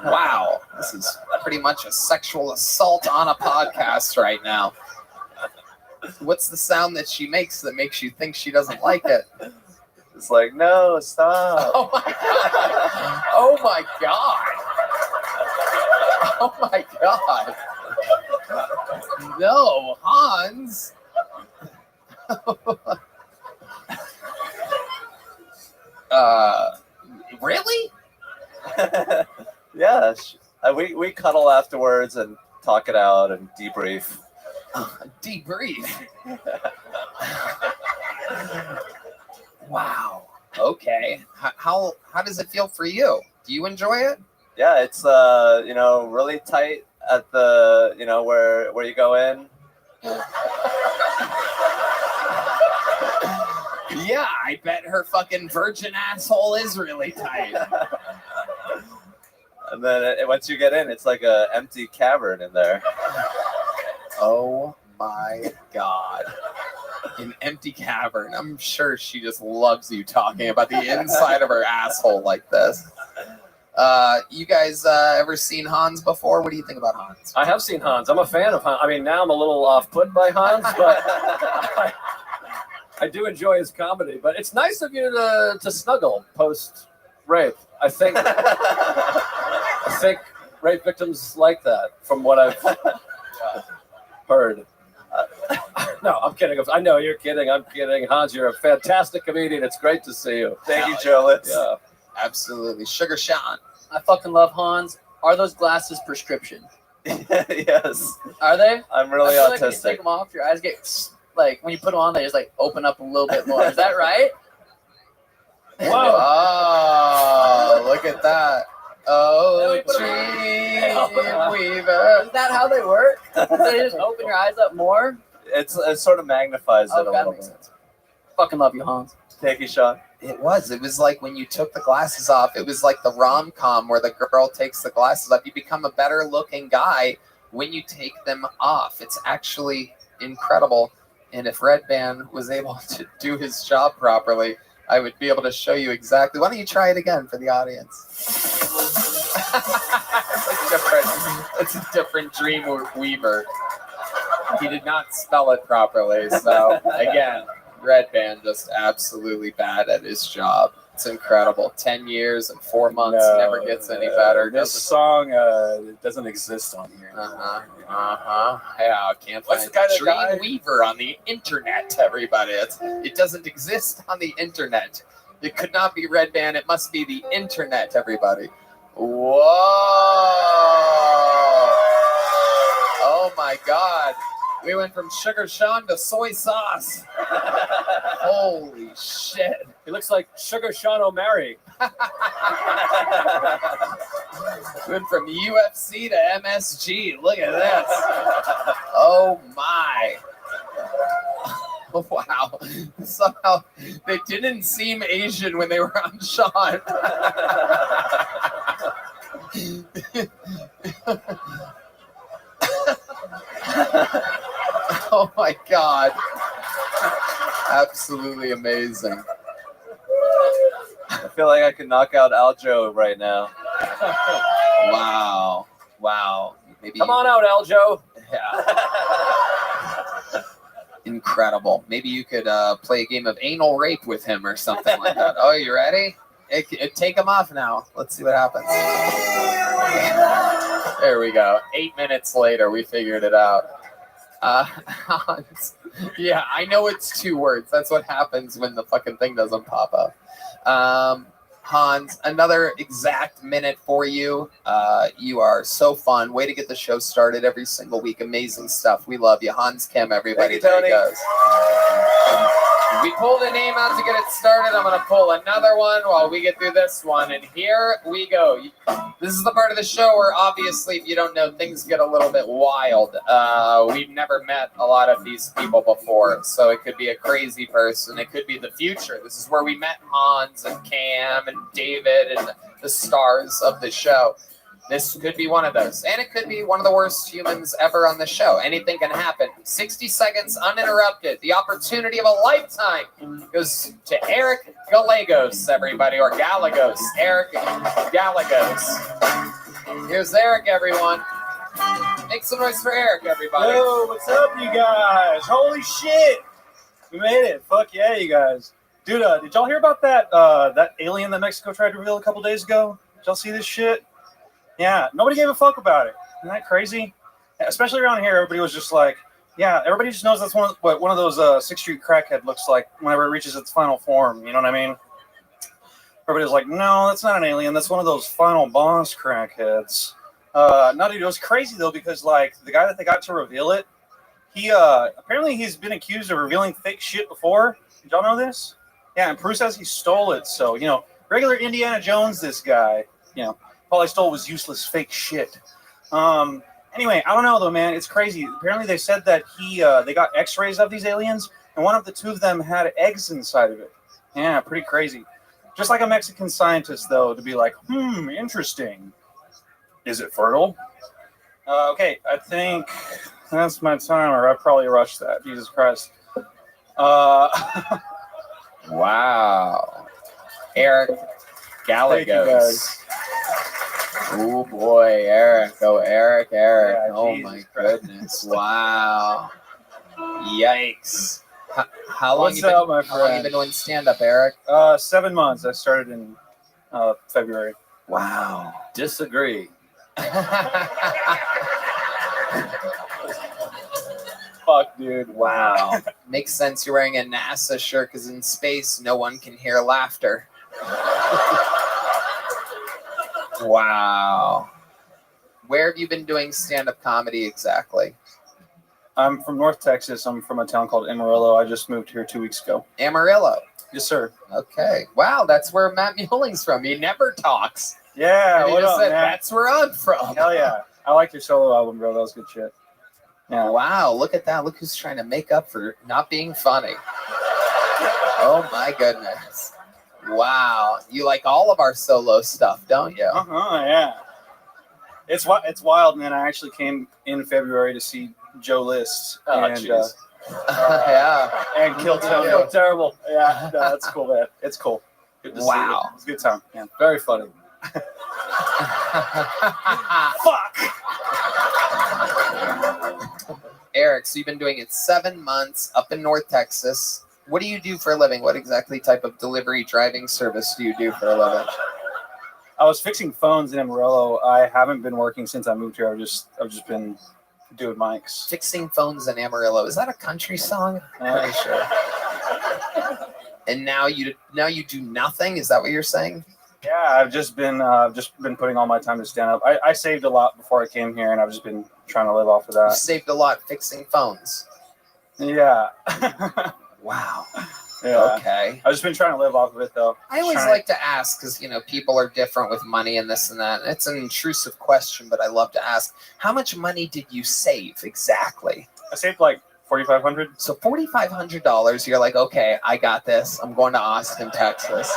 wow. This is pretty much a sexual assault on a podcast right now. What's the sound that she makes that makes you think she doesn't like it? It's like, no, stop. Oh my God. Oh my God. Oh my God. No, Hans. Really? Yeah. We cuddle afterwards and talk it out and debrief. Debrief. Wow. Okay. How does it feel for you? Do you enjoy it? Yeah, it's really tight at the where you go in. Yeah, I bet her fucking virgin asshole is really tight. And then once you get in, it's like an empty cavern in there. Oh my God. An empty cavern. I'm sure she just loves you talking about the inside of her asshole like this. You guys ever seen Hans before? What do you think about Hans? I have seen Hans. I'm a fan of Hans. I mean, now I'm a little off-put by Hans, but I do enjoy his comedy. But it's nice of you to snuggle post-rape. I think rape victims like that, from what I've heard. No, I'm kidding. I know you're kidding. I'm kidding. Hans, you're a fantastic comedian. It's great to see you. Thank you, Joe. Absolutely. Sugar Sean. I fucking love Hans. Are those glasses prescription? Yes. Are they? I'm really I feel like when you autistic. take them off, your eyes get like when you put them on, they just like open up a little bit more. Is that right? Whoa. Oh, look at that. Oh, Dreamweaver. Is that how they work? They just open your eyes up more? It sort of magnifies it a that little makes bit. sense. Fucking love you, Hans. Thank you, Sean. It was like when you took the glasses off, it was like the rom-com where the girl takes the glasses off. You become a better looking guy when you take them off. It's actually incredible. And if Red Band was able to do his job properly, I would be able to show you exactly. Why don't you try it again for the audience? It's a different Dreamweaver. He did not spell it properly. So again, Red Band just absolutely bad at his job. It's incredible. 10 years and 4 months never gets any better. This song doesn't exist on here. Yeah, can't What's find the guy that died? Dreamweaver on the internet, everybody. It doesn't exist on the internet. It could not be Red Band. It must be the internet, everybody. Whoa! Oh my God. We went from Sugar Sean to soy sauce. Holy shit. He looks like Sugar Sean O'Malley. Went from UFC to MSG. Look at this. Oh my. Wow. Somehow they didn't seem Asian when they were on Sean. Oh my God. Absolutely amazing. I feel like I could knock out Aljo right now. Wow. Wow. Maybe Come on out, Aljo. Yeah. Incredible. Maybe you could play a game of anal rape with him or something like that. Oh, you ready? Take him off now. Let's see what happens. There we go. 8 minutes later, we figured it out. Hans. Yeah, I know it's 2 words. That's what happens when the fucking thing doesn't pop up. Hans, another exact minute for you. You are so fun. Way to get the show started every single week. Amazing stuff. We love you. Hans Kim, everybody. Thank you, Tony. There he goes. We pulled a name out to get it started. I'm going to pull another one while we get through this one. And here we go. This is the part of the show where, obviously, if you don't know, things get a little bit wild. We've never met a lot of these people before. So it could be a crazy person. It could be the future. This is where we met Hans and Cam and David and the stars of the show. This could be one of those. And it could be one of the worst humans ever on the show. Anything can happen. 60 seconds uninterrupted. The opportunity of a lifetime goes to Eric Gallegos, everybody, or Gallegos. Eric Gallegos. Here's Eric, everyone. Make some noise for Eric, everybody. Yo, what's up, you guys? Holy shit. We made it. Fuck yeah, you guys. Dude, did y'all hear about that that alien that Mexico tried to reveal a couple days ago? Did y'all see this shit? Yeah, nobody gave a fuck about it. Isn't that crazy? Especially around here, everybody was just like, yeah, everybody just knows that's what one of those 6th Street crackhead looks like whenever it reaches its final form. You know what I mean? Everybody's like, no, that's not an alien. That's one of those final boss crackheads. No, dude, it was crazy, though, because, like, the guy that they got to reveal it, he, apparently he's been accused of revealing fake shit before. Did y'all know this? Yeah, and Prue says he stole it. So, you know, regular Indiana Jones, this guy, you know, all I stole was useless fake shit. Anyway, I don't know, though, man. It's crazy. Apparently they said that they got x-rays of these aliens, and one of the 2 of them had eggs inside of it. Yeah, pretty crazy. Just like a Mexican scientist, though, to be like, interesting. Is it fertile? Okay, I think that's my timer. I probably rushed that. Jesus Christ. Wow. Eric Gallegos. Oh boy, Eric. Oh, Eric. Yeah, oh my goodness. Wow. Yikes. How long What's up, my How long you friend? been doing stand-up, Eric? 7 months. I started in February. Wow. Disagree. Fuck, dude. Wow. Makes sense you're wearing a NASA shirt because in space, no one can hear laughter. Wow. Where have you been doing stand-up comedy exactly? I'm from North Texas. I'm from a town called Amarillo. I just moved here 2 weeks ago. Amarillo. Yes, sir. Okay. Wow, that's where Matt Muelling's from. He never talks. Yeah, And he what just up, said, man? that's where I'm from. Hell yeah. I like your solo album, bro. That was good shit. Yeah. Wow, look at that. Look who's trying to make up for not being funny. Oh my goodness. Wow. You like all of our solo stuff, don't you? Uh-huh, yeah. It's wild, man. I actually came in February to see Joe List. Oh, and, jeez. Yeah. And Kill Tony. Oh, terrible. Yeah, no, that's cool, man. It's cool. Good to see Wow. you. It's a good time. Yeah. Very funny. Fuck. Eric, so you've been doing it 7 months up in North Texas. What do you do for a living? What exactly type of delivery driving service do you do for a living? I was fixing phones in Amarillo. I haven't been working since I moved here. I've just been doing mics. Fixing phones in Amarillo. Is that a country song? Pretty sure. And now you do nothing? Is that what you're saying? Yeah, I've just been putting all my time to stand up. I saved a lot before I came here, and I've just been trying to live off of You that. saved a lot fixing phones. Yeah. Wow. Yeah. Okay. I've just been trying to live off of it, though. I always like to ask because, people are different with money and this and that. And it's an intrusive question, but I love to ask. How much money did you save exactly? I saved like $4,500. So $4,500, you're like, okay, I got this. I'm going to Austin, Texas.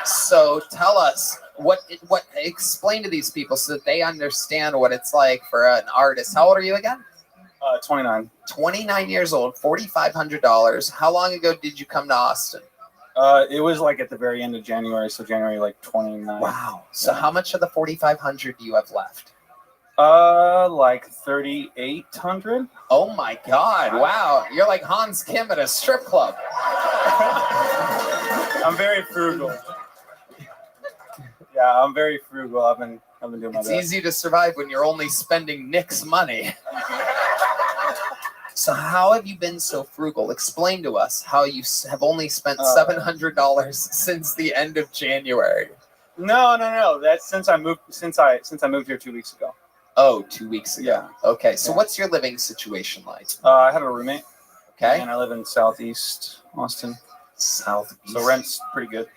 So tell us, explain to these people so that they understand what it's like for an artist. How old are you again? 29. 29 years old, $4,500. How long ago did you come to Austin? It was like at the very end of January, so January like 29. Wow. So how much of the $4,500 do you have left? Like 3,800. Oh my God! Wow, you're like Hans Kim at a strip club. I'm very frugal. Yeah, I'm very frugal. I've been doing my It's best. easy to survive when you're only spending Nick's money. So how have you been so frugal? Explain to us how you have only spent $700 since the end of January. No. That's since I moved here 2 weeks ago. Oh, 2 weeks ago. Yeah. Okay. So what's your living situation like? I have a roommate. Okay. And I live in Southeast Austin. Southeast. So rent's pretty good.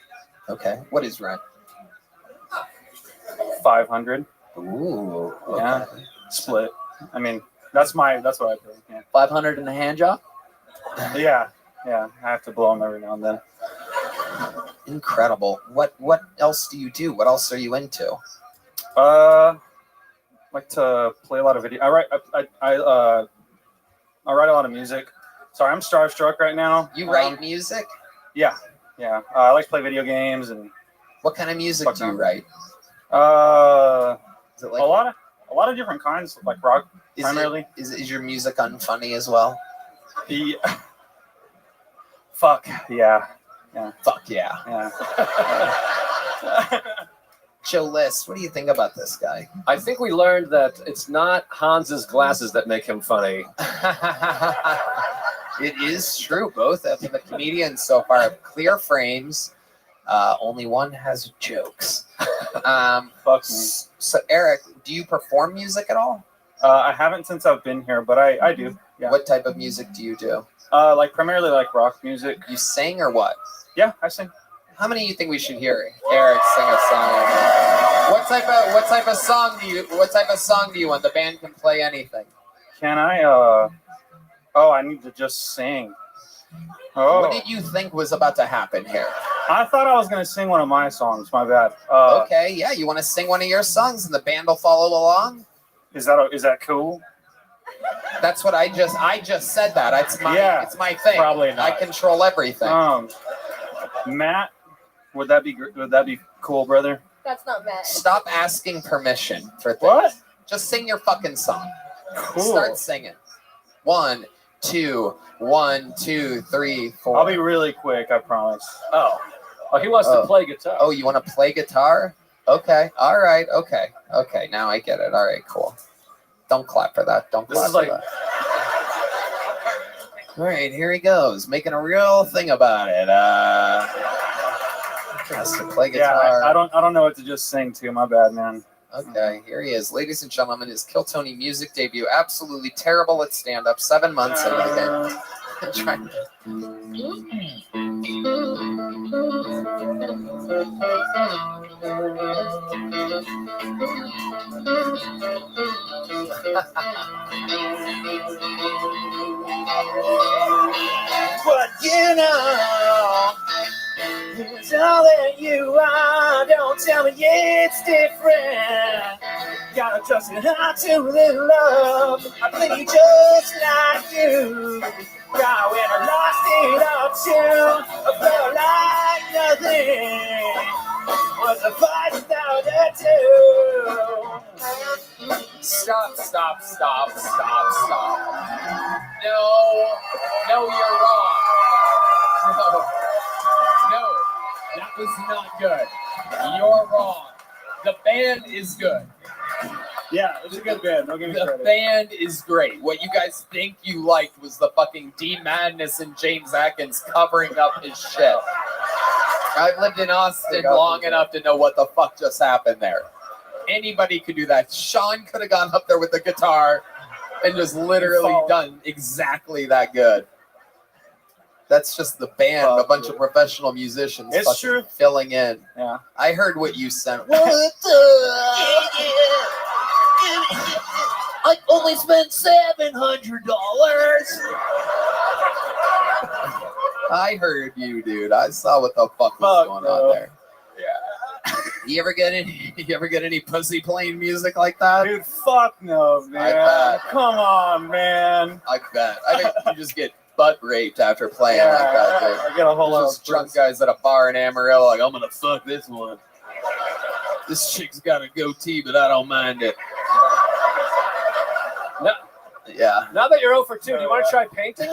Okay. What is rent? 500. Ooh. Okay. Yeah. Split. I mean, that's what I pay. Yeah. 500 in the hand job? Yeah. I have to blow them every now and then. Incredible. What else do you do? What else are you into? Like to play a lot of video. I write a lot of music. Sorry, I'm starstruck right now. You write music? Yeah. I like to play video games and. What kind of music do you write? Is it like a lot of different kinds, like rock primarily. Is your music unfunny as well? Fuck yeah. Fuck yeah. Joe List, what do you think about this guy? I think we learned that it's not Hans's glasses that make him funny. It is true. Both of the comedians so far have clear frames. Only one has jokes. Fuck me. So, Eric, do you perform music at all? I haven't since I've been here, but I do. Yeah. What type of music do you do? Like primarily like rock music. You sing or what? Yeah, I sing. How many do you think we should hear Eric sing a song? What type of song do you want? The band can play anything. Can I I need to just sing. Oh. What did you think was about to happen here? I thought I was gonna sing one of my songs. My bad. Okay, yeah, you want to sing one of your songs and the band will follow along? Is that cool? That's what I just said that. It's my thing. Probably not. I control everything. Matt, would that be cool, brother? That's not Matt. Stop asking permission for things. What? Just sing your fucking song. Cool. Start singing. 1, 2, 1, 2, 3, 4. I'll be really quick, I promise. Oh, he wants to play guitar. Oh, you want to play guitar? Okay. All right. Okay. Now I get it. All right. Cool. Don't clap for that. Don't clap for that. All right. Here he goes, making a real thing about it. Has to play Yeah, guitar. I don't know what to just sing to. My bad, man. Okay, here he is. Ladies and gentlemen, his Kill Tony music debut. Absolutely terrible at stand-up. 7 months in again. But you know, it's all that you are. Don't tell me it's different. Gotta trust your heart to live love. I play just like you. God, when I lost it all too, I felt like nothing was a fight without a two. Stop. No, you're wrong. No, that was not good. You're wrong. The band is good. Yeah, it's a good band. Don't give me The credit. band is great. What you guys think you liked was the fucking D Madness and James Atkins covering up his shit. I've lived in Austin long enough to know what the fuck just happened there. Anybody could do that. Sean could have gone up there with the guitar and just literally done exactly that good. That's just the band, a bunch of professional musicians It's true. filling in. Yeah. I heard what you sent. I only spent $700. I heard you, dude. I saw what the fuck was going on there. Yeah. You ever get any pussy playing music like that? Dude, fuck no, man. I bet. Come on, man. I bet. I think you just get butt raped after playing like that, dude. I get a whole lot Just of drunk guys at a bar in Amarillo like, I'm gonna fuck this one. This chick's got a goatee, but I don't mind it. Yeah. Now that you're 0 for 2, do you want to try painting?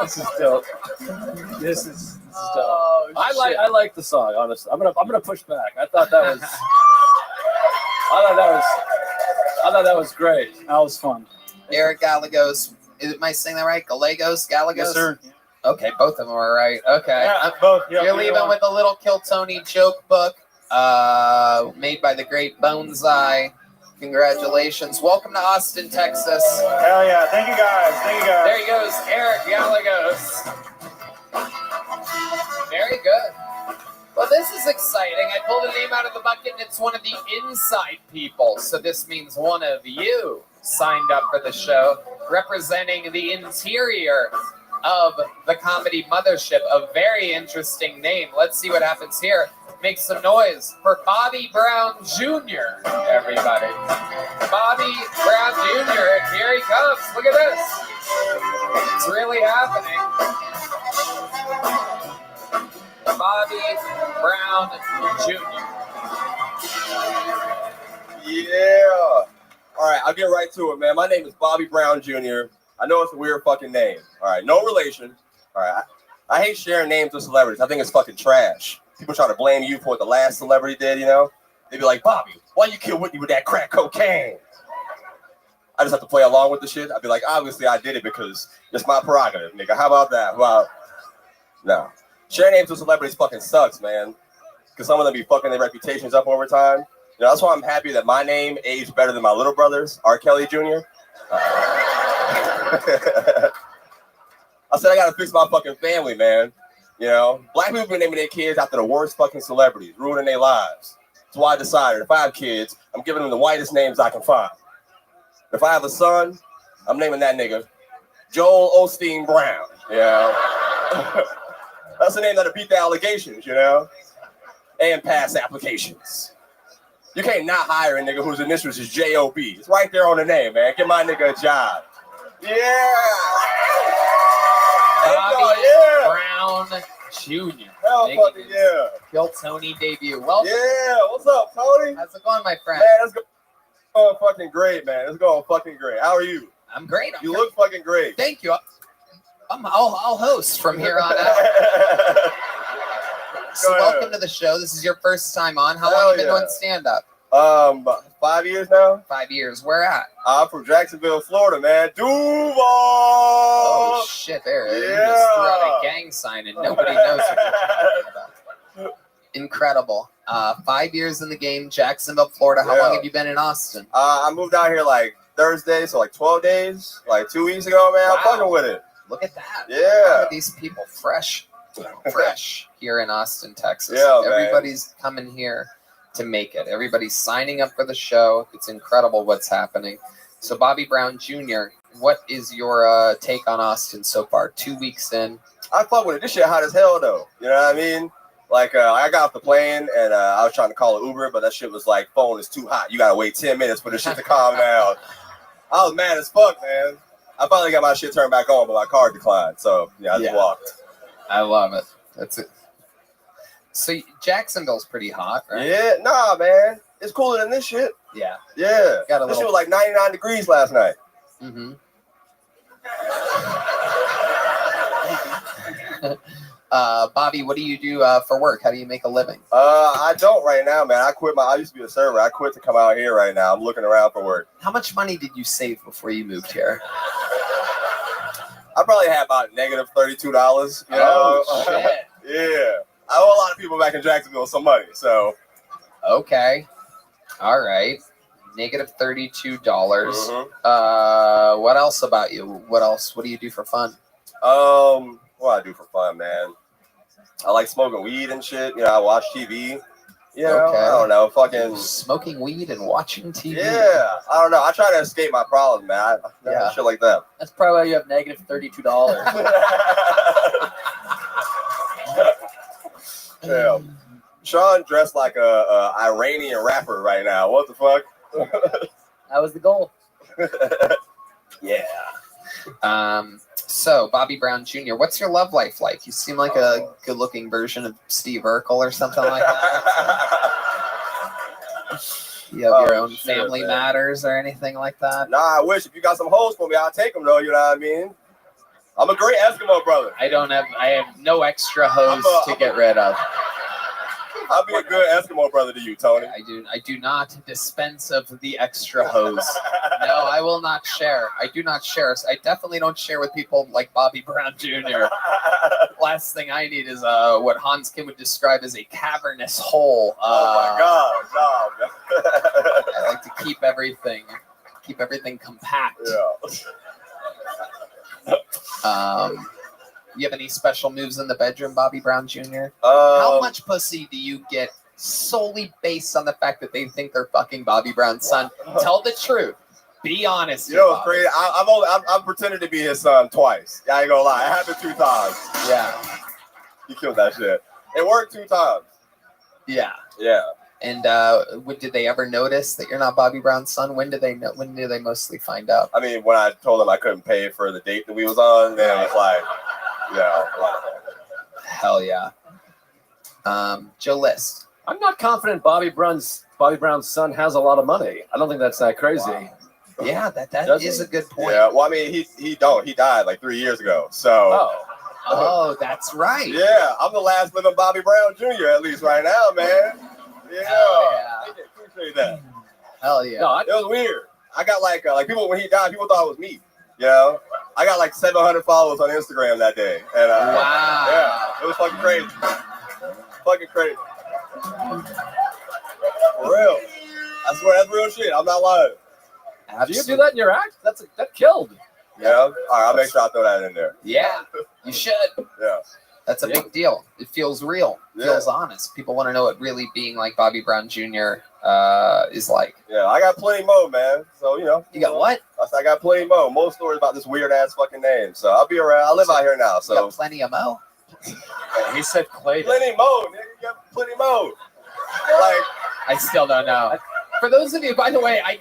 This is dope. This is dope. I like the song, honestly. I'm gonna push back. I thought that was great. That was fun. Eric Gallegos. Am I saying that right? Gallegos? Yes, sir. Okay, both of them are right. Okay. Yeah, both. Yeah, You're leaving with a little Kill Tony joke book made by the great Bonsai. Congratulations. Welcome to Austin, Texas. Hell yeah. Thank you guys. There he goes, Eric Gallegos. Very good. Well, this is exciting. I pulled a name out of the bucket, and it's one of the inside people. So this means one of you signed up for the show, representing the interior of the comedy mothership. A very interesting name. Let's see what happens here. Make some noise for Bobby Brown Jr., everybody. Bobby Brown Jr., here he comes. Look at this. It's really happening. Bobby Brown Jr. Yeah. All right, I'll get right to it, man. My name is Bobby Brown Jr. I know it's a weird fucking name. All right, no relation. All right, I hate sharing names with celebrities. I think it's fucking trash. People try to blame you for what the last celebrity did, you know? They'd be like, Bobby, why you kill Whitney with that crack cocaine? I just have to play along with the shit. I'd be like, obviously I did it because it's my prerogative, nigga. How about that? Well, no. Sharing names with celebrities fucking sucks, man. Because some of them be fucking their reputations up over time. You know, that's why I'm happy that my name aged better than my little brother's, R. Kelly Jr. I said I gotta fix my fucking family, man. You know, black people been naming their kids after the worst fucking celebrities, ruining their lives. That's why I decided if I have kids, I'm giving them the whitest names I can find. If I have a son, I'm naming that nigga Joel Osteen Brown. You know, that's the name that'll beat the allegations. You know, and pass applications. You can't not hire a nigga whose initials is J-O-B. It's right there on the name, man. Give my nigga a job. Yeah. Bobby Yeah. Brown Jr. Hell Making fucking his yeah. Kill Tony debut. Welcome. Yeah. What's up, Tony? How's it going, my friend? Man, it's going fucking great, man. It's going fucking great. How are you? I'm great. You look fucking great. Thank you. I'll host from here on out. So Go ahead. welcome to the show. This is your first time on. How long Hell have you been yeah. doing stand-up? 5 years now. 5 years. Where at? I'm from Jacksonville, Florida, man. Duval. Oh shit! There, you just threw out a gang sign and nobody knows what you're talking about. Incredible. 5 years in the game, Jacksonville, Florida. How long have you been in Austin? I moved out here like Thursday, so like 12 days, like 2 weeks ago, man. Wow. I'm fucking with it. Look at that. Yeah. Look at these people fresh here in Austin, Texas. Yeah, man. Everybody's coming here to make it. Everybody's signing up for the show. It's incredible what's happening. So Bobby Brown Jr., what is your take on Austin so far? 2 weeks in. I fuck with it. This shit hot as hell, though. You know what I mean? Like, I got off the plane, and I was trying to call an Uber, but that shit was like, phone is too hot. You got to wait 10 minutes for this shit to calm down. I was mad as fuck, man. I finally got my shit turned back on, but my card declined. So, yeah, I just walked. I love it. That's it. So Jacksonville's pretty hot, right? Yeah, nah, man. It's cooler than this shit. Yeah. Yeah. Got a this little... shit was like 99 degrees last night. Mm-hmm. Bobby, what do you do for work? How do you make a living? I don't right now, man. I used to be a server. I quit to come out here right now. I'm looking around for work. How much money did you save before you moved here? I probably had about negative $32. You know? Oh, shit. Yeah. I owe a lot of people back in Jacksonville some money, so. Okay. All right. Negative $32. Mm-hmm. What else about you? What else? What do you do for fun? What do I do for fun, man? I like smoking weed and shit. You know, I watch TV. You know, Okay. I don't know, fucking smoking weed and watching TV. Yeah, I don't know. I try to escape my problems, man. Shit like that. That's probably why you have negative $32. Yeah. Sean dressed like a Iranian rapper right now. What the fuck? That was the goal. Yeah. So Bobby Brown Jr., what's your love life like? You seem like a good-looking version of Steve Urkel or something like that. You have your own Family Matters or anything like that? Nah, I wish. If you got some hoes for me, I'll take them though. You know what I mean? I'm a great Eskimo brother. I have no extra hose to get rid of. I'll be a good Eskimo brother to you, Tony. I do not dispense of the extra hose. No, I will not share. I do not share. I definitely don't share with people like Bobby Brown Jr. Last thing I need is what Hans Kim would describe as a cavernous hole. Oh my God, no. I like to keep everything compact. Yeah. You have any special moves in the bedroom, Bobby Brown Jr.? How much pussy do you get solely based on the fact that they think they're fucking Bobby Brown's son? Tell the truth. Be honest. You know what's crazy? I've pretended to be his son twice. I ain't gonna lie. It happened 2 times. Yeah. He killed that shit. It worked 2 times. Yeah. Yeah. And did they ever notice that you're not Bobby Brown's son? When did they know? When did they mostly find out? I mean, when I told them I couldn't pay for the date that we was on, then it was like, yeah. Hell yeah. Joe List. I'm not confident Bobby Brown's son has a lot of money. I don't think that's that crazy. Wow. Yeah, that is a good point. Yeah, well, I mean, he died like 3 years ago, so. Oh, that's right. Yeah, I'm the last living Bobby Brown Jr. at least right now, man. Yeah. Thank you. Appreciate that. Hell yeah. No, it was weird. I got like people when he died, people thought it was me. You know, I got like 700 followers on Instagram that day, and wow, yeah, it was fucking crazy. Fucking crazy. For real. I swear that's real shit. I'm not lying. Do you do that in your act? That killed. Yeah. All right, I'll make sure I throw that in there. Yeah, you should. Yeah. That's a big deal. It feels real. It feels honest. People want to know what really being like Bobby Brown Jr. Is like. Yeah, I got plenty more, man. So, you know. You got what? I got plenty more. More stories about this weird-ass fucking name. So, I'll be around. I live out here now, so. You got plenty of mo? He said Clay. Plenty more, nigga. You got plenty more. Like. I still don't know. For those of you, by the way, I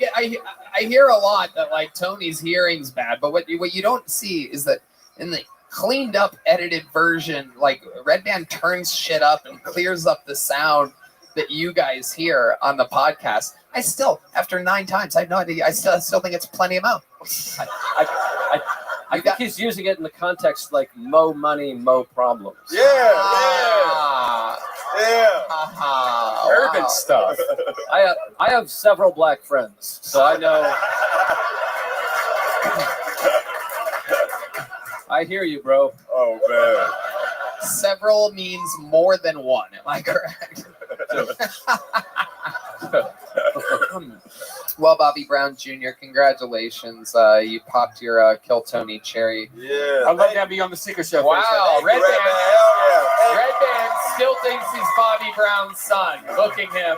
hear a lot that, like, Tony's hearing's bad. But what you don't see is that in the cleaned up, edited version, like Red Band turns shit up and clears up the sound that you guys hear on the podcast. I still, after 9 times, I have no idea. I still think it's plenty of mo. I think he's using it in the context like mo money, mo problems. Yeah. Urban stuff. I have several black friends, so I know. I hear you, bro. Oh man. Several means more than one. Am I correct? Well, Bobby Brown Jr., congratulations. You popped your Kill Tony cherry. Yeah. I'd love to have you on the Secret Show. Wow, Red Band. Hell yeah. Red Band still thinks he's Bobby Brown's son. Booking him.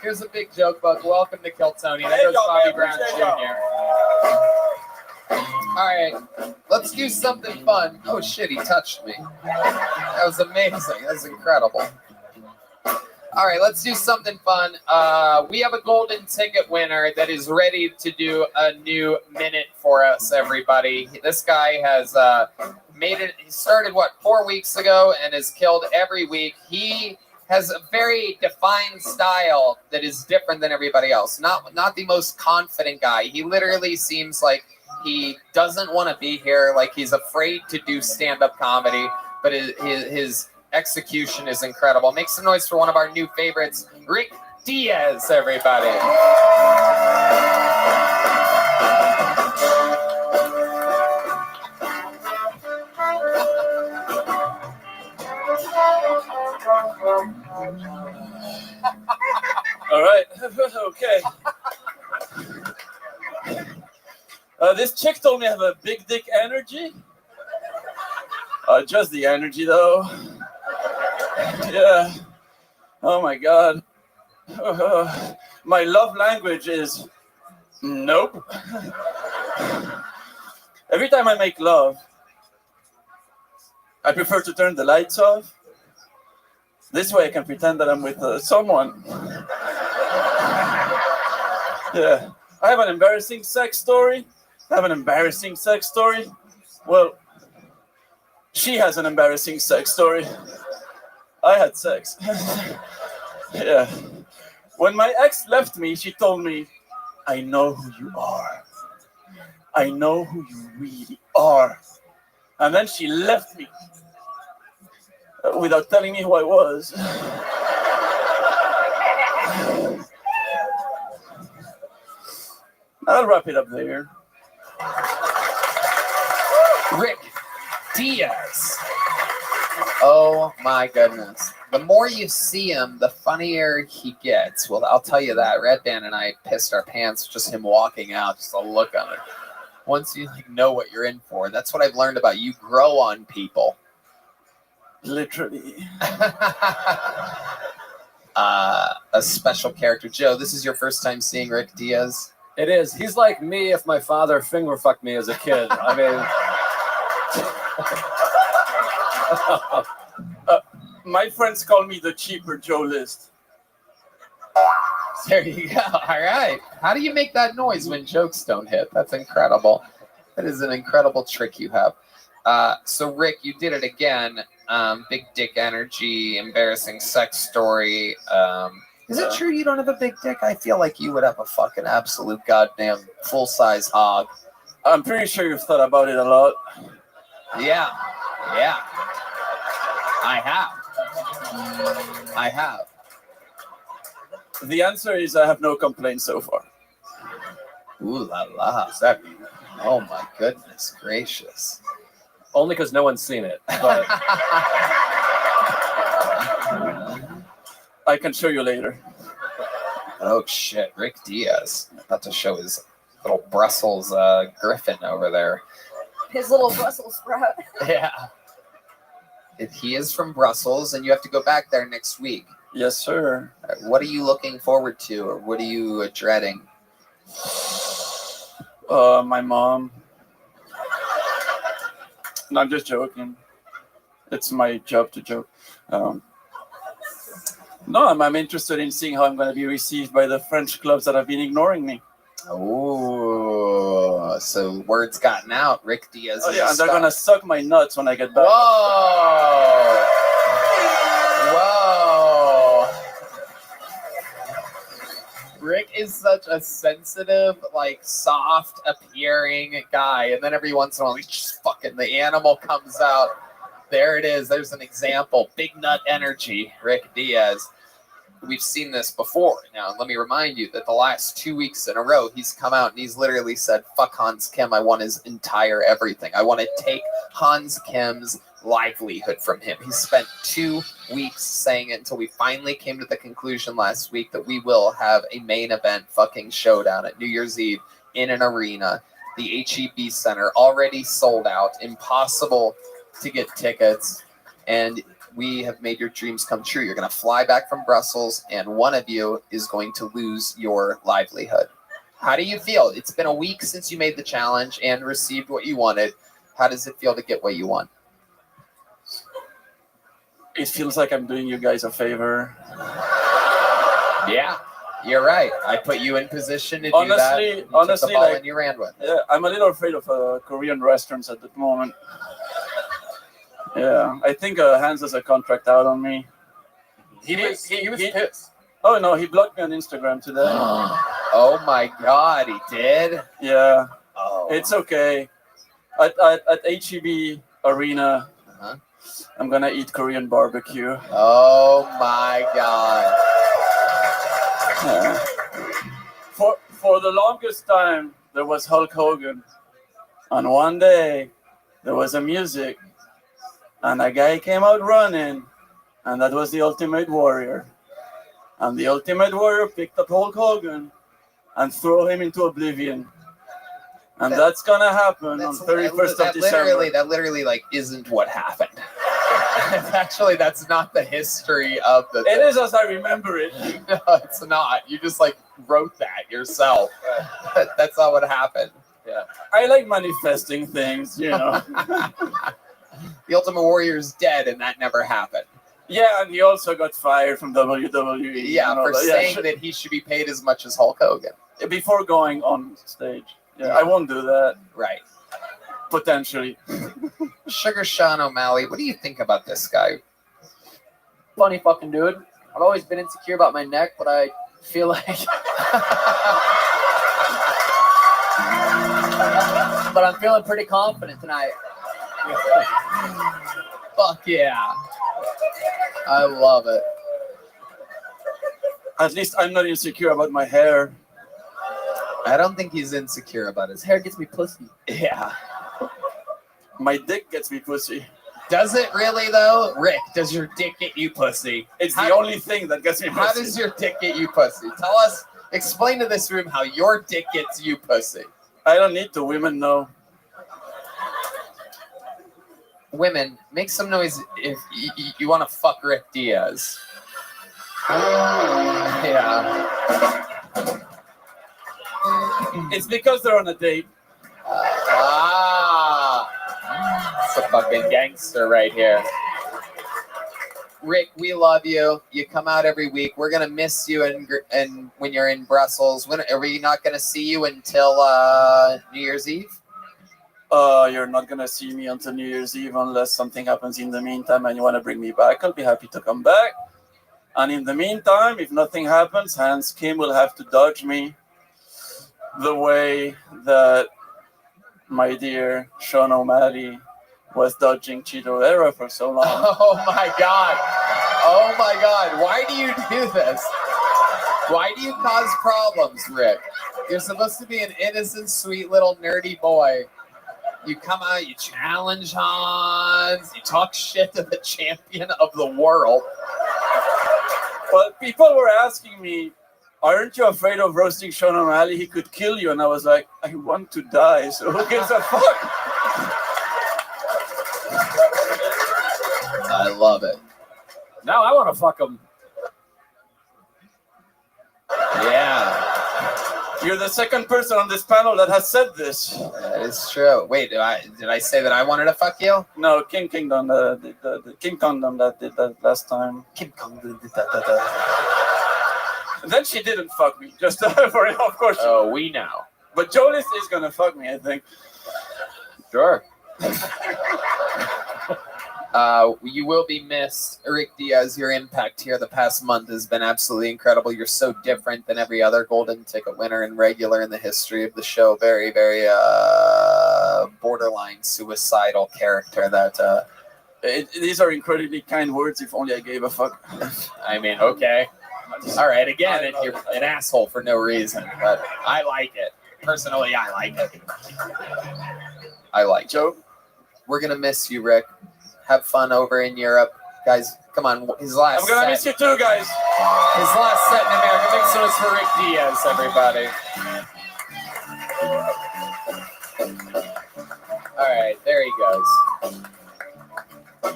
Here's a big joke, Buck. Welcome to Kill Tony. There goes Bobby Brown Jr. All right, let's do something fun. Oh shit, he touched me. That was amazing. That was incredible. All right, let's do something fun. We have a golden ticket winner that is ready to do a new minute for us, everybody. This guy has made it. He started, 4 weeks ago and has killed every week. He has a very defined style that is different than everybody else. Not the most confident guy. He literally seems like he doesn't want to be here, like he's afraid to do stand-up comedy, but his execution is incredible. Make some noise for one of our new favorites, Rick Diaz, everybody. All right. Okay. This chick told me I have a big dick energy. Just the energy, though. Yeah. Oh my God. My love language is nope. Every time I make love, I prefer to turn the lights off. This way I can pretend that I'm with someone. Yeah. I have an embarrassing sex story. Well, she has an embarrassing sex story. I had sex. Yeah. When my ex left me, she told me, I know who you are. I know who you really are. And then she left me without telling me who I was. I'll wrap it up there. Rick Diaz. Oh my goodness. The more you see him, the funnier he gets. Well, I'll tell you that. Red Band and I pissed our pants just him walking out, just the look on it. Once you know what you're in for. That's what I've learned about you. Grow on people. Literally. A special character. Joe, this is your first time seeing Rick Diaz? It is. He's like me if my father finger fucked me as a kid. I mean... My friends call me the cheaper Joe List. There you go. All right. How do you make that noise when jokes don't hit? That's incredible. That is an incredible trick you have. So, Rick, you did it again. Big dick energy, embarrassing sex story. Is it true you don't have a big dick? I feel like you would have a fucking absolute goddamn full-size hog. I'm pretty sure you've thought about it a lot. Yeah. I have. The answer is I have no complaints so far. Ooh la la. Is that? Oh my goodness gracious. Only because no one's seen it. But I can show you later. Oh shit, Rick Diaz. About to show his little Brussels griffin over there. His little Brussels sprout. Yeah. He is from Brussels, and you have to go back there next week. Yes, sir. What are you looking forward to, or what are you dreading? My mom. No, I'm just joking. It's my job to joke. No, I'm interested in seeing how I'm going to be received by the French clubs that have been ignoring me. Oh, so word's gotten out. Rick Diaz. Oh, yeah, and they're going to suck my nuts when I get back. Whoa! Rick is such a sensitive, like, soft appearing guy, and then every once in a while, he's just fucking, the animal comes out. There it is. There's an example. Big nut energy, Rick Diaz. We've seen this before. Now, let me remind you that the last 2 weeks in a row, he's come out and he's literally said, fuck Hans Kim. I want his entire everything. I want to take Hans Kim's livelihood from him. He spent 2 weeks saying it until we finally came to the conclusion last week that we will have a main event fucking showdown at New Year's Eve in an arena. The HEB Center already sold out. Impossible to get tickets. And we have made your dreams come true. You're going to fly back from Brussels, and one of you is going to lose your livelihood. How do you feel? It's been a week since you made the challenge and received what you wanted. How does it feel to get what you want? It feels like I'm doing you guys a favor. Yeah, you're right. I put you in position to do that. Honestly, You took the ball like, and you ran with it. yeah, I'm a little afraid of Korean restaurants at the moment. Yeah, I think Hans has a contract out on me. He was pissed. Oh no, he blocked me on Instagram today. Oh my God, he did? Yeah. Oh. It's okay. At HEB Arena, I'm gonna eat Korean barbecue. Oh my God. Yeah. For the longest time, there was Hulk Hogan. And one day, there was a music. And a guy came out running. And that was the Ultimate Warrior. And the Ultimate Warrior picked up Hulk Hogan and threw him into oblivion. And that's gonna happen on 31st of December. That literally like isn't what happened. Actually, that's not the history of the thing. It is as I remember it. No, it's not. You just like wrote that yourself. That's not what happened. Yeah. I like manifesting things, you know. The Ultimate Warrior is dead, and that never happened. Yeah, and he also got fired from WWE. Yeah, for saying that he should be paid as much as Hulk Hogan. Before going on stage. Yeah, I won't do that. Right. Potentially. Sugar Sean O'Malley, what do you think about this guy? Funny fucking dude. I've always been insecure about my neck, but I feel like... but I'm feeling pretty confident tonight. Fuck yeah. I love it. At least I'm not insecure about my hair. I don't think he's insecure about his hair. Gets me pussy. Yeah. My dick gets me pussy. Does it really though? Rick, does your dick get you pussy? It's the only thing that gets me pussy. How does your dick get you pussy? Tell us, explain to this room how your dick gets you pussy. I don't need to. Women know. Women, make some noise if you want to fuck Rick Diaz. Yeah. It's because they're on a date. It's a fucking gangster right here. Rick, we love you. You come out every week. We're gonna miss you, and when you're in Brussels, when are we not gonna see you until New Year's Eve? You're not gonna see me until New Year's Eve unless something happens in the meantime and you want to bring me back. I'll be happy to come back. And in the meantime, if nothing happens, Hans Kim will have to dodge me the way that my dear Sean O'Malley was dodging Cheeto Era for so long. Oh my God. Oh my God. Why do you do this? Why do you cause problems, Rick? You're supposed to be an innocent, sweet little nerdy boy. You come out, you challenge Hans, you talk shit to the champion of the world. But people were asking me, aren't you afraid of roasting Sean O'Malley? He could kill you. And I was like, I want to die, so who gives a fuck? I love it. Now I want to fuck him. Yeah. You're the second person on this panel that has said this. That is true. Wait, did I say that I wanted to fuck you? No, King Kingdom, the King Kingdom that did that last time. King Kingdom did that. And then she didn't fuck me. Just for it, of course. Oh, we know. But Jolis is gonna fuck me, I think. Sure. You will be missed. Rick Diaz, your impact here the past month has been absolutely incredible. You're so different than every other golden ticket winner and regular in the history of the show. Very, very borderline suicidal character that These are incredibly kind words. If only I gave a fuck. I mean, okay. All right, again, you're an asshole for no reason, but I like it. Personally, I like it. I like Joe. We're going to miss you, Rick. Have fun over in Europe. Guys, come on. His last I'm going to miss you too, guys. His last set in America. Big noise for Rick Diaz, everybody. All right, there he goes.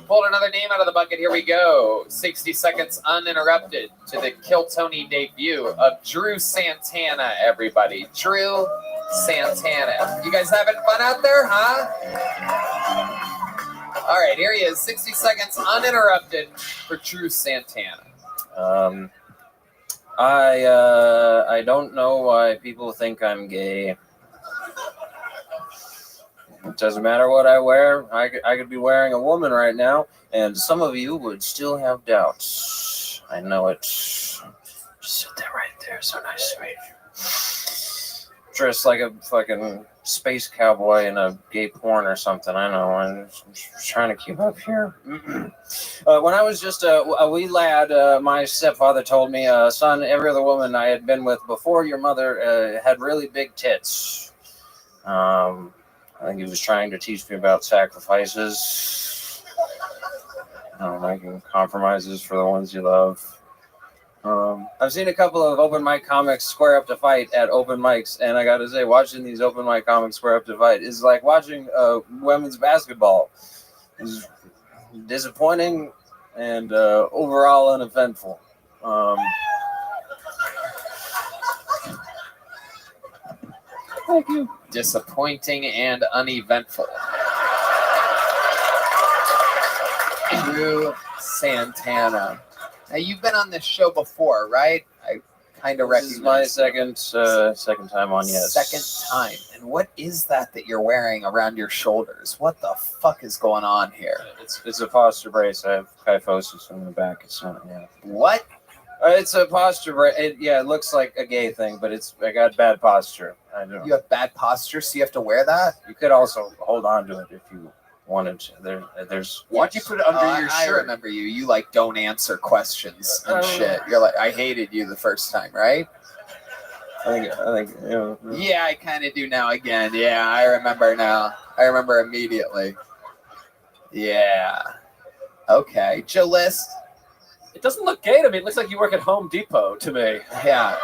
Pulled another name out of the bucket. Here we go. 60 seconds uninterrupted to the Kill Tony debut of Drew Santana, everybody. Drew Santana. You guys having fun out there, huh? All right, here he is. 60 seconds uninterrupted for Drew Santana. I don't know why people think I'm gay. It doesn't matter what I wear. I could be wearing a woman right now, and some of you would still have doubts. I know it. Just sit there right there. So nice to meet you. Dressed like a fucking space cowboy in a gay porn or something. I know. I'm just trying to keep up here. When I was just a wee lad, my stepfather told me, son, every other woman I had been with before your mother had really big tits. I think he was trying to teach me about sacrifices, making compromises for the ones you love. I've seen a couple of open mic comics square up to fight at open mics, and I got to say, watching these open mic comics square up to fight is like watching women's basketball. It's disappointing and overall uneventful. Thank you. Disappointing and uneventful. Drew Santana. Now, you've been on this show before, right? I kind of recognize. This is my second time on, yes. Second time. And what is that you're wearing around your shoulders? What the fuck is going on here? It's a posture brace. I have kyphosis in the back. It's not, yeah. What? It's a posture brace. It looks like a gay thing, but I got bad posture. I don't. You have bad posture, so you have to wear that? You could also hold on to it if you wanted to. There's. Why'd you put it under your shirt? I remember you. You don't answer questions and shit. You're like, I hated you the first time, right? I think. Yeah, I kind of do now again. Yeah, I remember now. I remember immediately. Yeah. Okay. Joe List. It doesn't look gay to me. It looks like you work at Home Depot to me. Yeah.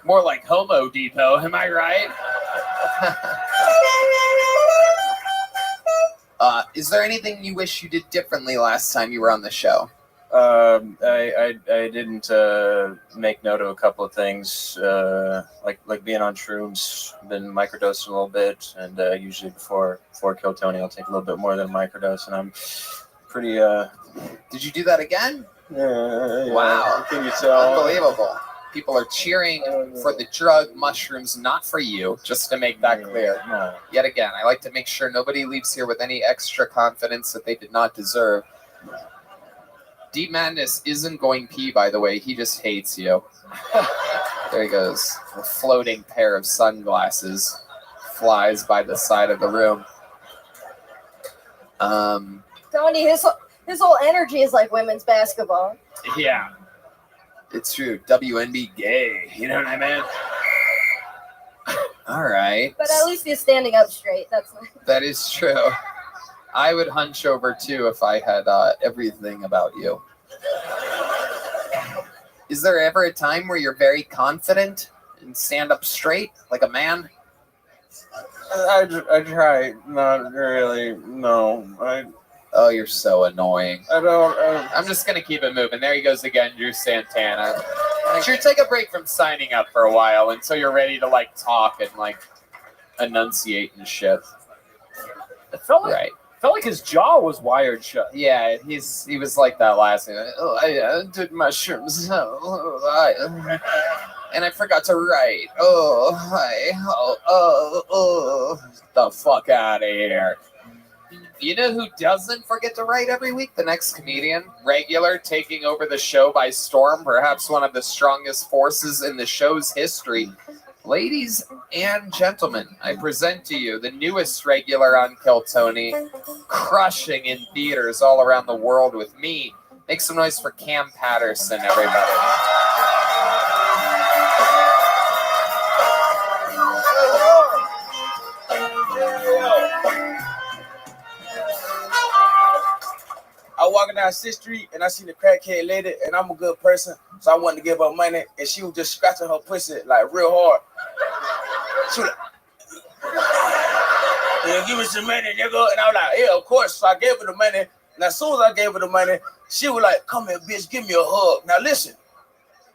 More like Homo Depot. Am I right? Is there anything you wish you did differently last time you were on the show? I didn't make note of a couple of things, like being on shrooms. Been microdosing a little bit, and usually before Kill Tony, I'll take a little bit more than a microdose, and I'm pretty. Did you do that again? Yeah. Wow. Can you tell? Unbelievable. People are cheering for the drug mushrooms, not for you, just to make that clear. No. Yet again, I like to make sure nobody leaves here with any extra confidence that they did not deserve. Deep Madness isn't going pee, by the way. He just hates you. There he goes. A floating pair of sunglasses flies by the side of the room. Tony, his whole energy is like women's basketball. Yeah. It's true. WNB gay. You know what I mean? All right. But at least he's standing up straight. That's nice. That is true. I would hunch over too if I had everything about you. Is there ever a time where you're very confident and stand up straight like a man? I try. Not really. No. Oh, you're so annoying. I don't. I'm just going to keep it moving. There he goes again, Drew Santana. Sure, take a break from signing up for a while until you're ready to, talk and, enunciate and shit. It felt like his jaw was wired shut. Yeah, he was like that last night. Oh, I did mushrooms. And I forgot to write. The fuck out of here. You know who doesn't forget to write every week? The next comedian. Regular, taking over the show by storm. Perhaps one of the strongest forces in the show's history. Ladies and gentlemen, I present to you the newest regular on Kill Tony, crushing in theaters all around the world with me. Make some noise for Cam Patterson, everybody. I was walking down 6th Street and I seen a crackhead lady, and I'm a good person, so I wanted to give her money, and she was just scratching her pussy like real hard. She was like, "Yeah, give me some money, nigga." And I was like, "Yeah, of course." So I gave her the money, and as soon as I gave her the money, she was like, "Come here, bitch, give me a hug." Now listen,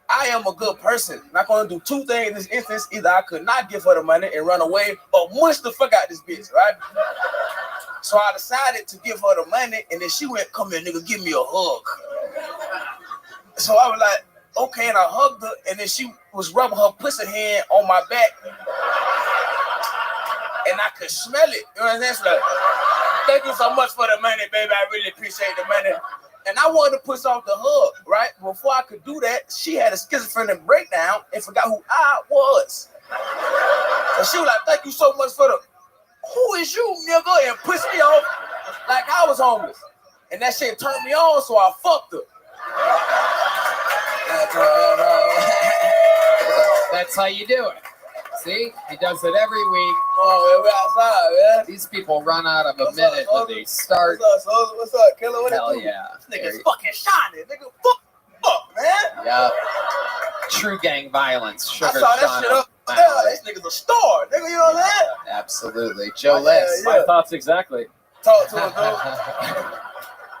I am a good person. I'm not gonna do two things in this instance. Either I could not give her the money and run away, or mush the fuck out this bitch, right? So I decided to give her the money, and then she went, "Come here, nigga, give me a hug." So I was like, okay, and I hugged her, and then she was rubbing her pussy hand on my back, and I could smell it. You know what I'm saying? So like, "Thank you so much for the money, baby. I really appreciate the money." And I wanted to push off the hug, right? Before I could do that, she had a schizophrenic breakdown and forgot who I was. And she was like, "Thank you so much for the..." "Who is you, nigga?" And pushed me off like I was homeless. And that shit turned me on, so I fucked her. That's how you do it. See? He does it every week. Oh, we're outside, man. These people run out of a minute when they start. What's up, killer? What Hell it do? yeah. This nigga's fucking shining. Nigga, fuck, man. Yeah. True gang violence. Sugar I saw that Sean shit up. O'Malley. Yeah, this nigga's a star, nigga, you know what I'm saying? Absolutely. Joe Liss. My thoughts exactly. Talk to him, dude.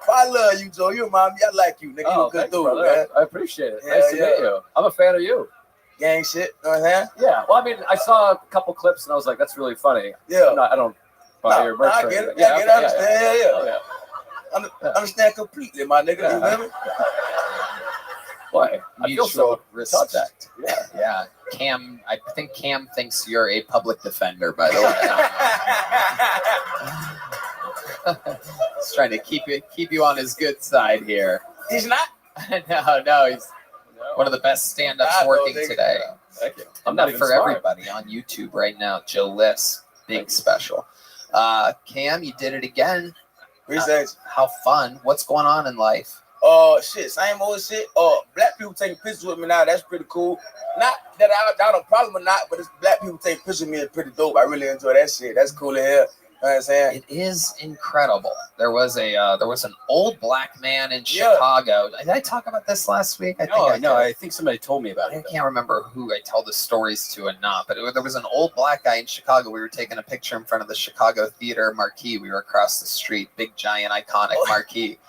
I love you, Joe. You remind me, I like you, nigga. You a good thanks, dude, brother. man. I appreciate it. Yeah, Nice to yeah. meet you. I'm a fan of you. Gang shit, you know what I'm saying? Yeah. Well, I mean, I saw a couple clips and I was like, that's really funny. Yeah. I don't buy your merch. I or get it. anything. Yeah, I get it. I okay, understand. Yeah. yeah. Understand completely, my nigga. You feel me? Why? I feel so Mutual respect. Yeah. Cam, I think Cam thinks you're a public defender, by the way. He's trying to keep you on his good side here. He's not? No, he's one of the best stand-ups I know, working nigga. today. Thank you. I'm not not even for smart. everybody on YouTube right now. Joe Liss, big special. Cam, you did it again. Appreciate How fun. What's going on in life? Shit, same old shit. Black people taking pictures with me now. That's pretty cool. Not that I got a problem or not, but it's black people taking pictures of me is pretty dope. I really enjoy that shit. That's cool as hell. You know what I'm saying? It is incredible. There was an old black man in Chicago. Did I talk about this last week? I think somebody told me about I it. can't remember who I tell the stories to and not, but there was an old black guy in Chicago. We were taking a picture in front of the Chicago Theater marquee. We were across the street, big, giant, iconic marquee.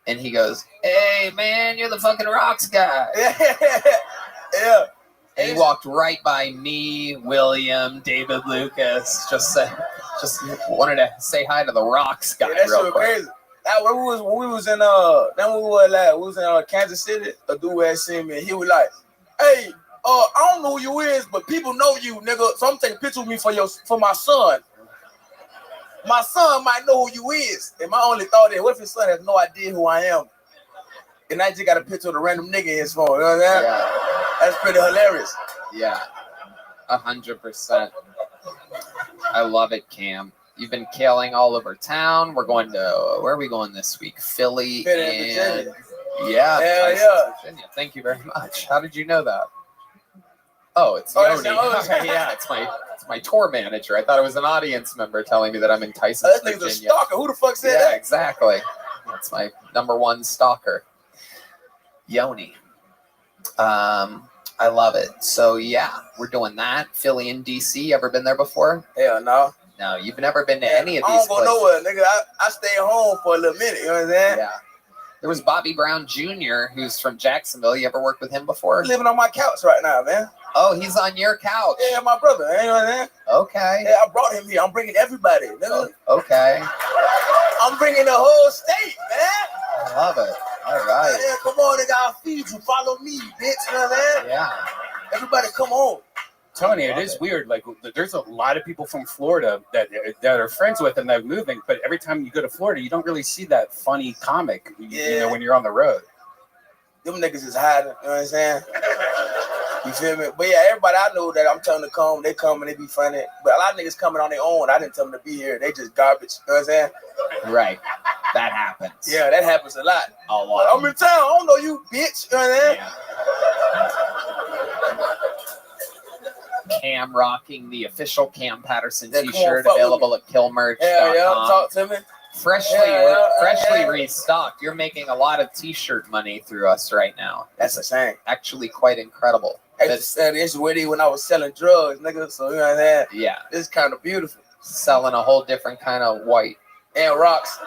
And he goes, "Hey, man, you're the fucking Rocks guy." Yeah. And he walked right by me, William, David Lucas, just wanted to say hi to the Rocks guy Yeah, that real shit quick. crazy. Now, when we was in Kansas City, a dude had seen me, and he was like, "Hey, I don't know who you is, but people know you, nigga. So I'm taking a picture with me for my son. My son might know who you is." And my only thought is, what if his son has no idea who I am? And I just got a picture of the random nigga in his phone. You know what I'm saying? Yeah. That's pretty hilarious. Yeah, 100%. I love it, Cam. You've been killing all over town. We're going to, where are we going this week? Philly Philly and and Virginia. yeah, Yeah, Tyson's, Virginia. Thank you very much. How did you know that? Oh, it's Oh, Yoni. that's Okay, yeah, it's my tour manager. I thought it was an audience member telling me that I'm in Tyson's, That nigga's a Virginia. stalker. Who the fuck said Yeah, that? exactly. That's my #1 stalker. Yoni. I love it. So yeah, we're doing that. Philly and DC. Ever been there before? Hell no. No, you've never been to any of I these don't go places. nowhere, nigga. I stay home for a little minute. You know what I'm saying? Yeah. There was Bobby Brown Jr., who's from Jacksonville. You ever worked with him before? Living on my couch right now, man. Oh, he's on your couch. Yeah, my brother. You know what I'm saying? Okay. Yeah, I brought him here. I'm bringing everybody, nigga. Okay. I'm bringing the whole state, man. I love it. All right. Yeah, come on, nigga. I'll feed you. Follow me, bitch. You know what I'm saying? Yeah. Everybody come on. Tony, it is weird. Like, there's a lot of people from Florida that are friends with and that are moving, but every time you go to Florida, you don't really see that funny comic, you know, when you're on the road. Them niggas is hiding. You know what I'm saying? You feel me? But yeah, everybody I know that I'm telling them to come, they come and they be funny. But a lot of niggas coming on their own. I didn't tell them to be here. They just garbage. You know what I'm saying? Right. That happens. Yeah, that happens a lot. A lot. I'm in town. I don't know you, bitch. You know what I'm saying? Cam rocking the official Cam Patterson Yeah, come on, t-shirt fuck with available at killmerch.com. Yeah, talk to me. Freshly restocked. You're making a lot of t-shirt money through us right now. That's insane. Actually quite incredible. It's witty when I was selling drugs, nigga. So you know what I'm saying? Yeah. It's kind of beautiful. Selling a whole different kind of white. And rocks.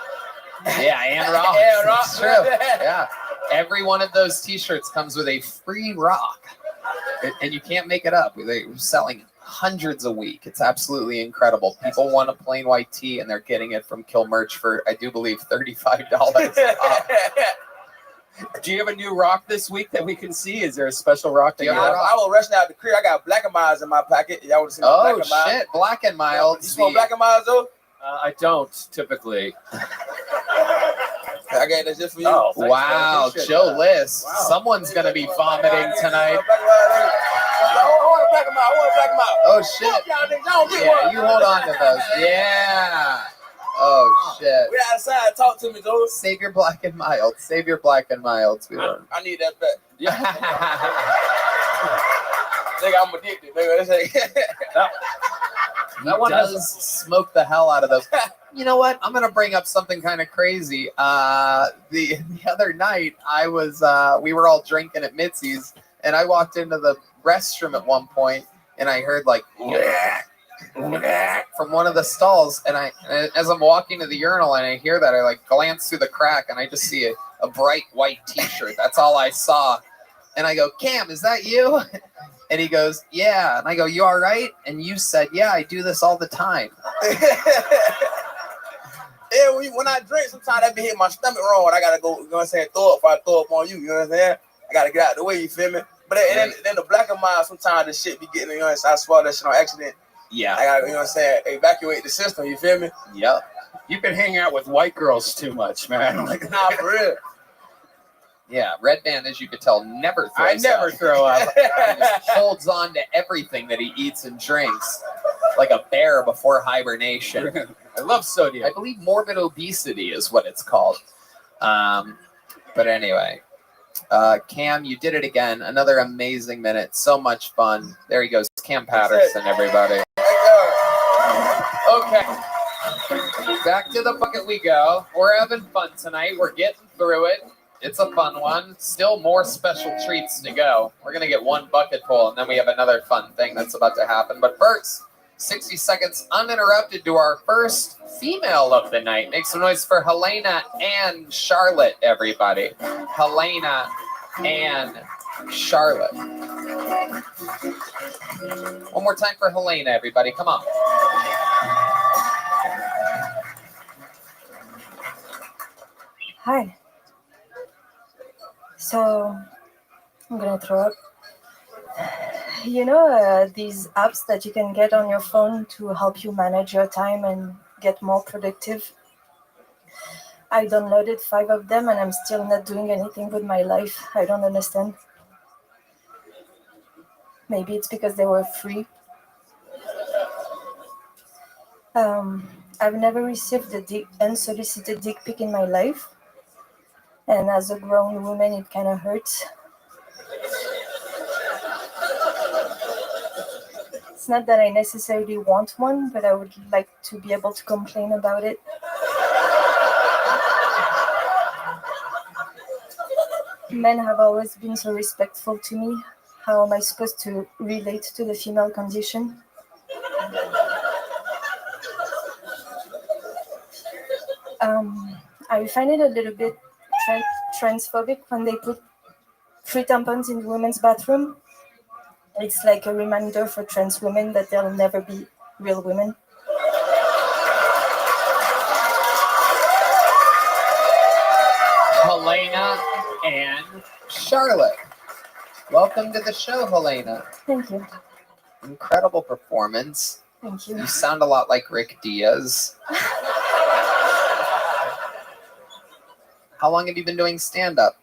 Yeah, and rocks. And rocks. It's true. Yeah. Every one of those t-shirts comes with a free rock. And you can't make it up. They're selling hundreds a week. It's absolutely incredible. People want a plain white tee, and they're getting it from Kill Merch for, I do believe, $35. Do you have a new rock this week that we can see? Is there a special rock that you have? I was rushing out the crib. I got Black and Milds in my pocket. Y'all want to see Black and Milds? Shit. Black and Milds. You smoke Black and Milds, though? I don't typically. I got that just for you. Oh, wow, Joe List. Wow. Someone's going to be vomiting tonight. I want a Black and Mild. I want a Black and Mild. Oh, shit. Yeah, you hold on to those. Yeah. Oh, shit. We outside. Talk to me, dude. Save your Black and Mild. Save your Black and Milds. I need that back. Yeah. Nigga, I'm addicted, nigga. That one does smoke the hell out of those. You know what? I'm gonna bring up something kind of crazy. The other night, we were all drinking at Mitzi's, and I walked into the restroom at one point, and I heard like from one of the stalls, and as I'm walking to the urinal, and I hear that, I like glance through the crack, and I just see a bright white T-shirt. That's all I saw, and I go, "Cam, is that you?" And he goes, "Yeah." And I go, "You all right?" And you said, "Yeah, I do this all the time." Yeah, when I drink, sometimes I be hitting my stomach wrong. And I gotta go, you know what I'm saying, throw up on you, you know what I'm saying? I gotta get out of the way, you feel me? But then the Black and Mild, sometimes the shit be getting, you know what I'm saying? I swallow that shit on accident. Yeah. I gotta, you know what I'm saying, evacuate the system, you feel me? Yep. You've been hanging out with white girls too much, man. Like, nah, for real. Yeah, Red Band, as you could tell, never throws I never throw up. He just holds on to everything that he eats and drinks, like a bear before hibernation. I love sodium. I believe morbid obesity is what it's called. But anyway, Cam, you did it again. Another amazing minute. So much fun. There he goes. Cam Patterson, everybody. Okay. Back to the bucket we go. We're having fun tonight. We're getting through it. It's a fun one. Still more special treats to go. We're going to get one bucket full, and then we have another fun thing that's about to happen. But first, 60 seconds uninterrupted to our first female of the night. Make some noise for Helena and Charlotte, everybody. Helena and Charlotte. One more time for Helena, everybody. Come on. Hi. So, I'm gonna throw up. You know these apps that you can get on your phone to help you manage your time and get more productive? I downloaded 5 of them and I'm still not doing anything with my life. I don't understand. Maybe it's because they were free. I've never received a unsolicited dick pic in my life. And as a grown woman, it kind of hurts. It's not that I necessarily want one, but I would like to be able to complain about it. Men have always been so respectful to me. How am I supposed to relate to the female condition? I find it a little bit transphobic when they put free tampons in the women's bathroom. It's like a reminder for trans women that they'll never be real women. Helena and Charlotte. Welcome to the show, Helena. Thank you. Incredible performance. Thank you. You sound a lot like Rick Diaz. How long have you been doing stand-up?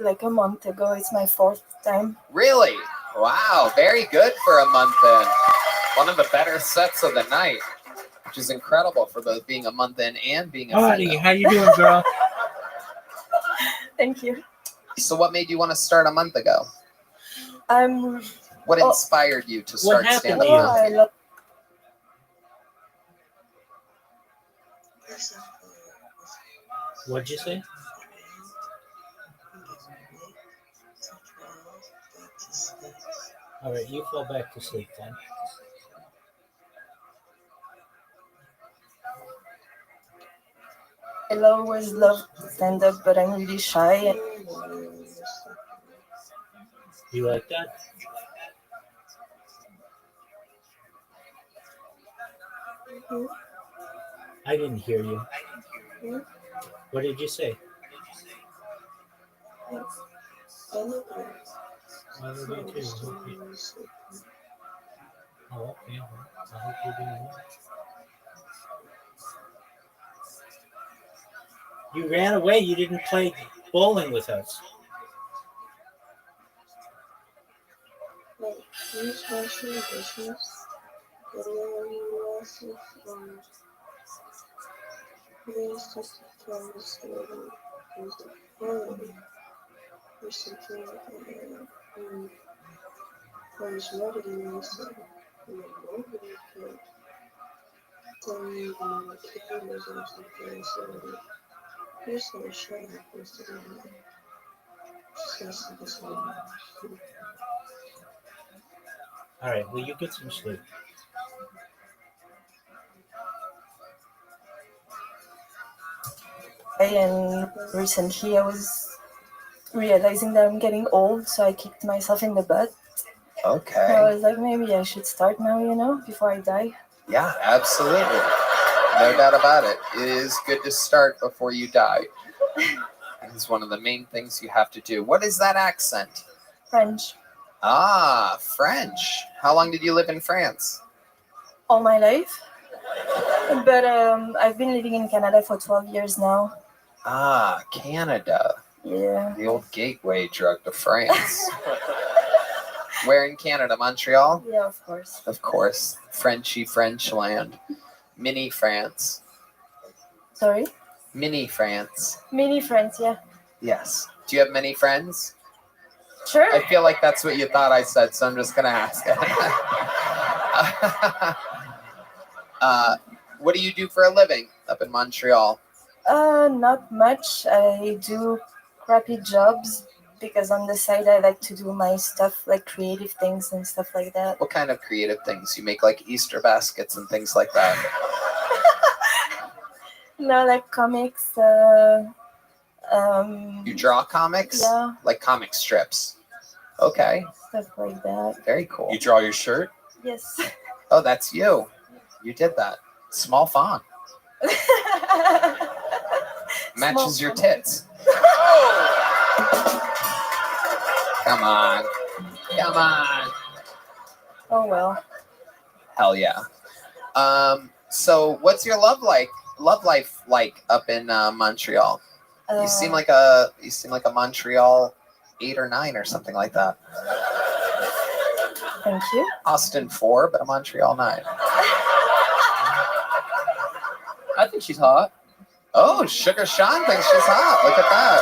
like a month ago. It's my 4th time. Really? Wow, very good for a month in. One of the better sets of the night, which is incredible for both being a month in and being a Howdy, female. how you doing, girl? Thank you. So what made you want to start a month ago? What inspired you to start stand-up Oh, comedy? I love What'd you say? All right, you fall back to sleep then. I always loved stand-up, but I'm really shy. You like that? I didn't hear you. What did you say? I love you too. Okay. Oh, okay. I hope you're doing well. You ran away. You didn't play bowling with us. International business, losses on ways to translating is the quality recently was ready missing in the movie could then the key results of the facility. Here's the show yesterday night. Discuss this one. All right. Well, you get some sleep. And recently I was realizing that I'm getting old, so I kicked myself in the butt. Okay. I was like, maybe I should start now, before I die. Yeah, absolutely. No doubt about it. It is good to start before you die. It's one of the main things you have to do. What is that accent? French. Ah, French. How long did you live in France? All my life. But I've been living in Canada for 12 years now. Ah, Canada. Yeah. The old gateway drug to France. Where in Canada? Montreal? Yeah, of course. Of course. Frenchy French land. Mini France. Sorry? Mini France. Mini France, yeah. Yes. Do you have many friends? Sure. I feel like that's what you thought I said, so I'm just going to ask. What do you do for a living up in Montreal? Not much. I do crappy jobs because on the side I like to do my stuff, like creative things and stuff like that. What kind of creative things? You make like Easter baskets and things like that? No, like comics. You draw comics? Yeah. Like comic strips? Okay. Stuff like that. Very cool. You draw your shirt? Yes. Oh, that's you. You did that. Small font. Matches your tits. Come on. Come on. Oh well. Hell yeah. So what's your love life like up in Montreal? You seem like a Montreal 8 or 9 or something like that. Thank you. Austin 4, but a Montreal 9. I think she's hot. Oh, Sugar Sean thinks she's hot. Look at that.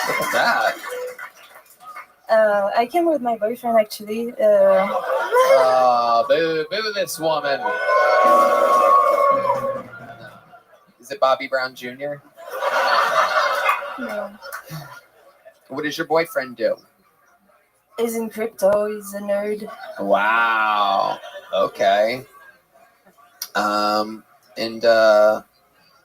Look at that. I came with my boyfriend actually. Boo this woman. Is it Bobby Brown Jr.? No. What does your boyfriend do? He's in crypto. He's a nerd. Wow. Okay.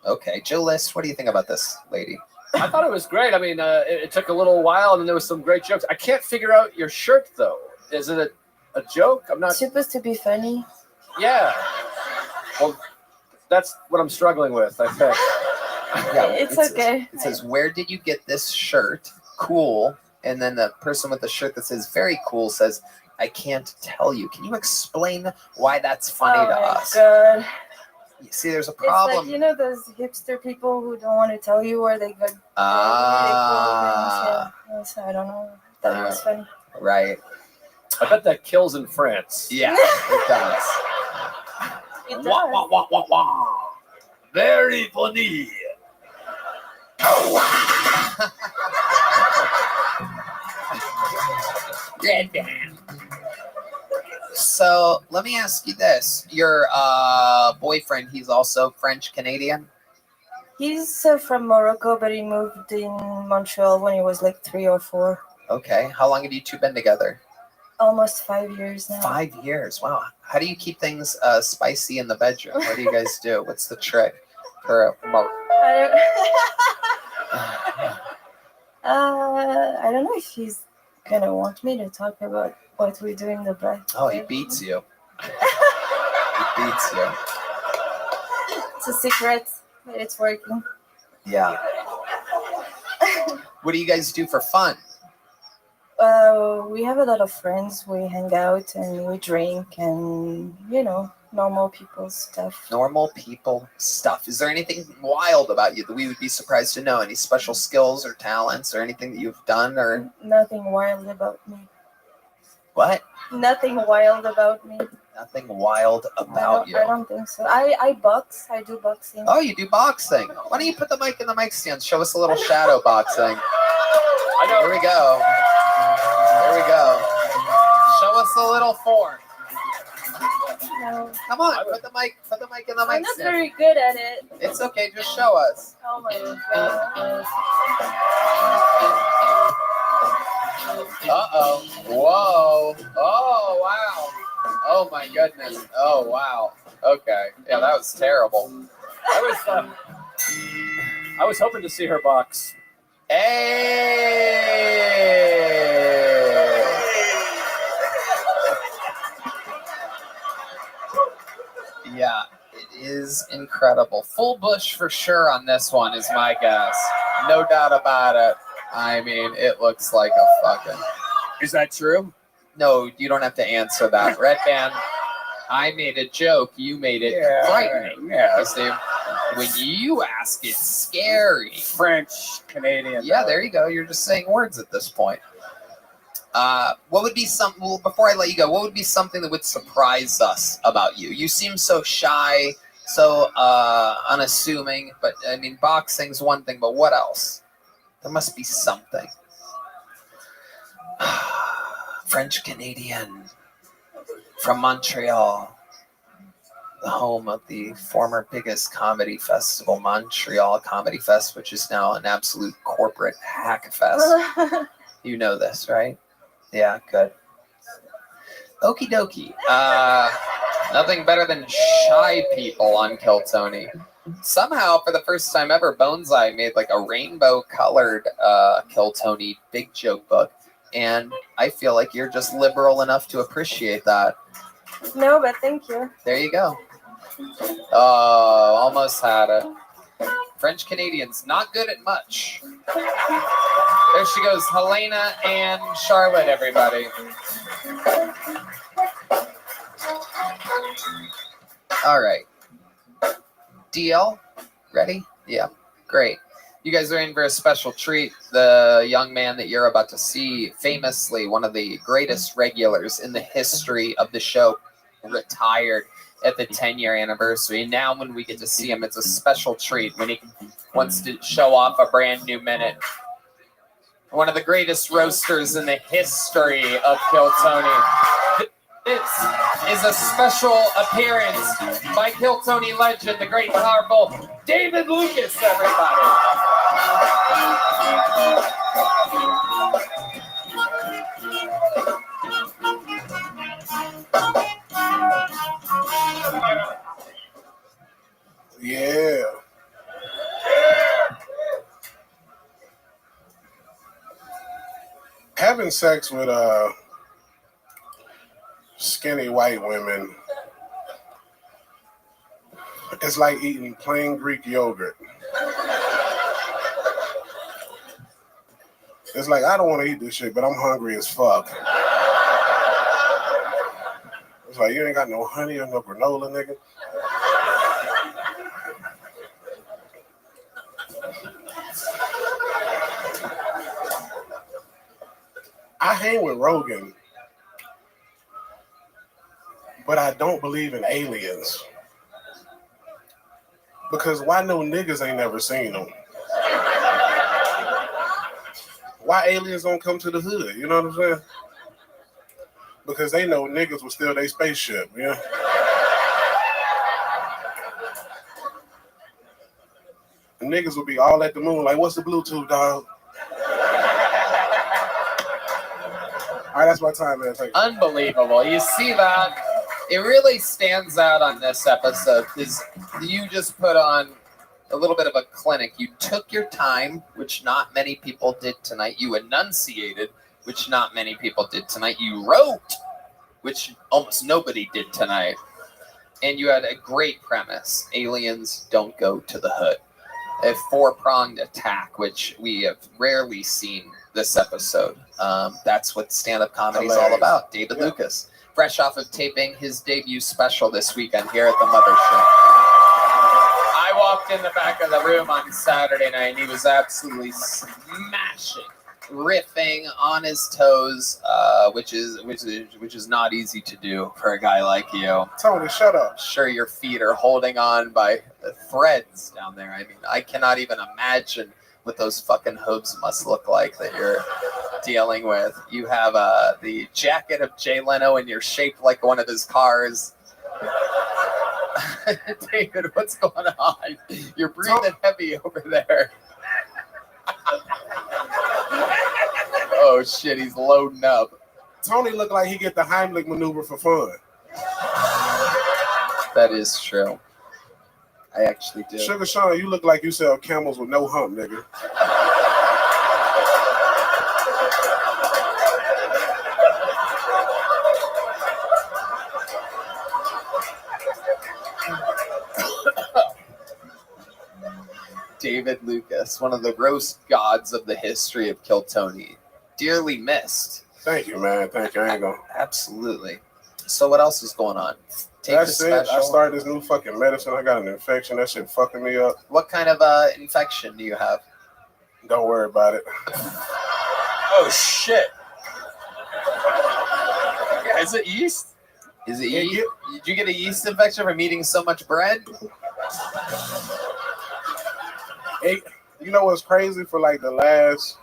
Okay, Jill List, what do you think about this lady? I thought it was great. I mean, it took a little while, and then there was some great jokes. I can't figure out your shirt though. Is it a joke? I'm not. It's supposed to be funny. Yeah. Well, that's what I'm struggling with, I think. Yeah, It's okay. It says, where did you get this shirt? Cool. And then the person with the shirt that says very cool says, I can't tell you. Can you explain why that's funny to us? God. You see, there's a It's like, problem. you know, those hipster people who don't want to tell you where they got Ah. yeah. So I don't know. That was funny. Right. I bet that kills in France. Yeah, it does. It does. Wah, wah, wah, wah, wah. Very funny. Red band. So let me ask you this: your boyfriend, he's also French Canadian. He's from Morocco, but he moved in Montreal when he was like 3 or 4. Okay. How long have you two been together? Almost 5 years now. 5 years. Wow. How do you keep things spicy in the bedroom? What do you guys do? What's the trick for I don't know if he's gonna want me to talk about what we do in the bed. Oh, he beats you. He beats you. It's a secret, but it's working. Yeah. What do you guys do for fun? We have a lot of friends. We hang out and we drink and, you know, normal people stuff. Normal people stuff. Is there anything wild about you that we would be surprised to know? Any special skills or talents or anything that you've done or Nothing wild about me. what? Nothing wild about me. Nothing wild about you. I don't think so. I box. I do boxing. Oh, you do boxing. Why don't you put the mic in the mic stand? Show us a little shadow boxing. I know. Here we go. Here we go. Show us a little form. No. Come on, put the mic in the mic I'm not stand. very good at it. It's okay, just show us. Oh my god. Uh-oh. Whoa. Oh, wow. Oh, my goodness. Oh, wow. Okay. Yeah, that was terrible. I was hoping to see her box. Hey! Yeah, it is incredible. Full bush for sure on this one is my guess. No doubt about it. I mean, it looks like a fucking... Is that true? No, you don't have to answer that. Red Band, I made a joke. You made it frightening. Yeah. You see, when you ask, it's scary. French, Canadian. Yeah, there you go. You're just saying words at this point. What would be something, well, before I let you go, what would be something that would surprise us about you? You seem so shy, so unassuming, but I mean, boxing's one thing, but what else? There must be something. French Canadian from Montreal, the home of the former biggest comedy festival, Montreal Comedy Fest, which is now an absolute corporate hack fest. You know this, right? Yeah, good. Okie dokie. Nothing better than shy people on Kill Tony. Somehow, for the first time ever, Bonsai made like a rainbow-colored Kill Tony big joke book, and I feel like you're just liberal enough to appreciate that. No, but thank you. There you go. Oh, almost had it. French Canadians, not good at much. There she goes, Helena and Charlotte, everybody. All right. DL, ready? Yeah, great. You guys are in for a special treat. The young man that you're about to see, famously one of the greatest regulars in the history of the show, retired at the 10-year anniversary. And now when we get to see him, it's a special treat when he wants to show off a brand new minute. One of the greatest roasters in the history of Kill Tony. This is a special appearance by Kill Tony legend, the great and powerful David Lucas, everybody. Yeah. Having sex with skinny white women is like eating plain Greek yogurt. It's like, I don't want to eat this shit, but I'm hungry as fuck. It's like, you ain't got no honey or no granola, nigga. hang with Rogan, but I don't believe in aliens. Because why no niggas ain't never seen them? Why aliens don't come to the hood? You know what I'm saying? Because they know niggas will steal their spaceship, you know? The niggas will be all at the moon, like, what's the Bluetooth, dog? All right, that's my time, man. Thank you. Unbelievable. You see that? It really stands out on this episode because you just put on a little bit of a clinic. You took your time, which not many people did tonight. You enunciated, which not many people did tonight. You wrote, which almost nobody did tonight. And you had a great premise. Aliens don't go to the hood. A four-pronged attack, which we have rarely seen this episode. That's what stand-up comedy is all about. David Lucas, fresh off of taping his debut special this weekend here at the Mothership. I walked in the back of the room on Saturday night, and he was absolutely smashing, riffing on his toes, which is not easy to do for a guy like you. Tony, shut up. Sure, your feet are holding on by threads down there. I mean, I cannot even imagine what those fucking hooves must look like that you're dealing with. You have the jacket of Jay Leno, and you're shaped like one of his cars. David, what's going on? You're breathing heavy over there. Oh shit, he's loading up. Tony looked like he get the Heimlich maneuver for fun. That is true. I actually do. Sugar Sean, you look like you sell camels with no hump, nigga. David Lucas, one of the roast gods of the history of Kill Tony. Dearly missed. Thank you, man. Thank you. I ain't gonna. Absolutely. So what else is going on? That's it. I started this new fucking medicine. I got an infection. That shit fucking me up. What kind of infection do you have? Don't worry about it. Oh shit. Is it yeast? Is it yeast? Did you get a yeast infection from eating so much bread? Hey, you know what's crazy? For like the last,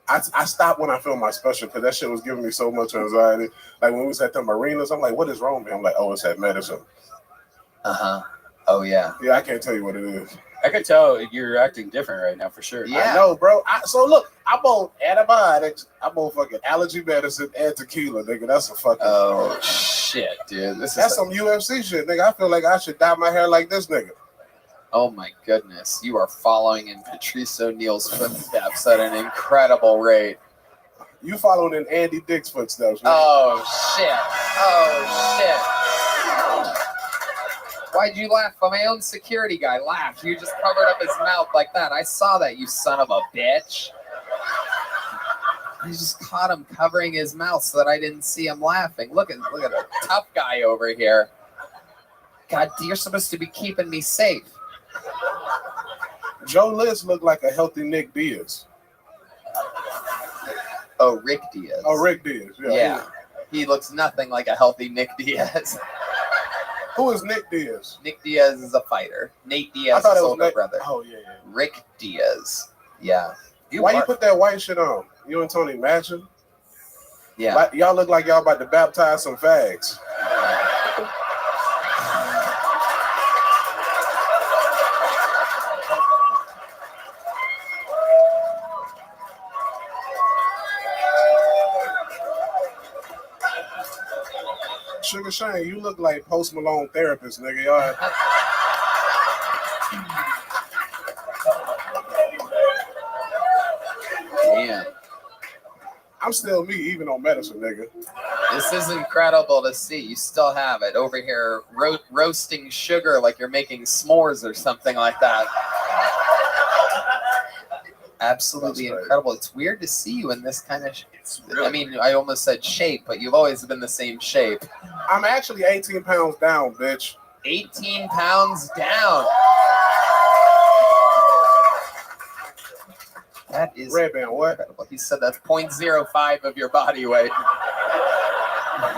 I stopped when I filmed my special because that shit was giving me so much anxiety. Like when we was at the marinas, I'm like, what is wrong with me? I'm like, oh, it's that medicine. Oh yeah. Yeah, I can't tell you what it is. I can tell you're acting different right now for sure. Yeah. I know, bro. So look, I'm on antibiotics. I'm on fucking allergy medicine and tequila, nigga. That's a fucking. Oh shit, dude. That's some UFC shit, nigga. I feel like I should dye my hair like this nigga. Oh my goodness, you are following in Patrice O'Neal's footsteps at an incredible rate. You following in Andy Dick's footsteps, man. Oh shit. Oh shit. Why'd you laugh? My own security guy laughed. You just covered up his mouth like that. I saw that, you son of a bitch. You just caught him covering his mouth so that I didn't see him laughing. Look at a tough guy over here. God, you're supposed to be keeping me safe. Joe List looked like a healthy Nick Diaz. Oh, Rick Diaz. Oh, Rick Diaz. Yeah. He looks nothing like a healthy Nick Diaz. Who is Nick Diaz? Nick Diaz is a fighter. Nate Diaz's older brother. Oh, yeah. Rick Diaz. Yeah. Why you put that white shit on? You and Tony matching? Yeah. Like, y'all look like y'all about to baptize some fags. Sugar Shane, you look like Post Malone therapist, nigga. Y'all. Damn. I'm still me, even on medicine, nigga. This is incredible to see. You still have it over here roasting sugar like you're making s'mores or something like that. Absolutely incredible. It's weird to see you in this kind of I mean, I almost said shape, but you've always been the same shape. I'm actually 18 pounds down, bitch. 18 pounds down. That is Red Band, what? incredible. He said that's 0.05 of your body weight.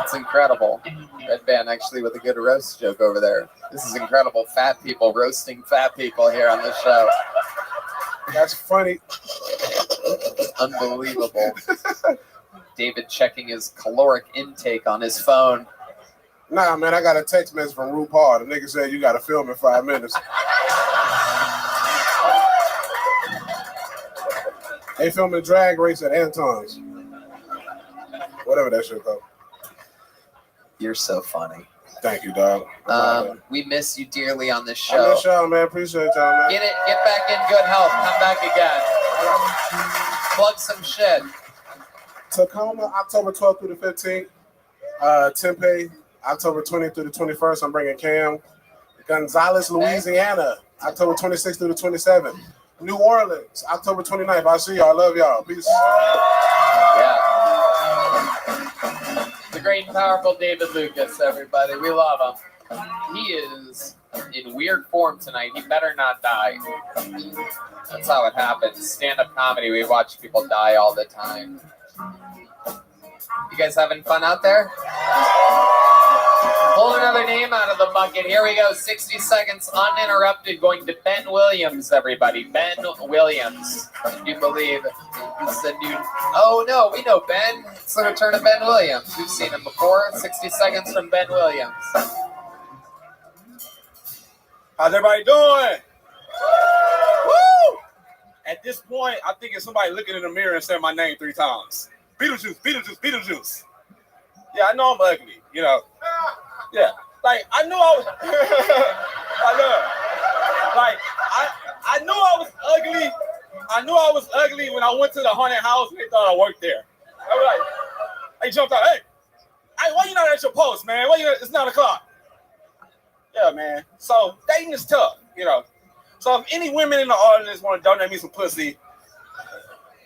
It's incredible. Red Band actually with a good roast joke over there. This is incredible. Fat people roasting fat people here on the show. That's funny. Unbelievable. David checking his caloric intake on his phone. Nah, man, I got a text message from RuPaul. The nigga said you got to film in 5 minutes. They filming Drag Race at Anton's. Whatever that shit called. You're so funny. Thank you, dog. We miss you dearly on this I show. miss y'all, man. Appreciate y'all, man. Get back in good health. Come back again. Plug some shit. Tacoma, October 12th through the 15th. Tempe, October 20th through the 21st. I'm bringing Cam. Gonzales, Louisiana, October 26th through the 27th. New Orleans, October 29th. I'll see y'all. I love y'all. Peace. Yeah. The great and powerful David Lucas, everybody. We love him. He is in weird form tonight. He better not die. That's how it happens. Stand-up comedy, we watch people die all the time. You guys having fun out there? Pull another name out of the bucket. Here we go. 60 seconds uninterrupted going to Ben Williams, everybody. Ben Williams. Can you believe it's the new... Oh, no, we know Ben. It's the return of Ben Williams. We've seen him before. 60 seconds from Ben Williams. How's everybody doing? Woo! At this point, I think it's somebody looking in the mirror and saying my name 3 times. Beetlejuice, Beetlejuice, Beetlejuice. Yeah, I know I'm ugly, you know. Yeah, like I knew I was. I knew I was ugly. I knew I was ugly when I went to the haunted house and they thought I worked there. I was like, they jumped out. Hey, why you not at your post, man? Why you? It's 9 o'clock. Yeah, man. So dating is tough, you know. So if any women in the audience want to donate me some pussy,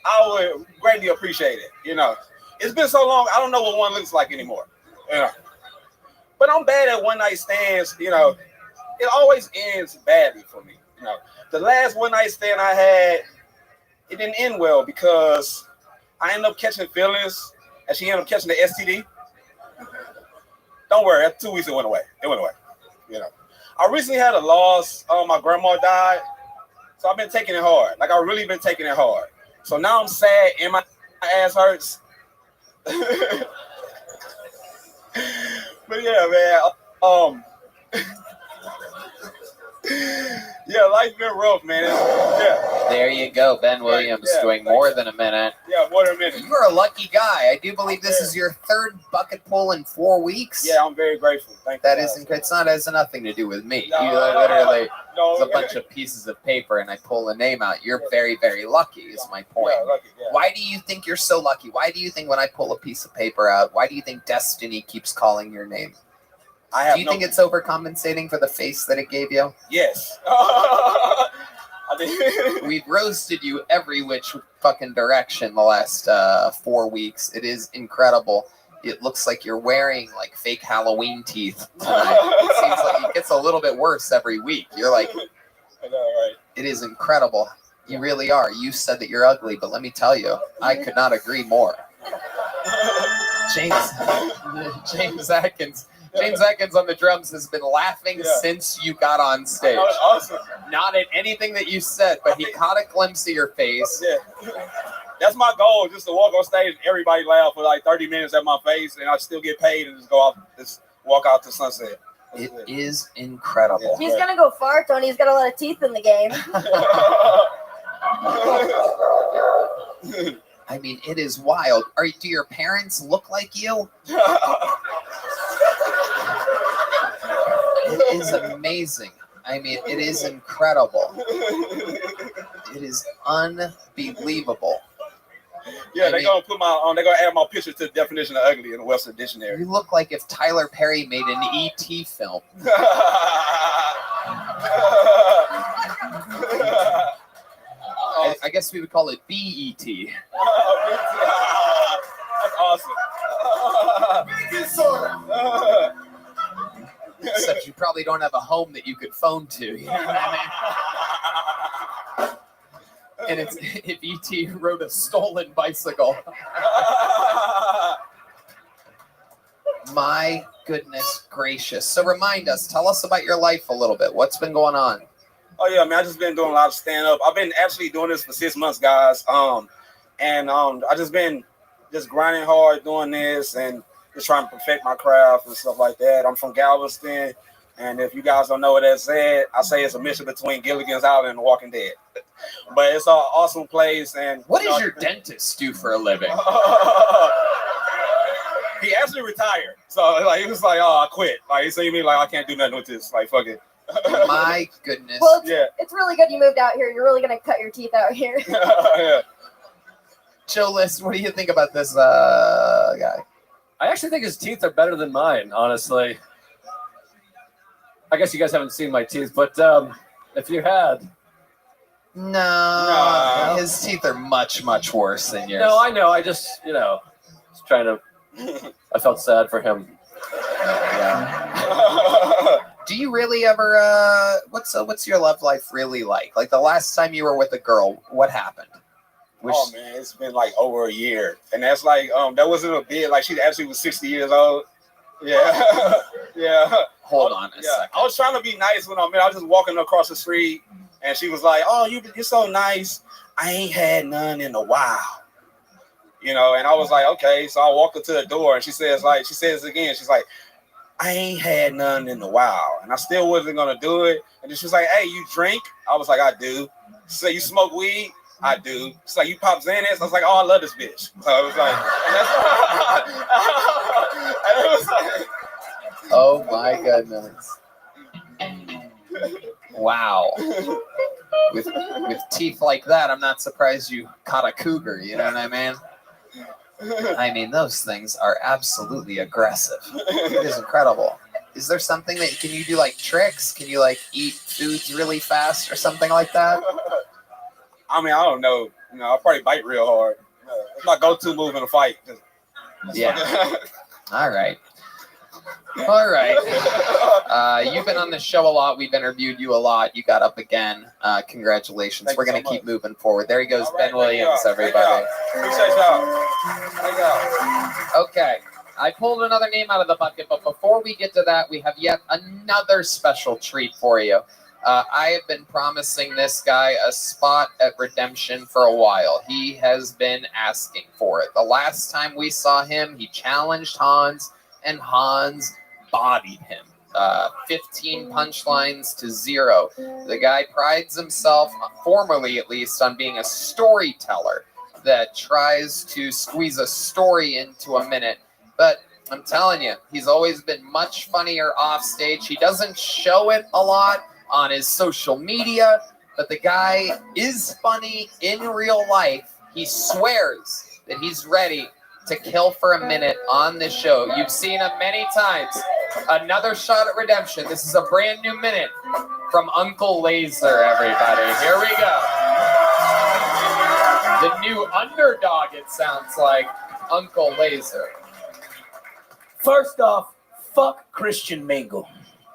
I would greatly appreciate it. You know, it's been so long, I don't know what one looks like anymore. You know, but I'm bad at one night stands. You know, it always ends badly for me. You know, the last one night stand I had, it didn't end well because I ended up catching feelings, and she ended up catching the STD. Don't worry, after 2 weeks it went away. It went away. You know, I recently had a loss. My grandma died, so I've been taking it hard. Like I've really been taking it hard. So now I'm sad and my ass hurts. But yeah, man. Yeah, life's been rough, man. Yeah. There you go, Ben Williams doing more than a minute. Yeah, more than a minute. You're a lucky guy. I do believe this is your 3rd bucket pull in 4 weeks. Yeah, I'm very grateful. Thank you. That isn't. It's not. Has nothing to do with me. You literally, it's a bunch of pieces of paper, and I pull a name out. You're very, very lucky. Is my point. Yeah, lucky, yeah. Why do you think you're so lucky? Why do you think when I pull a piece of paper out, why do you think destiny keeps calling your name? Do you think it's overcompensating for the face that it gave you? Yes. We've roasted you every which fucking direction the last 4 weeks. It is incredible. It looks like you're wearing like fake Halloween teeth tonight. It seems like it gets a little bit worse every week. You're like, I know, right? It is incredible. You really are. You said that you're ugly, but let me tell you, I could not agree more. James Atkins. James Atkins on the drums has been laughing since you got on stage. Awesome. Not at anything that you said, but he caught a glimpse of your face. Yeah. That's my goal, just to walk on stage and everybody laugh for like 30 minutes at my face, and I still get paid and just go off, just walk out to sunset. It is incredible. He's gonna go far, Tony. He's got a lot of teeth in the game. I mean, it is wild. Do your parents look like you? It is amazing. I mean, it is incredible. It is unbelievable. Yeah, they're gonna put they're gonna add my picture to the definition of ugly in the Webster Dictionary. You look like if Tyler Perry made an E.T. film. I guess we would call it B.E.T. That's awesome. Except you probably don't have a home that you could phone to. You know what I And it's if E.T. rode a stolen bicycle. My goodness gracious. So remind us, tell us about your life a little bit. What's been going on? Oh yeah, man, I just been doing a lot of stand-up. I've been actually doing this for 6 months, guys. I just been grinding hard doing this and just trying to perfect my craft and stuff like that. I'm from Galveston, and if you guys don't know what that said, I say it's a mixture between Gilligan's Island and The Walking Dead. But it's an awesome place. And what does your dentist do for a living? He actually retired, so like he was like, "Oh, I quit." Like he see me like I can't do nothing with this. Like fuck it. My goodness. Well, yeah. It's really good you moved out here. You're really gonna cut your teeth out here. Yeah. Joe List, what do you think about this guy? I actually think his teeth are better than mine, honestly. I guess you guys haven't seen my teeth, but if you had. No, his teeth are much, much worse than yours. No, I know. I just, was trying to. I felt sad for him. Yeah. Do you really ever? What's your love life really like? Like the last time you were with a girl, what happened? Oh man, it's been like over a year, and that's like that wasn't a bid. Like she actually was 60 years old. Yeah, yeah. Hold on a second. I was trying to be nice when I was just walking across the street, and she was like, "Oh, you're so nice. I ain't had none in a while." And I was like, okay. So I walked her to the door, and she says again, she's like, I ain't had none in a while. And I still wasn't going to do it. And then she was like, hey, you drink? I was like, I do. She said, you smoke weed? I do. She's like, you pop Xanax? I was like, oh, I love this bitch. So I was like, oh my goodness. Wow. With teeth like that, I'm not surprised you caught a cougar, you know what I mean? I mean, those things are absolutely aggressive. It is incredible. Is there something that can you do like tricks? Can you like eat foods really fast or something like that? I mean, I don't know. I'll probably bite real hard. It's my go-to move in a fight. Yeah. All right. All right. You've been on the show a lot. We've interviewed you a lot. You got up again. Congratulations. We're going to keep moving forward. There he goes, Ben Williams, everybody. Appreciate y'all. Okay. I pulled another name out of the bucket, but before we get to that, we have yet another special treat for you. I have been promising this guy a spot at Redemption for a while. He has been asking for it. The last time we saw him, he challenged Hans, and Hans bodied him. 15 punchlines to 0. The guy prides himself, formerly at least, on being a storyteller that tries to squeeze a story into a minute. But I'm telling you, he's always been much funnier off stage. He doesn't show it a lot on his social media, but the guy is funny in real life. He swears that he's ready to kill for a minute on this show. You've seen him many times. Another shot at redemption. This is a brand new minute from Uncle Laser, everybody. Here we go. The new underdog, it sounds like, Uncle Laser. First off, fuck Christian Mingle.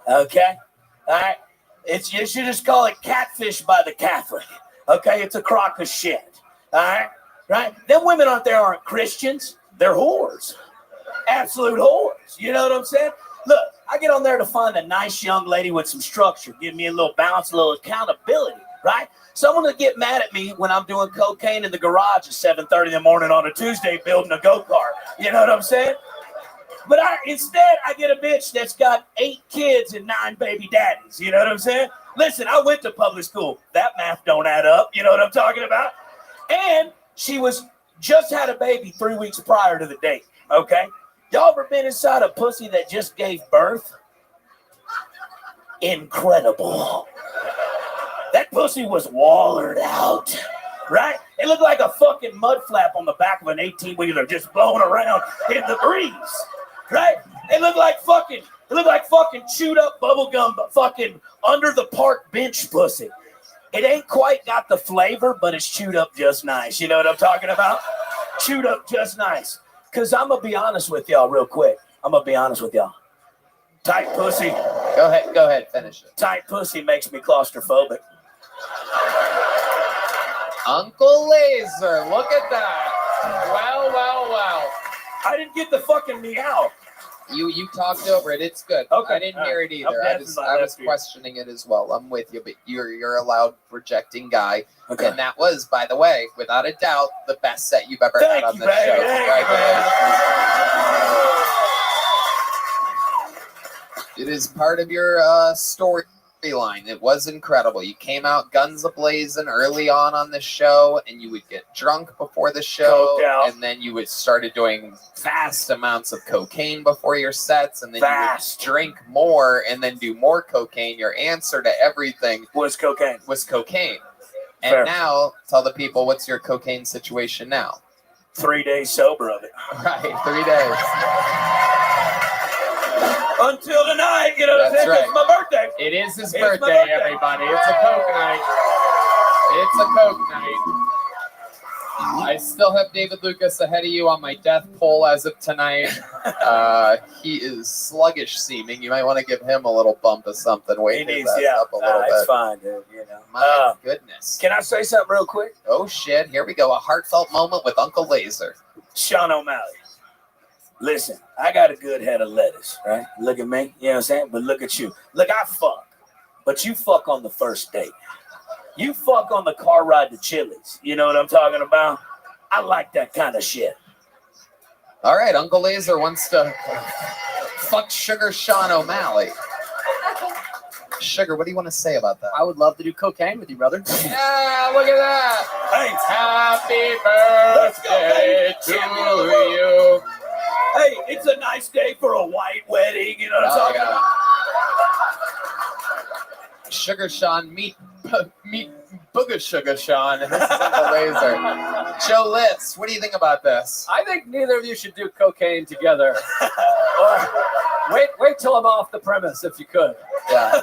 Okay? All right? You should just call it catfish by the Catholic. Okay? It's a crock of shit. All right? Right? Them women out there aren't Christians. They're whores. Absolute whores. You know what I'm saying? Look, I get on there to find a nice young lady with some structure. Give me a little balance, a little accountability, right? Someone to get mad at me when I'm doing cocaine in the garage at 7:30 in the morning on a Tuesday building a go-kart. You know what I'm saying? But instead, I get a bitch that's got 8 kids and 9 baby daddies. You know what I'm saying? Listen, I went to public school. That math don't add up. You know what I'm talking about? And she just had a baby 3 weeks prior to the date, okay? Y'all ever been inside a pussy that just gave birth? Incredible. That pussy was wallered out, right? It looked like a fucking mud flap on the back of an 18-wheeler just blowing around in the breeze, right? It looked like fucking chewed up bubblegum, but fucking under the park bench pussy. It ain't quite got the flavor, but it's chewed up just nice. You know what I'm talking about? Chewed up just nice. Because I'm going to be honest with y'all real quick. I'm going to be honest with y'all. Tight pussy. Go ahead, finish it. Tight pussy makes me claustrophobic. Uncle Laser, look at that. Wow, wow, wow. I didn't get the fucking meow. You talked over it. It's good. Okay. I didn't hear it either. Okay, I was questioning it as well. I'm with you, but you're a loud projecting guy. Okay. And that was, by the way, without a doubt, the best set you've ever had on this show. It is part of your storyline. It was incredible. You came out guns a-blazing early on the show, and you would get drunk before the show, and then you would started doing vast amounts of cocaine before your sets, and then you would drink more and then do more cocaine. Your answer to everything was cocaine. And Fair. now, tell the people, what's your cocaine situation now? 3 days sober of it. Right, 3 days. Until tonight, you know, That's right. It's my birthday. It is his It's my birthday, everybody. It's a Coke night. It's a Coke night. I still have David Lucas ahead of you on my death poll as of tonight. He is sluggish seeming. You might want to give him a little bump of something. Wait his ass up a little bit. It's fine, dude. You know. My goodness. Can I say something real quick? Oh, shit. Here we go. A heartfelt moment with Uncle Laser. Sean O'Malley. Listen, I got a good head of lettuce, right? Look at me, you know what I'm saying? But look at you. Look, I fuck. But you fuck on the first date. You fuck on the car ride to Chili's. You know what I'm talking about? I like that kind of shit. All right, Uncle Laser wants to fuck Sugar Sean O'Malley. Sugar, what do you want to say about that? I would love to do cocaine with you, brother. Yeah, look at that. Hey, happy birthday to you. Hey, it's a nice day for a white wedding. You know what I'm talking about? Sugar Sean, meet Booger Sugar Sean, and this is Uncle Laser. Joe List, what do you think about this? I think neither of you should do cocaine together. Wait till I'm off the premise, if you could. Yeah.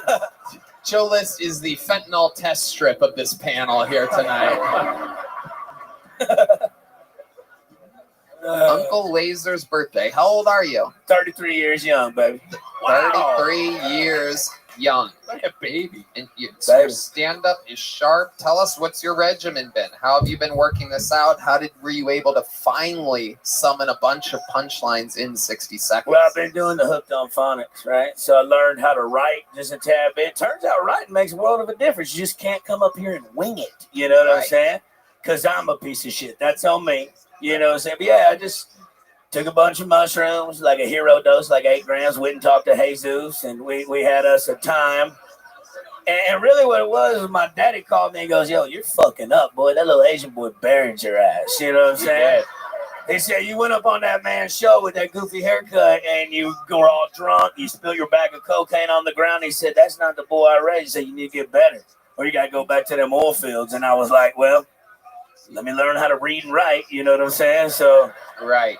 Joe List is the fentanyl test strip of this panel here tonight. Uncle Laser's birthday. How old are you? 33 years young, baby. 33 years young. Like a baby. And your stand-up is sharp. Tell us, what's your regimen been? How have you been working this out? Were you able to finally summon a bunch of punchlines in 60 seconds? Well, I've been doing the hooked on phonics, right? So I learned how to write just a tad bit. Turns out writing makes a world of a difference. You just can't come up here and wing it. You know what I'm saying? Because I'm a piece of shit. That's on me. You know what I'm saying? But yeah, I just took a bunch of mushrooms, like a hero dose, like 8 grams, went and talked to Jesus, and we had us a time. And really what it was my daddy called me and goes, yo, you're fucking up, boy. That little Asian boy buried your ass. You know what I'm saying? They said you went up on that man's show with that goofy haircut and you were all drunk. You spilled your bag of cocaine on the ground. He said, that's not the boy I raised. He said, you need to get better or you got to go back to them oil fields. And I was like, well, let me learn how to read and write. You know what I'm saying? So, Right.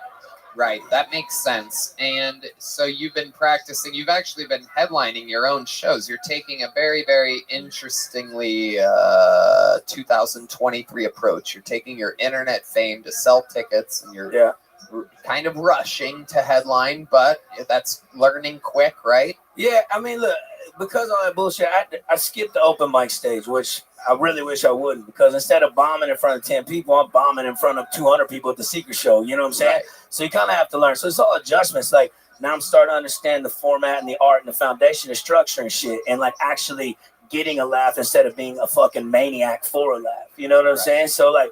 That makes sense. And so you've been practicing. You've actually been headlining your own shows. You're taking a very, very interestingly 2023 approach. You're taking your internet fame to sell tickets, and you're kind of rushing to headline, but that's learning quick, right? yeah, I mean, look, because of all that bullshit, I skipped the open mic stage, which I really wish I wouldn't, because instead of bombing in front of 10 people, I'm bombing in front of 200 people at the secret show. You know what I'm saying? Right. So you kind of have to learn. So it's all adjustments. Like now I'm starting to understand the format and the art and the foundation of structure and shit, and like actually getting a laugh instead of being a fucking maniac for a laugh. You know what I'm saying? So like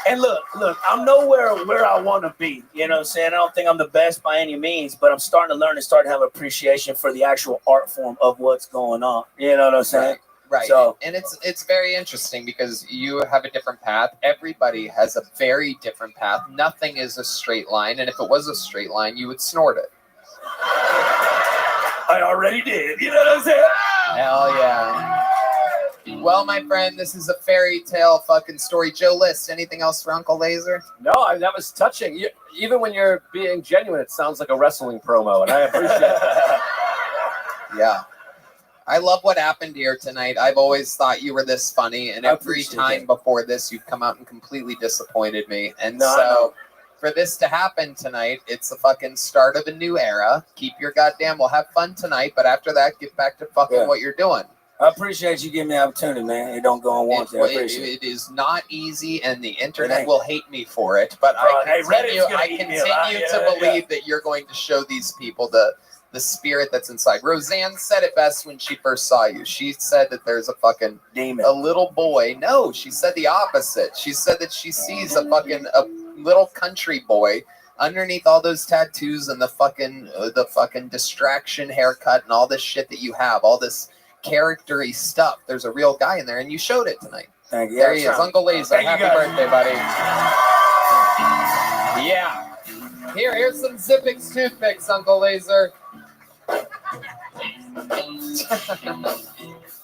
and look, I'm nowhere where I want to be. You know what I'm saying? I don't think I'm the best by any means, but I'm starting to learn and start to have appreciation for the actual art form of what's going on. You know what I'm saying? Right. So, and it's very interesting because you have a different path. Everybody has a very different path. Nothing is a straight line. And if it was a straight line, you would snort it. I already did. You know what I'm saying? Hell yeah. Well, my friend, this is a fairy tale fucking story. Joe List, anything else for Uncle Laser? No, that was touching. Even when you're being genuine, it sounds like a wrestling promo, and I appreciate that. Yeah. I love what happened here tonight. I've always thought you were this funny, and every time before this, you've come out and completely disappointed me. And for this to happen tonight, it's the fucking start of a new era. Keep your goddamn, we'll have fun tonight, but after that, get back to fucking what you're doing. I appreciate you giving me the opportunity, man. It don't go unwanted. I appreciate it. It is not easy, and the It internet ain't. will hate me for it. But Hey, Reddit's gonna I eat me continue alive. to Yeah, believe that you're going to show these people the spirit that's inside. Roseanne said it best when she first saw you. She said that there's a fucking demon, a little boy. No, she said the opposite. She said that she sees a little country boy underneath all those tattoos and the fucking distraction haircut and all this shit that you have, all this charactery stuff. There's a real guy in there, and you showed it tonight. Thank you. There he is, Uncle Laser. Thank you, Happy guys. birthday, buddy. Yeah. Here's some Zippix toothpicks, Uncle Laser.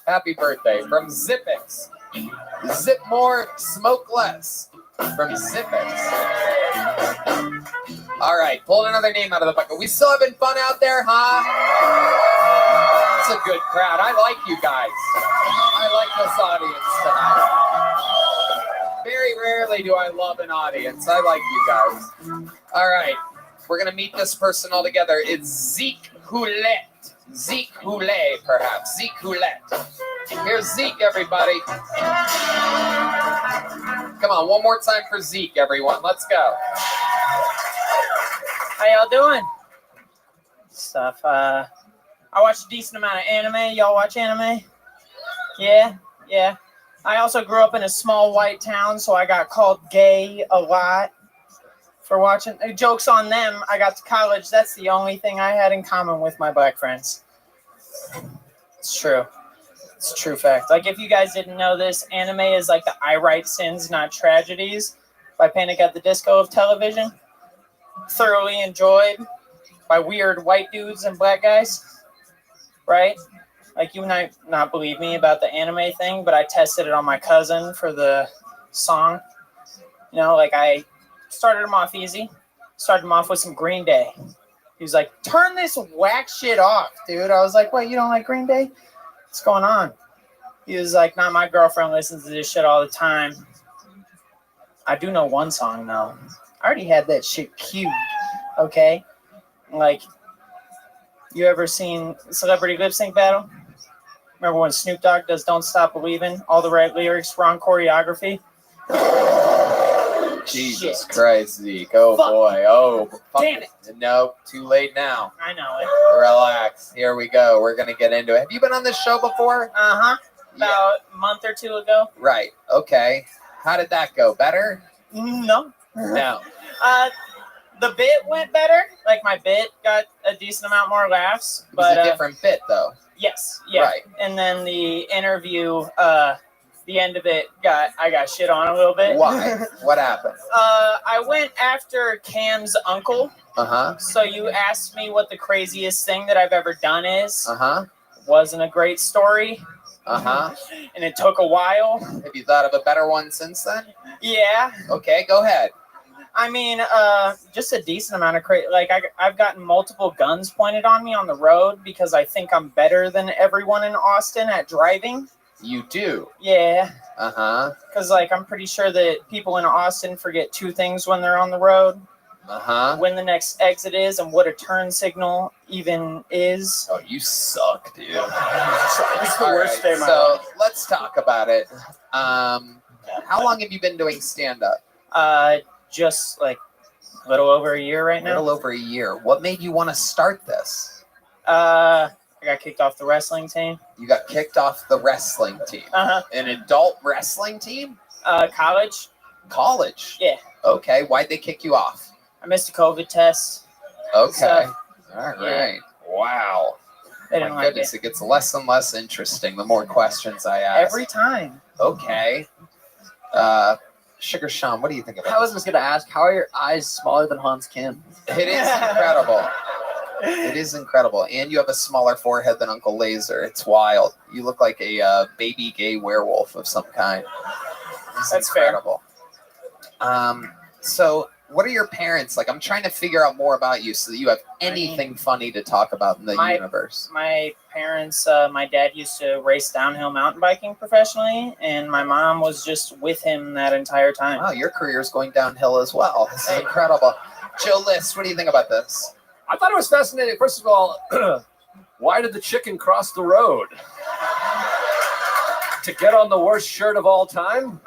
Happy birthday from Zippix. Zip more, smoke less. From Zippix. All right, pulled another name out of the bucket. We still having fun out there, huh? It's a good crowd. I like you guys. I like this audience tonight. Very rarely do I love an audience. I like you guys. All right, we're going to meet this person all together. It's Zeke Houlette. Zeke Houlet, perhaps. Zeke Houlette. Here's Zeke, everybody. Come on, one more time for Zeke, everyone. Let's go. How y'all doing? Stuff. I watch a decent amount of anime. Y'all watch anime? Yeah? Yeah. I also grew up in a small white town, so I got called gay a lot for watching. Joke's on them. I got to college. That's the only thing I had in common with my black friends. It's true. It's a true fact. Like, if you guys didn't know this, anime is like the I Write Sins, Not Tragedies by Panic at the Disco of television. Thoroughly enjoyed by weird white dudes and black guys, right? Like, you might not believe me about the anime thing, but I tested it on my cousin for the song. You know, like, I started him off easy. Started him off with some Green Day. He was like, turn this whack shit off, dude. I was like, what, you don't like Green Day? What's going on? He was like, nah, my girlfriend listens to this shit all the time. I do know one song, though. I already had that shit queued, okay? Like, you ever seen Celebrity Lip Sync Battle? Remember when Snoop Dogg does Don't Stop Believin'? All the right lyrics, wrong choreography? Jesus Christ, Zeke. Oh, Fuck. boy. Oh, fuck. Damn it. Nope, too late now. I know it. Relax. Here we go. We're going to get into it. Have you been on this show before? Uh-huh. About a month or two ago. Right. Okay. How did that go? Better? No. No. The bit went better. Like, my bit got a decent amount more laughs. It was But a different bit, though. yes, yeah. Right. And then the interview, the end of it I got shit on a little bit. Why? What happened? I went after Cam's uncle. Uh-huh. So you asked me what the craziest thing that I've ever done is. Uh-huh. Wasn't a great story. Uh-huh. And it took a while. Have you thought of a better one since then? Yeah. Okay, go ahead. I mean, just a decent amount of crazy. Like, I've gotten multiple guns pointed on me on the road because I think I'm better than everyone in Austin at driving. You do? Yeah. Uh-huh. Because, like, I'm pretty sure that people in Austin forget two things when they're on the road. Uh-huh. When the next exit is and what a turn signal even is. Oh, you suck, dude. It's the All worst right, day of my so life. let's talk about it. How long have you been doing stand-up? Just like a little over a year right now. A little over a year. What made you want to start this? I got kicked off the wrestling team. You got kicked off the wrestling team. Uh-huh. An adult wrestling team? College. College? Yeah. Okay. Why'd they kick you off? I missed a COVID test. Okay. So, All right. yeah. Wow. They My didn't like goodness, it. it gets less and less interesting the more questions I ask. Every time. Okay. Sugar Sean, what do you think about I was just gonna ask, how are your eyes smaller than Hans Kim? It is incredible. It is incredible. And you have a smaller forehead than Uncle Laser. It's wild. You look like a baby gay werewolf of some kind. It's That's incredible. So what are your parents like? I'm trying to figure out more about you so that you have anything funny to talk about in the universe. My parents, my dad used to race downhill mountain biking professionally, and my mom was just with him that entire time. Wow, your career's going downhill as well. This is incredible. Joe List, what do you think about this? I thought it was fascinating. First of all, why did the chicken cross the road? to get on the worst shirt of all time.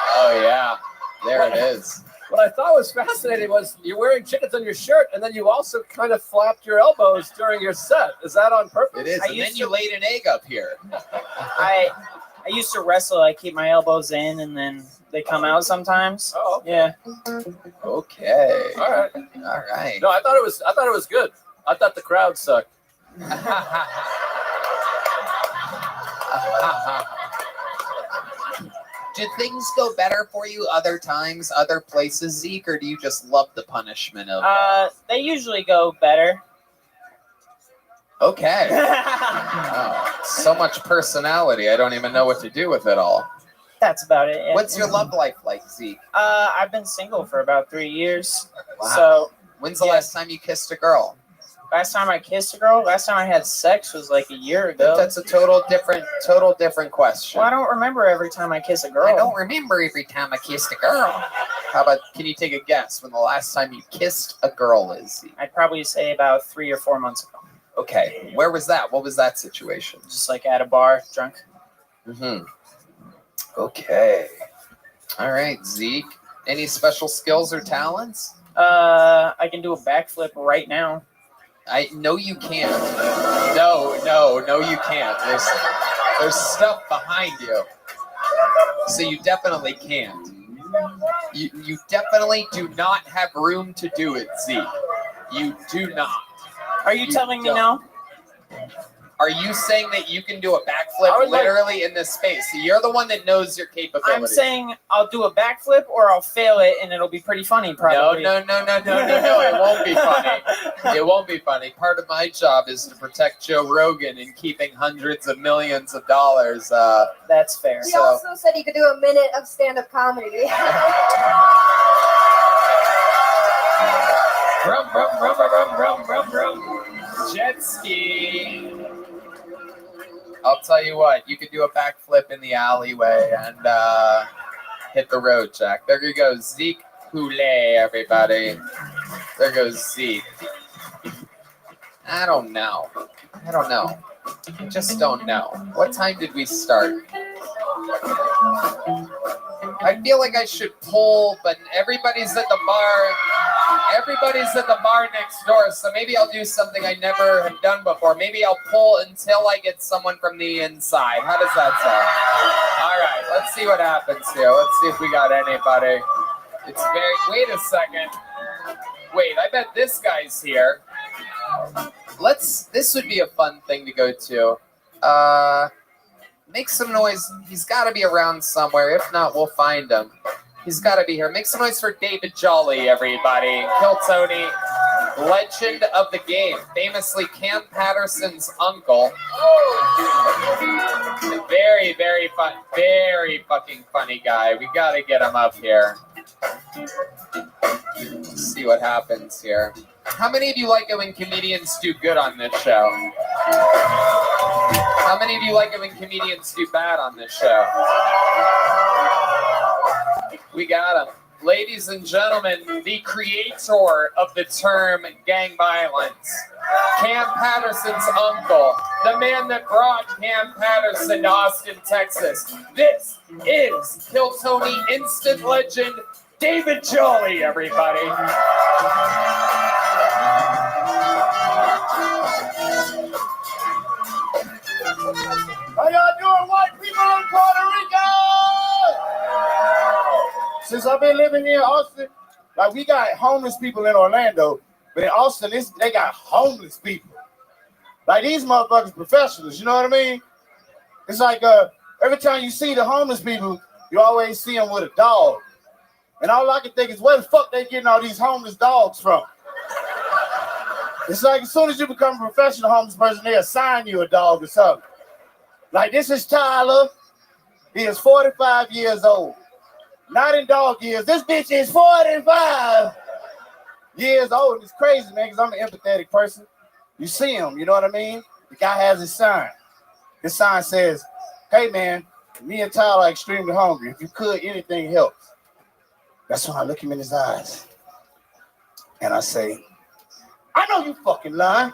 Oh yeah, there it is. What I thought was fascinating was you're wearing chickens on your shirt, and then you also kind of flapped your elbows during your set. Is that on purpose? It is. And then you laid an egg up here. I used to wrestle. I keep my elbows in, and then they come out sometimes. Oh, yeah. Okay. All right. All right. No, I thought it was good. I thought the crowd sucked. Do things go better for you other times, other places, Zeke, or do you just love the punishment of They usually go better. Okay. Wow. So much personality. I don't even know what to do with it all. That's about it. Yeah. What's your love life like, Zeke? I've been single for about 3 years. Wow. So when's the last time you kissed a girl? last time I kissed a girl, last time I had sex was like a year ago. That's a total different question. Well, I don't remember every time I kiss a girl. I don't remember every time I kissed a girl. How about, can you take a guess when the last time you kissed a girl is? I'd probably say about 3 or 4 months ago. Okay. Where was that? What was that situation? Just like at a bar, drunk. Mm-hmm. Okay. All right, Zeke. Any special skills or talents? I can do a backflip right now. No, you can't. No, you can't. There's stuff behind you, so you definitely can't. You definitely do not have room to do it, Zeke. You do not. Are you telling me no? Are you saying that you can do a backflip literally in this space? So you're the one that knows your capabilities. I'm saying I'll do a backflip or I'll fail it and it'll be pretty funny probably. No. It won't be funny. It won't be funny. Part of my job is to protect Joe Rogan and keeping hundreds of millions of dollars. That's fair. He also said he could do a minute of stand-up comedy. Rum. Jet ski. I'll tell you what, you could do a backflip in the alleyway and hit the road, Jack. There you go, Zeke Poulet, everybody. There goes Zeke. I don't know. I just don't know. What time did we start? I feel like I should pull, but everybody's at the bar. Everybody's at the bar next door, so maybe I'll do something I never have done before. Maybe I'll pull until I get someone from the inside. How does that sound? All right, let's see what happens here. Let's see if we got anybody. It's very... Wait a second. Wait, I bet this guy's here. This would be a fun thing to go to. Make some noise. He's got to be around somewhere. If not, we'll find him. He's got to be here. Make some noise for David Jolly, everybody. Kill Tony, legend of the game. Famously Cam Patterson's uncle. Very, very fun. Very fucking funny guy. We got to get him up here. Let's see what happens here. How many of you like it when comedians do good on this show? How many of you like it when comedians do bad on this show? We got him. Ladies and gentlemen, the creator of the term gang violence, Cam Patterson's uncle, the man that brought Cam Patterson to Austin, Texas. This is Kill Tony instant legend, David Jolly, everybody. How y'all doing, white people in Puerto Rico? Since I've been living here in Austin, like we got homeless people in Orlando, but in Austin, they got homeless people. Like these motherfuckers professionals, you know what I mean? It's like every time you see the homeless people, you always see them with a dog. And all I can think is, where the fuck they getting all these homeless dogs from? It's like as soon as you become a professional homeless person, they assign you a dog or something. Like this is Tyler. He is 45 years old. Not in dog years. This bitch is 45 years old. It's crazy, man, because I'm an empathetic person. You see him, you know what I mean? The guy has his sign. His sign says, hey, man, me and Tyler are extremely hungry. If you could, anything helps. That's when I look him in his eyes. And I say, I know you fucking lying.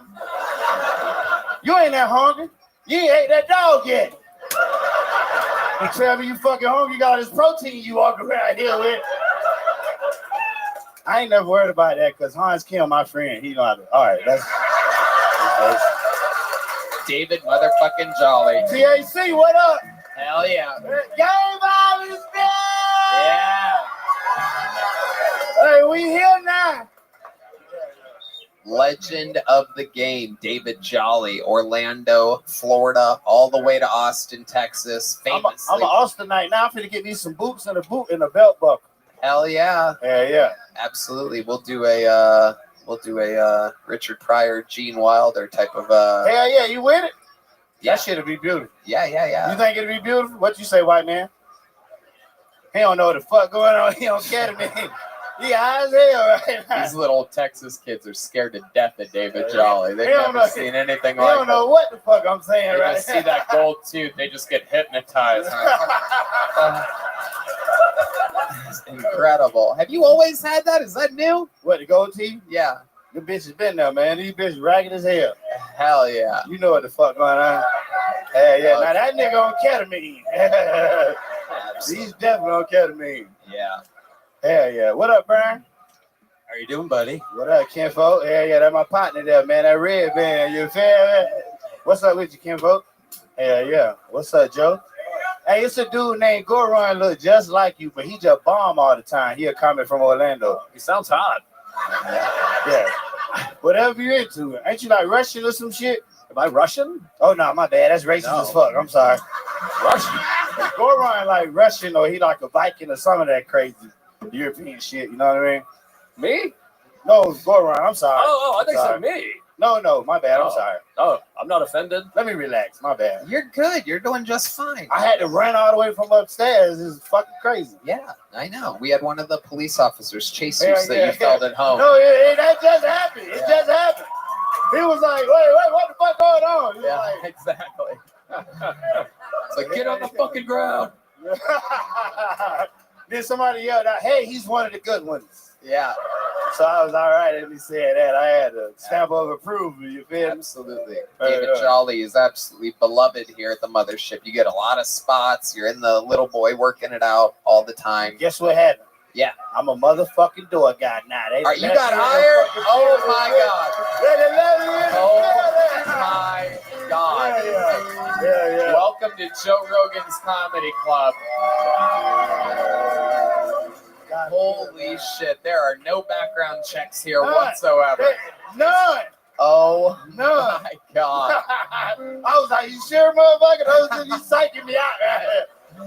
You ain't that hungry. You ain't ate that dog yet. You tell me you fucking hungry, you got all this protein you walk around here with. I ain't never worried about that because Hans Kim, my friend, he know how to. All right, that's David motherfucking Jolly. TAC, what up? Hell yeah. Game violence, Yeah. Hey, we here now. Legend of the game, David Jolly, Orlando, Florida, all the way to Austin, Texas. Famously. I'm an Austinite now. I'm finna get me some boots and a boot and a belt buckle. Hell yeah. Yeah. Absolutely. We'll do a Richard Pryor, Gene Wilder type of Hell yeah, you with it? Yeah. That shit'll be beautiful. Yeah. You think it'll be beautiful? What you say, white man? He don't know what the fuck going on. He don't care to me. He high as hell right now. These little Texas kids are scared to death of David Jolly. They've never seen anything like that. They don't know what the fuck I'm saying They right just see that gold tooth. They just get hypnotized. It's incredible. Have you always had that? Is that new? What, the gold teeth? Yeah. The bitch has been there, man. These bitches ragged as hell. Hell yeah. You know what the fuck going on. Hell yeah. Now that nigga on ketamine. He's definitely on ketamine. Yeah. Hell yeah. What up, Brian? How you doing, buddy? What up, Kinfolk? Hell yeah, that's my partner there, man. That red man. You feel me? What's up with you, Kinfolk? Hell yeah. What's up, Joe? Hey, it's a dude named Goron, look just like you, but he just bomb all the time. He a comic from Orlando. He sounds hot. Yeah. Whatever you into. Ain't you like Russian or some shit? Am I Russian? Oh, no, my bad. That's racist as fuck. I'm sorry. Russian? Goron like Russian or he like a Viking or some of that crazy European shit. You know what I mean? Me? No, Goron. I'm sorry. Oh, I think sorry. so. Me? No, my bad. I'm sorry. Oh, I'm not offended. Let me relax. My bad. You're good. You're doing just fine. I had to run all the way from upstairs. It's fucking crazy. Yeah, I know. We had one of the police officers chase you so you felt at home. No, that just happened. It just happened. He was like, wait, what the fuck going on? He was like, exactly. It's like, get on the fucking ground. Then somebody yelled out, hey, he's one of the good ones. Yeah. So I was all right if he said that. I had a stamp of approval, you feel me? Absolutely. David Jolly is absolutely beloved here at the mothership. You get a lot of spots. You're in the little boy working it out all the time. Guess what happened? Yeah. I'm a motherfucking door guy now. You got hired? Oh my God. Oh my God. Yeah. Welcome to Joe Rogan's Comedy Club. Holy shit. There are no background checks here whatsoever. None. Oh None. my God. I was like, you sure, motherfucker? Those you psyching me out.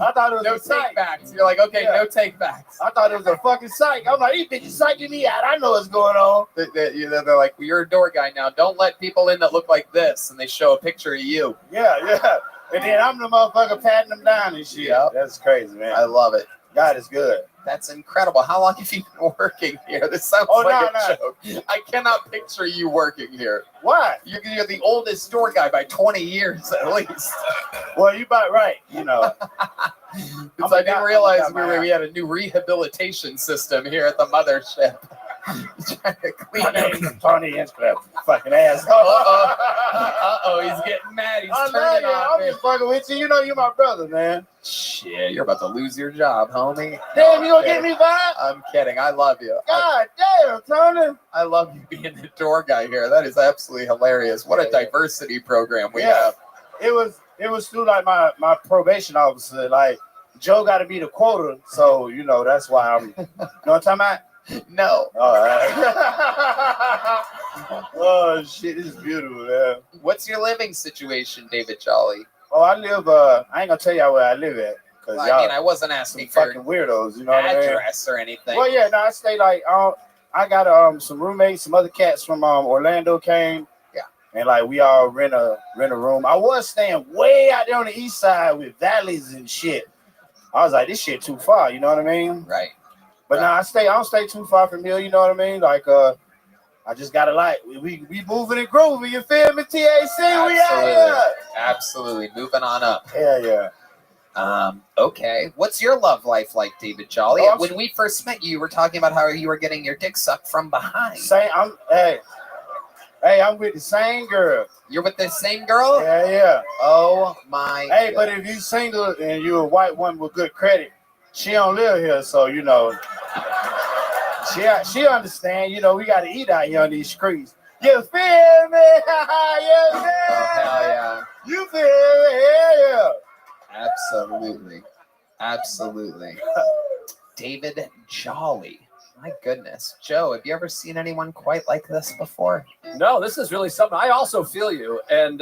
I thought it was no a psych. Takebacks. You're like, okay, no takebacks. I thought it was a fucking psych. I'm like, these bitches psyching me out. I know what's going on. They're like, well, you're a door guy now. Don't let people in that look like this. And they show a picture of you. Yeah. And then I'm the motherfucker patting them down and shit. Yep. That's crazy, man. I love it. God is good. That's incredible. How long have you been working here? This sounds like a joke. I cannot picture you working here. Why? You're the oldest store guy by 20 years at least. Well, you about right, you know. Because I didn't realize we had a new rehabilitation system here at the mothership. Trying to clean up. Tony Instagram, fucking ass. Uh-oh, he's getting mad. He's turning on I'm me. just fucking with you. You know you're my brother, man. Shit, you're about to lose your job, homie. Damn, you gonna get me back? I'm kidding. I love you. God damn, Tony. I love you being the door guy here. That is absolutely hilarious. What a diversity program we have. It was through like my probation officer. Like Joe got to be the quota, so you know that's why I'm. You know what I'm talking about? No. All right. Oh shit, this is beautiful, man. What's your living situation, David Jolly? Oh, I live. I ain't gonna tell y'all where I live at because I mean, I wasn't asking for fucking weirdos. You know what I mean? Address or anything. Well, yeah, no, I stay like I got some roommates, some other cats from Orlando came. Yeah. And like we all rent a room. I was staying way out there on the east side with valleys and shit. I was like, this shit too far. You know what I mean? Right. But now I don't stay too far from here. You know what I mean? Like I just gotta like we moving and grooving. You feel me? TAC, Absolutely. we out here. Absolutely. Moving on up. Yeah. Okay. What's your love life like, David Jolly? Oh, when we first met you were talking about how you were getting your dick sucked from behind. Hey, Hey, I'm with the same girl. You're with the same girl? Yeah. Oh my. Hey, but if you single and you're a white woman with good credit, she don't live here, so you know. She understand. You know, we got to eat out here on these streets. You feel me? You feel me? Hell yeah. You feel me? Yeah. Absolutely. David Jolly. My goodness. Joe, have you ever seen anyone quite like this before? No, this is really something. I also feel you. And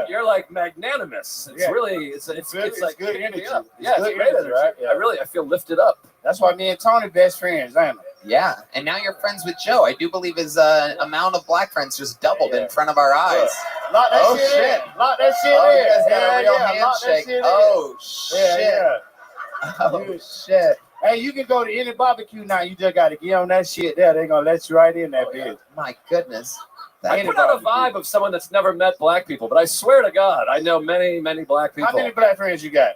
you're like magnanimous. It's really, it's like good energy. Yeah, it's great energy. Right? Yeah. I feel lifted up. That's why me and Tony best friends, ain't we? Yeah, and now you're friends with Joe. I do believe his amount of black friends just doubled in front of our eyes. Lock that shit in. Lock that shit in. You guys got a real handshake. Oh, shit. Oh, shit. Hey, you can go to any barbecue now. You just got to get on that shit there. They're going to let you right in that bitch. My goodness. I put out a vibe of someone that's never met black people, but I swear to God, I know many, many black people. How many black friends you got?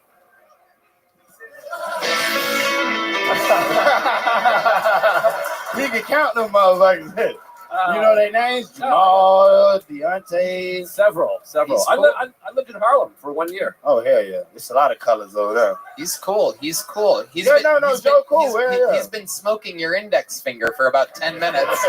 You can count them motherfuckers. You know their names? Jamal, Deontay. Several. I lived in Harlem for 1 year. Oh, hell yeah. There's a lot of colors over there. He's cool. He's cool. He's been smoking your index finger for about 10 minutes.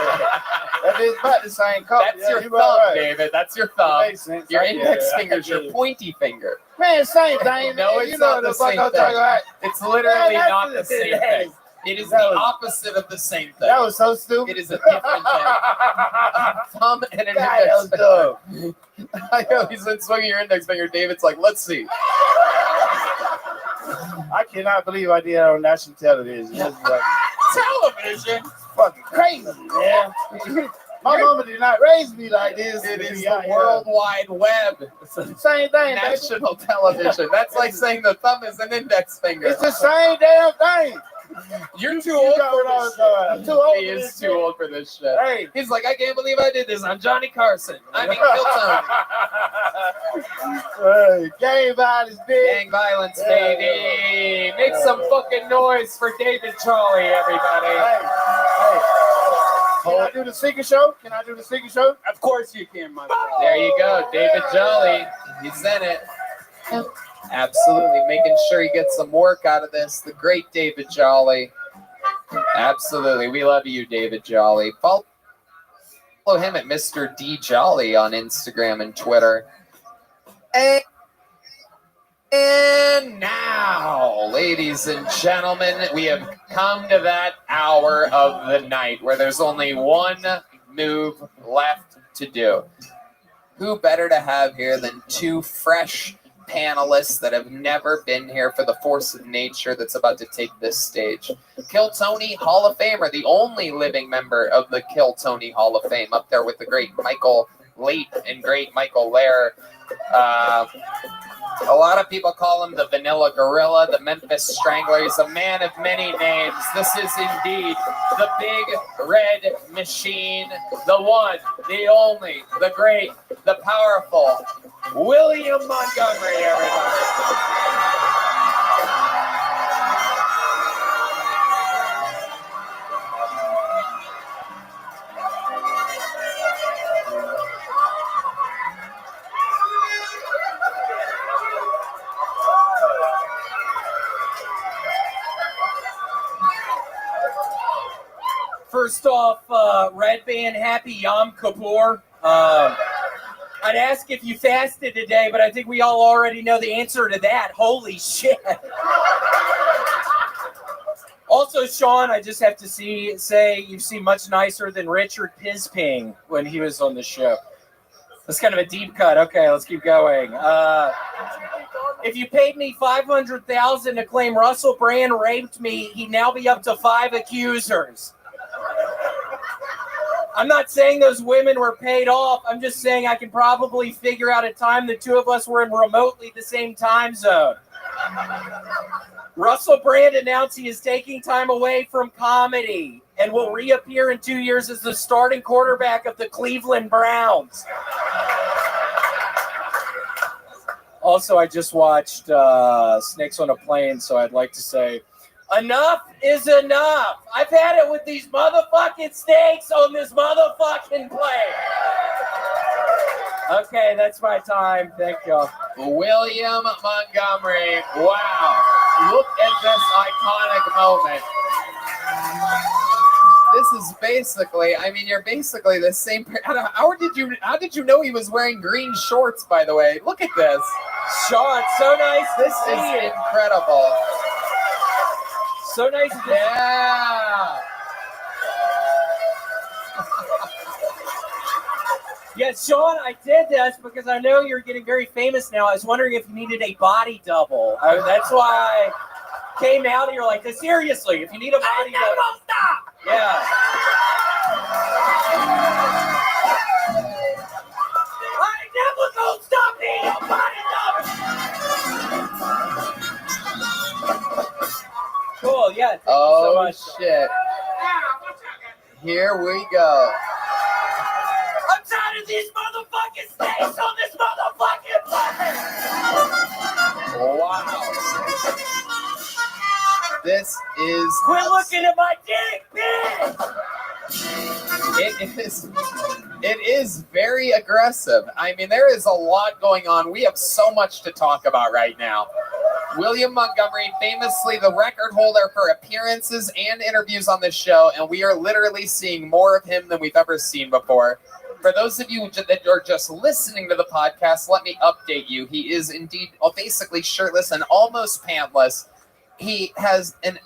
That is about the same color. That's your thumb, David. That's your thumb. Your index finger's your pointy finger. Man, same thing. No, it's not the same thing. It's literally not the same thing. It is the opposite of the same thing. That was so stupid. It is a different thing. A thumb and an index finger. I know he's been swinging your index finger. David's like, let's see. I cannot believe I did that on national television. Television? Fucking crazy, man. My mama did not raise me like this. It is the World Wide Web. Same thing. National television. That's like saying the thumb is an index finger. It's the same damn thing. You're too old for this shit. I'm too old. He is too old for this shit. Hey. He's like, I can't believe I did this. I'm Johnny Carson. I'm in Kiltone. Hey, gang violence, big. Gang violence, baby. Make some fucking noise for David Charlie, everybody. Hey. Can I do the secret show? Of course you can, my friend. There you go, David Jolly. He's in it. Absolutely, making sure he gets some work out of this. The great David Jolly. Absolutely, we love you, David Jolly. Follow him at Mr. D Jolly on Instagram and Twitter. And now, ladies and gentlemen, we have come to that hour of the night where there's only one move left to do. Who better to have here than two fresh panelists that have never been here for the force of nature that's about to take this stage. Kill Tony Hall of Famer, the only living member of the Kill Tony Hall of Fame, up there with the great Michael Late and great Michael Lair. A lot of people call him the Vanilla Gorilla, the Memphis Strangler. He's a man of many names. This is indeed the Big Red Machine, the one, the only, the great, the powerful William Montgomery, everybody. First off, Red Band, happy Yom Kippur. I'd ask if you fasted today, but I think we all already know the answer to that. Holy shit. Also, Sean, I just have to say you seem much nicer than Richard Pisping when he was on the show. That's kind of a deep cut. Okay, let's keep going. If you paid me $500,000 to claim Russell Brand raped me, he'd now be up to 5 accusers. I'm not saying those women were paid off. I'm just saying I can probably figure out a time the two of us were in remotely the same time zone. Russell Brand announced he is taking time away from comedy and will reappear in 2 years as the starting quarterback of the Cleveland Browns. Also, I just watched Snakes on a Plane, so I'd like to say Enough is enough. I've had it with these motherfucking steaks on this motherfucking plate. Okay, that's my time. Thank you. William Montgomery. Wow. Look at this iconic moment. This is basically, I mean, you're basically the same. How did you know he was wearing green shorts, by the way? Look at this. Sean, so nice. This is incredible. So nice. Yeah. Yeah, Sean, I did this because I know you're getting very famous now. I was wondering if you needed a body double. That's why I came out here like this. Seriously, if you need a body double. Don't stop. Yeah. I never gonna stop being a body double. Cool, yeah. Thank you so much. Shit. Here we go. I'm tired of these motherfucking steaks on this motherfucking plate. Wow. This is. Quit looking at my dick, bitch. It is very aggressive. I mean, there is a lot going on. We have so much to talk about right now. William Montgomery, famously the record holder for appearances and interviews on this show, and we are literally seeing more of him than we've ever seen before. For those of you that are just listening to the podcast, let me update you. He is indeed basically shirtless and almost pantless. He has an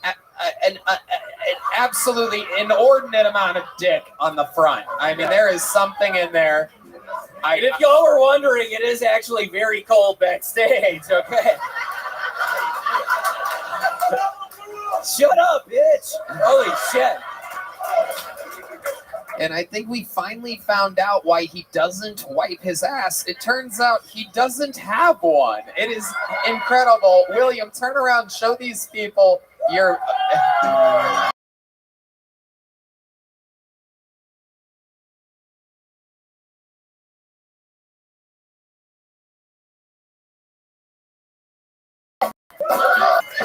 absolutely inordinate amount of dick on the front. I mean, there is something in there. And if y'all were wondering, it is actually very cold backstage, okay? Shut up, bitch! Holy shit. And I think we finally found out why he doesn't wipe his ass. It turns out he doesn't have one. It is incredible. William, turn around, show these people your...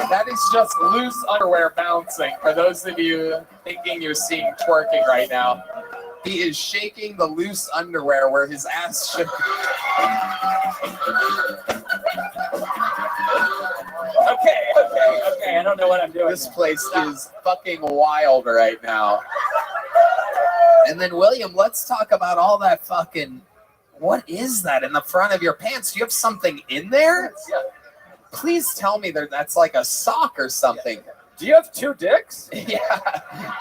That is just loose underwear bouncing. For those of you thinking you're seeing twerking right now, he is shaking the loose underwear where his ass should be. Okay. I don't know what I'm doing. This place is fucking wild right now. And then, William, let's talk about all that fucking... What is that in the front of your pants? Do you have something in there? Yeah. Please tell me that's like a sock or something. Do you have two dicks? Yeah.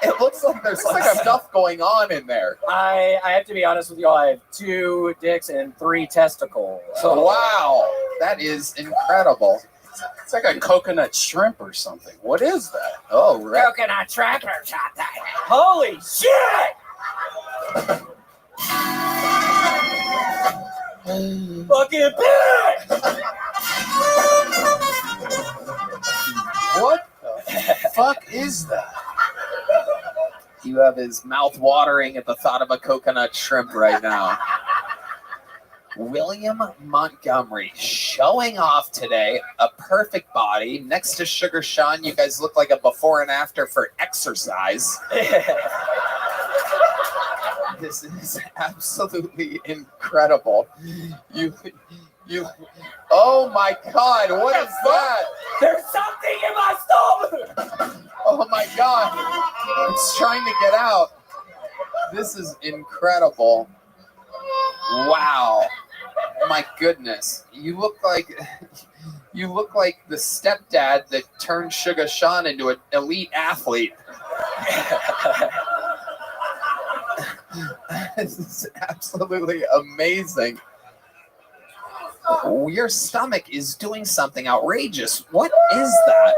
It looks like there's stuff going on in there. I have to be honest with you. I have 2 dicks and 3 testicles. So, wow. That is incredible. It's like a coconut shrimp or something. What is that? Oh, right. Coconut shrimp or something. Holy shit! Fucking bitch! What the fuck is that? You have his mouth watering at the thought of a coconut shrimp right now. William Montgomery showing off today, a perfect body. Next to Sugar Sean, you guys look like a before and after for exercise. This is absolutely incredible. You, oh my God, what is that? There's something in my stomach! Oh my God, it's trying to get out. This is incredible. Wow. My goodness. You look like the stepdad that turned Sugar Sean into an elite athlete. This is absolutely amazing. Your stomach is doing something outrageous. What is that?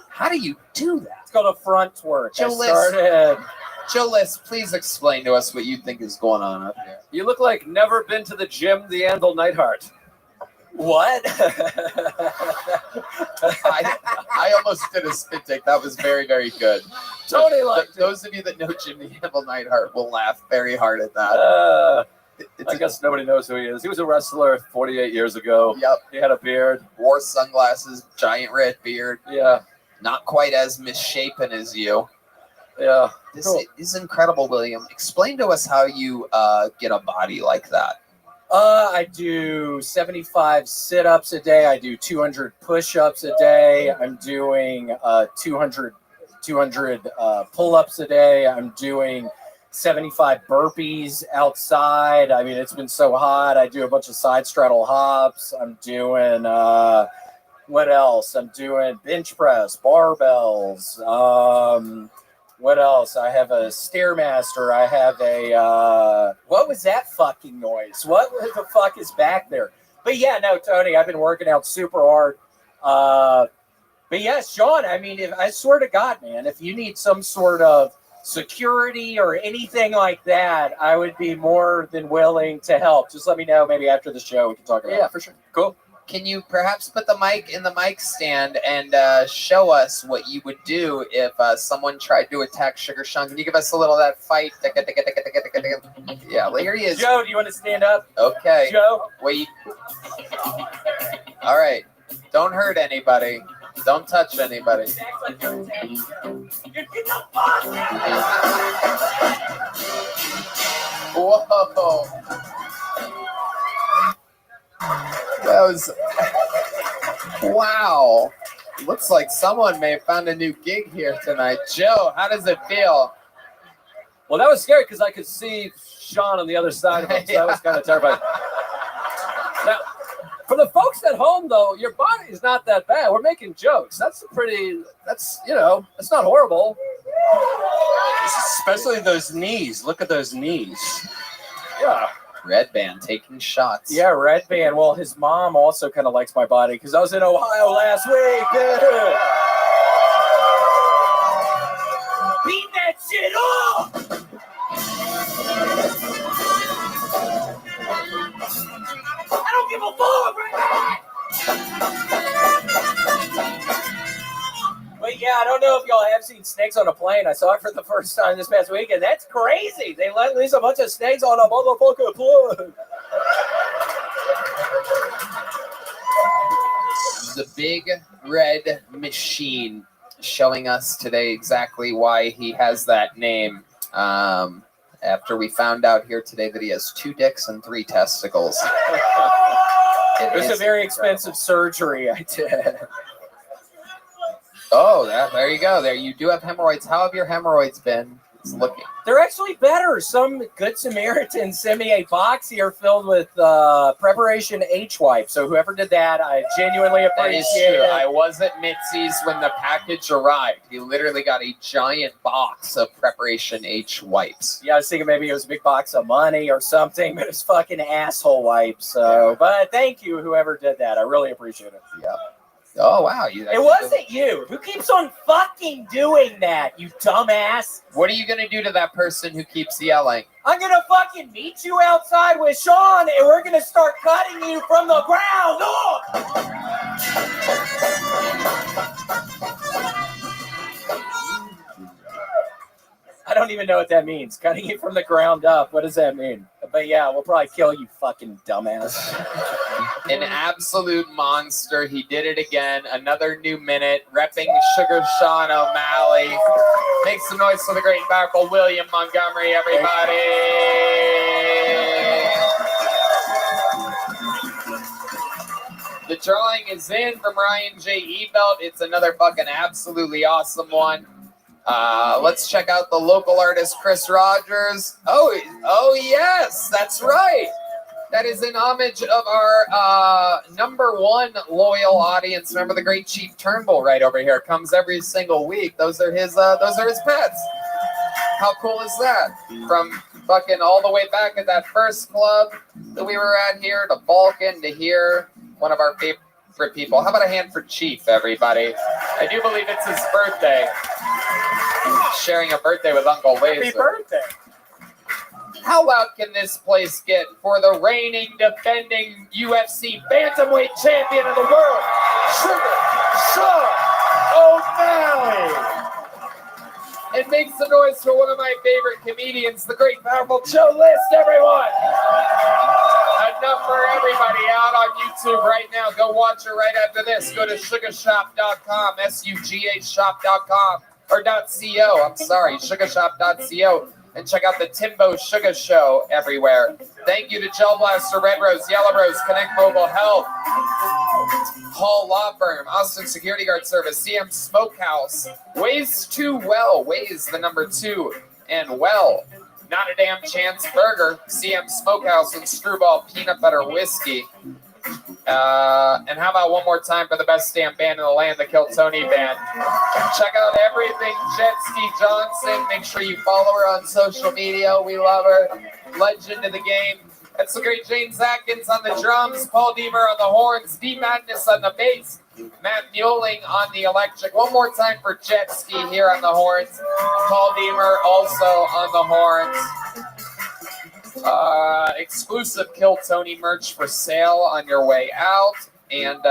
How do you do that? It's called a front twerk. Joe List, please explain to us what you think is going on up here. You look like never been to the gym, the Anvil Neidhart. What? I almost did a spit take. That was very, very good. Tony liked it. Those of you that know Jim the Anvil Neidhart will laugh very hard at that. I guess nobody knows who he is. He was a wrestler 48 years ago. Yep. He had a beard. Wore sunglasses, giant red beard. Yeah. Not quite as misshapen as you. Yeah. This is incredible, William. Explain to us how you get a body like that. I do 75 sit-ups a day. I do 200 push-ups a day. I'm doing 200 pull-ups a day. I'm doing 75 burpees outside. I mean, it's been so hot. I do a bunch of side straddle hops. I'm doing what else? I'm doing bench press, barbells. What else? I have a Stairmaster. I have a what was that fucking noise? What the fuck is back there? But yeah, no, Tony, I've been working out super hard. But yeah, Sean, I mean, I swear to God, man, if you need some sort of security or anything like that, I would be more than willing to help. Just let me know. Maybe after the show we can talk about it. Yeah, for sure. Cool. Can you perhaps put the mic in the mic stand and show us what you would do if someone tried to attack Sugar Sean? Can you give us a little of that fight? Yeah, well, here he is. Joe, do you want to stand up? Okay. Joe? Wait. All right. Don't hurt anybody. Don't touch anybody. Whoa. That was, wow. Looks like someone may have found a new gig here tonight. Joe, how does it feel? Well, that was scary because I could see Sean on the other side of him, so that was kind of terrifying. Now, for the folks at home, though, your body is not that bad. We're making jokes. That's it's not horrible. Especially those knees. Look at those knees. Yeah. Red Band taking shots. Yeah, Red Band. Well, his mom also kind of likes my body because I was in Ohio last week. Yeah. Beat that shit up! I don't give a fuck, right? But yeah, I don't know if y'all have seen snakes on a plane. I saw it for the first time this past weekend. That's crazy. They let loose a bunch of snakes on a motherfucking plane. The big red machine showing us today exactly why he has that name. After we found out here today that he has 2 dicks and 3 testicles. It was a very expensive surgery I did. Oh, there you go. There, you do have hemorrhoids. How have your hemorrhoids been looking? They're actually better. Some good Samaritans sent me a box here filled with Preparation H wipe. So whoever did that, I genuinely appreciate That is true. it. I was at Mitzi's when the package arrived. He literally got a giant box of Preparation H wipes. Yeah, I was thinking maybe it was a big box of money or something, but it's fucking asshole wipes. So, but thank you, whoever did that. I really appreciate it. Yeah. Oh, wow. It wasn't you. Who keeps on fucking doing that, you dumbass? What are you going to do to that person who keeps yelling? I'm going to fucking meet you outside with Sean, and we're going to start cutting you from the ground up. I don't even know what that means. Cutting you from the ground up. What does that mean? But yeah, we'll probably kill you, fucking dumbass. An absolute monster. He did it again. Another new minute. Repping Sugar Sean O'Malley. Make some noise for the great and powerful William Montgomery, everybody. The drawing is in from Ryan J. Ebelt. It's another fucking absolutely awesome one. Let's check out the local artist, Chris Rogers. Oh yes, that's right. That is in homage of our #1 loyal audience member, the great Chief Turnbull, right over here. Comes every single week. Those are his pets. How cool is that? From fucking all the way back at that first club that we were at here to Balkan to here, one of our favorite people. How about a hand for Chief, everybody? I do believe it's his birthday. Sharing a birthday with Uncle Laser. Happy birthday. How loud can this place get for the reigning, defending UFC bantamweight champion of the world, Sugar Sean O'Malley? And make some noise for one of my favorite comedians, the great, powerful Joe List, everyone. enough for everybody out on YouTube right now. Go watch it right after this. Go to sugarshop.com, SUGHshop.com, or .co. I'm sorry, sugarshop.co. And check out the Timbo Sugar Show everywhere. Thank you to Gel Blaster, Red Rose, Yellow Rose, Connect Mobile Health, Hall Law Firm, Austin Security Guard Service, CM Smokehouse, Ways 2 Well, Ways the number 2, and Well, Not a Damn Chance Burger, CM Smokehouse, and Screwball Peanut Butter Whiskey. And how about one more time for the best damn band in the land, the Kill Tony Band. Check out everything Jet Ski Johnson. Make sure you follow her on social media. We love her. Legend of the game. That's the great James Atkins on the drums, Paul Deemer on the horns, D Madness on the bass, Matt Mueling on the electric. One more time for Jet Ski here on the horns. Paul Deemer also on the horns. Exclusive Kill Tony merch for sale on your way out. And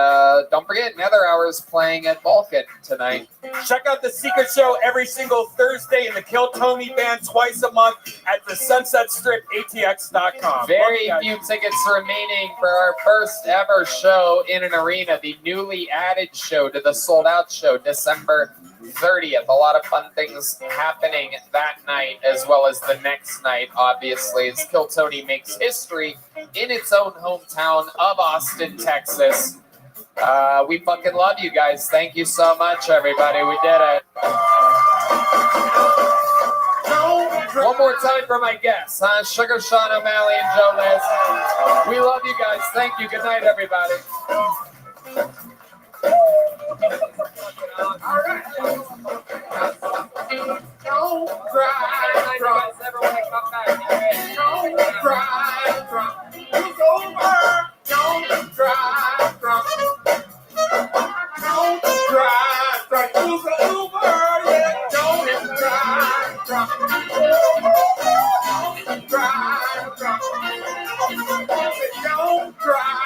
don't forget, Nether Hours playing at Vulcan tonight. Check out the Secret Show every single Thursday in the Kill Tony Band twice a month at the Sunset Strip, ATX.com. Very few tickets remaining for our first ever show in an arena, the newly added show to the sold out show, December 30th. A lot of fun things happening that night as well as the next night, obviously, as Kill Tony makes history in its own hometown of Austin, Texas. We fucking love you guys. Thank you so much, everybody. We did it. One more time for my guests, huh? Sugar Sean O'Malley and Joe Liz. We love you guys. Thank you. Good night, everybody. All right. Don't cry, guys. Everyone come back. Don't cry, it's over. Don't cry, don't cry, it's over. Yeah, don't cry, don't cry, don't cry, don't cry.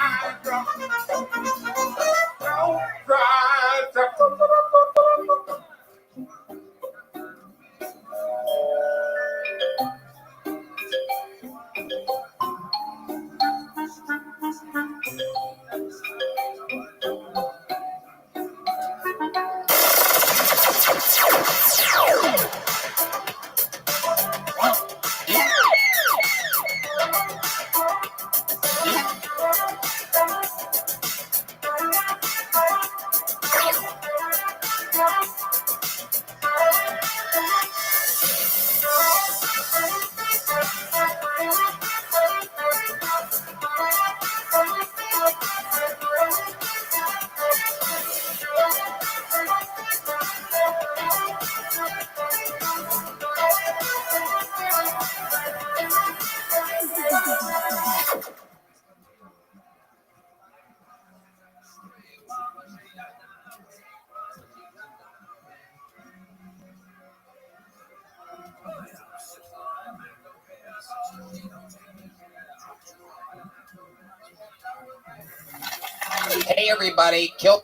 Hey everybody, Kill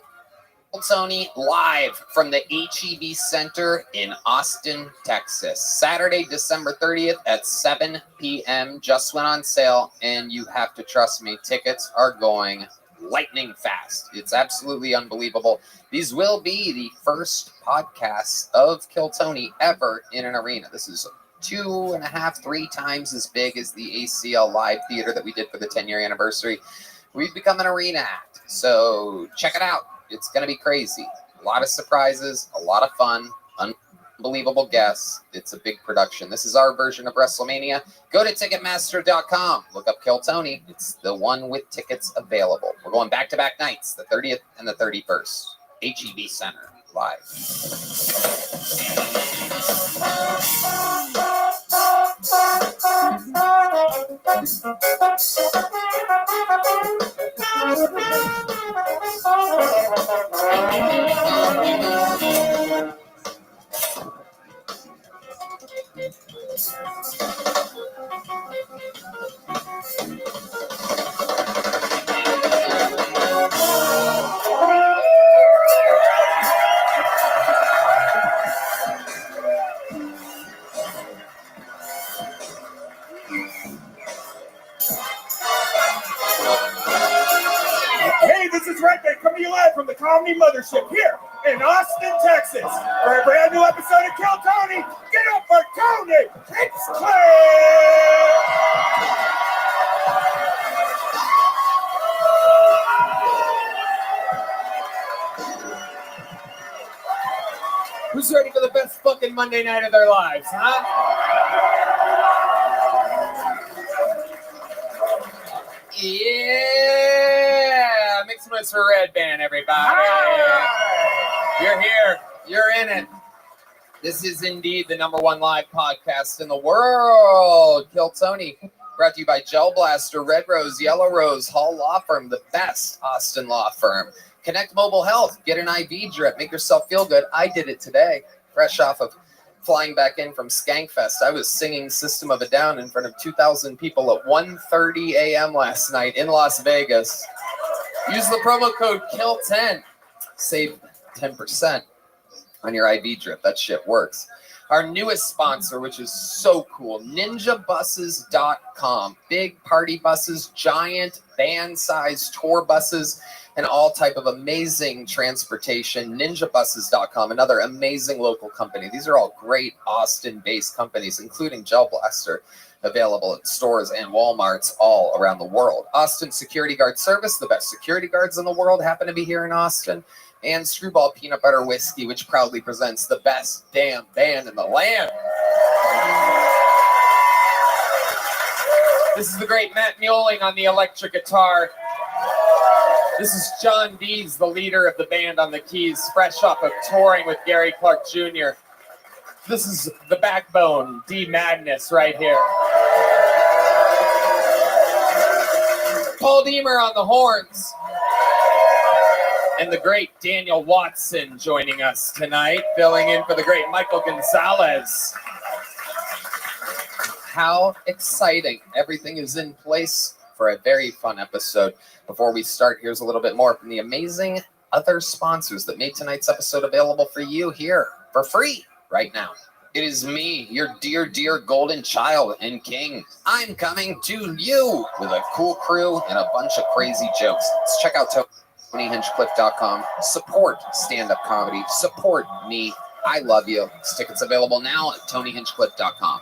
Tony live from the HEB Center in Austin, Texas. Saturday, December 30th at 7 p.m. Just went on sale, and you have to trust me, tickets are going lightning fast. It's absolutely unbelievable. These will be the first podcasts of Kill Tony ever in an arena. This is 2.5, 3 times as big as the ACL Live Theater that we did for the 10-year anniversary. We've become an arena act, so check it out. It's going to be crazy. A lot of surprises, a lot of fun, unbelievable guests. It's a big production. This is our version of WrestleMania. Go to Ticketmaster.com. Look up Kill Tony. It's the one with tickets available. We're going back-to-back nights, the 30th and the 31st. HEB Center, live. comedy mothership here in Austin, Texas, for a brand new episode of Kill Tony. Get up for Tony Hinchcliffe! Who's ready for the best fucking Monday night of their lives, huh? Yeah! Make some noise for Red Band, everybody. You're here. You're in it. This is indeed the #1 live podcast in the world. Kill Tony. Brought to you by Gel Blaster, Red Rose, Yellow Rose, Hall Law Firm, the best Austin law firm. Connect Mobile Health. Get an IV drip. Make yourself feel good. I did it today. Fresh off of flying back in from Skankfest. I was singing System of a Down in front of 2,000 people at 1:30 a.m. last night in Las Vegas. Use the promo code KILL10. Save 10% on your IV drip. That shit works. Our newest sponsor, which is so cool, ninjabuses.com. Big party buses, giant van-sized tour buses, and all type of amazing transportation. Ninjabuses.com, another amazing local company. These are all great Austin-based companies, including Gel Blaster, available at stores and Walmarts all around the world. Austin Security Guard Service, the best security guards in the world, happen to be here in Austin. And Screwball Peanut Butter Whiskey, which proudly presents the best damn band in the land. This is the great Matt Muelling on the electric guitar. This is John Dees, the leader of the band, on the keys, fresh off of touring with Gary Clark Jr. This is the backbone, D Magnus, right here. Paul Deemer on the horns. And the great Daniel Watson joining us tonight, filling in for the great Michael Gonzalez. How exciting. Everything is in place for a very fun episode. Before we start, here's a little bit more from the amazing other sponsors that made tonight's episode available for you here for free right now. It is me, your dear, dear golden child and king. I'm coming to you with a cool crew and a bunch of crazy jokes. Let's check out TonyHinchcliffe.com. Support stand-up comedy. Support me. I love you. This ticket's available now at TonyHinchcliffe.com.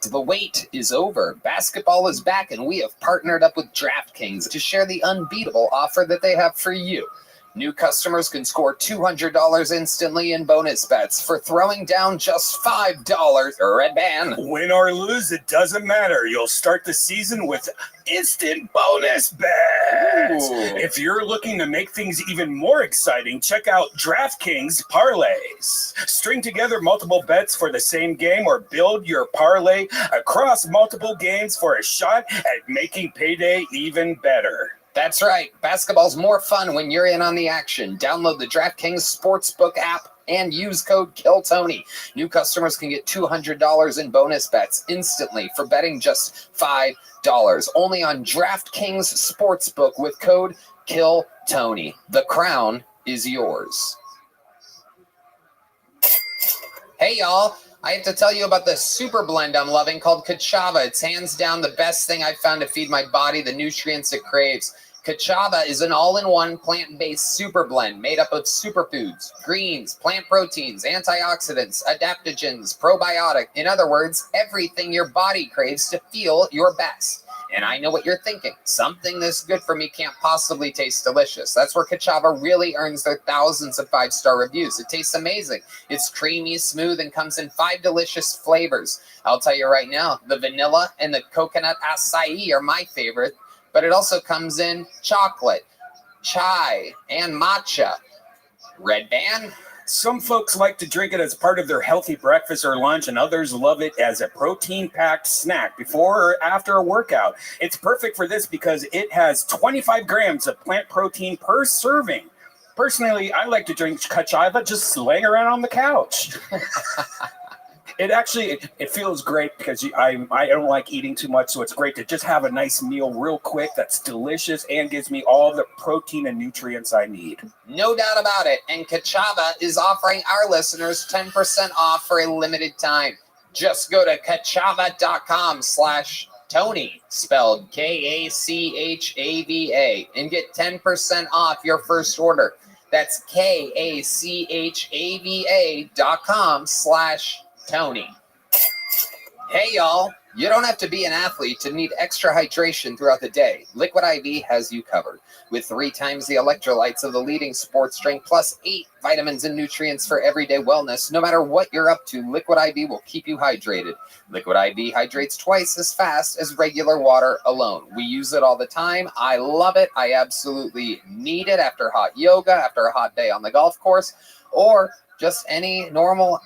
The wait is over. Basketball is back, and we have partnered up with DraftKings to share the unbeatable offer that they have for you. New customers can score $200 instantly in bonus bets for throwing down just $5. Red Band. Win or lose, it doesn't matter. You'll start the season with instant bonus bets. Ooh. If you're looking to make things even more exciting, check out DraftKings Parlays. String together multiple bets for the same game or build your parlay across multiple games for a shot at making payday even better. That's right. Basketball's more fun when you're in on the action. Download the DraftKings Sportsbook app and use code KILLTONY. New customers can get $200 in bonus bets instantly for betting just $5. Only on DraftKings Sportsbook with code KILLTONY. The crown is yours. Hey, y'all. I have to tell you about the super blend I'm loving called Kachava. It's hands down the best thing I've found to feed my body the nutrients it craves. Kachava is an all-in-one plant-based super blend made up of superfoods, greens, plant proteins, antioxidants, adaptogens, probiotic. In other words, everything your body craves to feel your best. And I know what you're thinking. Something this good for me can't possibly taste delicious. That's where Kachava really earns their thousands of 5-star reviews. It tastes amazing. It's creamy, smooth, and comes in 5 delicious flavors. I'll tell you right now, the vanilla and the coconut acai are my favorite, but it also comes in chocolate, chai, and matcha. Red Band? Some folks like to drink it as part of their healthy breakfast or lunch, and others love it as a protein-packed snack before or after a workout. It's perfect for this because it has 25 grams of plant protein per serving. Personally, I like to drink Kachava just laying around on the couch. It feels great because I don't like eating too much, so it's great to just have a nice meal real quick that's delicious and gives me all the protein and nutrients I need. No doubt about it. And Kachava is offering our listeners 10% off for a limited time. Just go to kachava.com/Tony, spelled Kachava, and get 10% off your first order. That's kachava.com/Tony. Hey, y'all. You don't have to be an athlete to need extra hydration throughout the day. Liquid IV has you covered. With 3 times the electrolytes of the leading sports drink, plus 8 vitamins and nutrients for everyday wellness. No matter what you're up to, Liquid IV will keep you hydrated. Liquid IV hydrates twice as fast as regular water alone. We use it all the time. I love it. I absolutely need it after hot yoga, after a hot day on the golf course, or just any normal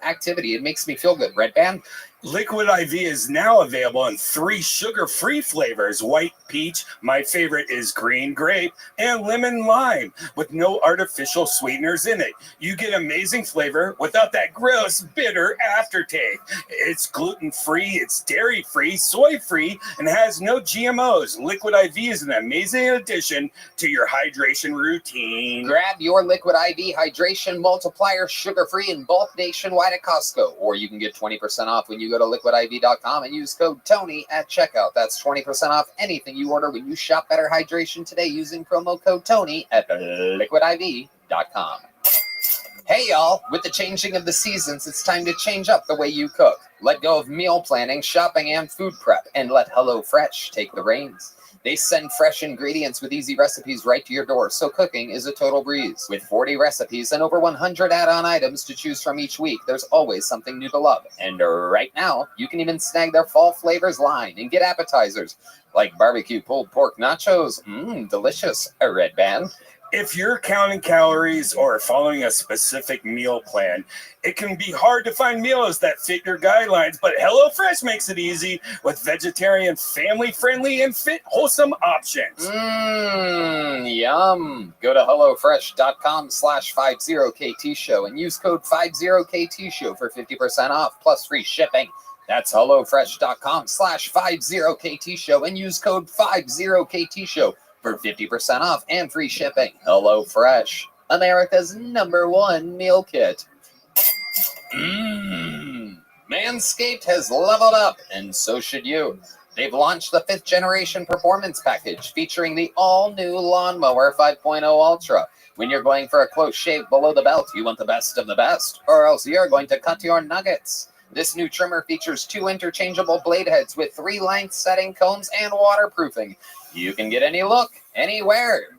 activity. It makes me feel good. Red Band? Liquid IV is now available in 3 sugar-free flavors: white peach, my favorite is green grape, and lemon lime, with no artificial sweeteners in it. You get amazing flavor without that gross, bitter aftertaste. It's gluten-free, it's dairy-free, soy-free, and has no GMOs. Liquid IV is an amazing addition to your hydration routine. Grab your Liquid IV Hydration Multiplier sugar-free in bulk nationwide at Costco, or you can get 20% off when you go to liquidiv.com and use code Tony at checkout. That's 20% off anything you order when you shop Better Hydration today using promo code Tony at liquidiv.com. Hey y'all, with the changing of the seasons, it's time to change up the way you cook. Let go of meal planning, shopping, and food prep, and let HelloFresh take the reins. They send fresh ingredients with easy recipes right to your door, so cooking is a total breeze. With 40 recipes and over 100 add-on items to choose from each week, there's always something new to love. And right now, you can even snag their fall flavors line and get appetizers like barbecue pulled pork nachos. Delicious. A Red Band. If you're counting calories or following a specific meal plan, it can be hard to find meals that fit your guidelines, but HelloFresh makes it easy with vegetarian, family-friendly, and fit wholesome options. Yum. Go to HelloFresh.com/50KT-show and use code 50KT-show for 50% off plus free shipping. That's HelloFresh.com/50KT-show and use code 50KT-show for 50% off and free shipping. HelloFresh, America's #1 meal kit. Manscaped has leveled up, and so should you. They've launched the 5th generation performance package featuring the all-new Lawnmower 5.0 Ultra. When you're going for a close shave below the belt, you want the best of the best, or else you're going to cut your nuggets. This new trimmer features 2 interchangeable blade heads with 3 length setting combs and waterproofing. You can get any look, anywhere.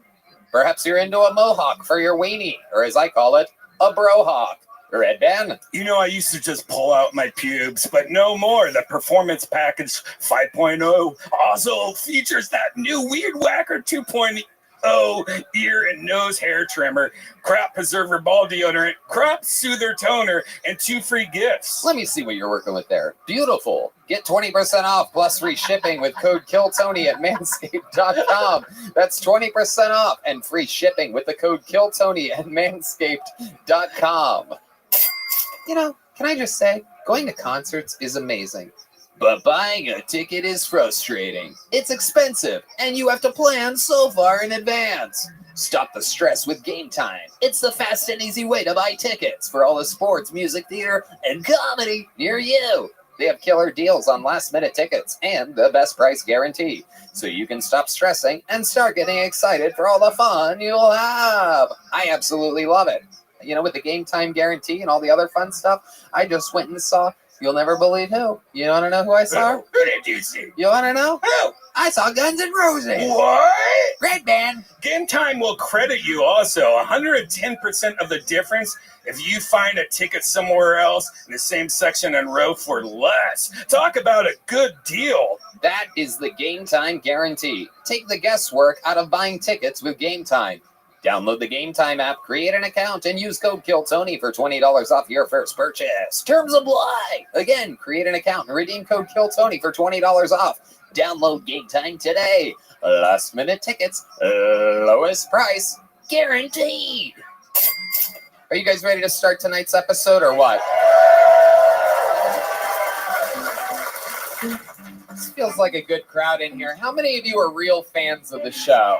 Perhaps you're into a mohawk for your weenie, or as I call it, a brohawk. Red Band? You know, I used to just pull out my pubes, but no more. The Performance Package 5.0 also features that new Weed Whacker 2.0 ear and nose hair trimmer, crop preserver ball deodorant, crop soother toner, and 2 free gifts. Let me see what you're working with there. Beautiful. Get 20% off plus free shipping with code KILLTONY at manscaped.com. That's 20% off and free shipping with the code KILLTONY at manscaped.com. You know, can I just say, going to concerts is amazing, but buying a ticket is frustrating. It's expensive, and you have to plan so far in advance. Stop the stress with Game Time. It's the fast and easy way to buy tickets for all the sports, music, theater, and comedy near you. They have killer deals on last-minute tickets and the best price guarantee, so you can stop stressing and start getting excited for all the fun you'll have. I absolutely love it. You know, with the Game Time guarantee and all the other fun stuff, I just went and saw, you'll never believe who. You want to know who I saw? Who did you see? You want to know? Who? I saw Guns N' Roses. What? Red Band. Game Time will credit you also 110% of the difference if you find a ticket somewhere else in the same section and row for less. Talk about a good deal. That is the Game Time guarantee. Take the guesswork out of buying tickets with Game Time. Download the Game Time app, create an account, and use code KILLTONY for $20 off your first purchase. Terms apply. Again, create an account and redeem code KILLTONY for $20 off. Download Game Time today. Last minute tickets, lowest price, guaranteed. Are you guys ready to start tonight's episode or what? This feels like a good crowd in here. How many of you are real fans of the show?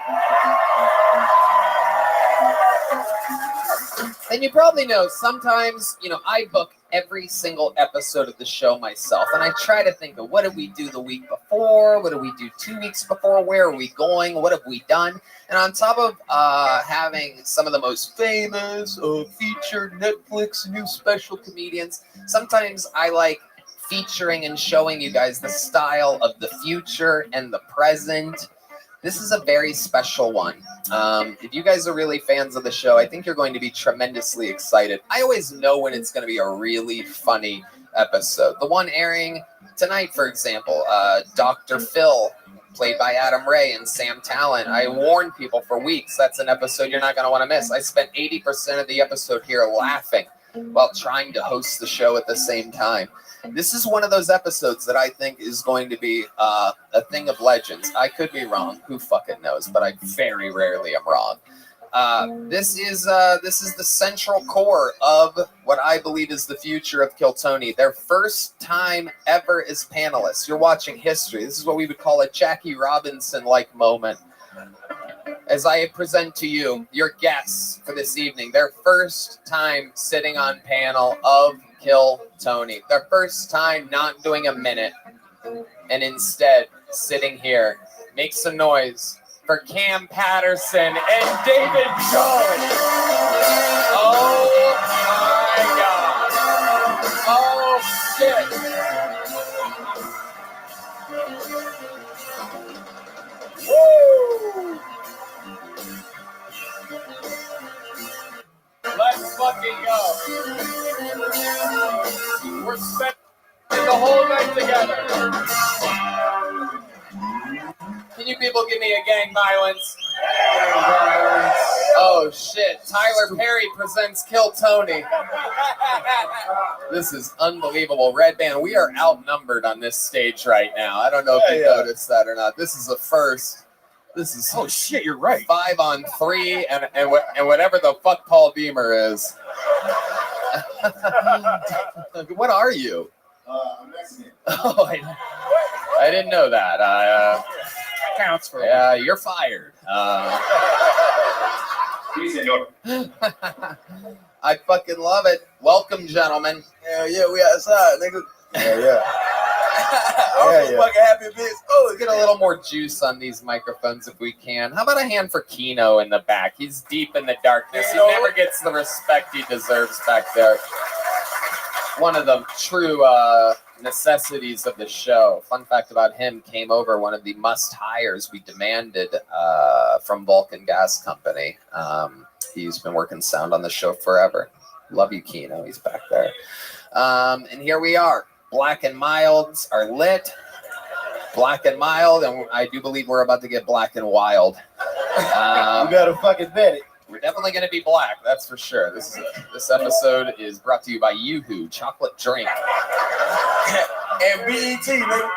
And you probably know sometimes, I book every single episode of the show myself. And I try to think of what did we do the week before? What did we do 2 weeks before? Where are we going? What have we done? And on top of having some of the most famous featured Netflix new special comedians, sometimes I like featuring and showing you guys the style of the future and the present. This is a very special one. If you guys are really fans of the show, I think you're going to be tremendously excited. I always know when it's going to be a really funny episode. The one airing tonight, for example, Dr. Phil, played by Adam Ray and Sam Talent. I warned people for weeks, that's an episode you're not going to want to miss. I spent 80% of the episode here laughing while trying to host the show at the same time. This is one of those episodes that I think is going to be a thing of legends. I could be wrong. Who fucking knows? But I very rarely am wrong. This is the central core of what I believe is the future of Kill Tony. Their first time ever as panelists. You're watching history. This is what we would call a Jackie Robinson-like moment. As I present to you your guests for this evening, their first time sitting on panel of Kill Tony. Their first time not doing a minute and instead sitting here. Make some noise for Cam Patterson and David Jones. Oh my God. Oh shit. Woo! Let's fucking go. We're spending the whole night together. Can you people give me a gang violence? Oh shit. Tyler Perry presents Kill Tony. This is unbelievable. Red Band, we are outnumbered on this stage right now. I don't know if you noticed that or not. This is the first. This is oh shit, you're right. 5 on 3 and whatever the fuck Paul Beamer is. What are you? I'm Mexican. Oh, I didn't know that. Counts for yeah, you're fired. I fucking love it. Welcome, gentlemen. Hell yeah, we outside, nigga. Yeah. I'm so fucking happy, bitch. Oh, Get a little more juice on these microphones if we can. How about a hand for Keno in the back? He's deep in the darkness. He never gets the respect he deserves back there. One of the true necessities of the show. Fun fact about him, came over one of the must hires we demanded from Vulcan Gas Company. He's been working sound on the show forever. Love you, Keno. He's back there. And here we are. Black and Milds are lit. Black and mild, and I do believe we're about to get black and wild. You gotta fucking bet it. We're definitely going to be black, that's for sure. This episode is brought to you by Yoo-Hoo Chocolate Drink. And BET, nigga.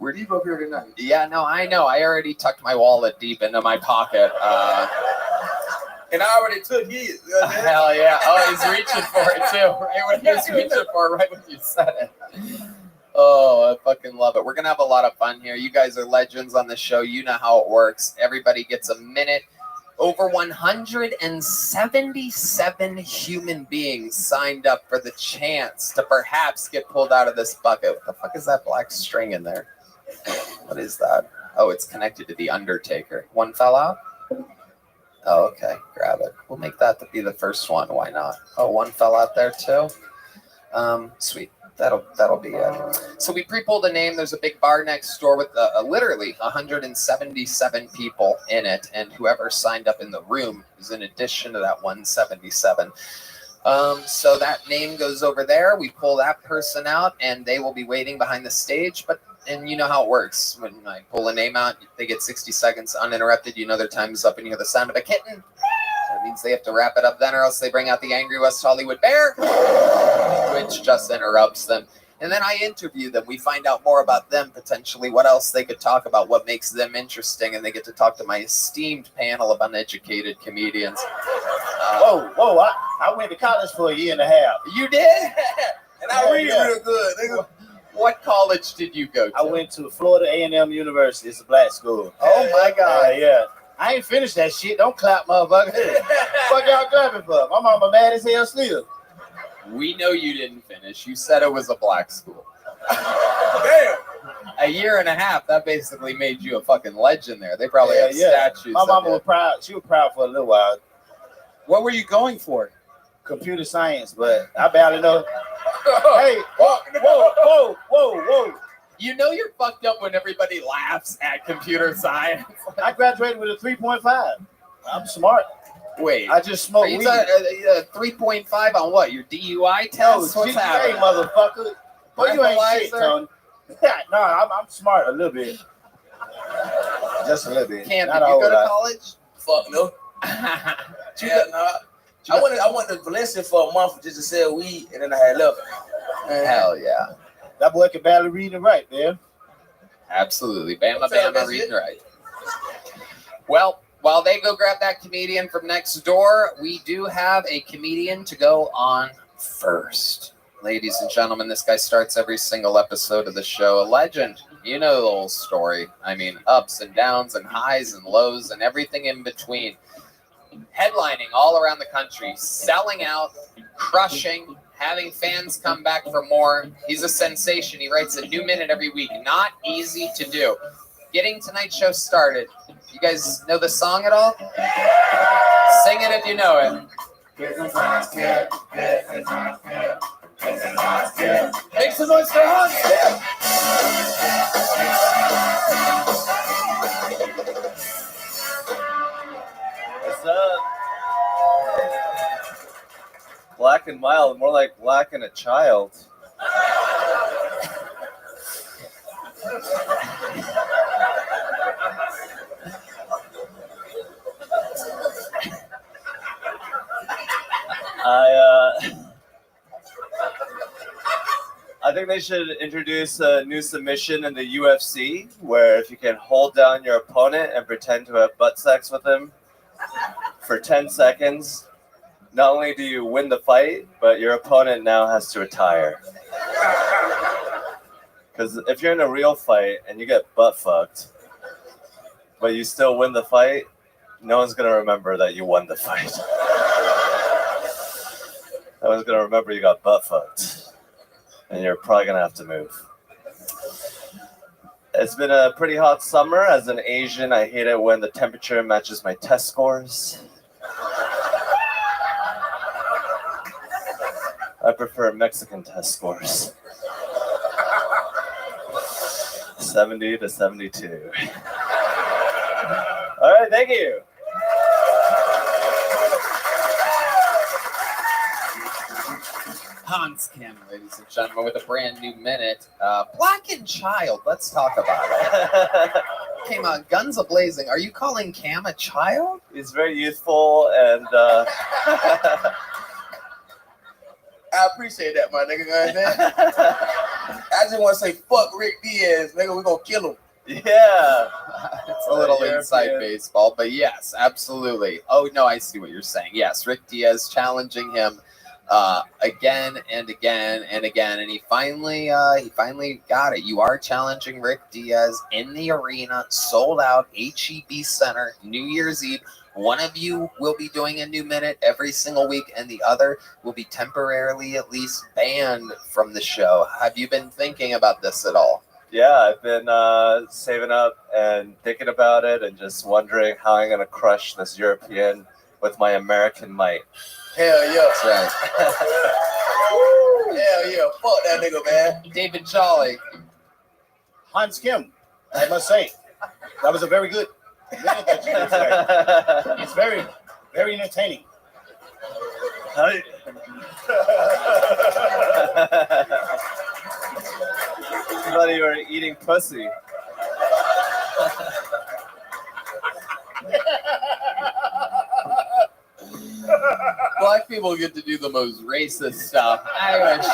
We're deep up here tonight. Yeah, no, I know. I already tucked my wallet deep into my pocket. And I already took his. Hell yeah. Oh, he's reaching for it too. Right when he was reaching for it, right when you said it. Oh, I fucking love it. We're going to have a lot of fun here. You guys are legends on the show. You know how it works. Everybody gets a minute. Over 177 human beings signed up for the chance to perhaps get pulled out of this bucket. What the fuck is that black string in there? What is that? Oh, it's connected to the Undertaker. One fell out? Oh, okay. Grab it. We'll make that to be the first one. Why not? Oh, one fell out there too. Sweet. That'll be it. So we pre-pulled a name. There's a big bar next door with literally 177 people in it, and whoever signed up in the room is in addition to that 177. So that name goes over there. We pull that person out, and they will be waiting behind the stage. And you know how it works. When I pull a name out, they get 60 seconds uninterrupted. You know their time is up, and you hear the sound of a kitten. That means they have to wrap it up then, or else they bring out the angry West Hollywood bear, which just interrupts them. And then I interview them. We find out more about them, potentially, what else they could talk about, what makes them interesting, and they get to talk to my esteemed panel of uneducated comedians. Whoa, I went to college for a year and a half. You did? And I read real good, nigga. What college did you go to? I went to Florida A&M University. It's a black school. Oh my God. Yeah. I ain't finished that shit. Don't clap, motherfucker. Fuck y'all clapping for? My mama mad as hell still. We know you didn't finish. You said it was a black school. Damn. A year and a half, that basically made you a fucking legend there. They probably have statues. My mama was proud. She was proud for a little while. What were you going for? Computer science, but I barely know. Hey, whoa. You know you're fucked up when everybody laughs at computer science. I graduated with a 3.5. I'm smart. Wait. I just smoke weed. 3.5 on what? Your DUI test? What's GPA, happening? motherfucker. Well, you ain't shit, Breathalyzer? Tony. No, I'm smart a little bit. Just a little bit. Cam, Not did a you whole go to lot. college? Fuck no. Yeah, no. I went to Valencia for a month just to sell weed, and then I had left. Hell yeah. That boy can barely read and write, man. Absolutely. Bama, reading right. Well, while they go grab that comedian from next door, we do have a comedian to go on first. Ladies and gentlemen, this guy starts every single episode of the show. A legend. You know the whole story. I mean, ups and downs and highs and lows and everything in between. Headlining all around the country, selling out, crushing, having fans come back for more. He's a sensation. He writes a new minute every week. Not easy to do. Getting tonight's show started. You guys know the song at all? Sing it if you know it. Make some noise for Hans. What's up? Black and mild, more like black and a child. I think they should introduce a new submission in the UFC where if you can hold down your opponent and pretend to have butt sex with him for 10 seconds, not only do you win the fight, but your opponent now has to retire. Because if you're in a real fight and you get butt fucked, but you still win the fight, no one's going to remember that you won the fight. No one's going to remember you got butt fucked. And you're probably going to have to move. It's been a pretty hot summer. As an Asian, I hate it when the temperature matches my test scores. I prefer Mexican test scores. 70 to 72. All right, thank you. Hans Kim, ladies and gentlemen, with a brand new minute. Black and Child, let's talk about it. Came on, guns a-blazing. Are you calling Cam a child? He's very youthful and... I appreciate that, my nigga. You know what I'm saying? I just want to say, fuck Rick Diaz, nigga. We gonna kill him. Yeah. It's a little inside baseball, but yes, absolutely. Oh, no, I see what you're saying. Yes, Rick Diaz challenging him again and again and again, and he finally got it. You are challenging Rick Diaz in the arena, sold out, HEB Center, New Year's Eve. One of you will be doing a new minute every single week, and the other will be temporarily at least banned from the show. Have you been thinking about this at all? Yeah, I've been saving up and thinking about it and just wondering how I'm going to crush this European with my American might. Hell yeah. That's right. Hell yeah. Fuck that nigga, man. David Jolly. Hans Kim, I must say, that was a very good minute that you did today. It's very, very entertaining. Hi. I thought you were eating pussy. Black people get to do the most racist stuff. I wish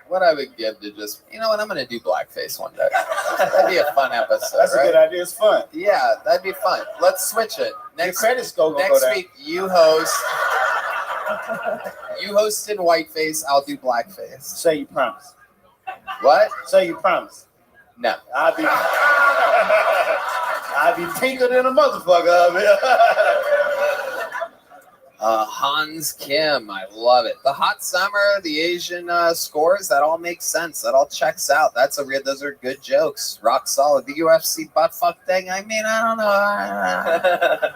what I would give to just, you know what, I'm going to do blackface one day. That'd be a fun episode. That's right? a good idea. It's fun. Yeah, that'd be fun. Let's switch it. Next credits go next down. week, you host. You host in whiteface, I'll do blackface. Say you promise. What? Say you promise. No. I'll be tinker than a motherfucker up here. Hans Kim, I love it. The hot summer, the Asian scores, that all makes sense. That all checks out. Those are good jokes. Rock solid. The UFC butt fuck thing, I mean, I don't know.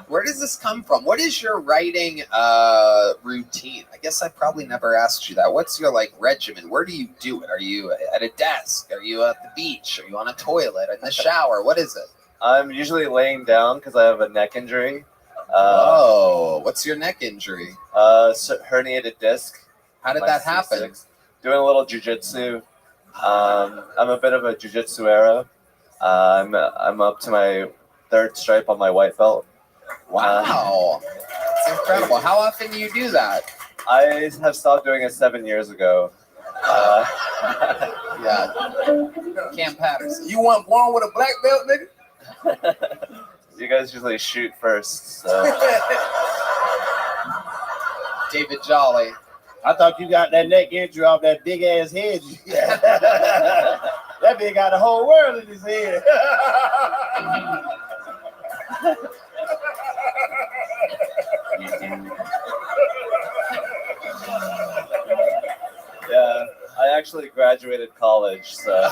Where does this come from? What is your writing routine? I guess I probably never asked you that. What's your regimen? Where do you do it? Are you at a desk? Are you at the beach? Are you on a toilet? In the shower? What is it? I'm usually laying down because I have a neck injury. What's your neck injury? Herniated disc. How did that happen? Doing a little jujitsu. I'm a bit of a jujitsuero. I'm up to my 3rd stripe on my white belt. Wow, it's incredible. How often do you do that? I have stopped doing it 7 years ago. Yeah. Cam Patterson. You want born with a black belt, nigga? You guys usually shoot first, so. David Jolly. I thought you got that neck injury off that big ass head. That big got the whole world in his head. Yeah, I actually graduated college, so.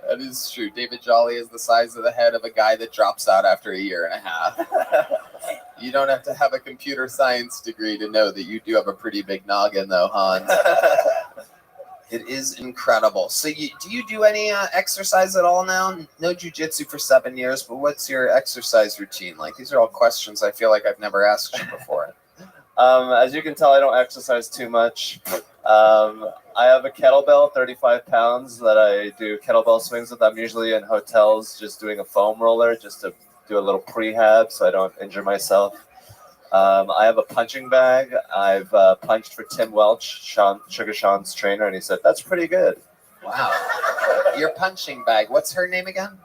That is true. David Jolly is the size of the head of a guy that drops out after a year and a half. You don't have to have a computer science degree to know that you do have a pretty big noggin, though, Hans. It is incredible. So do you do any exercise at all now? No jiu-jitsu for 7 years, but what's your exercise routine like? These are all questions I feel like I've never asked you before. As you can tell, I don't exercise too much. I have a kettlebell, 35 pounds, that I do kettlebell swings with. I'm usually in hotels just doing a foam roller just to do a little prehab so I don't injure myself. I have a punching bag. I've punched for Tim Welch, Sugar Sean's trainer, and he said, that's pretty good. Wow. Your punching bag. What's her name again?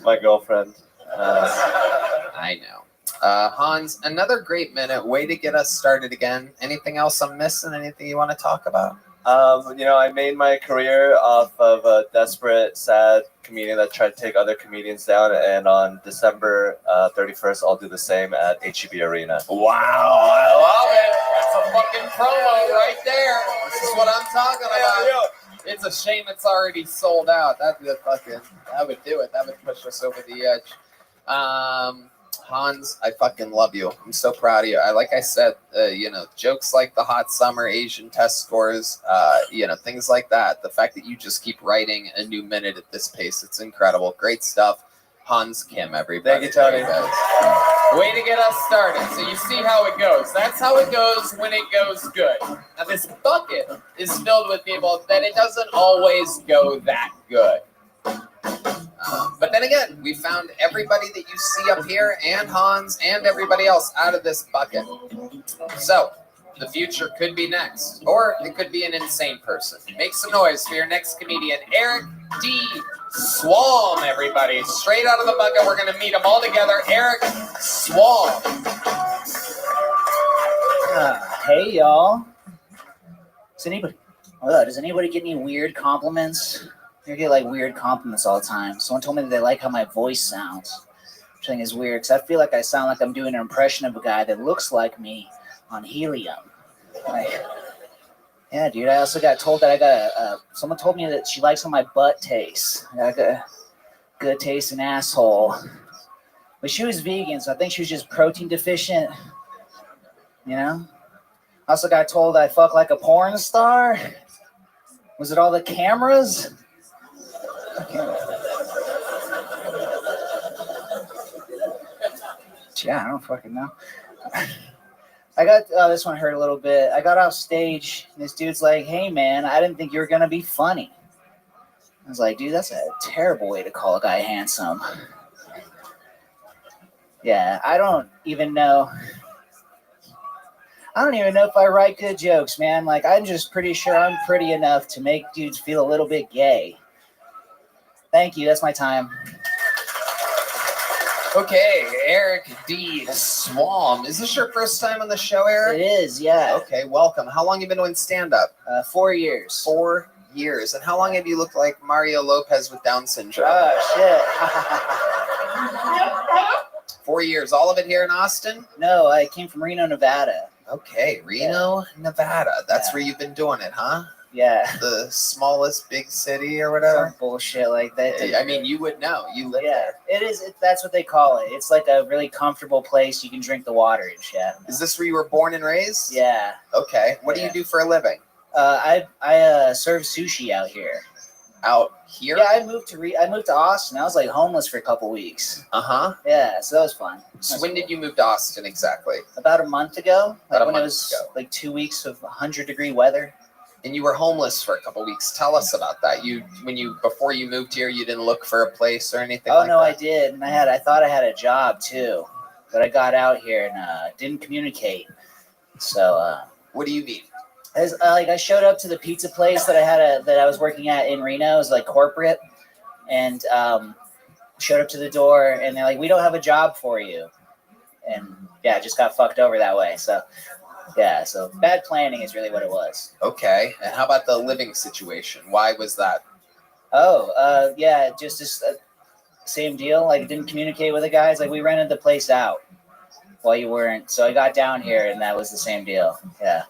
My girlfriend. I know. Hans, another great minute. Way to get us started again. Anything else I'm missing? Anything you want to talk about? I made my career off of a desperate, sad comedian that tried to take other comedians down, and on December 31st, I'll do the same at HEB Arena. Wow, I love it. That's a fucking promo right there. This is what I'm talking about. It's a shame it's already sold out. That would do it. That would push us over the edge. Hans, I fucking love you. I'm so proud of you. Like I said, jokes like the hot summer Asian test scores, things like that. The fact that you just keep writing a new minute at this pace, it's incredible. Great stuff. Hans Kim, everybody. Thank you, Tony. Way to get us started. So you see how it goes. That's how it goes when it goes good. Now this bucket is filled with people that it doesn't always go that good. But then again, we found everybody that you see up here, and Hans, and everybody else out of this bucket. So, the future could be next, or it could be an insane person. Make some noise for your next comedian, Eric D. Swalm, everybody. Straight out of the bucket, we're going to meet them all together. Eric Swalm. Hey, y'all. Does anybody get any weird compliments? I get weird compliments all the time. Someone told me that they like how my voice sounds, which I think is weird because I feel like I sound like I'm doing an impression of a guy that looks like me on helium. Yeah, dude. I also got told that someone told me that she likes how my butt tastes. I got a good tasting asshole. But she was vegan, so I think she was just protein deficient. I also got told I fuck like a porn star. Was it all the cameras? Yeah, I don't fucking know. I got this one hurt a little bit. I got off stage, and this dude's like, "Hey, man, I didn't think you were gonna be funny." I was like, "Dude, that's a terrible way to call a guy handsome." Yeah, I don't even know if I write good jokes, man. I'm just pretty sure I'm pretty enough to make dudes feel a little bit gay. Thank you. That's my time. Okay, Eric D. Swam. Is this your first time on the show, Eric? It is, yeah. Okay, welcome. How long have you been doing stand-up? 4 years. 4 years. And how long have you looked like Mario Lopez with Down syndrome? Oh, shit. 4 years. All of it here in Austin? No, I came from Reno, Nevada. Okay, Reno, Nevada. That's where you've been doing it, huh? Yeah. The smallest big city or whatever? Some bullshit like that. I mean, you would know. You live there. It is. That's what they call it. It's like a really comfortable place. You can drink the water and shit. Is this where you were born and raised? Yeah. Okay. What do you do for a living? I serve sushi out here. Out here? Yeah, I moved to Austin. I was like homeless for a couple weeks. Uh-huh. Yeah, so that was fun. So when did you move to Austin exactly? About a month ago. About a when month it was ago. like 2 weeks of 100-degree weather. And you were homeless for a couple weeks. Tell us about that. Before you moved here, you didn't look for a place or anything like that? Oh, no, I did. And I thought I had a job too. But I got out here and didn't communicate. So what do you mean? I showed up to the pizza place that I was working at in Reno. It was like corporate, and showed up to the door, and they're like, "We don't have a job for you," and yeah, I just got fucked over that way. So yeah, so bad planning is really what it was. Okay, and how about the living situation? Why was that? Oh, yeah, just this same deal. Like, didn't communicate with the guys. Like, we rented the place out while you weren't. So I got down here, and that was the same deal. Yeah.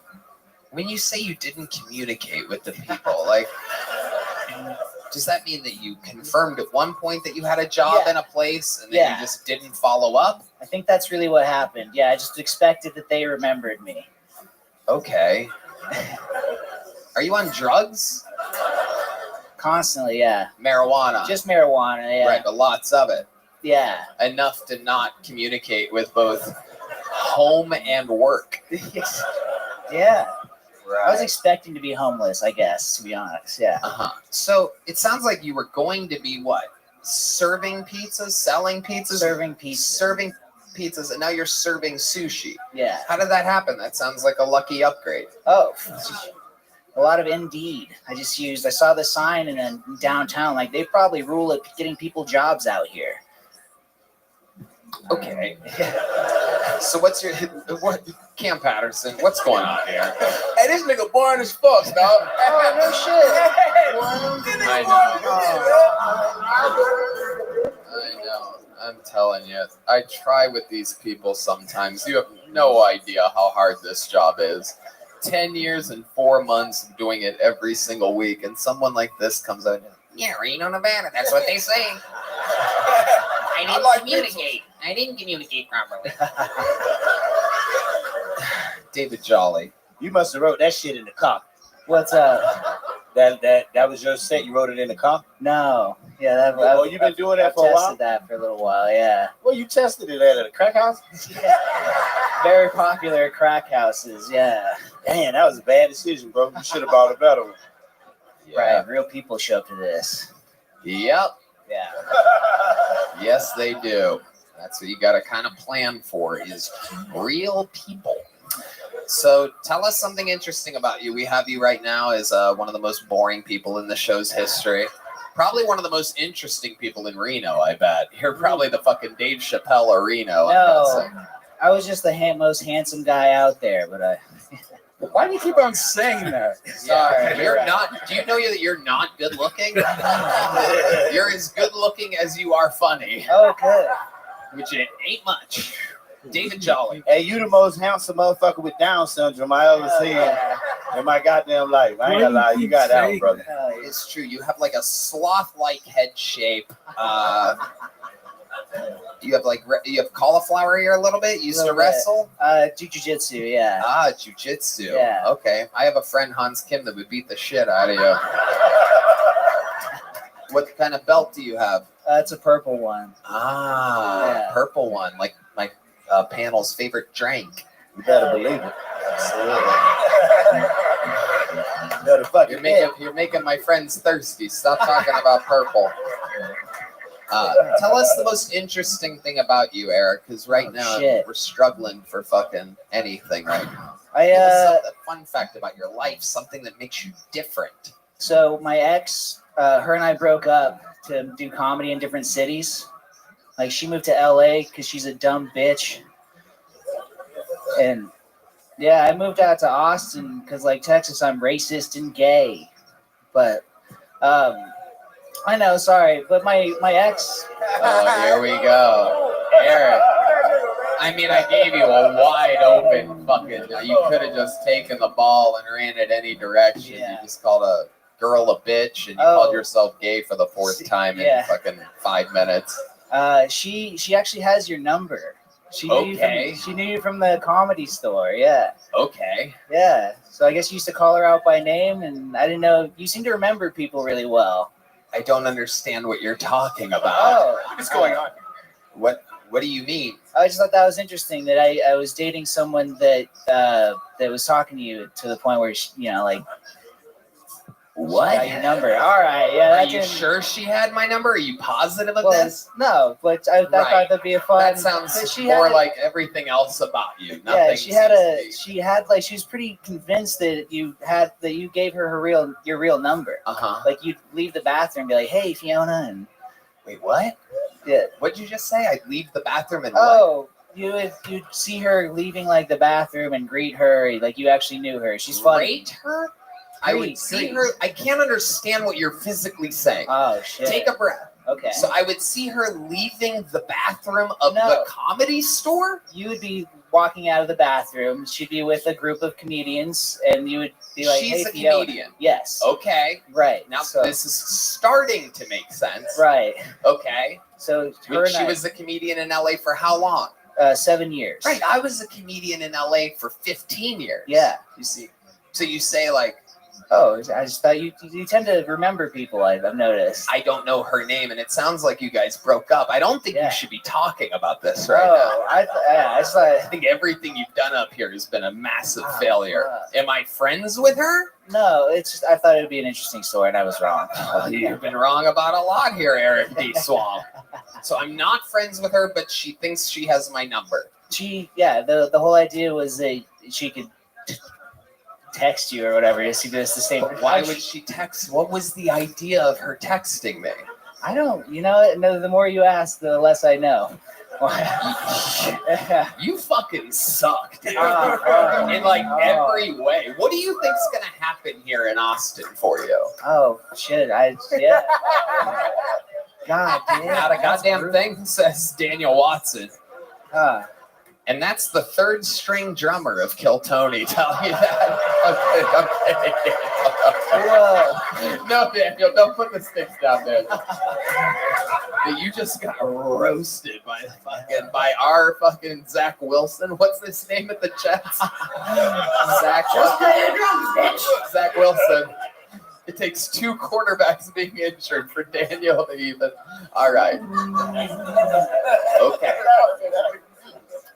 When you say you didn't communicate with the people, like, does that mean that you confirmed at one point that you had a job in a place and then you just didn't follow up? I think that's really what happened. Yeah, I just expected that they remembered me. Okay. Are you on drugs? Constantly, yeah. Marijuana? Just marijuana, yeah. Right, but lots of it. Yeah. Enough to not communicate with both home and work. Yeah. Right. I was expecting to be homeless, I guess, to be honest. Yeah. Uh-huh. So it sounds like you were going to be what? Serving pizzas? Selling pizzas? Serving pizzas. Serving pizzas, and now you're serving sushi. Yeah. How did that happen? That sounds like a lucky upgrade. Oh, a lot of Indeed. I saw the sign in downtown. Like, they probably rule at getting people jobs out here. Okay. So what's Cam Patterson, what's going on here? Hey, this nigga boring as fuck, dog. Oh, no shit. I know. I'm telling you. I try with these people sometimes. You have no idea how hard this job is. 10 years and 4 months of doing it every single week, and someone like this comes out and Yeah, Reno, Nevada. That's what they say. I didn't communicate properly. David Jolly. You must have wrote that shit in the comp. What's up? That was your set. You wrote it in the comp? No. Yeah, you've been doing that for a while? I've tested that for a little while, yeah. Well, you tested it at a crack house? Yeah. Very popular at crack houses, yeah. Man, that was a bad decision, bro. You should have bought a better one. Yeah. Right, real people show up to this. Yep. Yeah. Yes, they do. That's what you got to kind of plan for is real people. So tell us something interesting about you. We have you right now as one of the most boring people in the show's history. Probably one of the most interesting people in Reno, I bet. You're probably the fucking Dave Chappelle of Reno. No, I was just the most handsome guy out there, but Why do you keep on saying that? Sorry, you're not. Do you know that you're not good looking? You're as good looking as you are funny. Oh, good. Which it ain't much. David Jolly. Hey, you the most handsome motherfucker with Down syndrome I ever seen in my goddamn life. I ain't gonna lie, you got that one, brother. It's true. You have like a sloth-like head shape. You have cauliflower ear a little bit. You used to wrestle. Jiu-jitsu, yeah. Ah, jiu-jitsu. Yeah. Okay. I have a friend, Hans Kim, that would beat the shit out of you. What kind of belt do you have? It's a purple one. Purple one, like my panel's favorite drink. You better believe it. Absolutely. You're making my friends thirsty. Stop talking about purple. Tell us the most interesting thing about you, Eric, because right now we're struggling for fucking anything right now. Give us a fun fact about your life, something that makes you different. So my ex, her and I broke up to do comedy in different cities. Like she moved to LA because she's a dumb bitch. And yeah, I moved out to Austin because like Texas, I'm racist and gay. But I know, sorry, but my ex. Oh, here we go, Eric. I mean, I gave you a wide open fucking. You could have just taken the ball and ran it any direction. You just called a girl a bitch, and you called yourself gay for the fourth time in fucking 5 minutes. She actually has your number. She knew you from the Comedy Store. Yeah. Okay. Yeah. So I guess you used to call her out by name, and I didn't know you seem to remember people really well. I don't understand what you're talking about. Oh, what's going on? What do you mean? I just thought that was interesting that I was dating someone that was talking to you to the point where she, like. What? She got your number. All right. Yeah. Are you sure she had my number? Are you positive of this? No, but I thought that'd be a fun. That sounds more like everything else about you. Yeah, she was pretty convinced that you gave her your real number. Like you'd leave the bathroom and be like, "Hey, Fiona," and wait, what? Yeah. What'd you just say? I'd leave the bathroom and you'd see her leaving like the bathroom and greet her like you actually knew her. She's funny. Greet her? I would see her. I can't understand what you're physically saying. Oh, shit. Take a breath. Okay. So I would see her leaving the bathroom of the Comedy Store? You would be walking out of the bathroom. She'd be with a group of comedians, and you would be like, she's hey, a Fiona. comedian. Yes. Okay. Right. Now this is starting to make sense. Right. Okay. So she was a comedian in LA for how long? 7 years. Right. I was a comedian in LA for 15 years. Yeah. You see. So you say like, oh, I just thought you tend to remember people. I've noticed. I don't know her name, and it sounds like you guys broke up. I don't think you should be talking about this right now. I think everything you've done up here has been a massive failure. Am I friends with her? No, it's just I thought it would be an interesting story, and I was wrong. You've been wrong about a lot here, Eric D. Swamp. So I'm not friends with her, but she thinks she has my number. The whole idea was that she could text you or whatever. It's the same. But why would she text? What was the idea of her texting me? I don't. The more you ask, the less I know. You fucking suck, dude. In like every way. What do you think's gonna happen here in Austin for you? Oh shit! God damn. Not a goddamn thing, says Daniel Watson. And that's the third string drummer of Kill Tony telling you that. I'm kidding. Whoa. No, Daniel, don't put the sticks down there. You just got roasted by our fucking Zach Wilson. What's his name at the Jets? Zach. Just play the drums, bitch. Zach Wilson. It takes 2 quarterbacks being injured for Daniel to even. All right. Okay.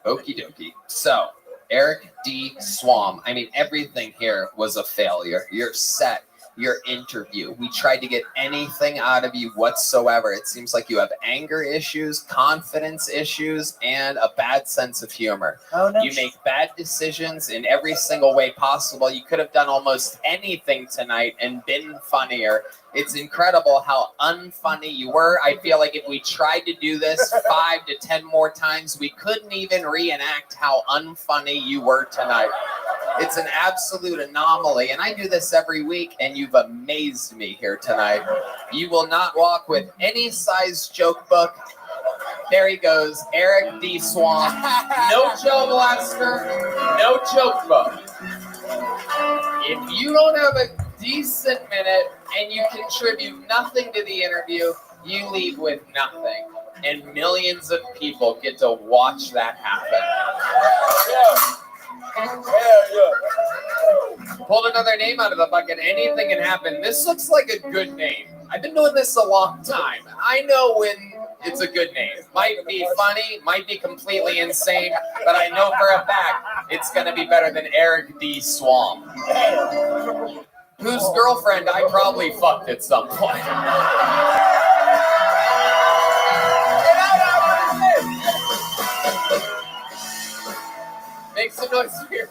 Okie dokie. So, Eric D. Swam. I mean, everything here was a failure. Your set, your interview. We tried to get anything out of you whatsoever. It seems like you have anger issues, confidence issues, and a bad sense of humor. Oh, no. You make bad decisions in every single way possible. You could have done almost anything tonight and been funnier. It's incredible how unfunny you were. I feel like if we tried to do this 5 to 10 more times, we couldn't even reenact how unfunny you were tonight. It's an absolute anomaly, and I do this every week, and you've amazed me here tonight. You will not walk with any size joke book. There he goes, Eric D. Swamp. No Joe Blaster, no joke book. If you don't have a decent minute and you contribute nothing to the interview, you leave with nothing. And millions of people get to watch that happen. Pulled another name out of the bucket. Anything can happen. This looks like a good name. I've been doing this a long time. I know when it's a good name. Might be funny, might be completely insane, but I know for a fact it's going to be better than Eric D. Swamp, whose girlfriend I probably fucked at some point. Make some noise for your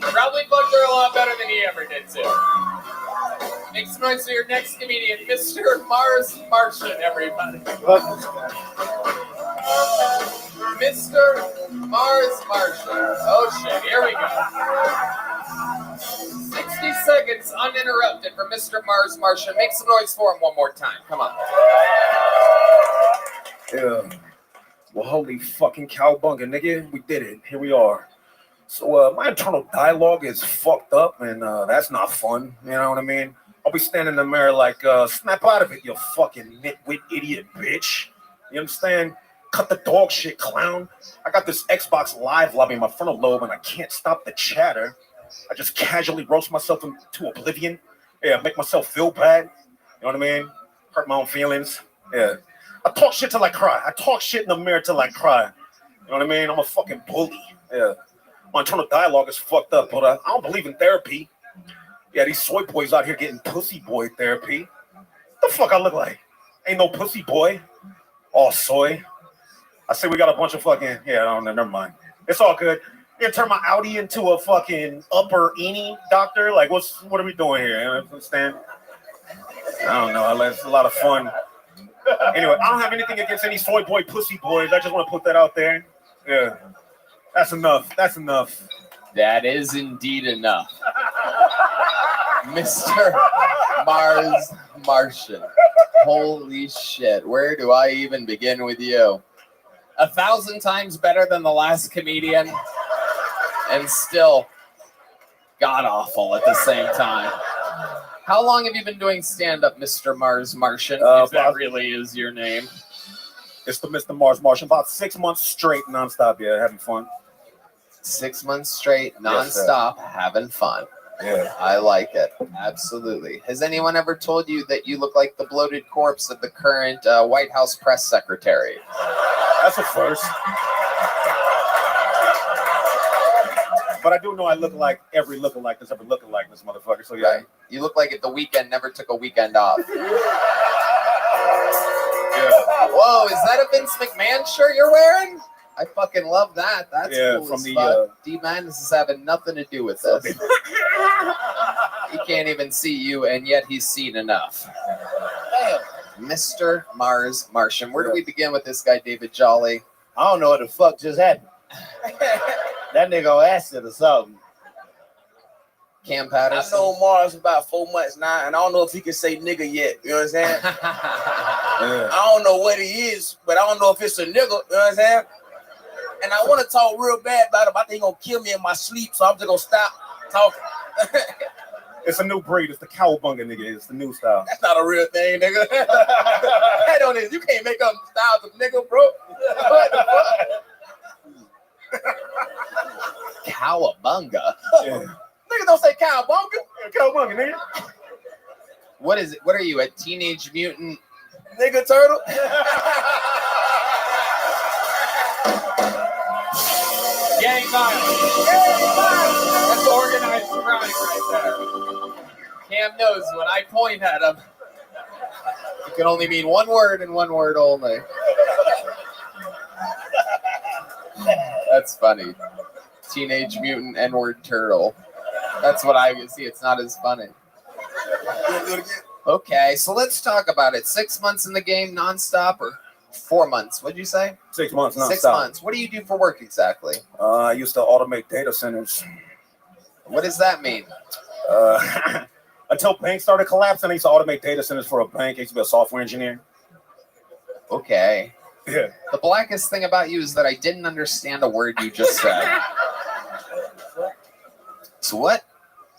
Probably fucked her a lot better than he ever did too. Make some noise for your next comedian, Mr. Mars Martian, everybody. Mr. Mars Martian. Oh shit, here we go. 60 seconds uninterrupted for Mr. Mars Martian. Make some noise for him one more time. Come on. Yeah. Well, holy fucking cowbunga, nigga. We did it. Here we are. So, my internal dialogue is fucked up, and that's not fun. You know what I mean? I'll be standing in the mirror like, snap out of it, you fucking nitwit idiot bitch. You understand? Cut the dog shit, clown. I got this Xbox Live lobby in my frontal lobe, and I can't stop the chatter. I just casually roast myself into oblivion. Yeah, make myself feel bad. You know what I mean? Hurt my own feelings. Yeah. I talk shit till I cry. I talk shit in the mirror till I cry. You know what I mean? I'm a fucking bully. Yeah. My internal dialogue is fucked up, but I don't believe in therapy. Yeah, these soy boys out here getting pussy boy therapy. What the fuck I look like? Ain't no pussy boy. All soy. I say we got a bunch of fucking, yeah, I don't know, never mind. It's all good. You gonna turn my Audi into a fucking upper eenie doctor? Like, what are we doing here? You understand? I don't know. It's a lot of fun. Anyway, I don't have anything against any soy boy, pussy boys. I just want to put that out there. Yeah. That's enough. That's enough. That is indeed enough. Mr. Mars Martian. Holy shit. Where do I even begin with you? 1,000 times better than the last comedian, and still god awful at the same time. How long have you been doing stand-up, Mr. Mars Martian? If that really is your name. It's the Mr. Mars Martian. About 6 months straight, nonstop. Yeah, having fun. 6 months straight, nonstop, having fun. Yeah. I like it. Absolutely. Has anyone ever told you that you look like the bloated corpse of the current White House press secretary? That's a first. But I do know I look like every lookalike that's ever looking like this motherfucker. So yeah. Right. You look like The Weeknd never took a weekend off. Yeah. Whoa, is that a Vince McMahon shirt you're wearing? I fucking love that. That's cool from as the fuck. D-Man, this is having nothing to do with this. He can't even see you, and yet he's seen enough. Mr. Mars Martian. Where do we begin with this guy, David Jolly? I don't know what the fuck just happened. That nigga on acid or something. Cam Patterson. I know Mars about 4 months now, and I don't know if he can say nigga yet. You know what I'm saying? I don't know what he is, but I don't know if it's a nigga. You know what I'm saying? And I want to talk real bad about him. I think he's going to kill me in my sleep, so I'm just going to stop talking. It's a new breed. It's the cowbunga, nigga. It's the new style. That's not a real thing, nigga. That on it. You can't make up styles of nigga, bro. What the fuck? Cowabunga. Yeah. Niggas don't say cowabunga. Yeah, cowabunga, nigga. What is it? What are you, a Teenage Mutant nigga turtle? Gang violence. That's organized crime right there. Cam knows when I point at him, it can only mean one word and one word only. That's funny. Teenage Mutant N-word turtle. That's what I see. It's not as funny. Okay, so let's talk about it. 6 months in the game, nonstop, or 4 months? What'd you say? 6 months, nonstop. 6 months. What do you do for work exactly? I used to automate data centers. What does that mean? Until banks started collapsing, I used to automate data centers for a bank. I used to be a software engineer. Okay. Yeah. The blackest thing about you is that I didn't understand a word you just said. So what?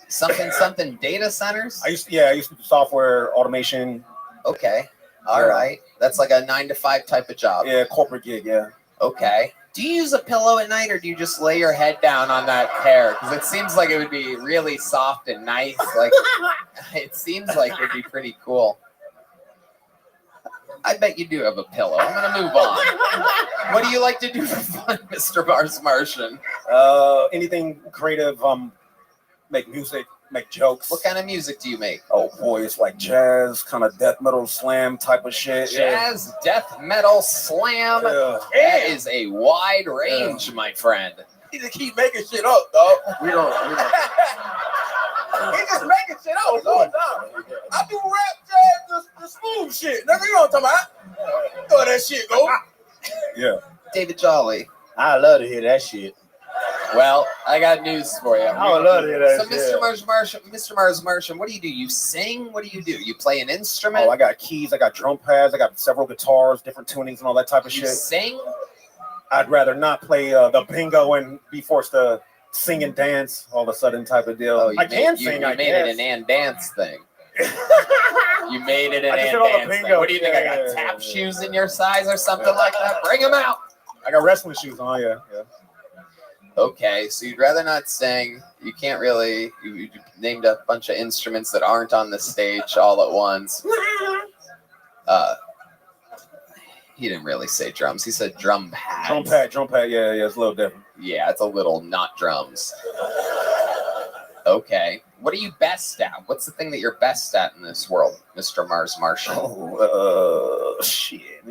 Something data centers? I used to do software automation. Okay. All right. That's like a 9-to-5 type of job. Yeah, corporate gig, yeah. Okay. Do you use a pillow at night, or do you just lay your head down on that hair? Because it seems like it would be really soft and nice. Like, it seems like it'd be pretty cool. I bet you do have a pillow. I'm going to move on. What do you like to do for fun, Mr. Mars Martian? Anything creative, make music, make jokes. What kind of music do you make? Oh boy, it's like jazz, kind of death metal, slam type of shit. Jazz, death metal, slam. Yeah. That is a wide range, my friend. He just keep making shit up, dog. We don't. He just making shit up, dog. I do rap, jazz, the smooth shit. Nigga, you know what I'm talking about? Throw that shit, go. Yeah. David Jolly. I love to hear that shit. Well, I got news for you. I would love to hear that So, shit. Mr. Mars Martian, what do? You sing? What do? You play an instrument? Oh, I got keys, I got drum pads, I got several guitars, different tunings, and all that type of You shit. sing? I'd rather not play the bingo and be forced to sing and dance all of a sudden type of deal. Oh, I can sing. You I made guess. it an and dance thing. You made it an I just and did all the dance thing. bingo. What do you think? I got tap shoes in your size or something like that? Bring them out. I got wrestling shoes on. Yeah. Okay, so you'd rather not sing. You can't really. You named a bunch of instruments that aren't on the stage all at once. He didn't really say drums. He said drum pads. Drum pad. Yeah, it's a little different. Yeah, it's a little not drums. Okay, what are you best at? What's the thing that you're best at in this world, Mr. Mars Martian? Shit.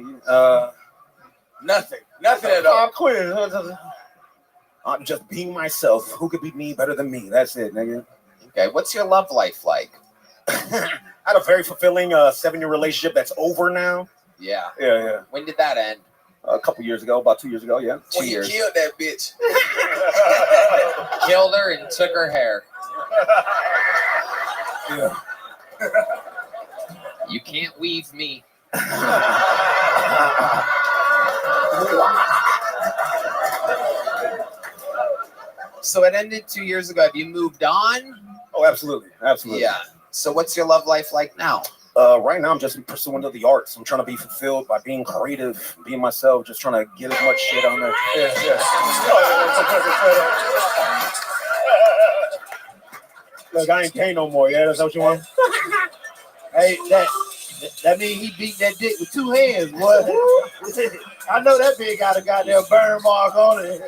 Nothing at all. I'm quitting. I'm just being myself. Who could be me better than me? That's it, nigga. Okay, what's your love life like? I had a very fulfilling 7-year relationship that's over now. Yeah. Yeah. When did that end? A couple years ago, about 2 years ago, yeah. 2 He years. killed that bitch. Killed her and took her hair. Yeah. You can't weave me. So it ended 2 years ago. Have you moved on? Oh, absolutely. Yeah. So what's your love life like now? Right now, I'm just pursuing the arts. I'm trying to be fulfilled by being creative, being myself, just trying to get as much shit on there. Yeah. Look, I ain't gay no more. Yeah, that's what you want? Hey, that means he beat that dick with 2 hands, boy. I know that bitch got a goddamn burn mark on it.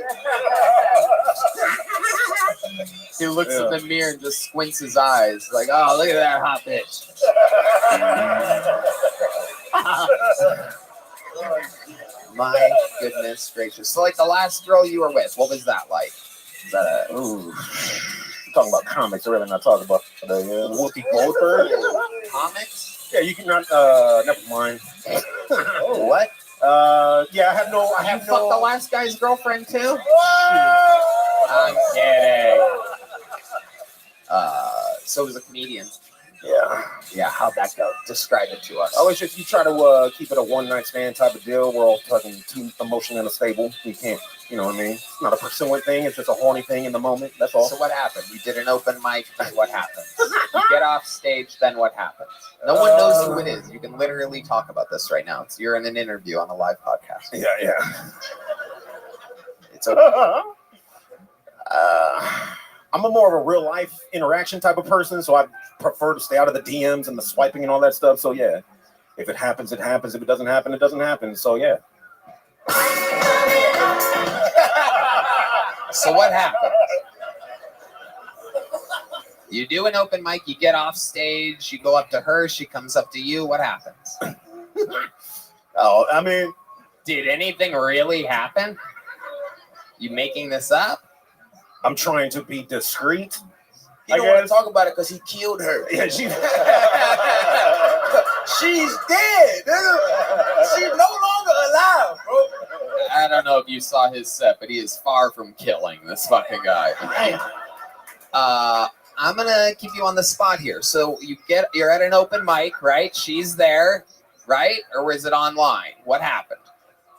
He looks in the mirror and just squints his eyes, like, "Oh, look at that hot bitch." My goodness gracious! So, like the last girl you were with, what was that like? Is that a Ooh. Talking about comics, really not talking about Whoopi Goldberg. Comics? Yeah, you can not. Never mind. Oh, what? Yeah, I have no. You fucked the last guy's girlfriend too? I'm kidding. So was a comedian. Yeah, how'd that go? Describe it to us. Oh, it's just you try to keep it a one-night stand type of deal. We're all talking too emotionally unstable. You can't, you know what I mean? It's not a pursuing thing. It's just a horny thing in the moment. That's all. So what happened? You did an open mic. Then what happened? You get off stage. Then what happens? No one knows who it is. You can literally talk about this right now. You're in an interview on a live podcast. Yeah. It's okay. I'm a more of a real life interaction type of person, so I prefer to stay out of the DMs and the swiping and all that stuff. So yeah, if it happens, it happens. If it doesn't happen, it doesn't happen. So yeah. So what happened? You do an open mic, you get off stage, you go up to her, she comes up to you. What happens? Oh, I mean, did anything really happen? You making this up? I'm trying to be discreet. He don't want to talk about it because he killed her. Yeah, she's dead, nigga. She's no longer alive, bro. I don't know if you saw his set, but he is far from killing this fucking guy. I'm gonna keep you on the spot here. So you're at an open mic, right? She's there, right? Or is it online? What happened?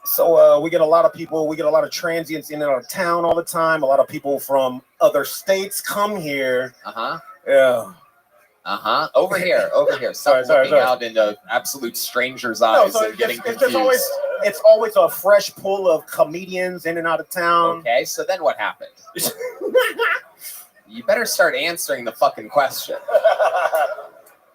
So we get a lot of people, we get a lot of transients in and out of town all the time. A lot of people from other states come here. Yeah. Over here. Stop looking out into absolute strangers' eyes and getting confused. It's always a fresh pool of comedians in and out of town. Okay, so then what happened? You better start answering the fucking question.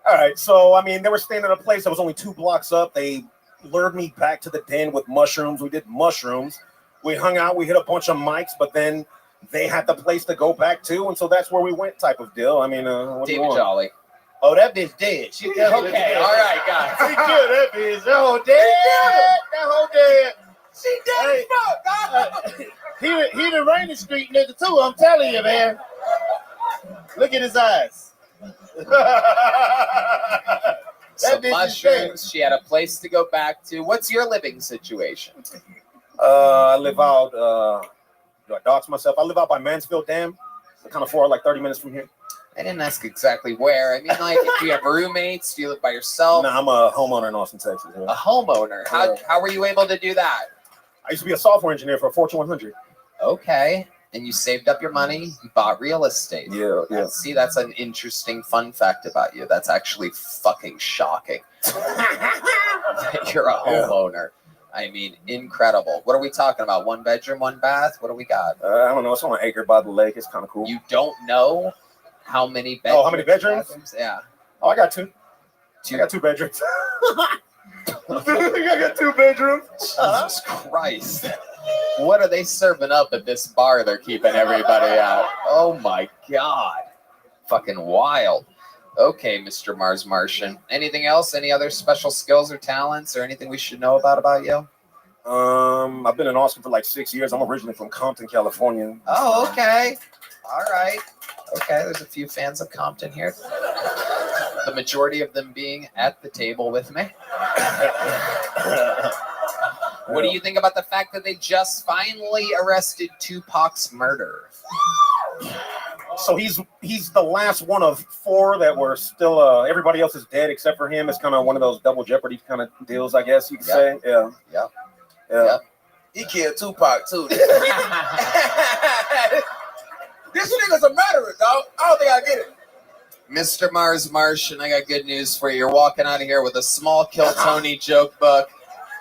All right, so I mean, they were staying at a place that was only 2 blocks up. They lured me back to the den with mushrooms. We did mushrooms. We hung out. We hit a bunch of mics, but then they had the place to go back to, and so that's where we went, type of deal. I mean, what do you want? David Jolly. Oh, that bitch dead. She dead. Okay, all right, guys. She killed that bitch. That whole dead. That whole dead. She dead as fuck, dog. He the Rainy Street nigga too, I'm telling you, man. Look at his eyes. So bitch is mushrooms, she had a place to go back to. What's your living situation? I live out, do I dox myself? I live out by Mansfield Dam. Kind of far, like 30 minutes from here. I didn't ask exactly where. I mean, like, do you have roommates? Do you live by yourself? No, I'm a homeowner in Austin, Texas. Yeah. A homeowner? How were you able to do that? I used to be a software engineer for a Fortune 100. Okay. And you saved up your money, you bought real estate. Yeah. See, that's an interesting fun fact about you. That's actually fucking shocking. You're a homeowner. I mean, incredible. What are we talking about? 1 bedroom, 1 bath? What do we got? I don't know. It's on an acre by the lake. It's kind of cool. You don't know how many bedrooms? Oh, how many bedrooms? Bathrooms? Yeah. Oh, I got 2. I got 2 bedrooms. I got 2 bedrooms. Jesus Christ. What are they serving up at this bar they're keeping everybody at? Oh my God. Fucking wild. Okay, Mr. Mars Martian. Anything else? Any other special skills or talents or anything we should know about you? I've been in Austin for like 6 years. I'm originally from Compton, California. Oh, okay. All right. Okay, there's a few fans of Compton here. The majority of them being at the table with me. What do you think about the fact that they just finally arrested Tupac's murderer? So he's the last one of 4 that were still. Everybody else is dead except for him. It's kind of one of those double jeopardy kind of deals, I guess you could say. Yeah. Yep. He killed Tupac too. This nigga's a murderer, dog. I don't think I get it. Mr. Mars Martian, I got good news for you. You're walking out of here with a small Kill Tony joke book.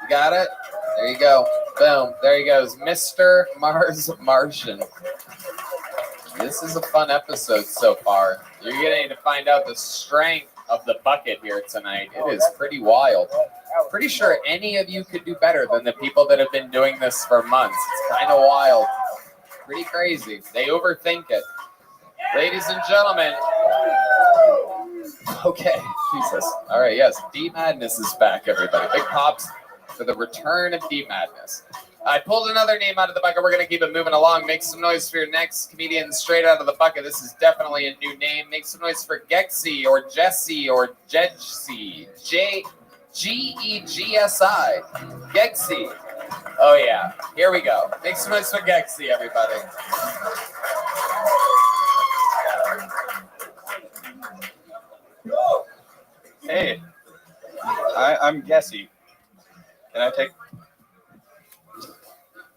You got it? There you go. Boom. There he goes. Mr. Mars Martian. This is a fun episode so far. You're getting to find out the strength of the bucket here tonight. It is pretty wild. Pretty sure any of you could do better than the people that have been doing this for months. It's kind of wild. Pretty crazy. They overthink it. Ladies and gentlemen. Okay. Jesus. All right. Yes. D Madness is back, everybody. Big pops for the return of D Madness. I pulled another name out of the bucket. We're going to keep it moving along. Make some noise for your next comedian straight out of the bucket. This is definitely a new name. Make some noise for Gexy or Jesse or Jedsi. Gegesi. Gexy. Oh, yeah. Here we go. Make some noise for Gexy, everybody. Hey, I'm Gessie. Can I take...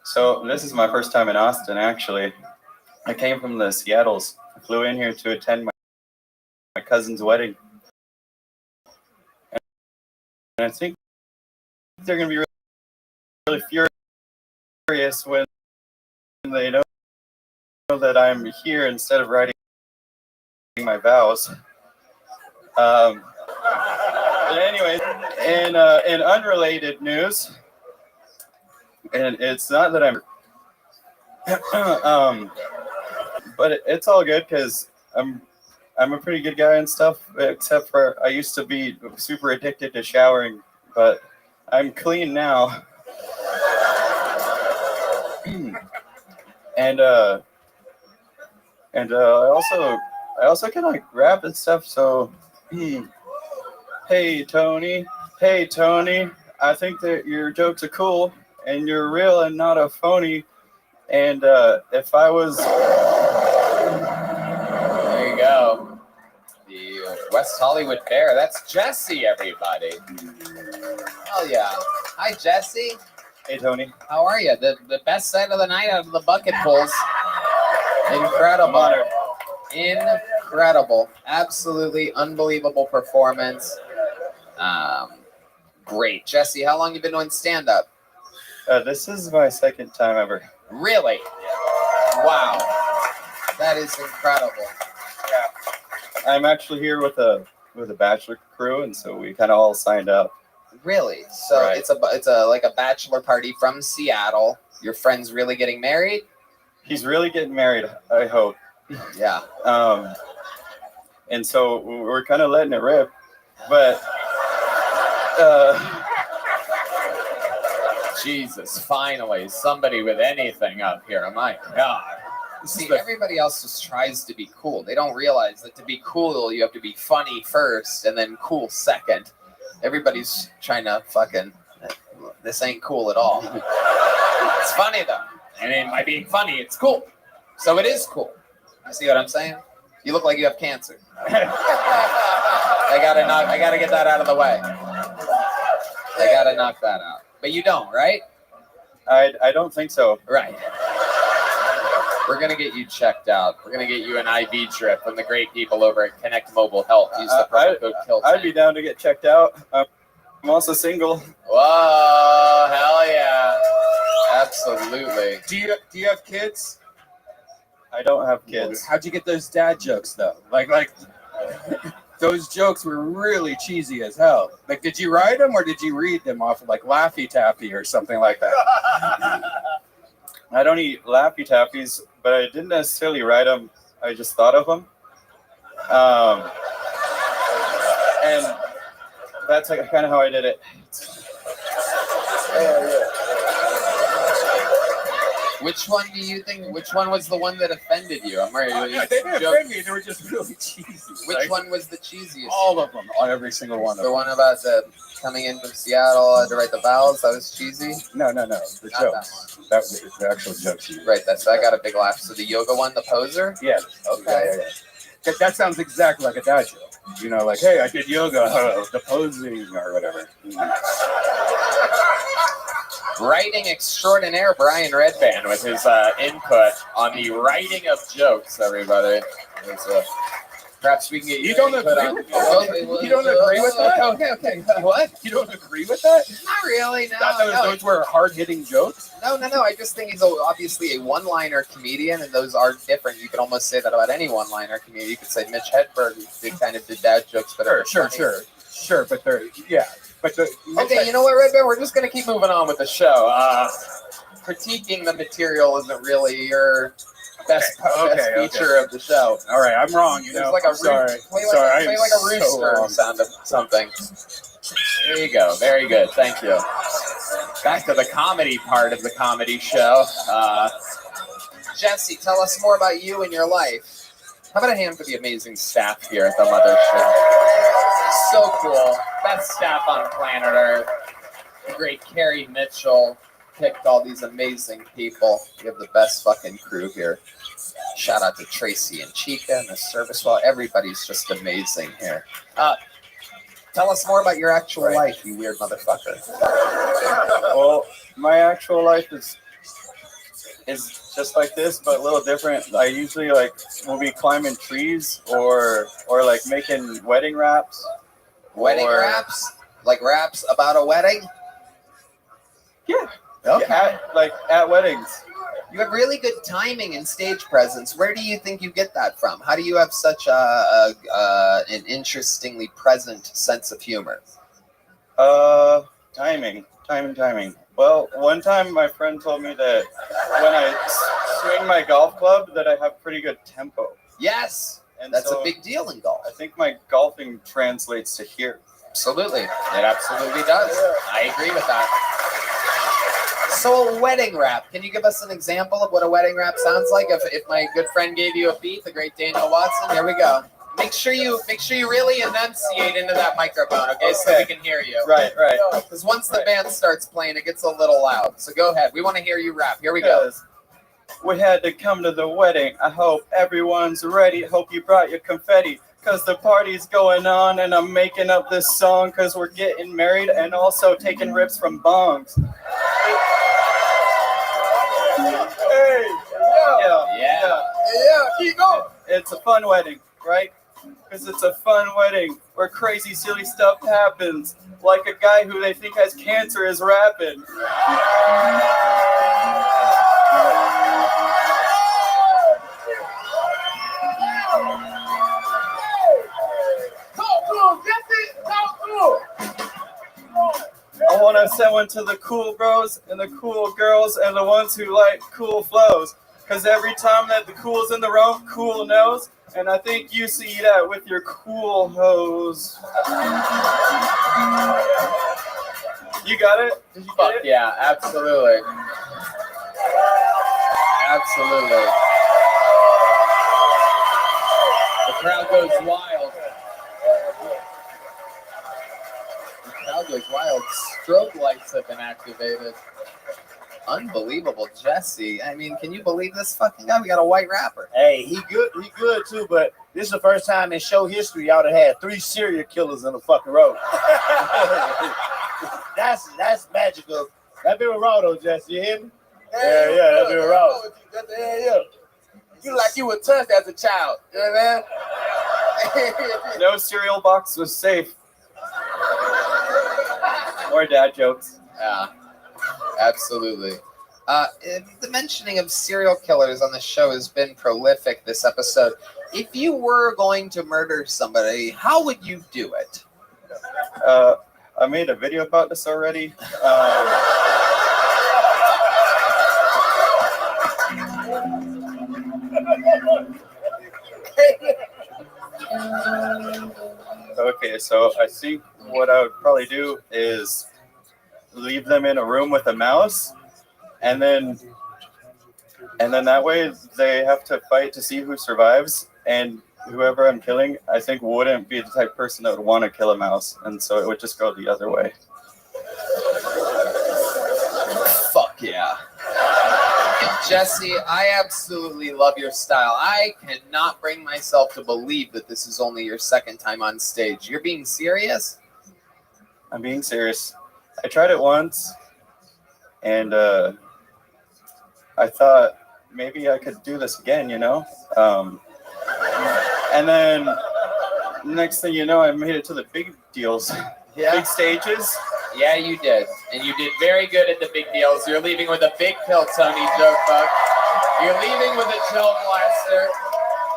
So this is my first time in Austin, actually. I came from the Seattles. I flew in here to attend my cousin's wedding. And I think they're going to be really furious when they know that I'm here instead of writing my vows. But anyway, in unrelated news, and it's not that I'm, but it's all good because I'm a pretty good guy and stuff. Except for I used to be super addicted to showering, but I'm clean now. And I also can like rap and stuff. So, hey Tony, I think that your jokes are cool. And you're real and not a phony. And if I was... There you go. The West Hollywood Bear. That's Jesse, everybody. Oh, yeah. Hi, Jesse. Hey, Tony. How are you? The best sight of the night out of the bucket pulls. Incredible. Incredible. Absolutely unbelievable performance. Great. Jesse, how long have you been doing stand-up? This is my second time ever. Really? Wow. That is incredible. Yeah. I'm actually here with a bachelor crew, and so we kind of all signed up. Really? So right. It's a like a bachelor party from Seattle. Your friend's really getting married? He's really getting married, I hope. Yeah. And so we're kind of letting it rip, but Jesus, finally, somebody with anything up here. My God. See, everybody else just tries to be cool. They don't realize that to be cool, you have to be funny first and then cool second. Everybody's trying to fucking, this ain't cool at all. It's funny though. And by being funny, it's cool. So it is cool. You see what I'm saying? You look like you have cancer. I gotta get that out of the way. I gotta knock that out. But you don't, right? I don't think so. Right. We're going to get you checked out. We're going to get you an IV drip from the great people over at Connect Mobile Health. Use the promo code KILL10. I'd be down to get checked out. I'm also single. Whoa, hell yeah. Absolutely. Do you have kids? I don't have kids. How'd you get those dad jokes though? Like those jokes were really cheesy as hell. Like, did you write them or did you read them off of like Laffy Taffy or something like that? I don't eat Laffy Taffies, but I didn't necessarily write them. I just thought of them. And that's like kind of how I did it. Which one do you think? Which one was the one that offended you? I'm ready. Yeah, they didn't offend me. They were just really cheesy. Which one was the cheesiest? All of them. On every single one of them. The one about the coming in from Seattle, had to write the vowels. That was cheesy. No. The jokes. That was the actual jokes. Right. I got a big laugh. So the yoga one, the poser. Yeah. Okay. Yeah. That sounds exactly like a dad joke. You know, like, hey, I did yoga, the posing or whatever. Writing extraordinaire Brian Redband with his input on the writing of jokes, everybody. Perhaps we can get You don't agree with that? You don't agree with that? Okay. What? You don't agree with that? Not really, no. Those were hard-hitting jokes? No. I just think he's obviously a one-liner comedian, and those are different. You could almost say that about any one-liner comedian. You could say Mitch Hedberg kind of did dad jokes, but Sure, but they're, yeah. But okay, you know what, Redband? We're just going to keep moving on with the show. Critiquing the material isn't really your best feature of the show. All right, I'm wrong. You know, like a sorry. Play like a rooster sound of something. There you go. Very good. Thank you. Back to the comedy part of the comedy show. Jesse, tell us more about you and your life. How about a hand for the amazing staff here at the Mothership? So cool. Best staff on planet Earth. The great Carrie Mitchell picked all these amazing people. We have the best fucking crew here. Shout out to Tracy and Chica and the service wall. Everybody's just amazing here. Tell us more about your actual life, you weird motherfucker. Well, my actual life is just like this, but a little different. I usually will be climbing trees or like making wedding raps. Wedding raps? Like raps about a wedding? Yeah. Okay. At weddings. You have really good timing and stage presence. Where do you think you get that from? How do you have such an interestingly present sense of humor? Timing. Well, one time my friend told me that when I swing my golf club that I have pretty good tempo. Yes, and that's a big deal in golf. I think my golfing translates to here. Absolutely, it absolutely does. I agree with that. So a wedding rap. Can you give us an example of what a wedding rap sounds like? If my good friend gave you a beat, the great Daniel Watson. Here we go. Make sure you really enunciate into that microphone, okay, so we can hear you. Right. Because once the band starts playing, it gets a little loud. So go ahead. We want to hear you rap. Here we go. We had to come to the wedding. I hope everyone's ready. Hope you brought your confetti. Because the party's going on and I'm making up this song because we're getting married and also taking rips from bongs. Hey, yeah, keep going. It's a fun wedding, right? Because it's a fun wedding where crazy, silly stuff happens. Like a guy who they think has cancer is rapping. I want to send one to the cool bros and the cool girls and the ones who like cool flows. Because every time that the cool's in the room, cool knows. And I think you see that with your cool hose. You got it? Did you Fuck get it? yeah, absolutely. Absolutely. The crowd goes wild. The crowd goes wild. Strobe lights have been activated. Unbelievable, Jesse. I mean, can you believe this fucking guy? We got a white rapper. Hey, he good too, but this is the first time in show history y'all have had 3 serial killers in a fucking row. that's magical. That been raw though, Jesse. You hear me? Yeah, that been raw. You like you were touched as a child. You know what I mean? No cereal box was safe. More dad jokes. Yeah, absolutely. The mentioning of serial killers on the show has been prolific this episode. If you were going to murder somebody, how would you do it? I made a video about this already. Okay, so I think what I would probably do is leave them in a room with a mouse, and then that way they have to fight to see who survives, and whoever I'm killing, I think wouldn't be the type of person that would want to kill a mouse, and so it would just go the other way. Fuck yeah. Jesse, I absolutely love your style. I cannot bring myself to believe that this is only your second time on stage. You're being serious? I'm being serious. I tried it once, and I thought maybe I could do this again, you know? And then next thing you know, I made it to the big deals, big stages. Yeah, you did. And you did very good at the big deals. You're leaving with a big kill, Tony Jokebuck. You're leaving with a gel blaster.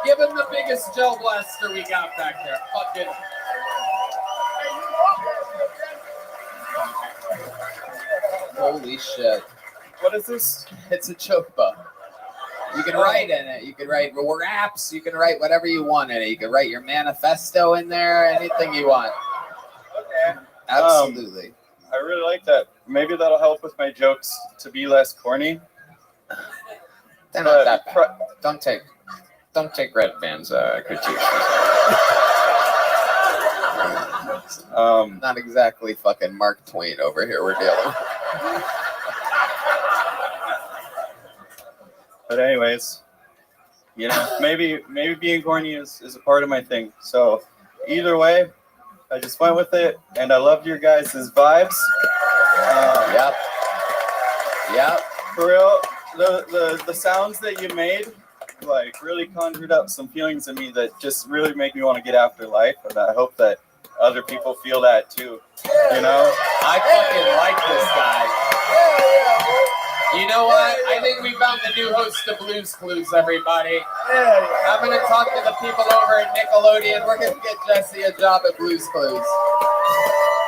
Give him the biggest gel blaster we got back there. Fucking. Holy shit. What is this? It's a chokebuck. You can write in it. You can write raps. You can write whatever you want in it. You can write your manifesto in there. Anything you want. Okay. Absolutely. I really like that. Maybe that'll help with my jokes to be less corny. They're not that bad. Don't take Red Band's critiques. Not exactly fucking Mark Twain over here we're dealing with. But anyways, you know, maybe being corny is a part of my thing. So either way, I just went with it, and I loved your guys' vibes. Yep. For real, the sounds that you made, like, really conjured up some feelings in me that just really make me want to get after life, and I hope that other people feel that too. You know? I fucking like this guy. You know what? I think we found the new host of Blues Clues, everybody. I'm going to talk to the people over at Nickelodeon. We're going to get Jesse a job at Blues Clues.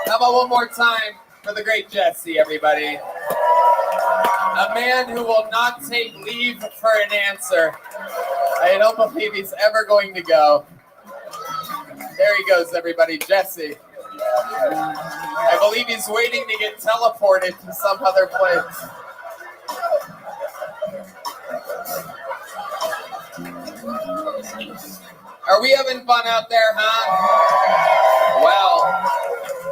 How about one more time for the great Jesse, everybody? A man who will not take leave for an answer. I don't believe he's ever going to go. There he goes, everybody, Jesse. I believe he's waiting to get teleported to some other place. Are we having fun out there, huh? Well,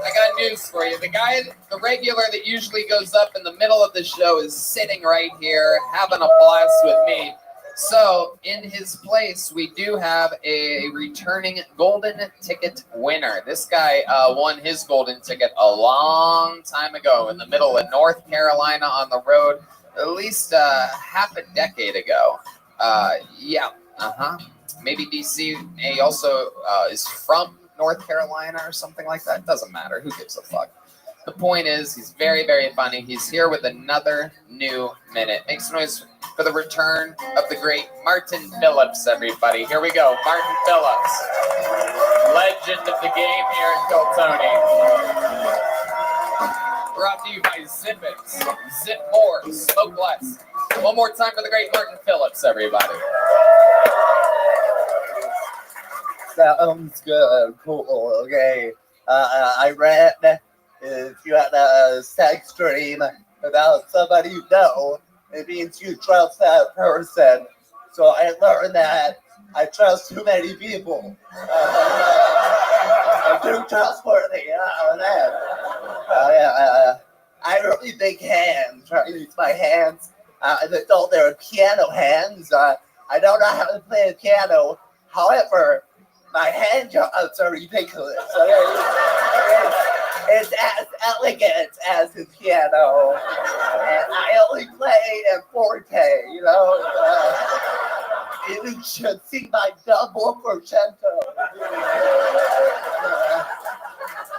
I got news for you. The regular that usually goes up in the middle of the show is sitting right here having a blast with me. So, in his place, we do have a returning golden ticket winner. This guy won his golden ticket a long time ago in the middle of North Carolina on the road, at least half a decade ago. Maybe DC. He also is from North Carolina or something like that. Doesn't matter. Who gives a fuck? The point is, he's very, very funny. He's here with another new minute. Make some noise for the return of the great Martin Phillips, everybody. Here we go. Martin Phillips, legend of the game here in Kiltony. Brought to you by Zip It. Zip more. Smoke less. One more time for the great Martin Phillips, everybody. Sounds good. Cool. Okay. I read if you had a sex dream about somebody you know, it means you trust that person. So I learned that I trust too many people. I'm too trustworthy. I have really big hands. Try to use my hands. They're piano hands. I don't know how to play the piano. However, my hand jobs are ridiculous. It's as elegant as the piano. And I only play in forte, you know. You should see my double crescendo.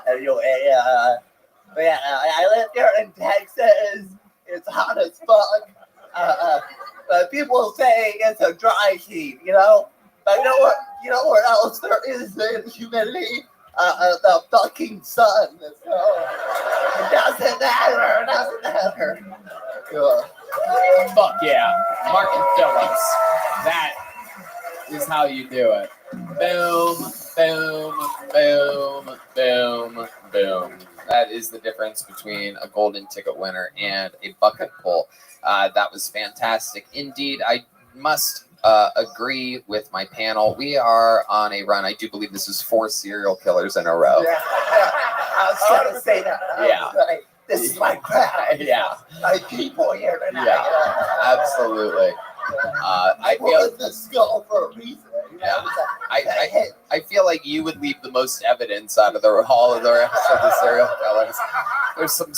Anyway, I live here in Texas. It's hot as fuck. But people say it's a dry heat, you know. But you know what? You know what else there is in humidity? The fucking sun. So it doesn't matter. It doesn't matter. Fuck yeah, Martin Phillips. That is how you do it. Boom, boom, boom, boom, boom. That is the difference between a golden ticket winner and a bucket pull. That was fantastic. Indeed, I must agree with my panel. We are on a run. I do believe this is 4 serial killers in a row. Yeah. I was going to say that. This is my crowd. Yeah. My people here tonight. Yeah, absolutely. I feel the skull for a reason. Yeah. I feel like you would leave the most evidence out of all of the rest of the serial killers. There's some